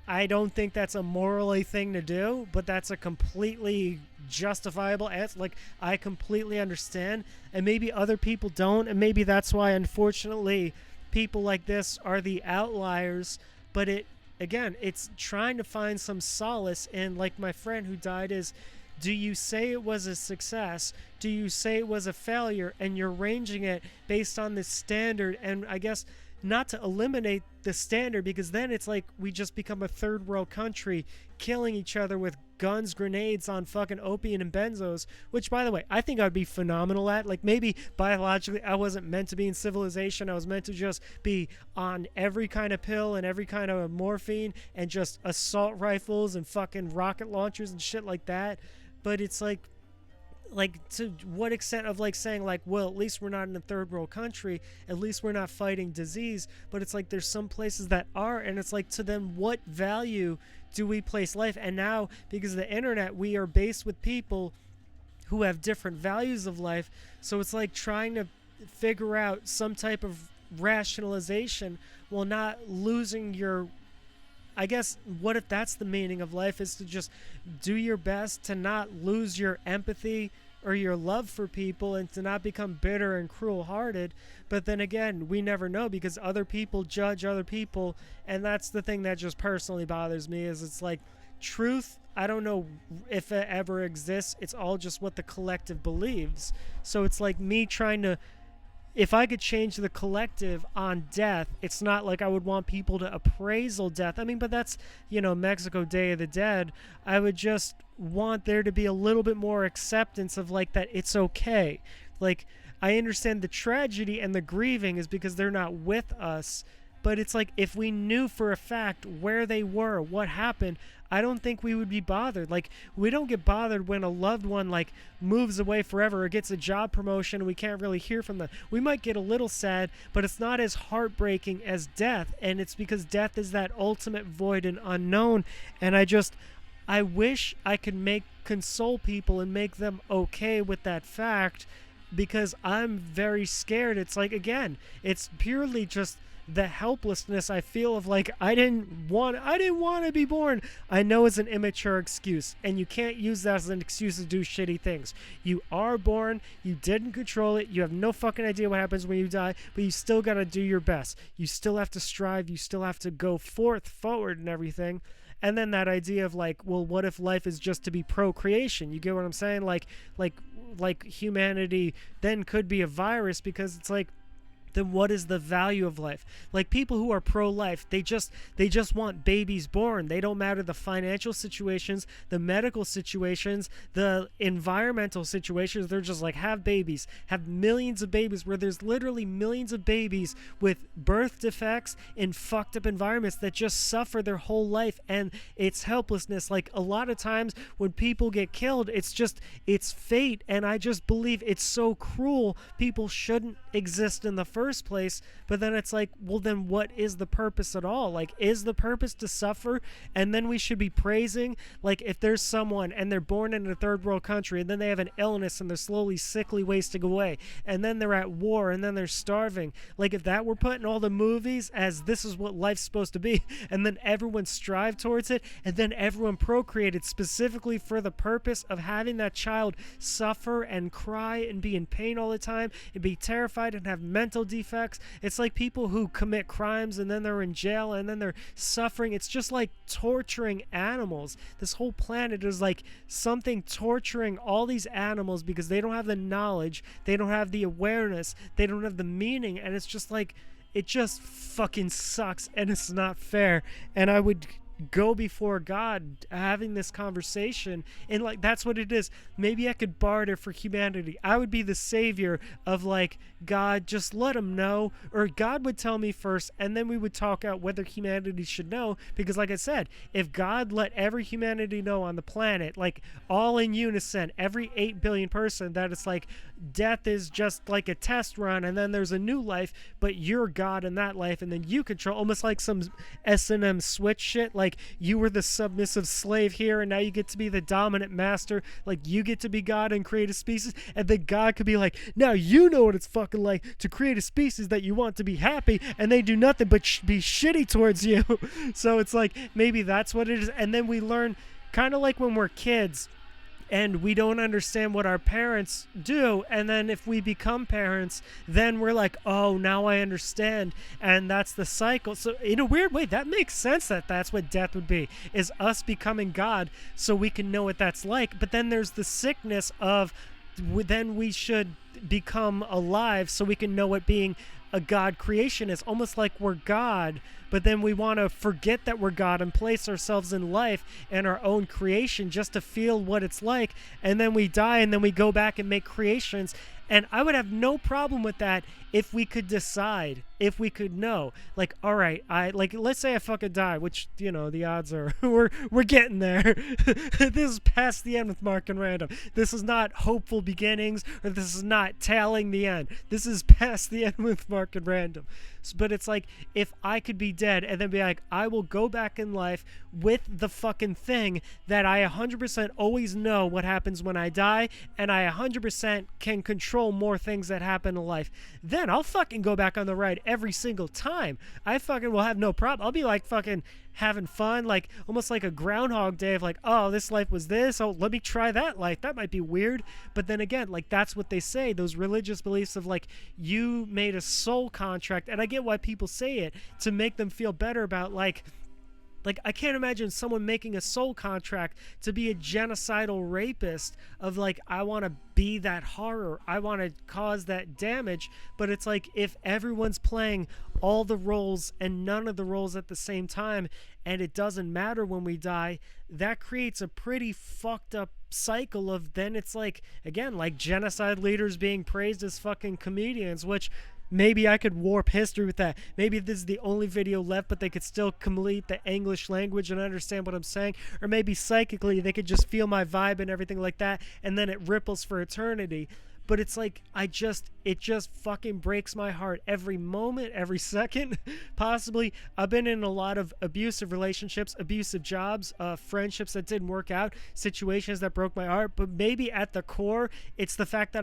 I don't think that's a morally thing to do, but that's a completely justifiable answer. Like, I completely understand. And maybe other people don't. And maybe that's why, unfortunately, people like this are the outliers. But again, it's trying to find some solace in, like my friend who died, is, do you say it was a success? Do you say it was a failure? And you're ranging it based on this standard. And I guess not to eliminate the standard, because then it's like we just become a third world country killing each other with guns, grenades on fucking opium and benzos, which, by the way, I think I'd be phenomenal at. Like, maybe biologically I wasn't meant to be in civilization. I was meant to just be on every kind of pill and every kind of morphine and just assault rifles and fucking rocket launchers and shit like that. But it's like, like to what extent of like saying like, well, at least we're not in a third world country, at least we're not fighting disease. But it's like there's some places that are, and it's like, to them, what value do we place life? And now, because of the internet, we are based with people who have different values of life. So it's like trying to figure out some type of rationalization while not losing your, I guess, what if that's the meaning of life, is to just do your best to not lose your empathy or your love for people, and to not become bitter and cruel-hearted. But then again, we never know, because other people judge other people, and that's the thing that just personally bothers me, is it's like, truth, I don't know if it ever exists. It's all just what the collective believes. So it's like me trying to, if I could change the collective on death, it's not like I would want people to appraisal death. I mean, but that's, Mexico Day of the Dead. I would just want there to be a little bit more acceptance of like that it's okay. Like, I understand the tragedy and the grieving is because they're not with us. But it's like, if we knew for a fact where they were, what happened, I don't think we would be bothered. Like, we don't get bothered when a loved one like moves away forever or gets a job promotion and we can't really hear from them. We might get a little sad, but it's not as heartbreaking as death. And it's because death is that ultimate void and unknown. And I wish I could console people and make them okay with that fact, because I'm very scared. It's like, again, it's purely just the helplessness I feel of like, I didn't want to be born. I know it's an immature excuse, and you can't use that as an excuse to do shitty things. You are born, you didn't control it, you have no fucking idea what happens when you die, but you still got to do your best. You still have to strive, you still have to go forward and everything. And then that idea of like, well, what if life is just to be procreation? You get what I'm saying? Like humanity then could be a virus, because it's like, then what is the value of life? Like, people who are pro-life, they just want babies born. They don't matter the financial situations, the medical situations, the environmental situations. They're just like, have babies, have millions of babies, where there's literally millions of babies with birth defects in fucked up environments that just suffer their whole life, and it's helplessness. Like, a lot of times when people get killed, it's fate, and I just believe it's so cruel. People shouldn't exist in the first place. But then it's like, well, then what is the purpose at all? Like, is the purpose to suffer? And then we should be praising, like, if there's someone and they're born in a third world country, and then they have an illness and they're slowly sickly wasting away, and then they're at war, and then they're starving. Like, if that were put in all the movies as this is what life's supposed to be, and then everyone strived towards it, and then everyone procreated specifically for the purpose of having that child suffer and cry and be in pain all the time and be terrified and have mental defects. It's like people who commit crimes and then they're in jail and then they're suffering. It's just like torturing animals. This whole planet is like something torturing all these animals because they don't have the knowledge, they don't have the awareness, they don't have the meaning, and it's just like, it just fucking sucks, and it's not fair. And I would go before God having this conversation, and like, that's what it is. Maybe I could barter for humanity. I would be the savior of like, God, just let him know, or God would tell me first, and then we would talk out whether humanity should know. Because like I said, if God let every humanity know on the planet, like all in unison, every 8 billion person, that it's like death is just like a test run, and then there's a new life, but you're God in that life, and then you control, almost like some S&M switch shit. Like, you were the submissive slave here, and now you get to be the dominant master. Like, you get to be God and create a species, and then God could be like, now you know what it's fucking like to create a species that you want to be happy, and they do nothing but be shitty towards you. So it's like, maybe that's what it is. And then we learn, kind of like when we're kids and we don't understand what our parents do, and then if we become parents, then we're like, oh, now I understand, and that's the cycle. So in a weird way, that makes sense, that that's what death would be, is us becoming God so we can know what that's like. But then there's the sickness of, then we should become alive so we can know what being a God creation is. Almost like we're God, but then we want to forget that we're God and place ourselves in life and our own creation just to feel what it's like, and then we die, and then we go back and make creations. And I would have no problem with that if we could decide, if we could know. Like, all right, let's say I fucking die, which, the odds are we're getting there. This is past the end with Mark and Random. This is not hopeful beginnings, or this is not tailing the end. This is past the end with Mark and Random. But it's like, if I could be dead and then be like, I will go back in life with the fucking thing that I 100% always know what happens when I die, and I 100% can control more things that happen in life, then I'll fucking go back on the ride every single time. I fucking will have no problem. I'll be like fucking having fun, like almost like a Groundhog Day of like, oh, this life was this, oh, let me try that life, that might be weird. But then again, like, that's what they say, those religious beliefs of like, you made a soul contract. And I get why people say it, to make them feel better about like I can't imagine someone making a soul contract to be a genocidal rapist of like, I want to be that horror, I want to cause that damage. But it's like, if everyone's playing all the roles and none of the roles at the same time, and it doesn't matter when we die, that creates a pretty fucked up cycle of, then it's like, again, like genocide leaders being praised as fucking comedians, which maybe I could warp history with that. Maybe this is the only video left, but they could still complete the English language and understand what I'm saying. Or maybe psychically they could just feel my vibe and everything like that, and then it ripples for eternity. But it's like, it just fucking breaks my heart every moment, every second. Possibly, I've been in a lot of abusive relationships, abusive jobs, friendships that didn't work out, situations that broke my heart. But maybe at the core, it's the fact that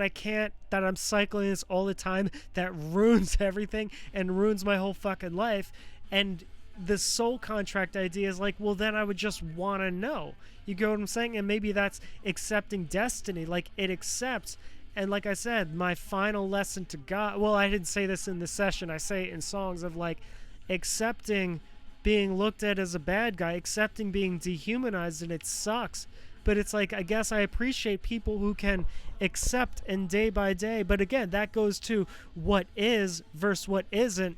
that I'm cycling this all the time, that ruins everything and ruins my whole fucking life. And the soul contract idea is like, well, then I would just want to know. You get what I'm saying? And maybe that's accepting destiny. Like, it accepts. And like I said, my final lesson to God, well, I didn't say this in the session, I say it in songs, of like, accepting being looked at as a bad guy, accepting being dehumanized, and it sucks. But it's like, I guess I appreciate people who can accept, and day by day. But again, that goes to what is versus what isn't.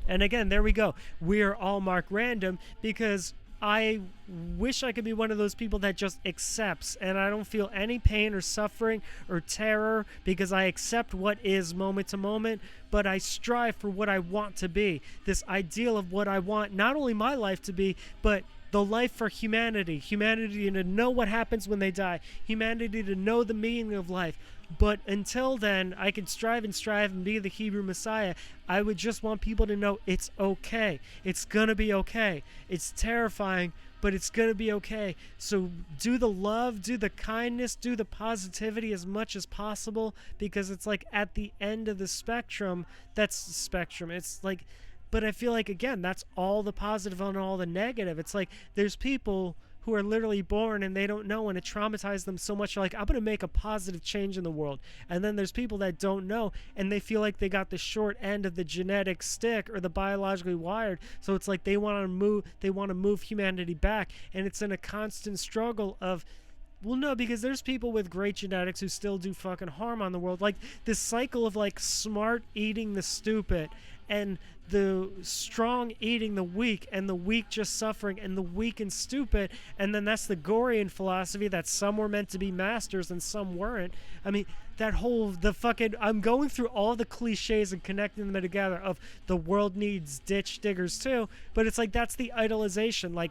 And again, there we go. We're all Mark Random, because I wish I could be one of those people that just accepts, and I don't feel any pain or suffering or terror, because I accept what is moment to moment, but I strive for what I want to be. This ideal of what I want, not only my life to be, but the life for humanity. Humanity to know what happens when they die. Humanity to know the meaning of life. But until then, I can strive and be the Hebrew Messiah. I would just want people to know it's okay. It's gonna be okay. It's terrifying, but it's gonna be okay. So do the love, do the kindness, do the positivity as much as possible, because it's like, at the end of the spectrum, that's the spectrum. It's like, but I feel like, again, that's all the positive and all the negative. It's like, there's people who are literally born and they don't know, and it traumatized them so much, like, I'm going to make a positive change in the world. And then there's people that don't know, and they feel like they got the short end of the genetic stick, or the biologically wired. So it's like, they want to move humanity back, and it's in a constant struggle of, well, no, because there's people with great genetics who still do fucking harm on the world. Like, this cycle of like smart eating the stupid, and the strong eating the weak, and the weak just suffering, and the weak and stupid. And then that's the Gorian philosophy, that some were meant to be masters and some weren't. I mean, I'm going through all the cliches and connecting them together of the world needs ditch diggers too, but it's like, that's the idolization. Like,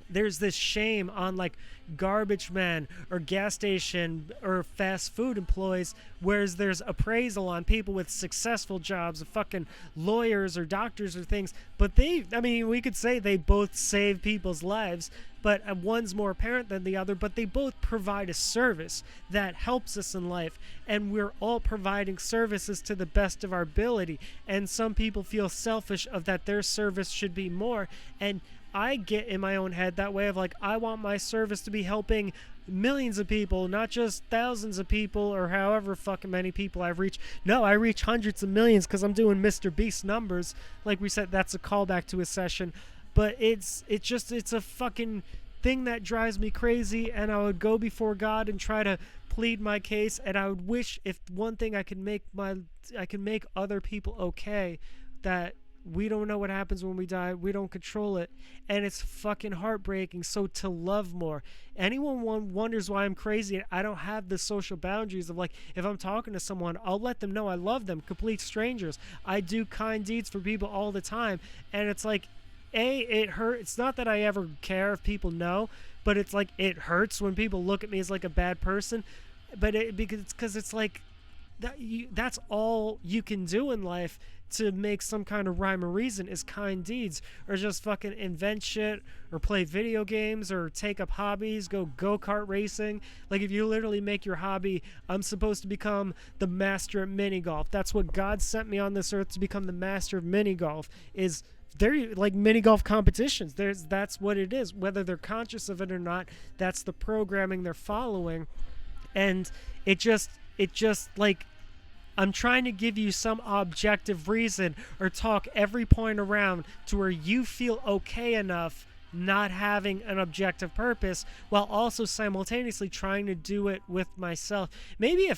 there's this shame on like garbage men or gas station or fast food employees, whereas there's appraisal on people with successful jobs, fucking lawyers or doctors or things. But we could say they both save people's lives, but one's more apparent than the other, but they both provide a service that helps us in life, and we're all providing services to the best of our ability. And some people feel selfish of that their service should be more, and I get in my own head that way of like, I want my service to be helping millions of people, not just thousands of people or however fucking many people I've reached. No, I reach hundreds of millions because I'm doing Mr. Beast numbers. Like we said, that's a callback to his session. But it's a fucking thing that drives me crazy, and I would go before God and try to plead my case, and I would wish, if one thing I can make other people okay, that we don't know what happens when we die. We don't control it. And it's fucking heartbreaking. So to love more. Anyone wonders why I'm crazy and I don't have the social boundaries of, like, if I'm talking to someone, I'll let them know I love them. Complete strangers. I do kind deeds for people all the time. And it's like, it hurt. It's not that I ever care if people know, but it's like, it hurts when people look at me as like a bad person. But because it's like, that's all you can do in life to make some kind of rhyme or reason is kind deeds, or just fucking invent shit, or play video games, or take up hobbies, go-kart racing. Like, if you literally make your hobby, I'm supposed to become the master at mini golf. That's what God sent me on this earth, to become the master of mini golf. Is they're like mini golf competitions. That's what it is. Whether they're conscious of it or not, that's the programming they're following. And it just like, I'm trying to give you some objective reason, or talk every point around to where you feel okay enough not having an objective purpose, while also simultaneously trying to do it with myself. Maybe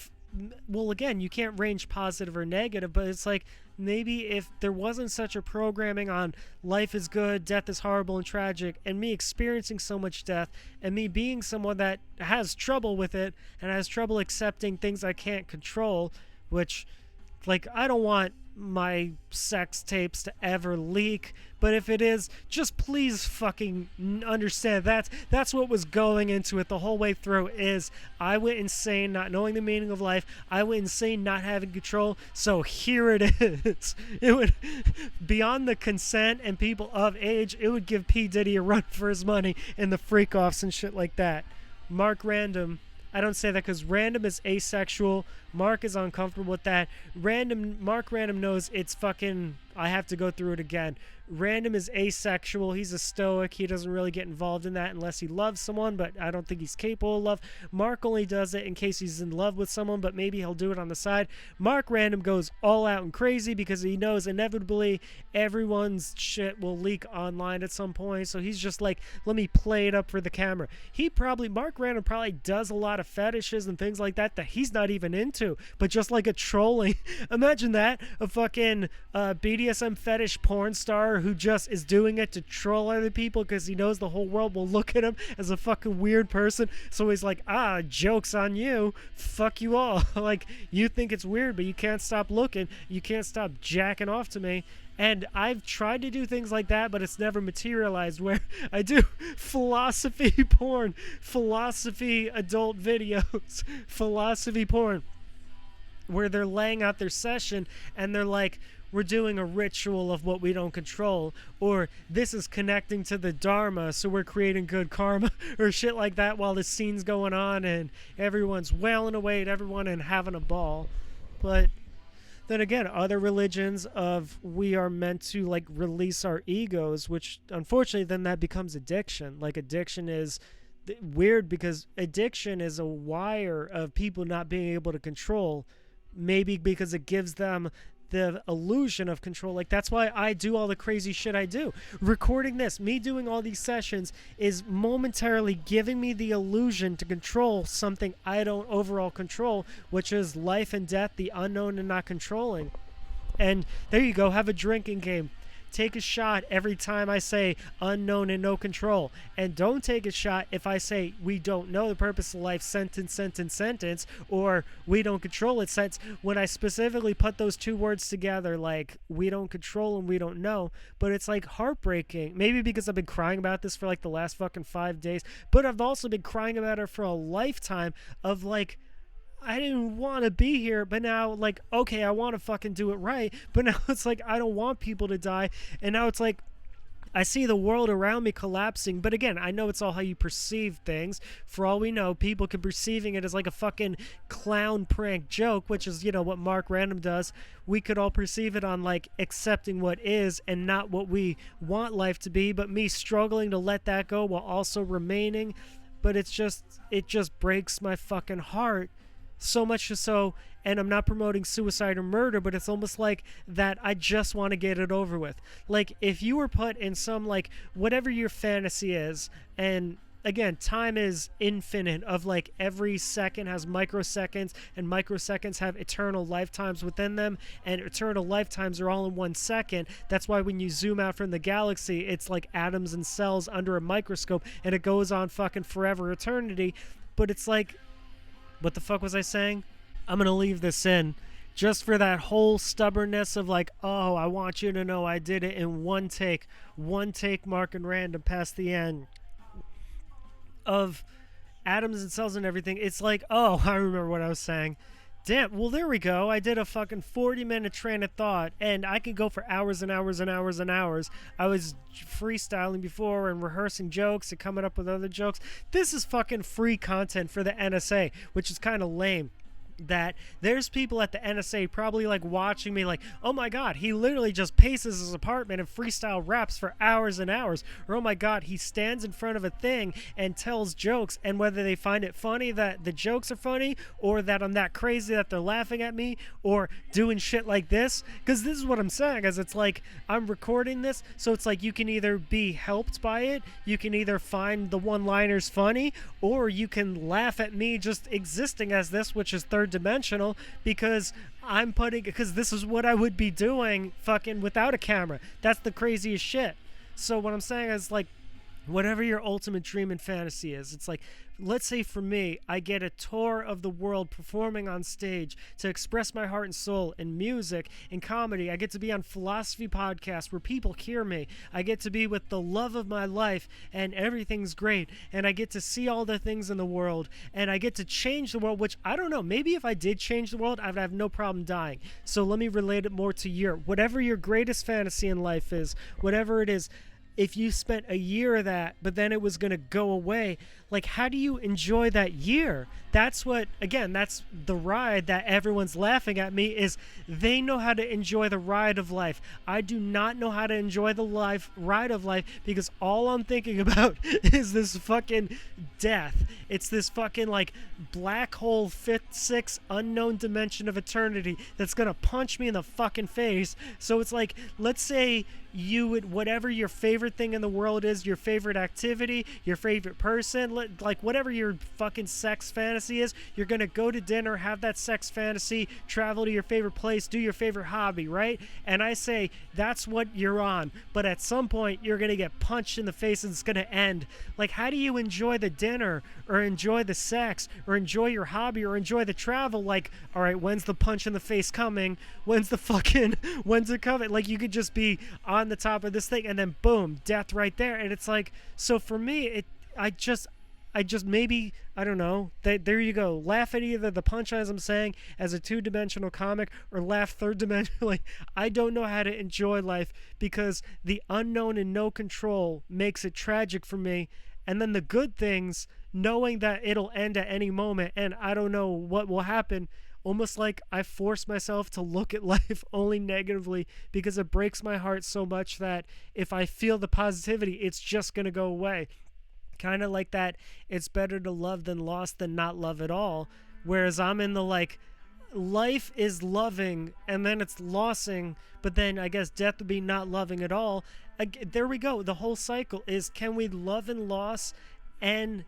well, again, you can't range positive or negative, but it's like, maybe if there wasn't such a programming on life is good, death is horrible and tragic, and me experiencing so much death, and me being someone that has trouble with it and has trouble accepting things I can't control, which, like, I don't want my sex tapes to ever leak, but if it is, just please fucking understand that's what was going into it the whole way through. Is I went insane not knowing the meaning of life. I went insane not having control. So here it is. It would, beyond the consent and people of age, it would give P. Diddy a run for his money in the freak offs and shit like that. Mark RanDoM. I don't say that because RanDoM is asexual. Mark is uncomfortable with that. Mark RanDoM knows it's fucking, I have to go through it again. RanDoM is asexual. He's a stoic. He doesn't really get involved in that unless he loves someone, but I don't think he's capable of love. Mark only does it in case he's in love with someone, but maybe he'll do it on the side. Mark RanDoM goes all out and crazy because he knows inevitably everyone's shit will leak online at some point, so he's just like, let me play it up for the camera. Mark RanDoM probably does a lot of fetishes and things like that he's not even into, but just like a trolling. Imagine that, a fucking BDSM fetish porn star who just is doing it to troll other people because he knows the whole world will look at him as a fucking weird person. So he's like, joke's on you. Fuck you all. Like, you think it's weird, but you can't stop looking. You can't stop jacking off to me. And I've tried to do things like that, but it's never materialized, where I do philosophy porn, philosophy adult videos, philosophy porn, where they're laying out their session and they're like, we're doing a ritual of what we don't control, or this is connecting to the Dharma, so we're creating good karma, or shit like that, while the scene's going on and everyone's wailing away at everyone and having a ball. But then again, other religions of we are meant to like release our egos, which unfortunately then that becomes addiction. Like, addiction is weird because addiction is a wire of people not being able to control, maybe because it gives them the illusion of control. Like, that's why I do all the crazy shit I do. Recording this, me doing all these sessions, is momentarily giving me the illusion to control something I don't overall control, which is life and death, the unknown and not controlling. And there you go, have a drinking game. Take a shot every time I say unknown and no control. And don't take a shot if I say we don't know the purpose of life, sentence, or we don't control it, sentence. When I specifically put those two words together, like we don't control and we don't know, but it's like heartbreaking. Maybe because I've been crying about this for like the last fucking 5 days, but I've also been crying about it for a lifetime of like, I didn't want to be here, but now, like, okay, I want to fucking do it right, but now it's like, I don't want people to die, and now it's like, I see the world around me collapsing, but again, I know it's all how you perceive things. For all we know, people could perceiving it as like a fucking clown prank joke, which is, you know, what Mark RanDoM does. We could all perceive it on, like, accepting what is and not what we want life to be, but me struggling to let that go while also remaining, but it just breaks my fucking heart. So much so, and I'm not promoting suicide or murder, but it's almost like that I just want to get it over with. Like, if you were put in some, like, whatever your fantasy is, and again, time is infinite, of like every second has microseconds, and microseconds have eternal lifetimes within them, and eternal lifetimes are all in 1 second. That's why when you zoom out from the galaxy, it's like atoms and cells under a microscope, and it goes on fucking forever eternity. But it's like, what the fuck was I saying? I'm gonna leave this in just for that whole stubbornness of like, oh, I want you to know I did it in one take, Mark and Random past the end of atoms and cells and everything. It's like, oh, I remember what I was saying. Damn, well, there we go. I did a fucking 40-minute train of thought, and I could go for hours and hours and hours and hours. I was freestyling before and rehearsing jokes and coming up with other jokes. This is fucking free content for the NSA, which is kind of lame. That there's people at the NSA probably like watching me like, oh my god, he literally just paces his apartment and freestyle raps for hours and hours, or oh my god, he stands in front of a thing and tells jokes, and whether they find it funny that the jokes are funny, or that I'm that crazy that they're laughing at me, or doing shit like this, because this is what I'm saying, is it's like I'm recording this, so it's like you can either be helped by it, you can either find the one-liners funny, or you can laugh at me just existing as this, which is third dimensional, because this is what I would be doing fucking without a camera. That's the craziest shit. So what I'm saying is like, whatever your ultimate dream and fantasy is, it's like, let's say for me, I get a tour of the world performing on stage to express my heart and soul in music, in comedy. I get to be on philosophy podcasts where people hear me. I get to be with the love of my life and everything's great. And I get to see all the things in the world, and I get to change the world, which I don't know. Maybe if I did change the world, I'd have no problem dying. So let me relate it more to whatever your greatest fantasy in life is, whatever it is. If you spent a year of that, but then it was going to go away, like, how do you enjoy that year? That's the ride that everyone's laughing at me, is they know how to enjoy the ride of life. I do not know how to enjoy the ride of life, because all I'm thinking about is this fucking death. It's this fucking, like, black hole, fifth, sixth, unknown dimension of eternity that's going to punch me in the fucking face. So it's like, let's say you would, whatever your favorite thing in the world is, your favorite activity, your favorite person, like whatever your fucking sex fantasy is, you're gonna go to dinner, have that sex fantasy, travel to your favorite place, do your favorite hobby, right? And I say that's what you're on, but at some point you're gonna get punched in the face and it's gonna end. Like, how do you enjoy the dinner, or enjoy the sex, or enjoy your hobby, or enjoy the travel? Like, all right, when's the punch in the face coming? When's it coming? Like, you could just be on the top of this thing and then boom, death right there. And it's like, so for me, I just maybe, I don't know, there you go, laugh at either the punchlines I'm saying as a two-dimensional comic, or laugh third-dimensionally. I don't know how to enjoy life, because the unknown and no control makes it tragic for me. And then the good things, knowing that it'll end at any moment and I don't know what will happen, almost like I force myself to look at life only negatively, because it breaks my heart so much that if I feel the positivity, it's just going to go away. Kind of like that, it's better to love than lost than not love at all. Whereas I'm in the like, life is loving and then it's lossing, but then I guess death would be not loving at all. There we go. The whole cycle is, can we love and loss and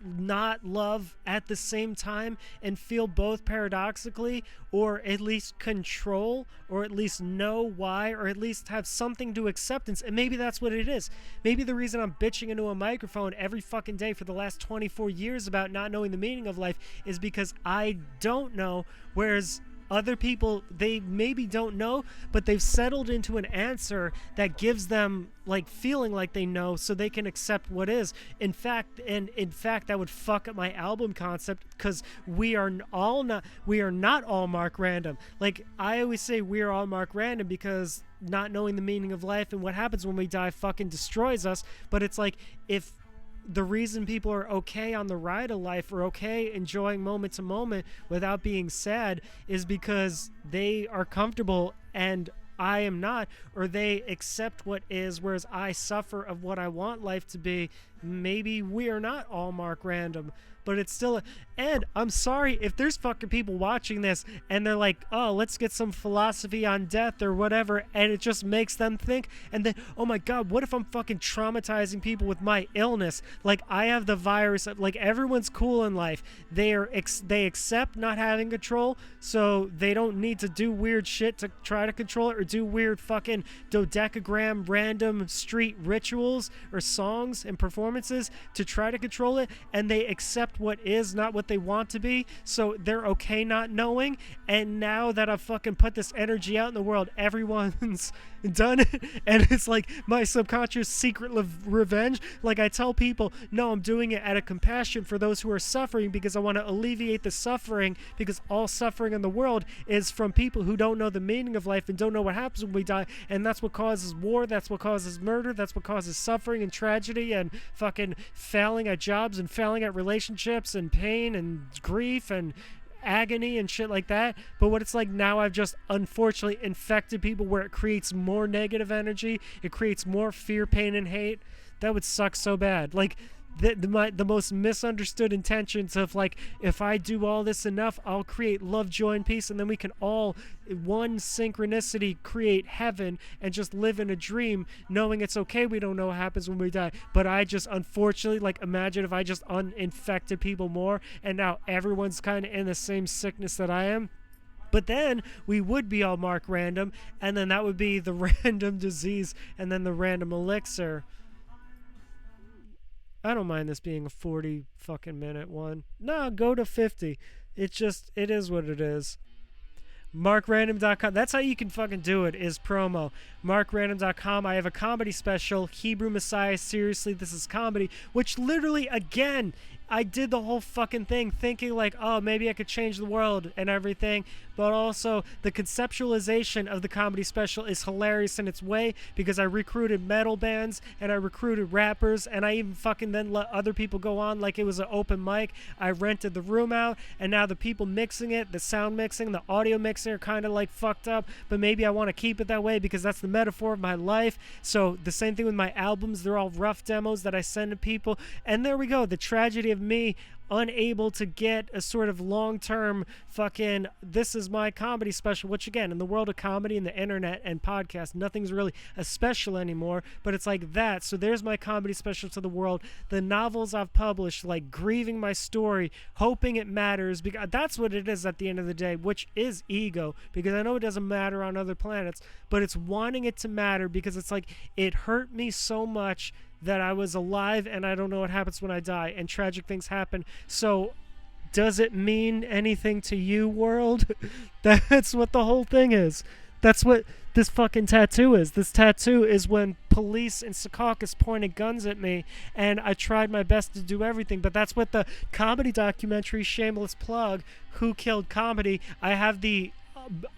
not love at the same time, and feel both paradoxically, or at least control, or at least know why, or at least have something to acceptance? And maybe that's what it is. Maybe the reason I'm bitching into a microphone every fucking day for the last 24 years about not knowing the meaning of life is because I don't know, whereas other people, they maybe don't know, but they've settled into an answer that gives them like feeling like they know, so they can accept what is. In fact, that would fuck up my album concept, because we are not all Mark Random. Like, I always say we are all Mark Random, because not knowing the meaning of life and what happens when we die fucking destroys us. But it's like, if the reason people are okay on the ride of life, or okay enjoying moment to moment without being sad, is because they are comfortable and I am not, or they accept what is, whereas I suffer of what I want life to be. Maybe we are not all Mark Random, but it's still. And I'm sorry if there's fucking people watching this and they're like, oh, let's get some philosophy on death or whatever, and it just makes them think, and then, oh my god, what if I'm fucking traumatizing people with my illness? Like, I have the virus. Like, everyone's cool in life. They accept not having control, so they don't need to do weird shit to try to control it, or do weird fucking dodecagram random street rituals or songs and performances to try to control it, and they accept what is, not what they want to be, so they're okay not knowing. And now that I've fucking put this energy out in the world, everyone's done it, and it's like my subconscious secret revenge. Like, I tell people, no, I'm doing it out of compassion for those who are suffering, because I want to alleviate the suffering, because all suffering in the world is from people who don't know the meaning of life and don't know what happens when we die, and that's what causes war, that's what causes murder, that's what causes suffering and tragedy and fucking failing at jobs and failing at relationships and pain and grief and agony and shit like that. But what it's like now, I've just unfortunately infected people where it creates more negative energy, it creates more fear, pain, and hate. That would suck so bad. Like, the most misunderstood intentions of, like, if I do all this enough, I'll create love, joy, and peace, and then we can all, one synchronicity, create heaven and just live in a dream, knowing it's okay, we don't know what happens when we die. But I just, unfortunately, like, imagine if I just uninfected people more, and now everyone's kind of in the same sickness that I am. But then we would be all Mark Random, and then that would be the random disease, and then the random elixir. I don't mind this being a 40 fucking minute one. No, go to 50. It is what it is. MarkRandom.com. That's how you can fucking do it, is promo. MarkRandom.com. I have a comedy special, Hebrew Messiah, Seriously, This is Comedy, which literally, again, I did the whole fucking thing thinking like, oh, maybe I could change the world and everything, but also the conceptualization of the comedy special is hilarious in its way, because I recruited metal bands and I recruited rappers, and I even fucking then let other people go on like it was an open mic. I rented the room out, and now the people mixing it, the sound mixing, the audio mixing are kind of like fucked up, but maybe I want to keep it that way because that's the metaphor of my life. So the same thing with my albums, they're all rough demos that I send to people, and there we go, the tragedy of me unable to get a sort of long-term fucking this is my comedy special, which again, in the world of comedy and the internet and podcast, nothing's really a special anymore, but it's like that. So there's my comedy special to the world. The novels I've published, like grieving my story, hoping it matters, because that's what it is at the end of the day, which is ego, because I know it doesn't matter on other planets, but it's wanting it to matter, because it's like, it hurt me so much that I was alive and I don't know what happens when I die, and tragic things happen. So does it mean anything to you, world? That's what the whole thing is. That's what this fucking tattoo is. This tattoo is when police in Secaucus pointed guns at me, and I tried my best to do everything. But that's what the comedy documentary, shameless plug, Who Killed Comedy, I have the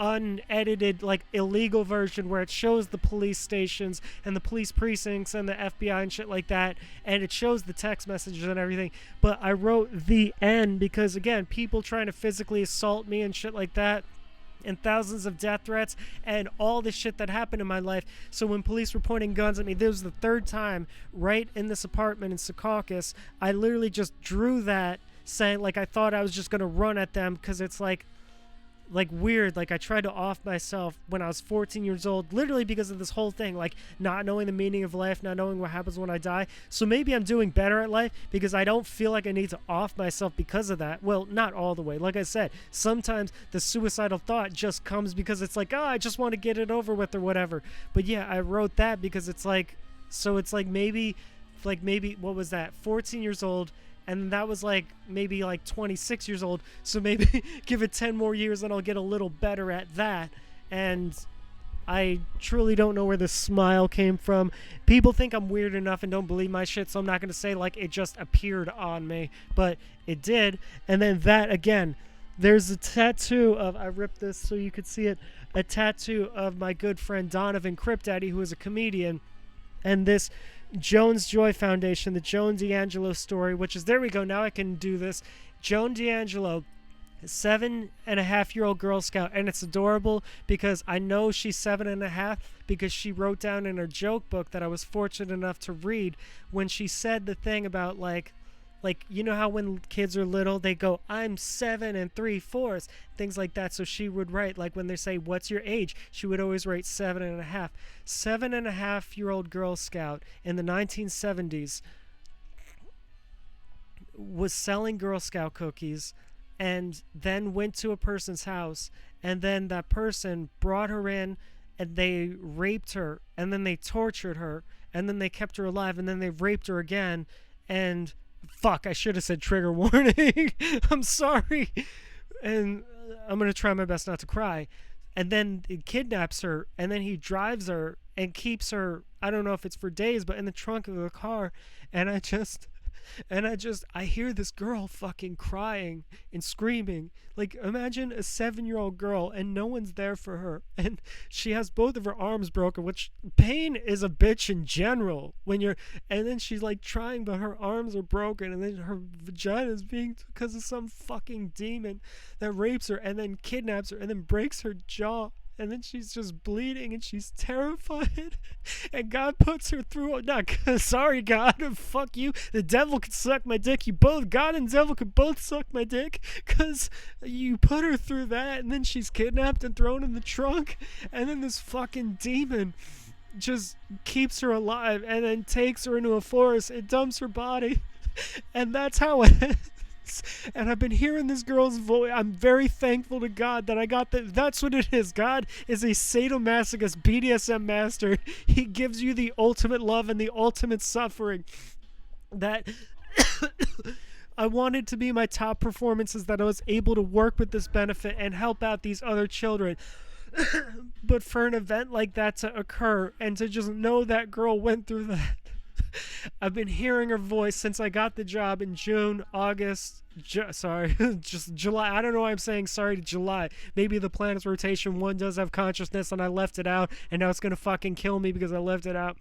unedited, like, illegal version where it shows the police stations and the police precincts and the FBI and shit like that, and it shows the text messages and everything. But I wrote the end because, again, people trying to physically assault me and shit like that, and thousands of death threats and all this shit that happened in my life. So when police were pointing guns at me, this was the third time right in this apartment in Secaucus, I literally just drew that, saying, like, I thought I was just gonna run at them, because it's like weird, like I tried to off myself when I was 14 years old, literally because of this whole thing, like not knowing the meaning of life, not knowing what happens when I die. So maybe I'm doing better at life because I don't feel like I need to off myself because of that. Well, not all the way. Like I said, sometimes the suicidal thought just comes because it's like, oh, I just want to get it over with or whatever. But yeah, I wrote that because it's like, so it's like maybe, what was that, 14 years old, and that was like maybe like 26 years old, so maybe give it 10 more years and I'll get a little better at that. And I truly don't know where this smile came from. People think I'm weird enough and don't believe my shit, so I'm not going to say like it just appeared on me, but it did. And then that, again, there's a tattoo of, I ripped this so you could see it, a tattoo of my good friend Donovan Crip Daddy, who is a comedian, and this Jones Joy Foundation, the Joan D'Angelo story, which is, there we go, now I can do this. Joan D'Angelo, 7.5-year-old Girl Scout, and it's adorable because I know she's 7.5 because she wrote down in her joke book that I was fortunate enough to read when she said the thing about like Like, you know how when kids are little, they go, I'm 7 3/4, things like that. So she would write, like when they say, what's your age? She would always write 7 and a half. 7 and a half-year-old Girl Scout in the 1970s was selling Girl Scout cookies and then went to a person's house. And then that person brought her in and they raped her. And then they tortured her. And then they kept her alive. And then they raped her again. And fuck, I should have said trigger warning. I'm sorry. And I'm going to try my best not to cry. And then he kidnaps her, and then he drives her and keeps her, I don't know if it's for days, but in the trunk of the car. And I hear this girl fucking crying and screaming. Like, imagine a 7-year-old girl and no one's there for her. And she has both of her arms broken, which pain is a bitch in general when you're, and then she's like trying, but her arms are broken. And then her vagina is being, because of some fucking demon that rapes her and then kidnaps her and then breaks her jaw. And then she's just bleeding and she's terrified. And God puts her through. Not sorry, God. Fuck you. The devil could suck my dick. You both, God and devil could both suck my dick. Because you put her through that. And then she's kidnapped and thrown in the trunk. And then this fucking demon just keeps her alive. And then takes her into a forest and dumps her body. And that's how it ends. And I've been hearing this girl's voice. I'm very thankful to God that I got that. That's what it is. God is a sadomasochist BDSM master. He gives you the ultimate love and the ultimate suffering. That I wanted to be my top performances, that I was able to work with this benefit and help out these other children. But for an event like that to occur and to just know that girl went through that, I've been hearing her voice since I got the job in June, August, just July. I don't know why I'm saying sorry to July. Maybe the planet's rotation one does have consciousness and I left it out, and now it's going to fucking kill me because I left it out.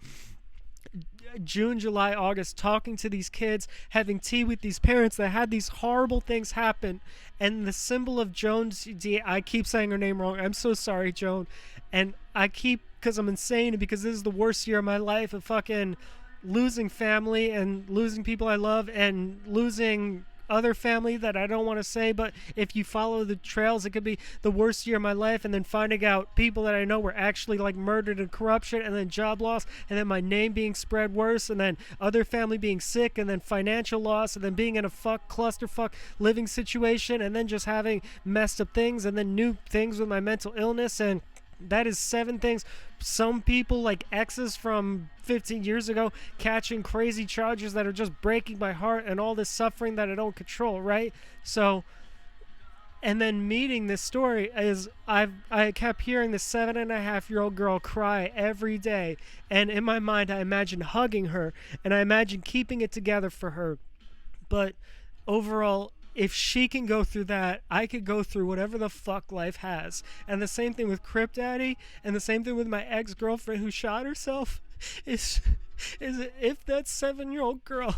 June, July, August, talking to these kids, having tea with these parents that had these horrible things happen. And the symbol of Joan's, I keep saying her name wrong. I'm so sorry, Joan. And I keep, because I'm insane and because this is the worst year of my life of fucking losing family and losing people I love and losing other family that I don't want to say, but if you follow the trails, it could be the worst year of my life. And then finding out people that I know were actually like murdered and corruption, and then job loss, and then my name being spread worse, and then other family being sick, and then financial loss, and then being in a clusterfuck living situation, and then just having messed up things, and then new things with my mental illness. And that is 7 things. Some people, like exes from 15 years ago, catching crazy charges that are just breaking my heart, and all this suffering that I don't control, right? So, and then meeting this story is I kept hearing this 7.5-year-old girl cry every day, and in my mind I imagine hugging her, and I imagine keeping it together for her. But overall, if she can go through that, I could go through whatever the fuck life has. And the same thing with Crip Daddy, and the same thing with my ex-girlfriend who shot herself, is if that 7-year-old girl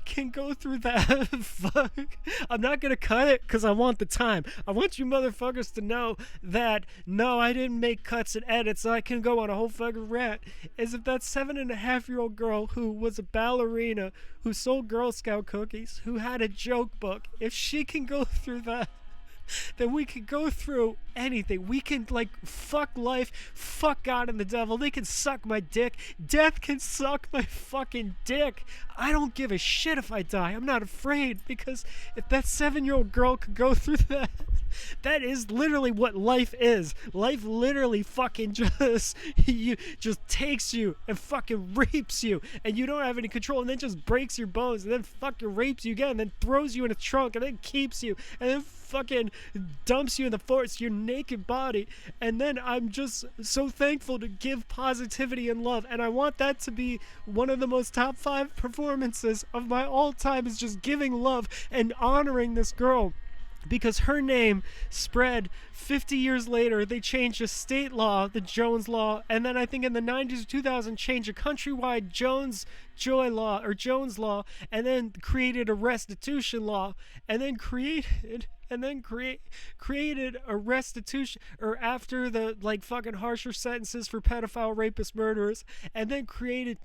can go through that, fuck. I'm not gonna cut it because I want the time. I want you motherfuckers to know that, no, I didn't make cuts and edits so I can go on a whole fucking rant. Is if that 7.5-year-old girl who was a ballerina, who sold Girl Scout cookies, who had a joke book, if she can go through that, then we can go through anything. We can, like, fuck life, fuck God and the devil. They can suck my dick. Death can suck my fucking dick. I don't give a shit if I die. I'm not afraid, because if that 7-year-old girl could go through that, that is literally what life is. Life literally fucking just takes you and fucking rapes you, and you don't have any control, and then just breaks your bones, and then fucking rapes you again, and then throws you in a trunk, and then keeps you, and then fucking dumps you in the forest, your naked body. And then I'm just so thankful to give positivity and love, and I want that to be one of the most top 5 performances of my all time, is just giving love and honoring this girl. Because her name spread 50 years later. They changed a state law, the Jones Law, and then I think in the 90s or 2000 changed a countrywide Jones Law, and then created a restitution law, and then created a restitution, or after the like fucking harsher sentences for pedophile, rapist, murderers, and then created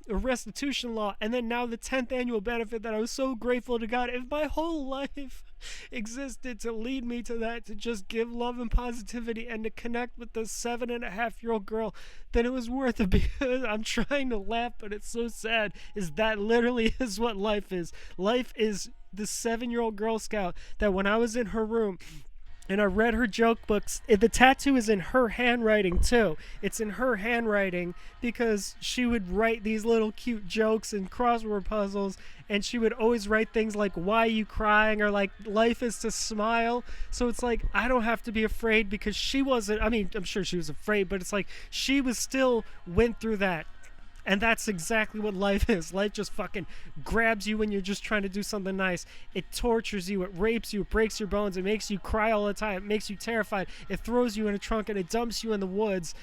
a restitution law, and then now the 10th annual benefit that I was so grateful to God. If my whole life existed to lead me to that, to just give love and positivity and to connect with the 7.5-year-old girl, then it was worth it. Because I'm trying to laugh, but it's so sad, is that literally is what life is. Life is the 7-year-old Girl Scout that when I was in her room and I read her joke books, the tattoo is in her handwriting too. It's in her handwriting because she would write these little cute jokes and crossword puzzles, and she would always write things like, why are you crying, or like, life is to smile. So it's like, I don't have to be afraid, because she wasn't, I mean, I'm sure she was afraid, but it's like she was still went through that. And that's exactly what life is. Life just fucking grabs you when you're just trying to do something nice. It tortures you. It rapes you. It breaks your bones. It makes you cry all the time. It makes you terrified. It throws you in a trunk and it dumps you in the woods.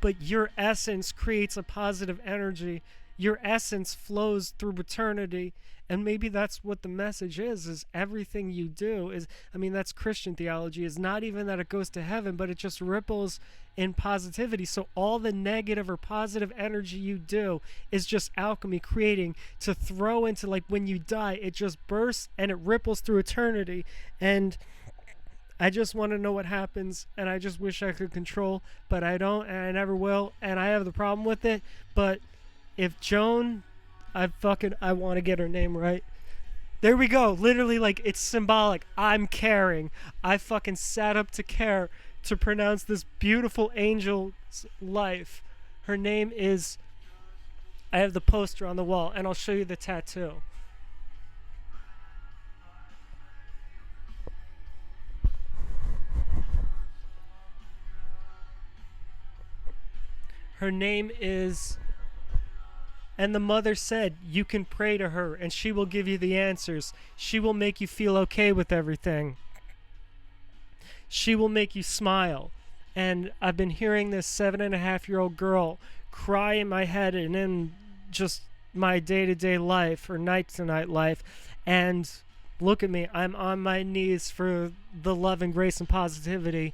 But your essence creates a positive energy. Your essence flows through eternity. And maybe that's what the message is everything you do is, I mean, that's Christian theology, is not even that it goes to heaven, but it just ripples in positivity. So all the negative or positive energy you do is just alchemy creating to throw into, like, when you die, it just bursts and it ripples through eternity. And I just want to know what happens, and I just wish I could control, but I don't, and I never will, and I have the problem with it. But if Joan, I want to get her name right. There we go. Literally, like, it's symbolic. I'm caring. I fucking sat up to care to pronounce this beautiful angel's life. Her name is, I have the poster on the wall, and I'll show you the tattoo. Her name is, and the mother said, you can pray to her and she will give you the answers. She will make you feel okay with everything. She will make you smile. And I've been hearing this 7.5-year-old girl cry in my head and in just my day-to-day life or night-to-night life. And look at me. I'm on my knees for the love and grace and positivity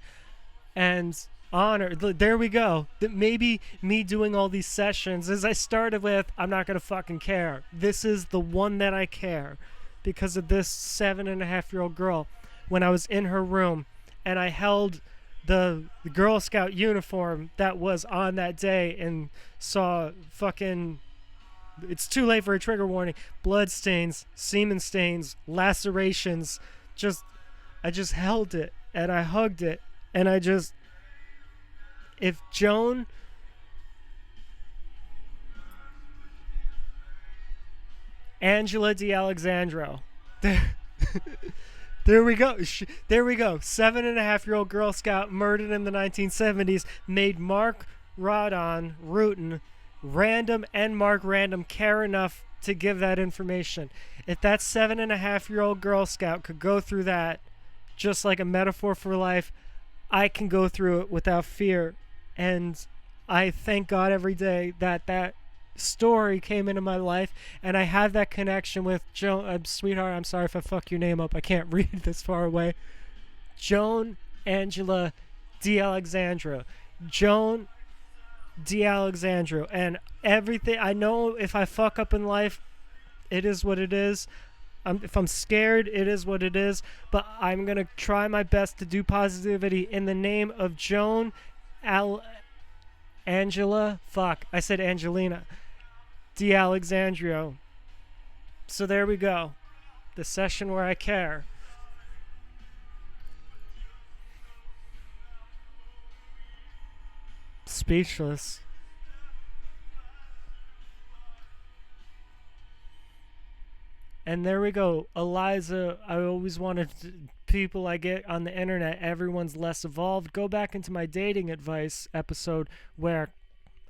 and honor. There we go. That maybe me doing all these sessions, as I started with, I'm not gonna fucking care. This is the one that I care because of this 7.5-year-old girl. When I was in her room and I held the Girl Scout uniform that was on that day and saw fucking, it's too late for a trigger warning, blood stains, semen stains, lacerations, I just held it and I hugged it, and if Joan Angela D'Alexandro, there we go. There we go. 7.5-year-old Girl Scout murdered in the 1970s made Mark Rutan, RanDoM, and Mark RanDoM care enough to give that information. If that 7.5-year-old Girl Scout could go through that, just like a metaphor for life, I can go through it without fear. And I thank God every day that story came into my life, and I have that connection with Joan. Sweetheart, I'm sorry if I fuck your name up. I can't read this far away. Joan Angela D'Alexandro. Joan D'Alexandro. And everything, I know if I fuck up in life, it is what it is. If I'm scared, it is what it is. But I'm going to try my best to do positivity in the name of Joan Angelina D'Alexandro. So there we go. The session where I care. Speechless. And there we go. Eliza, I always wanted people I get on the internet, everyone's less evolved. Go back into my dating advice episode where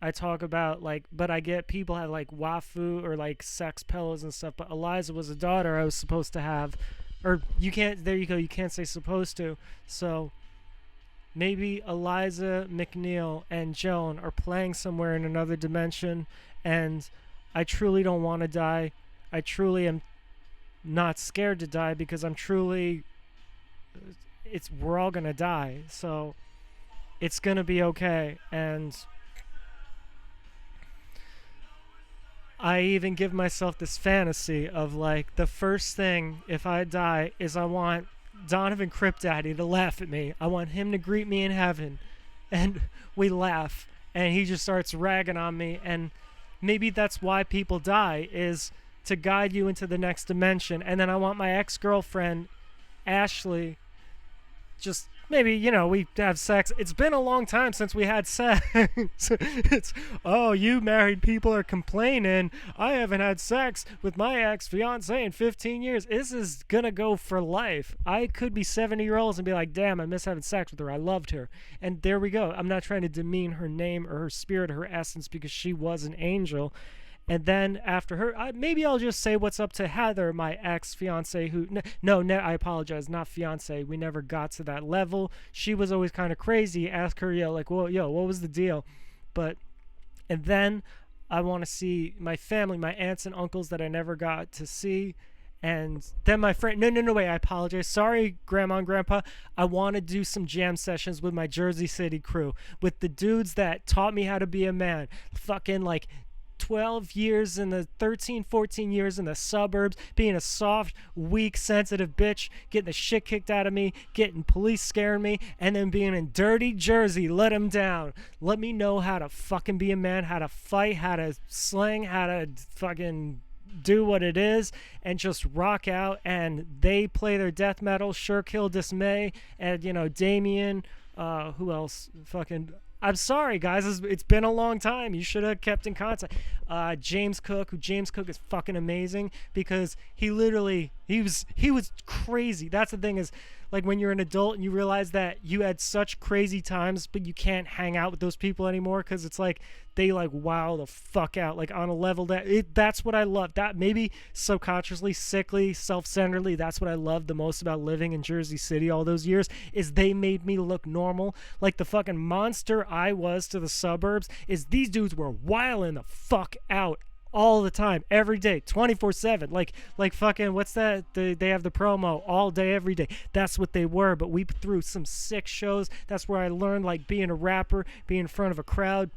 I talk about, like, but I get people have, like, wafu or, like, sex pillows and stuff. But Eliza was a daughter I was supposed to have. Or you can't, there you go, you can't say supposed to. So maybe Eliza McNeil and Joan are playing somewhere in another dimension. And I truly don't want to die. I truly am not scared to die because I'm truly, we're all gonna die, so it's gonna be okay. And I even give myself this fantasy of like the first thing if I die is I want Donovan Crip Daddy to laugh at me. I want him to greet me in heaven, and we laugh, and he just starts ragging on me, and maybe that's why people die, is to guide you into the next dimension. And then I want my ex-girlfriend Ashley, just maybe, we have sex. It's been a long time since we had sex. It's, oh, you married people are complaining. I haven't had sex with my ex-fiance in 15 years. This is gonna go for life. I could be 70-year-olds and be like, damn, I miss having sex with her. I loved her. And there we go. I'm not trying to demean her name or her spirit or her essence because she was an angel. And then after her, maybe I'll just say what's up to Heather, my ex-fiance, who, I apologize, not fiance. We never got to that level. She was always kind of crazy. Ask her, what was the deal? And then I want to see my family, my aunts and uncles that I never got to see. And then my friend, wait, I apologize. Sorry, Grandma and Grandpa. I want to do some jam sessions with my Jersey City crew, with the dudes that taught me how to be a man. Fucking 12 years in the 14 years in the suburbs, being a soft, weak, sensitive bitch, getting the shit kicked out of me, getting police scaring me, and then being in dirty Jersey, let them down. Let me know how to fucking be a man, how to fight, how to sling, how to fucking do what it is, and just rock out. And they play their death metal, Sure Kill Dismay, and Damien, who else? I'm sorry, guys. It's been a long time. You should have kept in contact. James Cook is fucking amazing because he was crazy. That's the thing is, when you're an adult and you realize that you had such crazy times, but you can't hang out with those people anymore because it's they wow the fuck out on a level that's what I love. That maybe subconsciously, sickly, self-centeredly, that's what I loved the most about living in Jersey City all those years, is they made me look normal. The fucking monster I was to the suburbs is these dudes were wilding the fuck out all the time, every day, 24/7. Fucking, what's that? They have the promo all day, every day. That's what they were. But we threw some sick shows. That's where I learned being a rapper, being in front of a crowd.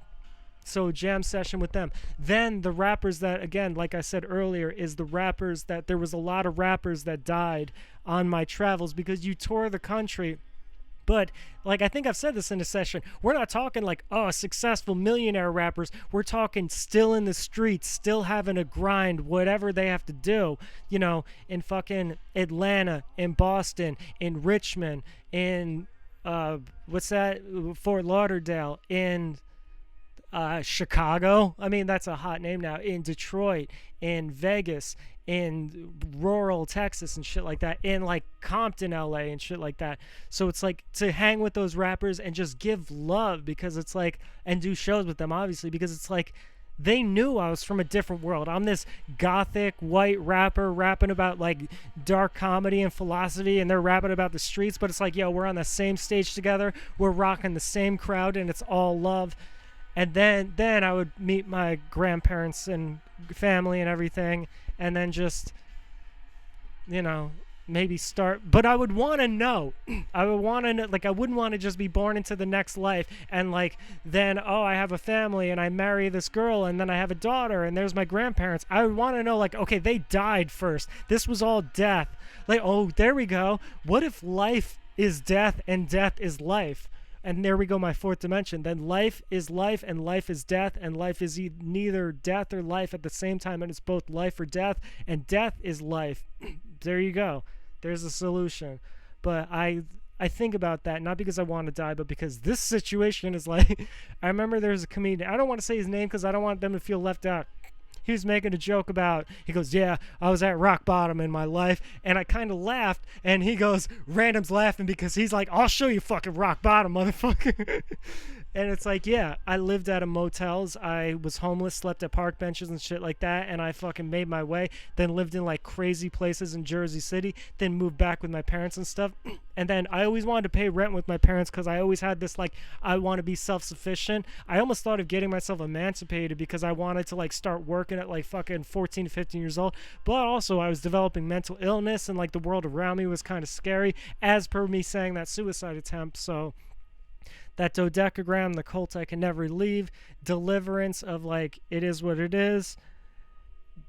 So jam session with them. Then the rappers that, again, like I said earlier, is the rappers that there was a lot of rappers that died on my travels because you tour the country. But I think I've said this in a session, we're not talking successful millionaire rappers. We're talking still in the streets, still having to grind whatever they have to do, in fucking Atlanta, in Boston, in Richmond, in Fort Lauderdale, in Chicago. I mean, that's a hot name now. In Detroit, in Vegas, in rural Texas and shit like that, in Compton, LA and shit like that. So it's to hang with those rappers and just give love because it's and do shows with them, obviously, because it's they knew I was from a different world. I'm this gothic white rapper rapping about dark comedy and philosophy, and they're rapping about the streets, but it's we're on the same stage together, we're rocking the same crowd, and it's all love. And then I would meet my grandparents and family and everything, and then just, maybe start. But I would want to know. I would want to know. I wouldn't want to just be born into the next life and then, I have a family and I marry this girl and then I have a daughter and there's my grandparents. I would want to know, okay, they died first. This was all death. There we go. What if life is death and death is life? And there we go, my fourth dimension. Then life is life and life is death, and life is neither death or life at the same time, and it's both life or death, and death is life. There you go. There's a solution. But I think about that, not because I want to die, but because this situation is I remember there's a comedian. I don't want to say his name because I don't want them to feel left out. He was making a joke about, he goes, yeah, I was at rock bottom in my life. And I kind of laughed. And he goes, Random's laughing because he's I'll show you fucking rock bottom, motherfucker. And it's yeah, I lived at motels. I was homeless, slept at park benches and shit like that. And I fucking made my way. Then lived in crazy places in Jersey City. Then moved back with my parents and stuff. And then I always wanted to pay rent with my parents because I always had this I want to be self-sufficient. I almost thought of getting myself emancipated because I wanted to start working at fucking 14 to 15 years old. But also I was developing mental illness and the world around me was kind of scary, as per me saying that suicide attempt. So that dodecagram, the cult I can never leave, deliverance of it is what it is.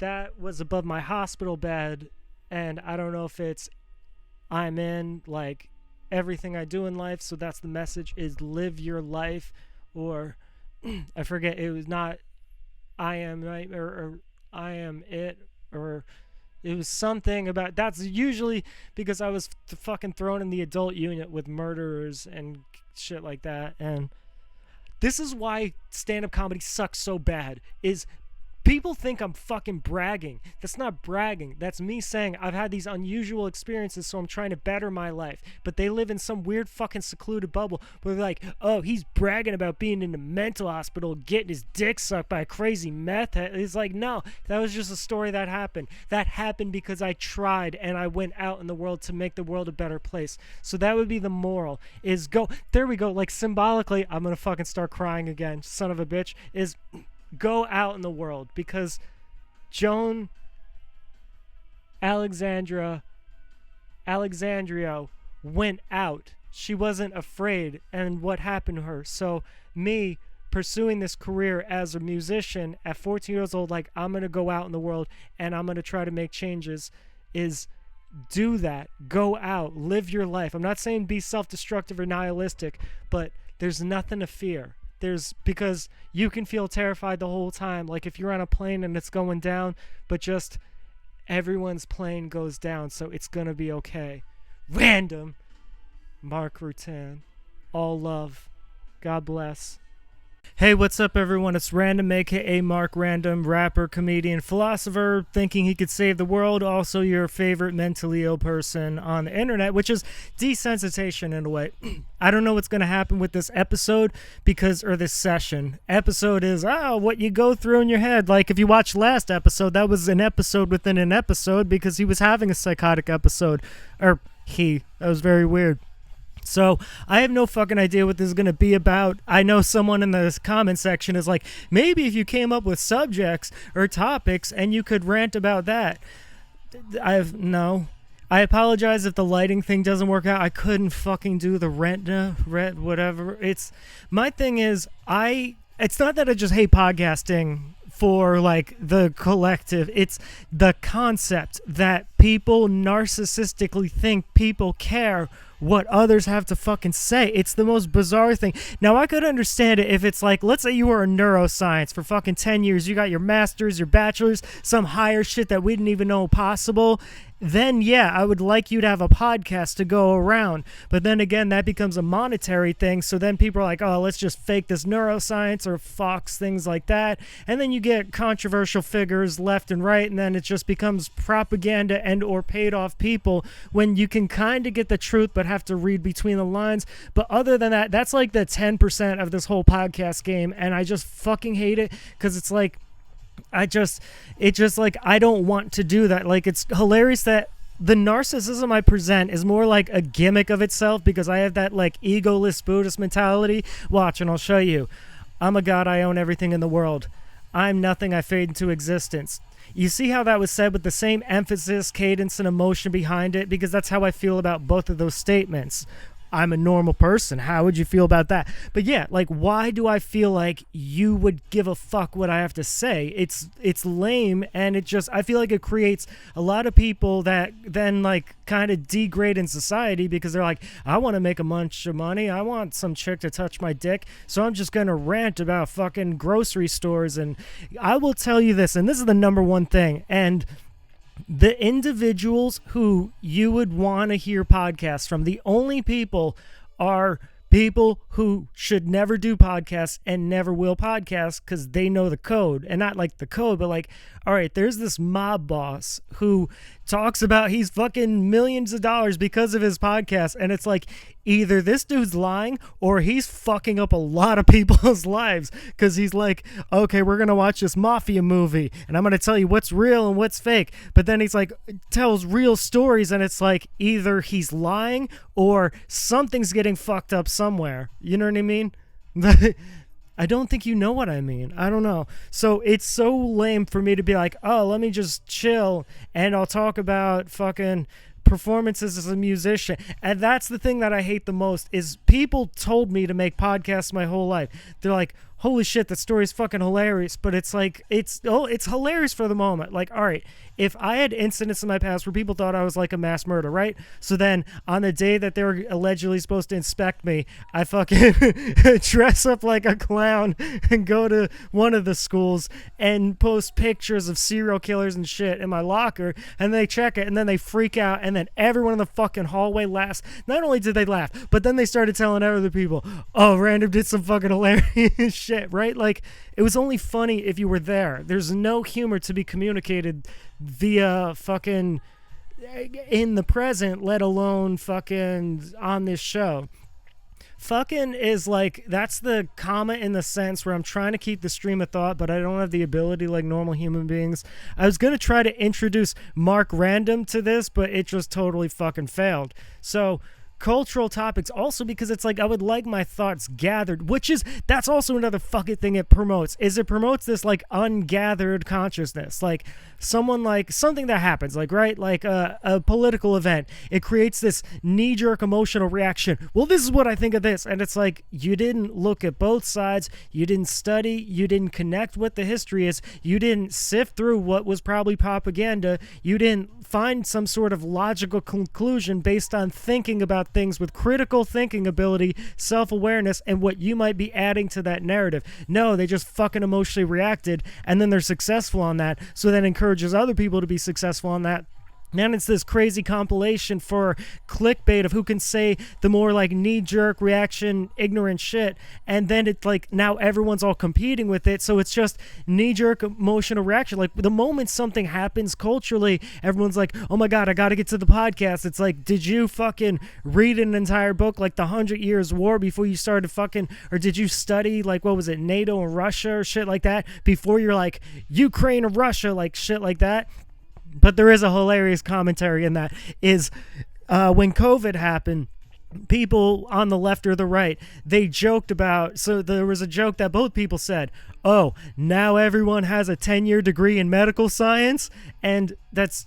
that was above my hospital bed, and I don't know if it's I'm in like everything I do in life, so that's the message, is live your life, or I forget, it was not I am right, or I am it, or it was something about, that's usually because I was fucking thrown in the adult unit with murderers and shit like that. And this is why stand-up comedy sucks so bad, is people think I'm fucking bragging. That's not bragging. That's me saying I've had these unusual experiences, so I'm trying to better my life. But they live in some weird fucking secluded bubble where they're like, oh, he's bragging about being in a mental hospital, getting his dick sucked by a crazy meth head. It's like, no, that was just a story that happened. That happened because I tried and I went out in the world to make the world a better place. So that would be the moral, is go, there we go, like symbolically, I'm gonna fucking start crying again, son of a bitch, is go out in the world, because Joan Alexandria went out. She wasn't afraid, and what happened to her? So me pursuing this career as a musician at 14 years old, like, I'm gonna go out in the world and I'm gonna try to make changes, is do that. Go out, live your life. I'm not saying be self-destructive or nihilistic, but there's nothing to fear. Because you can feel terrified the whole time, like if you're on a plane and it's going down, but just everyone's plane goes down, so it's gonna be okay. RanDoM, Mark Rutan. All love. God bless. Hey, what's up, everyone? It's RanDoM, aka Mark RanDoM, rapper, comedian, philosopher, thinking he could save the world. Also, your favorite mentally ill person on the internet, which is desensitization in a way. I don't know what's going to happen with this episode or this session. Episode is, what you go through in your head. Like, if you watched last episode, that was an episode within an episode because he was having a psychotic episode. That was very weird. So I have no fucking idea what this is going to be about. I know someone in the comment section is like, maybe if you came up with subjects or topics and you could rant about that. No. I apologize if the lighting thing doesn't work out. I couldn't fucking do the whatever. My thing is, it's not that I just hate podcasting for like the collective. It's the concept that people narcissistically think people care what others have to fucking say. It's the most bizarre thing. Now, I could understand it if it's like, let's say you were in neuroscience for fucking 10 years. You got your master's, your bachelor's, some higher shit that we didn't even know possible. Then, yeah, I would like you to have a podcast to go around. But then again, that becomes a monetary thing. So then people are like, oh, let's just fake this neuroscience or Fox, things like that. And then you get controversial figures left and right. And then it just becomes propaganda and or paid off people when you can kind of get the truth but have to read between the lines. But other than that, that's like the 10% of this whole podcast game. And I just fucking hate it because it's like, I don't want to do that. Like, it's hilarious that the narcissism I present is more like a gimmick of itself because I have that like egoless Buddhist mentality. Watch and I'll show you. I'm a god, I own everything in the world. I'm nothing, I fade into existence. You see how that was said with the same emphasis, cadence, and emotion behind it? Because that's how I feel about both of those statements. I'm a normal person. How would you feel about that? But yeah, like, why do I feel like you would give a fuck what I have to say? It's lame, and I feel like it creates a lot of people that then like kind of degrade in society because they're like, I want to make a bunch of money. I want some chick to touch my dick. So I'm just going to rant about fucking grocery stores. And I will tell you this, and this is the number one thing. And the individuals who you would want to hear podcasts from, the only people are people who should never do podcasts and never will podcast because they know the code. And not like the code, but like, all right, there's this mob boss who talks about he's fucking millions of dollars because of his podcast. And it's like, either this dude's lying or he's fucking up a lot of people's lives because he's like, okay, we're going to watch this mafia movie and I'm going to tell you what's real and what's fake. But then he's like, tells real stories and it's like either he's lying or something's getting fucked up somewhere. You know what I mean? I don't think you know what I mean. I don't know. So it's so lame for me to be like, oh, let me just chill and I'll talk about fucking performances as a musician. And that's the thing that I hate the most is people told me to make podcasts my whole life. They're like, holy shit, that story is fucking hilarious. But it's like, it's hilarious for the moment. Like, all right, if I had incidents in my past where people thought I was like a mass murderer, right? So then on the day that they were allegedly supposed to inspect me, I fucking dress up like a clown and go to one of the schools and post pictures of serial killers and shit in my locker, and they check it, and then they freak out, and then everyone in the fucking hallway laughs. Not only did they laugh, but then they started telling other people, oh, RanDoM did some fucking hilarious shit, right? Like, it was only funny if you were there. There's no humor to be communicated via fucking in the present, let alone fucking on this show. Fucking is like, that's the comma in the sense where I'm trying to keep the stream of thought, but I don't have the ability like normal human beings. I was going to try to introduce Mark RanDoM to this, but it just totally fucking failed. So cultural topics, also because it's like I would like my thoughts gathered, which is, that's also another fucking thing it promotes, is it promotes this like ungathered consciousness. Like someone, like something that happens, like, right, like a political event, it creates this knee-jerk emotional reaction. Well, this is what I think of this, and it's like, you didn't look at both sides, you didn't study, you didn't connect what the history is, you didn't sift through what was probably propaganda, you didn't find some sort of logical conclusion based on thinking about things with critical thinking ability, self-awareness, and what you might be adding to that narrative. No, they just fucking emotionally reacted, and then they're successful on that, so that encourages other people to be successful on that. Then it's this crazy compilation for clickbait of who can say the more like knee-jerk reaction, ignorant shit. And then it's like now everyone's all competing with it. So it's just knee-jerk emotional reaction. Like the moment something happens culturally, everyone's like, oh my God, I got to get to the podcast. It's like, did you fucking read an entire book like the 100 Years War before you started fucking, or did you study like, what was it, NATO and Russia or shit like that before you're like, Ukraine and Russia, like shit like that? But there is a hilarious commentary in that is when COVID happened, people on the left or the right, they joked about, so there was a joke that both people said, oh, now everyone has a 10-year degree in medical science, and that's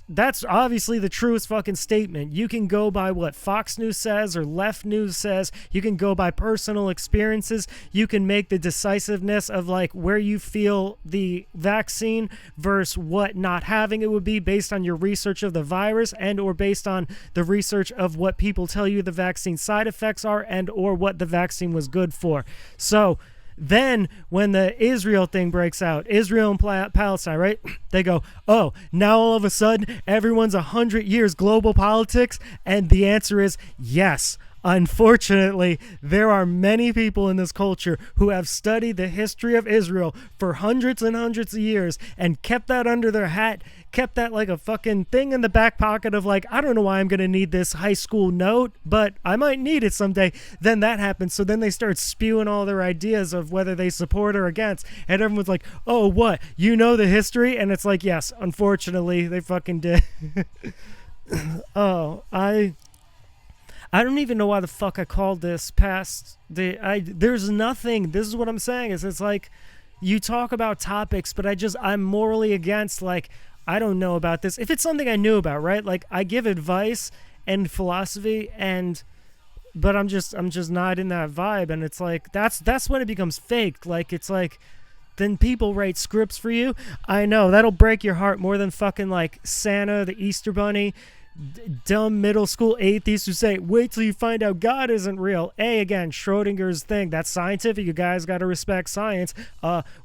obviously the truest fucking statement. You can go by what Fox News says or Left News says, you can go by personal experiences, you can make the decisiveness of like where you feel the vaccine versus what not having it would be based on your research of the virus and or based on the research of what people tell you the vaccine side effects are and or what the vaccine was good for. So then when the Israel thing breaks out, Israel and Palestine, right? They go, oh, now all of a sudden everyone's 100 years global politics. And the answer is yes. Unfortunately, there are many people in this culture who have studied the history of Israel for hundreds and hundreds of years and kept that under their hat, kept that like a fucking thing in the back pocket of like, I don't know why I'm going to need this high school note, but I might need it someday. Then that happens. So then they start spewing all their ideas of whether they support or against. And everyone's like, oh, what? You know the history? And it's like, yes, unfortunately, they fucking did. Oh, I don't even know why the fuck I called this past there's nothing. This is what I'm saying is it's like you talk about topics, but I'm morally against like, I don't know about this. If it's something I knew about, right? Like I give advice and philosophy but I'm just not in that vibe. And it's like, that's when it becomes fake. Like, it's like, then people write scripts for you. I know that'll break your heart more than fucking like Santa, the Easter Bunny, dumb middle school atheists who say, wait till you find out God isn't real. Again, Schrodinger's thing, that's scientific. You guys got to respect science.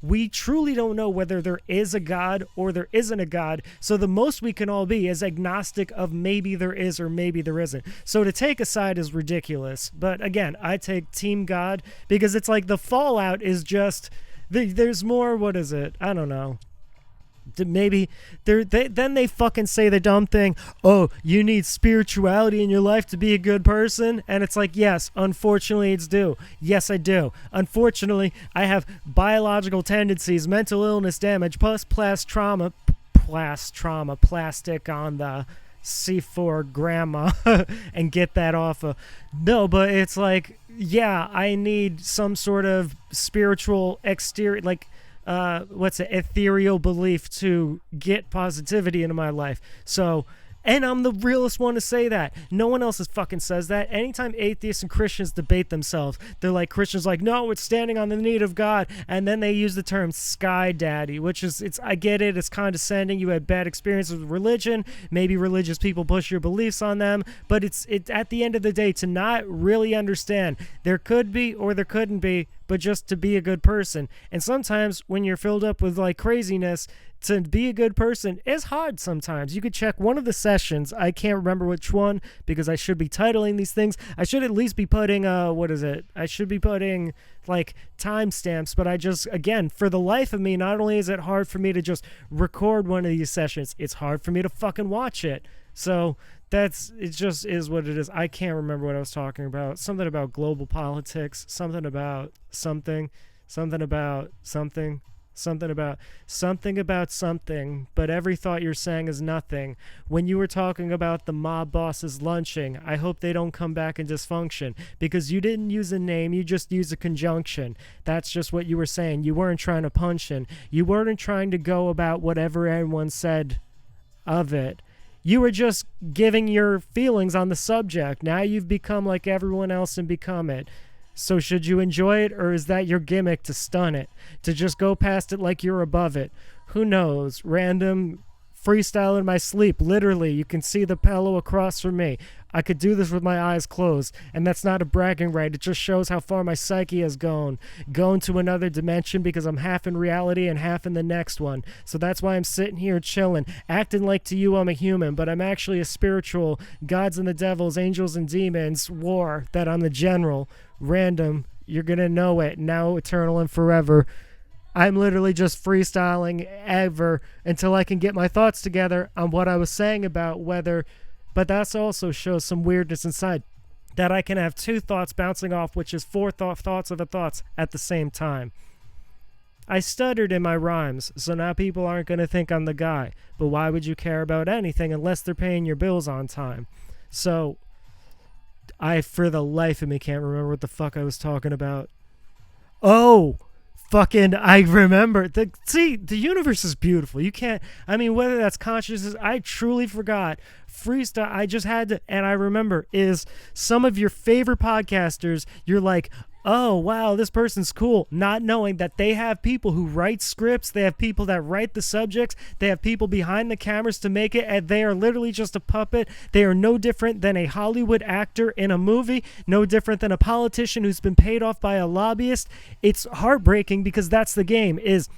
We truly don't know whether there is a God or there isn't a God. So the most we can all be is agnostic of maybe there is or maybe there isn't. So to take a side is ridiculous. But again, I take Team God because it's like the fallout is just, there's more, what is it? I don't know. Maybe then they fucking say the dumb thing, oh, you need spirituality in your life to be a good person. And it's like, yes, unfortunately it's due. Yes, I do. Unfortunately, I have biological tendencies, mental illness damage, plus plastic on the C4 grandma and get that off of. No, but it's like, yeah, I need some sort of spiritual exterior, like ethereal belief to get positivity into my life. So And I'm the realest one to say that. No one else fucking says that. Anytime atheists and Christians debate themselves, they're like, Christians like, no, it's standing on the need of God. And then they use the term sky daddy, which is, I get it, it's condescending. You had bad experiences with religion. Maybe religious people push your beliefs on them. But it's at the end of the day, to not really understand, there could be or there couldn't be, but just to be a good person. And sometimes when you're filled up with like craziness, to be a good person is hard sometimes. You could check one of the sessions. I can't remember which one because I should be titling these things. I should at least be putting, I should be putting like timestamps, but I just, again, for the life of me, not only is it hard for me to just record one of these sessions, it's hard for me to fucking watch it. So it just is what it is. I can't remember what I was talking about. Something about global politics, something about something about something. Something about something, but every thought you're saying is nothing. When you were talking about the mob bosses lunching, I hope they don't come back in dysfunction, because you didn't use a name, you just used a conjunction. That's just what you were saying. You weren't trying to punch in. You weren't trying to go about whatever anyone said of it. You were just giving your feelings on the subject. Now you've become like everyone else and become it. So should you enjoy it, or is that your gimmick to stun it? To just go past it like you're above it? Who knows? Random freestyle in my sleep. Literally, you can see the pillow across from me. I could do this with my eyes closed, and that's not a bragging right. It just shows how far my psyche has gone to another dimension, because I'm half in reality and half in the next one. So that's why I'm sitting here chilling, acting like to you I'm a human, but I'm actually a spiritual, gods and the devils, angels and demons, war, that I'm the general. RanDoM, you're gonna know it now, eternal and forever. I'm literally just freestyling ever until I can get my thoughts together on what I was saying about whether, but that also shows some weirdness inside, that I can have two thoughts bouncing off, which is four thoughts of the thoughts at the same time. I stuttered in my rhymes, so now people aren't going to think I'm the guy. But why would you care about anything unless they're paying your bills on time? So I, for the life of me, can't remember what the fuck I was talking about. Oh, fucking, I remember. See, the universe is beautiful. You can't, I mean, whether that's consciousness, I truly forgot. Freestyle, I just had to, and I remember, is some of your favorite podcasters, you're like, oh, wow, this person's cool, not knowing that they have people who write scripts, they have people that write the subjects, they have people behind the cameras to make it, and they are literally just a puppet. They are no different than a Hollywood actor in a movie, no different than a politician who's been paid off by a lobbyist. It's heartbreaking, because that's the game, is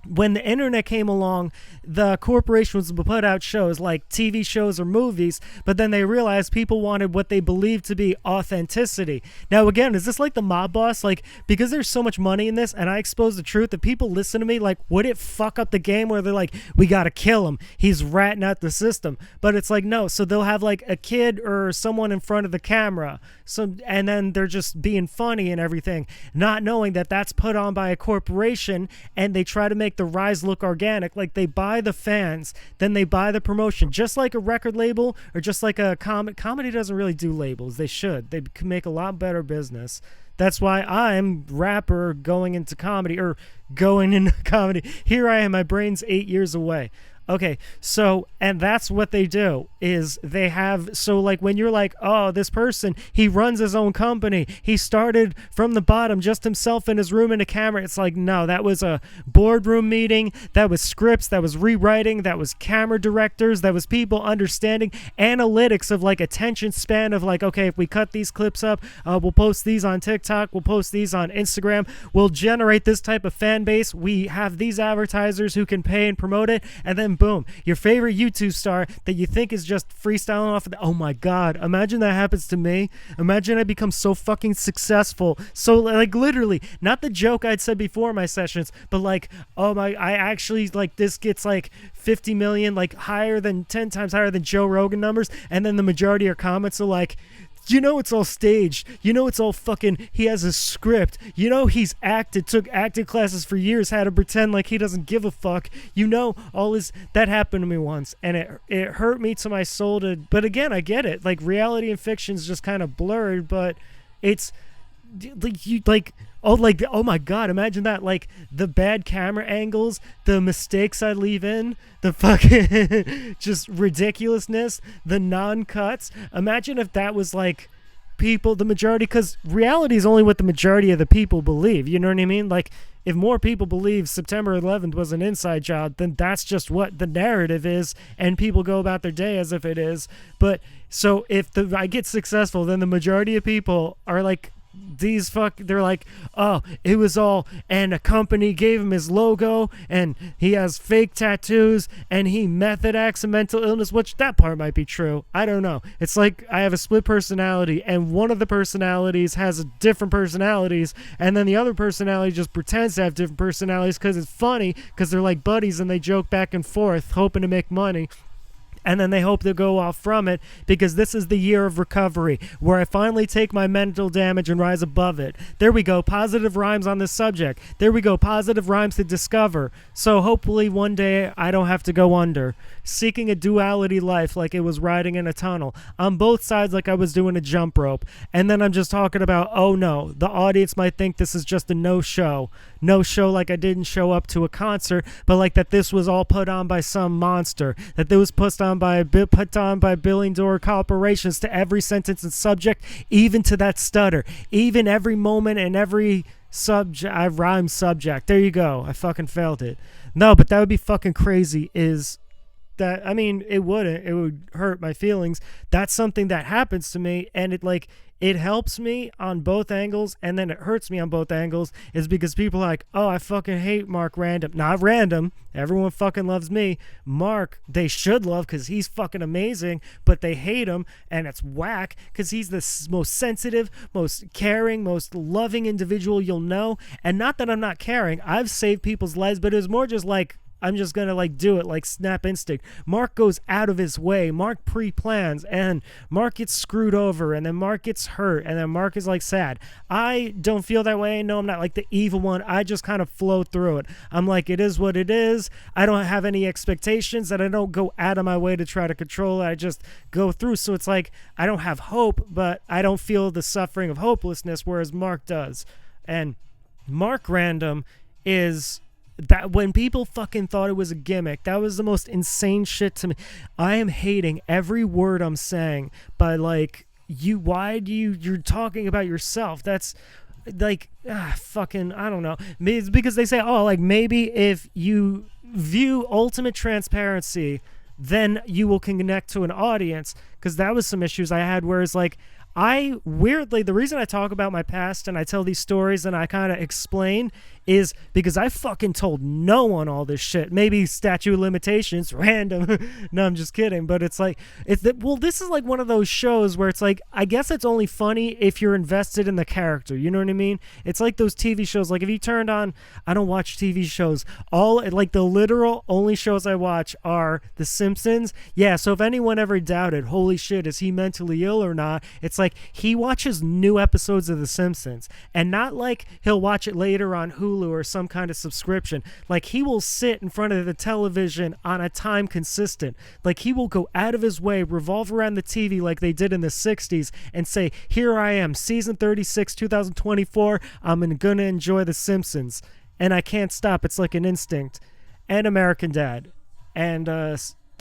when the internet came along, the corporations would put out shows like TV shows or movies, but then they realized people wanted what they believed to be authenticity. Now, again, is this like the mob boss? Like, because there's so much money in this, and I expose the truth, if people listen to me, like, would it fuck up the game where they're like, we gotta kill him, he's ratting out the system? But it's like, no. So they'll have like a kid or someone in front of the camera, and then they're just being funny and everything, not knowing that that's put on by a corporation, and they try to make the rise look organic. Like, they buy the fans, then they buy the promotion, just like a record label, or just like a comedy doesn't really do labels. They should. They can make a lot better business. That's why I'm rapper going into comedy, or going into comedy. Here I am, my brain's 8 years away. Okay, so, and that's what they do, is they have, so like when you're like, oh, this person, he runs his own company, he started from the bottom, just himself in his room in a camera. It's like, no, that was a boardroom meeting, that was scripts, that was rewriting, that was camera directors, that was people understanding analytics of like attention span of like, okay, if we cut these clips up, we'll post these on TikTok, we'll post these on Instagram, we'll generate this type of fan base, we have these advertisers who can pay and promote it, and then boom, your favorite YouTube star that you think is just freestyling off of the, oh my god, imagine that happens to me. Imagine I become so fucking successful, so like literally, not the joke I'd said before in my sessions, but like, oh my, I actually, like, this gets like 50 million, like higher than 10 times higher than Joe Rogan numbers, and then the majority of comments are like, you know, it's all staged. You know, it's all fucking, he has a script. You know, he's acted, took acting classes for years, had to pretend like he doesn't give a fuck. You know, all his, that happened to me once, and it hurt me to my soul to, but again, I get it. Like, reality and fiction's just kind of blurred, but it's, like you like oh like oh my god, imagine that, like the bad camera angles, the mistakes I leave in, the fucking just ridiculousness, the non-cuts. Imagine if that was like people, the majority, because reality is only what the majority of the people believe, you know what I mean? Like if more people believe September 11th was an inside job, then that's just what the narrative is, and people go about their day as if it is. But so if I get successful, then the majority of people are like, they're like, oh, it was all, and a company gave him his logo, and he has fake tattoos, and he method acts a mental illness, which that part might be true. I don't know. It's like I have a split personality, and one of the personalities has different personalities, and then the other personality just pretends to have different personalities because it's funny, because they're like buddies and they joke back and forth, hoping to make money. And then they hope to go off from it, because this is the year of recovery, where I finally take my mental damage and rise above it. There we go. Positive rhymes on this subject. There we go. Positive rhymes to discover. So hopefully one day I don't have to go under. Seeking a duality life like it was riding in a tunnel. On both sides like I was doing a jump rope. And then I'm just talking about, oh no, the audience might think this is just a no-show. No-show like I didn't show up to a concert, but like that this was all put on by some monster. That it was put on by billion-dollar corporations to every sentence and subject, even to that stutter, even every moment and every subject. I rhyme subject. There you go. I fucking failed it. No, but that would be fucking crazy. Is that, I mean, it would hurt my feelings. That's something that happens to me, and it helps me on both angles, and then it hurts me on both angles, is because people are like, oh, I fucking hate Mark RanDoM. Not RanDoM. Everyone fucking loves me. Mark, they should love because he's fucking amazing, but they hate him, and it's whack because he's the most sensitive, most caring, most loving individual you'll know. And not that I'm not caring. I've saved people's lives, but it was more just like, I'm just going to like do it like snap instinct. Mark goes out of his way. Mark pre-plans, and Mark gets screwed over, and then Mark gets hurt, and then Mark is like sad. I don't feel that way. No, I'm not like the evil one. I just kind of flow through it. I'm like, it is what it is. I don't have any expectations, and I don't go out of my way to try to control it. I just go through. So it's like I don't have hope, but I don't feel the suffering of hopelessness, whereas Mark does. And Mark RanDoM is... that when people fucking thought it was a gimmick, that was the most insane shit to me. I am hating every word I'm saying by like, you're talking about yourself. That's like, fucking, I don't know. It's because they say, oh, like maybe if you view ultimate transparency, then you will connect to an audience. Because that was some issues I had, whereas like, the reason I talk about my past and I tell these stories and I kind of explain is because I fucking told no one all this shit. Maybe statute of limitations, random. No, I'm just kidding. But it's like, this is like one of those shows where it's like, I guess it's only funny if you're invested in the character. You know what I mean? It's like those TV shows. Like if you turned on, I don't watch TV shows. Like the literal only shows I watch are The Simpsons. Yeah, so if anyone ever doubted, holy shit, is he mentally ill or not? It's like he watches new episodes of The Simpsons, and not like he'll watch it later on Hulu or some kind of subscription. Like he will sit in front of the television on a time consistent. Like he will go out of his way, revolve around the TV like they did in the 60s, and say, here I am, season 36, 2024, I'm gonna enjoy The Simpsons. And I can't stop. It's like an instinct. And American Dad. And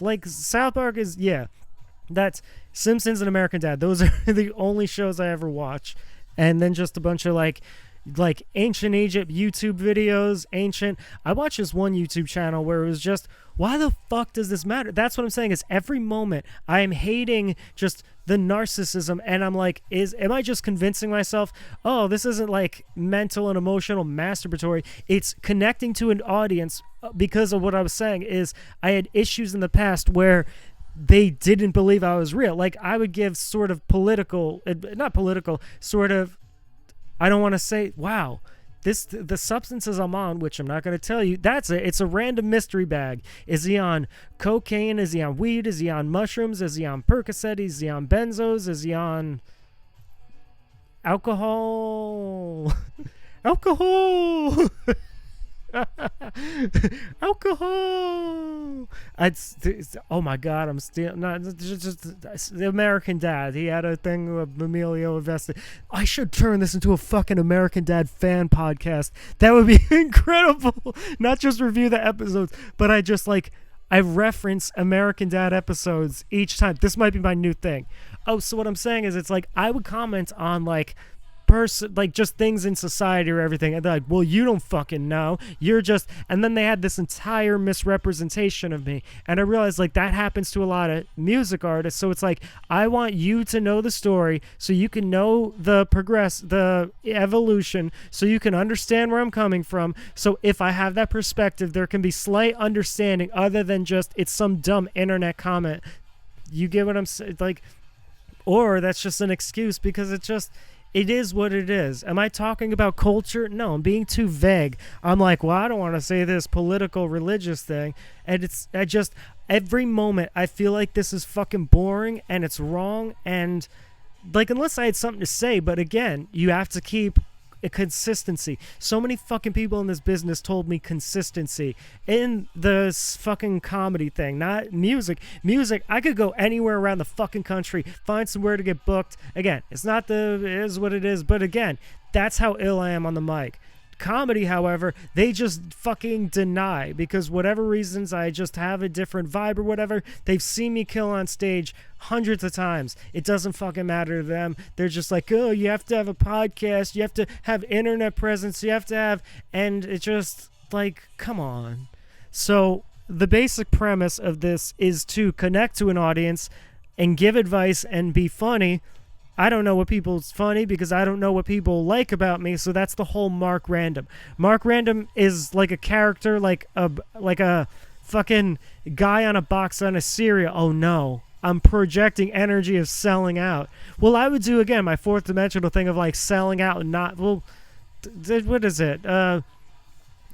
like South Park is, yeah, that's Simpsons and American Dad. Those are the only shows I ever watch. And then just a bunch of like ancient Egypt YouTube videos. I watched this one YouTube channel where it was just, why the fuck does this matter? That's what I'm saying, is every moment I am hating just the narcissism, and I'm like, am I just convincing myself, oh, this isn't like mental and emotional masturbatory? It's connecting to an audience because of what I was saying is I had issues in the past where they didn't believe I was real. Like I would give sort of I don't want to say, wow, the substances I'm on, which I'm not going to tell you, it's a random mystery bag. Is he on cocaine? Is he on weed? Is he on mushrooms? Is he on Percocet? Is he on benzos? Is he on alcohol? Alcohol! Alcohol. Oh my god, I'm still not just the American Dad. He had a thing with Emilio Estevez. I should turn this into a fucking American Dad fan podcast. That would be incredible. Not just review the episodes, but I reference American Dad episodes each time. This might be my new thing. Oh, so what I'm saying is, it's like I would comment on just things in society or everything, and they're like, well, you don't fucking know, you're just, and then they had this entire misrepresentation of me, and I realized that happens to a lot of music artists. So it's like, I want you to know the story so you can know the evolution, so you can understand where I'm coming from, so if I have that perspective, there can be slight understanding other than just it's some dumb internet comment. You get what I'm saying? Or that's just an excuse because it is what it is. Am I talking about culture? No, I'm being too vague. I'm like, well, I don't want to say this political, religious thing. And every moment I feel like this is fucking boring and it's wrong. And unless I had something to say, but again, you have to keep a consistency. So many fucking people in this business told me consistency in the fucking comedy thing, not music. Music, I could go anywhere around the fucking country, find somewhere to get booked. Again, it is what it is, but again, that's how ill I am on the mic. Comedy, however, they just fucking deny because whatever reasons, I just have a different vibe or whatever. They've seen me kill on stage hundreds of times. It doesn't fucking matter to them. They're just like, oh, you have to have a podcast, you have to have internet presence, you have to have, and it's just come on. So the basic premise of this is to connect to an audience and give advice and be funny. I don't know what people's funny because I don't know what people like about me, so that's the whole Mark RanDoM. Mark RanDoM is like a character, like a fucking guy on a box on a cereal. Oh no, I'm projecting energy of selling out. Well, I would do again my fourth dimensional thing of selling out and not. Well, what is it?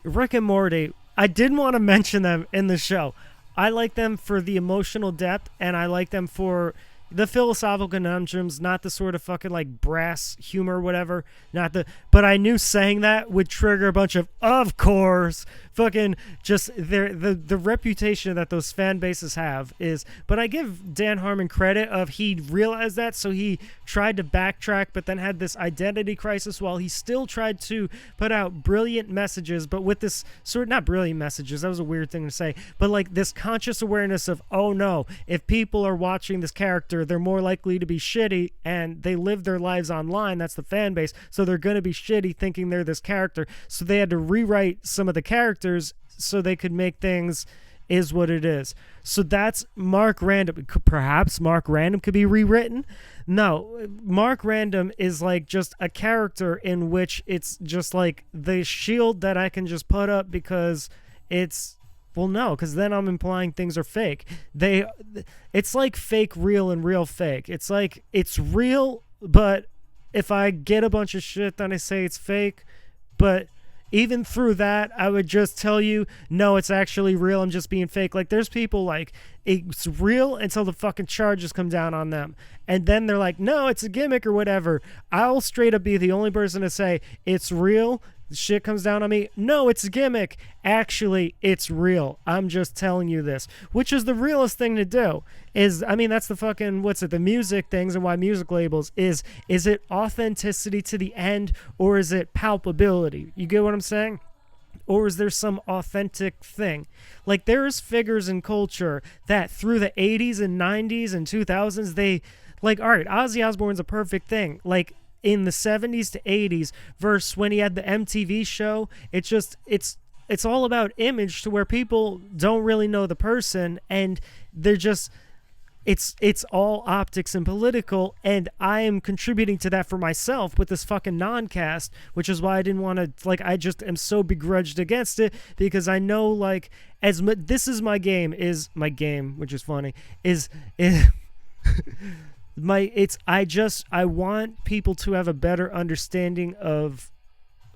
Rick and Morty. I didn't want to mention them in the show. I like them for the emotional depth, and I like them for the philosophical conundrums, not the sort of fucking brass humor, whatever. But I knew saying that would trigger a bunch of course, fucking just the reputation that those fan bases have is. But I give Dan Harmon credit of he realized that, so he tried to backtrack, but then had this identity crisis while he still tried to put out brilliant messages, but with this not brilliant messages, that was a weird thing to say, but this conscious awareness of, oh no, if people are watching this character, they're more likely to be shitty, and they live their lives online. That's the fan base, so they're going to be shitty thinking they're this character. So they had to rewrite some of the characters so they could make things is what it is. So that's Mark RanDoM. Perhaps Mark RanDoM could be rewritten. No, Mark RanDoM is just a character in which it's just the shield that I can just put up because it's, well, no, because then I'm implying things are fake. It's like fake real and real fake. It's it's real, but if I get a bunch of shit, then I say it's fake. But even through that, I would just tell you, no, it's actually real. I'm just being fake. There's people it's real until the fucking charges come down on them. And then they're like, no, it's a gimmick or whatever. I'll straight up be the only person to say it's real. Shit comes down on me. No, it's a gimmick. Actually, it's real. I'm just telling you this, which is the realest thing to do. That's the fucking, the music things and why music labels is it authenticity to the end, or is it palpability? You get what I'm saying? Or is there some authentic thing? There's figures in culture that through the 80s and 90s and 2000s, they all right, Ozzy Osbourne's a perfect thing. In the 70s to 80s versus when he had the MTV show, it's all about image to where people don't really know the person, and they're just, it's all optics and political, and I am contributing to that for myself with this fucking non-cast, which is why I didn't want to, I just am so begrudged against it, because I know, this is my game, which is funny, is I want people to have a better understanding of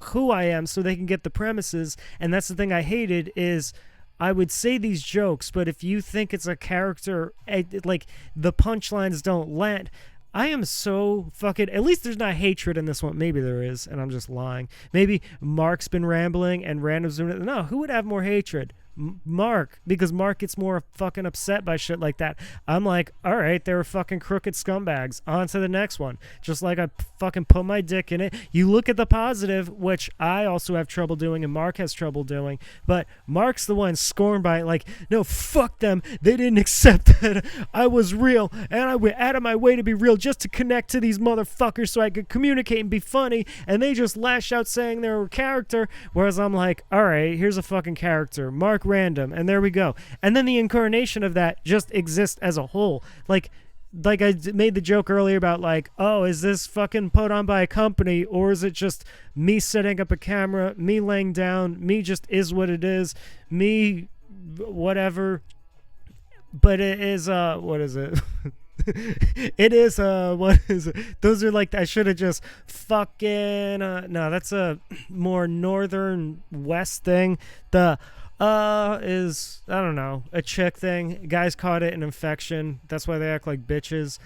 who I am so they can get the premises. And that's the thing I hated is I would say these jokes, but if you think it's a character, the punchlines don't land. I am so fucking. At least there's not hatred in this one. Maybe there is, and I'm just lying. Maybe Mark's been rambling and Random's doing it. No, who would have more hatred? Mark, because Mark gets more fucking upset by shit like that. I'm like, all right, they were fucking crooked scumbags. On to the next one. Just like I fucking put my dick in it. You look at the positive, which I also have trouble doing and Mark has trouble doing, but Mark's the one scorned by it. Like, no, fuck them. They didn't accept that I was real, and I went out of my way to be real just to connect to these motherfuckers so I could communicate and be funny, and they just lash out saying they're a character, whereas I'm like, all right, here's a fucking character. Mark RanDoM, and there we go. And then the incarnation of that just exists as a whole. Like I made the joke earlier about like, oh, is this fucking put on by a company, or is it just me setting up a camera, me laying down, me just is what it is, me whatever. But it is what is it? It is what is it? Those are like, I should have just fucking no, that's a more northern west thing. The is, I don't know, a chick thing. Guys caught it an infection. That's why they act like bitches.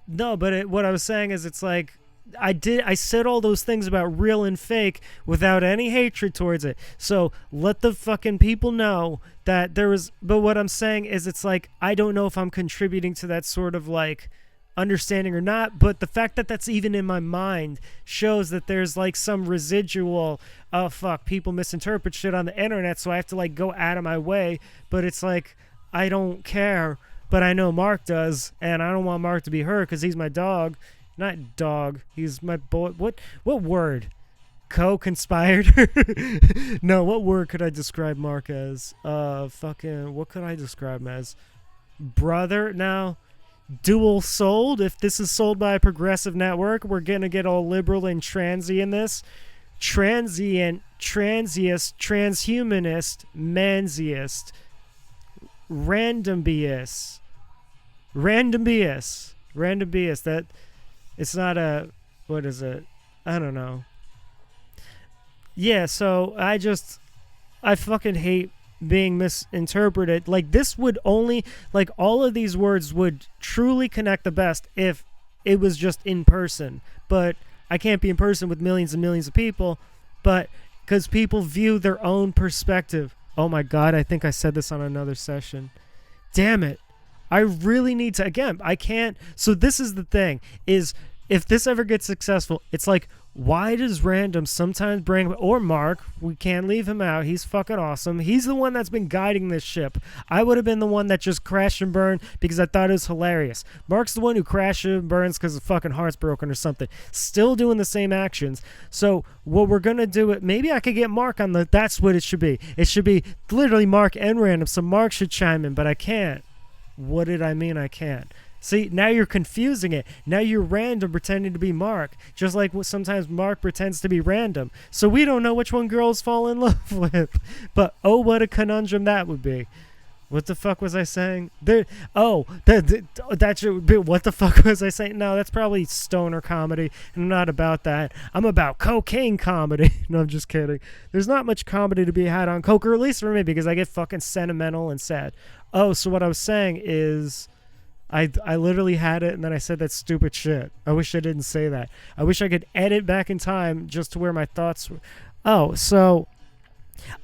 No, but what I was saying is, it's like I said all those things about real and fake without any hatred towards it. So let the fucking people know that there was. But what I'm saying is, it's like, I don't know if I'm contributing to that sort of like understanding or not, but the fact that that's even in my mind shows that there's like some residual, oh fuck, people misinterpret shit on the internet, so I have to like go out of my way. But it's like, I don't care, but I know Mark does, and I don't want Mark to be hurt because he's my dog. Not dog, he's my boy. What word? Co-conspired? No, what word could I describe Mark as? Fucking, what could I describe him as? Brother? No. Dual sold. If this is sold by a progressive network, we're gonna get all liberal and transy in this. Transient, transiest, transhumanist, mansiest, random BS. That it's not a, what is it? I don't know. Yeah, so I fucking hate being misinterpreted. Like, this would only, like, all of these words would truly connect the best if it was just in person. But I can't be in person with millions and millions of people, but because people view their own perspective. Oh my God, I think I said this on another session. Damn it. I really need to, again, I can't. So this is the thing, is if this ever gets successful, it's like, why does RanDoM sometimes bring, or Mark, we can't leave him out, he's fucking awesome, he's the one that's been guiding this ship. I would have been the one that just crashed and burned because I thought it was hilarious. Mark's the one who crashes and burns because his fucking heart's broken or something, still doing the same actions. So what we're gonna do, maybe I could get Mark on the, that's what it should be. It should be literally Mark and RanDoM, so Mark should chime in, but I can't. What did I mean I can't? See, now you're confusing it. Now you're RanDoM pretending to be Mark, just like sometimes Mark pretends to be RanDoM. So we don't know which one girls fall in love with. But oh, what a conundrum that would be. What the fuck was I saying? That should be, what the fuck was I saying? No, that's probably stoner comedy, and I'm not about that. I'm about cocaine comedy. No, I'm just kidding. There's not much comedy to be had on coke, or at least for me, because I get fucking sentimental and sad. Oh, so what I was saying is, I literally had it, and then I said that stupid shit. I wish I didn't say that. I wish I could edit back in time just to where my thoughts were. Oh, so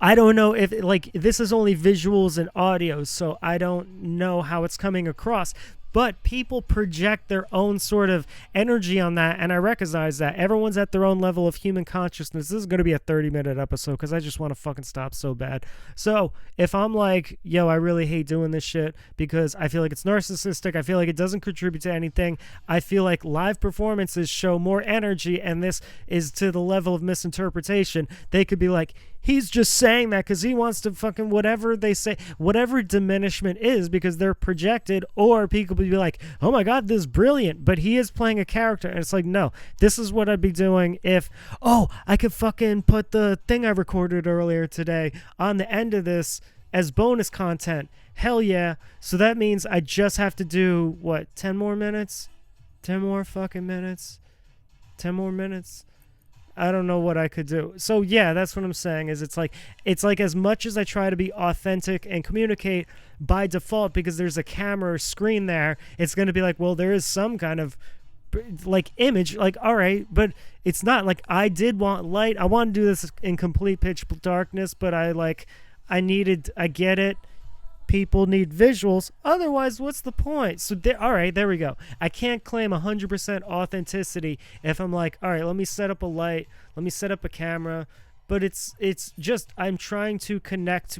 I don't know if, like, this is only visuals and audio, so I don't know how it's coming across. But people project their own sort of energy on that, and I recognize that. Everyone's at their own level of human consciousness. This is going to be a 30-minute episode because I just want to fucking stop so bad. So if I'm like, yo, I really hate doing this shit because I feel like it's narcissistic, I feel like it doesn't contribute to anything, I feel like live performances show more energy, and this is to the level of misinterpretation, they could be like, he's just saying that because he wants to fucking whatever they say, whatever diminishment is, because they're projected, or people would be like, oh my God, this is brilliant, but he is playing a character. And it's like, no, this is what I'd be doing if, oh, I could fucking put the thing I recorded earlier today on the end of this as bonus content. Hell yeah. So that means I just have to do, what, 10 more minutes? 10 more fucking minutes? 10 more minutes? I don't know what I could do. So yeah, that's what I'm saying, is it's like as much as I try to be authentic and communicate by default, because there's a camera or screen there, it's going to be like, well, there is some kind of like image, like, all right, but it's not like I did want light. I want to do this in complete pitch darkness, but I get it. People need visuals. Otherwise, what's the point? So, all right, there we go. I can't claim 100% authenticity if I'm like, all right, let me set up a light, let me set up a camera, but it's just I'm trying to connect.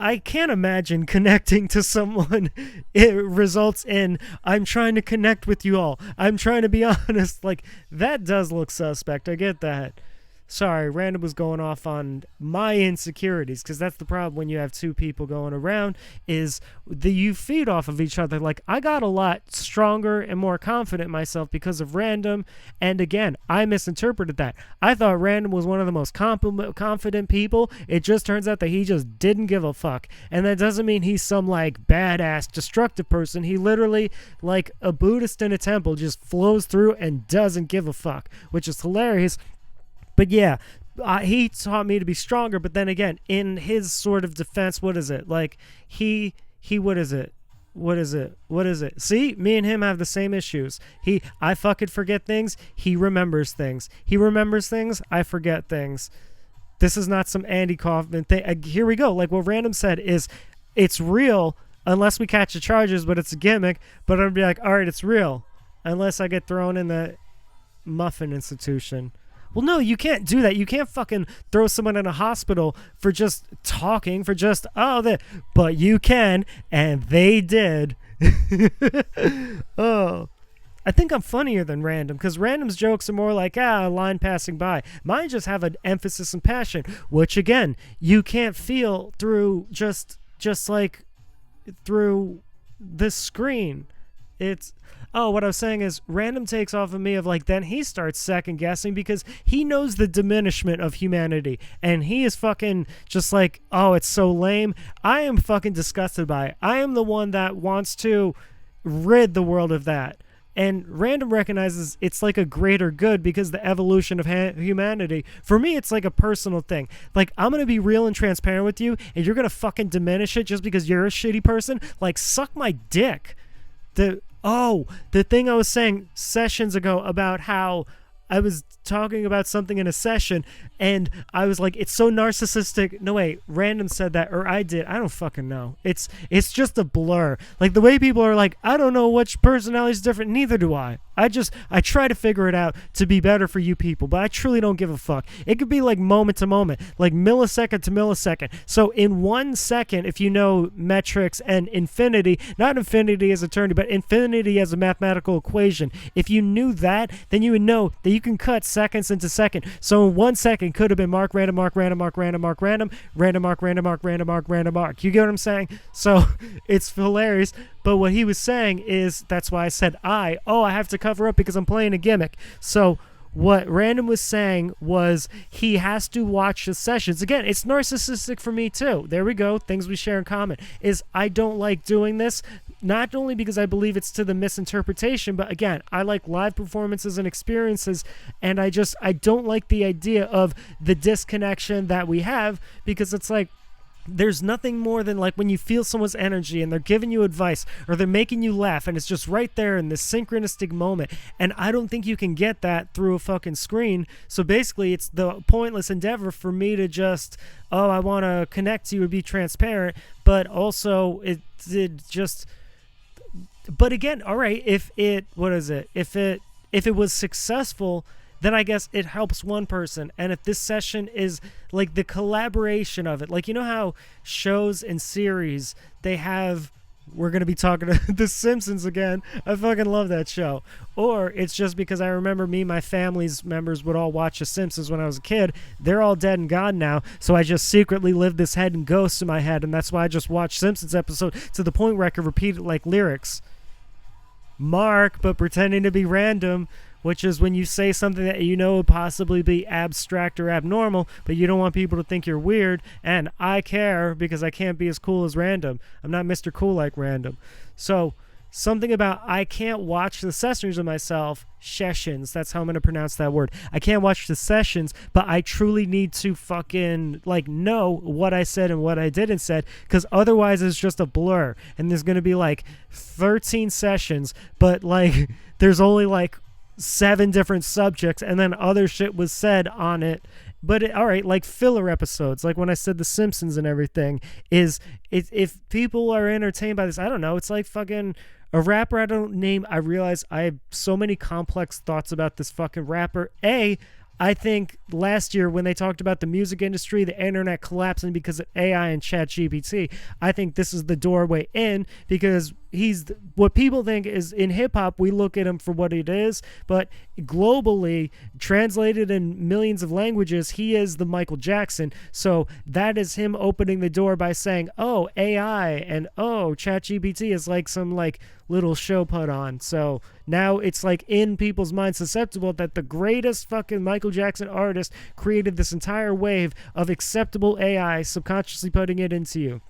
I can't imagine connecting to someone. It results in I'm trying to connect with you all. I'm trying to be honest. Like, that does look suspect. I get that. Sorry, Random was going off on my insecurities, because that's the problem when you have two people going around, is you feed off of each other. Like, I got a lot stronger and more confident in myself because of Random, and again, I misinterpreted that. I thought Random was one of the most confident people. It just turns out that he just didn't give a fuck, and that doesn't mean he's some, like, badass, destructive person. He literally, like a Buddhist in a temple, just flows through and doesn't give a fuck, which is hilarious. But yeah, he taught me to be stronger. But then again, in his sort of defense, what is it? Like, what is it? What is it? See, me and him have the same issues. I fucking forget things. He remembers things. He remembers things. I forget things. This is not some Andy Kaufman thing. Here we go. Like what Random said is, it's real unless we catch the charges, but it's a gimmick. But I'm gonna be like, all right, it's real unless I get thrown in the muffin institution. Well, no, you can't do that. You can't fucking throw someone in a hospital for just talking, for just, but you can, and they did. Oh, I think I'm funnier than Random, because Random's jokes are more like, a line passing by. Mine just have an emphasis and passion, which, again, you can't feel through just like through the screen. What I was saying is, Random takes off of me of like, then he starts second guessing because he knows the diminishment of humanity, and he is fucking just like, oh, it's so lame. I am fucking disgusted by it. I am the one that wants to rid the world of that. And Random recognizes it's like a greater good because the evolution of humanity. For me, it's like a personal thing. Like, I'm going to be real and transparent with you, and you're going to fucking diminish it just because you're a shitty person? Like, suck my dick. The thing I was saying sessions ago about how I was talking about something in a session, and I was like, it's so narcissistic. No, wait, Random said that, or I did. I don't fucking know. It's just a blur. Like, the way people are like, I don't know which personality is different. Neither do I. I try to figure it out to be better for you people, but I truly don't give a fuck. It could be like moment to moment, like millisecond to millisecond. So in 1 second, if you know metrics and infinity, not infinity as a term, but infinity as a mathematical equation, if you knew that, then you would know that you can cut seconds into second. So in 1 second could have been Mark Random, Mark Random, Mark Random, Mark Random, Random, Mark Random, Mark Random, Mark Random, Mark. You get what I'm saying? So it's hilarious. But what he was saying is, that's why I said I have to cover up because I'm playing a gimmick. So what Random was saying was he has to watch the sessions. Again, it's narcissistic for me too. There we go. Things we share in common is I don't like doing this, not only because I believe it's to the misinterpretation, but again, I like live performances and experiences, and I don't like the idea of the disconnection that we have, because it's like, there's nothing more than like when you feel someone's energy and they're giving you advice or they're making you laugh, and it's just right there in this synchronistic moment, and I don't think you can get that through a fucking screen. So basically it's the pointless endeavor for me to just, I want to connect to you and be transparent, but also but again, all right, if it was successful, then I guess it helps one person. And if this session is like the collaboration of it, like, you know how shows and series, they have, we're going to be talking to The Simpsons again. I fucking love that show. Or it's just because I remember my family's members would all watch The Simpsons when I was a kid. They're all dead and gone now. So I just secretly lived this head and ghosts in my head. And that's why I just watched Simpsons episode to the point where I could repeat it like lyrics. Mark, but pretending to be Random, which is when you say something that you know would possibly be abstract or abnormal, but you don't want people to think you're weird, and I care because I can't be as cool as Random. I'm not Mr. Cool like Random. So something about I can't watch the sessions of myself, sessions, that's how I'm going to pronounce that word. I can't watch the sessions, but I truly need to fucking like know what I said and what I didn't said, because otherwise it's just a blur, and there's going to be like 13 sessions, but like there's only like 7 different subjects, and then other shit was said on it. But all right, like filler episodes, like when I said The Simpsons and everything, is if people are entertained by this, I don't know. It's like fucking a rapper I don't name. I realize I have so many complex thoughts about this fucking rapper. I think last year when they talked about the music industry, the internet collapsing because of AI and ChatGPT, I think this is the doorway in, because what people think is in hip hop, we look at him for what it is, but globally, translated in millions of languages, he is the Michael Jackson. So that is him opening the door by saying, oh, AI and oh, ChatGPT is like some like little show put on. So now it's like in people's minds susceptible that the greatest fucking Michael Jackson artist created this entire wave of acceptable AI, subconsciously putting it into you.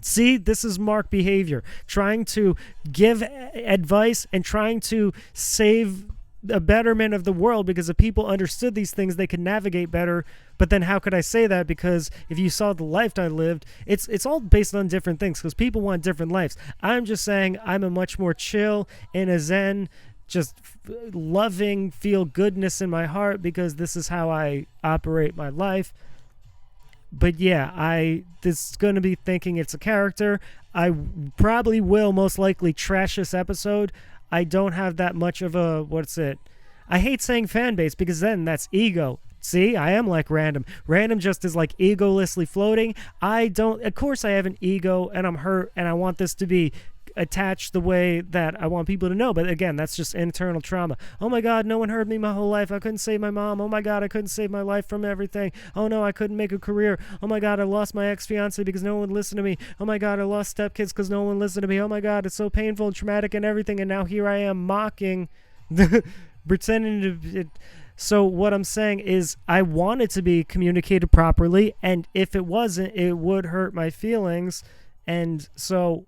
See, this is Mark behavior, trying to give advice and trying to save a betterment of the world, because if people understood these things, they could navigate better. But then how could I say that? Because if you saw the life I lived, it's all based on different things, because people want different lives. I'm just saying I'm a much more chill and a zen, just loving, feel goodness in my heart, because this is how I operate my life. But yeah, this is going to be thinking it's a character. I probably will most likely trash this episode. I don't have that much of a, I hate saying fan base, because then that's ego. See, I am like RanDoM. RanDoM just is like egolessly floating. Of course I have an ego and I'm hurt and I want this to be attached the way that I want people to know. But again, that's just internal trauma. Oh my God, no one heard me my whole life. I couldn't save my mom. Oh my God, I couldn't save my life from everything. Oh no, I couldn't make a career. Oh my God, I lost my ex-fiance because no one listened to me. Oh my God, I lost stepkids because no one listened to me. Oh my God, it's so painful and traumatic and everything. And now here I am mocking, pretending to... So what I'm saying is I want it to be communicated properly, and if it wasn't, it would hurt my feelings. And so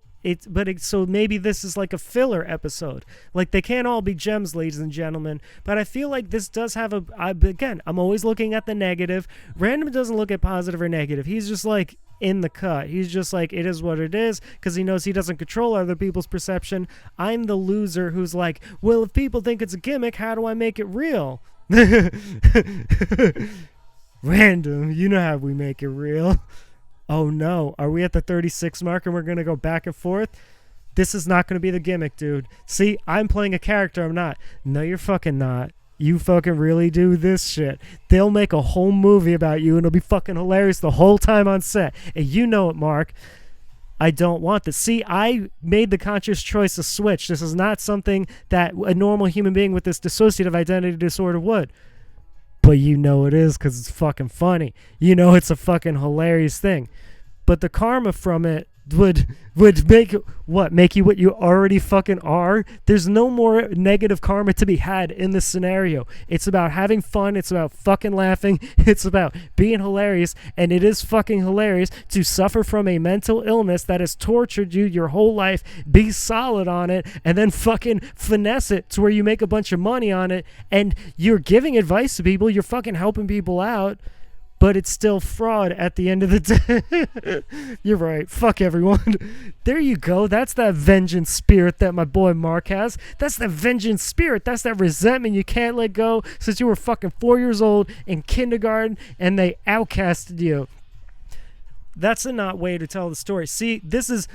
so maybe this is like a filler episode. Like, they can't all be gems, ladies and gentlemen. But I feel like this does have again, I'm always looking at the negative. RanDoM doesn't look at positive or negative. He's just like in the cut. He's just like, it is what it is, because he knows he doesn't control other people's perception. I'm the loser who's like, well, if people think it's a gimmick, how do I make it real? RanDoM, you know how we make it real. Oh no, are we at the 36 mark and we're going to go back and forth? This is not going to be the gimmick, dude. See, I'm playing a character, I'm not. No, you're fucking not. You fucking really do this shit. They'll make a whole movie about you and it'll be fucking hilarious the whole time on set. And you know it, Mark. I don't want this. See, I made the conscious choice to switch. This is not something that a normal human being with this dissociative identity disorder would. But you know it is, because it's fucking funny. You know it's a fucking hilarious thing. But the karma from it would make you what you already fucking are. There's no more negative karma to be had in this scenario. It's about having fun. It's about fucking laughing. It's about being hilarious. And it is fucking hilarious to suffer from a mental illness that has tortured you your whole life, be solid on it, and then fucking finesse it to where you make a bunch of money on it, and you're giving advice to people, you're fucking helping people out. But it's still fraud at the end of the day. You're right. Fuck everyone. There you go. That's that vengeance spirit that my boy Mark has. That's that vengeance spirit. That's that resentment you can't let go since you were fucking 4 years old in kindergarten and they outcasted you. That's a not way to tell the story. See, this is...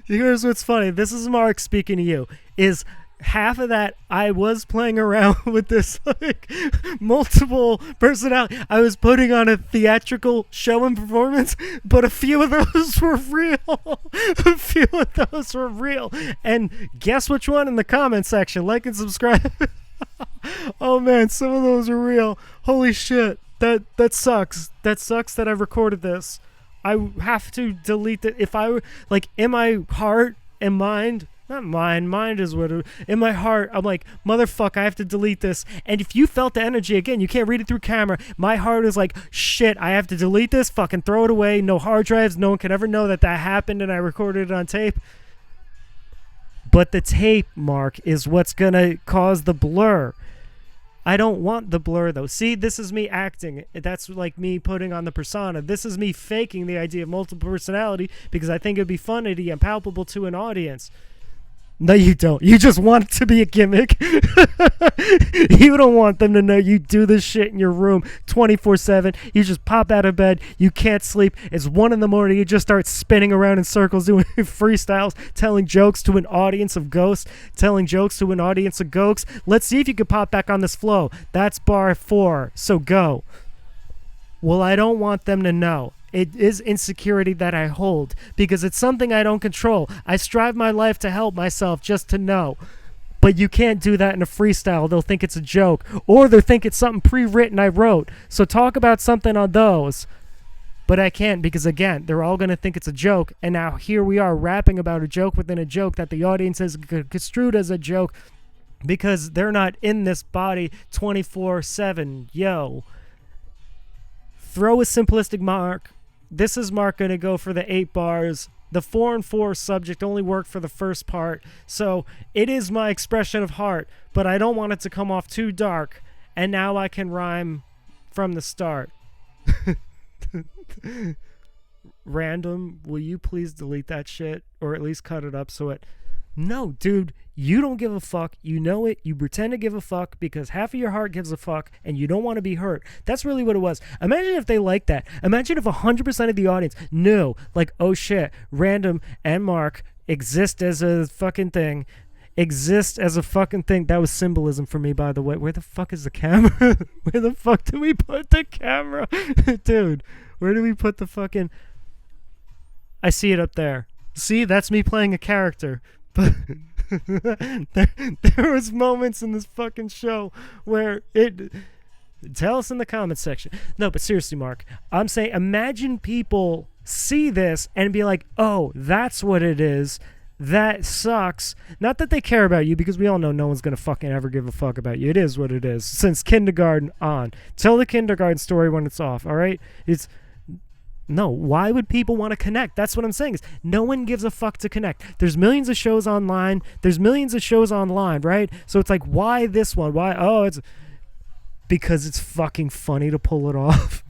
Here's what's funny. This is Mark speaking to you. Is... half of that I was playing around with this like multiple personality. I was putting on a theatrical show and performance, but a few of those were real. A few of those were real. And guess which one in the comment section? Like and subscribe. Oh man, some of those are real. Holy shit. That sucks. That sucks that I recorded this. I have to delete it. If I were like in my heart and mind, not mind is what in my heart, I'm like, motherfucker, I have to delete this. And if you felt the energy, again, you can't read it through camera. My heart is like, shit, I have to delete this, fucking throw it away. No hard drives, no one can ever know that happened and I recorded it on tape. But the tape, Mark, is what's gonna cause the blur. I don't want the blur though. See, this is me acting. That's like me putting on the persona. This is me faking the idea of multiple personality because I think it'd be funny and palpable to an audience. No, you don't. You just want it to be a gimmick. You don't want them to know you do this shit in your room 24/7. You just pop out of bed. You can't sleep. It's 1 in the morning. You just start spinning around in circles doing freestyles, telling jokes to an audience of ghosts, telling jokes to an audience of ghosts. Let's see if you can pop back on this flow. That's bar 4. So go. Well, I don't want them to know. It is insecurity that I hold because it's something I don't control. I strive my life to help myself just to know. But you can't do that in a freestyle. They'll think it's a joke. Or they'll think it's something pre-written I wrote. So talk about something on those. But I can't because, again, they're all going to think it's a joke. And now here we are rapping about a joke within a joke that the audience has construed as a joke because they're not in this body 24/7. Yo. Throw a simplistic mark. This is Mark going to go for the 8 bars. The 4 and 4 subject only worked for the first part. So it is my expression of heart, but I don't want it to come off too dark. And now I can rhyme from the start. RanDoM, will you please delete that shit? Or at least cut it up so it... No, dude, you don't give a fuck. You know it. You pretend to give a fuck because half of your heart gives a fuck and you don't want to be hurt. That's really what it was. Imagine if they liked that. Imagine if 100% of the audience knew, like, oh shit, RanDoM and Mark exist as a fucking thing. Exist as a fucking thing. That was symbolism for me, by the way. Where the fuck is the camera? Where the fuck do we put the camera? Dude, where do we put the fucking... I see it up there. See, that's me playing a character. But there was moments in this fucking show where it... Tell us in the comments section. No, but seriously, Mark, I'm saying imagine people see this and be like, oh, that's what it is. That sucks. Not that they care about you, because we all know no one's going to fucking ever give a fuck about you. It is what it is. Since kindergarten on. Tell the kindergarten story when it's off, all right? It's... No, why would people want to connect? That's what I'm saying. Is no one gives a fuck to connect. There's millions of shows online. Right? So it's like, why this one? Why? Oh, it's because it's fucking funny to pull it off.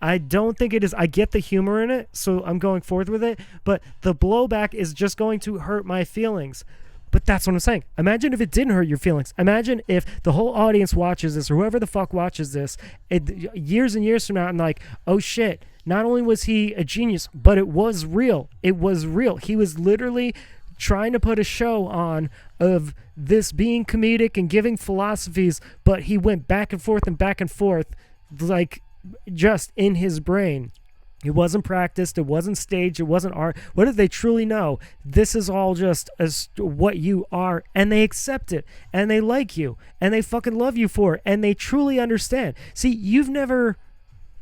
I don't think it is. I get the humor in it, so I'm going forth with it. But the blowback is just going to hurt my feelings. But that's what I'm saying. Imagine if it didn't hurt your feelings. Imagine if the whole audience watches this, or whoever the fuck watches this, years and years from now, and like, oh shit, not only was he a genius, but it was real. It was real. He was literally trying to put a show on of this being comedic and giving philosophies, but he went back and forth, like just in his brain. It wasn't practiced. It wasn't staged. It wasn't art. What did they truly know? This is all just as what you are, and they accept it, and they like you, and they fucking love you for it, and they truly understand. See, you've never...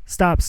Stop.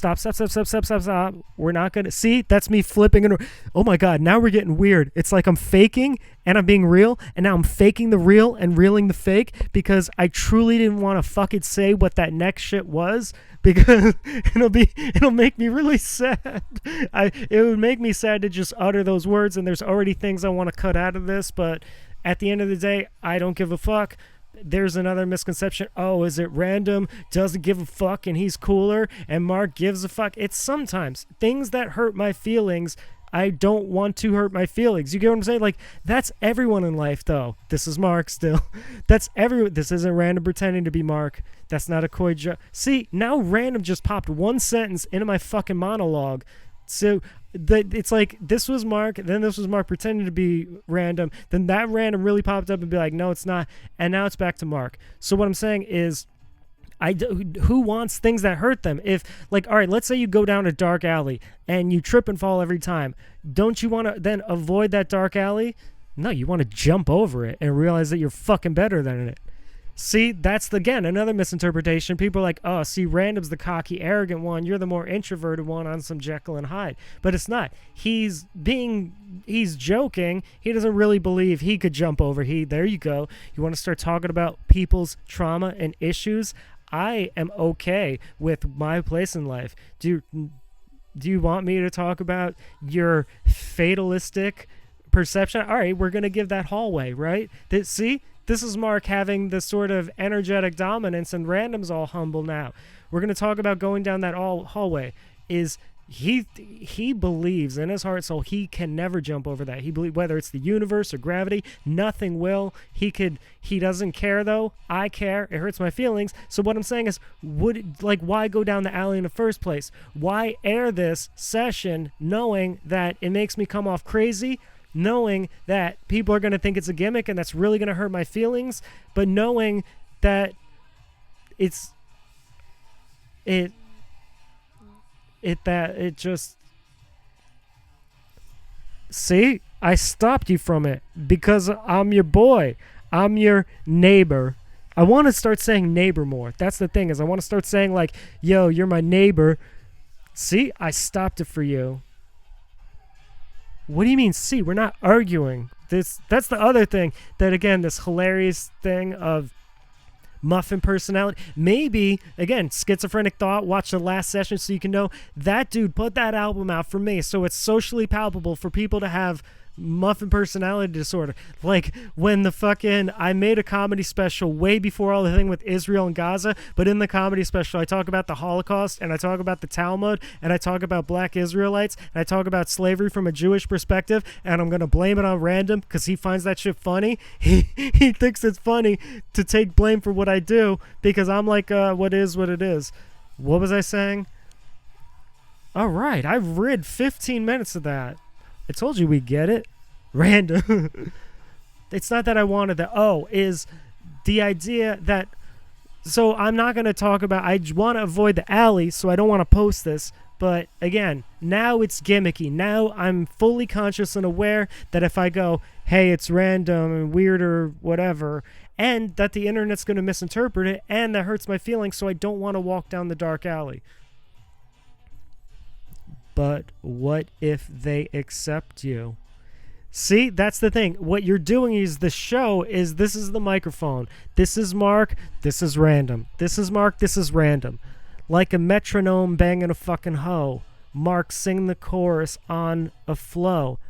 We're not going to... See, that's me flipping. Oh my God, now we're getting weird. It's like I'm faking and I'm being real, and now I'm faking the real and reeling the fake because I truly didn't want to fucking say what that next shit was because it'll make me really sad. It would make me sad to just utter those words, and there's already things I want to cut out of this, but at the end of the day, I don't give a fuck. There's another misconception. Oh, is it RanDoM doesn't give a fuck and he's cooler and Mark gives a fuck? It's sometimes things that hurt my feelings. I don't want to hurt my feelings. You get what I'm saying? Like, that's everyone in life, though. This is Mark still. That's everyone. This isn't RanDoM pretending to be Mark. That's not a coy joke. See, now RanDoM just popped one sentence into my fucking monologue. So it's like, this was Mark, then this was Mark pretending to be RanDoM, then that RanDoM really popped up and be like, no, it's not, and now it's back to Mark. So what I'm saying is, who wants things that hurt them? If, like, all right, let's say you go down a dark alley and you trip and fall every time. Don't you want to then avoid that dark alley? No, you want to jump over it and realize that you're fucking better than it. See, that's, again, another misinterpretation. People are like, oh, see, RanDoM's the cocky, arrogant one. You're the more introverted one on some Jekyll and Hyde. But it's not. He's joking. He doesn't really believe he could jump over. There you go. You want to start talking about people's trauma and issues? I am okay with my place in life. Do you want me to talk about your fatalistic perception? All right, we're going to give that hallway, right? See? This is Mark having this sort of energetic dominance, and RanDoM's all humble now. We're going to talk about going down that hallway. Is he believes in his heart, so he can never jump over that. He believes whether it's the universe or gravity, nothing will. He doesn't care though. I care. It hurts my feelings. So what I'm saying is, why go down the alley in the first place? Why air this session knowing that it makes me come off crazy? Knowing that people are going to think it's a gimmick and that's really going to hurt my feelings, but knowing that it just, see, I stopped you from it because I'm your boy. I'm your neighbor. I want to start saying neighbor more. That's the thing, is I want to start saying like, yo, you're my neighbor. See, I stopped it for you. What do you mean, see? We're not arguing. That's the other thing, that again, this hilarious thing of muffin personality. Maybe, again, schizophrenic thought, watch the last session so you can know that dude put that album out for me, so it's socially palpable for people to have muffin personality disorder. Like when I made a comedy special way before all the thing with Israel and Gaza, but in the comedy special I talk about the Holocaust, and I talk about the Talmud, and I talk about black Israelites, and I talk about slavery from a Jewish perspective, and I'm gonna blame it on RanDoM because he finds that shit funny. He thinks it's funny to take blame for what I do because I'm like, what is what it is. What was I saying? All right, I've read 15 minutes of that. I told you we get it. RanDoM. It's not that I wanted that. Oh, is the idea that... So I'm not going to talk about... I want to avoid the alley, so I don't want to post this. But again, now it's gimmicky. Now I'm fully conscious and aware that if I go, hey, it's random and weird or whatever, and that the internet's going to misinterpret it, and that hurts my feelings, so I don't want to walk down the dark alley. But what if they accept you? See, that's the thing. What you're doing is the show is, this is the microphone. This is Mark. This is RanDoM. This is Mark. This is RanDoM. Like a metronome banging a fucking hoe. Mark sing the chorus on a flow.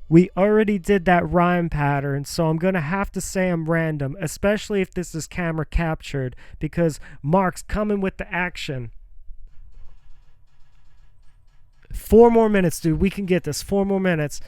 We already did that rhyme pattern, so I'm going to have to say I'm RanDoM, especially if this is camera captured, because Mark's coming with the action. 4 more minutes, dude. We can get this. 4 more minutes.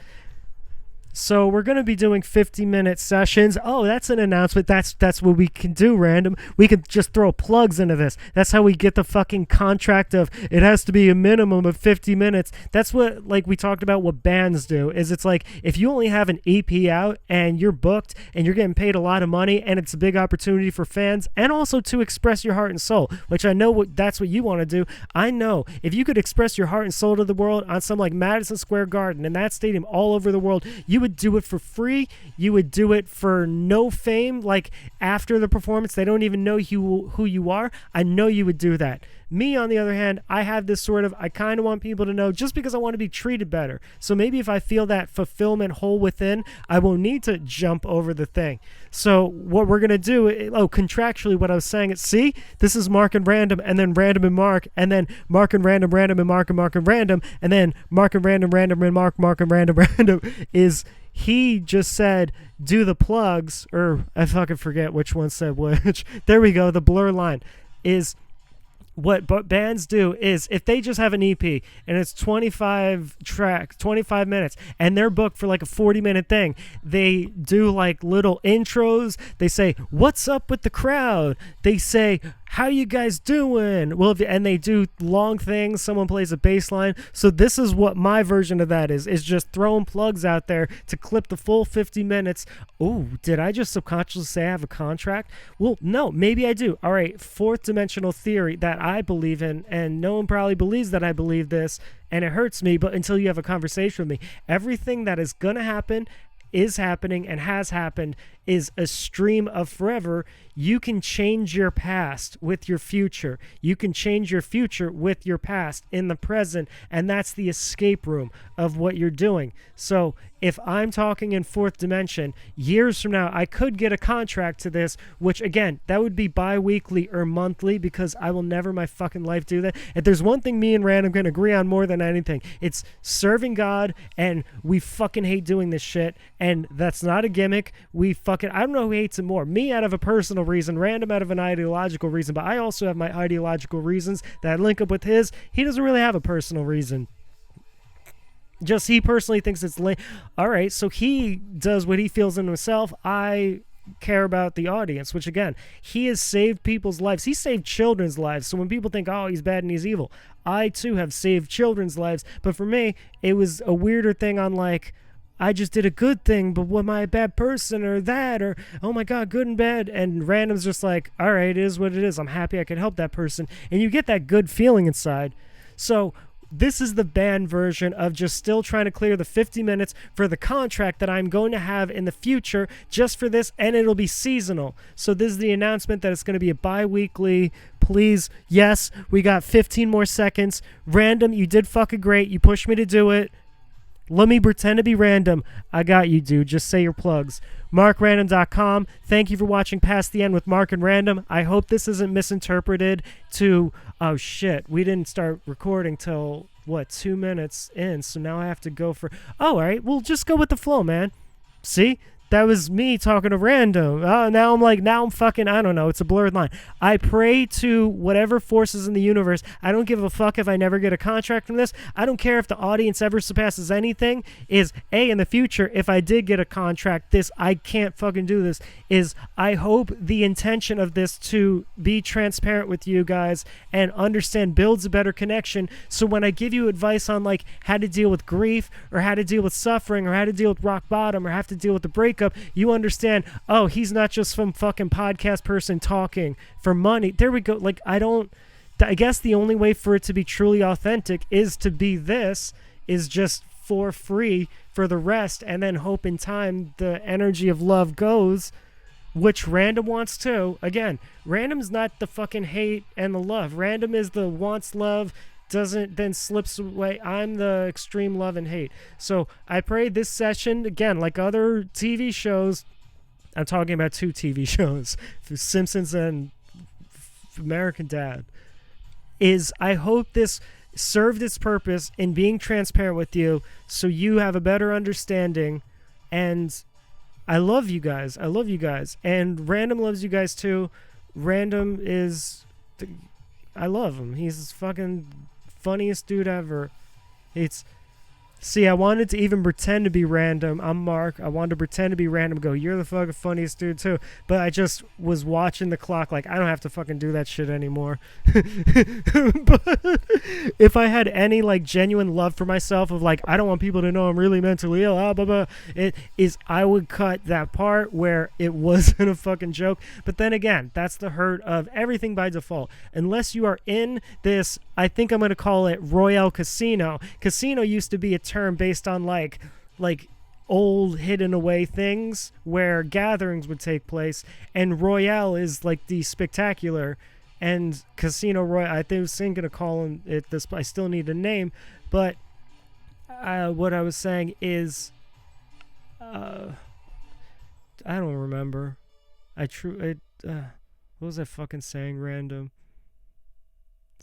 So we're going to be doing 50-minute sessions. Oh, that's an announcement. That's what we can do, RanDoM. We can just throw plugs into this. That's how we get the fucking contract of it has to be a minimum of 50 minutes. That's what, like, we talked about what bands do, is it's like if you only have an EP out and you're booked and you're getting paid a lot of money and it's a big opportunity for fans and also to express your heart and soul, which I know that's what you want to do. I know if you could express your heart and soul to the world on some like Madison Square Garden and that stadium all over the world, you would do it for free. You would do it for no fame. Like after the performance, they don't even know who you are. I know you would do that. Me, on the other hand, I have this sort of, I kind of want people to know just because I want to be treated better. So maybe if I feel that fulfillment hole within, I won't need to jump over the thing. So what we're going to do, contractually what I was saying is, see, this is Mark and RanDoM, and then RanDoM and Mark, and then Mark and RanDoM, RanDoM and Mark and RanDoM, and then Mark and RanDoM, RanDoM and Mark and RanDoM is... He just said, do the plugs, or I fucking forget which one said which. There we go. The blur line is what bands do is if they just have an EP and it's 25 minutes and they're booked for like a 40-minute thing, they do like little intros. They say, what's up with the crowd? They say, how you guys doing? Well, and they do long things. Someone plays a bass line. So this is what my version of that is just throwing plugs out there to clip the full 50 minutes. Oh, did I just subconsciously say I have a contract? Well, no, maybe I do. All right, fourth dimensional theory that I believe in, and no one probably believes that I believe this, and it hurts me, but until you have a conversation with me, everything that is going to happen is happening and has happened is a stream of forever. You can change your past with your future. You can change your future with your past in the present, and that's the escape room of what you're doing. So if I'm talking in fourth dimension, years from now, I could get a contract to this, which again, that would be bi-weekly or monthly because I will never in my fucking life do that. If there's one thing me and RanDoM can agree on more than anything, it's serving God, and we fucking hate doing this shit, And that's not a gimmick. I don't know who hates it more. Me out of a personal reason, RanDoM out of an ideological reason, but I also have my ideological reasons that link up with his. He doesn't really have a personal reason. Just he personally thinks it's lame. All right, so he does what he feels in himself. I care about the audience, which again, he has saved people's lives. He saved children's lives. So when people think, oh, he's bad and he's evil, I too have saved children's lives. But for me, it was a weirder thing on like, I just did a good thing, but am I a bad person or that? Or, oh my God, good and bad. And RanDoM's just like, all right, it is what it is. I'm happy I could help that person. And you get that good feeling inside. So this is the band version of just still trying to clear the 50 minutes for the contract that I'm going to have in the future just for this, and it'll be seasonal. So this is the announcement that it's going to be a bi-weekly. Please, yes, we got 15 more seconds. RanDoM, you did fucking great. You pushed me to do it. Let me pretend to be RanDoM. I got you, dude. Just say your plugs. MarkRanDoM.com. Thank you for watching Past the End with Mark and RanDoM. I hope this isn't misinterpreted to, oh shit, we didn't start recording till, 2 minutes in, so now I have to go for, oh, all right, we'll just go with the flow, man. See? That was me talking to RanDoM. Now I'm fucking, I don't know. It's a blurred line. I pray to whatever forces in the universe. I don't give a fuck if I never get a contract from this. I don't care if the audience ever surpasses anything. In the future, if I did get a contract, I can't fucking do this. I hope the intention of this to be transparent with you guys and understand builds a better connection. So when I give you advice on like how to deal with grief or how to deal with suffering or how to deal with rock bottom or have to deal with the breakup, you understand, oh, he's not just some fucking podcast person talking for money. There we go. Like, I guess the only way for it to be truly authentic is to be is just for free for the rest, and then hope in time the energy of love goes, which RanDoM wants too. Again, RanDoM's not the fucking hate and the love. RanDoM is the wants love, doesn't, then slips away. I'm the extreme love and hate. So I pray this session, again, like other TV shows, I'm talking about 2 TV shows, Simpsons and American Dad, I hope this served its purpose in being transparent with you so you have a better understanding. And I love you guys. And RanDoM loves you guys too. RanDoM is, I love him. He's fucking funniest dude ever. I wanted to even pretend to be RanDoM. I'm Mark. I wanted to pretend to be RanDoM. Go, you're the fucking funniest dude too. But I just was watching the clock. Like, I don't have to fucking do that shit anymore. But if I had any like genuine love for myself of like, I don't want people to know I'm really mentally ill. I would cut that part where it wasn't a fucking joke. But then again, that's the hurt of everything by default. Unless you are in this, I think I'm going to call it Royale Casino. Casino used to be a term based on like old hidden away things where gatherings would take place, and Royale is like the spectacular, and Casino Royale, I was thinking of calling it this, but I still need a name. But what I was saying is I don't remember. What was I fucking saying? RanDoM.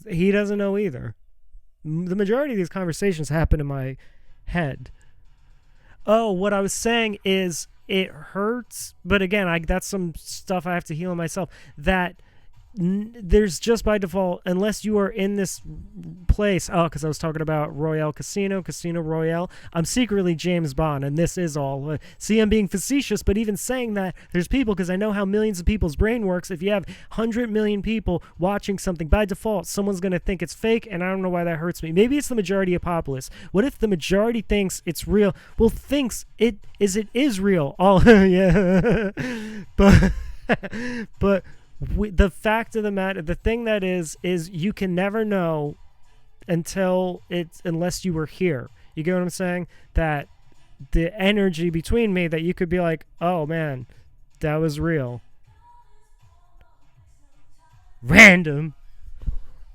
He doesn't know either. The majority of these conversations happen in my head. Oh, what I was saying is it hurts, but again, that's some stuff I have to heal in myself. That there's just by default, unless you are in this place, because I was talking about Royale Casino Royale, I'm secretly James Bond, and this is all. See, I'm being facetious, but even saying that, there's people, because I know how millions of people's brain works. If you have 100 million people watching something, by default, someone's going to think it's fake, and I don't know why that hurts me. Maybe it's the majority of populace. What if the majority thinks it's real? Well, thinks it is real. Oh, yeah. But the fact of the matter, the thing that is you can never know unless you were here. You get what I'm saying? That the energy between me, that you could be like, oh man, that was real. RanDoM.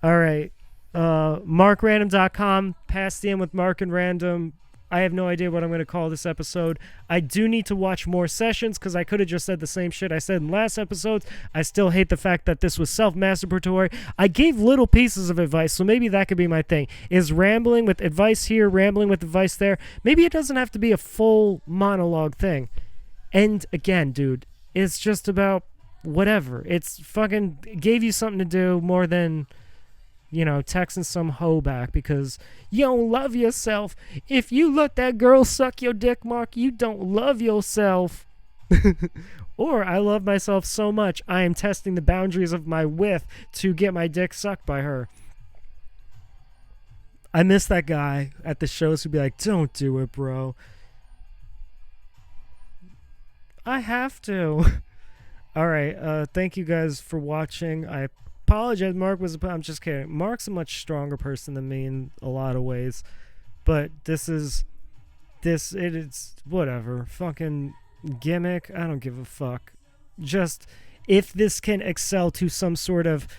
All right. MarkRanDoM.com. Past the End with Mark and RanDoM. I have no idea what I'm going to call this episode. I do need to watch more sessions because I could have just said the same shit I said in last episodes. I still hate the fact that this was self-masturbatory. I gave little pieces of advice, so maybe that could be my thing, is rambling with advice here, rambling with advice there. Maybe it doesn't have to be a full monologue thing. And again, dude, it's just about whatever. It's fucking gave you something to do more than, you know, texting some hoe back because you don't love yourself. If you let that girl suck your dick, Mark, you don't love yourself. Or I love myself so much I am testing the boundaries of my width to get my dick sucked by her. I miss that guy at the shows who'd be like, don't do it, bro. I have to. All right. Thank you guys for watching. I apologize. I'm just kidding. Mark's a much stronger person than me in a lot of ways. But it's whatever. Fucking gimmick. I don't give a fuck. Just if this can excel to some sort of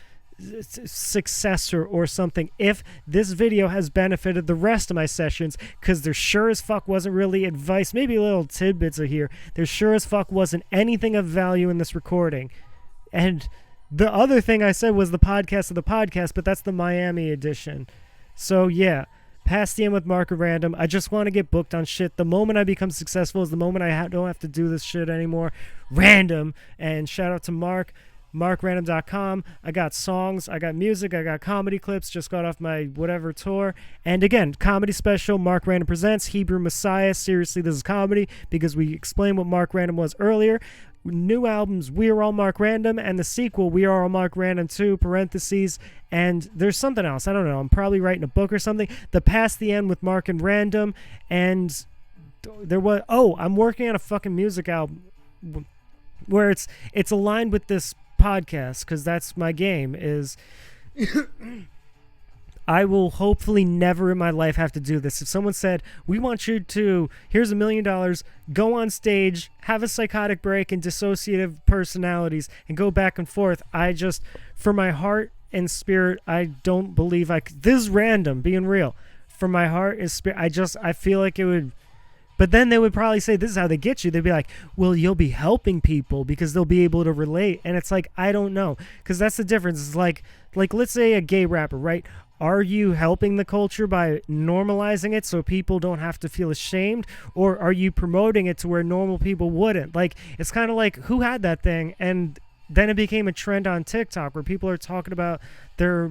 successor or something, if this video has benefited the rest of my sessions, because there sure as fuck wasn't really advice, maybe little tidbits of here, there sure as fuck wasn't anything of value in this recording. And the other thing I said was the podcast of the podcast, but that's the Miami edition. So yeah, past the end with Mark and RanDoM. I just want to get booked on shit. The moment I become successful is the moment I don't have to do this shit anymore. RanDoM. And shout out to Mark, RanDoM.com. I got songs, I got music, I got comedy clips, just got off my whatever tour. And again, comedy special, Mark RanDoM Presents, Hebrew Messiah. Seriously, this is comedy because we explained what Mark RanDoM was earlier. New albums, We Are All Mark RanDoM, and the sequel, We Are All Mark RanDoM 2, parentheses, and there's something else. I don't know. I'm probably writing a book or something. The Past the End with Mark and RanDoM, and there was, I'm working on a fucking music album where it's aligned with this podcast, because that's my game, is I will hopefully never in my life have to do this. If someone said, we want you to, here's $1 million, go on stage, have a psychotic break and dissociative personalities, and go back and forth, I just, for my heart and spirit, I don't believe this is RanDoM, being real. For my heart and spirit, I feel like it would. But then they would probably say, this is how they get you. They'd be like, well, you'll be helping people because they'll be able to relate. And it's like, I don't know. Because that's the difference. It's like let's say a gay rapper, right? Are you helping the culture by normalizing it so people don't have to feel ashamed? Or are you promoting it to where normal people wouldn't? Like, it's kind of like, who had that thing? And then it became a trend on TikTok where people are talking about their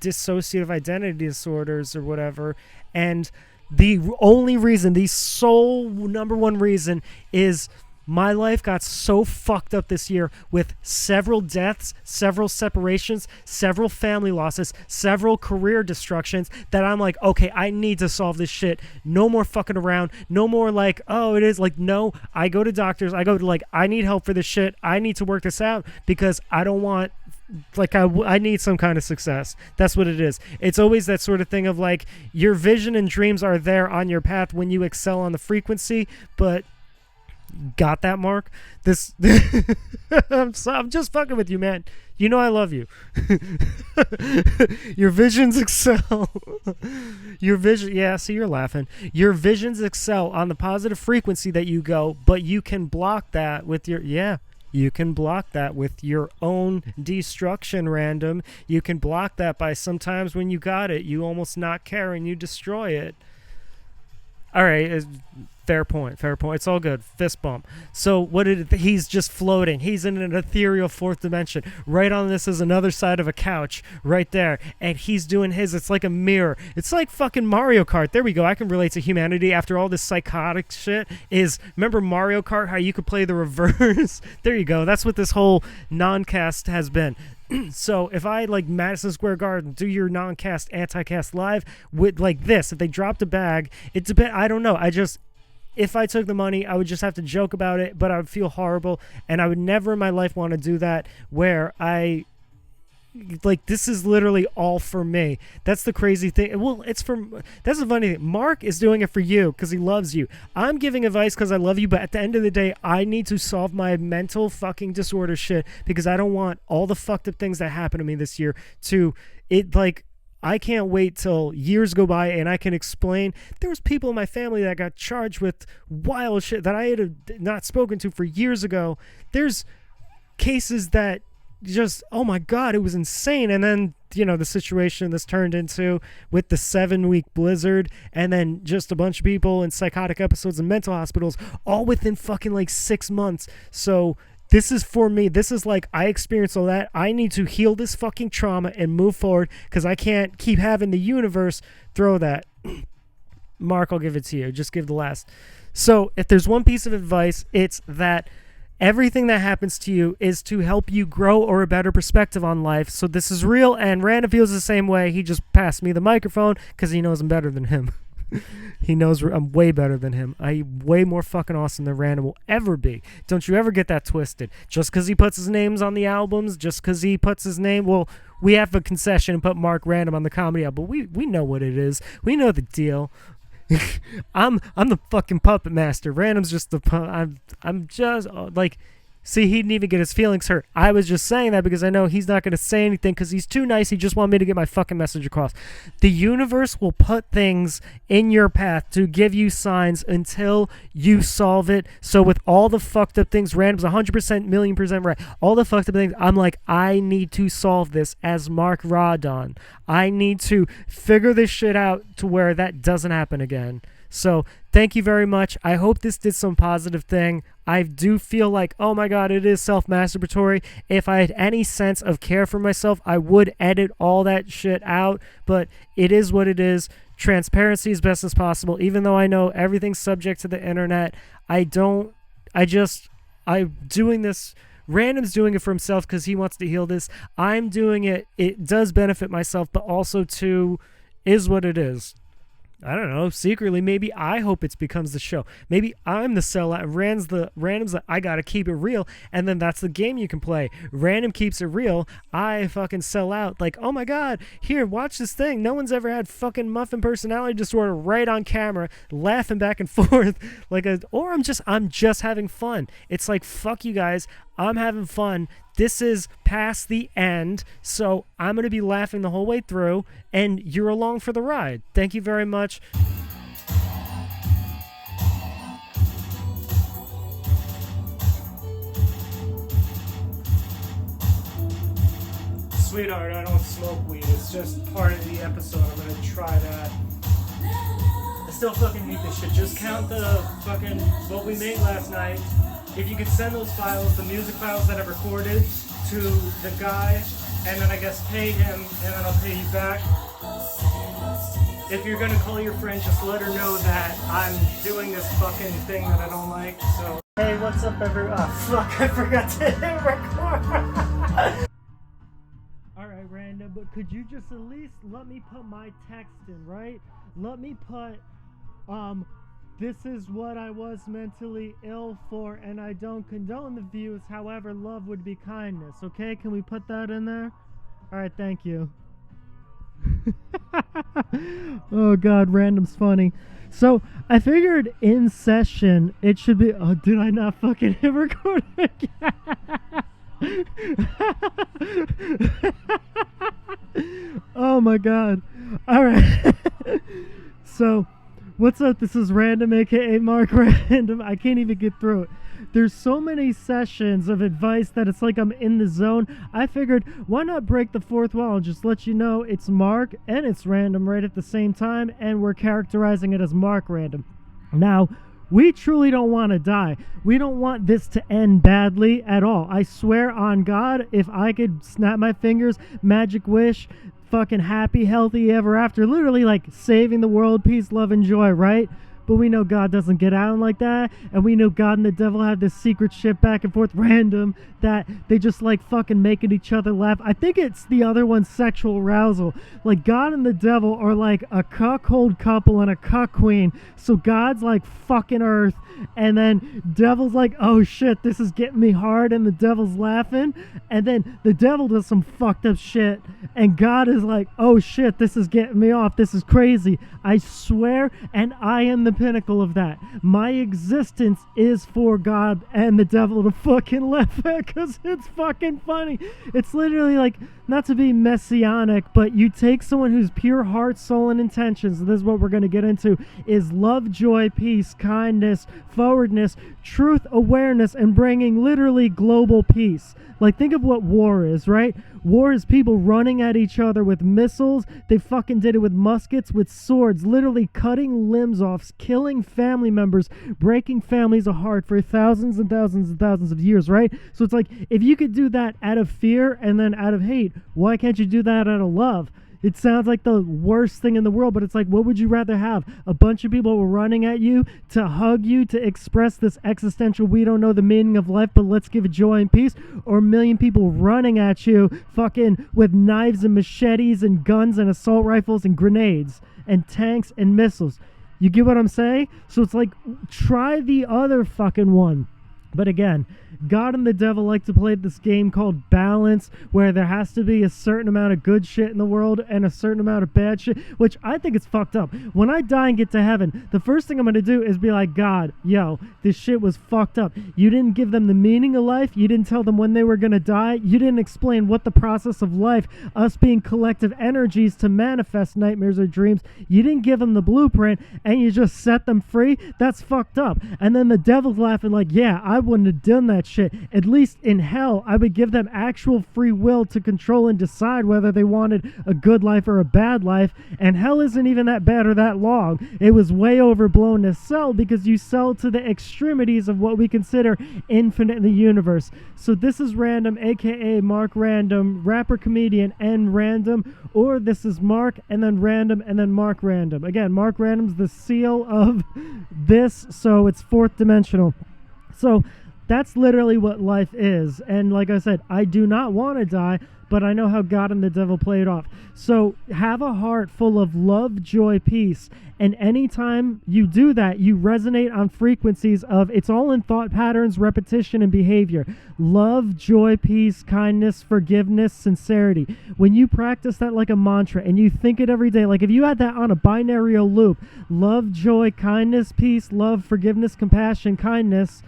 dissociative identity disorders or whatever. And the only reason, the sole number one reason, is my life got so fucked up this year with several deaths, several separations, several family losses, several career destructions that I'm like, okay, I need to solve this shit. No more fucking around. No more like, oh, it is like, no, I go to doctors. I go to like, I need help for this shit. I need to work this out because I don't want, like, I need some kind of success. That's what it is. It's always that sort of thing of like, your vision and dreams are there on your path when you excel on the frequency, but got that, Mark? This I'm just fucking with you, man. You know I love you. Your visions excel. Your vision, yeah, see, you're laughing. Your visions excel on the positive frequency that you go, but you can block that with your, you can block that with your own destruction, RanDoM. You can block that by sometimes when you got it, you almost not care and you destroy it. All right, fair point. It's all good. Fist bump. So he's just floating. He's in an ethereal fourth dimension. Right on this is another side of a couch right there. And he's doing his. It's like a mirror. It's like fucking Mario Kart. There we go. I can relate to humanity after all this psychotic shit. Remember Mario Kart, how you could play the reverse? There you go. That's what this whole non-cast has been. So if I, like Madison Square Garden, do your non-cast, anti-cast live with like this, if they dropped a bag, I don't know. If I took the money, I would just have to joke about it, but I would feel horrible, and I would never in my life want to do that where this is literally all for me. That's the crazy thing. Well, that's the funny thing. Mark is doing it for you because he loves you. I'm giving advice because I love you, but at the end of the day, I need to solve my mental fucking disorder shit because I don't want all the fucked up things that happened to me this year I can't wait till years go by and I can explain. There was people in my family that got charged with wild shit that I had not spoken to for years ago. There's cases that just, oh my God, it was insane. And then, the situation this turned into with the 7-week blizzard, and then just a bunch of people in psychotic episodes in mental hospitals, all within fucking like 6 months. So this is for me. This is like, I experienced all that. I need to heal this fucking trauma and move forward, because I can't keep having the universe throw that. Mark, I'll give it to you. Just give the last. So if there's one piece of advice, it's that everything that happens to you is to help you grow or a better perspective on life. So this is real, and Random feels the same way. He just passed me the microphone because he knows I'm better than him. He knows I'm way better than him. I'm way more fucking awesome than Random will ever be. Don't you ever get that twisted. Just because he puts his names on the albums, just because he puts his name, well, we have a concession and put Mark Random on the comedy album, but we know what it is. We know the deal. I'm the fucking puppet master. Random's just the I'm just like, see, he didn't even get his feelings hurt. I was just saying that because I know he's not going to say anything because he's too nice. He just wanted me to get my fucking message across. The universe will put things in your path to give you signs until you solve it. So with all the fucked up things, Random's 100%, million percent right. All the fucked up things, I'm like, I need to solve this as Mark Radon. I need to figure this shit out to where that doesn't happen again. So thank you very much. I hope this did some positive thing. I do feel like, oh my God, it is self-masturbatory. If I had any sense of care for myself, I would edit all that shit out. But it is what it is. Transparency as best as possible. Even though I know everything's subject to the internet, I'm doing this. Random's doing it for himself because he wants to heal this. I'm doing it. It does benefit myself, but also too is what it is. I don't know. Secretly, maybe I hope it becomes the show. Maybe I'm the sellout. Random's like, I gotta keep it real, and then that's the game you can play. Random keeps it real. I fucking sell out. Like, oh my God, here, watch this thing. No one's ever had fucking muffin personality disorder right on camera, laughing back and forth or I'm just having fun. It's like, fuck you guys. I'm having fun. This is past the end, so I'm going to be laughing the whole way through, and you're along for the ride. Thank you very much. Sweetheart, I don't smoke weed. It's just part of the episode. I'm going to try that. I still fucking hate this shit. Just count the fucking what we made last night. If you could send those files, the music files that I recorded, to the guy, and then I guess pay him, and then I'll pay you back. If you're gonna call your friend, just let her know that I'm doing this fucking thing that I don't like. So, hey, what's up, everyone? Oh, fuck, I forgot to hit record. Alright, Random, but could you just at least let me put my text in, right? Let me put, this is what I was mentally ill for, and I don't condone the views. However, love would be kindness. Okay, can we put that in there? Alright, thank you. Oh God, Random's funny. So, I figured in session, it should be... Oh, did I not fucking hit record again? Oh my God. Alright. So... What's up? This is Random, aka Mark Random. I can't even get through it. There's so many sessions of advice that it's like I'm in the zone. I figured, why not break the fourth wall and just let you know it's Mark and it's Random right at the same time, and we're characterizing it as Mark Random. Now, we truly don't want to die. We don't want this to end badly at all. I swear on God, if I could snap my fingers, magic wish, fucking happy, healthy ever after, literally like saving the world, peace, love, and joy, right? But we know God doesn't get out like that, and we know God and the devil have this secret shit back and forth, Random, that they just like fucking making each other laugh. I think it's the other one's sexual arousal. Like, God and the devil are like a cuckold couple and a cuck queen. So God's like fucking Earth, and then devil's like, oh shit, this is getting me hard, and the devil's laughing, and then the devil does some fucked up shit, and God is like, oh shit, this is getting me off, this is crazy. I swear, and I am the pinnacle of that. My existence is for God and the devil to fucking laugh at, because it's fucking funny. It's literally like not to be messianic, but you take someone who's pure heart, soul, and intentions, and this is what we're going to get into, is love, joy, peace, kindness, forwardness, truth, awareness, and bringing literally global peace. Like, think of what war is, right? War is people running at each other with missiles. They fucking did it with muskets, with swords, literally cutting limbs off, killing family members, breaking families apart for thousands and thousands and thousands of years, right? So it's like, if you could do that out of fear and then out of hate, why can't you do that out of love? It sounds like the worst thing in the world, but it's like, what would you rather have? A bunch of people running at you to hug you, to express this existential, we don't know the meaning of life, but let's give joy and peace? Or a million people running at you fucking with knives and machetes and guns and assault rifles and grenades and tanks and missiles? You get what I'm saying? So it's like, try the other fucking one. But again, God and the devil like to play this game called balance, where there has to be a certain amount of good shit in the world and a certain amount of bad shit, which I think it's fucked up. When I die and get to heaven, the first thing I'm going to do is be like, God, yo, this shit was fucked up. You didn't give them the meaning of life. You didn't tell them when they were going to die. You didn't explain what the process of life, us being collective energies to manifest nightmares or dreams, you didn't give them the blueprint, and you just set them free. That's fucked up. And then the devil's laughing like, yeah, I wouldn't have done that shit. At least in hell, I would give them actual free will to control and decide whether they wanted a good life or a bad life. And hell isn't even that bad or that long. It was way overblown to sell, because you sell to the extremities of what we consider infinite in the universe. So this is RanDoM, aka Mark RanDoM, rapper, comedian, and random. Or this is Mark and then RanDoM and then Mark RanDoM. Again, Mark RanDoM's the seal of this, so it's fourth dimensional. So that's literally what life is. And like I said, I do not want to die, but I know how God and the devil play it off. So have a heart full of love, joy, peace. And anytime you do that, you resonate on frequencies of, it's all in thought patterns, repetition, and behavior. Love, joy, peace, kindness, forgiveness, sincerity. When you practice that like a mantra and you think it every day, like if you had that on a binary loop, love, joy, kindness, peace, love, forgiveness, compassion, kindness,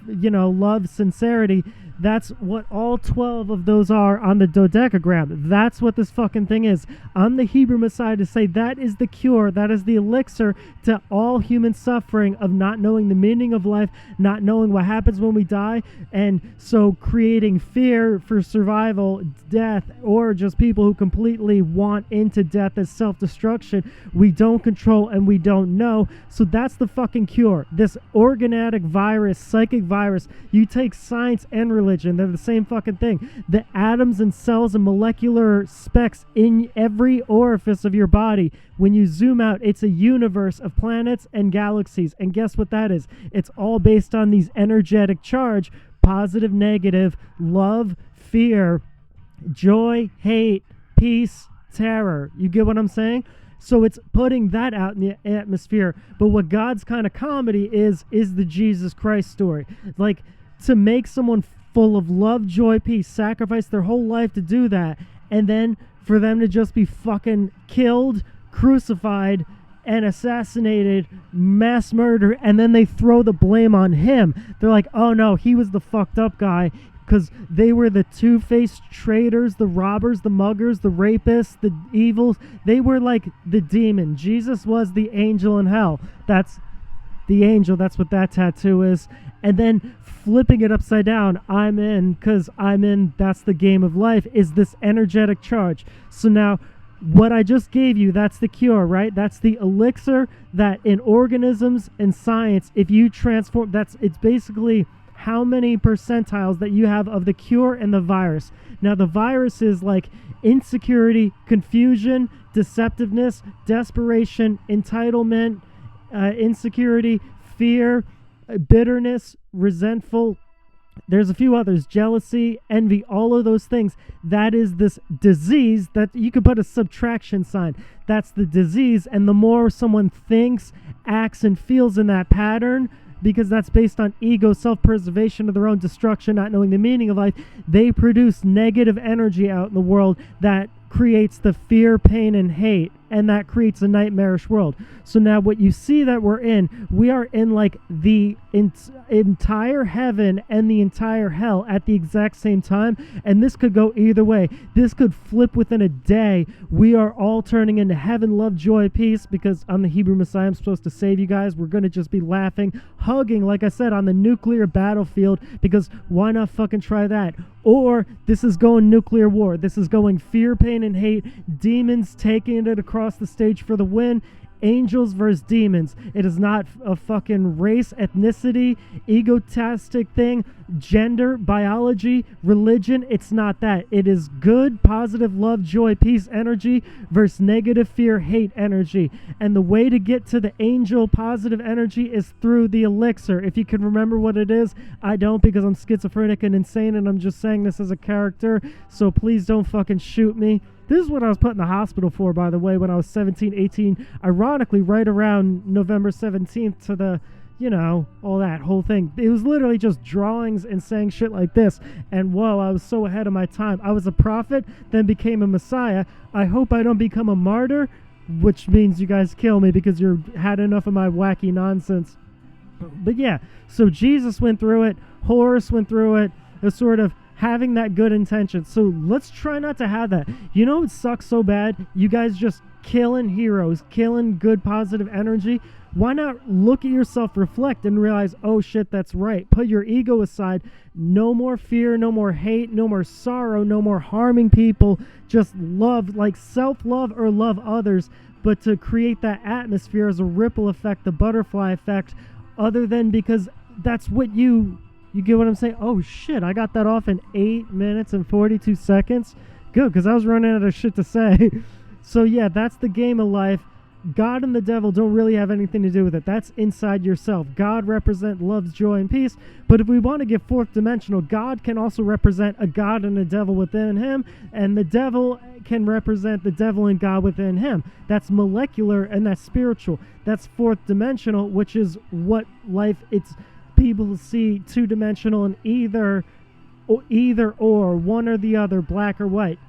love, sincerity, that's what all 12 of those are on the dodecagram. That's what this fucking thing is. I'm the Hebrew Messiah to say that is the cure, that is the elixir to all human suffering of not knowing the meaning of life, not knowing what happens when we die, and so creating fear for survival, death, or just people who completely want into death as self-destruction. We don't control and we don't know. So that's the fucking cure. This organatic virus, psychic virus, you take science and religion, they're the same fucking thing. The atoms and cells and molecular specks in every orifice of your body, when you zoom out, it's a universe of planets and galaxies. And guess what that is? It's all based on these energetic charge: positive, negative, love, fear, joy, hate, peace, terror. You get what I'm saying? So it's putting that out in the atmosphere. But what God's kind of comedy is the Jesus Christ story. Like, to make someone full of love, joy, peace, sacrifice their whole life to do that, and then for them to just be fucking killed, crucified, and assassinated, mass murder, and then they throw the blame on him. They're like, oh no, he was the fucked up guy, because they were the two-faced traitors, the robbers, the muggers, the rapists, the evils. They were like the demon. Jesus was the angel in hell. That's the angel. That's what that tattoo is. And then flipping it upside down, I'm in, because I'm in, that's the game of life, is this energetic charge. So now, what I just gave you, that's the cure, right? That's the elixir that in organisms and science, if you transform, it's basically how many percentiles that you have of the cure and the virus. Now, the virus is like insecurity, confusion, deceptiveness, desperation, entitlement, insecurity, fear, bitterness, resentful. There's a few others: jealousy, envy, all of those things. That is this disease that you could put a subtraction sign. That's the disease. And the more someone thinks, acts, and feels in that pattern, because that's based on ego, self-preservation of their own destruction, not knowing the meaning of life, they produce negative energy out in the world that creates the fear, pain, and hate and that creates a nightmarish world. So now what you see that we are in like the entire heaven and the entire hell at the exact same time, and this could go either way. This could flip within a day. We are all turning into heaven, love, joy, peace, because I'm the Hebrew Messiah. I'm supposed to save you guys. We're going to just be laughing, hugging, like I said, on the nuclear battlefield, because why not fucking try that? Or this is going nuclear war. This is going fear, pain, and hate. Demons taking it across the stage for the win. Angels versus demons. It is not a fucking race, ethnicity, egotastic thing, gender, biology, religion. It's not that. It is good, positive, love, joy, peace energy versus negative, fear, hate energy. And the way to get to the angel positive energy is through the elixir. If you can remember what it is, I don't, because I'm schizophrenic and insane, and I'm just saying this as a character, so please don't fucking shoot me. This is what I was put in the hospital for, by the way, when I was 17, 18. Ironically, right around November 17th to the, all that whole thing. It was literally just drawings and saying shit like this. And whoa, I was so ahead of my time. I was a prophet, then became a messiah. I hope I don't become a martyr, which means you guys kill me because you had enough of my wacky nonsense. But yeah, so Jesus went through it. Horus went through it. It sort of having that good intention. So let's try not to have that. It sucks so bad. You guys just killing heroes, killing good positive energy. Why not look at yourself, reflect, and realize, oh shit, that's right. Put your ego aside. No more fear, no more hate, no more sorrow, no more harming people. Just love, like self-love or love others, but to create that atmosphere as a ripple effect, the butterfly effect, other than because that's what you get what I'm saying? Oh shit, I got that off in 8 minutes and 42 seconds. Good, because I was running out of shit to say. So yeah, that's the game of life. God and the devil don't really have anything to do with it. That's inside yourself. God represents love, joy, and peace. But if we want to get fourth dimensional, God can also represent a God and a devil within him, and the devil can represent the devil and God within him. That's molecular and that's spiritual. That's fourth dimensional, which is what life, it's people see two-dimensional and either or, one or the other, black or white.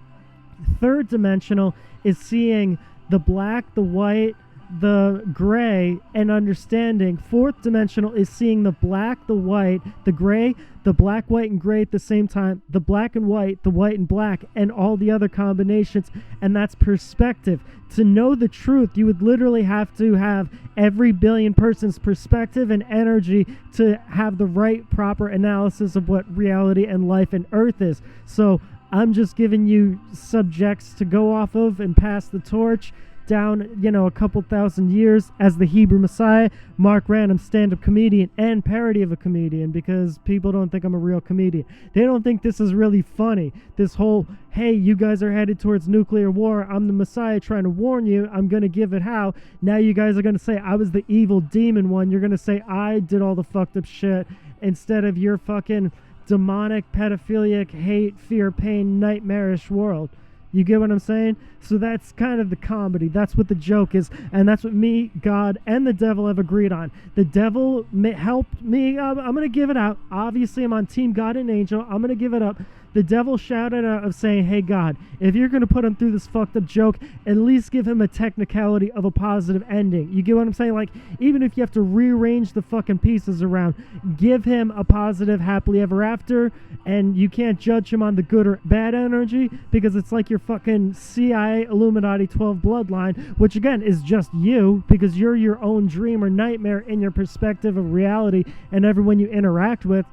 Third dimensional is seeing the black, the white, the gray, and understanding. Fourth dimensional is seeing the black, the white, the gray, the black, white, and gray at the same time, the black and white, the white and black, and all the other combinations, and that's perspective. To know the truth, you would literally have to have every billion person's perspective and energy to have the right, proper analysis of what reality and life and earth is. So I'm just giving you subjects to go off of and pass the torch down, a couple thousand years as the Hebrew Messiah, Mark RanDoM, stand-up comedian and parody of a comedian, because people don't think I'm a real comedian. They don't think this is really funny. This whole, hey, you guys are headed towards nuclear war. I'm the Messiah trying to warn you. I'm going to give it how. Now you guys are going to say I was the evil demon one. You're going to say I did all the fucked up shit instead of your fucking demonic, pedophilic, hate, fear, pain, nightmarish world. You get what I'm saying? So that's kind of the comedy. That's what the joke is. And that's what me, God, and the devil have agreed on. The devil helped me. I'm going to give it out. Obviously, I'm on Team God and Angel. I'm going to give it up. The devil shouted out of saying, hey, God, if you're going to put him through this fucked up joke, at least give him a technicality of a positive ending. You get what I'm saying? Like, even if you have to rearrange the fucking pieces around, give him a positive happily ever after, and you can't judge him on the good or bad energy, because it's like your fucking CIA Illuminati 12 bloodline, which again is just you, because you're your own dream or nightmare in your perspective of reality and everyone you interact with.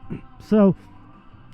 So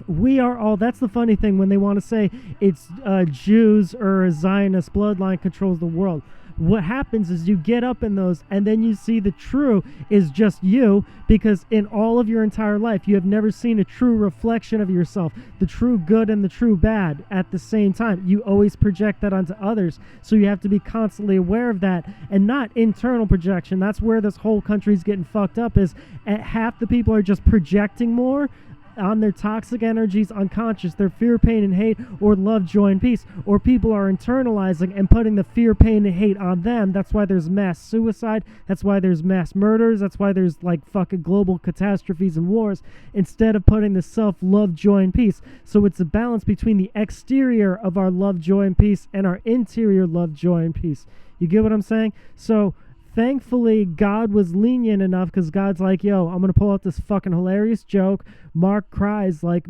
we are all, that's the funny thing when they want to say it's Jews or a Zionist bloodline controls the world. What happens is you get up in those and then you see the true is just you, because in all of your entire life you have never seen a true reflection of yourself, the true good and the true bad at the same time. You always project that onto others, so you have to be constantly aware of that, and not internal projection. That's where this whole country's getting fucked up, is half the people are just projecting more on their toxic energies unconscious, their fear, pain, and hate, or love, joy, and peace. Or people are internalizing and putting the fear, pain, and hate on them. That's why there's mass suicide. That's why there's mass murders. That's why there's like fucking global catastrophes and wars, instead of putting the self, love, joy, and peace. So it's a balance between the exterior of our love, joy, and peace and our interior love, joy, and peace. You get what I'm saying? So thankfully, God was lenient enough because God's like, yo, I'm going to pull out this fucking hilarious joke. Mark cries like,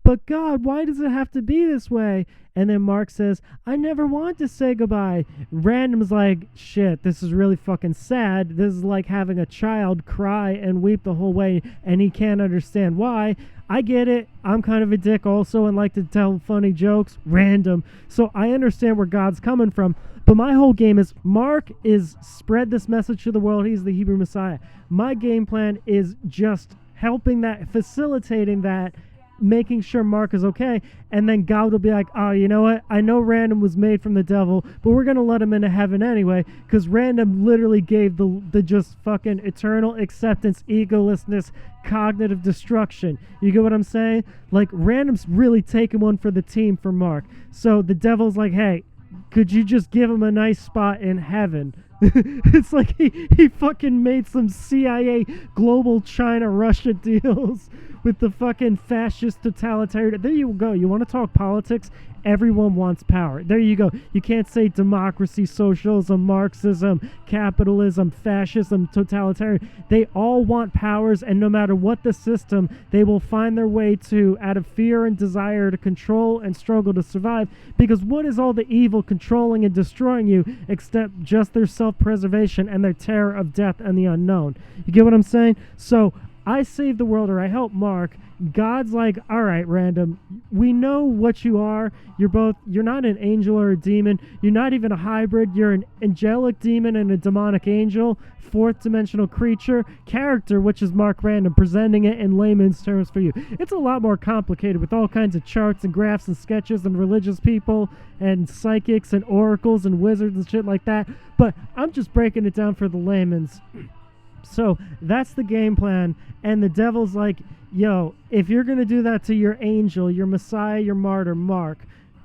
but God, why does it have to be this way? And then Mark says, I never want to say goodbye. Random's like, shit, this is really fucking sad. This is like having a child cry and weep the whole way, and he can't understand why. I get it. I'm kind of a dick also and like to tell funny jokes. RanDoM. So I understand where God's coming from. But my whole game is Mark is spread this message to the world. He's the Hebrew Messiah. My game plan is just helping that, facilitating that, making sure Mark is okay, and then God will be like, oh, you know what? I know RanDoM was made from the devil, but we're going to let him into heaven anyway, because RanDoM literally gave the just fucking eternal acceptance, egolessness, cognitive destruction. You get what I'm saying? Like, RanDoM's really taking one for the team for Mark. So the devil's like, hey, could you just give him a nice spot in heaven? It's like he fucking made some CIA global China Russia deals with the fucking fascist totalitarian. There you go. You want to talk politics? Everyone wants power. There you go. You can't say democracy, socialism, Marxism, capitalism, fascism, totalitarian. They all want powers, and no matter what the system, they will find their way to, out of fear and desire to control and struggle to survive. Because what is all the evil controlling and destroying you except just their self-preservation and their terror of death and the unknown? You get what I'm saying? So I save the world, or I help Mark. God's like, all right, RanDoM, we know what you are. You're not an angel or a demon. You're not even a hybrid. You're an angelic demon and a demonic angel, fourth dimensional creature, character, which is Mark RanDoM, presenting it in layman's terms for you. It's a lot more complicated with all kinds of charts and graphs and sketches and religious people and psychics and oracles and wizards and shit like that. But I'm just breaking it down for the layman's. So that's the game plan, and the devil's like, yo, if you're going to do that to your angel, your Messiah, your martyr, Mark,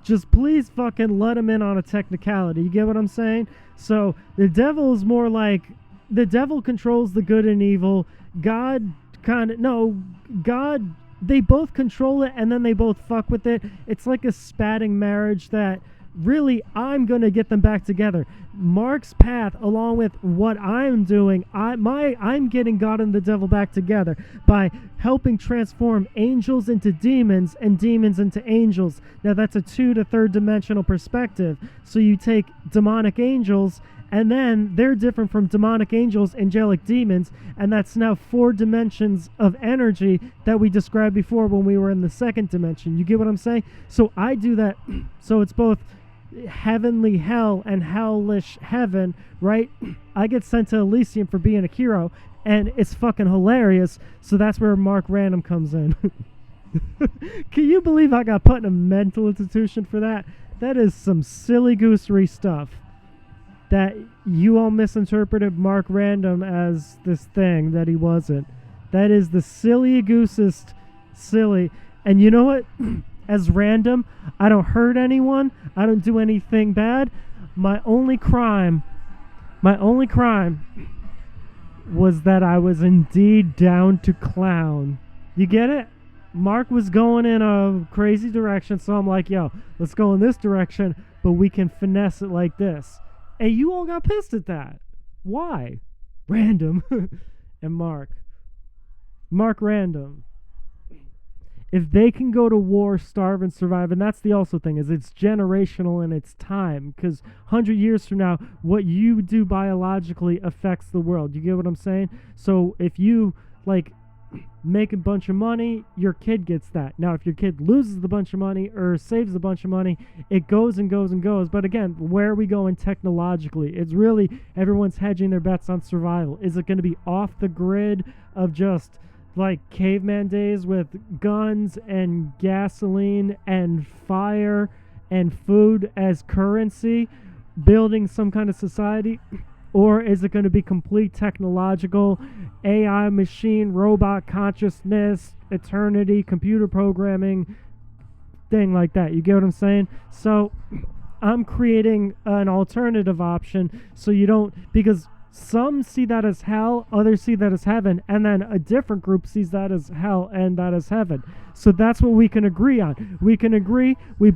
just please fucking let him in on a technicality. You get what I'm saying? So the devil is more like, the devil controls the good and evil. God they both control it, and then they both fuck with it. It's like a spatting marriage that really, I'm going to get them back together. Mark's path, along with what I'm doing, I'm getting God and the devil back together by helping transform angels into demons and demons into angels. Now, that's a 2 to 3rd dimensional perspective. So you take demonic angels, and then they're different from demonic angels, angelic demons, and that's now 4 dimensions of energy that we described before when we were in the 2nd dimension. You get what I'm saying? So I do that. So it's both heavenly hell and hellish heaven, right? I get sent to Elysium for being a hero, and it's fucking hilarious. So that's where Mark RanDoM comes in. Can you believe I got put in a mental institution for that? That is some silly goosery stuff that you all misinterpreted Mark RanDoM as this thing that he wasn't. That is the silly goosest silly. And you know what? As RanDoM, I don't hurt anyone. I don't do anything bad. My only crime was that I was indeed down to clown. You get it? Mark was going in a crazy direction, so I'm like, yo, let's go in this direction, but we can finesse it like this. And you all got pissed at that. Why? RanDoM and Mark RanDoM. If they can go to war, starve, and survive, and that's the also thing, is it's generational in its time, because 100 years from now, what you do biologically affects the world. You get what I'm saying? So if you, like, make a bunch of money, your kid gets that. Now, if your kid loses the bunch of money or saves a bunch of money, it goes and goes and goes. But again, where are we going technologically? It's really everyone's hedging their bets on survival. Is it going to be off the grid of just like caveman days with guns and gasoline and fire and food as currency, building some kind of society? Or is it going to be complete technological, AI, machine, robot consciousness, eternity, computer programming, thing like that? You get what I'm saying? So I'm creating an alternative option so you don't, because some see that as hell, others see that as heaven, and then a different group sees that as hell and that as heaven. So that's what we can agree on. We can agree, we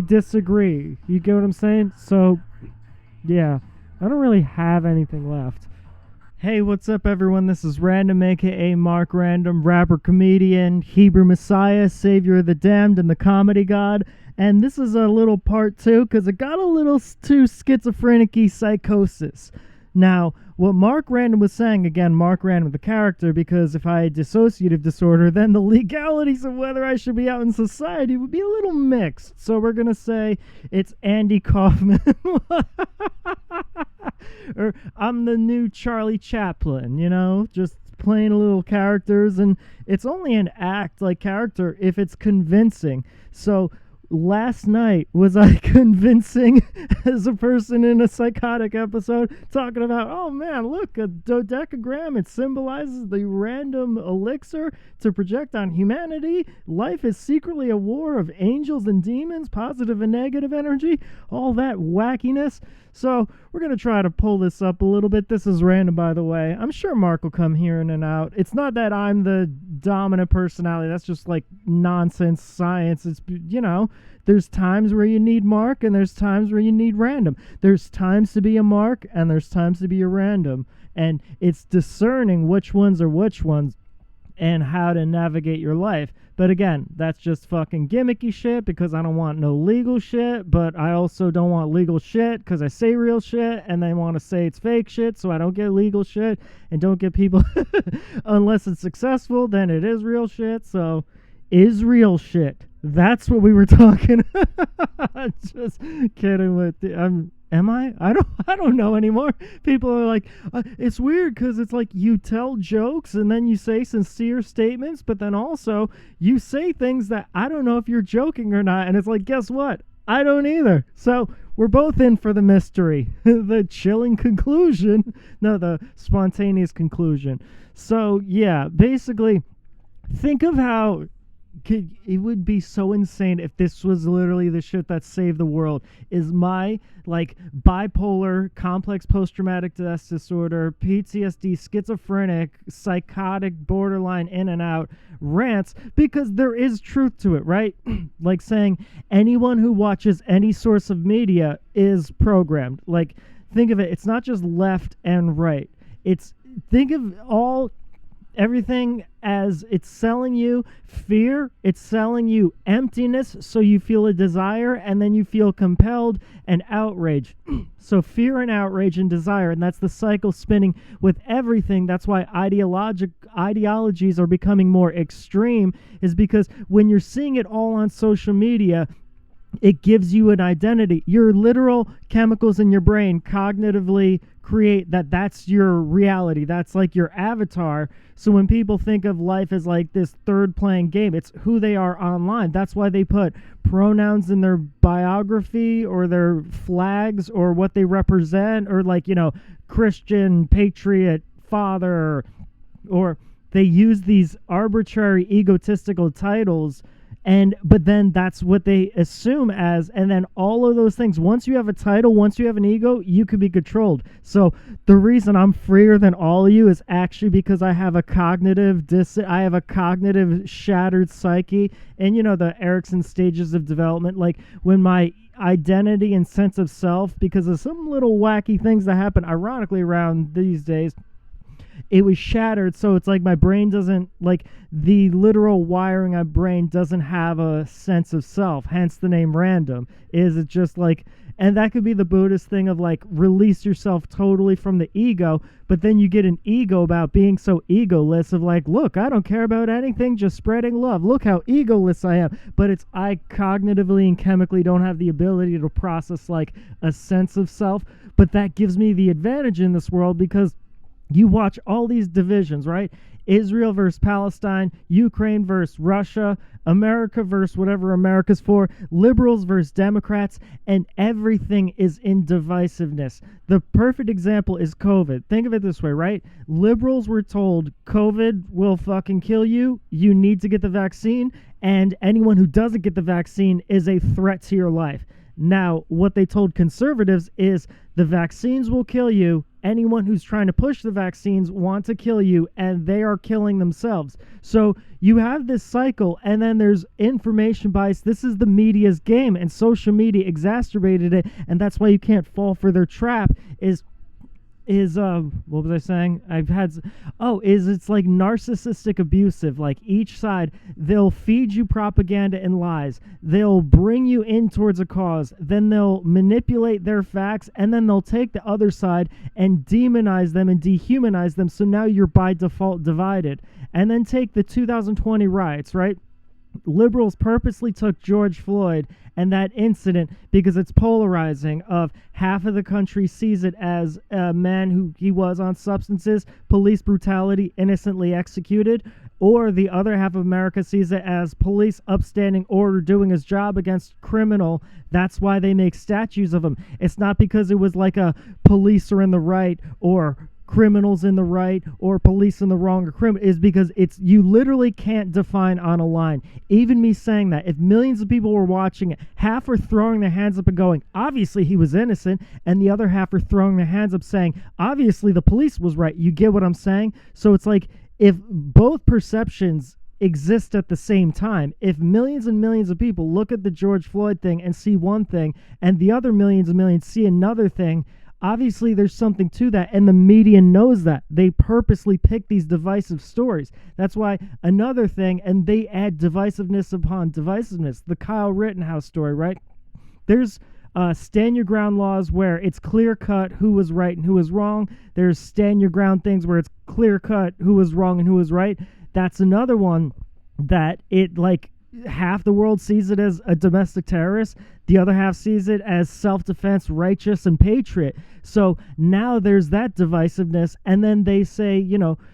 disagree. You get what I'm saying? So Yeah, I don't really have anything left. Hey, what's up, everyone? This is RanDoM, aka Mark RanDoM, rapper, comedian, Hebrew Messiah, savior of the damned, and the comedy god. And this is a little part two because it got a little too schizophrenic-y psychosis. Now, what Mark RanDoM was saying, again, Mark RanDoM, the character, because if I had dissociative disorder, then the legalities of whether I should be out in society would be a little mixed. So we're going to say it's Andy Kaufman. Or I'm the new Charlie Chaplin, you know, just playing little characters. And it's only an act, like character, if it's convincing. So last night, was I convincing as a person in a psychotic episode talking about, oh man, look, a dodecagram, it symbolizes the random elixir to project on humanity. Life is secretly a war of angels and demons, positive and negative energy, all that wackiness. So we're going to try to pull this up a little bit. This is random, by the way. I'm sure Mark will come here in and out. It's not that I'm the dominant personality. That's just like nonsense science. It's, you know, there's times where you need Mark and there's times where you need random. There's times to be a Mark and there's times to be a random. And it's discerning which ones are which ones and how to navigate your life. But again, that's just fucking gimmicky shit because I don't want no legal shit, but I also don't want legal shit because I say real shit and they want to say it's fake shit, so I don't get legal shit and don't get people unless it's successful, then it is real shit. So is real shit. That's what we were talking. Just kidding with you. Am I? I don't know anymore. People are like, it's weird because it's like you tell jokes and then you say sincere statements, but then also you say things that I don't know if you're joking or not. And it's like, guess what? I don't either. So we're both in for the mystery, the chilling conclusion. No, the spontaneous conclusion. So yeah, basically, think of how it would be so insane if this was literally the shit that saved the world. Is my like bipolar, complex post-traumatic stress disorder, PTSD, schizophrenic, psychotic, borderline in and out rants, because there is truth to it, right? Like saying anyone who watches any source of media is programmed. Like, think of it, it's not just left and right. It's, think of everything as it's selling you fear, it's selling you emptiness, so you feel a desire, and then you feel compelled and outrage. So fear and outrage and desire, and that's the cycle spinning with everything. That's why ideologies are becoming more extreme, is because when you're seeing it all on social media, it gives you an identity. Your literal chemicals in your brain cognitively create that's your reality. That's like your avatar. So when people think of life as like this third playing game, it's who they are online. That's why they put pronouns in their biography or their flags or what they represent, or like, you know, Christian, patriot, father, or they use these arbitrary egotistical titles. But then that's what they assume as, and then all of those things, once you have a title, once you have an ego, you could be controlled. So the reason I'm freer than all of you is actually because I have a cognitive shattered psyche. And you know, the Erickson stages of development, like when my identity and sense of self, because of some little wacky things that happen ironically around these days, it was shattered. So it's like my brain doesn't, like the literal wiring of my brain doesn't have a sense of self, hence the name random. Is it just like, and that could be the Buddhist thing of like release yourself totally from the ego, but then you get an ego about being so egoless of like, look, I don't care about anything, just spreading love, look how egoless I am. But it's, I cognitively and chemically don't have the ability to process like a sense of self. But that gives me the advantage in this world, because you watch all these divisions, right? Israel versus Palestine, Ukraine versus Russia, America versus whatever America's for, liberals versus Democrats, and everything is in divisiveness. The perfect example is COVID. Think of it this way, right? Liberals were told COVID will fucking kill you. You need to get the vaccine, and anyone who doesn't get the vaccine is a threat to your life. Now, what they told conservatives is the vaccines will kill you anyone who's trying to push the vaccines want to kill you, and they are killing themselves. So you have this cycle, and then there's information bias. This is the media's game, and social media exacerbated it, and that's why you can't fall for their trap. What was I saying? It's like narcissistic abusive. Like each side, they'll feed you propaganda and lies. They'll bring you in towards a cause. Then they'll manipulate their facts, and then they'll take the other side and demonize them and dehumanize them. So now you're by default divided. And then take the 2020 riots, right? Liberals purposely took George Floyd and that incident because it's polarizing. Of half of the country sees it as a man who he was on substances, police brutality, innocently executed, or the other half of America sees it as police upstanding order doing his job against criminal. That's why they make statues of him. It's not because it was like a police are in the right or criminals in the right or police in the wrong or criminal, is because it's, you literally can't define on a line. Even me saying that, if millions of people were watching it, half are throwing their hands up and going, obviously he was innocent, and the other half are throwing their hands up saying, obviously the police was right. You get what I'm saying? So it's like, if both perceptions exist at the same time, if millions and millions of people look at the George Floyd thing and see one thing, and the other millions and millions see another thing, obviously there's something to that, and the media knows that. They purposely pick these divisive stories. That's why another thing, and they add divisiveness upon divisiveness. The Kyle Rittenhouse story, right? There's stand your ground laws where it's clear cut who was right and who was wrong. There's stand your ground things where it's clear cut who was wrong and who was right. That's another one that it, like, half the world sees it as a domestic terrorist. The other half sees it as self-defense, righteous, and patriot. So now there's that divisiveness. And then they say,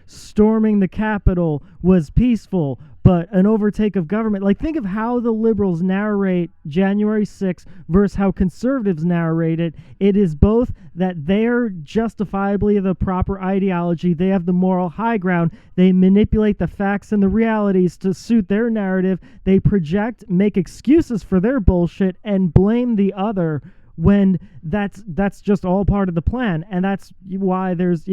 storming the Capitol was peaceful, but an overtake of government. Like, think of how the liberals narrate January 6th versus how conservatives narrate it. It is both that they're justifiably the proper ideology. They have the moral high ground. They manipulate the facts and the realities to suit their narrative. They project, make excuses for their bullshit, and blame the other when that's just all part of the plan. And that's why there's,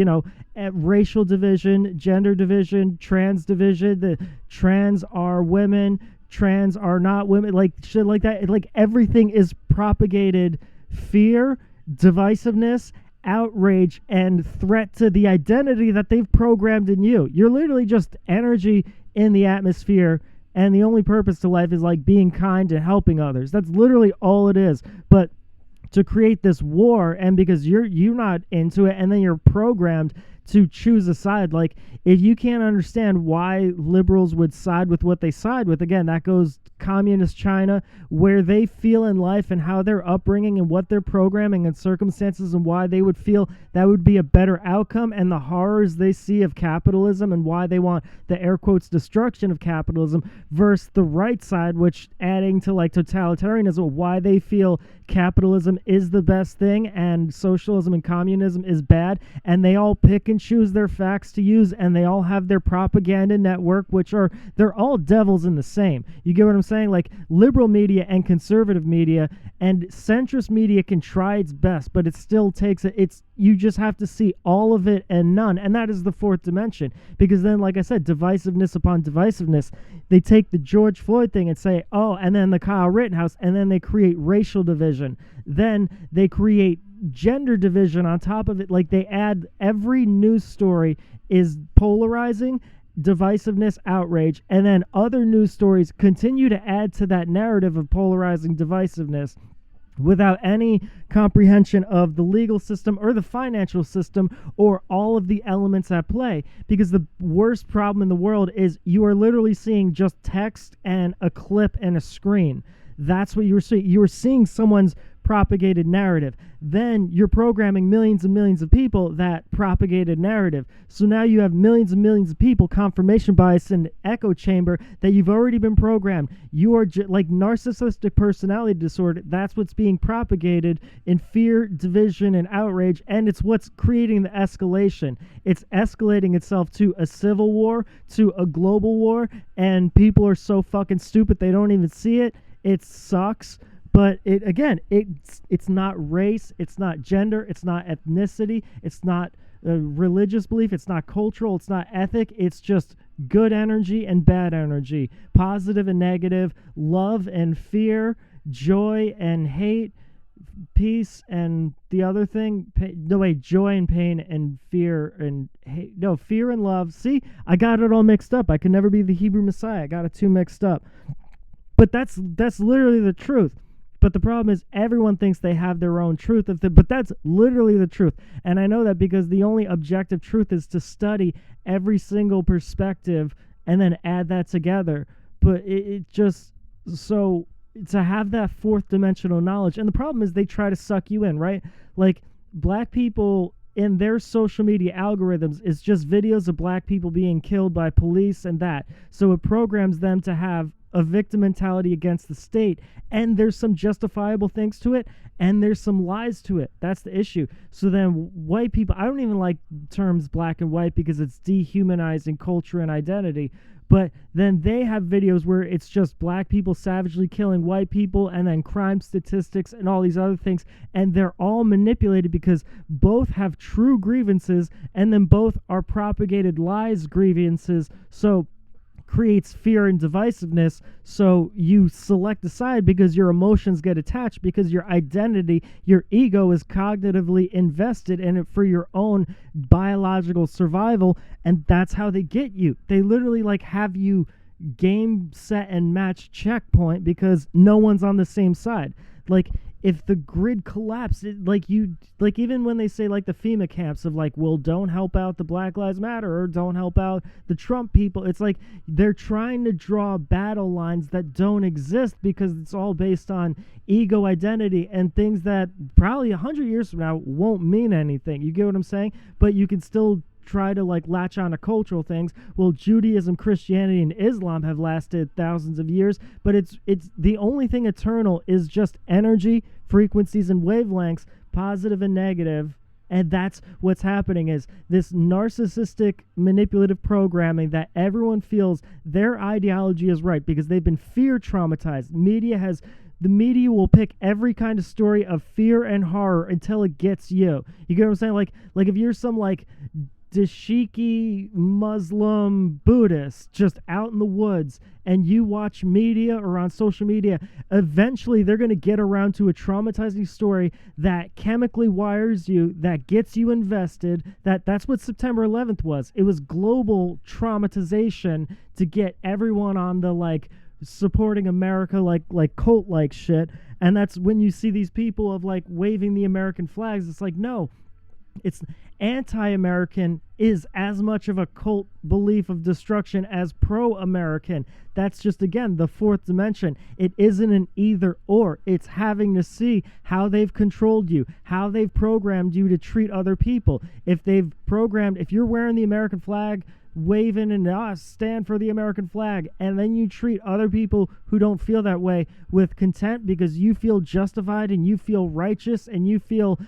racial division, gender division, trans division. The trans are women, trans are not women, like shit like that. Like, everything is propagated fear, divisiveness, outrage, and threat to the identity that they've programmed in you. You're literally just energy in the atmosphere, and the only purpose to life is like being kind and helping others. That's literally all it is. But to create this war, and because you're not into it, and then you're programmed to choose a side. Like, if you can't understand why liberals would side with what they side with, again, that goes communist China, where they feel in life and how their upbringing and what their programming and circumstances and why they would feel that would be a better outcome, and the horrors they see of capitalism and why they want the air quotes destruction of capitalism, versus the right side, which adding to like totalitarianism, why they feel capitalism is the best thing and socialism and communism is bad, and they all pick and choose their facts to use, and they all have their propaganda network, which they're all devils in the same. You get what I'm saying? Like, liberal media and conservative media and centrist media can try its best, but it still takes you just have to see all of it and none, and that is the fourth dimension. Because then, like I said, divisiveness upon divisiveness, they take the George Floyd thing and say, oh, and then the Kyle Rittenhouse, and then they create racial division, then they create gender division on top of it. Like, they add, every news story is polarizing, divisiveness, outrage, and then other news stories continue to add to that narrative of polarizing divisiveness without any comprehension of the legal system or the financial system or all of the elements at play. Because the worst problem in the world is you are literally seeing just text and a clip and a screen. That's what you were seeing. You were seeing someone's propagated narrative. Then you're programming millions and millions of people that propagated narrative. So now you have millions and millions of people, confirmation bias and echo chamber, that you've already been programmed. You are like narcissistic personality disorder. That's what's being propagated in fear, division, and outrage, and it's what's creating the escalation. It's escalating itself to a civil war, to a global war, and people are so fucking stupid they don't even see it. It sucks. But it's not race, it's not gender, it's not ethnicity, it's not religious belief, it's not cultural, it's not ethic. It's just good energy and bad energy, positive and negative, love and fear, joy and hate, peace and the other thing. Joy and pain and fear and hate. No, fear and love. See, I got it all mixed up. I could never be the Hebrew Messiah. I got it too mixed up. But that's literally the truth. But the problem is everyone thinks they have their own truth but that's literally the truth. And I know that because the only objective truth is to study every single perspective and then add that together. But it just, so to have that fourth dimensional knowledge. And the problem is they try to suck you in, right? Like black people in their social media algorithms is just videos of black people being killed by police and that. So it programs them to have a victim mentality against the state, and there's some justifiable things to it, and there's some lies to it. That's the issue. So then white people, I don't even like terms black and white because it's dehumanizing culture and identity, but then they have videos where it's just black people savagely killing white people and then crime statistics and all these other things, and they're all manipulated because both have true grievances and then both are propagated lies grievances. So creates fear and divisiveness, so you select a side because your emotions get attached, because your identity, your ego is cognitively invested in it for your own biological survival, and that's how they get you. They literally like have you game, set, and match checkpoint because no one's on the same side. Like if the grid collapsed, like even when they say like the FEMA camps of like, well, don't help out the Black Lives Matter or don't help out the Trump people, it's like they're trying to draw battle lines that don't exist because it's all based on ego, identity, and things that probably 100 years from now won't mean anything. You get what I'm saying? But you can still try to like latch on to cultural things. Well, Judaism, Christianity, and Islam have lasted thousands of years, but it's the only thing eternal is just energy, frequencies, and wavelengths, positive and negative. And that's what's happening is this narcissistic manipulative programming that everyone feels their ideology is right because they've been fear traumatized. The media will pick every kind of story of fear and horror until it gets you. You get what I'm saying? Like if you're some like dashiki Muslim Buddhist just out in the woods and you watch media or on social media, eventually they're going to get around to a traumatizing story that chemically wires you, that gets you invested. That's what September 11th was. It was global traumatization to get everyone on the like supporting America like cult like shit. And that's when you see these people of like waving the American flags. It's like, no, it's anti-American is as much of a cult belief of destruction as pro-American. That's just, again, the fourth dimension. It isn't an either or. It's having to see how they've controlled you, how they've programmed you to treat other people. If you're wearing the American flag, waving and stand for the American flag, and then you treat other people who don't feel that way with contempt because you feel justified and you feel righteous and you feel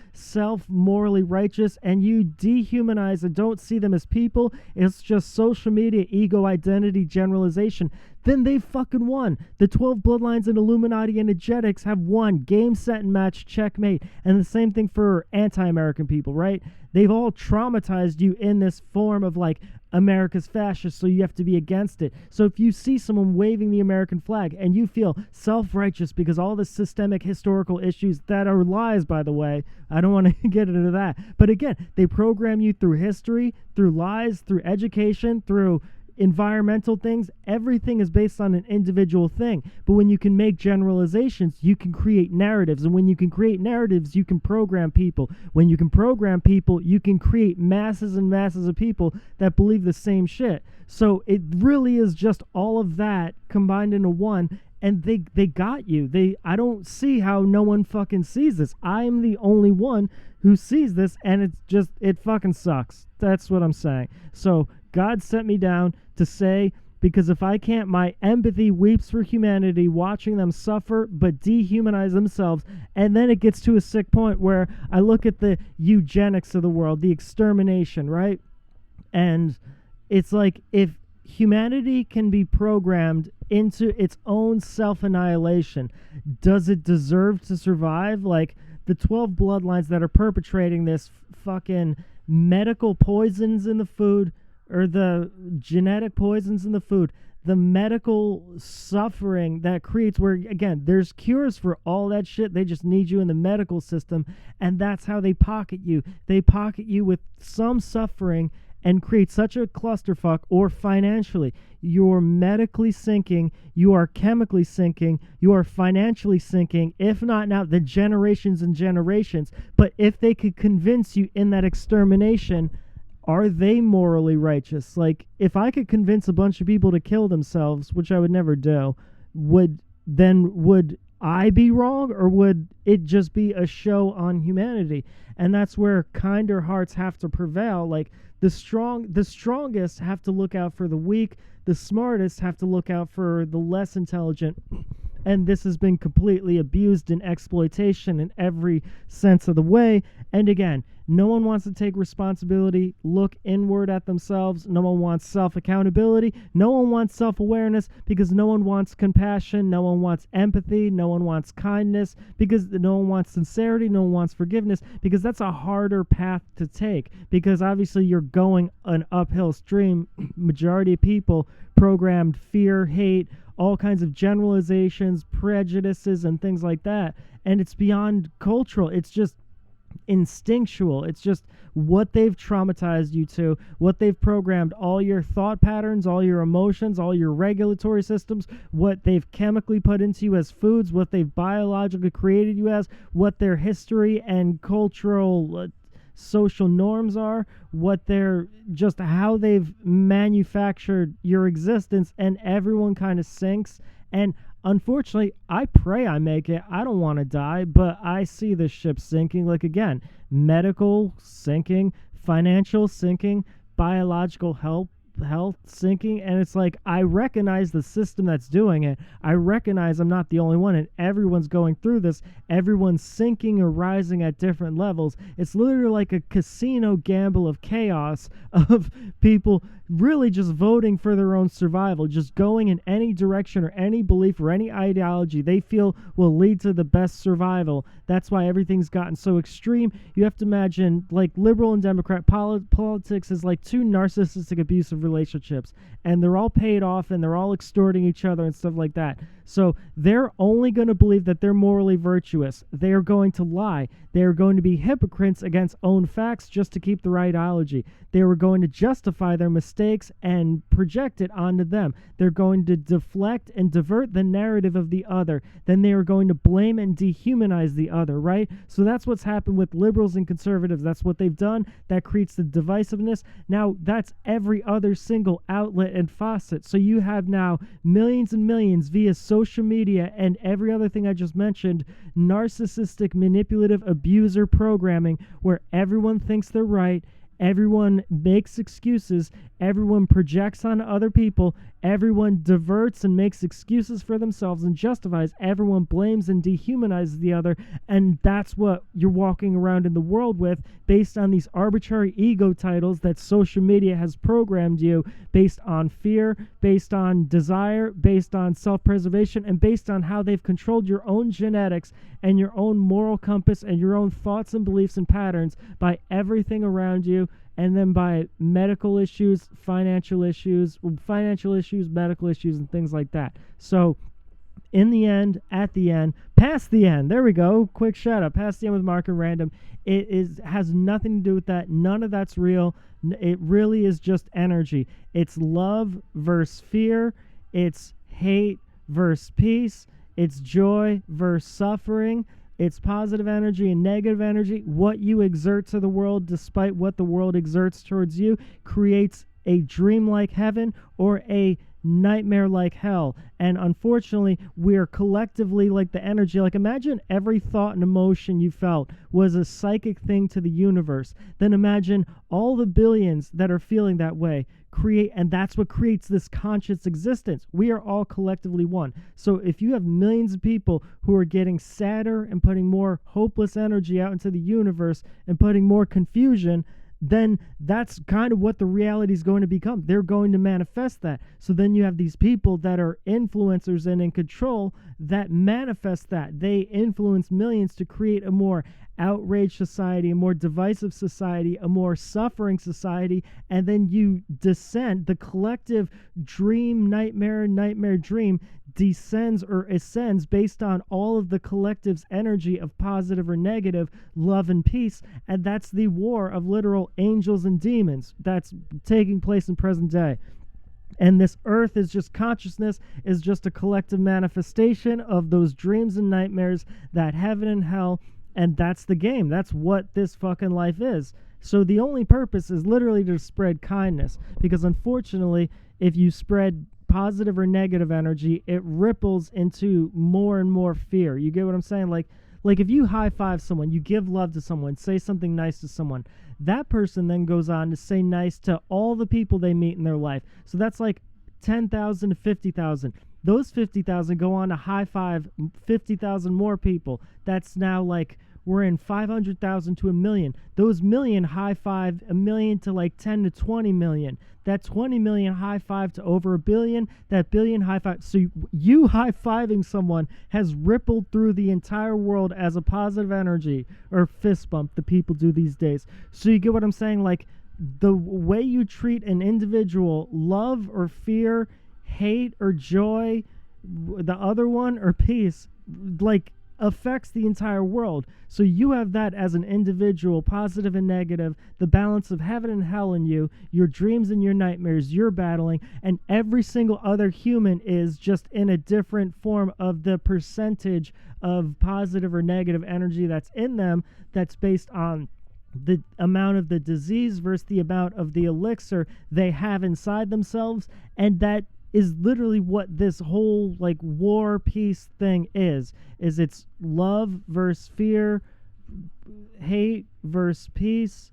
morally righteous, and you dehumanize and don't see them as people, it's just social media ego identity generalization, then they fucking won. The 12 bloodlines and Illuminati energetics have won. Game, set, and match, checkmate. And the same thing for anti-American people, right? They've all traumatized you in this form of like America's fascist, so you have to be against it. So if you see someone waving the American flag and you feel self-righteous because all the systemic historical issues that are lies, by the way, I don't want to get into that. But again, they program you through history, through lies, through education, through environmental things. Everything is based on an individual thing. But when you can make generalizations, you can create narratives. And when you can create narratives, you can program people. When you can program people, you can create masses and masses of people that believe the same shit. So it really is just all of that combined into one. And they got you. I don't see how no one fucking sees this. I am the only one who sees this, and it fucking sucks. That's what I'm saying. So God sent me down to say, because if I can't, my empathy weeps for humanity, watching them suffer but dehumanize themselves. And then it gets to a sick point where I look at the eugenics of the world, the extermination, right? And it's like, if humanity can be programmed into its own self-annihilation. Does it deserve to survive? Like the 12 bloodlines that are perpetrating this fucking medical poisons in the food, or the genetic poisons in the food, the medical suffering that creates, where again there's cures for all that shit, they just need you in the medical system, and that's how they pocket you. They pocket you with some suffering and create such a clusterfuck. Or financially, you're medically sinking, you are chemically sinking, you are financially sinking, if not now, the generations and generations. But if they could convince you in that extermination, are they morally righteous? Like, if I could convince a bunch of people to kill themselves, which I would never do, would I be wrong, or would it just be a show on humanity? And that's where kinder hearts have to prevail. Like the strongest have to look out for the weak, the smartest have to look out for the less intelligent. And this has been completely abused in exploitation in every sense of the way. And again, no one wants to take responsibility, look inward at themselves. No one wants self-accountability. No one wants self-awareness, because no one wants compassion. No one wants empathy. No one wants kindness, because no one wants sincerity. No one wants forgiveness, because that's a harder path to take, because obviously you're going an uphill stream. Majority of people programmed fear, hate, all kinds of generalizations, prejudices, and things like that. And it's beyond cultural. It's just instinctual. It's just what they've traumatized you to, what they've programmed all your thought patterns, all your emotions, all your regulatory systems, what they've chemically put into you as foods, what they've biologically created you as, what their history and cultural social norms are, what they're just how they've manufactured your existence. And everyone kind of sinks. And unfortunately, I pray I make it. I don't want to die, but I see the ship sinking. Like again, medical sinking, financial sinking, biological health sinking. And it's like, I recognize the system that's doing it. I recognize I'm not the only one, and everyone's going through this. Everyone's sinking or rising at different levels. It's literally like a casino gamble of chaos, of people really just voting for their own survival, just going in any direction or any belief or any ideology they feel will lead to the best survival. That's why everything's gotten so extreme. You have to imagine, like, liberal and Democrat politics is like two narcissistic abusive relationships, and they're all paid off and they're all extorting each other and stuff like that. So they're only going to believe that they're morally virtuous. They are going to lie. They are going to be hypocrites against own facts just to keep their ideology. They are going to justify their mistakes and project it onto them. They're going to deflect and divert the narrative of the other. Then they are going to blame and dehumanize the other, right? So that's what's happened with liberals and conservatives. That's what they've done. That creates the divisiveness. Now, that's every other single outlet and faucet. So you have now millions and millions via social media and every other thing I just mentioned, narcissistic, manipulative, abuser programming, where everyone thinks they're right, everyone makes excuses, everyone projects on other people, everyone diverts and makes excuses for themselves and justifies, everyone blames and dehumanizes the other. And that's what you're walking around in the world with, based on these arbitrary ego titles that social media has programmed you, based on fear, based on desire, based on self-preservation, and based on how they've controlled your own genetics and your own moral compass and your own thoughts and beliefs and patterns by everything around you. And then by medical issues, financial issues, medical issues, and things like that. So in the end, at the end, past the end, there we go, quick shout out, past the end with Mark and Random, has nothing to do with that. None of that's real. It really is just energy. It's love versus fear. It's hate versus peace. It's joy versus suffering. It's positive energy and negative energy. What you exert to the world, despite what the world exerts towards you, creates a dream-like heaven or a nightmare-like hell. And unfortunately, we're collectively like the energy. Like, imagine every thought and emotion you felt was a psychic thing to the universe. Then imagine all the billions that are feeling that way and that's what creates this conscious existence. We are all collectively one. So if you have millions of people who are getting sadder and putting more hopeless energy out into the universe and putting more confusion, then that's kind of what the reality is going to become. They're going to manifest that. So then you have these people that are influencers and in control that manifest that. They influence millions to create a more outraged society, a more divisive society, a more suffering society, and then you descend. The collective dream, nightmare dream descends or ascends based on all of the collective's energy of positive or negative, love and peace, and that's the war of literal angels and demons that's taking place in present day. And this earth is just consciousness, is just a collective manifestation of those dreams and nightmares, that heaven and hell, and that's the game. That's what this fucking life is. So the only purpose is literally to spread kindness, because unfortunately, if you spread positive or negative energy, it ripples into more and more fear. You get what I'm saying? Like if you high five someone, you give love to someone, say something nice to someone, that person then goes on to say nice to all the people they meet in their life. So that's like 10,000 to 50,000. Those 50,000 go on to high five 50,000 more people. That's now like we're in 500,000 to a million. Those million high five a million to like 10 to 20 million. That 20 million high five to over a billion. That billion high five. So you high fiving someone has rippled through the entire world as a positive energy, or fist bump that people do these days. So you get what I'm saying? Like the way you treat an individual, love or fear, hate or joy, the other one, or peace, like affects the entire world. So you have that as an individual, positive and negative, the balance of heaven and hell in you, your dreams and your nightmares you're battling, and every single other human is just in a different form of the percentage of positive or negative energy that's in them, that's based on the amount of the disease versus the amount of the elixir they have inside themselves. And that is literally what this whole like war peace thing is it's love versus fear, hate versus peace,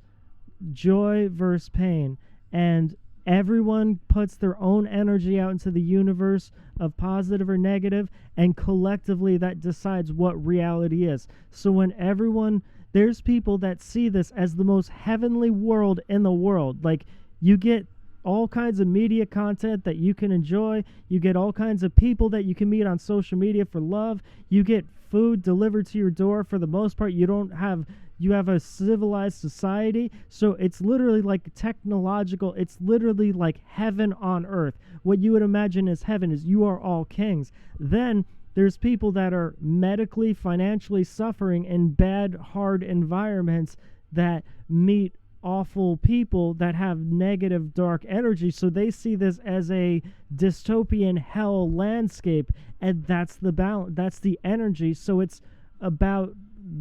joy versus pain, and everyone puts their own energy out into the universe of positive or negative, and collectively that decides what reality is. So when there's people that see this as the most heavenly world in the world. Like you get all kinds of media content that you can enjoy. You get all kinds of people that you can meet on social media for love. You get food delivered to your door for the most part. You have a civilized society. So it's literally like technological. It's literally like heaven on earth. What you would imagine as heaven is you are all kings. Then there's people that are medically, financially suffering in bad, hard environments that meet awful people that have negative, dark energy. So they see this as a dystopian hell landscape, and that's the balance, that's the energy. So it's about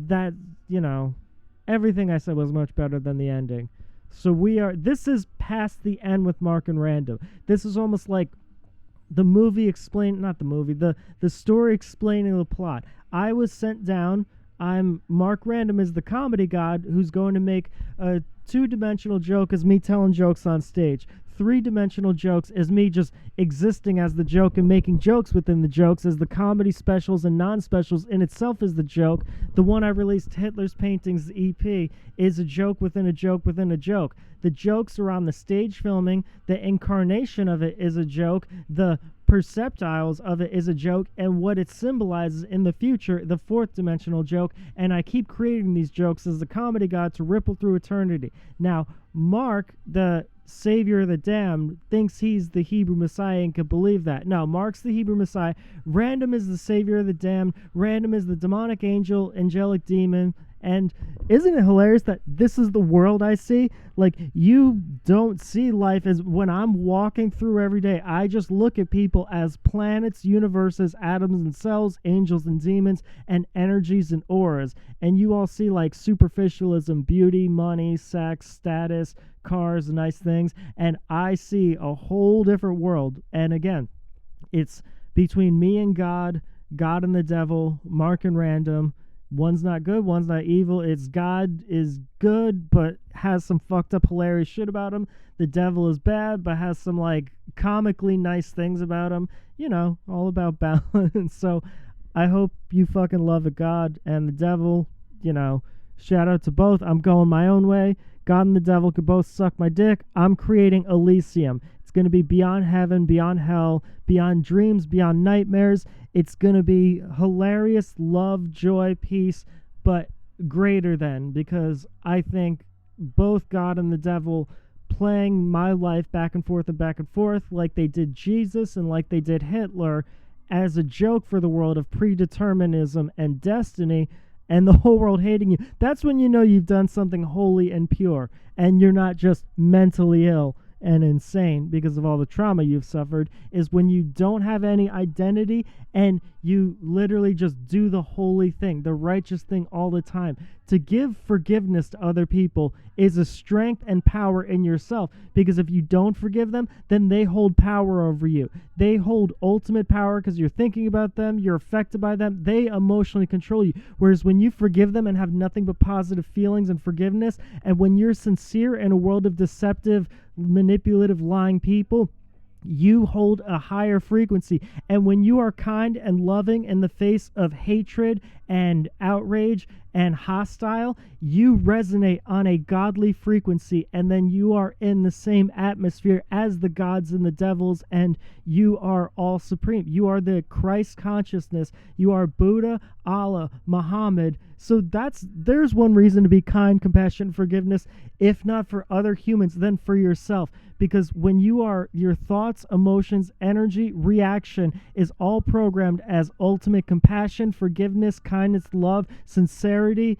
that, everything I said was much better than the ending. So this is past the end with Mark and RanDoM. This is almost like the movie the story explaining the plot. I was sent down. Mark RanDoM is the comedy god who's going to make a two-dimensional joke as me telling jokes on stage. Three-dimensional jokes as me just existing as the joke and making jokes within the jokes, as the comedy specials and non-specials in itself is the joke. The one I released, Hitler's Paintings EP, is a joke within a joke within a joke. The jokes are on the stage filming. The incarnation of it is a joke. The perceptiles of it is a joke, and what it symbolizes in the future, the fourth dimensional joke. And I keep creating these jokes as the comedy god to ripple through eternity. Now, Mark, the savior of the damned, thinks he's the Hebrew Messiah and can believe that. No, Mark's the Hebrew Messiah. RanDoM is the savior of the damned. RanDoM is the demonic angelic demon. And isn't it hilarious that this is the world I see? Like, you don't see life as, when I'm walking through every day, I just look at people as planets, universes, atoms and cells, angels and demons, and energies and auras. And you all see like superficialism, beauty, money, sex, status, cars, nice things. And I see a whole different world. And again, it's between me and God and the devil, Mark and RanDoM. One's not good, one's not evil. It's God is good, but has some fucked up hilarious shit about him. The devil is bad, but has some like comically nice things about him. All about balance. So I hope you fucking love it, God and the devil. Shout out to both. I'm going my own way. God and the devil could both suck my dick. I'm creating Elysium. It's going to be beyond heaven, beyond hell, beyond dreams, beyond nightmares. It's going to be hilarious, love, joy, peace, but greater than, because I think both God and the devil playing my life back and forth like they did Jesus and like they did Hitler as a joke for the world of predeterminism and destiny and the whole world hating you. That's when you know you've done something holy and pure and you're not just mentally ill and insane because of all the trauma you've suffered, is when you don't have any identity and you literally just do the holy thing, the righteous thing all the time. To give forgiveness to other people is a strength and power in yourself, because if you don't forgive them, then they hold power over you. They hold ultimate power because you're thinking about them, you're affected by them, they emotionally control you. Whereas when you forgive them and have nothing but positive feelings and forgiveness, and when you're sincere in a world of deceptive, manipulative, lying people, you hold a higher frequency. And when you are kind and loving in the face of hatred and outrage and hostile, you resonate on a godly frequency, and then you are in the same atmosphere as the gods and the devils, and you are all supreme. You are the Christ consciousness. You are Buddha, Allah, Muhammad. So there's one reason to be kind, compassion, forgiveness, if not for other humans, then for yourself. Because when you are, your thoughts, emotions, energy, reaction is all programmed as ultimate compassion, forgiveness, kindness, love, sincerity,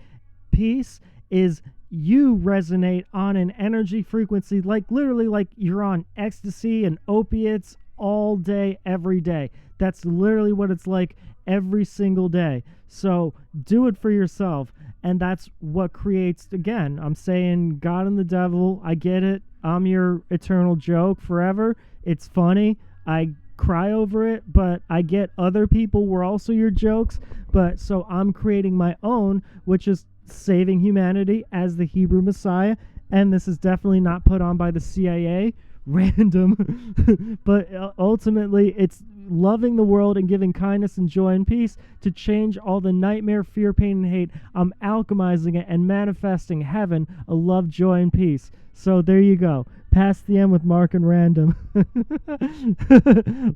peace, is you resonate on an energy frequency like literally like you're on ecstasy and opiates all day, every day. That's literally what it's like every single day. So do it for yourself. And that's what creates, again, I'm saying God and the devil, I get it. I'm your eternal joke forever. It's funny. I cry over it, but I get other people were also your jokes. But so I'm creating my own, which is saving humanity as the Hebrew Messiah. And this is definitely not put on by the CIA. Random. But ultimately, it's loving the world and giving kindness and joy and peace to change all the nightmare, fear, pain, and hate. I'm alchemizing it and manifesting heaven, a love, joy, and peace. So there you go. Pass the M with Mark and Random.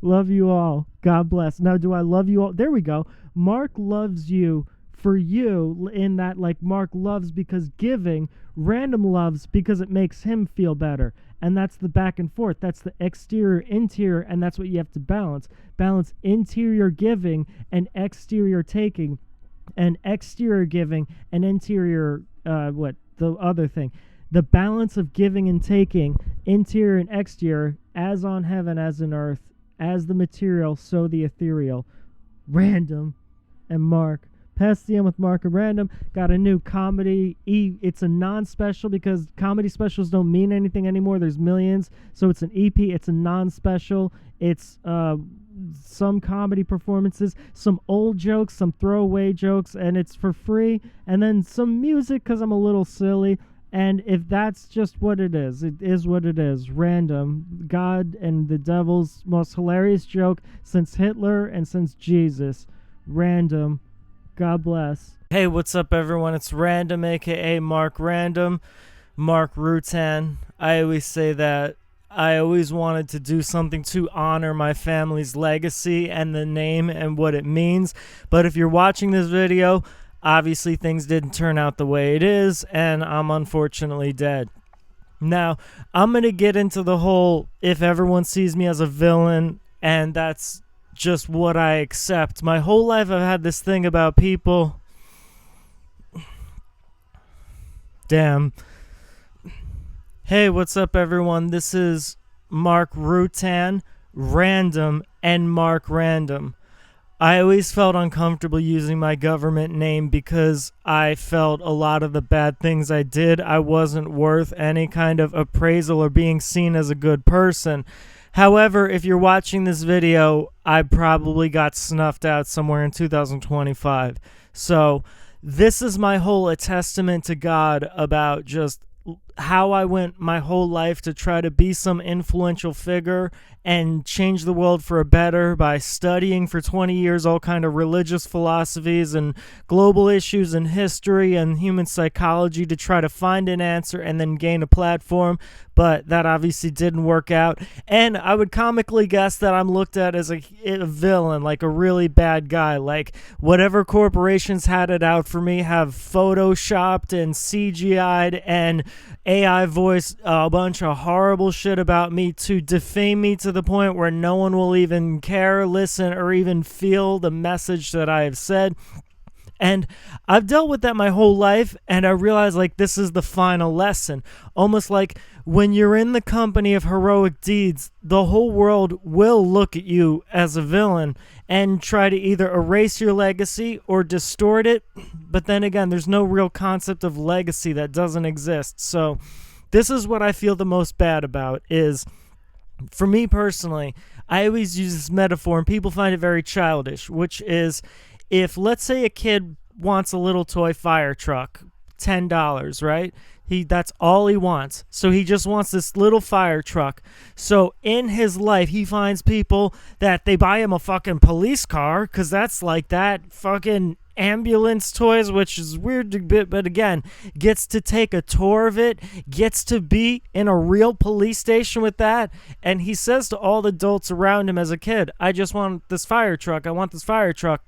Love you all. God bless. Now, do I love you all? There we go. Mark loves you for you, in that like Mark loves because giving, Random loves because it makes him feel better. And that's the back and forth. That's the exterior, interior, and that's what you have to balance. Balance interior giving and exterior taking, and exterior giving and interior, the other thing. The balance of giving and taking, interior and exterior, as on heaven, as in earth, as the material, so the ethereal. Random and Mark. Pass the M with Mark and Random. Got a new comedy. It's a non-special because comedy specials don't mean anything anymore. There's millions. So it's an EP. It's a non-special. It's some comedy performances, some old jokes, some throwaway jokes, and it's for free. And then some music because I'm a little silly. And if that's just what it is what it is. Random. God and the devil's most hilarious joke since Hitler and since Jesus. Random. God bless. Hey, what's up, everyone? It's Random, a.k.a. Mark Random, Mark Rutan. I always say that I always wanted to do something to honor my family's legacy and the name and what it means. But if you're watching this video, obviously things didn't turn out the way it is, and I'm unfortunately dead. Now, I'm going to get into the whole if everyone sees me as a villain, and that's just what I accept. My whole life I've had this thing about people. Damn. Hey, what's up, everyone? This is Mark Rutan, Random, and Mark Random. I always felt uncomfortable using my government name because I felt a lot of the bad things I did, I wasn't worth any kind of appraisal or being seen as a good person. However, if you're watching this video, I probably got snuffed out somewhere in 2025. So this is my whole a testament to God about just how I went my whole life to try to be some influential figure and change the world for a better by studying for 20 years all kind of religious philosophies and global issues and history and human psychology to try to find an answer and then gain a platform. But that obviously didn't work out. And I would comically guess that I'm looked at as a villain, like a really bad guy. Like whatever corporations had it out for me have photoshopped and CGI'd and AI voiced a bunch of horrible shit about me to defame me to the point where no one will even care, listen, or even feel the message that I have said. And I've dealt with that my whole life, and I realize like this is the final lesson. Almost like when you're in the company of heroic deeds, the whole world will look at you as a villain and try to either erase your legacy or distort it. But then again, there's no real concept of legacy that doesn't exist. So this is what I feel the most bad about is, for me personally, I always use this metaphor, and people find it very childish, which is if, let's say, a kid wants a little toy fire truck, $10, right? That's all he wants. So he just wants this little fire truck. So in his life, he finds people that they buy him a fucking police car because that's like that fucking ambulance toys, which is weird to bit, but again, gets to take a tour of it, gets to be in a real police station with that. And he says to all the adults around him as a kid, I just want this fire truck. I want this fire truck.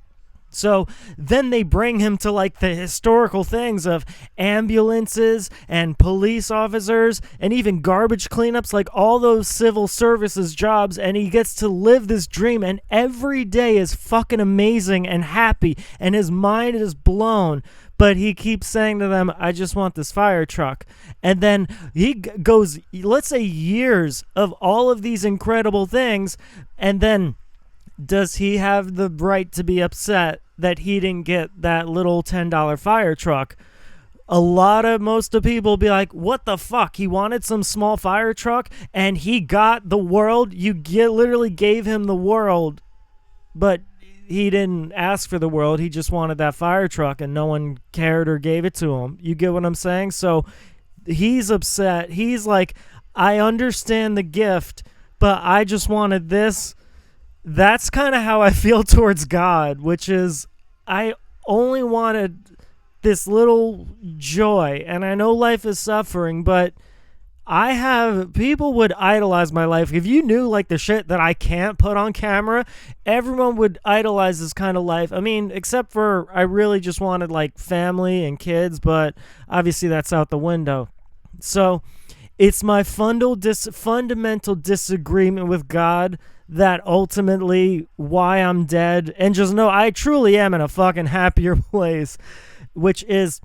So then they bring him to like the historical things of ambulances and police officers and even garbage cleanups, like all those civil services jobs, and he gets to live this dream, and every day is fucking amazing and happy, and his mind is blown. But he keeps saying to them, I just want this fire truck. And then he goes, let's say, years of all of these incredible things, and then does he have the right to be upset that he didn't get that little $10 fire truck? Most of people will be like, what the fuck? He wanted some small fire truck and he got the world? Literally gave him the world, but he didn't ask for the world. He just wanted that fire truck and no one cared or gave it to him. You get what I'm saying? So he's upset. He's like, I understand the gift, but I just wanted this. That's kind of how I feel towards God, which is I only wanted this little joy. And I know life is suffering, but people would idolize my life. If you knew like the shit that I can't put on camera, everyone would idolize this kind of life. I mean, except for I really just wanted like family and kids, but obviously that's out the window. So it's my fundamental disagreement with God that ultimately why I'm dead, and just know I truly am in a fucking happier place, which is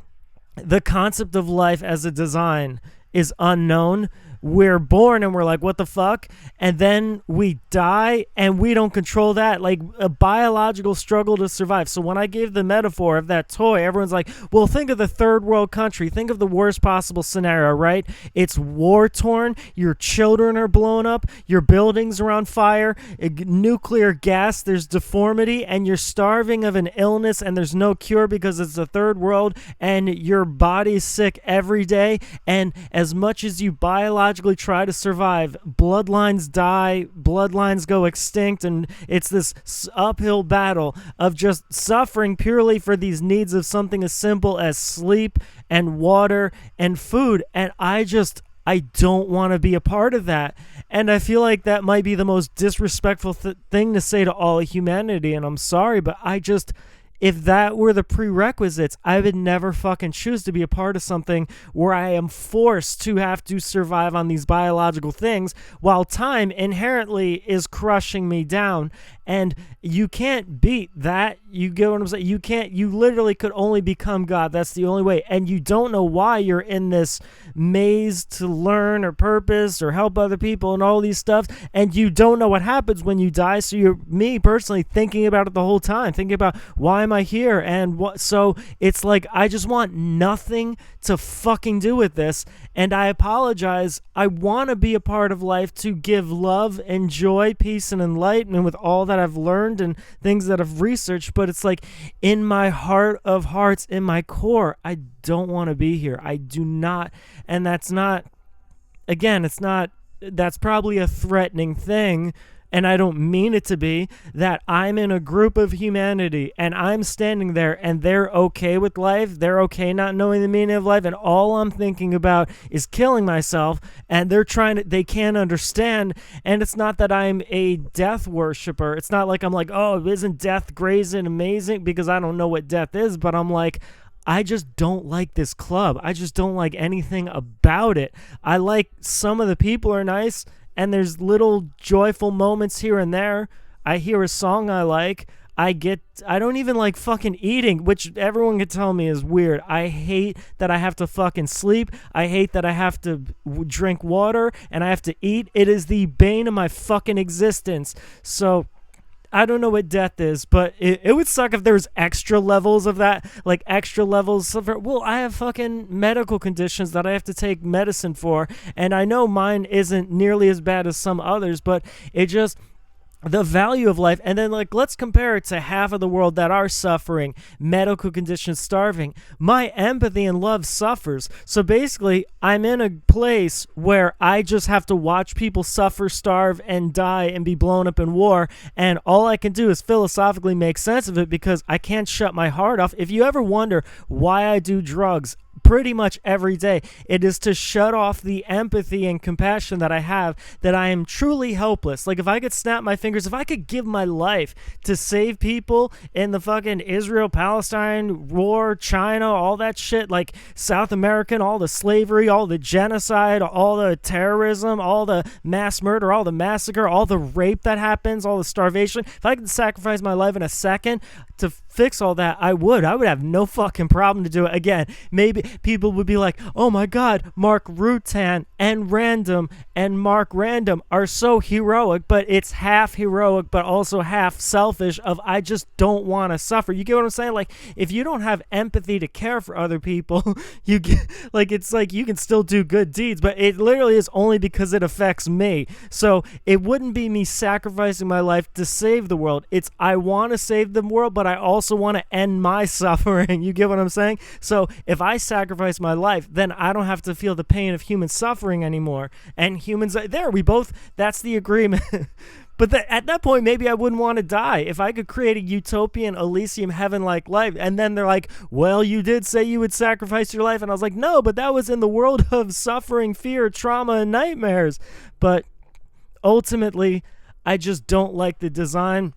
the concept of life as a design is unknown. We're born and we're like, what the fuck? And then we die and we don't control that. Like a biological struggle to survive. So when I gave the metaphor of that toy, everyone's like, well, think of the third world country. Think of the worst possible scenario, right? It's war torn. Your children are blown up. Your buildings are on fire. Nuclear gas. There's deformity and you're starving of an illness and there's no cure because it's the third world and your body's sick every day. And as much as you biologically try to survive, bloodlines die, bloodlines go extinct, and it's this uphill battle of just suffering purely for these needs of something as simple as sleep and water and food. And I don't want to be a part of that. And I feel like that might be the most disrespectful thing to say to all of humanity, and I'm sorry, but if that were the prerequisites, I would never fucking choose to be a part of something where I am forced to have to survive on these biological things while time inherently is crushing me down. And you can't beat that. You get what I'm saying? You literally could only become God. That's the only way. And you don't know why you're in this maze to learn or purpose or help other people and all these stuff. And you don't know what happens when you die. So me personally thinking about it the whole time, thinking about why am am I here? And so it's like I just want nothing to fucking do with this. And I apologize. I want to be a part of life to give love and joy, peace and enlightenment with all that I've learned and things that I've researched. But it's like in my heart of hearts, in my core, I don't want to be here. I do not. And that's not, again, it's not, that's probably a threatening thing, and I don't mean it to be, that I'm in a group of humanity and I'm standing there and they're okay with life. They're okay not knowing the meaning of life, and all I'm thinking about is killing myself, and they can't understand. And it's not that I'm a death worshiper. It's not like I'm like, oh, isn't death great and amazing, because I don't know what death is, but I'm like, I just don't like this club. I just don't like anything about it. I like some of the people are nice, and there's little joyful moments here and there. I hear a song I like. I don't even like fucking eating, which everyone can tell me is weird. I hate that I have to fucking sleep. I hate that I have to drink water and I have to eat. It is the bane of my fucking existence. So I don't know what death is, but it would suck if there was extra levels of that, like extra levels of it. Well, I have fucking medical conditions that I have to take medicine for, and I know mine isn't nearly as bad as some others, but it just, the value of life. And then, like, let's compare it to half of the world that are suffering, medical conditions, starving. My empathy and love suffers. So basically, I'm in a place where I just have to watch people suffer, starve, and die and be blown up in war. And all I can do is philosophically make sense of it, because I can't shut my heart off. If you ever wonder why I do drugs, pretty much every day, it is to shut off the empathy and compassion that I have, that I am truly helpless. Like, if I could snap my fingers, if I could give my life to save people in the fucking Israel-Palestine war, China, all that shit, like South American, all the slavery, all the genocide, all the terrorism, all the mass murder, all the massacre, all the rape that happens, all the starvation, if I could sacrifice my life in a second to fix all that, I would have no fucking problem to do it. Again, maybe people would be like, oh my god, Mark Rutan and RanDoM and Mark RanDoM are so heroic, but it's half heroic but also half selfish of I just don't want to suffer. You get what I'm saying? Like, if you don't have empathy to care for other people, you get, like, it's like you can still do good deeds, but it literally is only because it affects me. So it wouldn't be me sacrificing my life to save the world. It's I want to save the world, but I also want to end my suffering. You get what I'm saying? So if I sacrifice my life, then I don't have to feel the pain of human suffering anymore. And humans, that's the agreement. But at that point, maybe I wouldn't want to die. If I could create a utopian, Elysium, heaven-like life, and then they're like, well, you did say you would sacrifice your life. And I was like, no, but that was in the world of suffering, fear, trauma, and nightmares. But ultimately, I just don't like the design,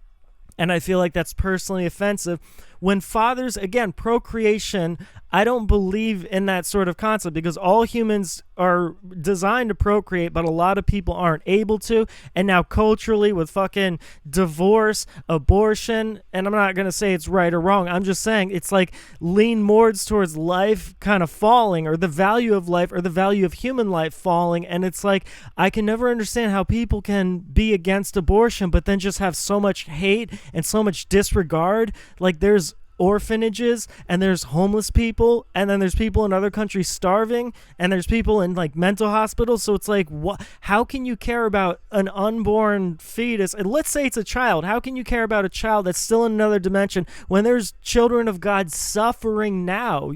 and I feel like that's personally offensive. When fathers, again, procreation, I don't believe in that sort of concept, because all humans are designed to procreate, but a lot of people aren't able to. And now culturally, with fucking divorce, abortion, and I'm not going to say it's right or wrong, I'm just saying it's like lean more towards life kind of falling, or the value of life, or the value of human life falling. And it's like, I can never understand how people can be against abortion, but then just have so much hate and so much disregard. Like, there's orphanages, and there's homeless people, and then there's people in other countries starving, and there's people in like mental hospitals. So it's like, what? How can you care about an unborn fetus? And let's say it's a child. How can you care about a child that's still in another dimension when there's children of God suffering now?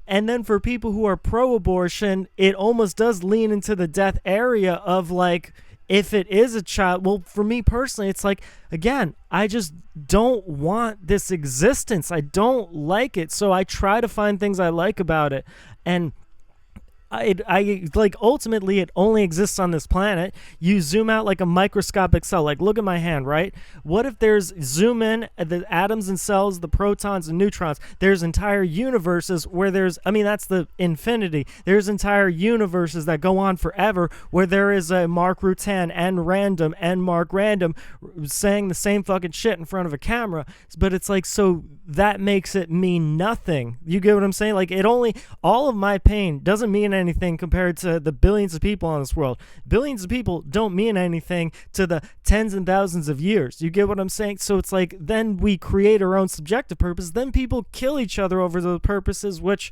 And then for people who are pro-abortion, it almost does lean into the death area of like, if it is a child, well, for me personally, it's like, again, I just don't want this existence. I don't like it. So I try to find things I like about it. And I like, ultimately it only exists on this planet. You zoom out like a microscopic cell, like look at my hand, right? What if there's zoom in at the atoms and cells, the protons and neutrons? There's entire universes where that's the infinity. There's entire universes that go on forever where there is a Mark Rutan and RanDoM and Mark RanDoM saying the same fucking shit in front of a camera. But it's like, so that makes it mean nothing. You get what I'm saying? Like, all of my pain doesn't mean anything anything compared to the billions of people on this world. Billions of people don't mean anything to the tens and thousands of years. You get what I'm saying? So it's like, then we create our own subjective purpose. Then people kill each other over those purposes, which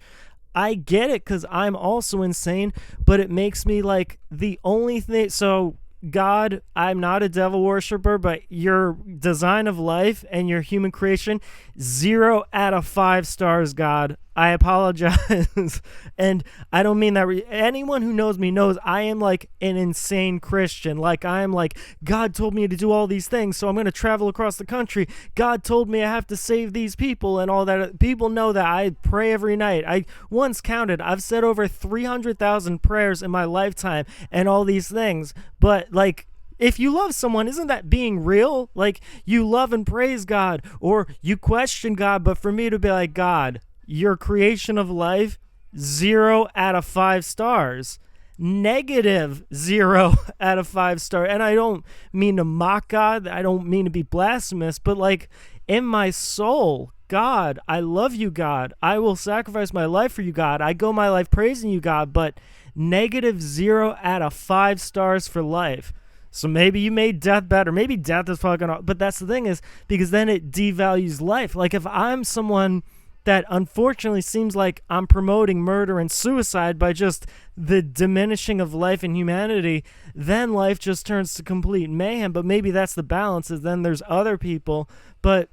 I get it because I'm also insane, but it makes me like the only thing. So God, I'm not a devil worshiper, but your design of life and your human creation, 0 out of 5 stars, God. I apologize. And I don't mean that. Anyone who knows me knows I am like an insane Christian. Like, I am like, God told me to do all these things, so I'm going to travel across the country. God told me I have to save these people and all that. People know that I pray every night. I once counted, I've said over 300,000 prayers in my lifetime and all these things. But like, if you love someone, isn't that being real? Like, you love and praise God, or you question God. But for me to be like, God, your creation of life, 0 out of 5 stars. Negative 0 out of 5 stars. And I don't mean to mock God. I don't mean to be blasphemous. But like, in my soul, God, I love you, God. I will sacrifice my life for you, God. I go my life praising you, God. But negative 0 out of 5 stars for life. So maybe you made death better. Maybe death is fucking awesome. But that's the thing is, because then it devalues life. Like, if I'm someone that unfortunately seems like I'm promoting murder and suicide by just the diminishing of life and humanity, then life just turns to complete mayhem. But maybe that's the balance, is then there's other people. But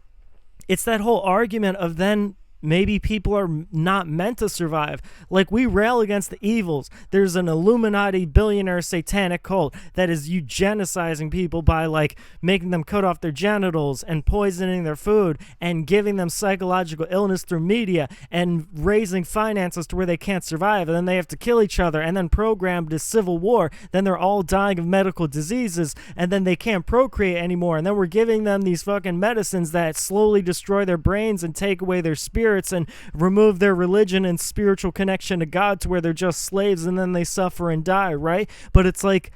it's that whole argument of then maybe people are not meant to survive. Like, we rail against the evils. There's an Illuminati billionaire satanic cult that is eugenicizing people by like making them cut off their genitals and poisoning their food and giving them psychological illness through media and raising finances to where they can't survive, and then they have to kill each other, and then programmed to civil war. Then they're all dying of medical diseases, and then they can't procreate anymore, and then we're giving them these fucking medicines that slowly destroy their brains and take away their spirit and remove their religion and spiritual connection to God, to where they're just slaves, and then they suffer and die, right? But it's like,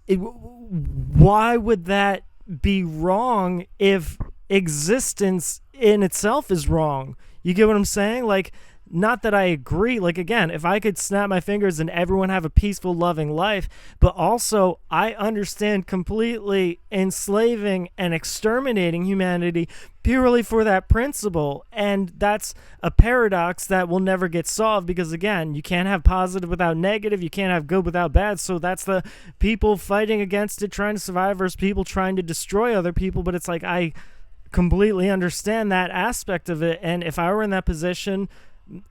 why would that be wrong if existence in itself is wrong? You get what I'm saying? Like, not that I agree. Like, again, if I could snap my fingers and everyone have a peaceful, loving life, but also I understand completely enslaving and exterminating humanity purely for that principle. And that's a paradox that will never get solved, because, again, you can't have positive without negative. You can't have good without bad. So that's the people fighting against it, trying to survive, versus people trying to destroy other people. But it's like, I completely understand that aspect of it. And if I were in that position,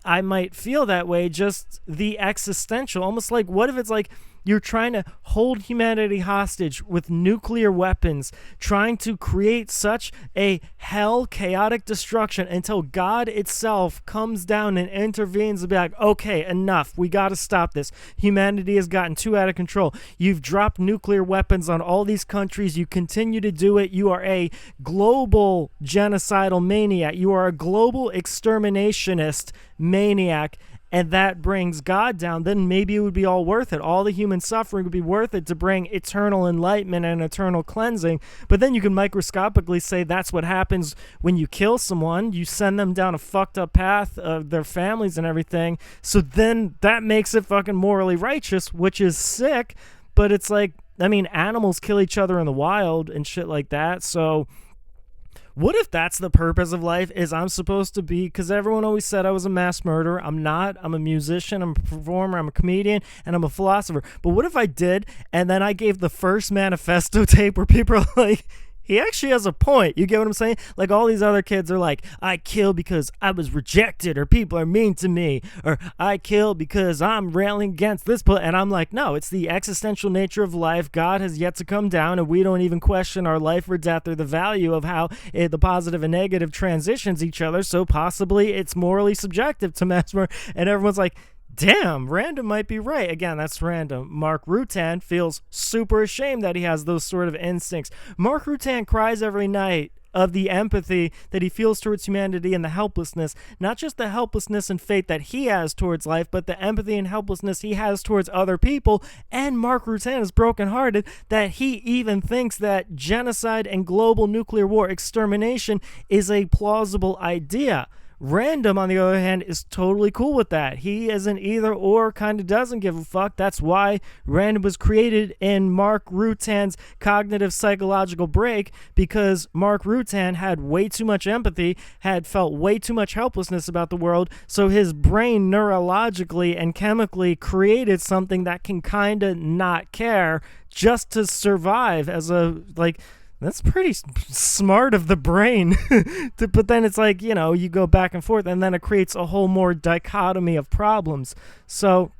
I might feel that way, just the existential, almost like, what if it's like you're trying to hold humanity hostage with nuclear weapons, trying to create such a hell, chaotic destruction until God itself comes down and intervenes and be like, okay, enough. We got to stop this. Humanity has gotten too out of control. You've dropped nuclear weapons on all these countries. You continue to do it. You are a global genocidal maniac. You are a global exterminationist maniac. And that brings God down. Then maybe it would be all worth it. All the human suffering would be worth it to bring eternal enlightenment and eternal cleansing. But then you can microscopically say that's what happens when you kill someone. You send them down a fucked up path of their families and everything. So then that makes it fucking morally righteous, which is sick. But it's like, I mean, animals kill each other in the wild and shit like that. So what if that's the purpose of life, is I'm supposed to be, because everyone always said I was a mass murderer. I'm not. I'm a musician, I'm a performer, I'm a comedian, and I'm a philosopher. But what if I did, and then I gave the first manifesto tape where people are like, he actually has a point. You get what I'm saying? Like, all these other kids are like, I kill because I was rejected, or people are mean to me, or I kill because I'm railing against this. And I'm like, no, it's the existential nature of life. God has yet to come down, and we don't even question our life or death or the value of how the positive and negative transitions each other. So possibly it's morally subjective to mass murder. And everyone's like, damn, RanDoM might be right. Again, that's RanDoM. Mark Rutan feels super ashamed that he has those sort of instincts. Mark Rutan cries every night of the empathy that he feels towards humanity and the helplessness, not just the helplessness and fate that he has towards life, but the empathy and helplessness he has towards other people. And Mark Rutan is brokenhearted that he even thinks that genocide and global nuclear war extermination is a plausible idea. RanDoM, on the other hand, is totally cool with that. He is an either or, kind of doesn't give a fuck. That's why RanDoM was created in Mark Rutan's cognitive psychological break, because Mark Rutan had way too much empathy, had felt way too much helplessness about the world, so his brain neurologically and chemically created something that can kind of not care just to survive as a, like, that's pretty smart of the brain. But then it's like, you go back and forth, and then it creates a whole more dichotomy of problems. So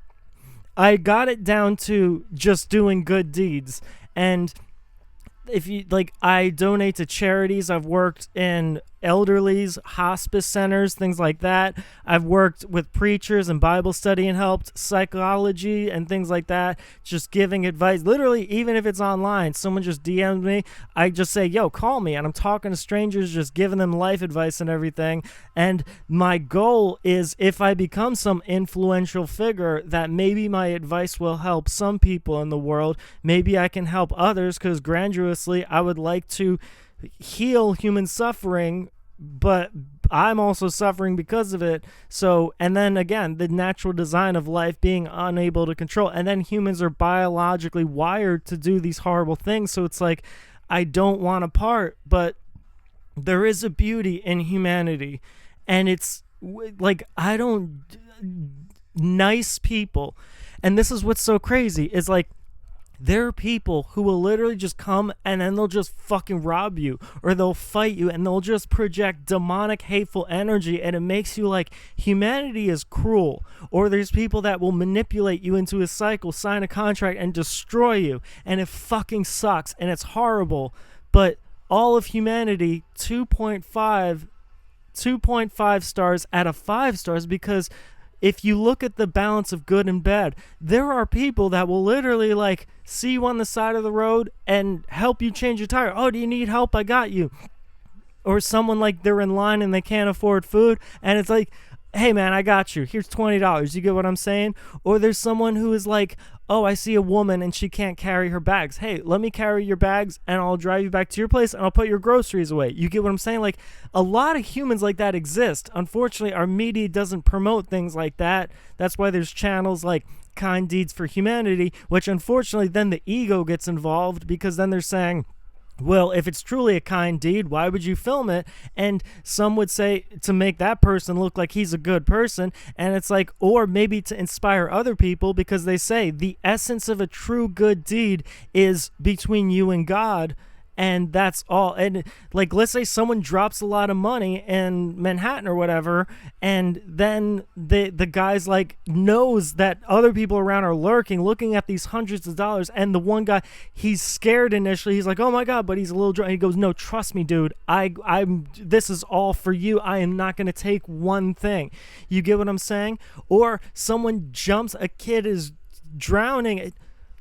I got it down to just doing good deeds. And if you like, I donate to charities. I've worked in elderlies, hospice centers, things like that. I've worked with preachers and Bible study and helped psychology and things like that, just giving advice. Literally, even if it's online, someone just DMs me, I just say, yo, call me, and I'm talking to strangers, just giving them life advice and everything. And my goal is, if I become some influential figure, that maybe my advice will help some people in the world. Maybe I can help others, because grandiosely I would like to heal human suffering, but I'm also suffering because of it. So, and then again, the natural design of life being unable to control, and then humans are biologically wired to do these horrible things. So it's like, I don't want to part, but there is a beauty in humanity. And it's like, nice people, and this is what's so crazy, is like, there are people who will literally just come and then they'll just fucking rob you, or they'll fight you, and they'll just project demonic, hateful energy, and it makes you like, humanity is cruel. Or there's people that will manipulate you into a cycle, sign a contract, and destroy you, and it fucking sucks, and it's horrible. But all of humanity, 2.5 stars out of 5 stars, because if you look at the balance of good and bad, there are people that will literally like see you on the side of the road and help you change your tire. Oh, do you need help? I got you. Or someone, like, they're in line and they can't afford food, and it's like, hey man, I got you. Here's $20. You get what I'm saying? Or there's someone who is like, oh, I see a woman and she can't carry her bags. Hey, let me carry your bags and I'll drive you back to your place and I'll put your groceries away. You get what I'm saying? Like, a lot of humans like that exist. Unfortunately, our media doesn't promote things like that. That's why there's channels like Kind Deeds for Humanity, which unfortunately then the ego gets involved, because then they're saying, well, if it's truly a kind deed, why would you film it? And some would say to make that person look like he's a good person. And it's like, or maybe to inspire other people, because they say the essence of a true good deed is between you and God. And that's all. And like, let's say someone drops a lot of money in Manhattan or whatever, and then the guy's like knows that other people around are lurking, looking at these hundreds of dollars. And the one guy, he's scared initially. He's like, oh my God, but he's a little drunk. He goes, no, trust me, dude. This is all for you. I am not going to take one thing. You get what I'm saying? Or someone jumps, a kid is drowning.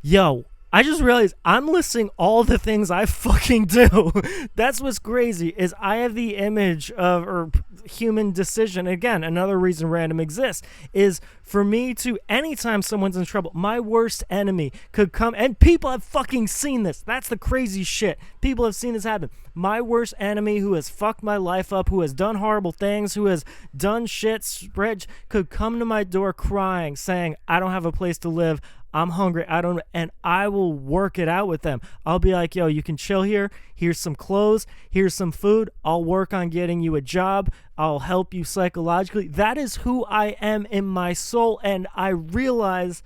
Yo, I just realized I'm listing all the things I fucking do. That's what's crazy, is I have the image of, or human decision. Again, another reason RanDoM exists is for me to, anytime someone's in trouble, my worst enemy could come, and people have fucking seen this. That's the crazy shit. People have seen this happen. My worst enemy, who has fucked my life up, who has done horrible things, who has done shit, spread, could come to my door crying, saying, I don't have a place to live. I'm hungry. And I will work it out with them. I'll be like, yo, you can chill here. Here's some clothes. Here's some food. I'll work on getting you a job. I'll help you psychologically. That is who I am in my soul. And I realize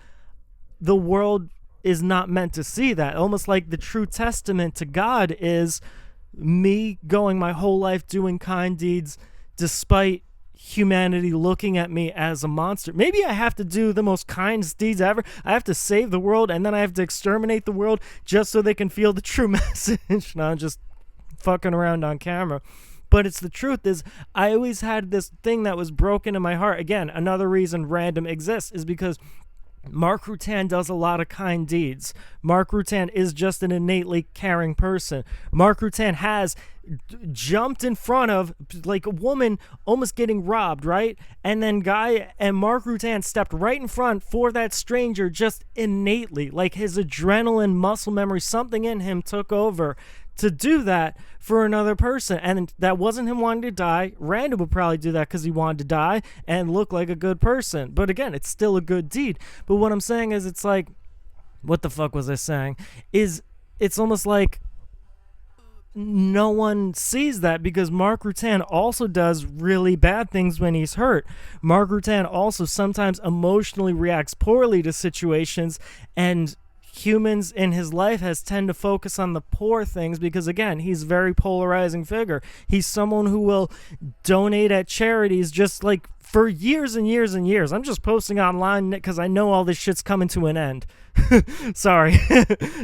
the world is not meant to see that. Almost like the true testament to God is me going my whole life doing kind deeds despite humanity looking at me as a monster. Maybe I have to do the most kind deeds ever. I have to save the world, and then I have to exterminate the world just so they can feel the true message. No, I'm just fucking around on camera. But it's the truth, is I always had this thing that was broken in my heart. Again, another reason RanDoM exists is because Mark Rutan does a lot of kind deeds. Mark Rutan is just an innately caring person. Mark Rutan has jumped in front of, like, a woman almost getting robbed, right? And then Mark Rutan stepped right in front for that stranger, just innately. Like, his adrenaline, muscle memory, something in him took over to do that for another person. And that wasn't him wanting to die. RanDoM would probably do that because he wanted to die and look like a good person. But again, it's still a good deed. But what I'm saying is, it's like, what the fuck was I saying? It's almost like no one sees that, because Mark Rutan also does really bad things when he's hurt. Mark Rutan also sometimes emotionally reacts poorly to situations, and humans in his life has tend to focus on the poor things because, again, he's a very polarizing figure. He's someone who will donate at charities just like for years and years and years. I'm just posting online because I know all this shit's coming to an end. Sorry.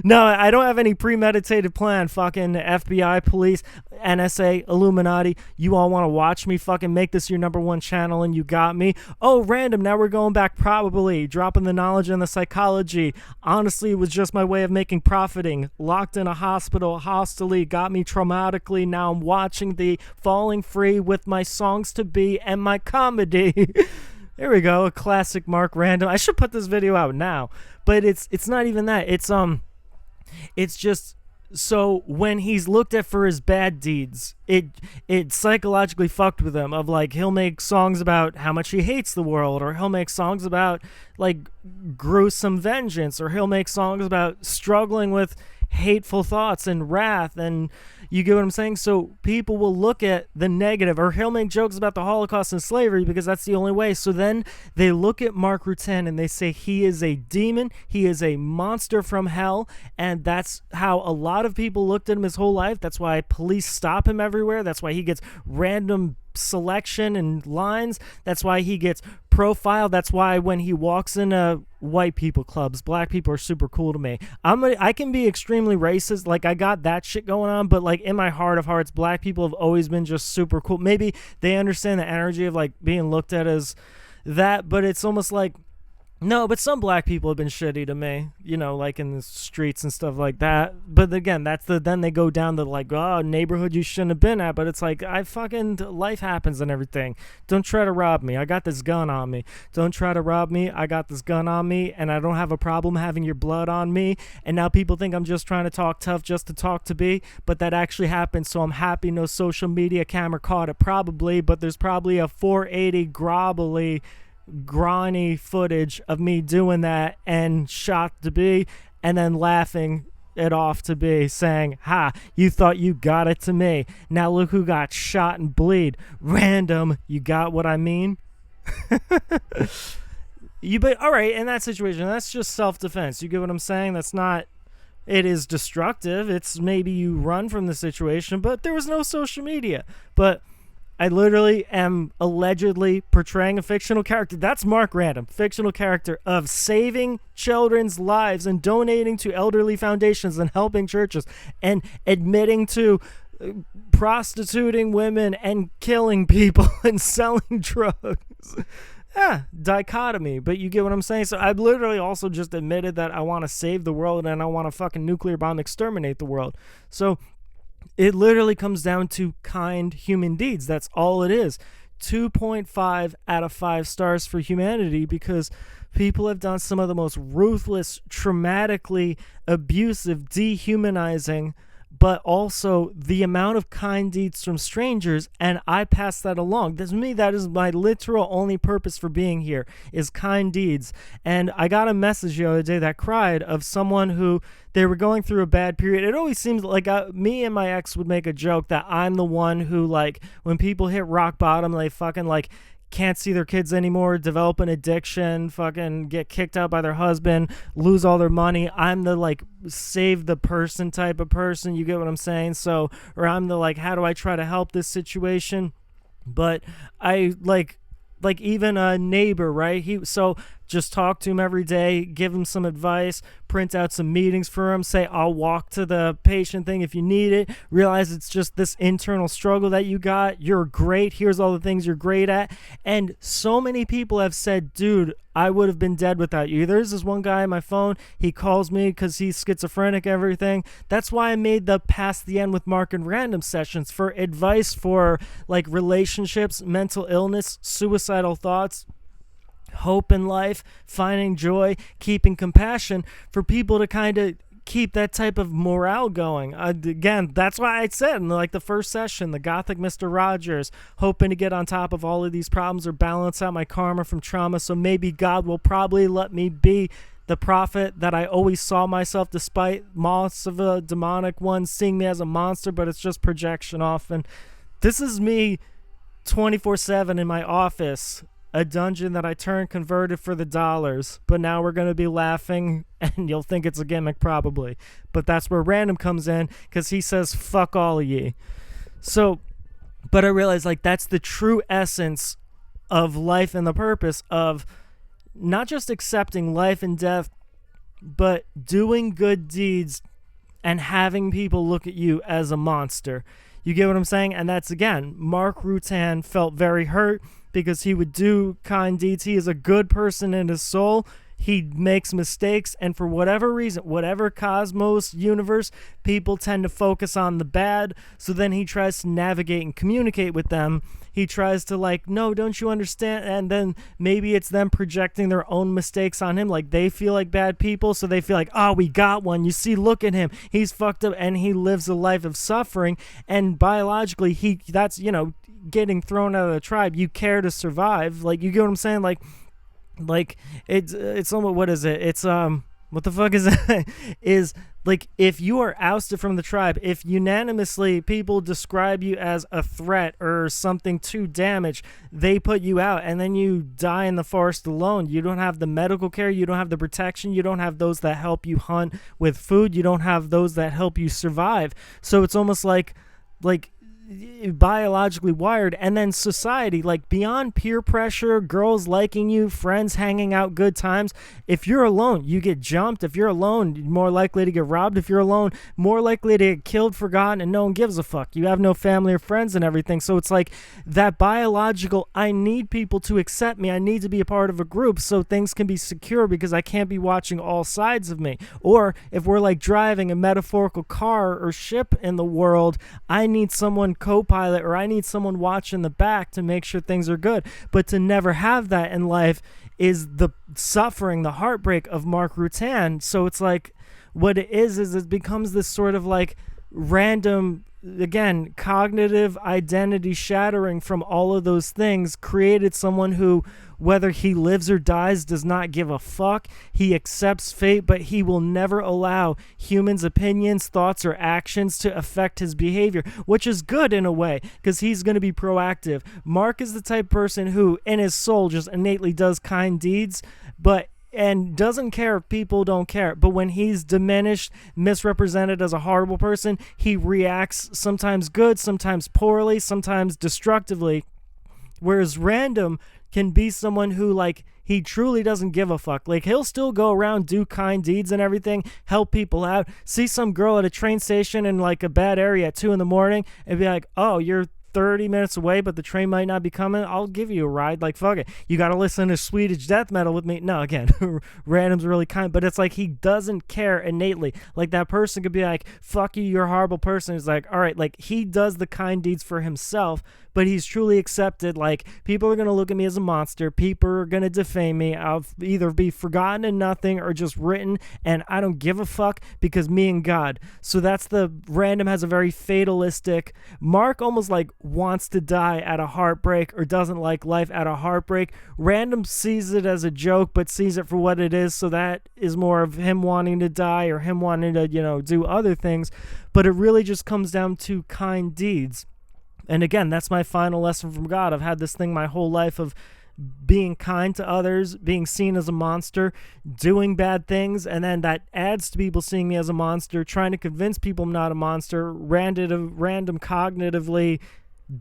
No, I don't have any premeditated plan. Fucking FBI, police, NSA, Illuminati. You all want to watch me fucking make this your #1 channel and you got me. Oh, RanDoM. Now we're going back, probably. Dropping the knowledge and the psychology. Honestly, it was just my way of making profiting. Locked in a hospital, hostily, got me traumatically. Now I'm watching the falling free with my songs to be and my comedy. There we go, a classic Mark RanDoM. I should put this video out now, but it's not even that. It's just, so when he's looked at for his bad deeds, it psychologically fucked with him. Of like, he'll make songs about how much he hates the world, or he'll make songs about like gruesome vengeance, or he'll make songs about struggling with hateful thoughts and wrath, and you get what I'm saying? So people will look at the negative, or he'll make jokes about the Holocaust and slavery because that's the only way. So then they look at Mark Rutan and they say he is a demon, he is a monster from hell, and that's how a lot of people looked at him his whole life. That's why police stop him everywhere. That's why he gets random selection and lines. That's why he gets profiled. That's why when he walks into white people clubs, black people are super cool to me. I can be extremely racist, like I got that shit going on, but like in my heart of hearts, black people have always been just super cool. Maybe they understand the energy of like being looked at as that, but it's almost like, no, but some black people have been shitty to me, you know, like in the streets and stuff like that. But again, then they go down to like, oh, neighborhood you shouldn't have been at. But it's like, life happens and everything. Don't try to rob me. I got this gun on me. Don't try to rob me. I got this gun on me, and I don't have a problem having your blood on me. And now people think I'm just trying to talk tough just to talk to be, but that actually happened. So I'm happy no social media camera caught it, probably, but there's probably a 480 grimy footage of me doing that and shot to be, and then laughing it off to be, saying, ha, you thought you got it to me, now look who got shot and bleed. RanDoM, you got what I mean? But all right, in that situation, that's just self-defense. You get what I'm saying? That's not, it is destructive. It's maybe you run from the situation, but there was no social media. But I literally am allegedly portraying a fictional character. That's Mark RanDoM, fictional character of saving children's lives and donating to elderly foundations and helping churches and admitting to prostituting women and killing people and selling drugs. Yeah, dichotomy, but you get what I'm saying? So I've literally also just admitted that I want to save the world and I want to fucking nuclear bomb exterminate the world. So it literally comes down to kind human deeds. That's all it is. 2.5 out of 5 stars for humanity, because people have done some of the most ruthless, traumatically abusive, dehumanizing, but also the amount of kind deeds from strangers, and I pass that along. To me, that is my literal only purpose for being here, is kind deeds. And I got a message the other day that cried of someone who, they were going through a bad period. It always seems like me and my ex would make a joke that I'm the one who, like, when people hit rock bottom, they fucking, like, can't see their kids anymore, develop an addiction, fucking get kicked out by their husband, lose all their money. I'm the, like, save the person type of person. You get what I'm saying? So, or I'm the, like, how do I try to help this situation? But I, like even a neighbor, right? So just talk to him every day, give him some advice, print out some meetings for him, say, I'll walk to the patient thing if you need it. Realize it's just this internal struggle that you got. You're great. Here's all the things you're great at. And so many people have said, dude, I would have been dead without you. There's this one guy on my phone. He calls me because he's schizophrenic, everything. That's why I made the Past the End with Mark and RanDoM sessions, for advice for like relationships, mental illness, suicidal thoughts, hope in life, finding joy, keeping compassion, for people to kind of keep that type of morale going. Again, that's why I said in like the first session, the Gothic Mr. Rogers, hoping to get on top of all of these problems or balance out my karma from trauma, so maybe God will probably let me be the prophet that I always saw myself, despite most of the demonic ones seeing me as a monster, but it's just projection off. And this is me 24/7 in my office, a dungeon that I turned converted for the dollars, but now we're going to be laughing and you'll think it's a gimmick probably. But that's where RanDoM comes in, because he says fuck all of ye. So, but I realize like that's the true essence of life and the purpose of not just accepting life and death, but doing good deeds and having people look at you as a monster. You get what I'm saying? And that's, again, Mark Rutan felt very hurt because he would do kind deeds. He is a good person in his soul. He makes mistakes, and for whatever reason, whatever cosmos, universe, people tend to focus on the bad, so then he tries to navigate and communicate with them. He tries to like, no, don't you understand? And then maybe it's them projecting their own mistakes on him, like they feel like bad people, so they feel like, oh, we got one. You see, look at him. He's fucked up, and he lives a life of suffering, and biologically, that's, getting thrown out of the tribe. You care to survive. Like, you get what I'm saying? Like it's somewhat, what is it? It's what the fuck is that? Is like if you are ousted from the tribe, if unanimously people describe you as a threat or something too damaged, they put you out, and then you die in the forest alone. You don't have the medical care, you don't have the protection, you don't have those that help you hunt with food, you don't have those that help you survive. So it's almost like biologically wired. And then society, like beyond peer pressure, girls liking you, friends hanging out, good times, if you're alone, you get jumped. If you're alone, you're more likely to get robbed. If you're alone, more likely to get killed, forgotten, and no one gives a fuck. You have no family or friends and everything. So it's like that biological, I need people to accept me, I need to be a part of a group so things can be secure, because I can't be watching all sides of me. Or if we're like driving a metaphorical car or ship in the world, I need someone co-pilot, or I need someone watching the back to make sure things are good. But to never have that in life is the suffering, the heartbreak of Mark Rutan. So it's like what it is it becomes this sort of like random, again, cognitive identity shattering from all of those things, created someone who, whether he lives or dies, does not give a fuck. He accepts fate, but he will never allow humans' opinions, thoughts, or actions to affect his behavior, which is good in a way, because he's going to be proactive. Mark is the type of person who, in his soul, just innately does kind deeds, and doesn't care if people don't care. But when he's diminished, misrepresented as a horrible person, he reacts sometimes good, sometimes poorly, sometimes destructively. Whereas RanDoM can be someone who, like, he truly doesn't give a fuck. Like, he'll still go around, do kind deeds and everything, help people out, see some girl at a train station in, like, a bad area at 2 in the morning, and be like, oh, you're 30 minutes away, but the train might not be coming. I'll give you a ride. Like, fuck it. You got to listen to Swedish death metal with me. No, again, RanDoM's really kind, but it's like he doesn't care innately. Like, that person could be like, fuck you, you're a horrible person. He's like, all right, like, he does the kind deeds for himself, but he's truly accepted. Like, people are going to look at me as a monster. People are going to defame me. I'll either be forgotten and nothing or just written, and I don't give a fuck, because me and God. So that's the RanDoM has a very fatalistic. Mark almost like wants to die at a heartbreak, or doesn't like life at a heartbreak. RanDoM sees it as a joke, but sees it for what it is. So that is more of him wanting to die, or him wanting to, do other things. But it really just comes down to kind deeds. And again, that's my final lesson from God. I've had this thing my whole life of being kind to others, being seen as a monster, doing bad things, and then that adds to people seeing me as a monster, trying to convince people I'm not a monster. RanDoM cognitively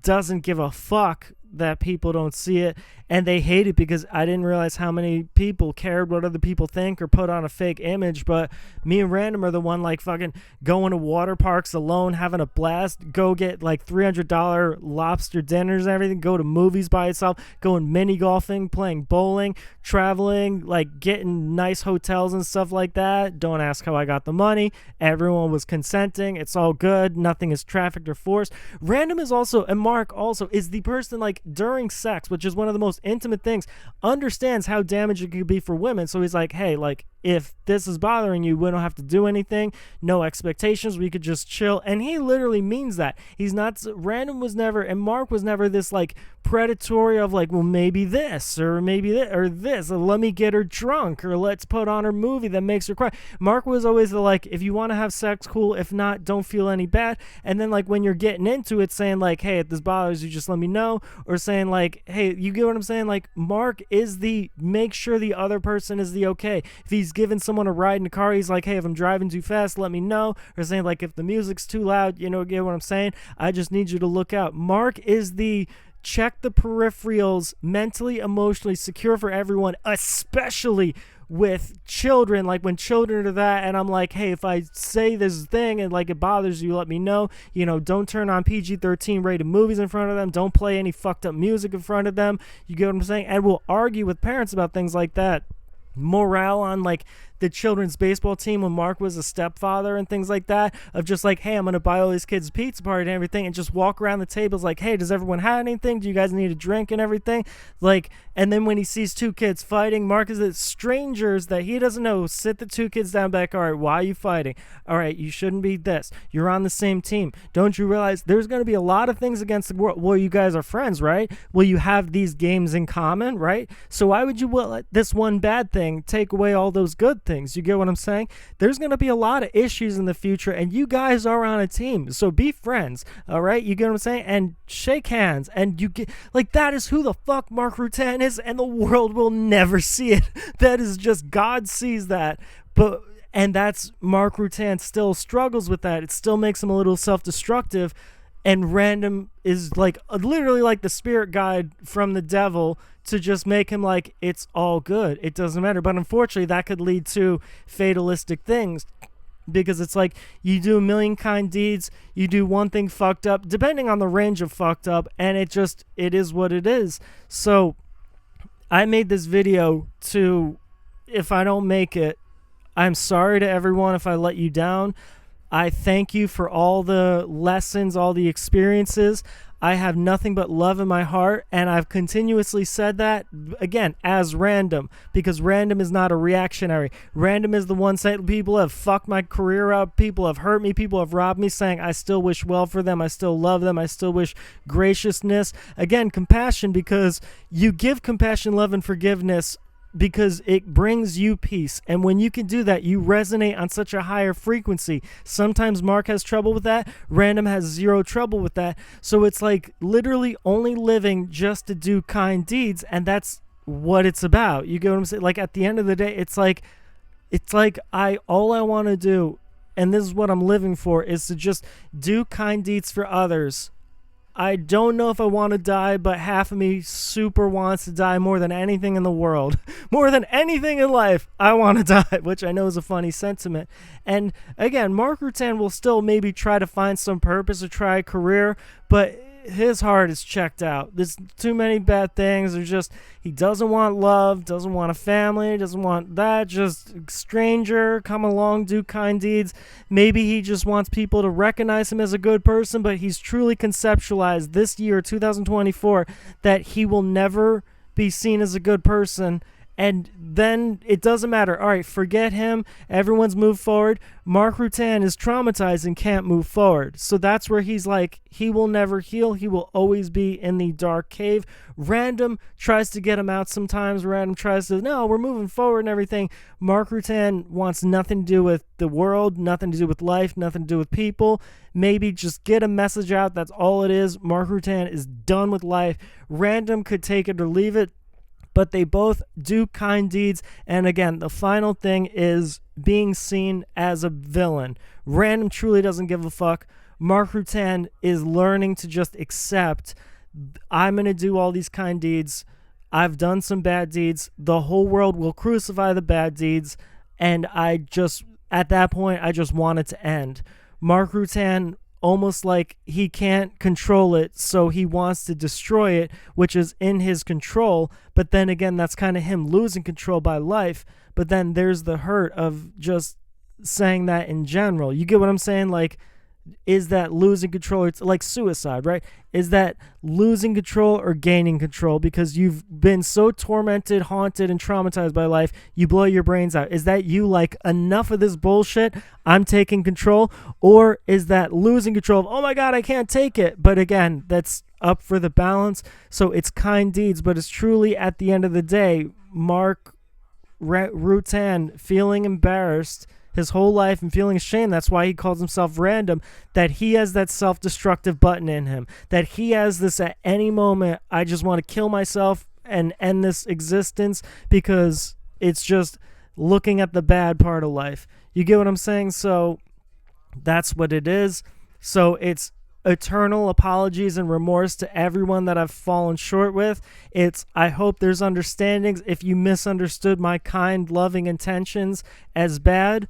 doesn't give a fuck that people don't see it, and they hate it because I didn't realize how many people cared what other people think or put on a fake image. But me and RanDoM are the one, like, fucking going to water parks alone, having a blast, go get like $300 lobster dinners and everything, go to movies by itself, going mini golfing, playing bowling, traveling, like getting nice hotels and stuff like that. Don't ask how I got the money. Everyone was consenting. It's all good. Nothing is trafficked or forced. RanDoM is also, and Mark also, is the person, like, during sex, which is one of the most intimate things, understands how damaging it could be for women. So he's like, hey, like, if this is bothering you, we don't have to do anything. No expectations. We could just chill. And he literally means that. He's not, RanDoM was never, and Mark was never this like predatory of like, well, maybe this or maybe that or this, or let me get her drunk, or let's put on her movie that makes her cry. Mark was always the like, if you want to have sex, cool. If not, don't feel any bad. And then like when you're getting into it, saying like, hey, if this bothers you, just let me know. Or saying like, hey, you get what I'm saying? Like Mark is the make sure the other person is the okay. If he's giving someone a ride in the car, he's like, hey, if I'm driving too fast, let me know. Or saying like, if the music's too loud, you know, get what I'm saying? I just need you to look out. Mark is the check the peripherals, mentally, emotionally secure for everyone, especially with children. Like when children are that, and I'm like, hey, if I say this thing and like it bothers you, let me know. You know, don't turn on PG-13 rated movies in front of them. Don't play any fucked up music in front of them. You get what I'm saying? And we'll argue with parents about things like that. Morale on like the children's baseball team when Mark was a stepfather and things like that, of just like, hey, I'm gonna buy all these kids a pizza party and everything, and just walk around the tables like, hey, does everyone have anything? Do you guys need a drink and everything? Like, and then when he sees two kids fighting, Mark is at strangers that he doesn't know, sit the two kids down back. All right, why are you fighting? All right, you shouldn't be this. You're on the same team. Don't you realize there's going to be a lot of things against the world? Well, you guys are friends, right? Well, you have these games in common, right? So why would you let this one bad thing take away all those good things? You get what I'm saying? There's going to be a lot of issues in the future, and you guys are on a team. So be friends, all right? You get what I'm saying? And shake hands, and you get, like, that is who the fuck Mark Rutan is, and the world will never see it. That is just, God sees that. But, and that's, Mark Rutan still struggles with that. It still makes him a little self-destructive, and RanDoM is like literally like the spirit guide from the devil to just make him like, it's all good, it doesn't matter. But unfortunately that could lead to fatalistic things, because it's like you do a million kind deeds, you do one thing fucked up, depending on the range of fucked up, and it is what it is. So I made this video to, if I don't make it, I'm sorry to everyone if I let you down. I thank you for all the lessons, all the experiences. I have nothing but love in my heart, and I've continuously said that, again, as RanDoM, because RanDoM is not a reactionary. RanDoM is the one saying, people have fucked my career up, people have hurt me, people have robbed me, saying I still wish well for them, I still love them, I still wish graciousness. Again, compassion, because you give compassion, love, and forgiveness because it brings you peace. And when you can do that, you resonate on such a higher frequency. Sometimes Mark has trouble with that. RanDoM has zero trouble with that. So it's like literally only living just to do kind deeds. And that's what it's about. You get what I'm saying? Like at the end of the day, it's like all I want to do, and this is what I'm living for, is to just do kind deeds for others. I don't know if I want to die, but half of me super wants to die more than anything in the world. More than anything in life, I want to die, which I know is a funny sentiment. And again, Mark Rutan will still maybe try to find some purpose or try a career, but his heart is checked out. There's too many bad things. There's just, he doesn't want love, doesn't want a family, doesn't want that, just stranger, come along, do kind deeds. Maybe he just wants people to recognize him as a good person, but he's truly conceptualized this year, 2024, that he will never be seen as a good person. And then it doesn't matter. All right, forget him. Everyone's moved forward. Mark Rutan is traumatized and can't move forward. So that's where he's like, he will never heal. He will always be in the dark cave. RanDoM tries to get him out sometimes. RanDoM tries to, no, we're moving forward and everything. Mark Rutan wants nothing to do with the world, nothing to do with life, nothing to do with people. Maybe just get a message out. That's all it is. Mark Rutan is done with life. RanDoM could take it or leave it, but they both do kind deeds. And again, the final thing is being seen as a villain. RanDoM truly doesn't give a fuck. Mark Rutan is learning to just accept, I'm going to do all these kind deeds. I've done some bad deeds. The whole world will crucify the bad deeds. And I just, at that point, I just want it to end. Mark Rutan, almost like he can't control it, so he wants to destroy it, which is in his control. But then again, that's kind of him losing control by life. But then there's the hurt of just saying that in general. You get what I'm saying? Like, is that losing control? It's like suicide, right? Is that losing control or gaining control? Because you've been so tormented, haunted, and traumatized by life, you blow your brains out. Is that you like, enough of this bullshit, I'm taking control? Or is that losing control of, oh my God, I can't take it? But again, that's up for the balance. So it's kind deeds, but it's truly, at the end of the day, Mark Rutan feeling embarrassed his whole life and feeling ashamed. That's why he calls himself RanDoM, that he has that self-destructive button in him, that he has this at any moment, I just want to kill myself and end this existence, because it's just looking at the bad part of life. You get what I'm saying? So that's what it is. So it's eternal apologies and remorse to everyone that I've fallen short with. It's, I hope there's understandings if you misunderstood my kind, loving intentions as bad.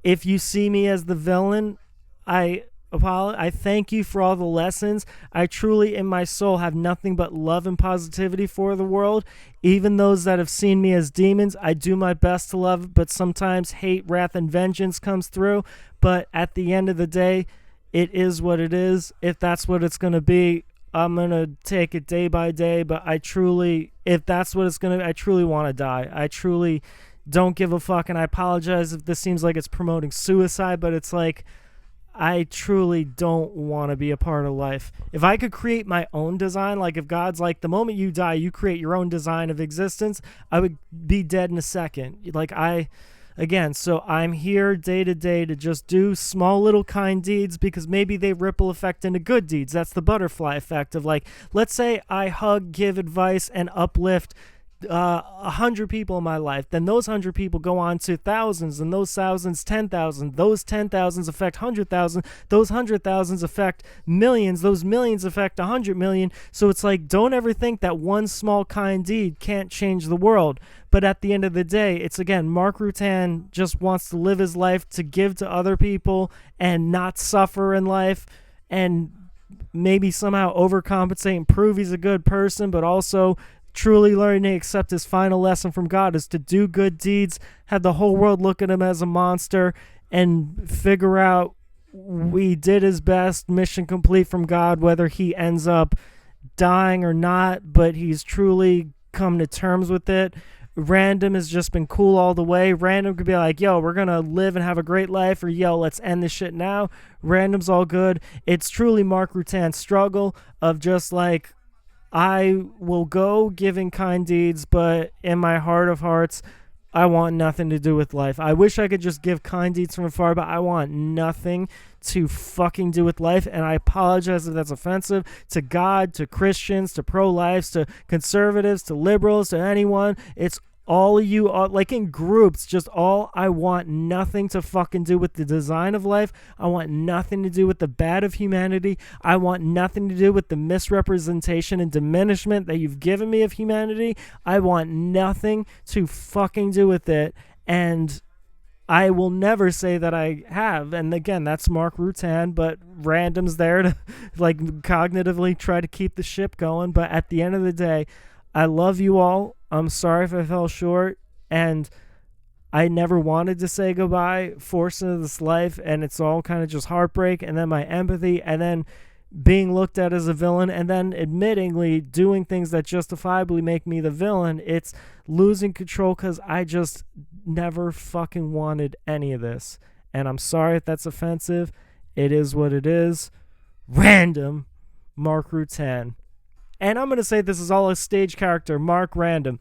If you see me as the villain, I thank you for all the lessons. I truly, in my soul, have nothing but love and positivity for the world. Even those that have seen me as demons, I do my best to love, but sometimes hate, wrath, and vengeance comes through. But at the end of the day, it is what it is. If that's what it's going to be, I'm going to take it day by day. But I truly, if that's what it's going to be, I truly want to die. I truly don't give a fuck. And I apologize if this seems like it's promoting suicide, but it's like, I truly don't want to be a part of life. If I could create my own design, like if God's like, the moment you die, you create your own design of existence, I would be dead in a second. Like again, so I'm here day to day to just do small little kind deeds, because maybe they ripple effect into good deeds. That's the butterfly effect of, like, let's say I hug, give advice, and uplift 100 people in my life. Then those 100 people go on to thousands, and those thousands 10,000. Those 10,000s affect 100,000. Those 100,000s affect millions. Those millions affect 100 million. So it's like, don't ever think that one small kind deed can't change the world. But at the end of the day, it's, again, Mark Rutan just wants to live his life to give to other people and not suffer in life, and maybe somehow overcompensate and prove he's a good person, but also truly learning to accept his final lesson from God is to do good deeds, have the whole world look at him as a monster, and figure out we did his best, mission complete from God, whether he ends up dying or not, but he's truly come to terms with it. RanDoM has just been cool all the way. RanDoM could be like, yo, we're going to live and have a great life, or yo, let's end this shit now. RanDoM's all good. It's truly Mark Rutan's struggle of just like, I will go giving kind deeds, but in my heart of hearts, I want nothing to do with life. I wish I could just give kind deeds from afar, but I want nothing to fucking do with life. And I apologize if that's offensive to God, to Christians, to pro-lifes, to conservatives, to liberals, to anyone. It's all of you, like in groups, just all, I want nothing to fucking do with the design of life. I want nothing to do with the bad of humanity. I want nothing to do with the misrepresentation and diminishment that you've given me of humanity. I want nothing to fucking do with it. And I will never say that I have. And again, that's Mark Rutan, but RanDoM's there to like cognitively try to keep the ship going. But at the end of the day, I love you all. I'm sorry if I fell short, and I never wanted to say goodbye, forced into this life, and it's all kind of just heartbreak, and then my empathy, and then being looked at as a villain, and then admittingly doing things that justifiably make me the villain. It's losing control because I just never fucking wanted any of this. And I'm sorry if that's offensive. It is what it is. RanDoM, Mark Rutan. And I'm going to say this is all a stage character, Mark RanDoM.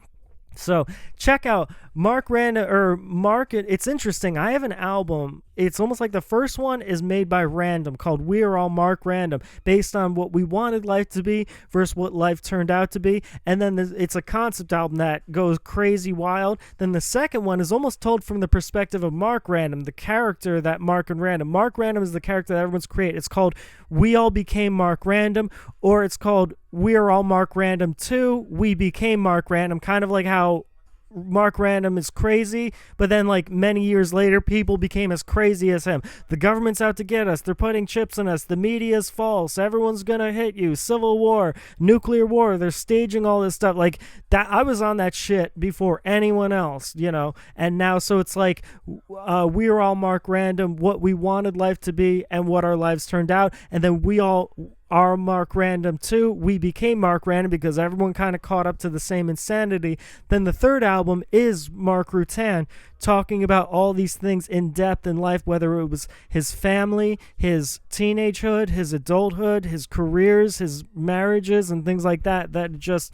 So check out Mark RanDoM, or Mark. It's interesting. I have an album. It's almost like the first one is made by RanDoM, called We Are All Mark RanDoM, based on what we wanted life to be versus what life turned out to be. And then it's a concept album that goes crazy wild. Then the second one is almost told from the perspective of Mark RanDoM, the character that Mark and RanDoM. Mark RanDoM is the character that everyone's created. It's called We All Became Mark RanDoM, or it's called We Are All Mark RanDoM 2, We Became Mark RanDoM, kind of like how Mark Random is crazy, but then like many years later people became as crazy as him. The government's out to get us, they're putting chips in us, the media's false, everyone's gonna hit you, civil war, nuclear war, they're staging all this stuff like that. I was on that shit before anyone else, you know. And now so it's like we're all Mark Random, what we wanted life to be and what our lives turned out, and then we all are Mark Random too. We became Mark Random because everyone kind of caught up to the same insanity. Then the third album is Mark Rutan talking about all these things in depth in life, whether it was his family, his teenagehood, his adulthood, his careers, his marriages, and things like that, that just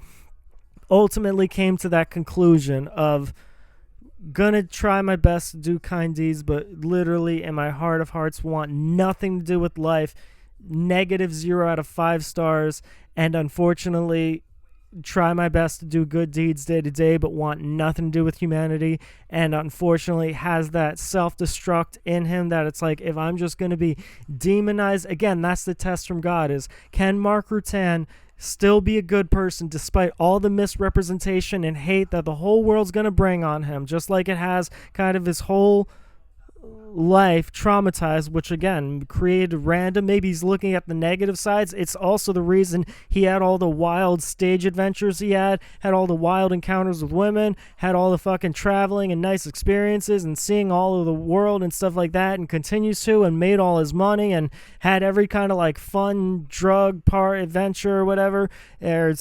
ultimately came to that conclusion of gonna try my best to do kind deeds, but literally in my heart of hearts want nothing to do with life. -0 out of 5 stars, and unfortunately try my best to do good deeds day to day but want nothing to do with humanity, and unfortunately has that self-destruct in him that it's like, if I'm just going to be demonized again, that's the test from God, is can Mark Rutan still be a good person despite all the misrepresentation and hate that the whole world's going to bring on him, just like it has kind of his whole life traumatized, which again created random. Maybe he's looking at the negative sides. It's also the reason he had all the wild stage adventures he had all the wild encounters with women, had all the fucking traveling and nice experiences and seeing all of the world and stuff like that, and continues to, and made all his money and had every kind of like fun drug part adventure or whatever, or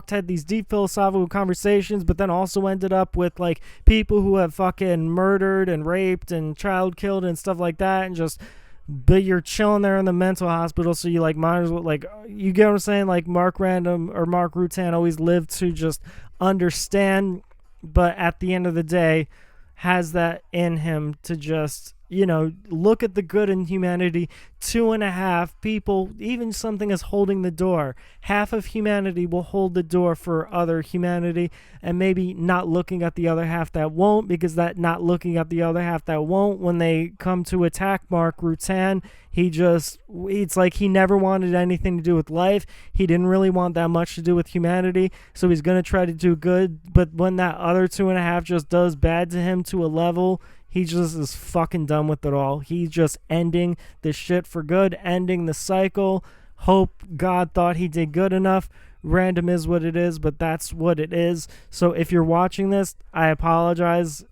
had these deep philosophical conversations, but then also ended up with like people who have fucking murdered and raped and child killed and stuff like that, and just, but you're chilling there in the mental hospital, so you like might as well, like, you get what I'm saying, like Mark Random or Mark Rutan always lived to just understand, but at the end of the day has that in him to just, you know, look at the good in humanity. 2.5 people, even something as holding the door, half of humanity will hold the door for other humanity, and maybe not looking at the other half that won't, because that not looking at the other half that won't, when they come to attack Mark Rutan, it's like he never wanted anything to do with life. He didn't really want that much to do with humanity, so he's going to try to do good, but when that other 2.5 just does bad to him to a level, he just is fucking done with it all. He's just ending the shit for good, ending the cycle. Hope God thought he did good enough. Random is what it is, but that's what it is. So if you're watching this, I apologize,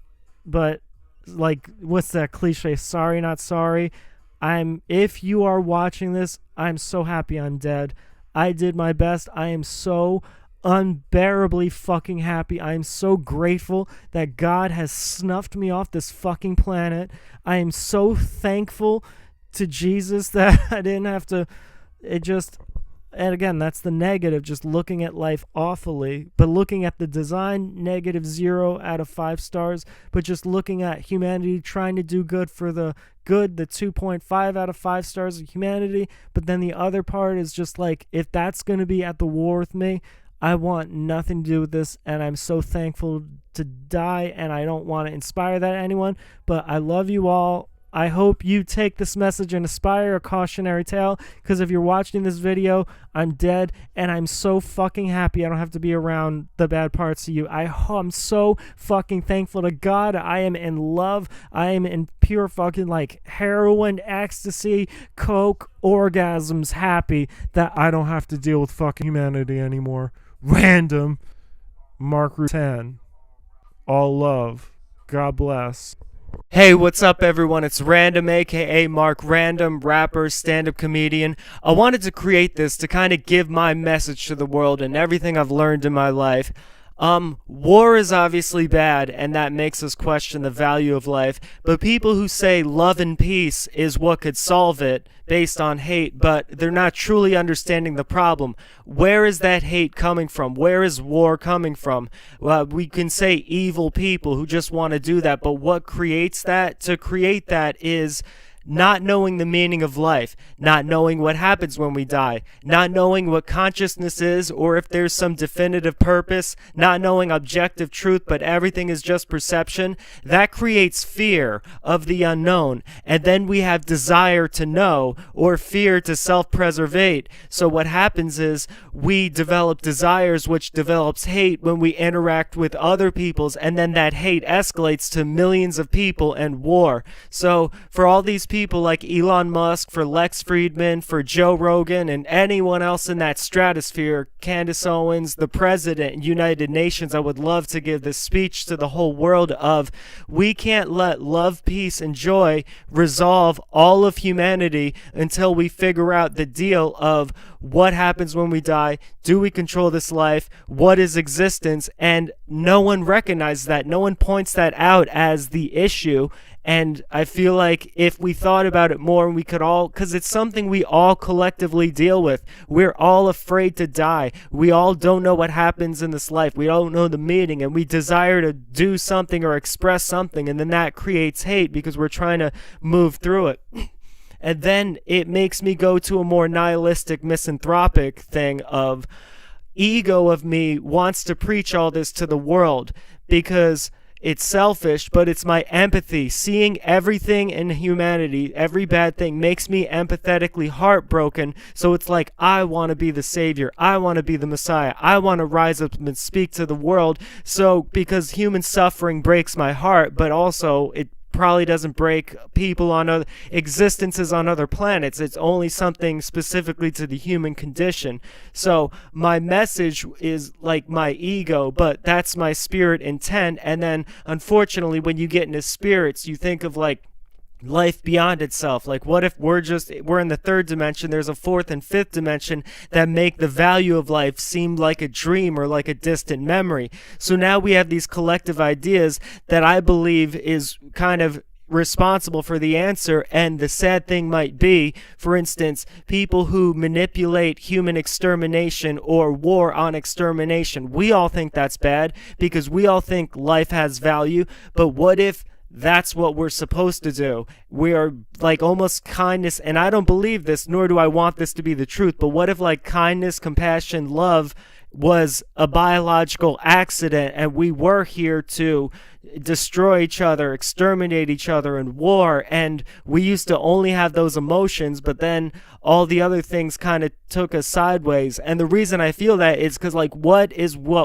but like, what's that cliche? Sorry, not sorry. If you are watching this, I'm so happy I'm dead. I did my best. I am so unbearably fucking happy. I am so grateful that God has snuffed me off this fucking planet. I am so thankful to Jesus that I didn't have to, and again, that's the negative, just looking at life awfully, but looking at the design, -0 out of 5 stars, but just looking at humanity trying to do good for the good, the 2.5 out of 5 stars of humanity, but then the other part is just like, if that's going to be at the war with me, I want nothing to do with this, and I'm so thankful to die, and I don't want to inspire that anyone, but I love you all. I hope you take this message and aspire a cautionary tale, because if you're watching this video, I'm dead, and I'm so fucking happy I don't have to be around the bad parts of you. I'm so fucking thankful to God. I am in love. I am in pure fucking like heroin, ecstasy, coke, orgasms, happy that I don't have to deal with fucking humanity anymore. Random. Mark Rutan. All love. God bless. Hey, what's up everyone? It's Random, aka Mark Random, rapper, stand-up comedian. I wanted to create this to kind of give my message to the world and everything I've learned in my life. War is obviously bad, and that makes us question the value of life, but people who say love and peace is what could solve it based on hate, but they're not truly understanding the problem. Where is that hate coming from? Where is war coming from? We can say evil people who just want to do that, but what creates that? To create that is not knowing the meaning of life, not knowing what happens when we die, not knowing what consciousness is or if there's some definitive purpose, not knowing objective truth, but everything is just perception, that creates fear of the unknown. And then we have desire to know or fear to self-preservate. So what happens is we develop desires, which develops hate when we interact with other peoples, and then that hate escalates to millions of people and war. So for all these people like Elon Musk, for Lex Friedman, for Joe Rogan, and anyone else in that stratosphere, Candace Owens, the president, United Nations, I would love to give this speech to the whole world of, we can't let love, peace, and joy resolve all of humanity until we figure out the deal of what happens when we die. Do we control this life? What is existence? And no one recognizes that. No one points that out as the issue. And I feel like if we thought about it more, we could all, because it's something we all collectively deal with. We're all afraid to die. We all don't know what happens in this life. We don't know the meaning, and we desire to do something or express something, and then that creates hate because we're trying to move through it. And then it makes me go to a more nihilistic, misanthropic thing of ego of me wants to preach all this to the world because it's selfish, but it's my empathy. Seeing everything in humanity, every bad thing, makes me empathetically heartbroken. So it's like, I want to be the savior. I want to be the Messiah. I want to rise up and speak to the world. So because human suffering breaks my heart, but also it probably doesn't break people on other existences on other planets. It's only something specifically to the human condition. So my message is like my ego, but that's my spirit intent. And then unfortunately, when you get into spirits, you think of like life beyond itself. Like, what if we're in the third dimension, there's a fourth and fifth dimension that make the value of life seem like a dream or like a distant memory. So now we have these collective ideas that I believe is kind of responsible for the answer. And the sad thing might be, for instance, people who manipulate human extermination or war on extermination. We all think that's bad because we all think life has value. But what if that's what we're supposed to do? We are like almost kindness, and I don't believe this, nor do I want this to be the truth, but what if like kindness, compassion, love was a biological accident and we were here to destroy each other, exterminate each other in war, and we used to only have those emotions, but then all the other things kind of took us sideways. And the reason I feel that is because like, what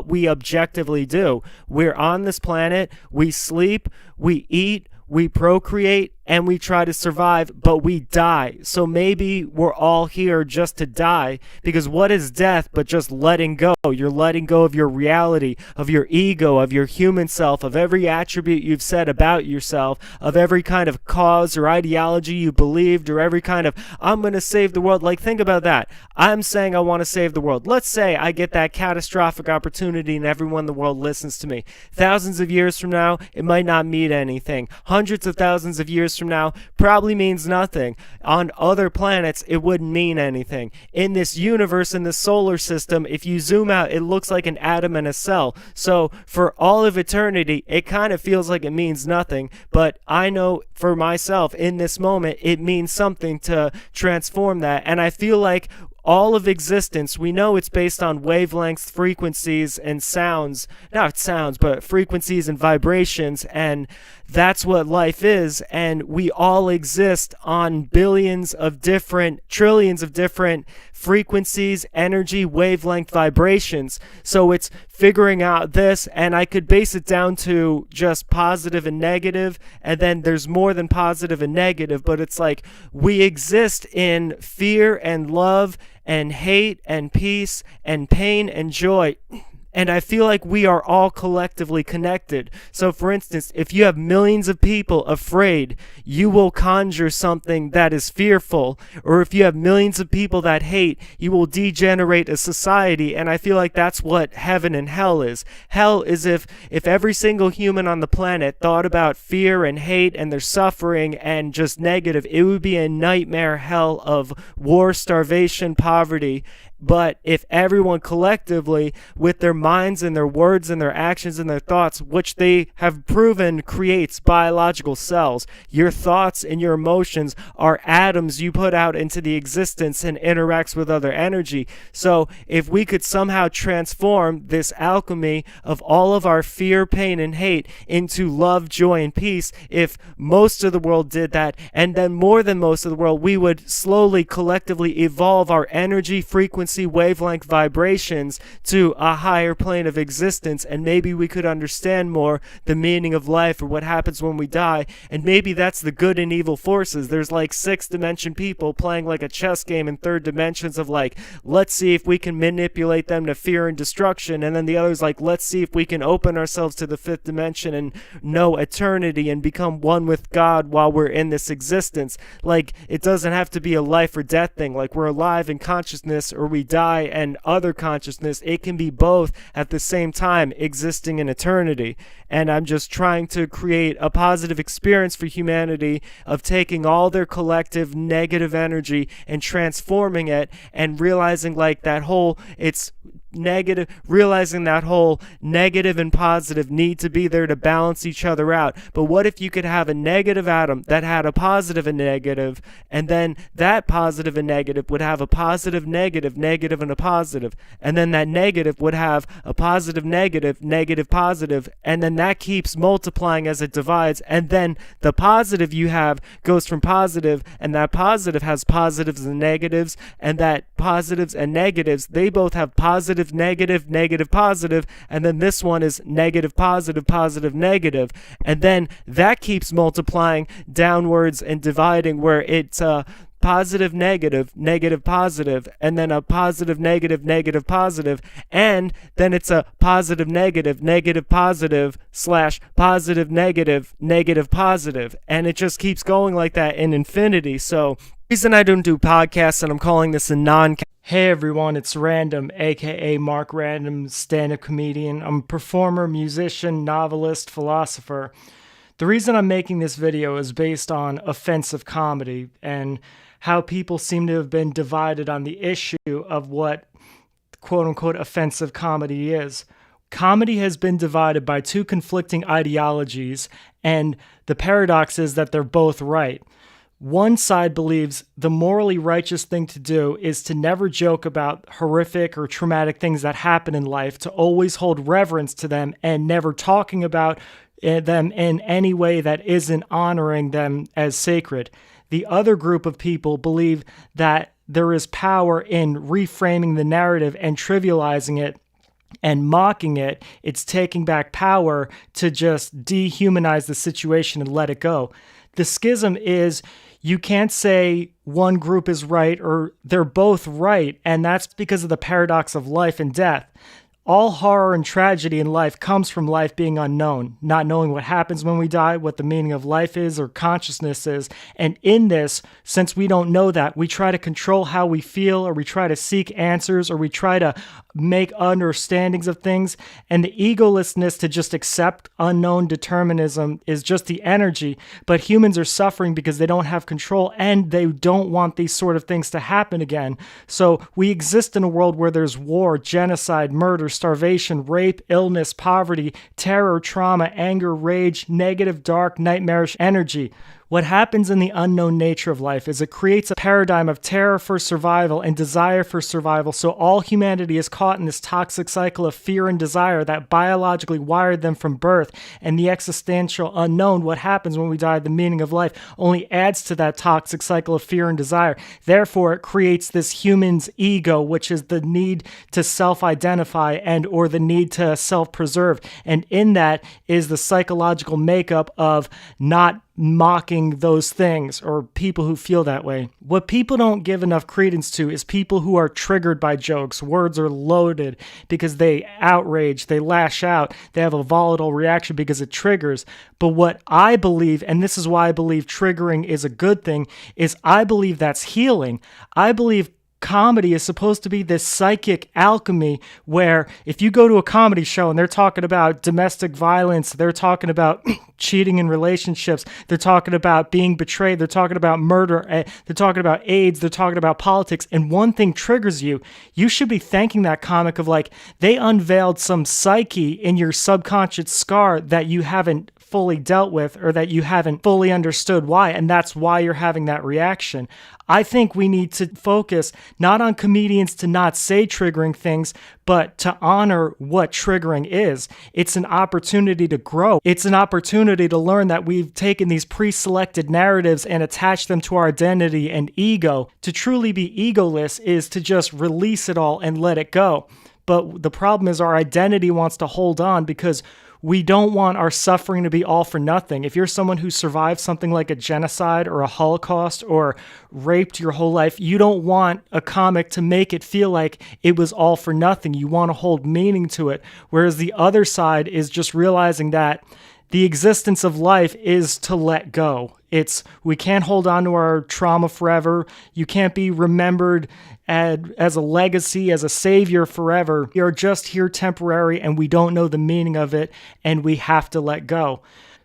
we objectively do? We're on this planet, we sleep, we eat, we procreate, and we try to survive, but we die. So maybe we're all here just to die, because what is death but just letting go? You're letting go of your reality, of your ego, of your human self, of every attribute you've said about yourself, of every kind of cause or ideology you believed, or every kind of, I'm going to save the world. Like, think about that. I'm saying I want to save the world. Let's say I get that catastrophic opportunity and everyone in the world listens to me. Thousands of years from now, it might not mean anything. Hundreds of thousands of years from now probably means nothing. On other planets, it wouldn't mean anything. In this universe, in the solar system, if you zoom out, it looks like an atom and a cell. So for all of eternity, it kind of feels like it means nothing. But I know for myself, in this moment, it means something to transform that. And I feel like all of existence, we know it's based on wavelengths, frequencies, and sounds. Not sounds, but frequencies and vibrations. And that's what life is. And we all exist on billions of different, trillions of different frequencies, energy, wavelength, vibrations. So it's figuring out this, and I could base it down to just positive and negative, and then there's more than positive and negative, but it's like we exist in fear and love and hate and peace and pain and joy. And I feel like we are all collectively connected. So for instance, if you have millions of people afraid, you will conjure something that is fearful. Or if you have millions of people that hate, you will degenerate a society. And I feel like that's what heaven and hell is. Hell is if every single human on the planet thought about fear and hate and their suffering and just negative, it would be a nightmare hell of war, starvation, poverty. But if everyone collectively, with their minds and their words and their actions and their thoughts, which they have proven creates biological cells, your thoughts and your emotions are atoms you put out into the existence and interacts with other energy. So if we could somehow transform this alchemy of all of our fear, pain, and hate into love, joy, and peace, if most of the world did that, and then more than most of the world, we would slowly, collectively evolve our energy, frequency, wavelength vibrations to a higher plane of existence, and maybe we could understand more the meaning of life or what happens when we die. And maybe that's the good and evil forces. There's like 6th-dimension people playing like a chess game in 3rd dimensions of like, let's see if we can manipulate them to fear and destruction, and then the others like, let's see if we can open ourselves to the 5th dimension and know eternity and become one with God while we're in this existence. Like, it doesn't have to be a life or death thing, like we're alive in consciousness or we die and other consciousness. It can be both at the same time, existing in eternity. And I'm just trying to create a positive experience for humanity of taking all their collective negative energy and transforming it and realizing like that whole, it's negative, realizing that whole negative and positive need to be there to balance each other out. But what if you could have a negative atom that had a positive and negative, and then that positive and negative would have a positive, negative, negative, and a positive, and then that negative would have a positive, negative, negative, positive, and then that keeps multiplying as it divides, and then the positive you have goes from positive, and that positive has positives and negatives, and that positives and negatives, they both have positive, negative, negative, positive, and then this one is negative, positive, positive, negative, and then that keeps multiplying downwards and dividing where it's positive, negative, negative, positive, and then a positive, negative, negative, positive, and then it's a positive, negative, negative, positive, slash positive, negative, negative, positive, and it just keeps going like that in infinity. So the reason I don't do podcasts, and I'm calling this a Hey everyone, it's RanDoM, aka Mark Random, stand-up comedian. I'm a performer, musician, novelist, philosopher. The reason I'm making this video is based on offensive comedy and how people seem to have been divided on the issue of what quote-unquote offensive comedy is. Comedy has been divided by 2 conflicting ideologies, and the paradox is that they're both right. One side believes the morally righteous thing to do is to never joke about horrific or traumatic things that happen in life, to always hold reverence to them and never talking about them in any way that isn't honoring them as sacred. The other group of people believe that there is power in reframing the narrative and trivializing it and mocking it. It's taking back power to just dehumanize the situation and let it go. The schism is you can't say one group is right or they're both right, and that's because of the paradox of life and death. All horror and tragedy in life comes from life being unknown, not knowing what happens when we die, what the meaning of life is or consciousness is. And in this, since we don't know that, we try to control how we feel, or we try to seek answers, or we try to make understandings of things. And the egolessness to just accept unknown determinism is just the energy. But humans are suffering because they don't have control and they don't want these sort of things to happen again. So we exist in a world where there's war, genocide, murder, starvation, rape, illness, poverty, terror, trauma, anger, rage, negative, dark, nightmarish energy. What happens in the unknown nature of life is it creates a paradigm of terror for survival and desire for survival, so all humanity is caught in this toxic cycle of fear and desire that biologically wired them from birth, and the existential unknown, what happens when we die, the meaning of life, only adds to that toxic cycle of fear and desire. Therefore, it creates this human's ego, which is the need to self-identify and or the need to self-preserve, and in that is the psychological makeup of not mocking those things or people who feel that way. What people don't give enough credence to is people who are triggered by jokes. Words are loaded because they outrage, they lash out, they have a volatile reaction because it triggers. But what I believe, and this is why I believe triggering is a good thing, is I believe that's healing. I believe comedy is supposed to be this psychic alchemy where if you go to a comedy show and they're talking about domestic violence, they're talking about cheating in relationships, they're talking about being betrayed, they're talking about murder, they're talking about AIDS, they're talking about politics, and one thing triggers you, you should be thanking that comic of like, they unveiled some psyche in your subconscious scar that you haven't fully dealt with or that you haven't fully understood why, and that's why you're having that reaction. I think we need to focus not on comedians to not say triggering things, but to honor what triggering is. It's an opportunity to grow. It's an opportunity to learn that we've taken these pre-selected narratives and attached them to our identity and ego. To truly be egoless is to just release it all and let it go. But the problem is our identity wants to hold on because we don't want our suffering to be all for nothing. If you're someone who survived something like a genocide or a Holocaust or raped your whole life, you don't want a comic to make it feel like it was all for nothing. You want to hold meaning to it. Whereas the other side is just realizing that the existence of life is to let go. We can't hold on to our trauma forever. You can't be remembered as a legacy, as a savior forever. We are just here temporary and we don't know the meaning of it and we have to let go.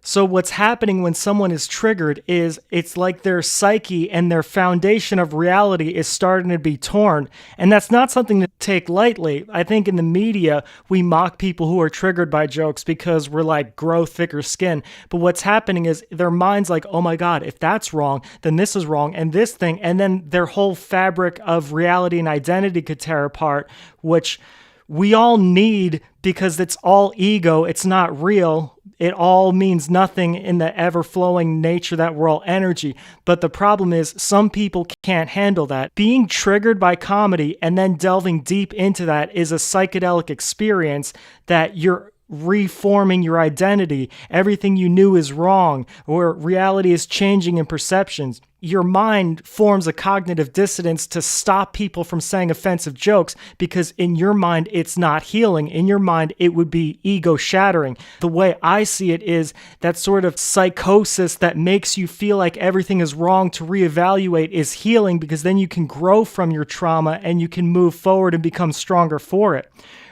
So what's happening when someone is triggered is it's like their psyche and their foundation of reality is starting to be torn. And that's not something to take lightly. I think in the media, we mock people who are triggered by jokes because we're like, grow thicker skin. But what's happening is their mind's like, oh my God, if that's wrong, then this is wrong and this thing. And then their whole fabric of reality and identity could tear apart, which we all need because it's all ego. It's not real. It all means nothing in the ever-flowing nature that we're all energy. But the problem is some people can't handle that. Being triggered by comedy and then delving deep into that is a psychedelic experience that you're reforming your identity. Everything you knew is wrong, or reality is changing in perceptions. Your mind forms a cognitive dissonance to stop people from saying offensive jokes because in your mind, it's not healing. In your mind, it would be ego shattering. The way I see it is that sort of psychosis that makes you feel like everything is wrong to reevaluate is healing because then you can grow from your trauma and you can move forward and become stronger for it.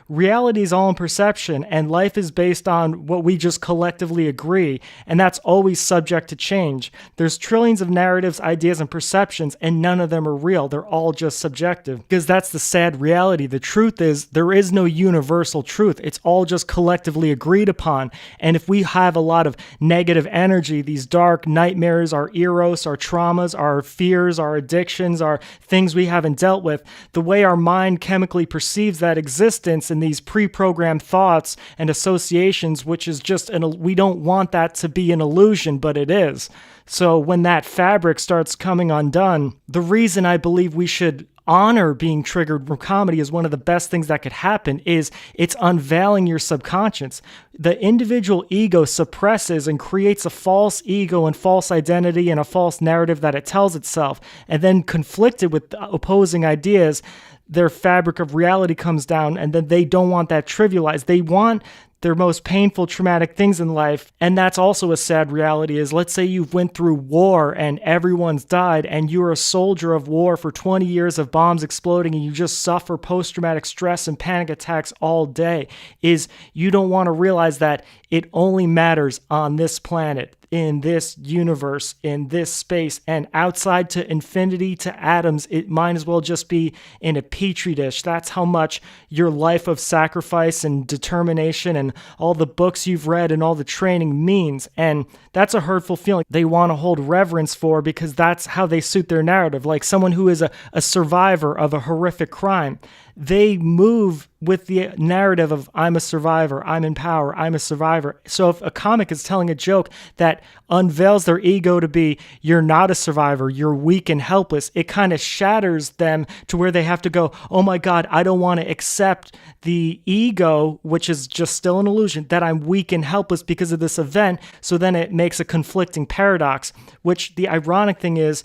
Reality is all in perception, and life is based on what we just collectively agree, and that's always subject to change. There's trillions of narratives, ideas, and perceptions, and none of them are real. They're all just subjective, because that's the sad reality. The truth is, there is no universal truth. It's all just collectively agreed upon, and if we have a lot of negative energy, these dark nightmares, our eros, our traumas, our fears, our addictions, our things we haven't dealt with, the way our mind chemically perceives that existence and these pre-programmed thoughts and associations, which is just we don't want that to be an illusion, but it is. So when that fabric starts coming undone, the reason I believe we should honor being triggered from comedy is one of the best things that could happen is it's unveiling your subconscious. The individual ego suppresses and creates a false ego and false identity and a false narrative that it tells itself, and then conflicted with opposing ideas, their fabric of reality comes down, and then they don't want that trivialized. They want their most painful, traumatic things in life. And that's also a sad reality is, let's say you've went through war and everyone's died and you're a soldier of war for 20 years of bombs exploding and you just suffer post-traumatic stress and panic attacks all day, is you don't want to realize that it only matters on this planet, in this universe, in this space, and outside to infinity, to atoms. It might as well just be in a petri dish. That's how much your life of sacrifice and determination and all the books you've read and all the training means. And that's a hurtful feeling they want to hold reverence for because that's how they suit their narrative. Like someone who is a survivor of a horrific crime, they move with the narrative of I'm a survivor, I'm in power, I'm a survivor. So if a comic is telling a joke that unveils their ego to be you're not a survivor, you're weak and helpless, it kind of shatters them to where they have to go, oh my God, I don't want to accept the ego, which is just still an illusion, that I'm weak and helpless because of this event. So then it makes a conflicting paradox, which the ironic thing is,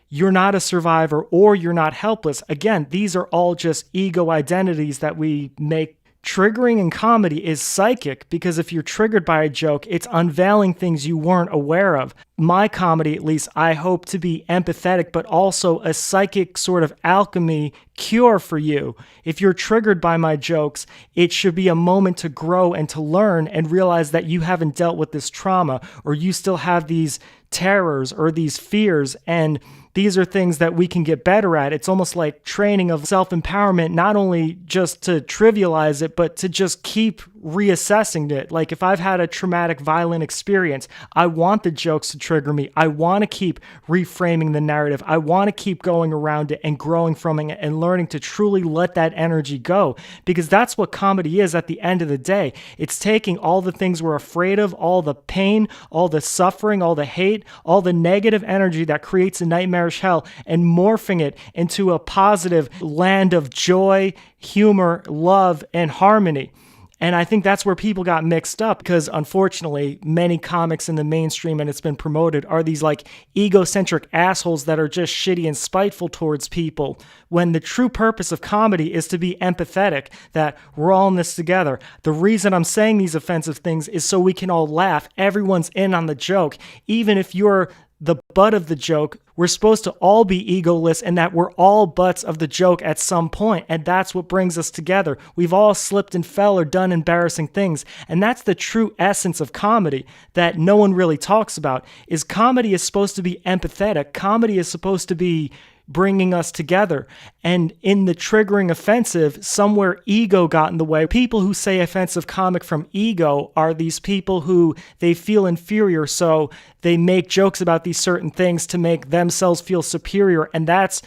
you're not a survivor or you're not helpless. Again, these are all just ego identities that we make. Triggering in comedy is psychic because if you're triggered by a joke, it's unveiling things you weren't aware of. My comedy, at least, I hope to be empathetic, but also a psychic sort of alchemy cure for you. If you're triggered by my jokes, it should be a moment to grow and to learn and realize that you haven't dealt with this trauma, or you still have these terrors or these fears, and these are things that we can get better at. It's almost like training of self-empowerment, not only just to trivialize it, but to just keep reassessing it. Like if I've had a traumatic, violent experience, I want the jokes to trigger me. I want to keep reframing the narrative. I want to keep going around it and growing from it and learning to truly let that energy go, because that's what comedy is at the end of the day. It's taking all the things we're afraid of, all the pain, all the suffering, all the hate, all the negative energy that creates a nightmarish hell, and morphing it into a positive land of joy, humor, love, and harmony. And I think that's where people got mixed up, because unfortunately, many comics in the mainstream, and it's been promoted, are these like egocentric assholes that are just shitty and spiteful towards people, when the true purpose of comedy is to be empathetic, that we're all in this together. The reason I'm saying these offensive things is so we can all laugh. Everyone's in on the joke. Even if you're the butt of the joke, we're supposed to all be egoless, and that we're all butts of the joke at some point, and that's what brings us together. We've all slipped and fell or done embarrassing things, and that's the true essence of comedy that no one really talks about. Is comedy is supposed to be empathetic. Comedy is supposed to be bringing us together. And in the triggering offensive, somewhere ego got in the way. People who say offensive comic from ego are these people who they feel inferior, so they make jokes about these certain things to make themselves feel superior, and that's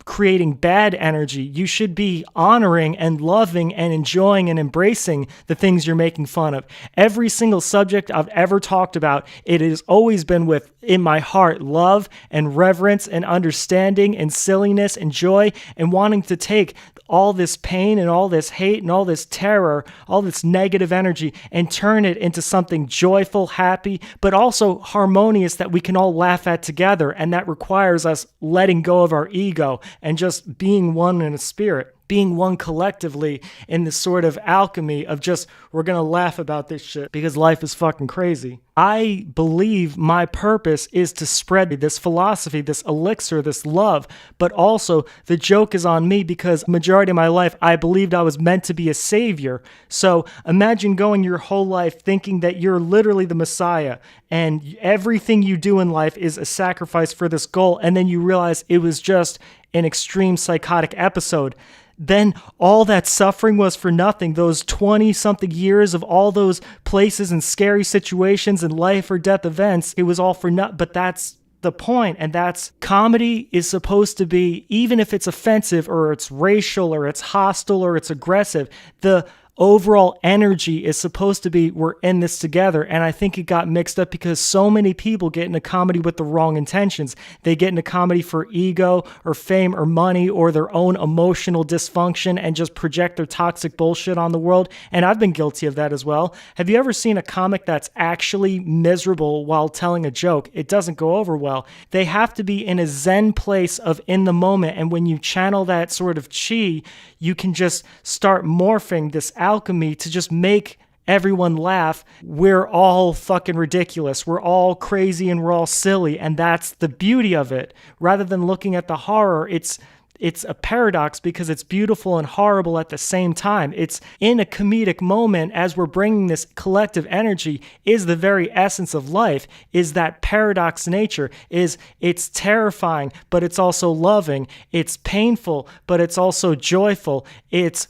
creating bad energy. You should be honoring and loving and enjoying and embracing the things you're making fun of. Every single subject I've ever talked about, it has always been with, in my heart, love and reverence and understanding and silliness and joy, and wanting to take all this pain and all this hate and all this terror, all this negative energy, and turn it into something joyful, happy, but also harmonious that we can all laugh at together. And that requires us letting go of our ego and just being one in a spirit, being one collectively in this sort of alchemy of just, we're going to laugh about this shit because life is fucking crazy. I believe my purpose is to spread this philosophy, this elixir, this love, but also the joke is on me because majority of my life I believed I was meant to be a savior. So imagine going your whole life thinking that you're literally the Messiah and everything you do in life is a sacrifice for this goal, and then you realize it was just an extreme psychotic episode. Then all that suffering was for nothing. Those 20-something years of all those places and scary situations and life or death events, it was all for nothing. But that's the point, and that's comedy is supposed to be, even if it's offensive or it's racial or it's hostile or it's aggressive, the overall energy is supposed to be, we're in this together. And I think it got mixed up because so many people get into comedy with the wrong intentions. They get into comedy for ego or fame or money or their own emotional dysfunction and just project their toxic bullshit on the world. And I've been guilty of that as well. Have you ever seen a comic that's actually miserable while telling a joke? It doesn't go over well. They have to be in a zen place of in the moment. And when you channel that sort of chi, you can just start morphing this alchemy to just make everyone laugh. We're all fucking ridiculous. We're all crazy and we're all silly. And that's the beauty of it. Rather than looking at the horror, it's a paradox because it's beautiful and horrible at the same time. It's in a comedic moment as we're bringing this collective energy is the very essence of life, is that paradox nature, is it's terrifying, but it's also loving. It's painful, but it's also joyful. It's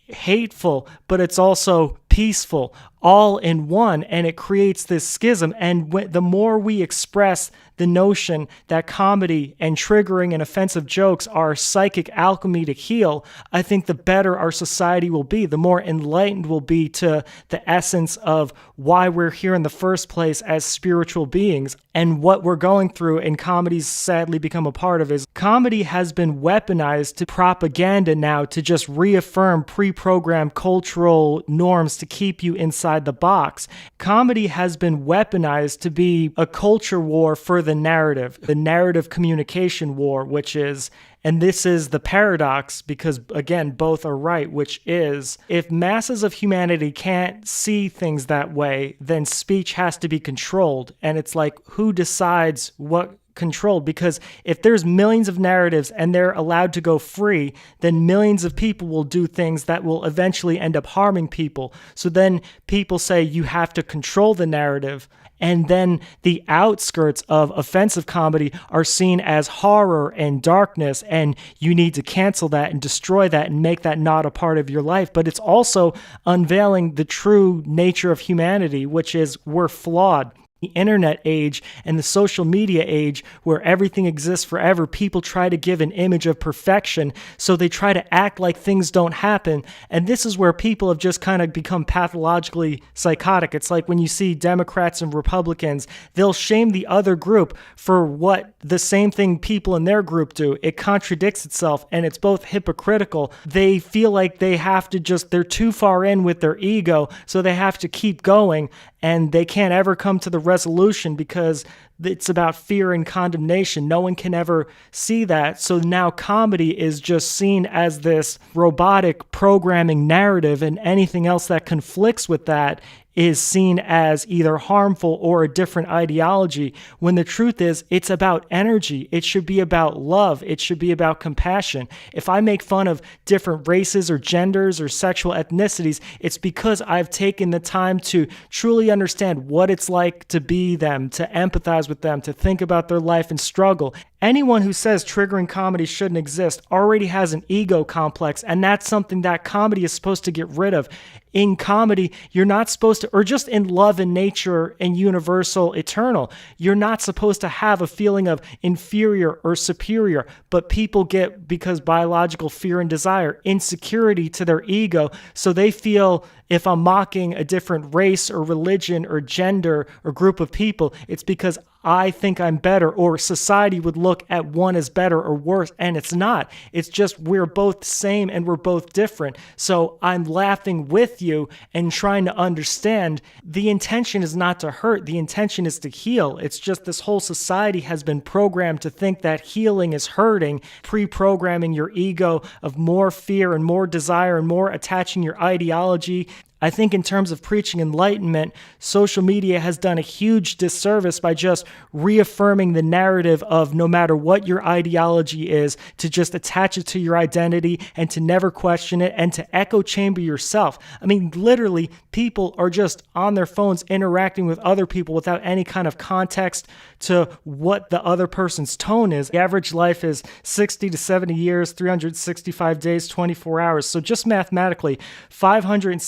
hateful, but it's also peaceful, all in one, and it creates this schism. And the more we express the notion that comedy and triggering and offensive jokes are psychic alchemy to heal, I think the better our society will be, the more enlightened we'll be to the essence of why we're here in the first place as spiritual beings. And what we're going through, and comedy's sadly become a part of, is comedy has been weaponized to propaganda now to just reaffirm pre-programmed cultural norms to keep you inside the box. Comedy has been weaponized to be a culture war for the narrative communication war, which is, and this is the paradox because, again, both are right, which is, if masses of humanity can't see things that way, then speech has to be controlled. And it's like, who decides what controlled, because if there's millions of narratives and they're allowed to go free, then millions of people will do things that will eventually end up harming people. So then people say you have to control the narrative. And then the outskirts of offensive comedy are seen as horror and darkness, and you need to cancel that and destroy that and make that not a part of your life. But it's also unveiling the true nature of humanity, which is we're flawed. The internet age and the social media age, where everything exists forever, people try to give an image of perfection, so they try to act like things don't happen. And this is where people have just kind of become pathologically psychotic. It's like when you see Democrats and Republicans, they'll shame the other group for what the same thing people in their group do. It contradicts itself, and it's both hypocritical. They feel like they have to they're too far in with their ego, so they have to keep going, and they can't ever come to the resolution because it's about fear and condemnation. No one can ever see that. So now comedy is just seen as this robotic programming narrative, and anything else that conflicts with that is seen as either harmful or a different ideology, when the truth is it's about energy. It should be about love. It should be about compassion. If I make fun of different races or genders or sexual ethnicities, it's because I've taken the time to truly understand what it's like to be them, to empathize with them, to think about their life and struggle. Anyone who says triggering comedy shouldn't exist already has an ego complex, and that's something that comedy is supposed to get rid of. In comedy, you're not supposed to, or just in love and nature and universal eternal, you're not supposed to have a feeling of inferior or superior, but people get, because biological fear and desire, insecurity to their ego, so they feel if I'm mocking a different race or religion or gender or group of people, it's because I think I'm better, or society would look at one as better or worse, and it's not. It's just we're both the same and we're both different. So I'm laughing with you and trying to understand. The intention is not to hurt. The intention is to heal. It's just this whole society has been programmed to think that healing is hurting, pre-programming your ego of more fear and more desire and more attaching your ideology. I think in terms of preaching enlightenment, social media has done a huge disservice by just reaffirming the narrative of no matter what your ideology is, to just attach it to your identity and to never question it and to echo chamber yourself. I mean, literally, people are just on their phones interacting with other people without any kind of context to what the other person's tone is. The average life is 60 to 70 years, 365 days, 24 hours. So just mathematically, 400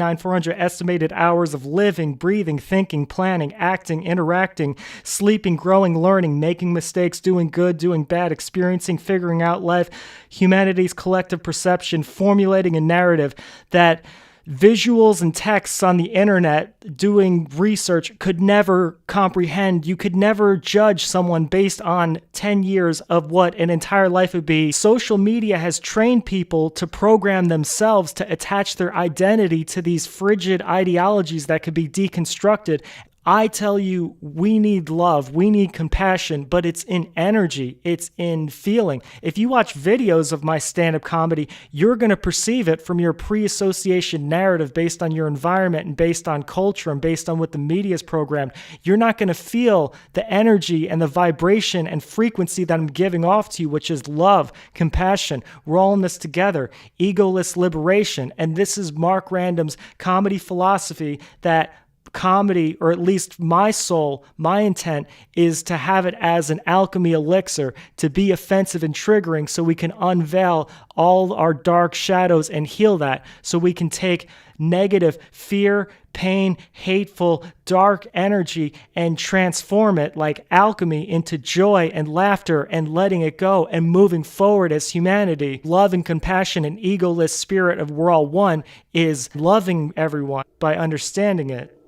estimated hours of living, breathing, thinking, planning, acting, interacting, sleeping, growing, learning, making mistakes, doing good, doing bad, experiencing, figuring out life, humanity's collective perception, formulating a narrative that visuals and texts on the internet doing research could never comprehend. You could never judge someone based on 10 years of what an entire life would be. Social media has trained people to program themselves to attach their identity to these frigid ideologies that could be deconstructed. I tell you, we need love, we need compassion, but it's in energy, it's in feeling. If you watch videos of my stand-up comedy, you're going to perceive it from your pre-association narrative based on your environment and based on culture and based on what the media is programmed. You're not going to feel the energy and the vibration and frequency that I'm giving off to you, which is love, compassion. We're all in this together, egoless liberation. And this is Mark RanDoM's comedy philosophy, that comedy, or at least my soul, my intent is to have it as an alchemy elixir, to be offensive and triggering so we can unveil all our dark shadows and heal that, so we can take negative fear, pain, hateful, dark energy and transform it like alchemy into joy and laughter and letting it go and moving forward as humanity. Love and compassion and egoless spirit of we're all one is loving everyone by understanding it.